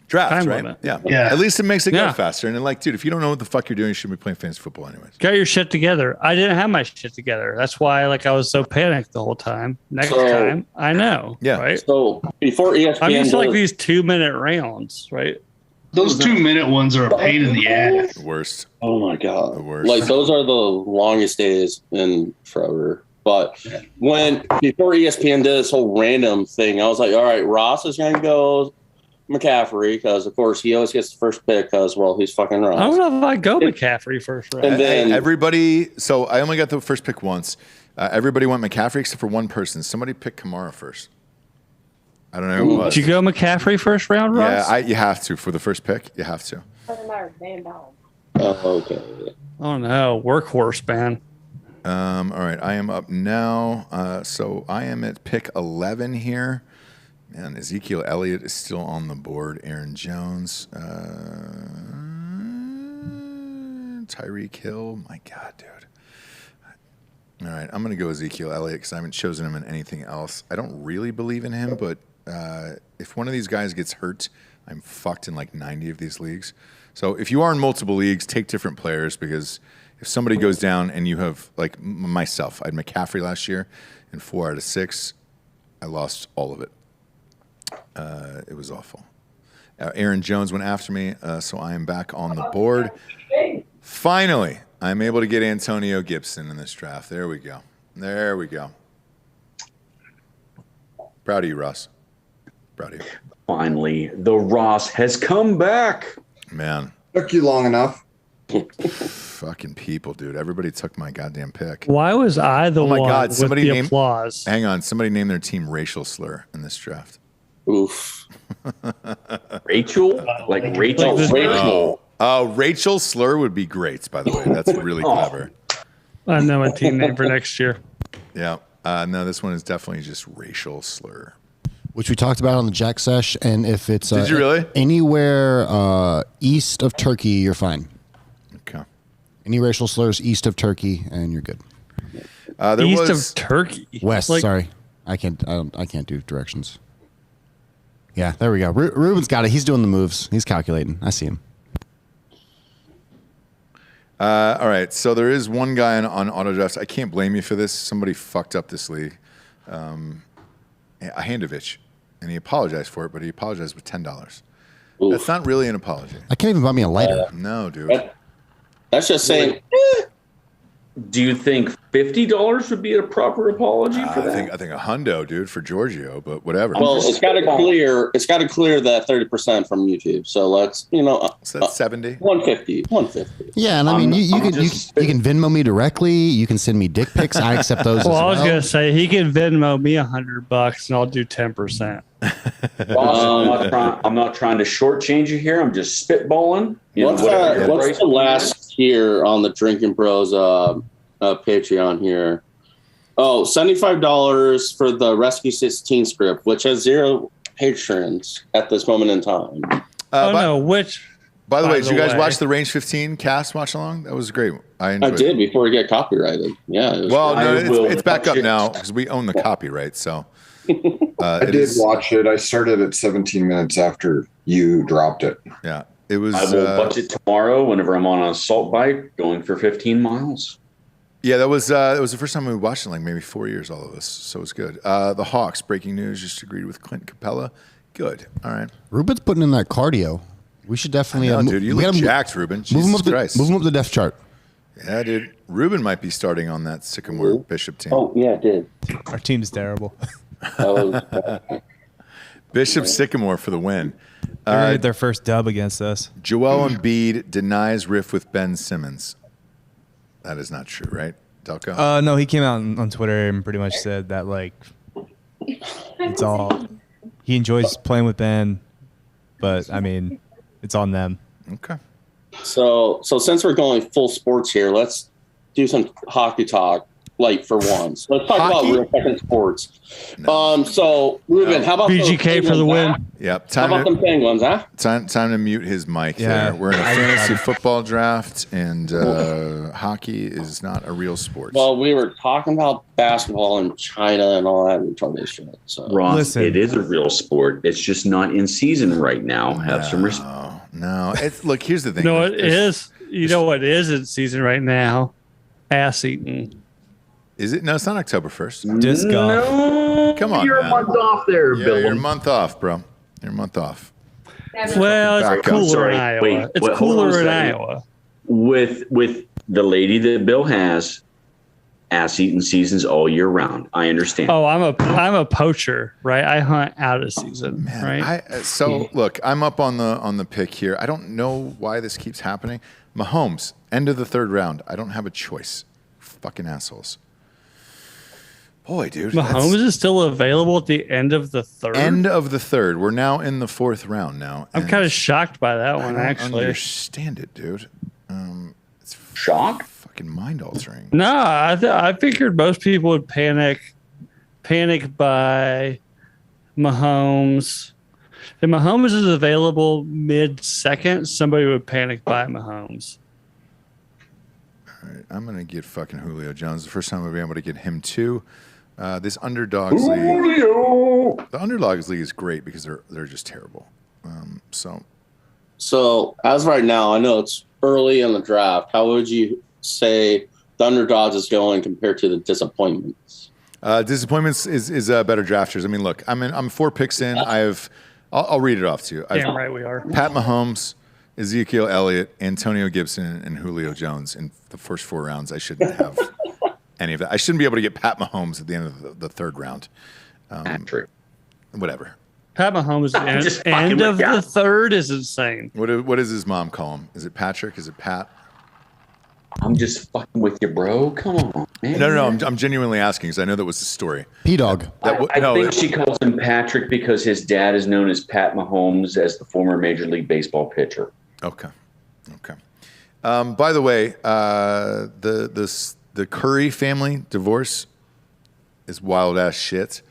draft, time right? limit. Yeah. At least it makes it go faster. And then, like, dude, if you don't know what the fuck you're doing, you shouldn't be playing fantasy football anyways. Got your shit together. I didn't have my shit together. That's why, I was so panicked the whole time. Next time, I know. Yeah. Right. So before ESPN, I'm used to these 2-minute rounds, right? Those 2-minute ones are a pain in the ass. The worst. Oh my god. The worst. Like those are the longest days in forever. But before ESPN did this whole random thing, I was like, all right, Ross is going to go McCaffrey because, of course, he always gets the first pick because, well, he's fucking Ross. I don't know if I go McCaffrey first round. And then everybody. So I only got the first pick once. Everybody went McCaffrey except for one person. Somebody picked Kamara first. I don't know who it was. Did you go McCaffrey first round, Ross? Yeah, you have to for the first pick. You have to. Doesn't matter. Damn dog. Oh, okay. Oh no, workhorse, man. All right, I am up now. So I am at pick 11 here. Man, Ezekiel Elliott is still on the board. Aaron Jones, Tyreek Hill. My God, dude. All right, I'm going to go Ezekiel Elliott because I haven't chosen him in anything else. I don't really believe in him, but if one of these guys gets hurt, I'm fucked in like 90 of these leagues. So if you are in multiple leagues, take different players because if somebody goes down and you have, like myself, I had McCaffrey last year, and 4 out of 6, I lost all of it. It was awful. Aaron Jones went after me, so I am back on the board. Finally, I'm able to get Antonio Gibson in this draft. There we go. There we go. Proud of you, Ross. Proud of you. Finally, the Ross has come back. Man. Took you long enough. Fucking people, dude. Everybody took my goddamn pick. Why was I the one with the applause? Hang on. Somebody named their team racial slur in this draft. Oof. Rachel? Like Rachel? Oh, Rachel slur would be great, by the way. That's really clever. I know a team name for next year. Yeah. No, this one is definitely just racial slur. Which we talked about on the Jack Sesh, and if it's Did you really? Anywhere east of Turkey, you're fine. Okay. Any racial slurs east of Turkey, and you're good. East of Turkey. West. Sorry, I can't do directions. Yeah, there we go. Ruben's got it. He's doing the moves. He's calculating. I see him. All right, so there is one guy on auto drafts. I can't blame you for this. Somebody fucked up this league. Handovich, and he apologized for it, but he apologized with $10. Oof. That's not really an apology. I can't even buy me a lighter. No, dude. That's just saying, Do you think $50 would be a proper apology for that? I think a hundo, dude, for Giorgio, but whatever. Well, it's got to clear. It's got to clear that 30% from YouTube. So let's, so that's 70, 150. Yeah, and I mean, you can Venmo me directly. You can send me dick pics. I accept those. Well, as I was well. gonna say he can Venmo me $100 and I'll do 10%. I'm not trying to shortchange you here. I'm just spitballing. What's the last tier on the Drinking Bros Patreon here? Oh, $75 for the Rescue 16 script, which has 0 patrons at this moment in time. By the way, did you guys watch the Range 15 cast watch along? That was great. I did before we get copyrighted. Yeah. It's back up now because we own the copyright. So I did watch it. I started at 17 minutes after you dropped it. Yeah, it was. I will watch it tomorrow whenever I'm on an assault bike going for 15 miles. Yeah, that was the first time we watched it in like maybe 4 years, all of us. So it was good. The Hawks, breaking news, just agreed with Clint Capella. Good. All right. Ruben's putting in that cardio. We should definitely. Dude, you look jacked, Ruben. Move him up the depth chart. Yeah, dude. Ruben might be starting on that Sycamore Bishop team. Oh, yeah, it did. Our team's terrible. Bishop Sycamore for the win. They made their first dub against us. Joel Embiid denies riff with Ben Simmons. That is not true, right, Delco? No, he came out on Twitter and pretty much said that, like, it's all... He enjoys playing with Ben, but, I mean, it's on them. Okay. So since we're going full sports here, let's do some hockey talk, like for once. Let's talk about real fucking sports. So Ruben, how about BGK for the win? Yep. How about them Penguins, huh? Time to mute his mic there. We're in a fantasy football draft, and hockey is not a real sport. Well, we were talking about basketball in China and all that retarded shit. So Ross, it is a real sport. It's just not in season right now. Have some respect. No, look. Here's the thing. No, it is. You know what is in season right now? Ass eating. Is it? No, it's not October 1st. Disc golf. No, Come on, you're a month off there, Yeah, Bill. you're a month off, bro. You're a month off. Well, it's cooler in Iowa. It's cooler in Iowa. With the lady that Bill has, ass eating seasons all year round. I understand. Oh, I'm a poacher, right? I hunt out of season, right? Look, I'm up on the pick here. I don't know why this keeps happening. Mahomes, end of the third round. I don't have a choice. Fucking assholes. Boy, dude. Mahomes is still available at the end of the third. End of the third. We're now in the fourth round now. I'm kind of shocked by that one, I don't actually. understand it, dude. It's shock. Fucking mind altering. No, I figured most people would panic by Mahomes. If Mahomes is available mid-second, somebody would panic by Mahomes. All right, I'm gonna get fucking Julio Jones. The first time I've been able to get him too. This underdogs league. The underdogs league is great because they're just terrible. So as right now, I know it's early in the draft. How would you say the underdogs is going compared to the disappointments? Disappointments is better drafters. I mean, look, I'm 4 picks in. I'll read it off to you. Damn right we are. Pat Mahomes, Ezekiel Elliott, Antonio Gibson, and Julio Jones in the first 4 rounds. I shouldn't have any of that. I shouldn't be able to get Pat Mahomes at the end of the third round. True. Whatever. Pat Mahomes at the end of the third is insane. What does his mom call him? Is it Patrick? Is it Pat? I'm just fucking with you, bro. Come on, man. No. I'm genuinely asking because I know that was the story. P-Dog. I think she calls him Patrick because his dad is known as Pat Mahomes as the former Major League Baseball pitcher. Okay. By the way, the Curry family divorce is wild ass shit.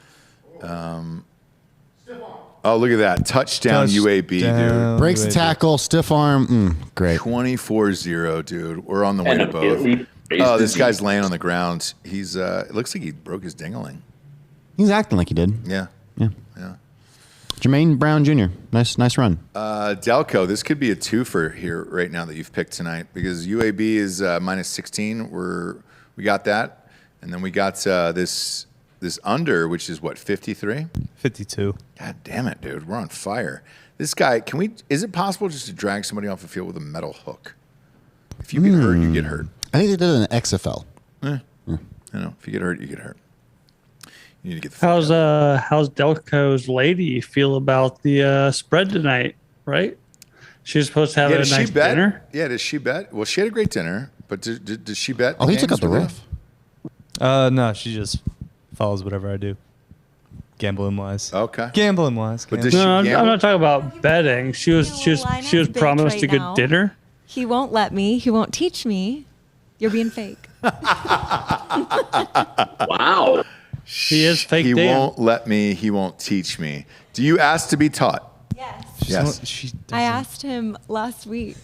Oh, look at that. Touchdown UAB, dude. Breaks the tackle, stiff arm. Great. 24-0, dude. We're on the way to both. Oh, this guy's laying on the ground. He's it looks like he broke his dingling. He's acting like he did. Yeah. Jermaine Brown Jr. Nice run. Delco, this could be a twofer here right now that you've picked tonight because UAB is minus 16. We got that. And then we got this under, which is what, 53? 52. God damn it, dude. We're on fire. This guy, is it possible just to drag somebody off the field with a metal hook? If you get hurt, you get hurt. I think they did it in XFL. I know. If you get hurt, you get hurt. You need to get the how's Delco's lady feel about the spread tonight? Right? She's supposed to have a nice dinner. Yeah, does she bet? Well, she had a great dinner, but did she bet? Oh, he took out the ref. No, she just follows whatever I do. Gambling wise. Okay. Gambling wise. But does she gamble? I'm not talking about betting. She was promised right a good now. dinner. He won't let me. He won't teach me. You're being fake. Wow. He is fake. He Dan. won't let me. He won't teach me. Do you ask to be taught? Yes. Yes. I asked him last week.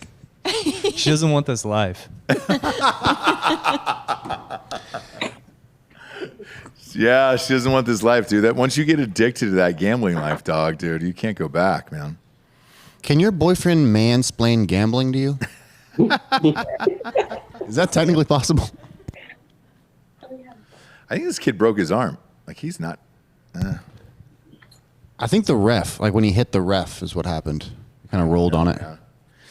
She doesn't want this life. Yeah, she doesn't want this life, dude. That once you get addicted to that gambling life, dog, dude, you can't go back, man. Can your boyfriend mansplain gambling to you? Is that technically possible? I think this kid broke his arm. Like, he's not. I think the ref, like when he hit the ref, is what happened. He kind of rolled on it.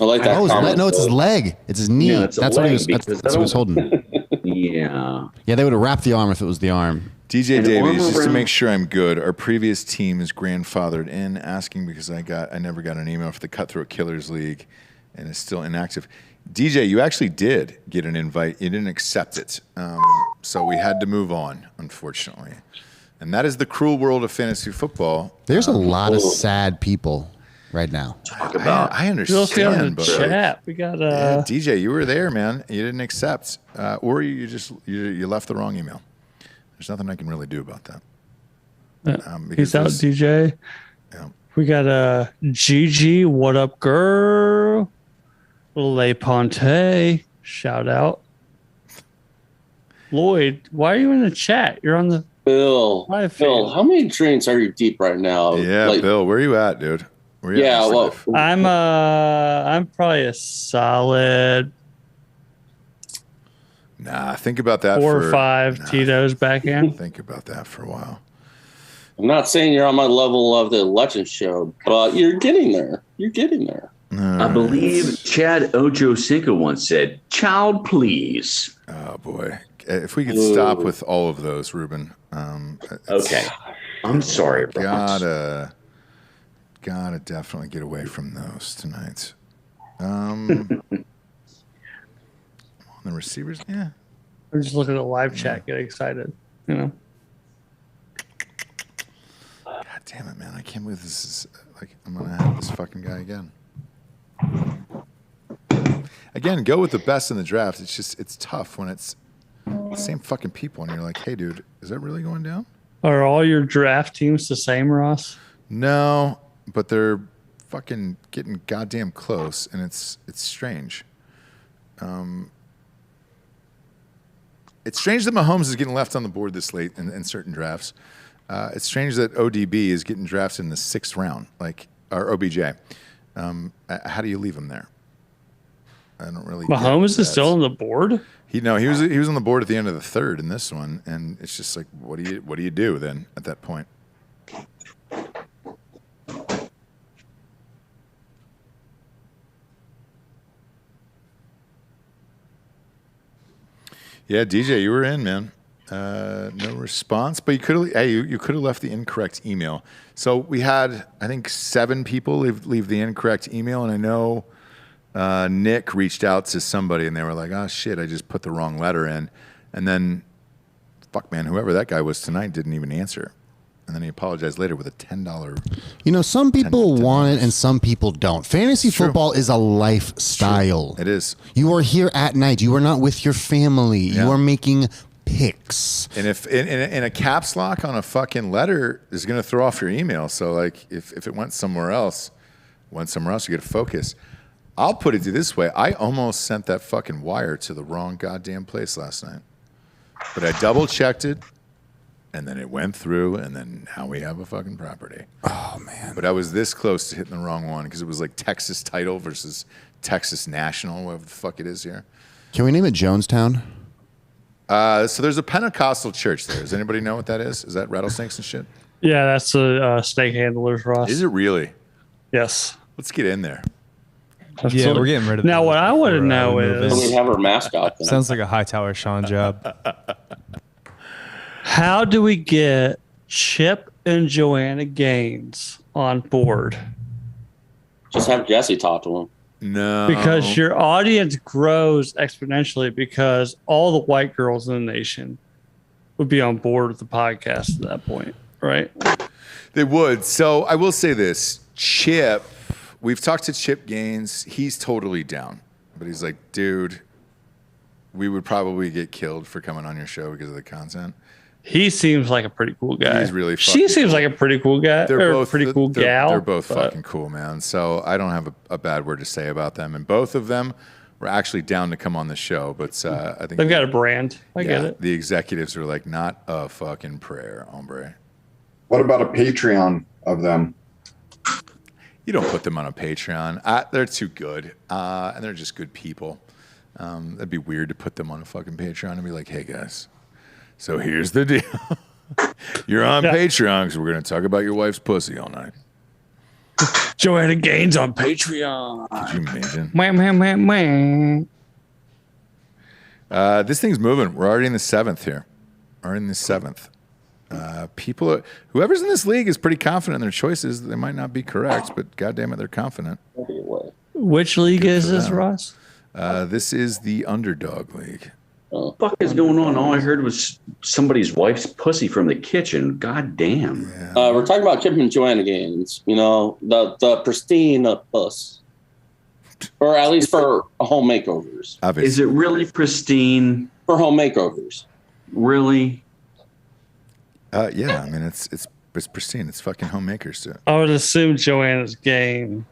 I like that. No, it's his leg. It's his knee. Yeah, it's a that's what leg he was. That's what he was holding. Yeah. Yeah, they would have wrapped the arm if it was the arm. DJ And Davies, arm just to around- make sure I'm good, our previous team is grandfathered in, asking because I never got an email for the Cutthroat Killers League and is still inactive. DJ, you actually did get an invite. You didn't accept it. So we had to move on, unfortunately. And that is the cruel world of fantasy football. There's a lot of sad people right now. Talk about. I You also got in understand, the but chat. We got yeah, DJ, you were there, man. You didn't accept, or you just you left the wrong email. There's nothing I can really do about that. Peace out, DJ. Yeah. We got Gigi. What up, girl? Le Ponte. Shout out. Lloyd, why are you in the chat? You're on the Bill. Bill, how many drinks are you deep right now? Yeah, Like, Bill, where are you at, dude? Where you at yeah, in well, life? I'm probably a solid Nah, think about that 4 for or 5 Tito's backhand. Think about that for a while. I'm not saying you're on my level of the election show, but you're getting there. You're getting there. I believe Chad Ochocinco once said, "Child, please." Oh boy, if we could stop with all of those, Ruben. Okay, I'm sorry, Ross. Gotta definitely get away from those tonight. On the receivers, yeah. I'm just looking at the live chat, get excited. You know. God damn it, man! I can't believe this is like I'm gonna have this fucking guy again. Again, go with the best in the draft. It's tough when it's the same fucking people, and you're like, hey, dude, is that really going down? Are all your draft teams the same, Ross? No, but they're fucking getting goddamn close, and it's strange. It's strange that Mahomes is getting left on the board this late in certain drafts. It's strange that ODB is getting drafted in the 6th round, or OBJ. How do you leave him there? I don't really. Mahomes is still on the board. He was on the board at the end of the 3rd in this one, and it's just like, what do you do then at that point? Yeah, DJ, you were in, man. No response, but you could have left the incorrect email. So we had, I think, 7 people leave the incorrect email, and I know Nick reached out to somebody, and they were like, "Oh shit, I just put the wrong letter in," and then, fuck, man, whoever that guy was tonight didn't even answer, and then he apologized later with a $10. You know, some people want it and some people don't. Fantasy football is a lifestyle. It is. You are here at night. You are not with your family. Yeah. You are making picks. And if in a caps lock on a fucking letter is going to throw off your email. So like if it went somewhere else, you got to focus. I'll put it to you this way. I almost sent that fucking wire to the wrong goddamn place last night. But I double checked it, and then it went through, and then now we have a fucking property. Oh, man. But I was this close to hitting the wrong one because it was like Texas Title versus Texas National, whatever the fuck it is here. Can we name it Jonestown? So there's a Pentecostal church there. Does anybody know what that is? Is that rattlesnakes and shit? Yeah, that's the snake handlers, Ross. Is it really? Yes. Let's get in there. Yeah, we're getting rid of Now, it what I want to before, know we move in. is, So we have our mascot. Then. Sounds like a Hightower Sean job. how do we get Chip and Joanna Gaines on board? Just have Jesse talk to him. No. Because your audience grows exponentially because all the white girls in the nation would be on board with the podcast at that point, right? They would. So I will say this. Chip, we've talked to Chip Gaines. He's totally down. But he's like, dude, we would probably get killed for coming on your show because of the content. He seems like a pretty cool guy. He's really She fucking seems like a pretty cool guy. They're or both a pretty cool they're- gal. They're both but- fucking cool, man. So I don't have a bad word to say about them. And both of them were actually down to come on the show. But I think They've got a brand. I get it. The executives were like, not a fucking prayer, hombre. What about a Patreon of them? You don't put them on a Patreon. They're too good. And they're just good people. That'd be weird to put them on a fucking Patreon and be like, hey, guys, so here's the deal. You're on Patreon because we're going to talk about your wife's pussy all night. Joanna Gaines on Patreon. Could you imagine? This thing's moving. We're already in the 7th here. Already in the 7th. Whoever's in this league is pretty confident in their choices. They might not be correct, but goddamn it, they're confident. Which league is this, Ross? This is the Underdog League. What the fuck is going on? All I heard was somebody's wife's pussy from the kitchen. God damn. We're talking about Chip and Joanna Gaines. You know, the pristine puss. Or at least for home makeovers. Obviously. Is it really pristine? For home makeovers. Really? Yeah, I mean, it's pristine. It's fucking homemakers too. I would assume Joanna Gaines,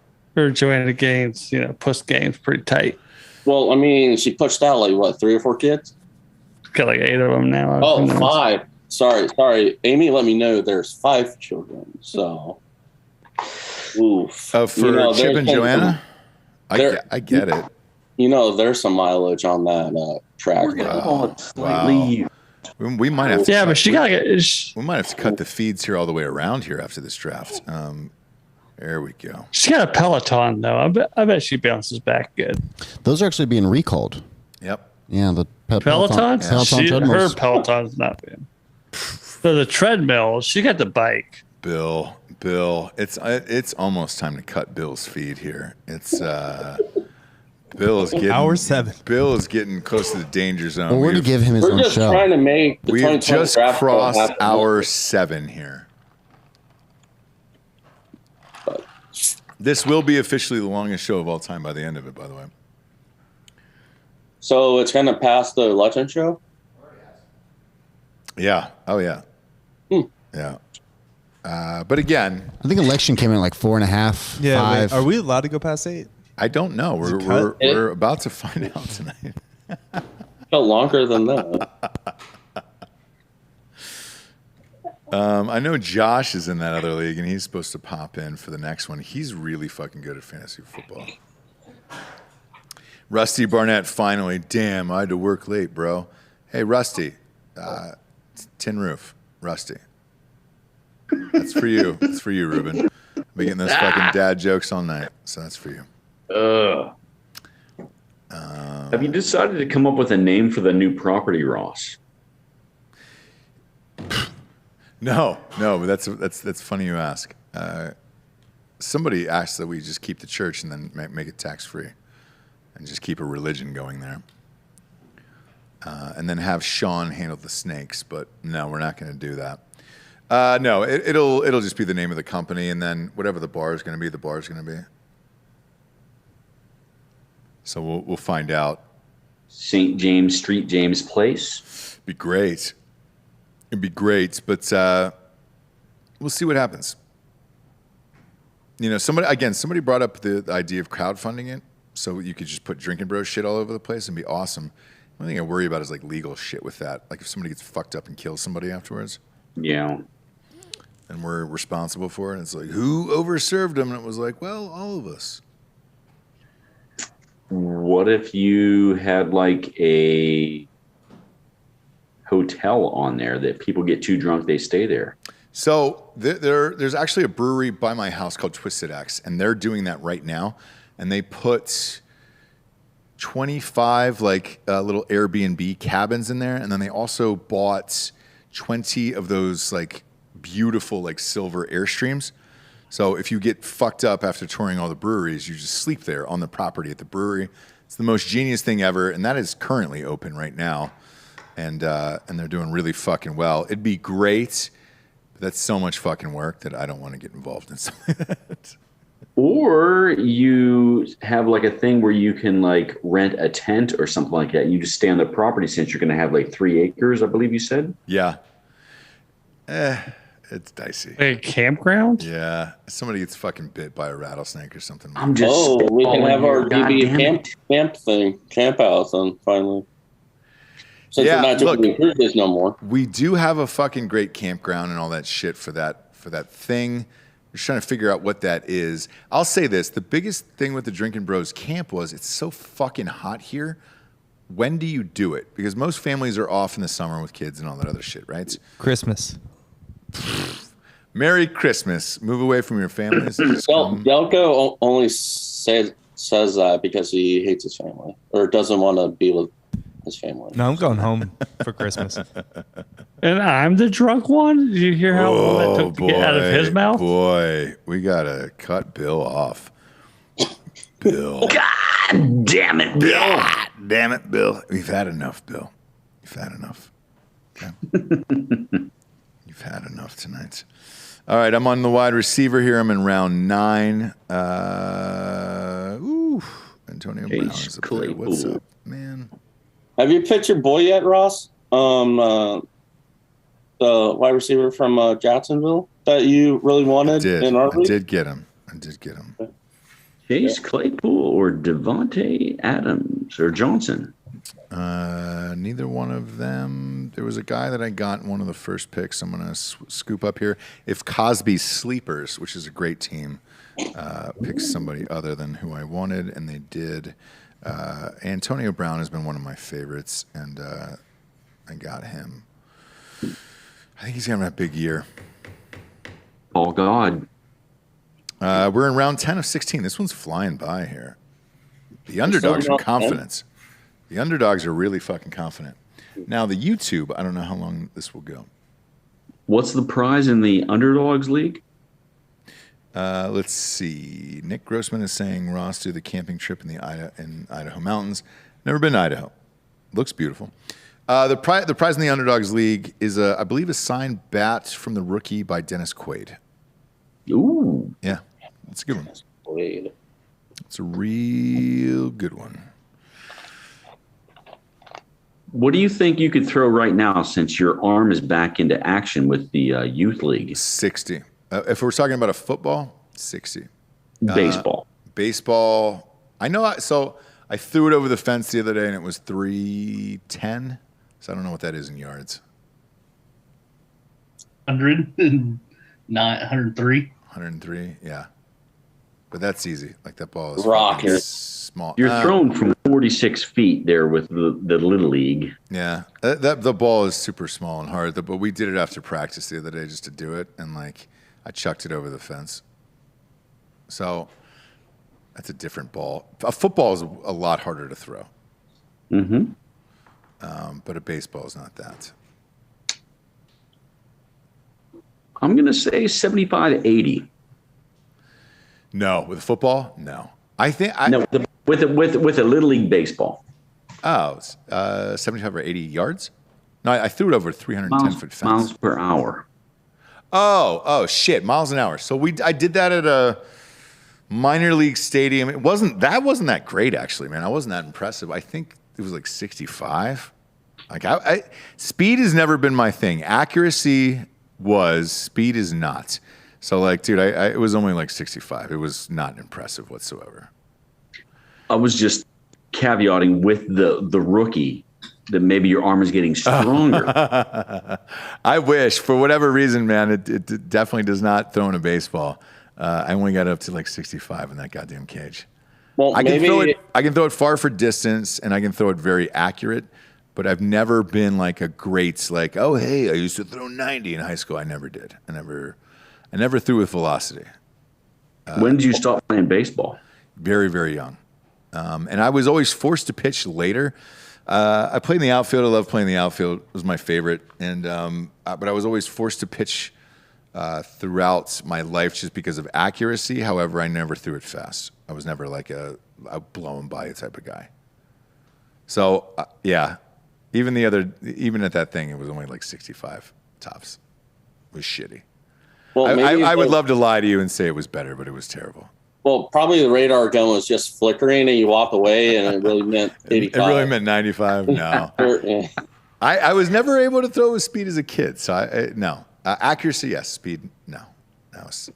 puss game's pretty tight. Well, I mean, she pushed out like what, 3 or 4 kids? Got like 8 of them now. Oh, 5. Sorry. Amy let me know there's 5 children. So, oof. For Chip and Joanna? I get it. You know, there's some mileage on that track. Wow. We might have to. Yeah, but she got. We might have to cut the feeds here all the way around here after this draft. There we go. She's got a Peloton though. I bet she bounces back good. Those are actually being recalled. Yep. Yeah, the Peloton. Peloton Her treadmills. Peloton's not been. So the treadmill. She got the bike. Bill, it's almost time to cut Bill's feed here. It's Bill is getting Hour 7. Bill is getting close to the danger zone. Well, we're going to give him his own show. Trying to make the We've 2020 just draft crossed happen. hour 7 here. This will be officially the longest show of all time by the end of it, by the way. So it's going to pass the Legend show? Yeah. Oh, yeah. Yeah. But again, I think election came in at like 4.5, Yeah, 5. wait, are we allowed to go past 8? I don't know. We're about to find out tonight. Felt longer than that. I know Josh is in that other league, and he's supposed to pop in for the next one. He's really fucking good at fantasy football. Rusty Barnett, finally. Damn, I had to work late, bro. Hey, Rusty. Tin Roof. Rusty. That's for you. That's for you, Ruben. I've been getting those fucking dad jokes all night, so that's for you. Have you decided to come up with a name for the new property, Ross? No, but that's funny you ask. Somebody asked that we just keep the church and then make it tax-free and just keep a religion going there. And then have Sean handle the snakes, but no, we're not going to do that. No, it'll just be the name of the company, and then whatever the bar is going to be, the bar is going to be. So we'll find out. St. James Street, James Place. Be great. It'd be great, but we'll see what happens. You know, somebody brought up the idea of crowdfunding it, so you could just put Drinking Bros shit all over the place and be awesome. The only thing I worry about is like legal shit with that. Like if somebody gets fucked up and kills somebody afterwards. Yeah. And we're responsible for it. And it's like, who overserved them? And it was like, well, all of us. What if you had like a hotel on there that people get too drunk, they stay there? So there's actually a brewery by my house called Twisted X, and they're doing that right now. and they put 25 little Airbnb cabins in there, and then they also bought 20 of those like beautiful like silver Airstreams. So if you get fucked up after touring all the breweries, you just sleep there on the property at the brewery. It's the most genius thing ever, and that is currently open right now, and they're doing really fucking well. It'd be great, but that's so much fucking work that I don't want to get involved in something like that. Or you have like a thing where you can like rent a tent or something like that. You just stay on the property since you're going to have like 3 acres, I believe you said. Yeah. It's dicey. A campground? Yeah. Somebody gets fucking bit by a rattlesnake or something. We can have our DB camp thing, camp house on finally. Since we're not doing cruises no more. We do have a fucking great campground and all that shit for that thing. We're just trying to figure out what that is. I'll say this. The biggest thing with the Drinking Bros camp was it's so fucking hot here. When do you do it? Because most families are off in the summer with kids and all that other shit, right? Christmas. Merry Christmas. Move away from your families. Delco only says that because he hates his family or doesn't want to be with his family. No, I'm going home for Christmas. And I'm the drunk one? Did you hear how long that took to get out of his mouth? Boy, we got to cut Bill off. Bill. God damn it, Bill. God damn it, Bill. We've had enough, Bill. You've had enough. Okay? You've had enough tonight. All right, I'm on the wide receiver here. I'm in round 9. Antonio Brown is up there. What's up, man? Have you picked your boy yet, Ross? The wide receiver from Jacksonville that you really wanted in our league? I did get him. Chase Claypool or Devontae Adams or Johnson? Neither one of them. There was a guy that I got in one of the first picks. I'm going to scoop up here. If Cosby Sleepers, which is a great team, picks somebody other than who I wanted, and they did. Antonio Brown has been one of my favorites, and I got him. I think he's going to have a big year. Oh, God. We're in round 10 of 16. This one's flying by here. The underdogs are confident. The underdogs are really fucking confident. Now, the YouTube, I don't know how long this will go. What's the prize in the Underdogs League? Let's see. Nick Grossman is saying, Ross, do the camping trip in the Idaho mountains. Never been to Idaho. Looks beautiful. The prize in the Underdogs League is, I believe, a signed bat from the rookie by Dennis Quaid. Ooh. Yeah, it's a good one. It's a real good one. What do you think you could throw right now since your arm is back into action with the youth league? 60. If we're talking about a football, 60. Baseball. Baseball. I know. So I threw it over the fence the other day, and it was 310. So I don't know what that is in yards. 103. 103. Yeah. But that's easy. Like that ball is rocket small. You're thrown from 46 feet there with the little league. Yeah, the ball is super small and hard. But we did it after practice the other day just to do it, and like I chucked it over the fence. So that's a different ball. A football is a lot harder to throw. Mm-hmm. But a baseball is not that. I'm gonna say 75-80. No, with football, no. I think with a little league baseball. Oh, 75 or 80 yards? No, I threw it over a 310-foot fence. Miles per hour. Oh, shit, miles an hour. So I did that at a minor league stadium. That wasn't that great actually, man. I wasn't that impressive. I think it was like 65. Like speed has never been my thing. Accuracy was, speed is not. So like, dude, it was only like 65. It was not impressive whatsoever. I was just caveating with the rookie that maybe your arm is getting stronger. I wish, for whatever reason, man, it definitely does not throw in a baseball. I only got up to like 65 in that goddamn cage. Well, I can throw it far for distance, and I can throw it very accurate. But I've never been like a great, like, oh hey, I used to throw 90 in high school. I never did. I never threw with velocity. When did you stop playing baseball? very, very young. And I was always forced to pitch later. I played in the outfield. I love playing in the outfield. It was my favorite. And but I was always forced to pitch throughout my life just because of accuracy. However, I never threw it fast. I was never like a blown by it type of guy. So yeah, even at that thing, it was only like 65 tops. It was shitty. Well, I would love to lie to you and say it was better, but it was terrible. Well, probably the radar gun was just flickering and you walked away and it really meant 85. It really meant 95? No. Yeah. I was never able to throw with speed as a kid, so no. Accuracy, yes. Speed, no.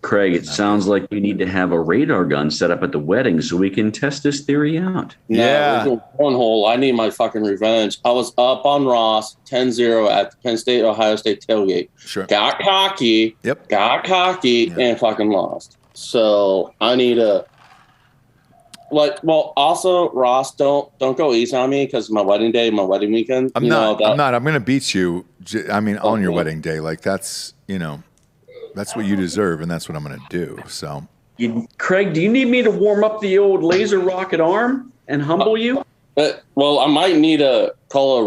Craig, it sounds like you need to have a radar gun set up at the wedding so we can test this theory out. Yeah. One hole. I need my fucking revenge. I was up on Ross 10-0 at the Penn State, Ohio State tailgate. Sure. Got cocky. Yep. And fucking lost. So I need to also Ross, don't go easy on me because my wedding day, my wedding weekend. I'm not. I'm going to beat you. On your wedding day. Like that's what you deserve, and that's what I'm going to do. So, Craig, do you need me to warm up the old laser rocket arm and humble you? Well, I might need to call a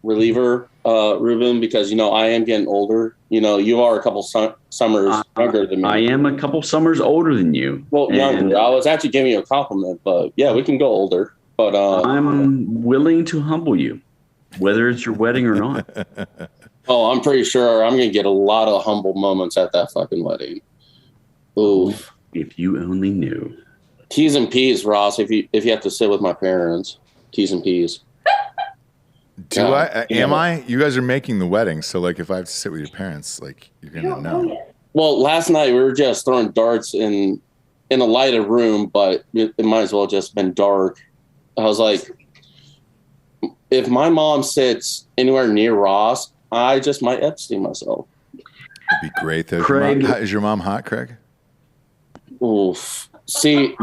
reliever, Ruben, because I am getting older. You are a couple summers younger than me. I am a couple summers older than you. Well, younger. I was actually giving you a compliment, but yeah, we can go older. But I'm willing to humble you, whether it's your wedding or not. Oh, I'm pretty sure I'm going to get a lot of humble moments at that fucking wedding. Oof. If you only knew. T's and P's, Ross, if you have to sit with my parents. T's and P's. Am I? You guys are making the wedding, so like if I have to sit with your parents, like you're going to know. Well, last night we were just throwing darts in a lighted room, but it might as well just been dark. I was like, if my mom sits anywhere near Ross, I just might Epstein myself. It'd be great though. Craig, is your mom hot, Craig? Oof. See,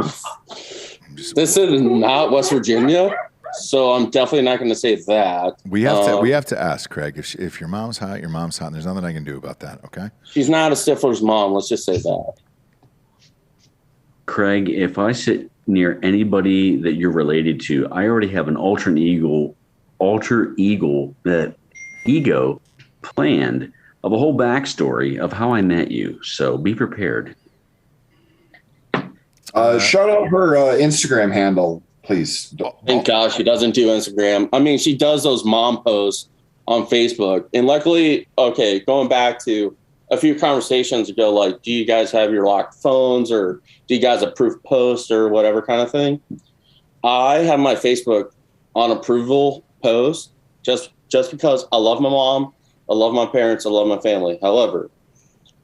this is not West Virginia, so I'm definitely not going to say that. We have to ask Craig if your mom's hot. Your mom's hot. And there's nothing I can do about that. Okay. She's not a Stifler's mom. Let's just say that. Craig, if I sit near anybody that you're related to, I already have an alter ego planned of a whole backstory of how I met you. So be prepared. Shout out her Instagram handle, please. Thank God she doesn't do Instagram. I mean, she does those mom posts on Facebook. And luckily, going back to a few conversations ago, like, do you guys have your locked phones or do you guys approve posts or whatever kind of thing? I have my Facebook on approval post just because I love my mom, I love my parents, I love my family. However,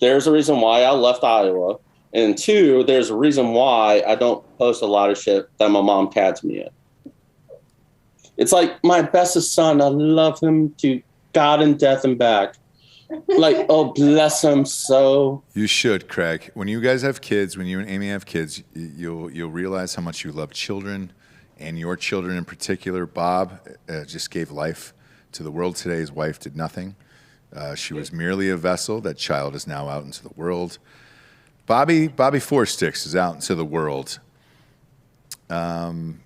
there's a reason why I left Iowa. And two, there's a reason why I don't post a lot of shit that my mom tags me in. It's like my bestest son. I love him to God and death and back. Like, oh, bless him so. You should, Craig. When you guys have kids, when you and Amy have kids, you'll realize how much you love children and your children in particular. Bob just gave life to the world today. His wife did nothing. She was merely a vessel. That child is now out into the world. Bobby Four Sticks is out into the world. Craig,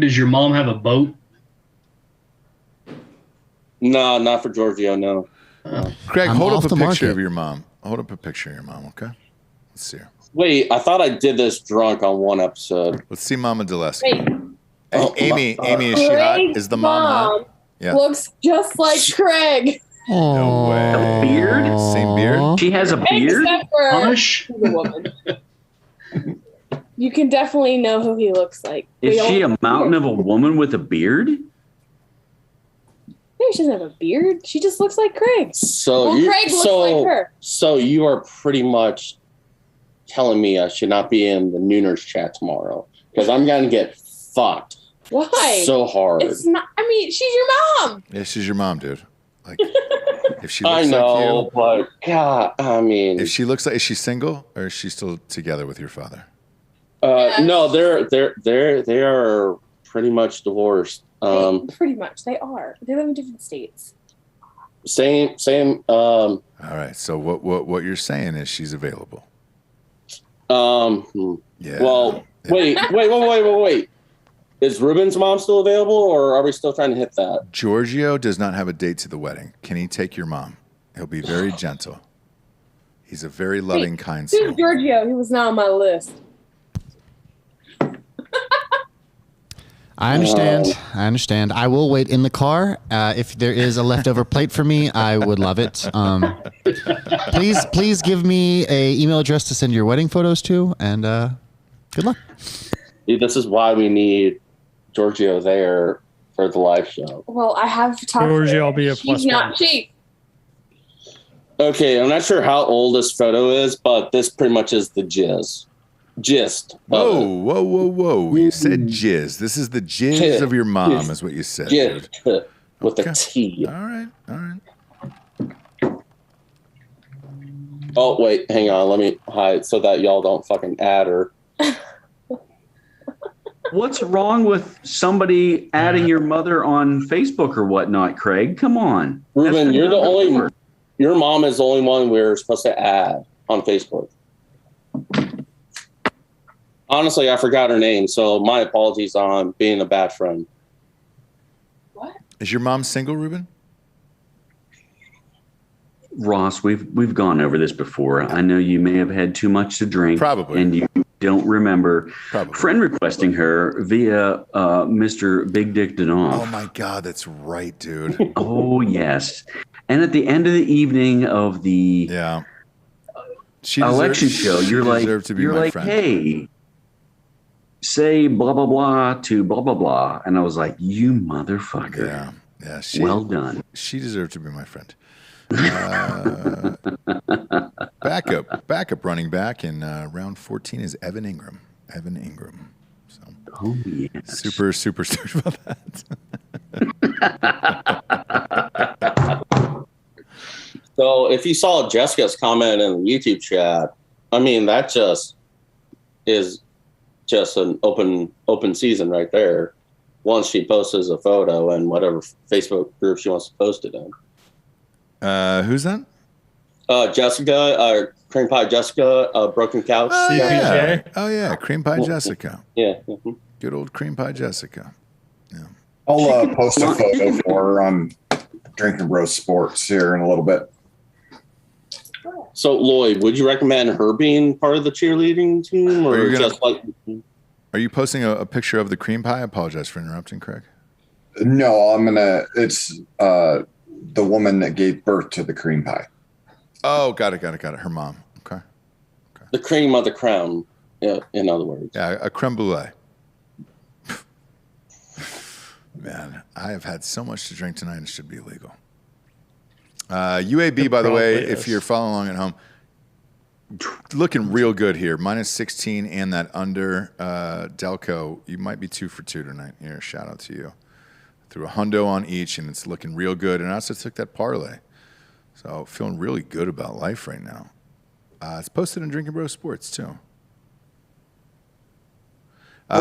does your mom have a boat? No, not for Giorgio, no. Craig, hold up a picture of your mom. Hold up a picture of your mom, okay? Let's see her. Wait, I thought I did this drunk on one episode. Let's see Mama Dulesky. Wait. Amy, is she hot? Is the mom hot? Yeah. Looks just like Craig. No way. A beard? Same beard? She has a beard? Except for she's a woman. You can definitely know who he looks like. Is she a mountain of a woman with a beard? No, she doesn't have a beard. She just looks like Craig. Craig looks like her. So you are pretty much telling me I should not be in the Nooners chat tomorrow because I'm going to get fucked. Why? So hard. It's not. I mean, she's your mom. Yeah, she's your mom, dude. Like, if she I looks know, like you, but God, I mean, if she looks like, is she single or is she still together with your father? No, they are pretty much divorced. Pretty much, they are. They live in different states. Same. All right. So what you're saying is she's available. Yeah. Well, wait. Is Ruben's mom still available, or are we still trying to hit that? Giorgio does not have a date to the wedding. Can he take your mom? He'll be very gentle. He's a very loving, kind soul. Who's Giorgio? He was not on my list. I understand. I will wait in the car. If there is a leftover plate for me, I would love it. Please give me a email address to send your wedding photos to, and good luck. This is why we need Giorgio there for the live show. Well, I have talked to Giorgio, her. I'll be a plus She's not one. cheap. Okay, I'm not sure how old this photo is, but this pretty much is the gist. Whoa. You said jizz. This is the jizz of your mom, is what you said. Gist Dude. with a T. All right. Oh, wait, hang on. Let me hide so that y'all don't fucking add her. What's wrong with somebody adding your mother on Facebook or whatnot, Craig? Come on. Ruben, your mom is the only one we're supposed to add on Facebook. Honestly, I forgot her name, so my apologies on being a bad friend. Is your mom single, Ruben? Ross, we've gone over this before. I know you may have had too much to drink. Probably. And you don't remember Probably. friend requesting her via Mr. Big Dick Danoff. Oh, my God. That's right, dude. Oh, yes. And at the end of the evening of the election show, you're like, hey, say blah, blah, blah to blah, blah, blah. And I was like, you motherfucker. Yeah. Well done. She deserved to be my friend. Backup running back in round 14 is Evan Ingram. So, oh, yes. Super stoked about that. So if you saw Jessica's comment in the YouTube chat, I mean, that just is just an open season right there. Once she posts a photo and whatever Facebook group she wants to post it in. Who's that? Jessica, Cream Pie Jessica, Broken Couch. CPJ. Oh yeah, Cream Pie Jessica. Yeah. Good old Cream Pie Jessica. I'll post a photo for her on Drinking Bros Sports here in a little bit. So Lloyd, would you recommend her being part of the cheerleading team, or just like? Are you posting a picture of the cream pie? I apologize for interrupting, Craig. No, it's the woman that gave birth to the cream pie. Oh, got it. Her mom. Okay. The cream of the crown, in other words. Yeah, a creme brulee. Man, I have had so much to drink tonight, it should be illegal. UAB, by the way, if you're following along at home, looking real good here. Minus 16 and that under Delco. You might be 2 for 2 tonight. Here, shout out to you. Threw a hundo on each, and it's looking real good. And I also took that parlay. So feeling really good about life right now. It's posted in Drinking Bros Sports, too.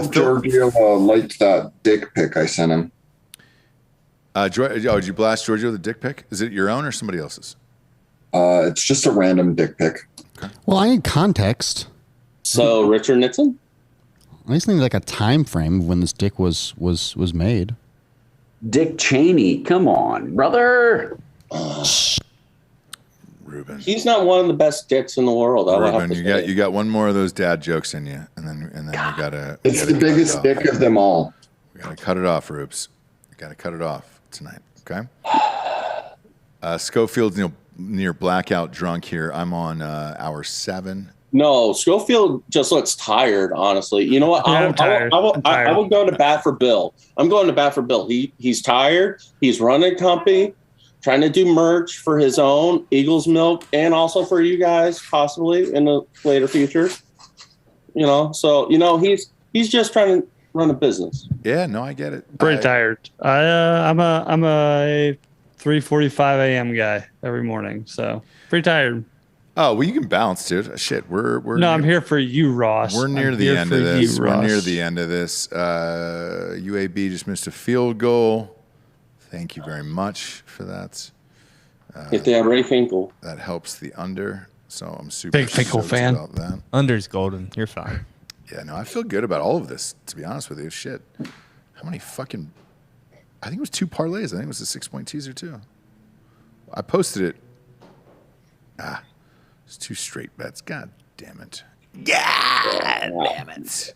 Giorgio liked that dick pic I sent him. Did you blast Giorgio the dick pic? Is it your own or somebody else's? It's just a random dick pic. Okay. Well, I need context. So Richard Nixon? I just need like a time frame of when this dick was made. Dick Cheney, come on, brother. Ruben. He's not one of the best dicks in the world. Ruben, you got one more of those dad jokes in you, and then you gotta. It's the biggest dick of them all. We gotta cut it off, Rubes. We gotta cut it off tonight. Okay. Schofield's near blackout drunk here. I'm on hour 7. No, Schofield just looks tired, honestly. You know what? Yeah, I'm tired. I will go to bat for Bill. I'm going to bat for Bill. He's tired. He's running a company, trying to do merch for his own Eagles Milk and also for you guys, possibly in the later future. So he's just trying to run a business. Yeah, no, I get it. Pretty tired. I'm a 3:45 a.m. guy every morning, so pretty tired. Oh, well, you can bounce, dude. Shit, we're no, I'm here for you, Ross. We're near the end of this. We're near the end of this. UAB just missed a field goal. Thank you very much for that. Get that Ray Finkel. That helps the under. So I'm super Big Fickle fan. about that. Under's golden. You're fine. Yeah, no, I feel good about all of this, to be honest with you. Shit. How many fucking... I think it was 2 parlays. I think it was a 6-point teaser, too. I posted it. It's 2 straight bets. God damn it. God damn it.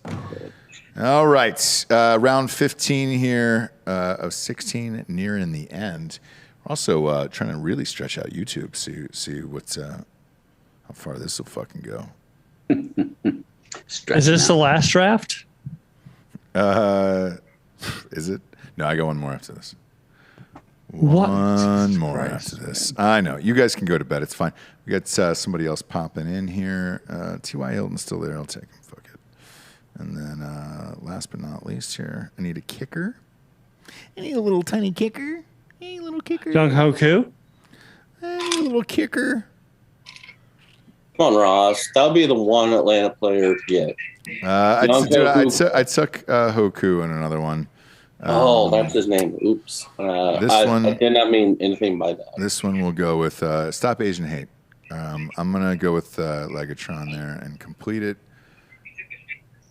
All right. Round 15 here of 16, nearing the end. We're also trying to really stretch out YouTube, see what's... how far this will fucking go. Is this the last draft? Is it? No, I got one more after this. What? One more after this. I know. You guys can go to bed. It's fine. We got somebody else popping in here. T.Y. Hilton's still there. I'll take him. Fuck it. And then last but not least here, I need a kicker. I need a little tiny kicker. Hey, little kicker. Jung Hoku? I need a little kicker. Come on, Ross. That'll be the one Atlanta player to get. I'd suck Hoku in another one. That's his name. Oops. I did not mean anything by that. This one will go with Stop Asian Hate. I'm going to go with Legatron there and complete it.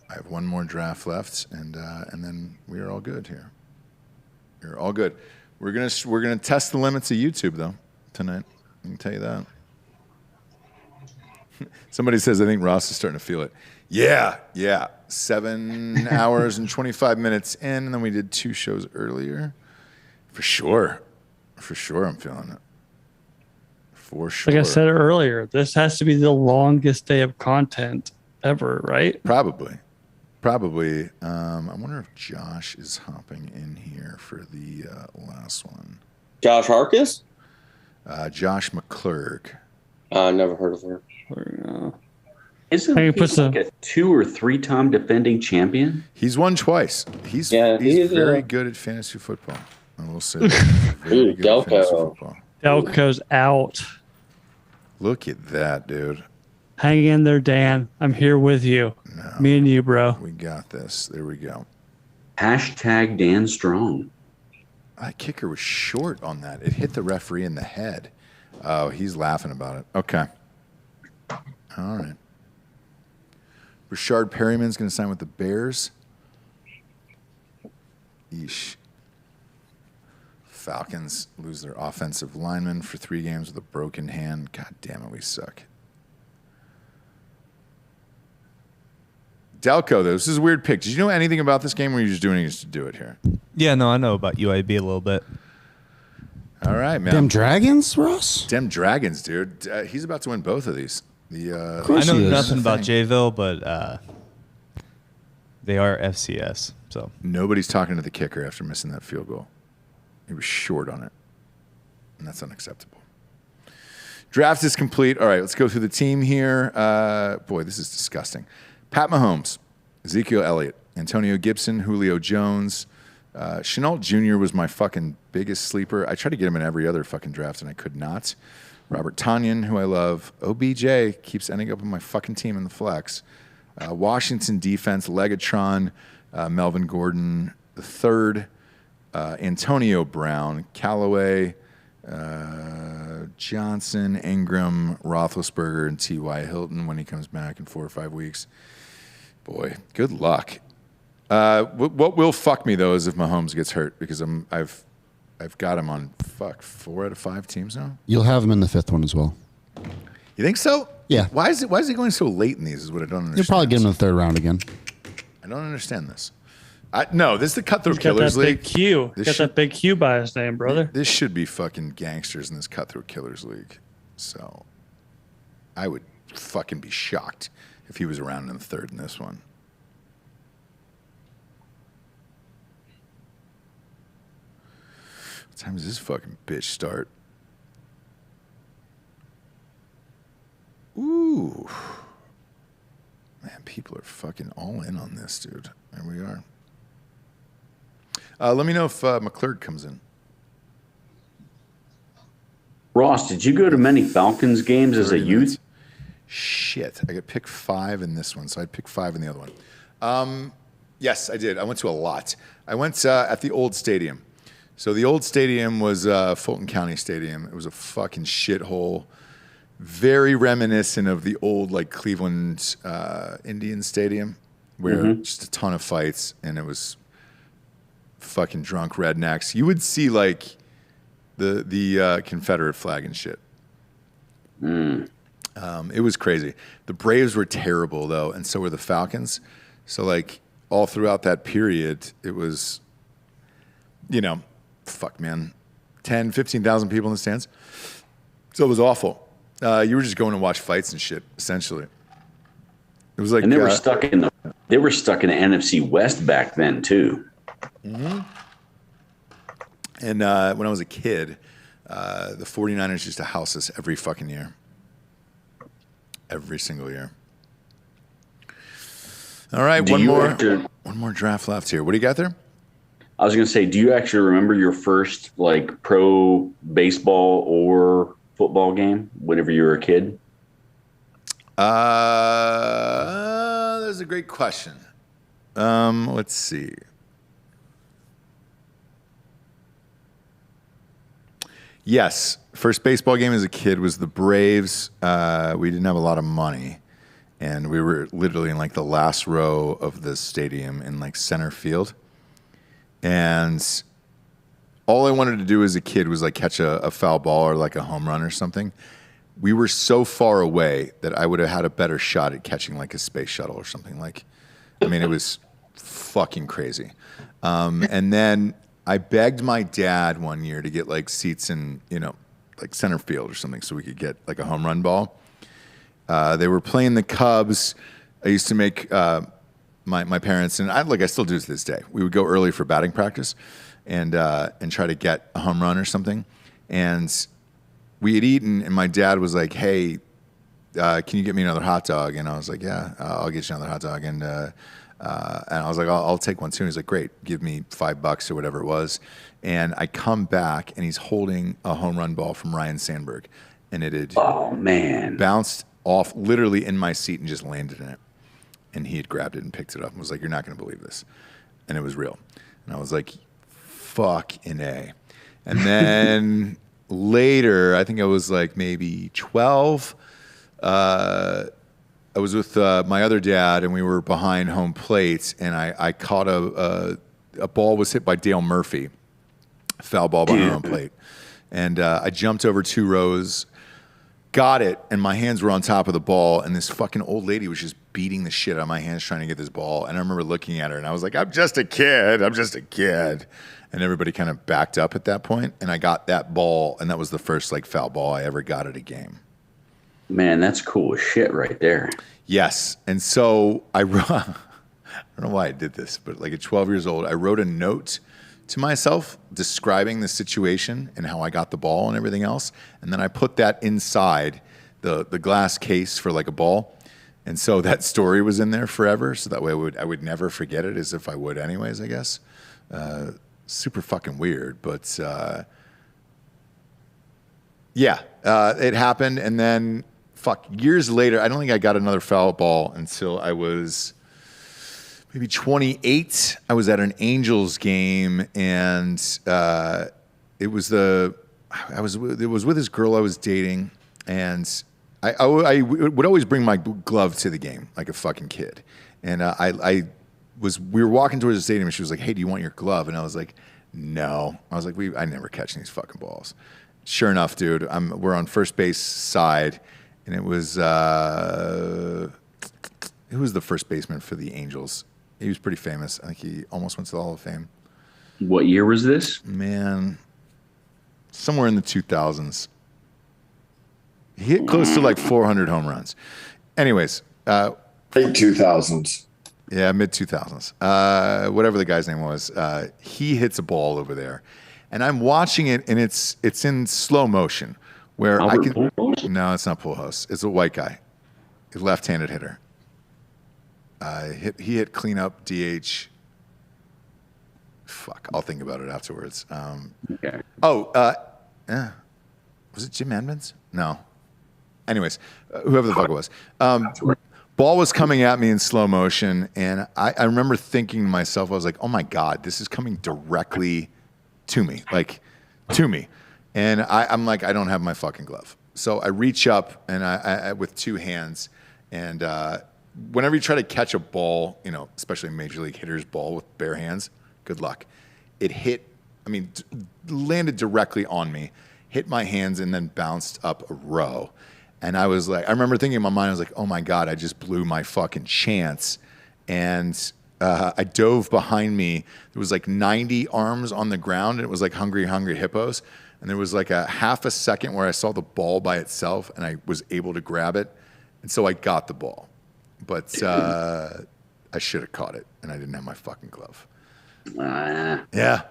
I have one more draft left, and then we are all good here. We're all good. We're gonna test the limits of YouTube though tonight. I can tell you that. Somebody says I think Ross is starting to feel it. Yeah. 7 hours and 25 minutes in, and then we did 2 shows earlier. For sure, I'm feeling it. For sure. Like I said earlier, this has to be the longest day of content ever, right? Probably. I wonder if Josh is hopping in here for the last one. Josh Harkis? Josh McClurg. Never heard of her. Isn't he like a 2 or 3-time defending champion? He's won twice. He's very good at fantasy football. I will say that. Very good at fantasy football. Delco's out. Look at that, dude. Hang in there, Dan. I'm here with you. No, me and you, bro. We got this. There we go. Hashtag Dan Strong. That kicker was short on that. It hit the referee in the head. Oh, he's laughing about it. Okay. All right. Rashard Perryman's going to sign with the Bears. Yeesh. Falcons lose their offensive lineman for 3 games with a broken hand. God damn it, we suck. Delco, though, this is a weird pick. Did you know anything about this game, or are you just doing it just to do it here? Yeah, no, I know about UIB a little bit. All right, man. Them Dragons, Ross? Them Dragons, dude. He's about to win both of these. I know nothing about Jayville, but they are FCS. So nobody's talking to the kicker after missing that field goal. He was short on it, and that's unacceptable. Draft is complete. All right, let's go through the team here. Boy, this is disgusting. Pat Mahomes, Ezekiel Elliott, Antonio Gibson, Julio Jones. Chenault Jr. was my fucking biggest sleeper. I tried to get him in every other fucking draft, and I could not. Robert Tonyan, who I love. OBJ keeps ending up on my fucking team in the flex. Washington defense, Legatron, Melvin Gordon III, Antonio Brown, Callaway, Johnson, Ingram, Roethlisberger, and T.Y. Hilton when he comes back in 4 or 5 weeks. Boy, good luck. What will fuck me though is if Mahomes gets hurt, because I've got him on 4 out of 5 teams now. You'll have him in the 5th one as well. You think so? Yeah. Why is it going so late in these? Is what I don't understand. You'll probably get him in the 3rd round again. I don't understand this. No, this is the Cutthroat Killers League. Got that big Q by his name, brother. This should be fucking gangsters in this Cutthroat Killers League. So I would fucking be shocked if he was around in the 3rd in this one. What time does this fucking bitch start? Ooh. Man, people are fucking all in on this, dude. There we are. Let me know if McClurg comes in. Ross, did you go to many Falcons games as a youth? Shit. I got pick 5 in this one, so I'd pick 5 in the other one. Yes, I did. I went to a lot. I went at the old stadium. So the old stadium was Fulton County Stadium. It was a fucking shithole. very reminiscent of the old like Cleveland Indian Stadium, where just a ton of fights, and it was fucking drunk rednecks. You would see like the Confederate flag and shit. It was crazy. The Braves were terrible though, and so were the Falcons. So like all throughout that period, it was, fuck man, 10, 15,000 people in the stands. So it was awful. You were just going to watch fights and shit, essentially. It was like, and they were stuck in the NFC West back then too. And when I was a kid, the 49ers used to house us every fucking year. Every single year. All right, one more draft left here. What do you got there? I was going to say, do you actually remember your first like pro baseball or football game whenever you were a kid? That's a great question. Let's see. Yes, first baseball game as a kid was the Braves. We didn't have a lot of money, and we were literally in like the last row of the stadium in like center field. And all I wanted to do as a kid was like catch a foul ball or like a home run or something. We were so far away that I would have had a better shot at catching like a space shuttle or something. Like, I mean, it was fucking crazy. And then I begged my dad one year to get like seats in, like center field or something so we could get like a home run ball. They were playing the Cubs. I used to make my parents, and I still do to this day. We would go early for batting practice and try to get a home run or something. And we had eaten, and my dad was like, "Hey, can you get me another hot dog?" And I was like, "Yeah, I'll get you another hot dog." And I was like, I'll take one too. And he's like, "Great, give me $5 or whatever it was." And I come back, and he's holding a home run ball from Ryan Sandberg, and it had bounced off literally in my seat and just landed in it. And he had grabbed it and picked it up and was like, "You're not going to believe this," and it was real. And I was like, "Fucking A." And then later, I think I was like maybe 12. I was with my other dad, and we were behind home plate, and I caught a ball was hit by Dale Murphy, foul ball behind home plate, and I jumped over 2 rows, got it, and my hands were on top of the ball, and this fucking old lady was just beating the shit out of my hands trying to get this ball, and I remember looking at her, and I was like, I'm just a kid, and everybody kind of backed up at that point, and I got that ball, and that was the first like foul ball I ever got at a game. Man, that's cool as shit right there. Yes. And so I don't know why I did this, but like at 12 years old, I wrote a note to myself describing the situation and how I got the ball and everything else. And then I put that inside the glass case for like a ball. And so that story was in there forever. So that way I would never forget it, as if I would anyways, I guess. Super fucking weird, but it happened. And then years later, I don't think I got another foul ball until I was maybe 28. I was at an Angels game, and it was with this girl I was dating, and I would always bring my glove to the game like a fucking kid. And we were walking towards the stadium, and she was like, "Hey, do you want your glove?" And I was like, "No." I was like, I never catch these fucking balls. Sure enough, dude, we're on first base side. And it was who was the first baseman for the Angels? He was pretty famous. I think he almost went to the Hall of Fame. What year was this? Man, somewhere in the 2000s. He hit close to like 400 home runs. Anyways. Late 2000s. Yeah, mid 2000s. Whatever the guy's name was. He hits a ball over there. And I'm watching it, and it's in slow motion. Where Albert Pujols? No, it's not Pujols. It's a white guy, a left-handed hitter. He hit cleanup, DH. Fuck, I'll think about it afterwards. Okay. Yeah. Was it Jim Edmonds? No. Anyways, whoever the fuck it was. Ball was coming at me in slow motion, and I remember thinking to myself, I was like, "Oh my God, this is coming directly to me, like to me." And I'm like, I don't have my fucking glove. So I reach up and I with two hands, and whenever you try to catch a ball, especially major league hitters' ball with bare hands, good luck. It hit. Landed directly on me, hit my hands, and then bounced up a row. And I was like, I remember thinking in my mind, I was like, oh my God, I just blew my fucking chance. And I dove behind me. There was like 90 arms on the ground, and it was like Hungry, Hungry Hippos. And there was like a half a second where I saw the ball by itself, and I was able to grab it. And so I got the ball. But I should have caught it, and I didn't have my fucking glove. Yeah.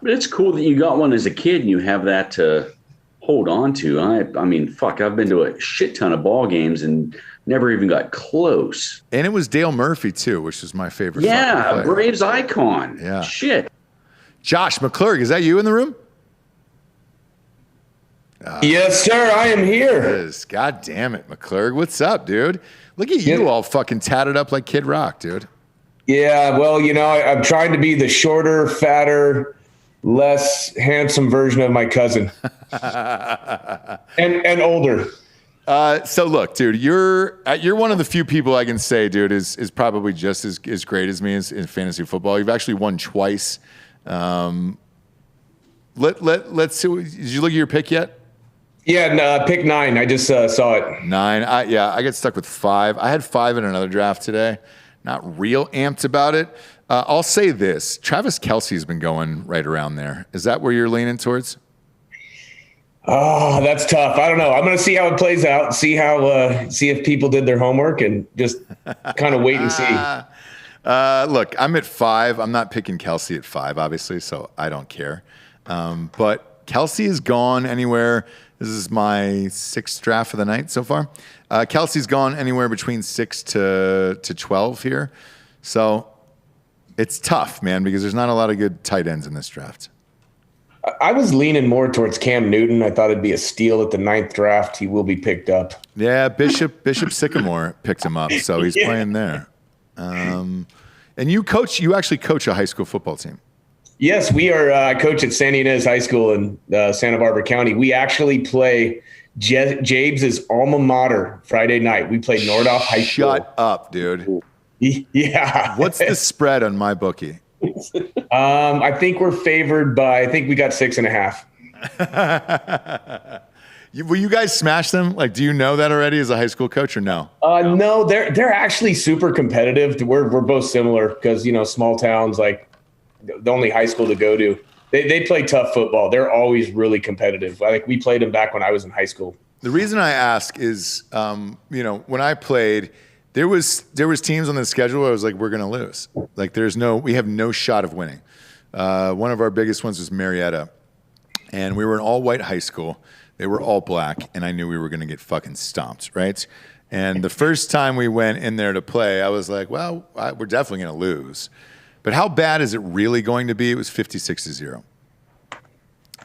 But it's cool that you got one as a kid and you have that to hold on to. I mean, fuck, I've been to a shit ton of ball games and never even got close. And it was Dale Murphy too, which is my favorite. Yeah, Braves icon. Yeah. Shit. Josh McClurg, is that you in the room? Yes, sir. I am here. It is. God damn it, McClurg. What's up, dude? Look at you all fucking tatted up like Kid Rock, dude. Yeah, well, I'm trying to be the shorter, fatter, less handsome version of my cousin, and older. So look, dude, you're one of the few people I can say, dude, is probably just as great as me in fantasy football. You've actually won twice. Let's see. Did you look at your pick yet? Yeah, pick 9. I just saw it. 9. I got stuck with 5. I had 5 in another draft today. Not real amped about it. I'll say this. Travis Kelce's been going right around there. Is that where you're leaning towards? Oh, that's tough. I don't know. I'm going to see how it plays out, see if people did their homework, and just kind of wait and see. Look, I'm at 5. I'm not picking Kelce at 5, obviously, so I don't care. But Kelce is gone anywhere. This is my 6th draft of the night so far. Kelce's gone anywhere between 6 to 12 here. So it's tough, man, because there's not a lot of good tight ends in this draft. I was leaning more towards Cam Newton. I thought it'd be a steal at the 9th draft. He will be picked up. Yeah, Bishop Sycamore picked him up, so he's playing there. And you actually coach a high school football team. Yes, we are. I coach at Santa Ynez High School in Santa Barbara County. We actually play James' alma mater Friday night. We play Nordhoff High School. Shut up, dude. Yeah. What's the spread on my bookie? I think we're favored by, I think we got 6.5. Will you guys smash them? Like, do you know that already as a high school coach or no? No, they're actually super competitive. We're both similar because, small towns, like the only high school to go to, they play tough football. They're always really competitive. Like we played them back when I was in high school. The reason I ask is, when I played, there was teams on the schedule where I was like, we're going to lose. Like we have no shot of winning. One of our biggest ones was Marietta, and we were an all white high school. They were all black, and I knew we were going to get fucking stomped, right? And the first time we went in there to play, I was like, well, we're definitely going to lose. But how bad is it really going to be? It was 56-0.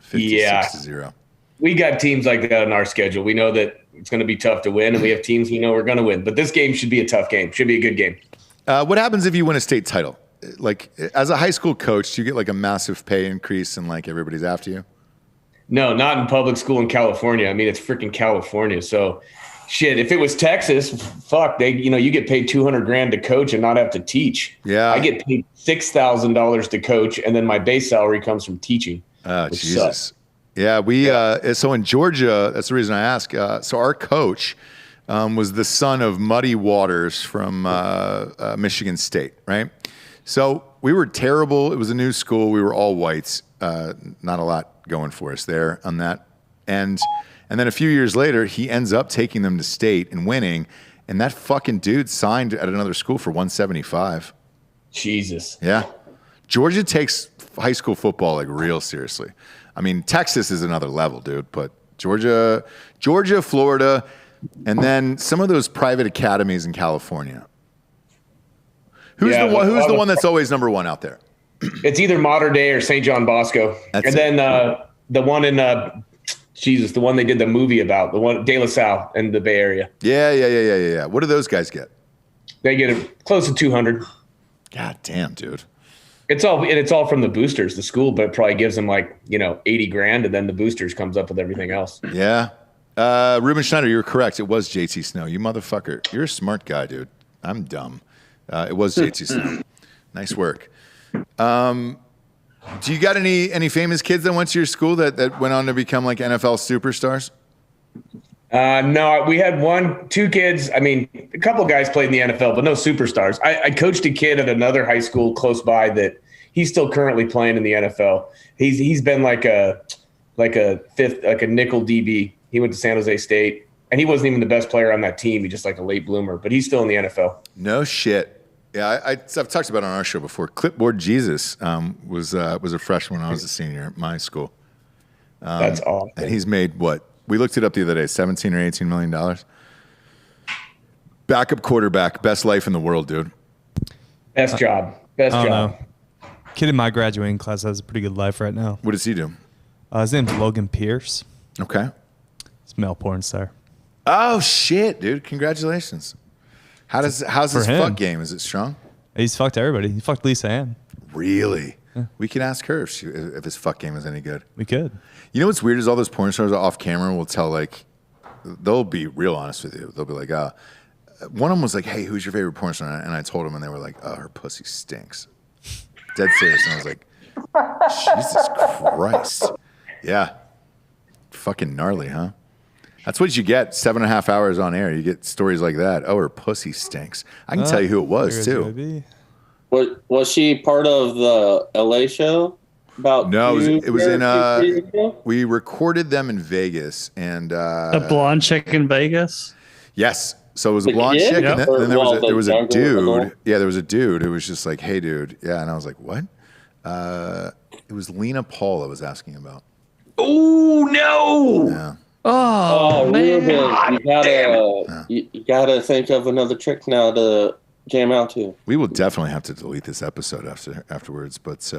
56-0. We got teams like that on our schedule. We know that it's going to be tough to win, and we have teams we know we're going to win. But this game should be a tough game. Should be a good game. What happens if you win a state title? Like, as a high school coach, do you get like a massive pay increase and like everybody's after you? No, not in public school in California. I mean, it's freaking California. So, shit, if it was Texas, fuck, you get paid $200,000 to coach and not have to teach. Yeah. I get paid $6,000 to coach, and then my base salary comes from teaching. Oh, Jesus. Yeah, so in Georgia, that's the reason I ask. So our coach was the son of Muddy Waters from Michigan State, right? So we were terrible. It was a new school. We were all whites. Not a lot going for us there on that. And then a few years later, he ends up taking them to state and winning. And that fucking dude signed at another school for $175. Jesus. Yeah. Georgia takes high school football like real seriously. I mean, Texas is another level, dude. But Georgia, Florida, and then some of those private academies in California. Who's the one that's always number one out there? It's either Mater Dei or St. John Bosco. Then the one in the one they did the movie about, the one De La Salle in the Bay Area. Yeah. What do those guys get? They get close to 200. God damn, dude. It's all from the boosters. The school, but probably gives them like, $80,000, and then the boosters comes up with everything else. Yeah. Ruben Schneider, you're correct. It was JT Snow. You motherfucker. You're a smart guy, dude. I'm dumb. It was JT Snow. Nice work. Do you got any famous kids that went to your school that went on to become like NFL superstars? No, we had two kids. I mean, a couple guys played in the NFL, but no superstars. I coached a kid at another high school close by that he's still currently playing in the NFL. He's been like a nickel DB. He went to San Jose State, and he wasn't even the best player on that team. He's just like a late bloomer, but he's still in the NFL. No shit. Yeah, I've talked about it on our show before. Clipboard Jesus was a freshman when I was a senior at my school. That's awesome. And he's made what? We looked it up the other day, $17 or $18 million. Backup quarterback, best life in the world, dude. Best job. Best job. Know. Kid in my graduating class has a pretty good life right now. What does he do? His name's Logan Pierce. Okay. He's a male porn star. Oh shit, dude! Congratulations. How's his fuck game? Is it strong? He's fucked everybody. He fucked Lisa Ann. Really? Yeah. We could ask her if his fuck game is any good. We could. You know what's weird is all those porn stars off camera will tell, like, they'll be real honest with you. They'll be like, one of them was like, hey, who's your favorite porn star? And I told them, and they were like, oh, her pussy stinks. Dead serious. And I was like, Jesus Christ. Yeah. Fucking gnarly, huh? That's what you get 7.5 hours on air. You get stories like that. Oh, her pussy stinks. I can tell you who it was, too. Was she part of the LA show? No, it was in. We recorded them in Vegas, and a blonde chick in Vegas. Yes, so it was a blonde chick, and then there was a dude. Yeah, there was a dude who was just like, "Hey, dude," yeah, and I was like, "What?" It was Lena Paul I was asking about. Oh no! Yeah. Oh man! Ruben, you gotta think of another trick now to jam out to. We will definitely have to delete this episode afterwards. But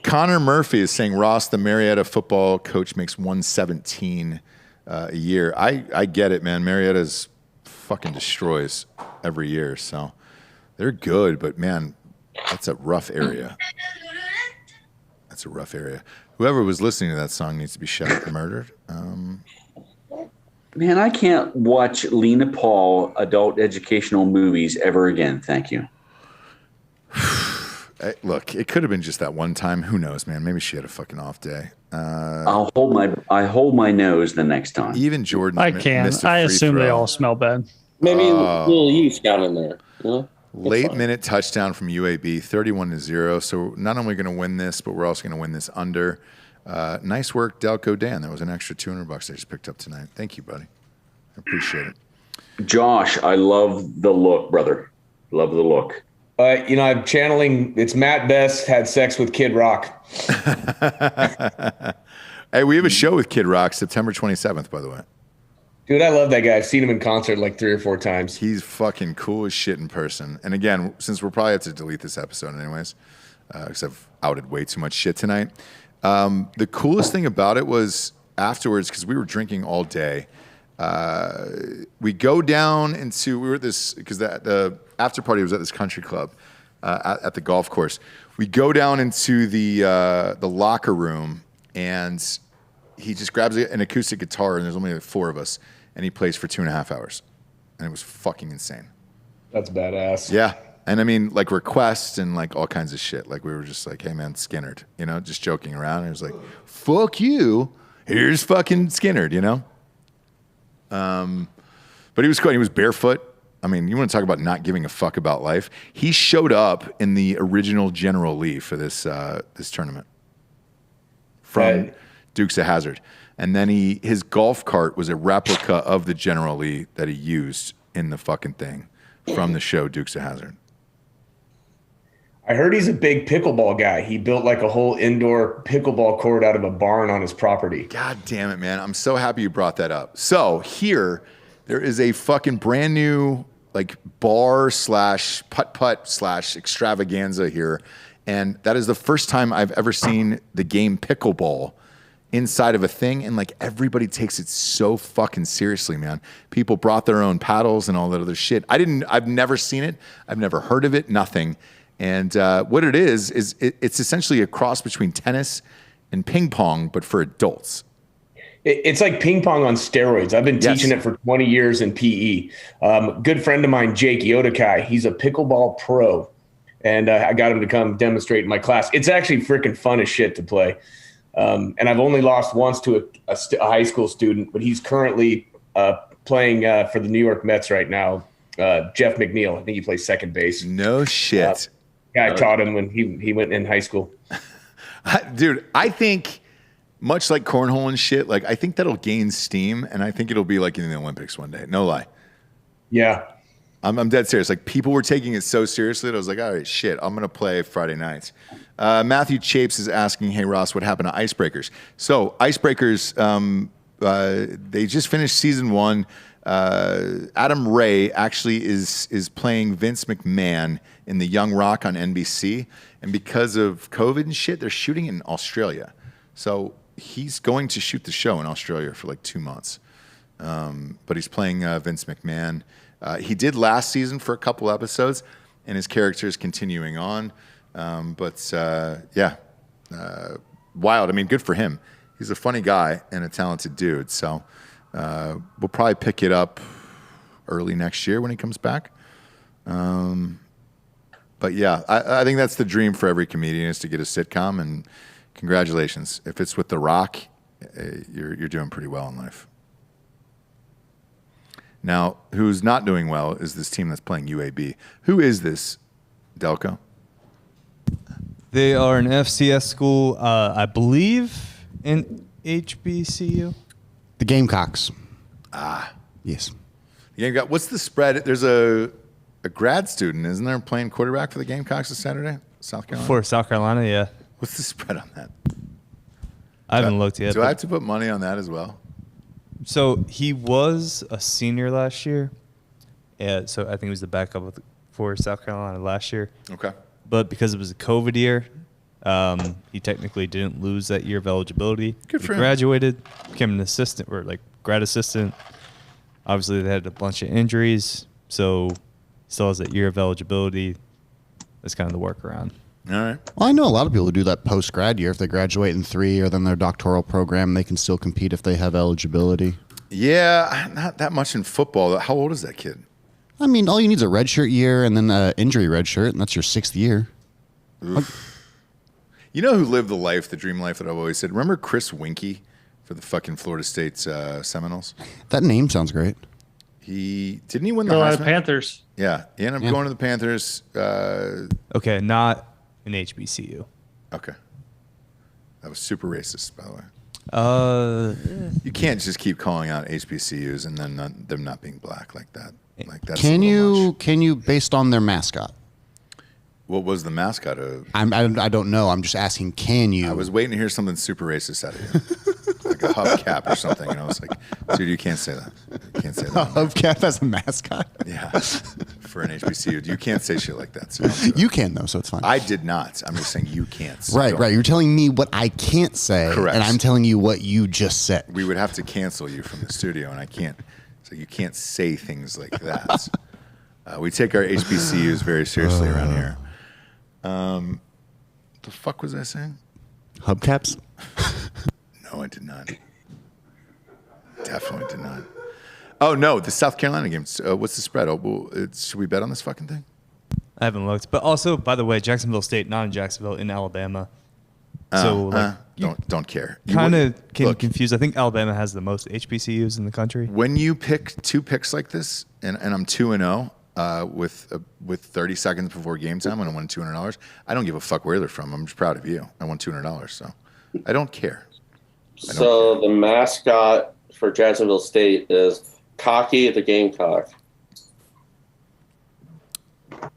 Connor Murphy is saying Ross, the Marietta football coach, makes $117 a year. I get it, man. Marietta's fucking destroys every year, so they're good. But man, that's a rough area. That's a rough area. Whoever was listening to that song needs to be shot and murdered. Man, I can't watch Lena Paul adult educational movies ever again. Thank you. Look, it could have been just that one time. Who knows, man? Maybe she had a fucking off day. I hold my nose the next time. Even Jordan. I can. I assume they all smell bad. Maybe a little yeast got in there. You know? Late minute touchdown from UAB, 31-0. So not only going to win this, but we're also going to win this under. Nice work, Delco Dan. That was an extra $200 I just picked up tonight. Thank you, buddy. I appreciate it. Josh, I love the look, brother. Love the look. I'm channeling. It's Matt Best had sex with Kid Rock. Hey, we have a show with Kid Rock September 27th, by the way. Dude, I love that guy. I've seen him in concert like 3 or 4 times. He's fucking cool as shit in person. And again, since we'll probably have to delete this episode anyways, because I've outed way too much shit tonight. The coolest thing about it was afterwards, because we were drinking all day, we go down into, we were at this, because the after party was at this country club at the golf course. We go down into the locker room, and he just grabs an acoustic guitar, and there's only like 4 of us, and he plays for 2.5 hours. And it was fucking insane. That's badass. Yeah. And I mean, like requests and like all kinds of shit. Like we were just like, hey man, Skinnerd, just joking around. And it was like, fuck you. Here's fucking Skinnerd, But he was cool. He was barefoot. I mean, you want to talk about not giving a fuck about life. He showed up in the original General Lee for this tournament from Dukes of Hazzard. And then his golf cart was a replica of the General Lee that he used in the fucking thing from the show Dukes of Hazzard. I heard he's a big pickleball guy. He built like a whole indoor pickleball court out of a barn on his property. God damn it, man. I'm so happy you brought that up. So here, there is a fucking brand new like bar / putt-putt / extravaganza here. And that is the first time I've ever seen the game pickleball inside of a thing, and like everybody takes it so fucking seriously, man. People brought their own paddles and all that other shit. I've never seen it. I've never heard of it, nothing. And what it is it's essentially a cross between tennis and ping pong, but for adults. It's like ping pong on steroids. I've been teaching it for 20 years in PE. Good friend of mine, Jake Yodakai, he's a pickleball pro. And I got him to come demonstrate in my class. It's actually freaking fun as shit to play. And I've only lost once to a high school student, but he's currently playing for the New York Mets right now. Jeff McNeil. I think he plays second base. No shit. I taught him when he went in high school. Dude, I think much like cornhole and shit, like I think that'll gain steam, and I think it'll be like in the Olympics one day. No lie. Yeah. I'm dead serious. Like people were taking it so seriously that I was like, all right, shit, I'm gonna play Friday nights. Matthew Chapes is asking, hey Ross, what happened to Icebreakers? So Icebreakers, they just finished season 1. Adam Ray actually is playing Vince McMahon in The Young Rock on NBC, and because of COVID and shit, they're shooting it in Australia. So he's going to shoot the show in Australia for like 2 months. But he's playing Vince McMahon. He did last season for a couple episodes, and his character is continuing on. Wild. I mean, good for him. He's a funny guy and a talented dude. So we'll probably pick it up early next year when he comes back. But yeah, I think that's the dream for every comedian, is to get a sitcom. And congratulations. If it's with The Rock, you're doing pretty well in life. Now, who's not doing well is this team that's playing UAB. Who is this, Delco? They are an FCS school, I believe, in HBCU. The Gamecocks. Yes. What's the spread? There's a grad student, isn't there, playing quarterback for the Gamecocks this Saturday? South Carolina? For South Carolina, yeah. What's the spread on that? I haven't looked yet. Do I have to put money on that as well? So he was a senior last year. Yeah, so I think he was the backup for South Carolina last year. Okay. But because it was a COVID year, he technically didn't lose that year of eligibility. Good for him. him. Graduated, became an assistant, or like grad assistant. Obviously, they had a bunch of injuries, so he still has that year of eligibility. That's kind of the workaround. All right. Well, I know a lot of people who do that post-grad year. If they graduate in 3 or then their doctoral program, they can still compete if they have eligibility. Yeah, not that much in football. How old is that kid? I mean, all you need is a redshirt year and then an injury redshirt, and that's your 6th year. You know who lived the life, the dream life that I've always said? Remember Chris Winkie for the fucking Florida State Seminoles? That name sounds great. Didn't he win the Carolina Heisman? Panthers. Yeah, he ended up going to the Panthers. Okay, not an HBCU. Okay. That was super racist, by the way. You can't just keep calling out HBCUs and then them not being black like that. Like that's Can you, based on their mascot? What was the mascot of? I don't know. I'm just asking, can you? I was waiting to hear something super racist out of you. Like a hubcap or something. And I was like, dude, you can't say that. You can't say that. A hubcap as a mascot? Yeah. For an HBCU. You can't say shit like that. So don't do it. You can, though, so it's fine. I did not. I'm just saying you can't. So Right. You're telling me what I can't say. Correct. And I'm telling you what you just said. We would have to cancel you from the studio, and I can't. So you can't say things like that. We take our HBCUs very seriously around here. The fuck was I saying? Hubcaps? No, I did not. Definitely did not. Oh, no, the South Carolina game. What's the spread? Should we bet on this fucking thing? I haven't looked. But also, by the way, Jacksonville State, not in Jacksonville, in Alabama. Don't care. Kind of confused. I think Alabama has the most HBCUs in the country. When you pick 2 picks like this, and I'm 2-0 with 30 seconds before game time, and I won $200, I don't give a fuck where they're from. I'm just proud of you. I won $200, so I don't care. The mascot for Jacksonville State is Cocky the Gamecock.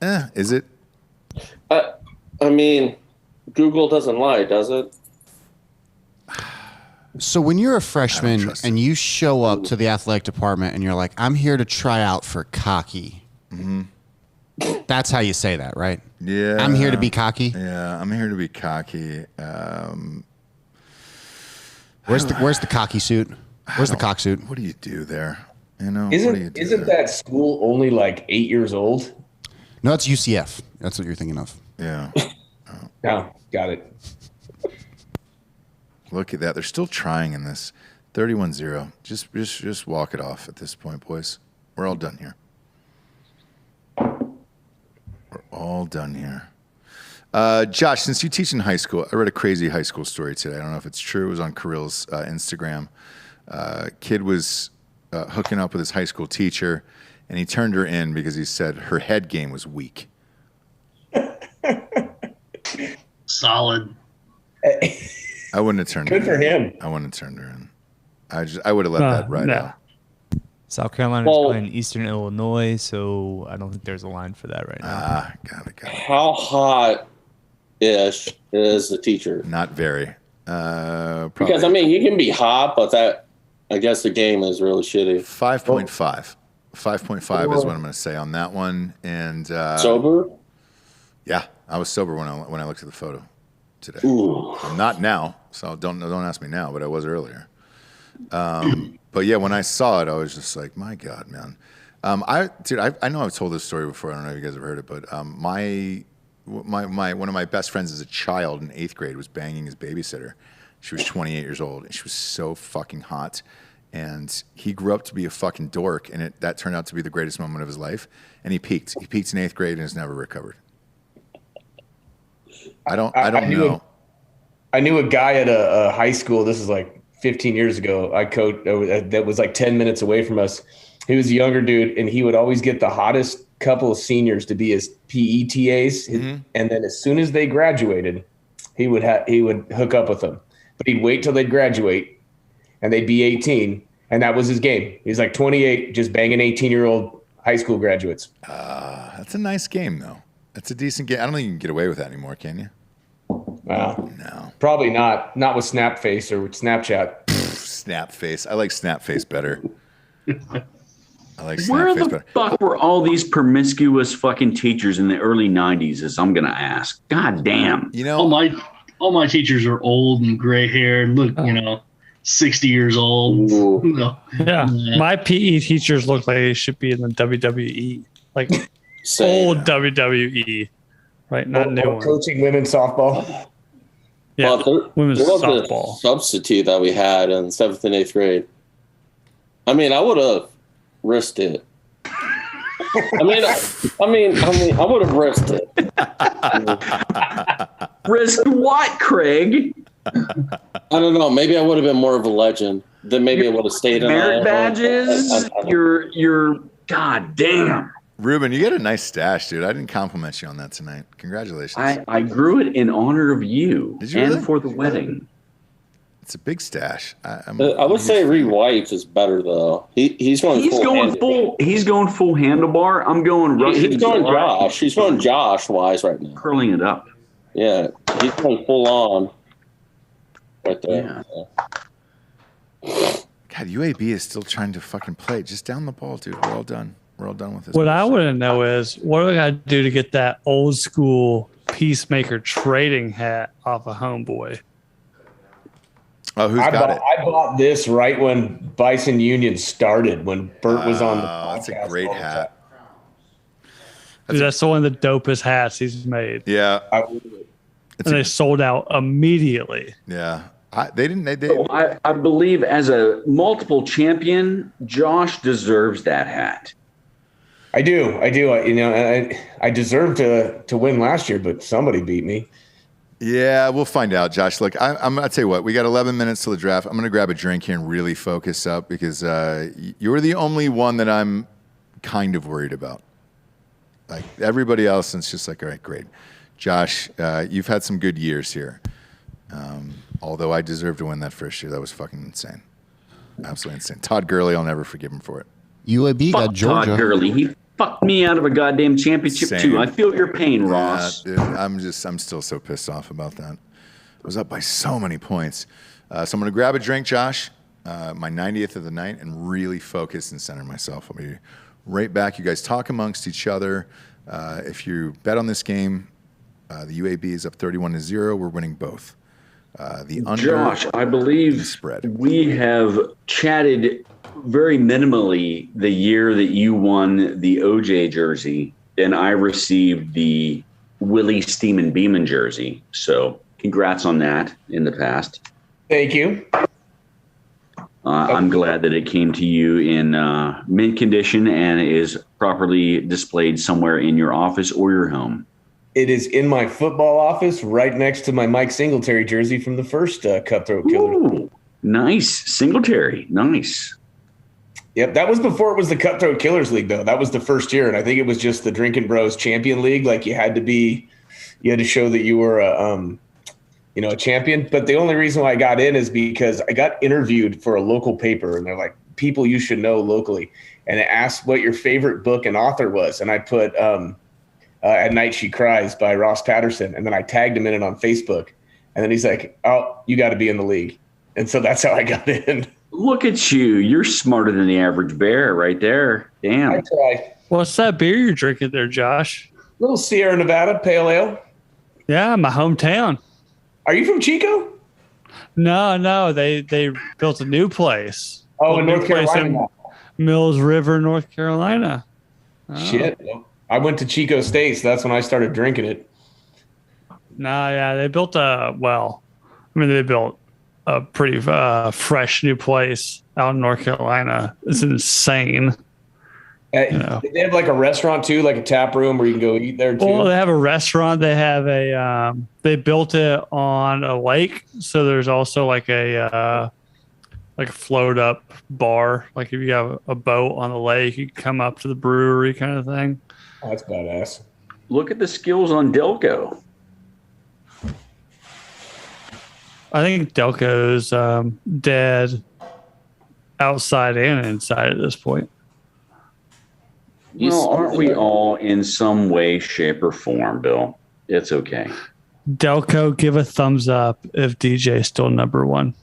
Is it? I mean, Google doesn't lie, does it? So when you're a freshman and you show up to the athletic department and you're like, I'm here to try out for Cocky. Mm-hmm. That's how you say that, right? Yeah. I'm here to be cocky. Yeah, I'm here to be cocky. Where's the cocky suit? Where's the cock suit? What do you do there? You know, Isn't that school only like 8 years old? No, it's UCF. That's what you're thinking of. Yeah. No, got it. Look at that. They're still trying in this. 31-0. Just walk it off at this point, boys. We're all done here. We're all done here. Josh, since you teach in high school, I read a crazy high school story today. I don't know if it's true. It was on Kirill's Instagram. Kid was hooking up with his high school teacher, and he turned her in because he said her head game was weak. Solid. I wouldn't have turned Good her for in. him. I wouldn't have turned her in. I would have let that ride out. South Carolina's playing Eastern Illinois, so I don't think there's a line for that right now. Got it. How hot-ish is the teacher? Not very. Probably Because, I mean, you can be hot, but I guess the game is really shitty. 5.5. 5.5 is what I'm going to say on that one. And sober? Yeah, I was sober when I looked at the photo today. Ooh. I'm not now, so don't ask me now, but I was earlier. But yeah, when I saw it, I was just like, my God, man. I know I've told this story before. I don't know if you guys have heard it, but one of my best friends as a child in 8th grade was banging his babysitter. She was 28 years old, and she was so fucking hot. And he grew up to be a fucking dork, and that turned out to be the greatest moment of his life. And he peaked. He peaked in 8th grade and has never recovered. I don't know. I knew a guy at a high school. This is like 15 years ago. I coached that was like 10 minutes away from us. He was a younger dude, and he would always get the hottest couple of seniors to be his PE TAs. Mm-hmm. And then as soon as they graduated, he would hook up with them. But he'd wait till they'd graduate, and they'd be 18, and that was his game. He's like 28, just banging 18-year-old high school graduates. That's a nice game, though. That's a decent game. I don't think you can get away with that anymore, can you? No. Probably not. Not with Snapface or with Snapchat. Snapface. I like Snapface better. Where the fuck were all these promiscuous fucking teachers in the early 90s, as I'm going to ask? God damn. You know, all my teachers are old and gray haired. Look, 60 years old. No. Yeah. My PE teachers look like they should be in the WWE. Like old WWE. Right, not new one. Coaching women's softball. Yeah, women's there was softball. a substitute that we had in 7th and 8th grade. I mean, I would have risked it. I would have risked it. Risked what, Craig? I don't know. Maybe I would have been more of a legend. Then maybe I would have stayed in merit badges. You're God damn. Ruben, you get a nice stash, dude. I didn't compliment you on that tonight. Congratulations. I grew it in honor of you, Did you really? and for the wedding. It's a big stash. I would say Reed White is better though. He's going full handlebar. I'm going Russian. He's going Josh. He's going Josh wise right now. Curling it up. Yeah, he's going full on right there. Yeah. God, UAB is still trying to fucking play. Just down the ball, dude. We're all done. We're all done with this. What I want to know is what do I got to do to get that old school Peacemaker trading hat off a homeboy? Oh, who's got it? I bought this right when Bison Union started, when Bert was on the podcast. That's a great hat. Dude, that's one of the dopest hats he's made. Yeah. They sold out immediately. Yeah. They didn't. So I believe as a multiple champion, Josh deserves that hat. I do. I deserved to win last year, but somebody beat me. Yeah, we'll find out, Josh. Look, I'm going to tell you what. We got 11 minutes till the draft. I'm going to grab a drink here and really focus up because you're the only one that I'm kind of worried about. Like everybody else, it's just like, all right, great. Josh, you've had some good years here. Although I deserve to win that first year. That was fucking insane. Absolutely insane. Todd Gurley, I'll never forgive him for it. UAB got Georgia. Todd Gurley. He fucked me out of a goddamn championship too. I feel your pain, Ross. Dude, I'm still so pissed off about that. I was up by so many points. So I'm going to grab a drink, Josh, my 90th of the night, and really focus and center myself. I'll be right back. You guys talk amongst each other. If you bet on this game, the UAB is up 31-0. We're winning both. The under, Josh, I believe spread. We have chatted very minimally the year that you won the OJ jersey, and I received the Willie Steeman Beeman jersey. So congrats on that in the past. Thank you. I'm glad that it came to you in mint condition and is properly displayed somewhere in your office or your home. It is in my football office right next to my Mike Singletary jersey from the first Cutthroat Killer. Ooh, nice. Singletary. Nice. Yep, that was before it was the Cutthroat Killers League, though. That was the first year, and I think it was just the Drinking Bros Champion League. Like you had to show that you were a champion. But the only reason why I got in is because I got interviewed for a local paper, and they're like, people you should know locally. And it asked what your favorite book and author was. And I put At Night She Cries by Ross Patterson. And then I tagged him in it on Facebook. And then he's like, oh, you got to be in the league. And so that's how I got in. Look at you. You're smarter than the average bear right there. Damn. I try. What's that beer you're drinking there, Josh? Little Sierra Nevada Pale Ale. Yeah, my hometown. Are you from Chico? No. They built a new place. Oh, in North Carolina. Mills River, North Carolina. Oh. Shit. I went to Chico State, so that's when I started drinking it. They built they built a pretty fresh new place out in North Carolina. It's insane. They have like a restaurant too, like a tap room where you can go eat there too. Well, they have a restaurant. They have they built it on a lake, so there's also like a float up bar. Like if you have a boat on the lake, you can come up to the brewery kind of thing. Oh, that's badass. Look at the skills on Delco. I think Delco's dead outside and inside at this point. Well, aren't we all in some way, shape, or form, Bill? It's okay. Delco, give a thumbs up if DJ's still number one.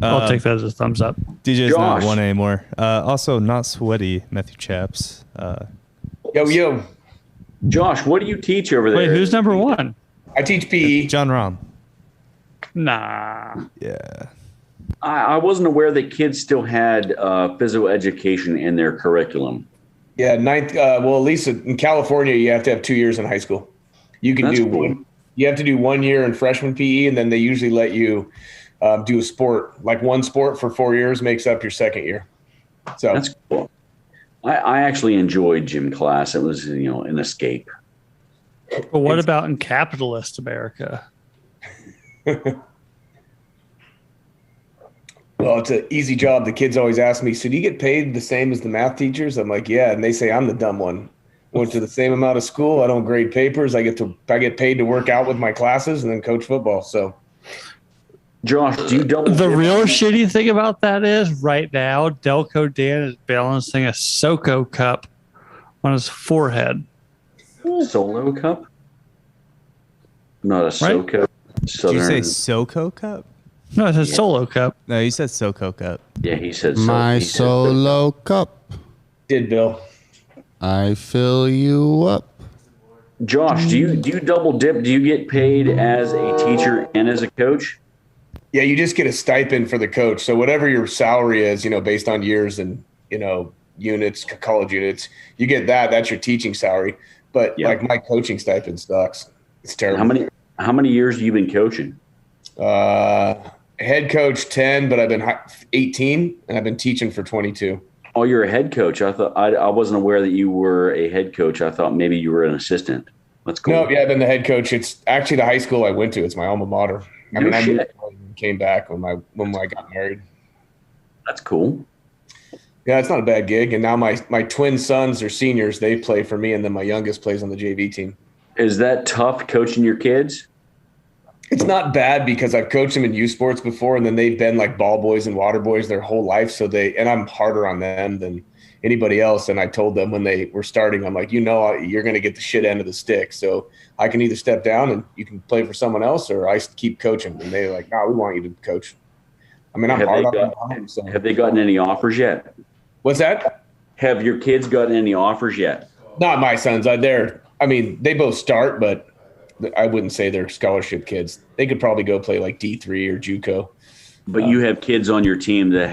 I'll take that as a thumbs up. DJ's not one anymore. Also, not sweaty, Matthew Chaps. Yo. Josh, what do you teach over there? Wait, who's number one? I teach PE. John Rahm. Nah. Yeah. I wasn't aware that kids still had physical education in their curriculum. Yeah, ninth. At least in California, you have to have 2 years in high school. You can do one. You have to do 1 year in freshman PE, and then they usually let you do a sport. Like one sport for 4 years makes up your second year. So that's cool. I actually enjoyed gym class. It was an escape. But what about in capitalist America? Well, it's an easy job. The kids always ask me, so do you get paid the same as the math teachers? I'm like, yeah. And they say I'm the dumb one. Went to the same amount of school. I don't grade papers. I get paid to work out with my classes and then coach football. So, Josh, do you double? The real shitty thing about that is right now, Delco Dan is balancing a SoCo cup on his forehead. Solo cup? Not a SoCo. Did you say SoCo cup? No, it says solo cup. No, you said SoCo cup. Yeah, he said my solo cup. Did Bill? I fill you up. Josh, do you double dip? Do you get paid as a teacher and as a coach? Yeah, you just get a stipend for the coach. So whatever your salary is, based on years and units, college units, you get that. That's your teaching salary. But like my coaching stipend sucks. It's terrible. How many years have you been coaching? Head coach 10, but I've been 18, and I've been teaching for 22. Oh, you're a head coach. I thought I wasn't aware that you were a head coach. I thought maybe you were an assistant. That's cool. No, yeah, I've been the head coach. It's actually the high school I went to. It's my alma mater. I came back when I got married. That's cool. Yeah, it's not a bad gig. And now my twin sons are seniors. They play for me, and then my youngest plays on the JV team. Is that tough coaching your kids? It's not bad because I've coached them in youth sports before, and then they've been like ball boys and water boys their whole life. So and I'm harder on them than anybody else. And I told them when they were starting, I'm like, you're going to get the shit end of the stick. So I can either step down and you can play for someone else, or I keep coaching. And they're like, no, we want you to coach. I mean, I'm hard on them. So. Have they gotten any offers yet? What's that? Have your kids gotten any offers yet? Not my sons. They both start, but I wouldn't say they're scholarship kids. They could probably go play like D3 or JUCO. But you have kids on your team that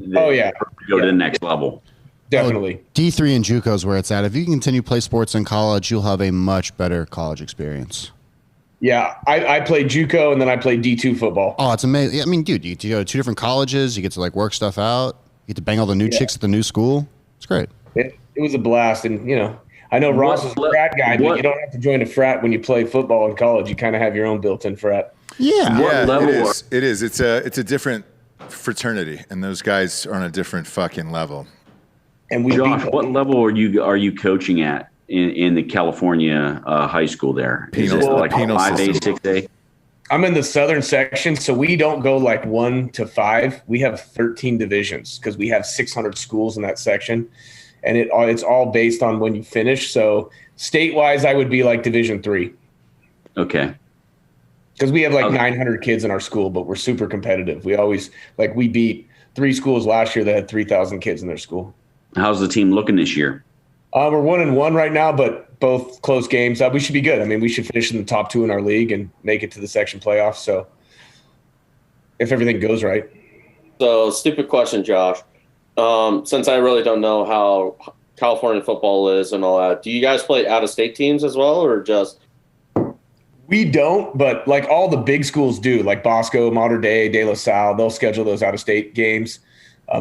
go to the next level. Definitely. D3 and JUCO is where it's at. If you can continue to play sports in college, you'll have a much better college experience. Yeah, I played JUCO and then I played D2 football. Oh, it's amazing. I mean, dude, you go to 2 different colleges. You get to like work stuff out. You get to bang all the new chicks at the new school. It's great. It was a blast. And, I know Ross is a frat guy, but you don't have to join a frat when you play football in college. You kind of have your own built-in frat. Yeah, it is. It's a different fraternity, and those guys are on a different fucking level. And Josh, what level are you coaching at in the California high school there? Is it like 5A, 6A? I'm in the southern section, so we don't go like 1 to 5. We have 13 divisions because we have 600 schools in that section, and it's all based on when you finish. So state-wise, I would be like Division 3. Okay. Because we have like 900 kids in our school, but we're super competitive. We beat 3 schools last year that had 3,000 kids in their school. How's the team looking this year? We're 1-1 right now, but both close games. We should be good. I mean, we should finish in the top 2 in our league and make it to the section playoffs. So if everything goes right. So, stupid question, Josh. Since I really don't know how California football is and all that, do you guys play out-of-state teams as well, or just? We don't, but like all the big schools do, like Bosco, Mater Dei, De La Salle, they'll schedule those out-of-state games,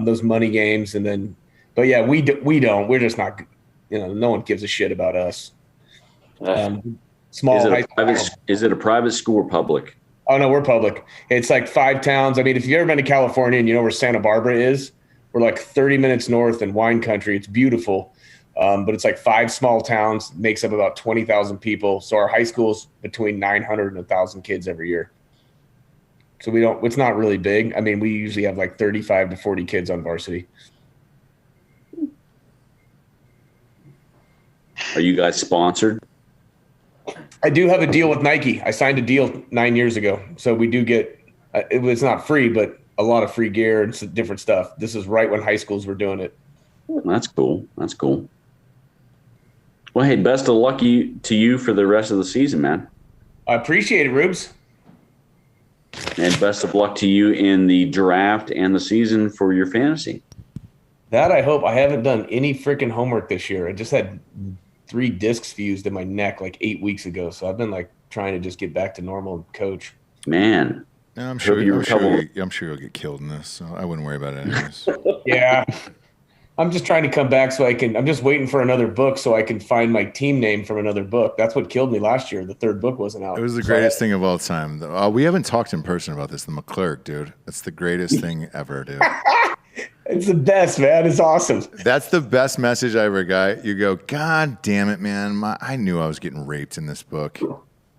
those money games, and then. But yeah, we don't. We're just not. No one gives a shit about us. Small. Is it a private school or public? Oh no, we're public. It's like 5 towns. I mean, if you've ever been to California and you know where Santa Barbara is, we're like 30 minutes north in wine country. It's beautiful. But it's like 5 small towns, makes up about 20,000 people. So our high school's between 900 and 1,000 kids every year. So it's not really big. I mean, we usually have like 35 to 40 kids on varsity. Are you guys sponsored? I do have a deal with Nike. I signed a deal 9 years ago. So we do get, it was not free, but a lot of free gear and some different stuff. This is right when high schools were doing it. That's cool. Well, hey, best of luck to you for the rest of the season, man. I appreciate it, Rubes. And best of luck to you in the draft and the season for your fantasy. That I hope. I haven't done any freaking homework this year. I just had 3 discs fused in my neck like 8 weeks ago. So I've been like trying to just get back to normal and coach. Man. Yeah, I'm sure you'll get killed in this, so I wouldn't worry about it anyways. Yeah. I'm just trying to come back I'm just waiting for another book so I can find my team name from another book. That's what killed me last year. The 3rd book wasn't out. It was the greatest thing of all time. We haven't talked in person about this. The McClurg, dude. It's the greatest thing ever, dude. It's the best, man. It's awesome. That's the best message I ever got. You go, God damn it, man. I knew I was getting raped in this book.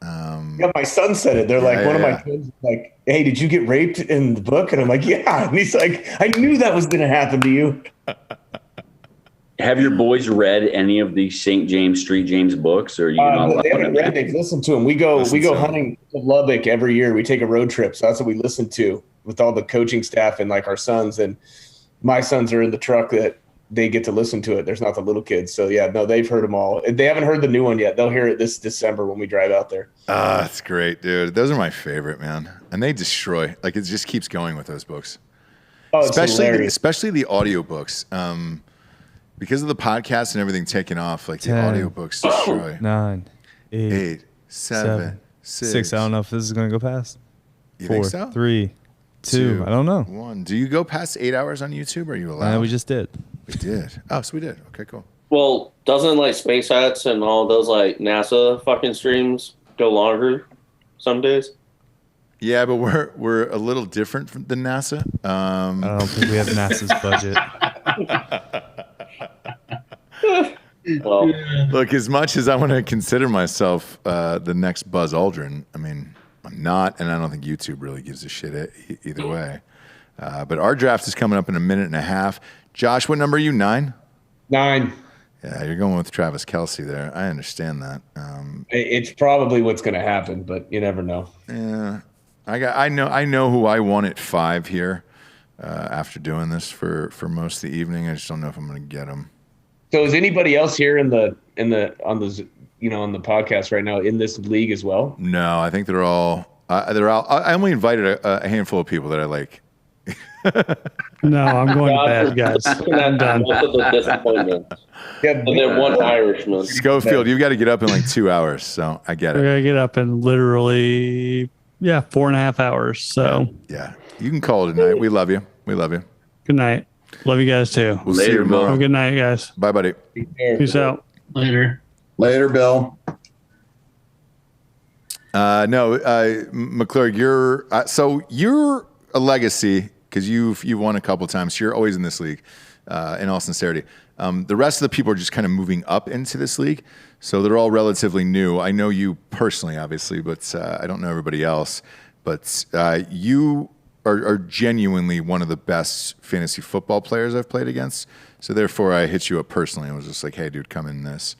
Yeah, my son said it. They're like, one of my kids was like, hey, did you get raped in the book? And I'm like, yeah. And he's like, I knew that was going to happen to you. Have your boys read any of the St. James, Street James books? Or are you not? They haven't read. They've listened to them. We go hunting to Lubbock every year. We take a road trip. So that's what we listen to with all the coaching staff and like our sons. And my sons are in the truck that they get to listen to it. There's not the little kids. So yeah, no, they've heard them all. They haven't heard the new one yet. They'll hear it this December when we drive out there. That's great, dude. Those are my favorite, man. And they destroy. Like it just keeps going with those books. Oh, especially the audiobooks. Because of the podcast and everything taking off, like 10, the audiobooks destroy. 9, 8, 7, 6. I don't know if this is going to go past. You 4, think so? 3, 2. I don't know. 1. Do you go past 8 hours on YouTube? Or are you allowed? We just did. We did. Oh, so we did. Okay, cool. Well, doesn't like SpaceX and all those like NASA fucking streams go longer some days? Yeah, but we're a little different than NASA. I don't think we have NASA's budget. Well, look, as much as I want to consider myself the next Buzz Aldrin, I mean, I'm not, and I don't think YouTube really gives a shit either way. But our draft is coming up in a minute and a half. Josh, what number are you? 9? 9. Yeah, you're going with Travis Kelce there. I understand that. It's probably what's going to happen, but you never know. Yeah, I know who I want at 5 here. After doing this for most of the evening, I just don't know if I'm going to get him. So is anybody else here on the podcast right now in this league as well? No, I think they're all. I only invited a handful of people that I like. No, I'm going to bed, guys. I'm done. And then one Irishman. Schofield, you've got to get up in like 2 hours, so I get We're it. going to get up in literally, 4.5 hours. So, Yeah. You can call it a night. We love you. We love you. good night. Love you guys too. We'll see you tomorrow. Have a good night, guys. Bye, buddy. Peace out. Later. Later, Bill. McClure, you're a legacy because you've won a couple times. So you're always in this league. In all sincerity, the rest of the people are just kind of moving up into this league, so they're all relatively new. I know you personally, obviously, but I don't know everybody else. But you are genuinely one of the best fantasy football players I've played against. So therefore, I hit you up personally and was just like, "Hey, dude, come in this."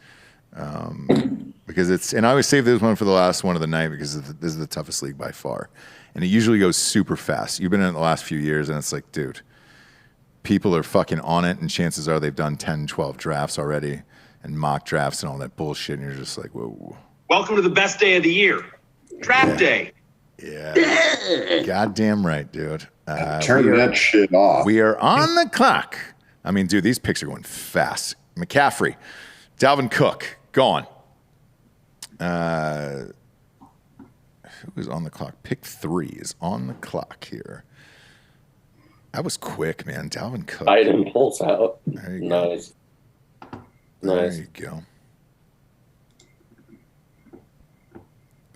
Because it's, and I always save this one for the last one of the night because this is the toughest league by far, and it usually goes super fast. You've been in it the last few years, and it's like, dude, people are fucking on it, and chances are they've done 10, 12 drafts already, and mock drafts and all that bullshit, and you're just like, whoa. Welcome to the best day of the year, draft day. Yeah, goddamn right, dude. Turn that shit off. We are on the clock. I mean, dude, these picks are going fast. McCaffrey, Dalvin Cook, gone. Who is on the clock? Pick 3 is on the clock here. That was quick, man. Dalvin Cook. Item pulls out. There you Nice. go. There Nice. you go.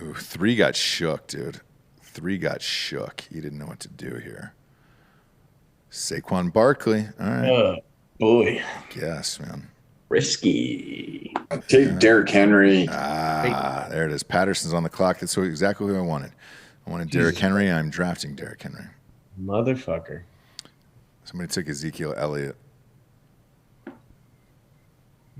Ooh, 3 got shook, dude. 3 got shook. He didn't know what to do here. Saquon Barkley. All right. Boy. Yes, man. Risky. I'll take Derrick Henry. There it is. Patterson's on the clock. That's exactly who I wanted. I wanted Derrick Henry. I'm drafting Derrick Henry. Motherfucker. Somebody took Ezekiel Elliott.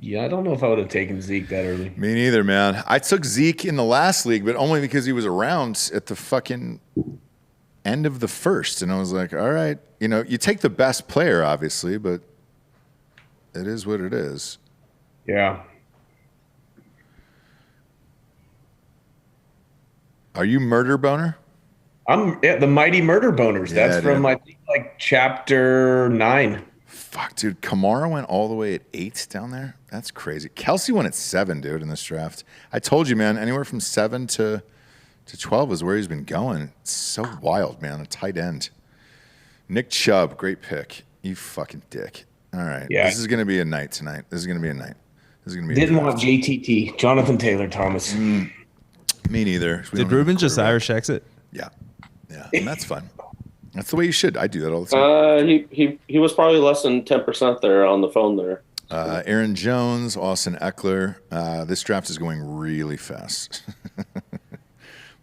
Yeah, I don't know if I would have taken Zeke that early. Me neither, man. I took Zeke in the last league, but only because he was around at the fucking end of the first. And I was like, all right, you take the best player, obviously, but it is what it is. Yeah. Are you Murder Boner? I'm the Mighty Murder Boners. Yeah, That's from, I think, like chapter 9. Fuck, dude. Kamara went all the way at 8 down there. That's crazy. Kelsey went at 7, dude, in this draft. I told you, man, anywhere from 7 to 12 is where he's been going. It's so wild, man. A tight end. Nick Chubb, great pick. You fucking dick. All right. Yeah. This is going to be a night tonight. This is going to be a night. This is going to be Didn't a want JTT, Jonathan Taylor Thomas. Me neither. Did Ruben just Irish exit? Yeah. Yeah. And that's fun. That's the way you should. I do that all the time. He was probably less than 10% there on the phone there. Aaron Jones, Austin Eckler. This draft is going really fast.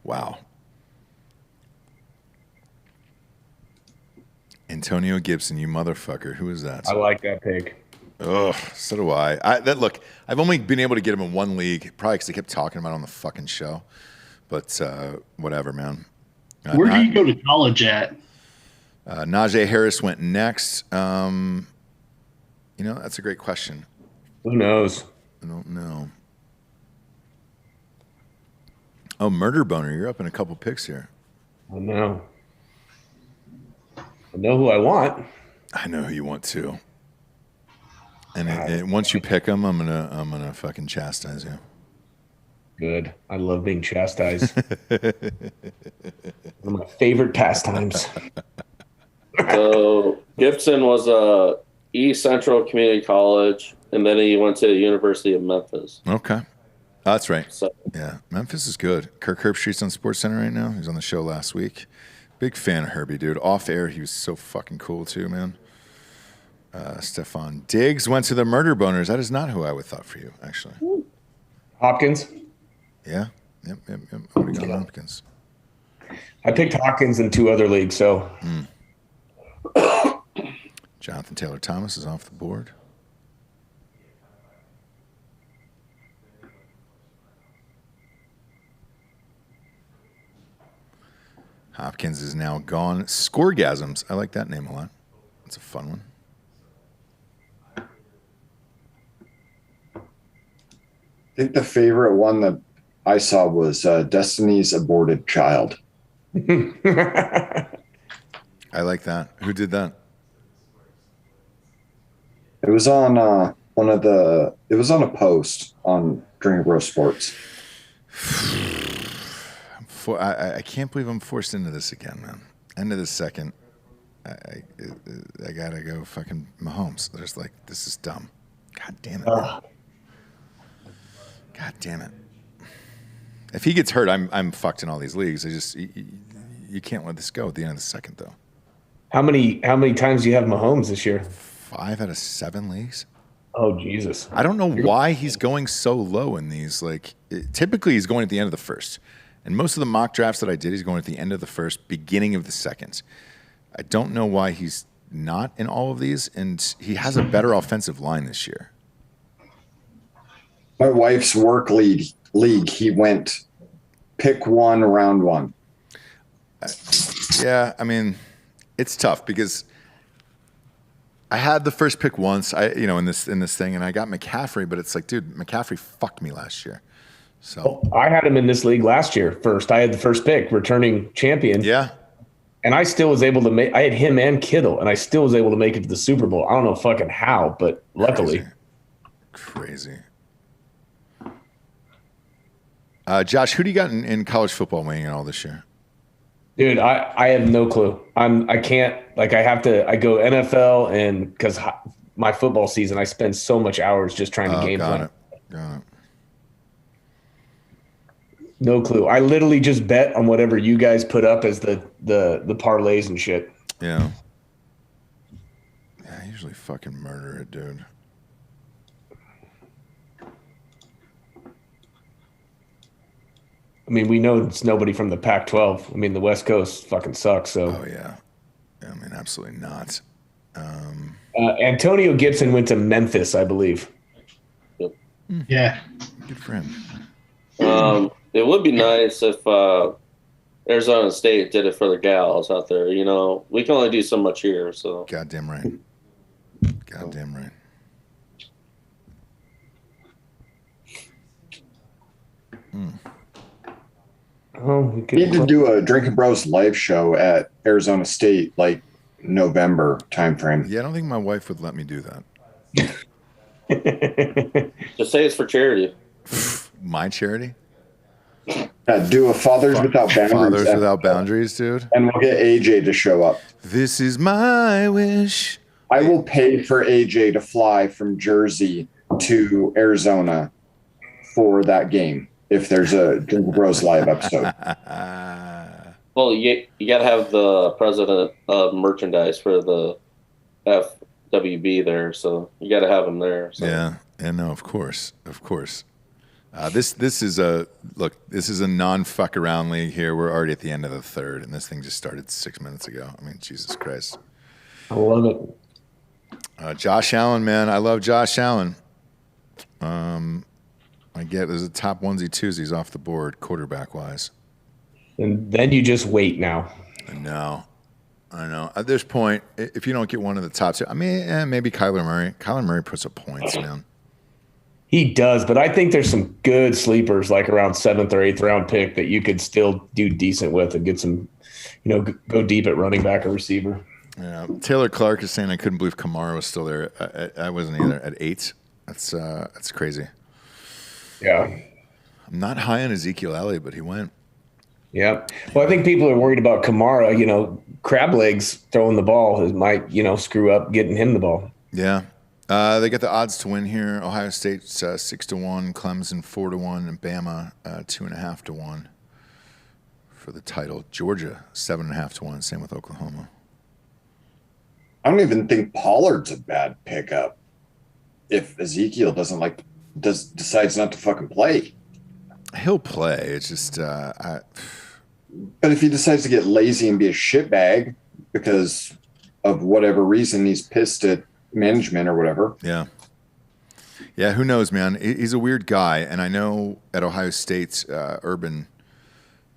Wow. Antonio Gibson, you motherfucker. Who is that? I like that pick. Ugh, so do I. Look, I've only been able to get him in one league, probably because I kept talking about it on the fucking show. But whatever, man. Where did you go to college at? Najee Harris went next. That's a great question. Who knows? I don't know. Oh, Murder Boner, you're up in a couple picks here. I know. I know who I want. I know who you want too. And once you pick them, I'm gonna fucking chastise you. Good. I love being chastised. One of my favorite pastimes. So Gibson was East Central Community College, and then he went to the University of Memphis. Okay. That's right. So, yeah, Memphis is good. Kirk Herbstreit's on SportsCenter right now. He was on the show last week. Big fan of Herbie, dude. Off air, he was so fucking cool too, man. Stefan Diggs went to the Murder Boners. That is not who I would thought for you, actually. Hopkins? Yeah. Yep. I would have gone Hopkins. I picked Hopkins in 2 other leagues, so. Jonathan Taylor Thomas is off the board. Hopkins is now gone. Scoregasms. I like that name a lot. It's a fun one. I think the favorite one that I saw was Destiny's Aborted Child. I like that. Who did that? It was on it was on a post on Drink Bro Sports. I can't believe I'm forced into this again, man. End of the second. I gotta go fucking Mahomes. There's like, this is dumb. God damn it. God damn it. If he gets hurt, I'm fucked in all these leagues. You can't let this go at the end of the second though. How many times do you have Mahomes this year? 5 out of 7 leagues. Oh Jesus! I don't know why he's going so low in these. Like typically he's going at the end of the first, and most of the mock drafts that I did, he's going at the end of the first, beginning of the second. I don't know why he's not in all of these, and he has a better offensive line this year. My wife's work league, he went pick 1, round 1. Yeah, I mean, it's tough because I had the first pick once, in this thing, and I got McCaffrey, but it's like, dude, McCaffrey fucked me last year. So I had him in this league last year. First, I had the first pick, returning champion. Yeah. And I still was able to make. I had him and Kittle, and I still was able to make it to the Super Bowl. I don't know fucking how, but luckily. Crazy. Josh, who do you got in college football weighing in all this year? Dude, I have no clue. I can't, like, I go NFL, and because my football season, I spend so much hours just trying to game plan. Got it. No clue. I literally just bet on whatever you guys put up as the parlays and shit. Yeah. I usually fucking murder it, dude. I mean, we know it's nobody from the Pac-12. I mean, the West Coast fucking sucks. So. Oh yeah. I mean, absolutely not. Antonio Gibson went to Memphis, I believe. Yeah. Good for him. It would be nice if Arizona State did it for the gals out there. You know, we can only do so much here. So goddamn right. Goddamn right. Oh, we need to do a Drinking Bros live show at Arizona State, like November timeframe. Yeah, I don't think my wife would let me do that. Just say it's for charity. My charity? Do a Fathers Without Boundaries. Fathers Without Boundaries, dude. And we'll get AJ to show up. This is my wish. I will pay for AJ to fly from Jersey to Arizona for that game if there's a Drinking Bros live episode. Well, you got to have the president of merchandise for the FWB there, so you got to have him there. So. Yeah, and no, of course. This is a non-fuck around league here. We're already at the end of the third, and this thing just started 6 minutes ago. I mean, Jesus Christ. I love it. Josh Allen, man. I love Josh Allen. I get there's a top onesie twosies off the board, quarterback-wise. And then you just wait now. I know. At this point, if you don't get one of the top two, I mean, maybe Kyler Murray. Kyler Murray puts up points, man. He does, but I think there's some good sleepers like around 7th or 8th round pick that you could still do decent with and get some, go deep at running back or receiver. Yeah. Taylor Clark is saying I couldn't believe Kamara was still there. I wasn't either at 8. That's crazy. Yeah. I'm not high on Ezekiel Elliott, but he went. Yeah. Well, I think people are worried about Kamara. Crab legs throwing the ball might, screw up getting him the ball. Yeah. They got the odds to win here. Ohio State 6-1, Clemson 4-1, and Bama 2.5-1 for the title. Georgia 7.5-1. Same with Oklahoma. I don't even think Pollard's a bad pickup if Ezekiel decides not to fucking play. He'll play. It's just But if he decides to get lazy and be a shitbag because of whatever reason, he's pissed at management or whatever. Yeah. Yeah, who knows, man? He's a weird guy, and I know at Ohio State, Urban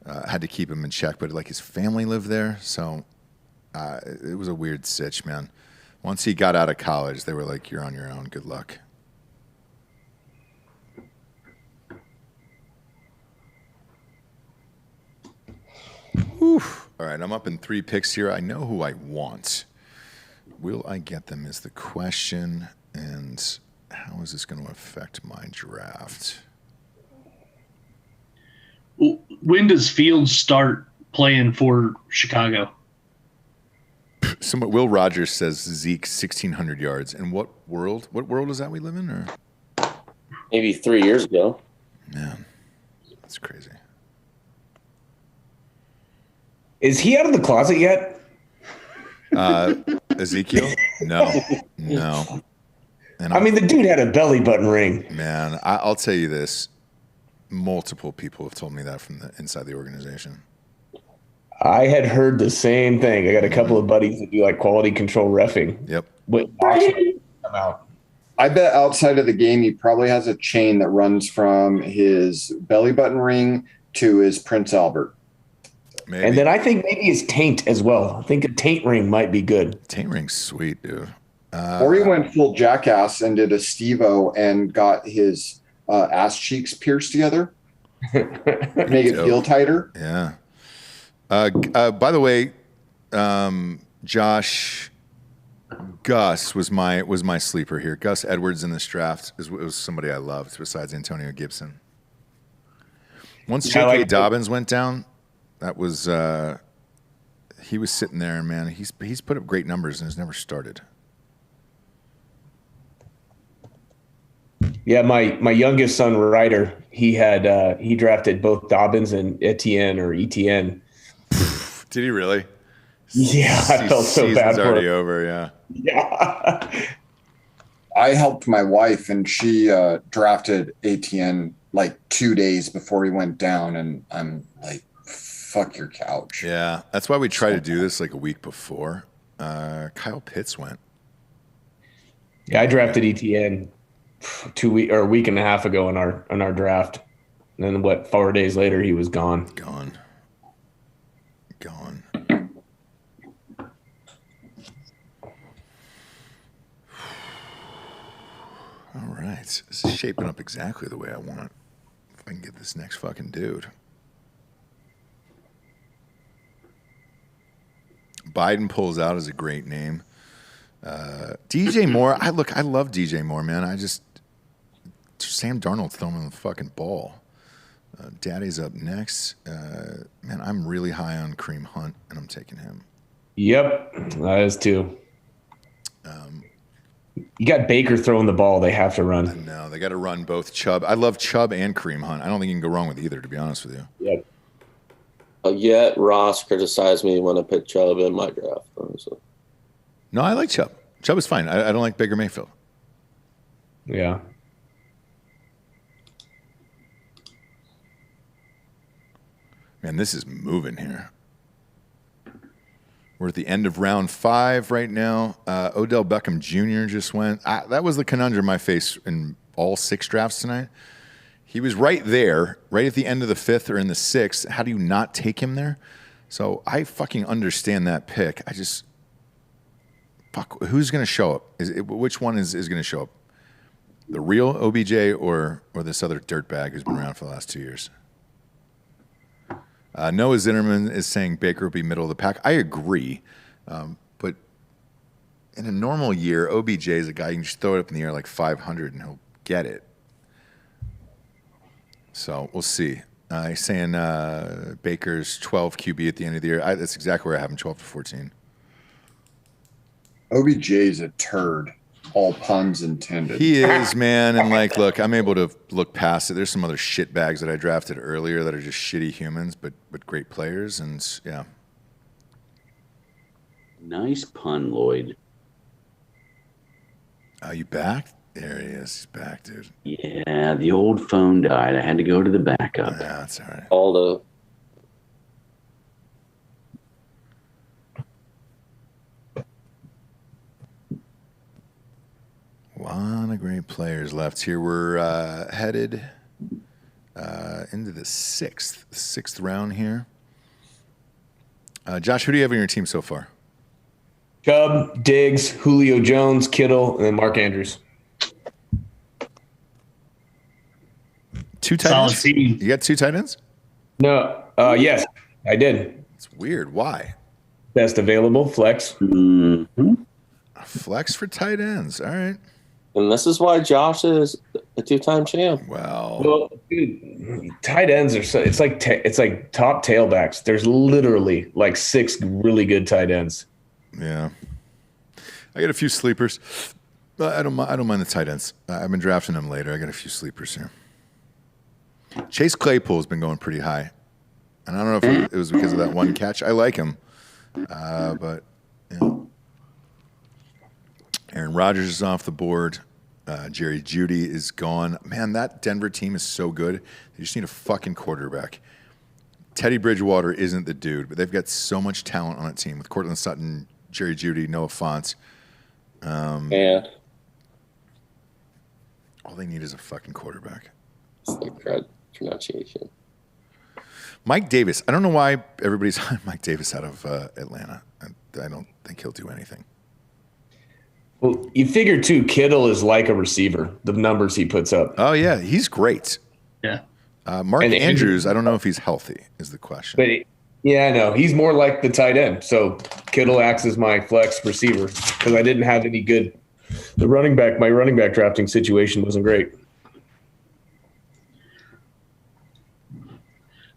had to keep him in check, but his family lived there, so it was a weird sitch, man. Once he got out of college, they were like, "You're on your own. Good luck." Oof. All right, I'm up in 3 picks here. I know who I want. Will I get them is the question, and how is this going to affect my draft? When does Fields start playing for Chicago? Will Rogers says Zeke 1,600 yards. And what world? What world is that we live in? Or maybe 3 years ago. Man, that's crazy. Is he out of the closet yet? Ezekiel? No. And I mean, the dude had a belly button ring. Man, I'll tell you this. Multiple people have told me that from the inside the organization. I had heard the same thing. I got a couple of buddies that do like quality control reffing. Yep. Come out. I bet outside of the game, he probably has a chain that runs from his belly button ring to his Prince Albert. Maybe. And then I think maybe his taint as well. I think a taint ring might be good. Taint ring's sweet, dude. Or he went full jackass and did a Steve-O and got his ass cheeks pierced together. Make it feel tighter. Yeah. By the way, Josh, Gus was my sleeper here. Gus Edwards in this draft was somebody I loved besides Antonio Gibson. Once J.K. Dobbins went down, that was he was sitting there, and man, he's put up great numbers and has never started. Yeah, my youngest son Ryder, he drafted both Dobbins and Etienne or Etienne. Did he really? Yeah, I felt so bad for him. Already over, yeah. Yeah. I helped my wife, and she drafted ATN like 2 days before he went down, and I'm like, fuck your couch. Yeah, that's why we try to do this like a week before. Kyle Pitts went. Yeah, I drafted ETN a week and a half ago in our draft. And then 4 days later he was gone. Gone. All right. This is shaping up exactly the way I want it. If I can get this next fucking dude. Biden pulls out is a great name. DJ Moore. I love DJ Moore, man. Sam Darnold's throwing him the fucking ball. Daddy's up next. Man, I'm really high on Kareem Hunt, and I'm taking him. Yep, that is too. You got Baker throwing the ball. They have to run. No, they got to run both Chubb. I love Chubb and Kareem Hunt. I don't think you can go wrong with either, to be honest with you. Yep. Yet Ross criticized me when I picked Chubb in my draft. So. No, I like Chubb. Chubb is fine. I don't like Baker Mayfield. Yeah. Man, this is moving here. We're at the end of round 5 right now. Odell Beckham Jr. just went. That was the conundrum I faced in all 6 drafts tonight. He was right there, right at the end of the 5th or in the 6th. How do you not take him there? So I fucking understand that pick. Who's going to show up? Which one is going to show up? The real OBJ or this other dirtbag who's been around for the last 2 years? Noah Zinnerman is saying Baker will be middle of the pack. I agree. But in a normal year, OBJ is a guy you can just throw it up in the air like 500 and he'll get it. So we'll see. He's saying Baker's 12 QB at the end of the year. That's exactly where I have him, 12 to 14. OBJ is a turd. All puns intended. He is, man. And look, I'm able to look past it. There's some other shit bags that I drafted earlier that are just shitty humans, but great players. And yeah. Nice pun, Lloyd. Are you back? There he is. He's back, dude. Yeah, the old phone died. I had to go to the backup. Yeah, that's all right. All the A lot of great players left here. We're headed into the sixth round here. Josh, who do you have on your team so far? Chubb, Diggs, Julio Jones, Kittle, and then Mark Andrews. 2 tight ends? You got 2 tight ends? No. Yes, I did. It's weird. Why? Best available flex. Mm-hmm. Flex for tight ends. All right. And this is why Josh is a 2-time champ. Well, dude, tight ends are so it's like top tailbacks. There's literally like 6 really good tight ends. Yeah. I got a few sleepers. I don't mind the tight ends. I've been drafting them later. I got a few sleepers here. Chase Claypool's been going pretty high. And I don't know if it was because of that one catch. I like him. But Aaron Rodgers is off the board. Jerry Jeudy is gone. Man, that Denver team is so good. They just need a fucking quarterback. Teddy Bridgewater isn't the dude, but they've got so much talent on that team with Cortland Sutton, Jerry Jeudy, Noah Fant. And all they need is a fucking quarterback. It's the correct pronunciation. Mike Davis. I don't know why everybody's on Mike Davis out of Atlanta. I don't think he'll do anything. Well, you figure too, Kittle is like a receiver. The numbers he puts up. Oh yeah, he's great. Yeah. Mark Andrews. I don't know if he's healthy. Is the question. But yeah, no, he's more like the tight end. So Kittle acts as my flex receiver because I didn't have any good. My running back drafting situation wasn't great.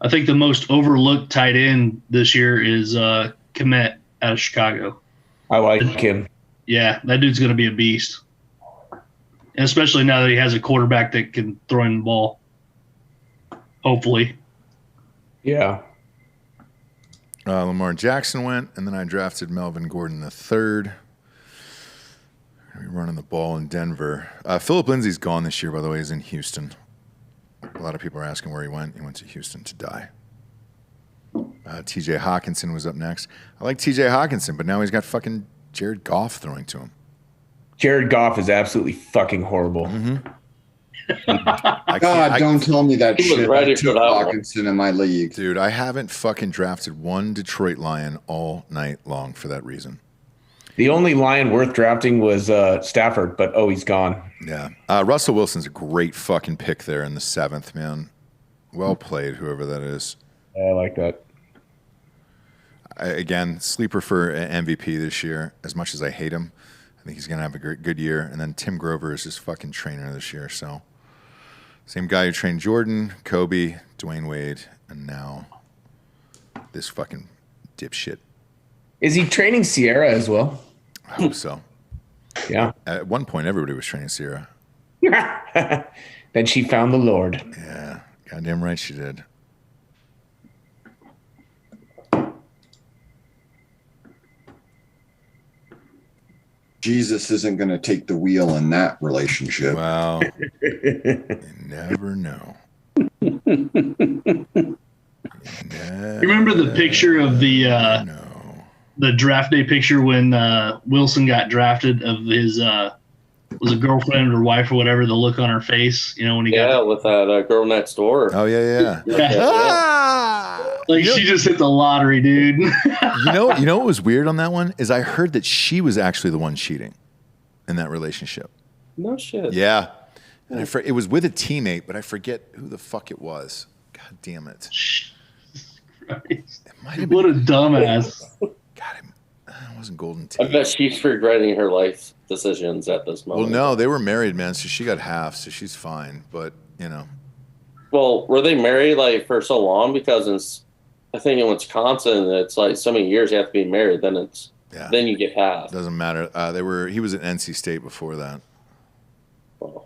I think the most overlooked tight end this year is Kmet out of Chicago. I like him. Yeah, that dude's going to be a beast. And especially now that he has a quarterback that can throw in the ball. Hopefully. Yeah. Lamar Jackson went, and then I drafted Melvin Gordon III. We're running the ball in Denver. Philip Lindsay's gone this year, by the way. He's in Houston. A lot of people are asking where he went. He went to Houston to die. TJ Hawkinson was up next. I like TJ Hawkinson, but now he's got fucking Jared Goff throwing to him. Jared Goff is absolutely fucking horrible. Mm-hmm. God, don't tell me that shit. I took Hawkinson in my league. Dude, I haven't fucking drafted one Detroit Lion all night long for that reason. The only Lion worth drafting was Stafford, but he's gone. Yeah. Russell Wilson's a great fucking pick there in the 7th, man. Well played, whoever that is. Yeah, I like that. Again, sleeper for MVP this year. As much as I hate him, I think he's going to have a good year. And then Tim Grover is his fucking trainer this year. So, same guy who trained Jordan, Kobe, Dwayne Wade, and now this fucking dipshit. Is he training Sierra as well? I hope so. Yeah. At one point, everybody was training Sierra. Then she found the Lord. Yeah. Goddamn right she did. Jesus isn't going to take the wheel in that relationship. Wow. You never know. Remember the picture of the draft day picture when Wilson got drafted of his was a girlfriend or wife or whatever, the look on her face, when he got with that girl next door. Oh yeah. Like she just hit the lottery, dude. You know what was weird on that one is I heard that she was actually the one cheating in that relationship. No shit. Yeah. And it was with a teammate, but I forget who the fuck it was. God damn it. What a dumbass. It wasn't Golden Tate. I bet she's regretting her life decisions at this moment. Well, no, they were married, man, so she got half, so she's fine. But, Well, were they married for so long? Because I think in Wisconsin, it's so many years you have to be married. Then then you get half. Doesn't matter. He was at NC State before that. Oh.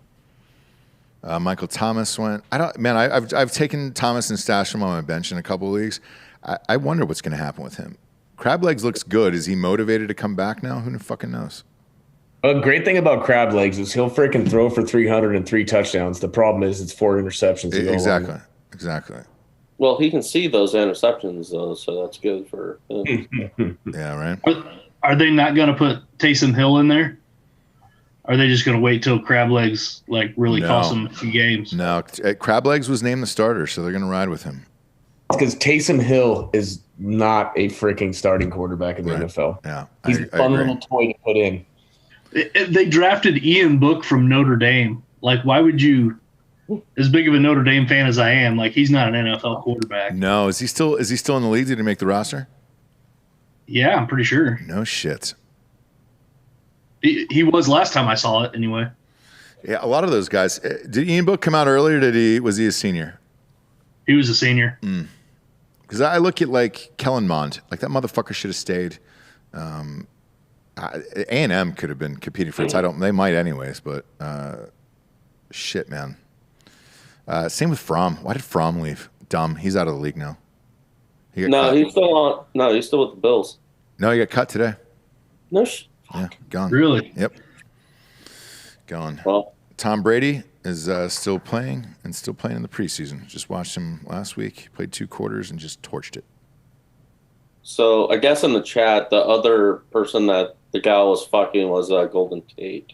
Michael Thomas went. I've taken Thomas and stashed him on my bench in a couple of leagues. I wonder what's going to happen with him. Crab Legs looks good. Is he motivated to come back now? Who fucking knows? A great thing about Crab Legs is he'll freaking throw for 303 touchdowns. The problem is it's 4 interceptions. Exactly. Well, he can see those interceptions, though, so that's good for him. Yeah, right. Are they not going to put Taysom Hill in there? Are they just going to wait till Crab Legs really cost them a few games? No, Crab Legs was named the starter, so they're going to ride with him. Because Taysom Hill is not a freaking starting quarterback in the NFL. Yeah, he's a fun little toy to put in. They drafted Ian Book from Notre Dame. Why would you as big of a Notre Dame fan as I am, like he's not an NFL quarterback. No, is he still in the league? Did he make the roster? Yeah, I'm pretty sure. No shit. He was last time I saw it, anyway. Yeah, a lot of those guys. Did Ian Book come out earlier? Was he a senior? He was a senior. Because I look at like Kellen Mond, like that motherfucker should have stayed. A&M could have been competing for a title. They might anyways, but shit, man. Same with Fromm. Why did Fromm leave? Dumb. He's out of the league now. He's still on. No, he's still with the Bills. No, he got cut today. No. Yeah, gone. Really? Yep. Gone. Well, Tom Brady is still playing in the preseason. Just watched him last week. He played 2 quarters and just torched it. So I guess in the chat, the other person that the gal was fucking was Golden Tate.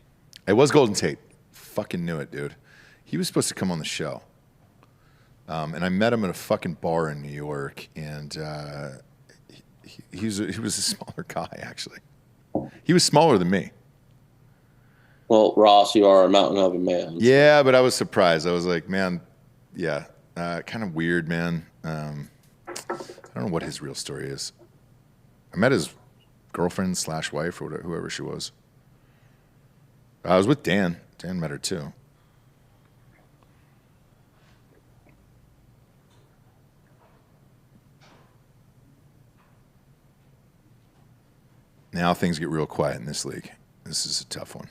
It was Golden Tate. Fucking knew it, dude. He was supposed to come on the show. And I met him at a fucking bar in New York, and he was a smaller guy, actually. He was smaller than me. Well, Ross, you are a mountain of a man. Yeah, but I was surprised. I was like, man, yeah, kind of weird, man. I don't know what his real story is. I met his girlfriend / wife or whoever she was. I was with Dan. Dan met her too. Now things get real quiet in this league. This is a tough one.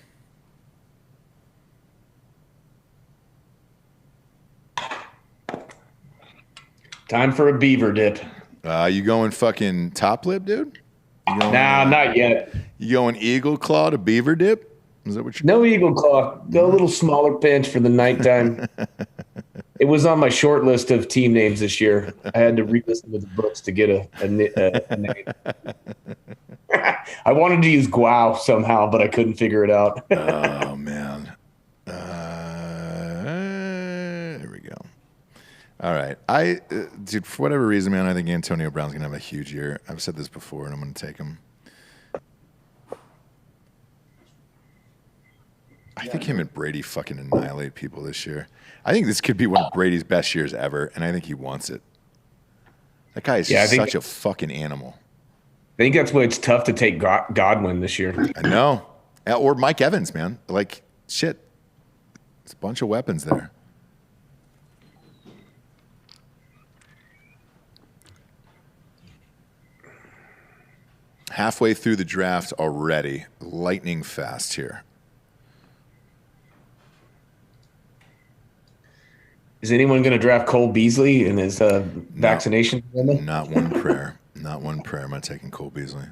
Time for a beaver dip. You going fucking top lip, dude? Nah, not yet. You going eagle claw to beaver dip? Is that what you're No eagle claw. Go a little smaller pinch for the nighttime. It was on my short list of team names this year. I had to re-listen to the books to get a name. I wanted to use Guau somehow, but I couldn't figure it out. Oh, man. There we go. All right. Dude, for whatever reason, man, I think Antonio Brown's going to have a huge year. I've said this before, and I'm going to take him. I think him and Brady fucking annihilate people this year. I think this could be one of Brady's best years ever, and I think he wants it. That guy is such a fucking animal. I think that's why it's tough to take Godwin this year. I know. Or Mike Evans, man. Like, shit. It's a bunch of weapons there. Halfway through the draft already. Lightning fast here. Is anyone going to draft Cole Beasley in his vaccination? Not one prayer. Not one prayer. Am I taking Cole Beasley?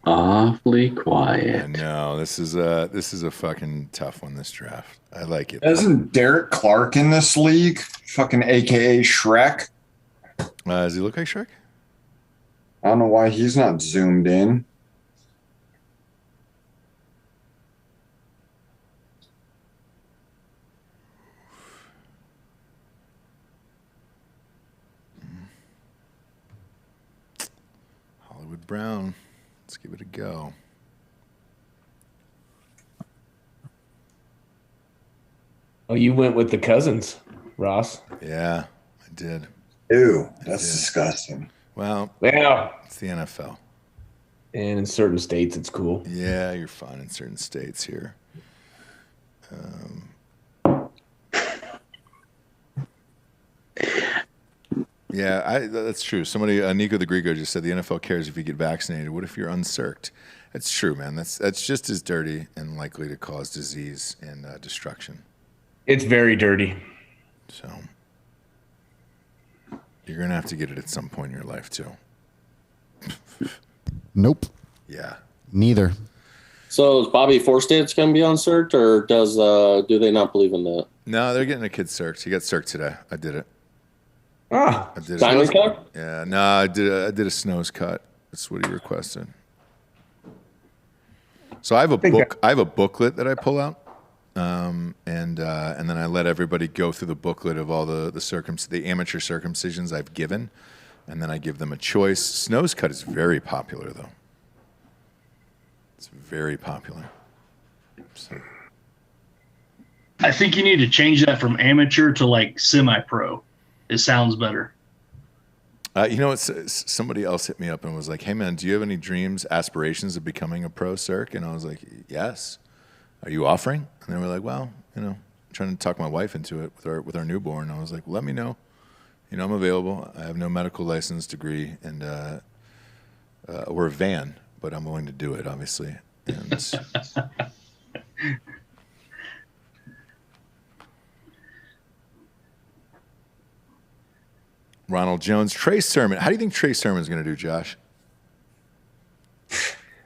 Awfully quiet. No, this is a fucking tough one, this draft. I like it. Isn't Derek Clark in this league? Fucking AKA Shrek. Does he look like Shrek? I don't know why he's not zoomed in. Hollywood Brown. Let's give it a go. Oh, you went with the Cousins, Ross. Yeah, I did. Ew, that's disgusting. Well, yeah, it's the NFL. And in certain states, it's cool. Yeah, you're fine in certain states here. Yeah, that's true. Somebody, Nico the Grego, just said the NFL cares if you get vaccinated. What if you're uncirced? That's true, man. That's just as dirty and likely to cause disease and destruction. It's very dirty. So you're going to have to get it at some point in your life, too. Nope. Yeah. Neither. So is Bobby Forsted's going to be on CERT, or do they not believe in that? No, they're getting a kid CERT. He got CERT today. I did it. Ah, I did Diamond cut? Yeah, no, I did a Snows cut. That's what he requested. So I have a book. I have a booklet that I pull out, and then I let everybody go through the booklet of all the amateur circumcisions I've given, and then I give them a choice. Snows cut is very popular, though. It's very popular. So. I think you need to change that from amateur to like semi-pro. It sounds better. You know what? Somebody else hit me up and was like, "Hey man, do you have any dreams, aspirations of becoming a pro, Cirque?" And I was like, "Yes." Are you offering? And they were like, "Well, I'm trying to talk my wife into it with our newborn." I was like, "Let me know. I'm available. I have no medical license, degree, and or a van, but I'm willing to do it, obviously." And Ronald Jones, Trey Sermon. How do you think Trey Sermon's going to do, Josh?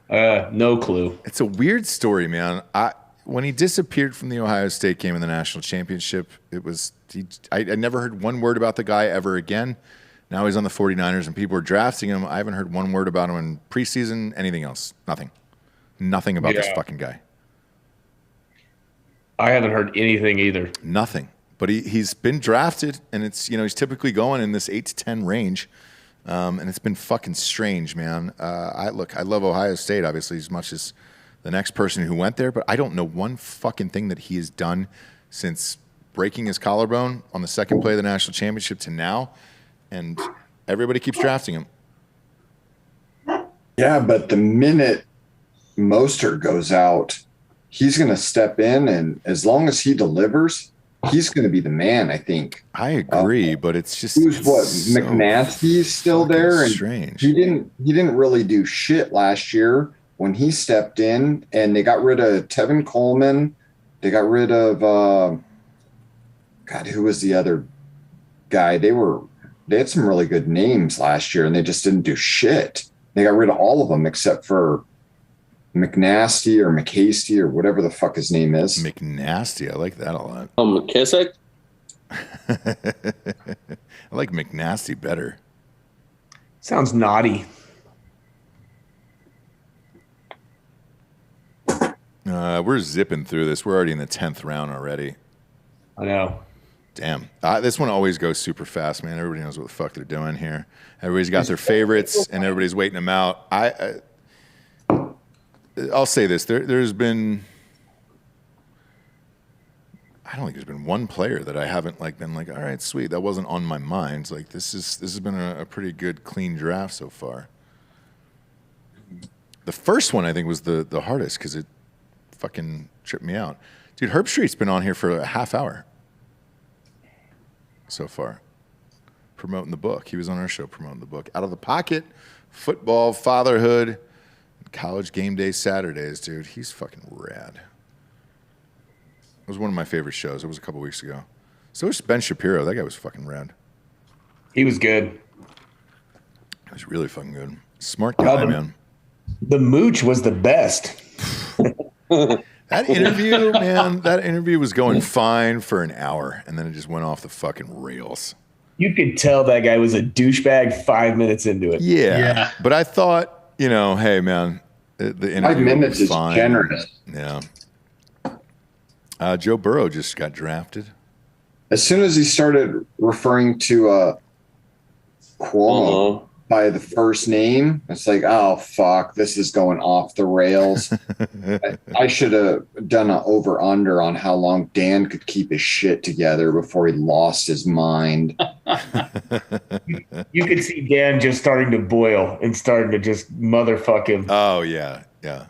No clue. It's a weird story, man. When he disappeared from the Ohio State game in the national championship, I never heard one word about the guy ever again. Now he's on the 49ers and people are drafting him. I haven't heard one word about him in preseason, anything else. Nothing about this fucking guy. I haven't heard anything either. Nothing. But he's been drafted, and it's he's typically going in this 8 to 10 range, and it's been fucking strange, man. I love Ohio State obviously as much as the next person who went there, but I don't know one fucking thing that he has done since breaking his collarbone on the second play of the national championship to now, and everybody keeps drafting him. Yeah, but the minute Mostert goes out, he's going to step in, and as long as he delivers, he's going to be the man, I think. I agree, but it's just McNasty's still there, and strange. He didn't really do shit last year when he stepped in, and they got rid of Tevin Coleman. They got rid of God, who was the other guy? They had some really good names last year, and they just didn't do shit. They got rid of all of them except for McNasty or McHasty or whatever the fuck his name is. McNasty, I like that a lot. McKissick? I like McNasty better. Sounds naughty. We're zipping through this. We're already in the 10th round already. I know. Damn. This one always goes super fast, man. Everybody knows what the fuck they're doing here. Everybody's got their favorites, and everybody's waiting them out. I'll say this: there's been, I don't think there's been one player that I haven't been like, all right, sweet, that wasn't on my mind. Like this has been a pretty good, clean draft so far. The first one I think was the hardest because it fucking tripped me out, dude. Herb Street's been on here for a half hour so far, promoting the book. He was on our show promoting the book. Out of the Pocket, Football, Fatherhood, College Game Day Saturdays, dude. He's fucking rad. It was one of my favorite shows. It was a couple weeks ago. So was Ben Shapiro. That guy was fucking rad. He was good. He was really fucking good. Smart guy, man. The Mooch was the best. That interview, man, that interview was going fine for an hour, and then it just went off the fucking rails. You could tell that guy was a douchebag 5 minutes into it. Yeah. But I thought, hey, man, the interview 5 minutes was is fine. generous. Yeah. Joe Burrow just got drafted. As soon as he started referring to Cuomo by the first name, it's like, oh, fuck, this is going off the rails. I should have done an over-under on how long Dan could keep his shit together before he lost his mind. You could see Dan just starting to boil and starting to just motherfuck him. Oh, yeah. Yeah.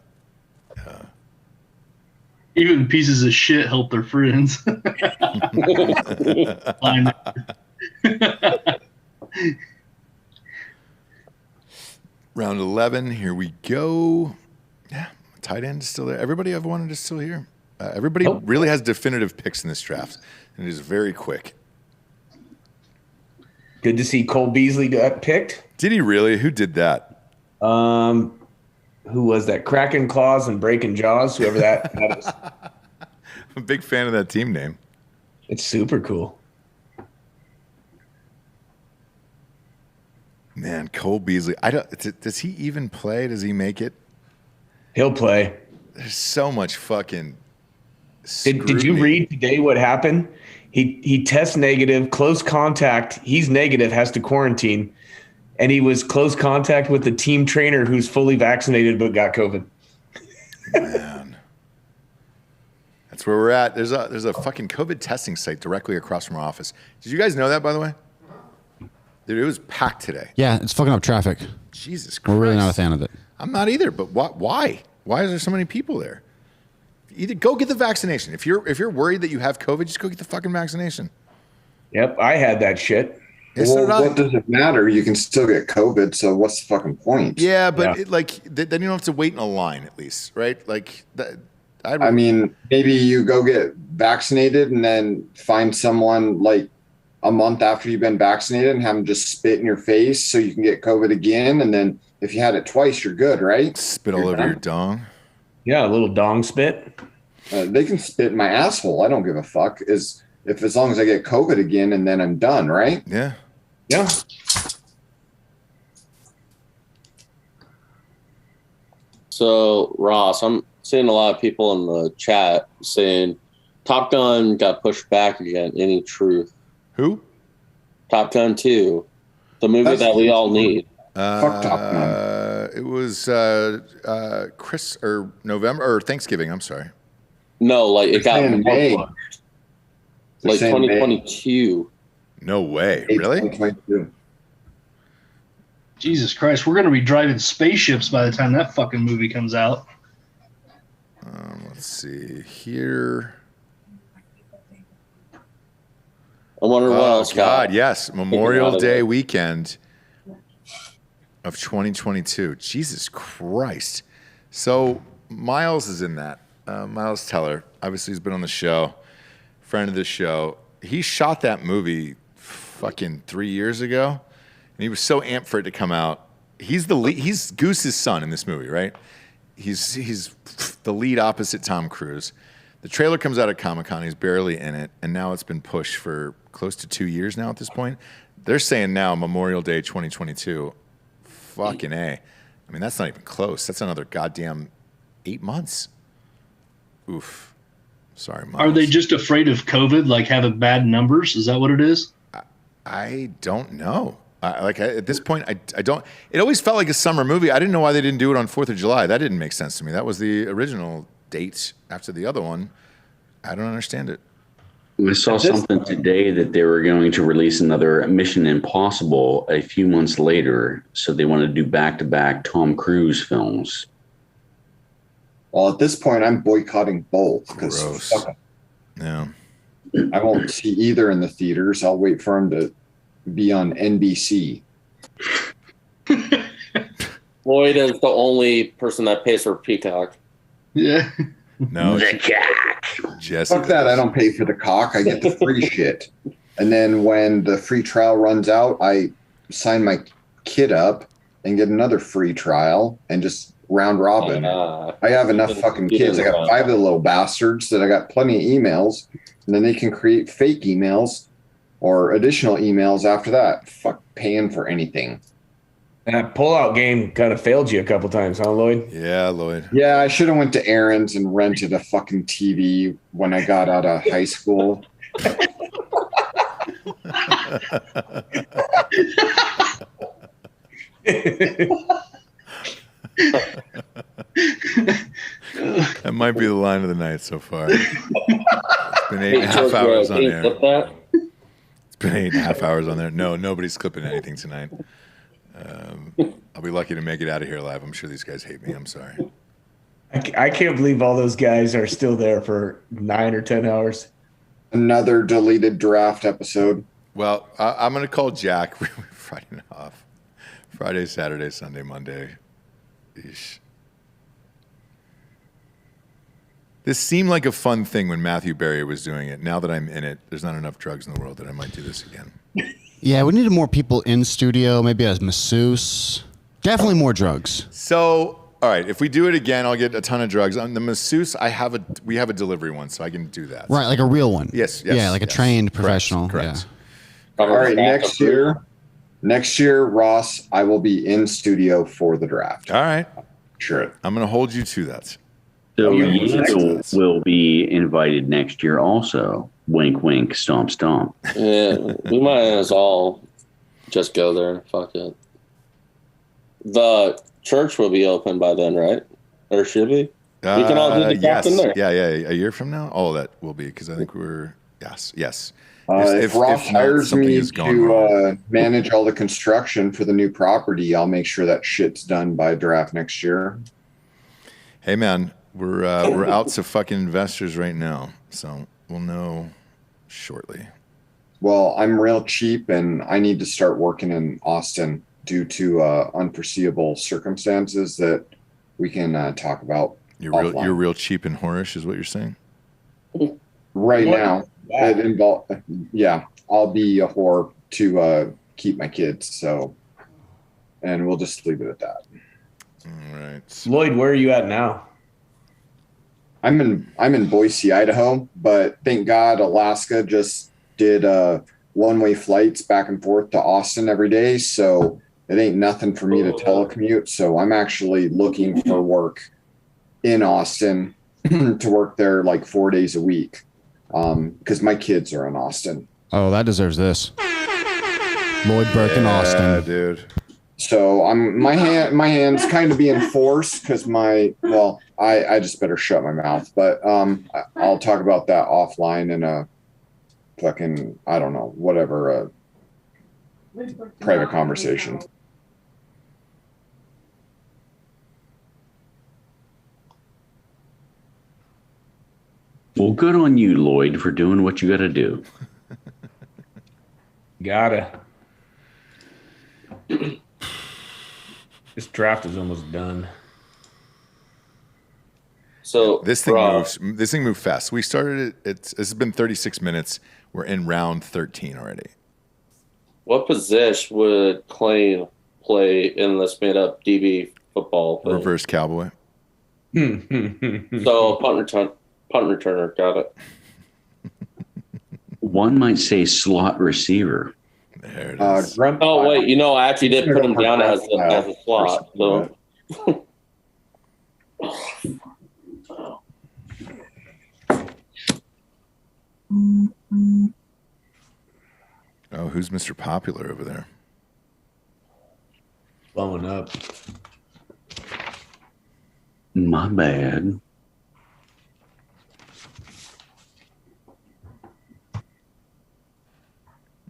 Even pieces of shit help their friends. Round 11, here we go. Yeah, tight end is still there. Everybody I've wanted is still here. Everybody really has definitive picks in this draft, and it is very quick. Good to see Cole Beasley got picked. Did he really? Who did that? Who was that? Cracking claws and breaking jaws. Whoever that is. I'm a big fan of that team name. It's super cool. Man, Cole Beasley. Does he even play? Does he make it? He'll play. There's so much fucking. Did you read today what happened? He tests negative, close contact. He's negative, has to quarantine, and he was close contact with the team trainer who's fully vaccinated but got COVID. Man, that's where we're at. There's a fucking COVID testing site directly across from our office. Did you guys know that, by the way? Dude, it was packed today. Yeah, it's fucking up traffic. Jesus Christ. We're really not a fan of it. I'm not either, but why? Why is there so many people there? Either go get the vaccination. If you're worried that you have COVID, just go get the fucking vaccination. Yep, I had that shit. Well, what does it matter? You can still get COVID, so what's the fucking point? Yeah, but then you don't have to wait in a line at least, right? Like that. I mean, maybe you go get vaccinated and then find someone like a month after you've been vaccinated and have them just spit in your face so you can get COVID again. And then if you had it twice, you're good, right? Spit all over your dong. Yeah, a little dong spit. They can spit in my asshole. I don't give a fuck. As long as I get COVID again and then I'm done, right? Yeah. Yeah. So, Ross, I'm seeing a lot of people in the chat saying Top Gun got pushed back again. Any truth? Who? Top Gun 2. The movie that we all need. Fuck Top Gun. It was November or Thanksgiving. I'm sorry. No, like it got May. Like 2022. No way. Really? 2022. Jesus Christ, we're going to be driving spaceships by the time that fucking movie comes out. Let's see here. I wonder what else. God, yes, Memorial Day weekend of 2022. Jesus Christ. So Miles is in that. Miles Teller, obviously, he's been on the show, friend of the show. He shot that movie fucking 3 years ago, and he was so amped for it to come out. He's the lead, he's Goose's son in this movie, right? He's the lead opposite Tom Cruise. The trailer comes out at Comic-Con. He's barely in it, and now it's been pushed for close to 2 years now at this point. They're saying now Memorial Day 2022. Fucking A. I mean, that's not even close. That's another goddamn 8 months. Oof. Sorry, Miles. Are they just afraid of COVID, like having bad numbers? Is that what it is? I don't know. At this point, I don't. It always felt like a summer movie. I didn't know why they didn't do it on 4th of July. That didn't make sense to me. That was the original date after the other one. I don't understand it. I saw something today that they were going to release another Mission Impossible a few months later. So they want to do back-to-back Tom Cruise films. Well, at this point, I'm boycotting both because yeah, I won't see either in the theaters. I'll wait for them to be on NBC. Lloyd is the only person that pays for Peacock. Yeah. No. The cock. Jesse Fuck that. I don't pay for the cock. I get the free shit. And then when the free trial runs out, I sign my kid up and get another free trial and just round robin. I have enough fucking kids. I got 5 of the little bastards that I got plenty of emails, and then they can create fake emails or additional emails after that. Fuck paying for anything. And that pullout game kind of failed you a couple times, huh, Lloyd? Yeah, Lloyd. Yeah, I should have went to Aaron's and rented a fucking TV when I got out of high school. That might be the line of the night so far. It's been 8.5 hours on there. It's been 8.5 hours on there. No, nobody's clipping anything tonight. I'll be lucky to make it out of here alive. I'm sure these guys hate me. I'm sorry. I can't believe all those guys are still there for 9 or 10 hours. Another deleted draft episode. Well, I'm going to call Jack. Friday off. Friday, Saturday, Sunday, Monday. Eesh. This seemed like a fun thing when Matthew Berry was doing it. Now that I'm in it, there's not enough drugs in the world that I might do this again. Yeah, we needed more people in studio. Maybe a masseuse. Definitely more drugs. So, all right, if we do it again, I'll get a ton of drugs. On the masseuse, we have a delivery one, so I can do that. Right, like a real one. Yes. Yeah, like a trained professional. Correct. All right, next year, Ross, I will be in studio for the draft. All right. Sure. I'm going to hold you to that. So you will be invited next year also. Wink, wink, stomp, stomp. Yeah, we might as well just go there. Fuck it. The church will be open by then, right? Or should be? We can all do the yes. in there. Yeah. A year from now? All that will be, because I think we're, yes. If Ross not, hires something me has gone wrong. to manage all the construction for the new property, I'll make sure that shit's done by draft next year. Hey, man, we're out to fucking investors right now, so we'll know shortly. Well, I'm real cheap, and I need to start working in Austin due to unforeseeable circumstances that we can talk about. You're real cheap and whorish, is what you're saying? Right now, I'll be a whore to keep my kids. So, and we'll just leave it at that. All right, Lloyd, where are you at now? I'm in Boise, Idaho, but thank God Alaska just did one-way flights back and forth to Austin every day. So it ain't nothing for me to telecommute. So I'm actually looking for work in Austin to work there like 4 days a week. Because my kids are in Austin. Oh, that deserves this. Lloyd Burke in Austin, dude. So my hand's kind of being forced because I just better shut my mouth. But I'll talk about that offline in a fucking, I don't know, whatever, private conversation. Well, good on you, Lloyd, for doing what you got to do. Gotta. This draft is almost done. So this thing moved fast. We started it. This has been 36 minutes. We're in round 13 already. What position would Clay play in this made-up DB football thing? Reverse cowboy. So punt returner, got it. One might say slot receiver. There it is. Oh wait, I actually did put him down as a slot. So. Oh, who's Mr. Popular over there? Blowing up. My bad.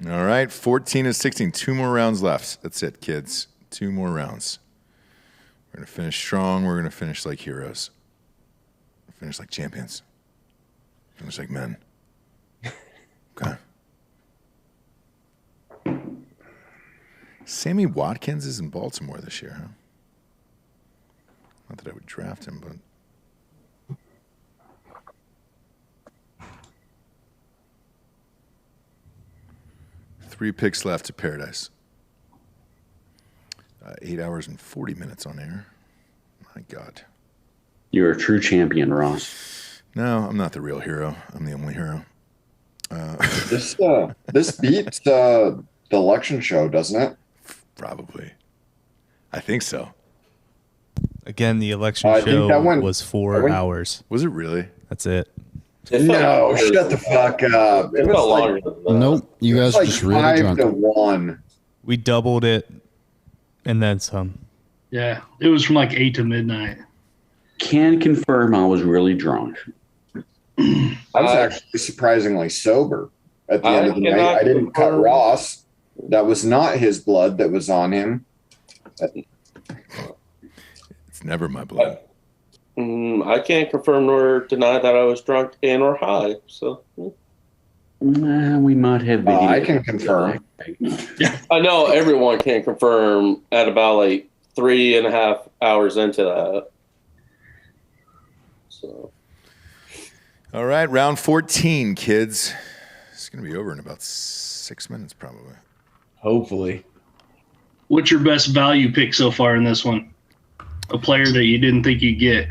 All right, 14 and 16. 2 more rounds left. That's it, kids. 2 more rounds. We're going to finish strong. We're going to finish like heroes. Finish like champions. Finish like men. Okay. Sammy Watkins is in Baltimore this year, huh? Not that I would draft him, but... 3 picks left to paradise. 8 hours and 40 minutes on air. My God. You're a true champion, Ross. No, I'm not the real hero. I'm the only hero. This beats the election show, doesn't it? Probably. I think so. Again, the election show was 4 hours. Was it really? That's it. No, shut the fuck up. It was like, nope. You guys are just really drunk. 5-1. We doubled it and then some. Yeah, it was from like 8 to midnight. Can confirm I was really drunk. I was actually surprisingly sober at the end of the night. I didn't cut Ross. That was not his blood that was on him. It's never my blood. I can't confirm nor deny that I was drunk and or high. So we might have been. I can confirm. I know everyone can confirm at about like 3.5 hours into that. So, all right, round 14, kids. It's going to be over in about 6 minutes, probably. Hopefully. What's your best value pick so far in this one? A player that you didn't think you'd get?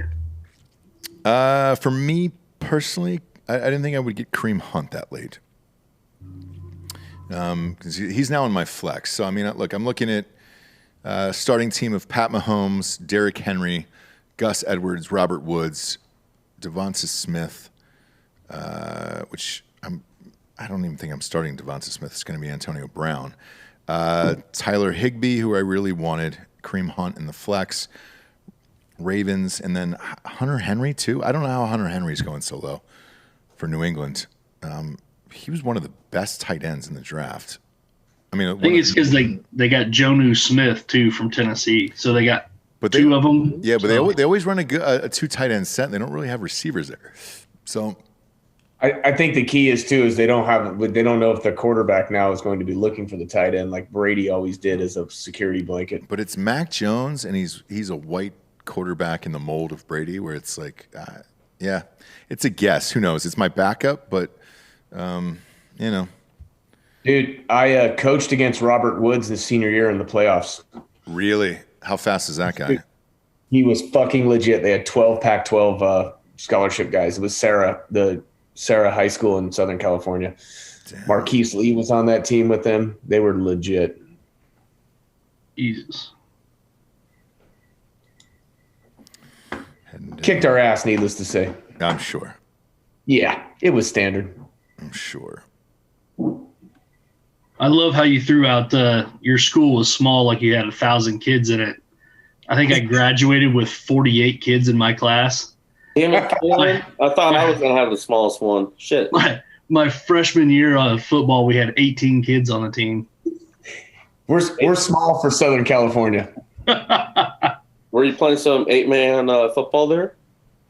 For me personally, I didn't think I would get Kareem Hunt that late. Because he's now in my flex. So, I mean, look, I'm looking at starting team of Pat Mahomes, Derrick Henry, Gus Edwards, Robert Woods, Devonta Smith, which I don't even think I'm starting Devonta Smith. It's going to be Antonio Brown. Tyler Higbee, who I really wanted, Kareem Hunt in the flex, Ravens, and then Hunter Henry too. I don't know how Hunter Henry's going so low for New England. He was one of the best tight ends in the draft. I mean, I think it's because they got Jonnu Smith too from Tennessee, so they got two of them. Yeah, but they always run a two tight end set. They don't really have receivers there, so. I think the key is they don't know if the quarterback now is going to be looking for the tight end like Brady always did as a security blanket. But it's Mac Jones, and he's a white quarterback in the mold of Brady, where it's like, yeah, it's a guess. Who knows? It's my backup, but Dude, I coached against Robert Woods this senior year in the playoffs. Really? How fast is that guy? He was fucking legit. They had 12 Pac-12 scholarship guys. It was Sarah High School in Southern California. Damn. Marquise Lee was on that team with them. They were legit. Jesus. Kicked our ass, needless to say. I'm sure. Yeah, it was standard. I'm sure. I love how you threw out your school was small, like you had 1,000 kids in it. I think I graduated with 48 kids in my class. Damn it, Cameron. I thought I was going to have the smallest one. Shit. My freshman year of football, we had 18 kids on the team. We're small for Southern California. Were you playing some 8-man football there?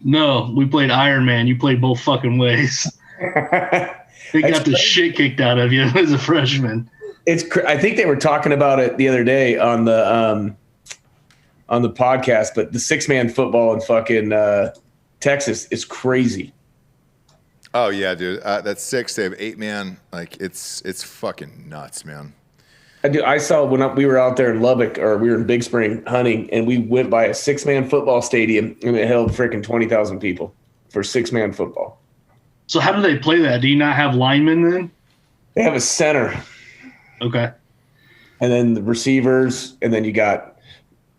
No, we played Iron Man. You played both fucking ways. They got the shit kicked out of you as a freshman. I think they were talking about it the other day on the podcast, but the 6-man football in fucking Texas is crazy. Oh yeah, dude. That's 6. They have 8-man. Like it's fucking nuts, man. I saw when we were out there in Lubbock, or we were in Big Spring hunting, and we went by a 6-man football stadium, and it held freaking 20,000 people for 6-man football. So how do they play that? Do you not have linemen then? They have a center. Okay. And then the receivers, and then you got,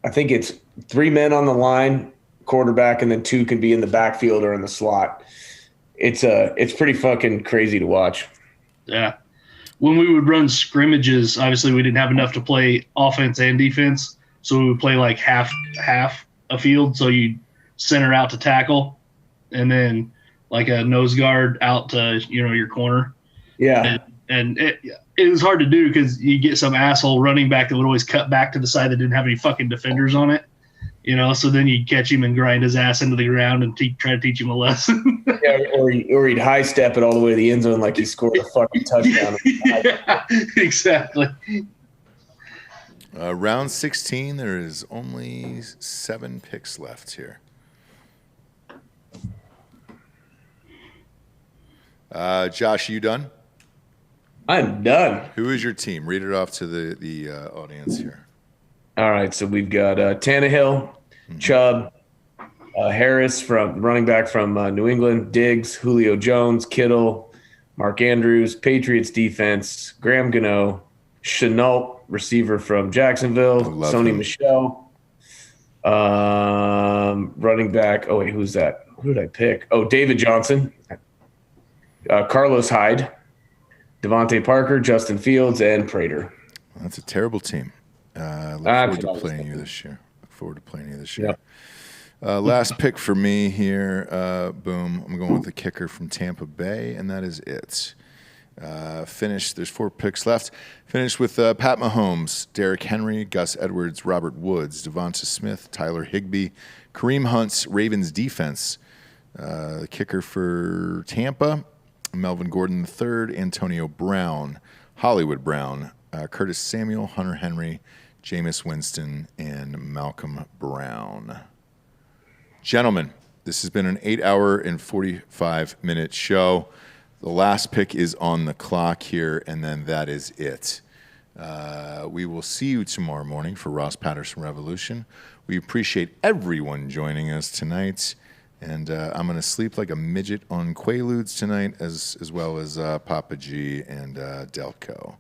I think it's 3 men on the line, quarterback, and then 2 can be in the backfield or in the slot. It's pretty fucking crazy to watch. Yeah. When we would run scrimmages, obviously we didn't have enough to play offense and defense, so we would play like half a field. So you'd center out to tackle, and then like a nose guard out to your corner. Yeah. And it was hard to do because you get some asshole running back that would always cut back to the side that didn't have any fucking defenders on it. So then you'd catch him and grind his ass into the ground and try to teach him a lesson. Yeah, or he'd high step it all the way to the end zone like he scored a fucking touchdown. Yeah, exactly. Round 16, there is only 7 picks left here. Josh, you done? I'm done. Who is your team? Read it off to the audience here. All right, so we've got Tannehill, Chubb, Harris from running back from New England, Diggs, Julio Jones, Kittle, Mark Andrews, Patriots defense, Graham Gano, Shenault, receiver from Jacksonville, Sony Michel, running back. Oh wait, who's that? Who did I pick? Oh, David Johnson, Carlos Hyde, Devontae Parker, Justin Fields, and Prater. That's a terrible team. Look forward to playing you this year. Yep. Last pick for me here. Boom. I'm going with the kicker from Tampa Bay, and that is it. There's 4 picks left. Finished with Pat Mahomes, Derrick Henry, Gus Edwards, Robert Woods, Devonta Smith, Tyler Higbee, Kareem Hunt's Ravens defense. The kicker for Tampa, Melvin Gordon III, Antonio Brown, Hollywood Brown, Curtis Samuel, Hunter Henry, Jameis Winston, and Malcolm Brown. Gentlemen, this has been an 8-hour and 45-minute show. The last pick is on the clock here, and then that is it. We will see you tomorrow morning for Ross Patterson Revolution. We appreciate everyone joining us tonight. And I'm going to sleep like a midget on Quaaludes tonight, as well as Papa G and Delco.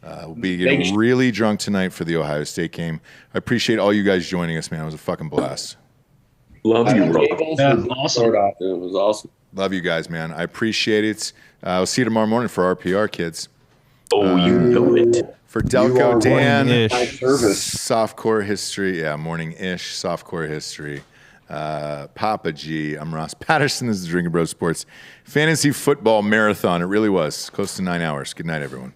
We'll be getting really drunk tonight for the Ohio State game. I appreciate all you guys joining us, man. It was a fucking blast. Love you, bro. Awesome. It was awesome. Love you guys, man. I appreciate it. I'll see you tomorrow morning for RPR, kids. Oh, you know it. For Delco, Dan, service. softcore history. Yeah, morning-ish, softcore history. Papa G. I'm Ross Patterson. This is Drinking Bros Sports Fantasy Football Marathon. It really was close to 9 hours. Good night, everyone.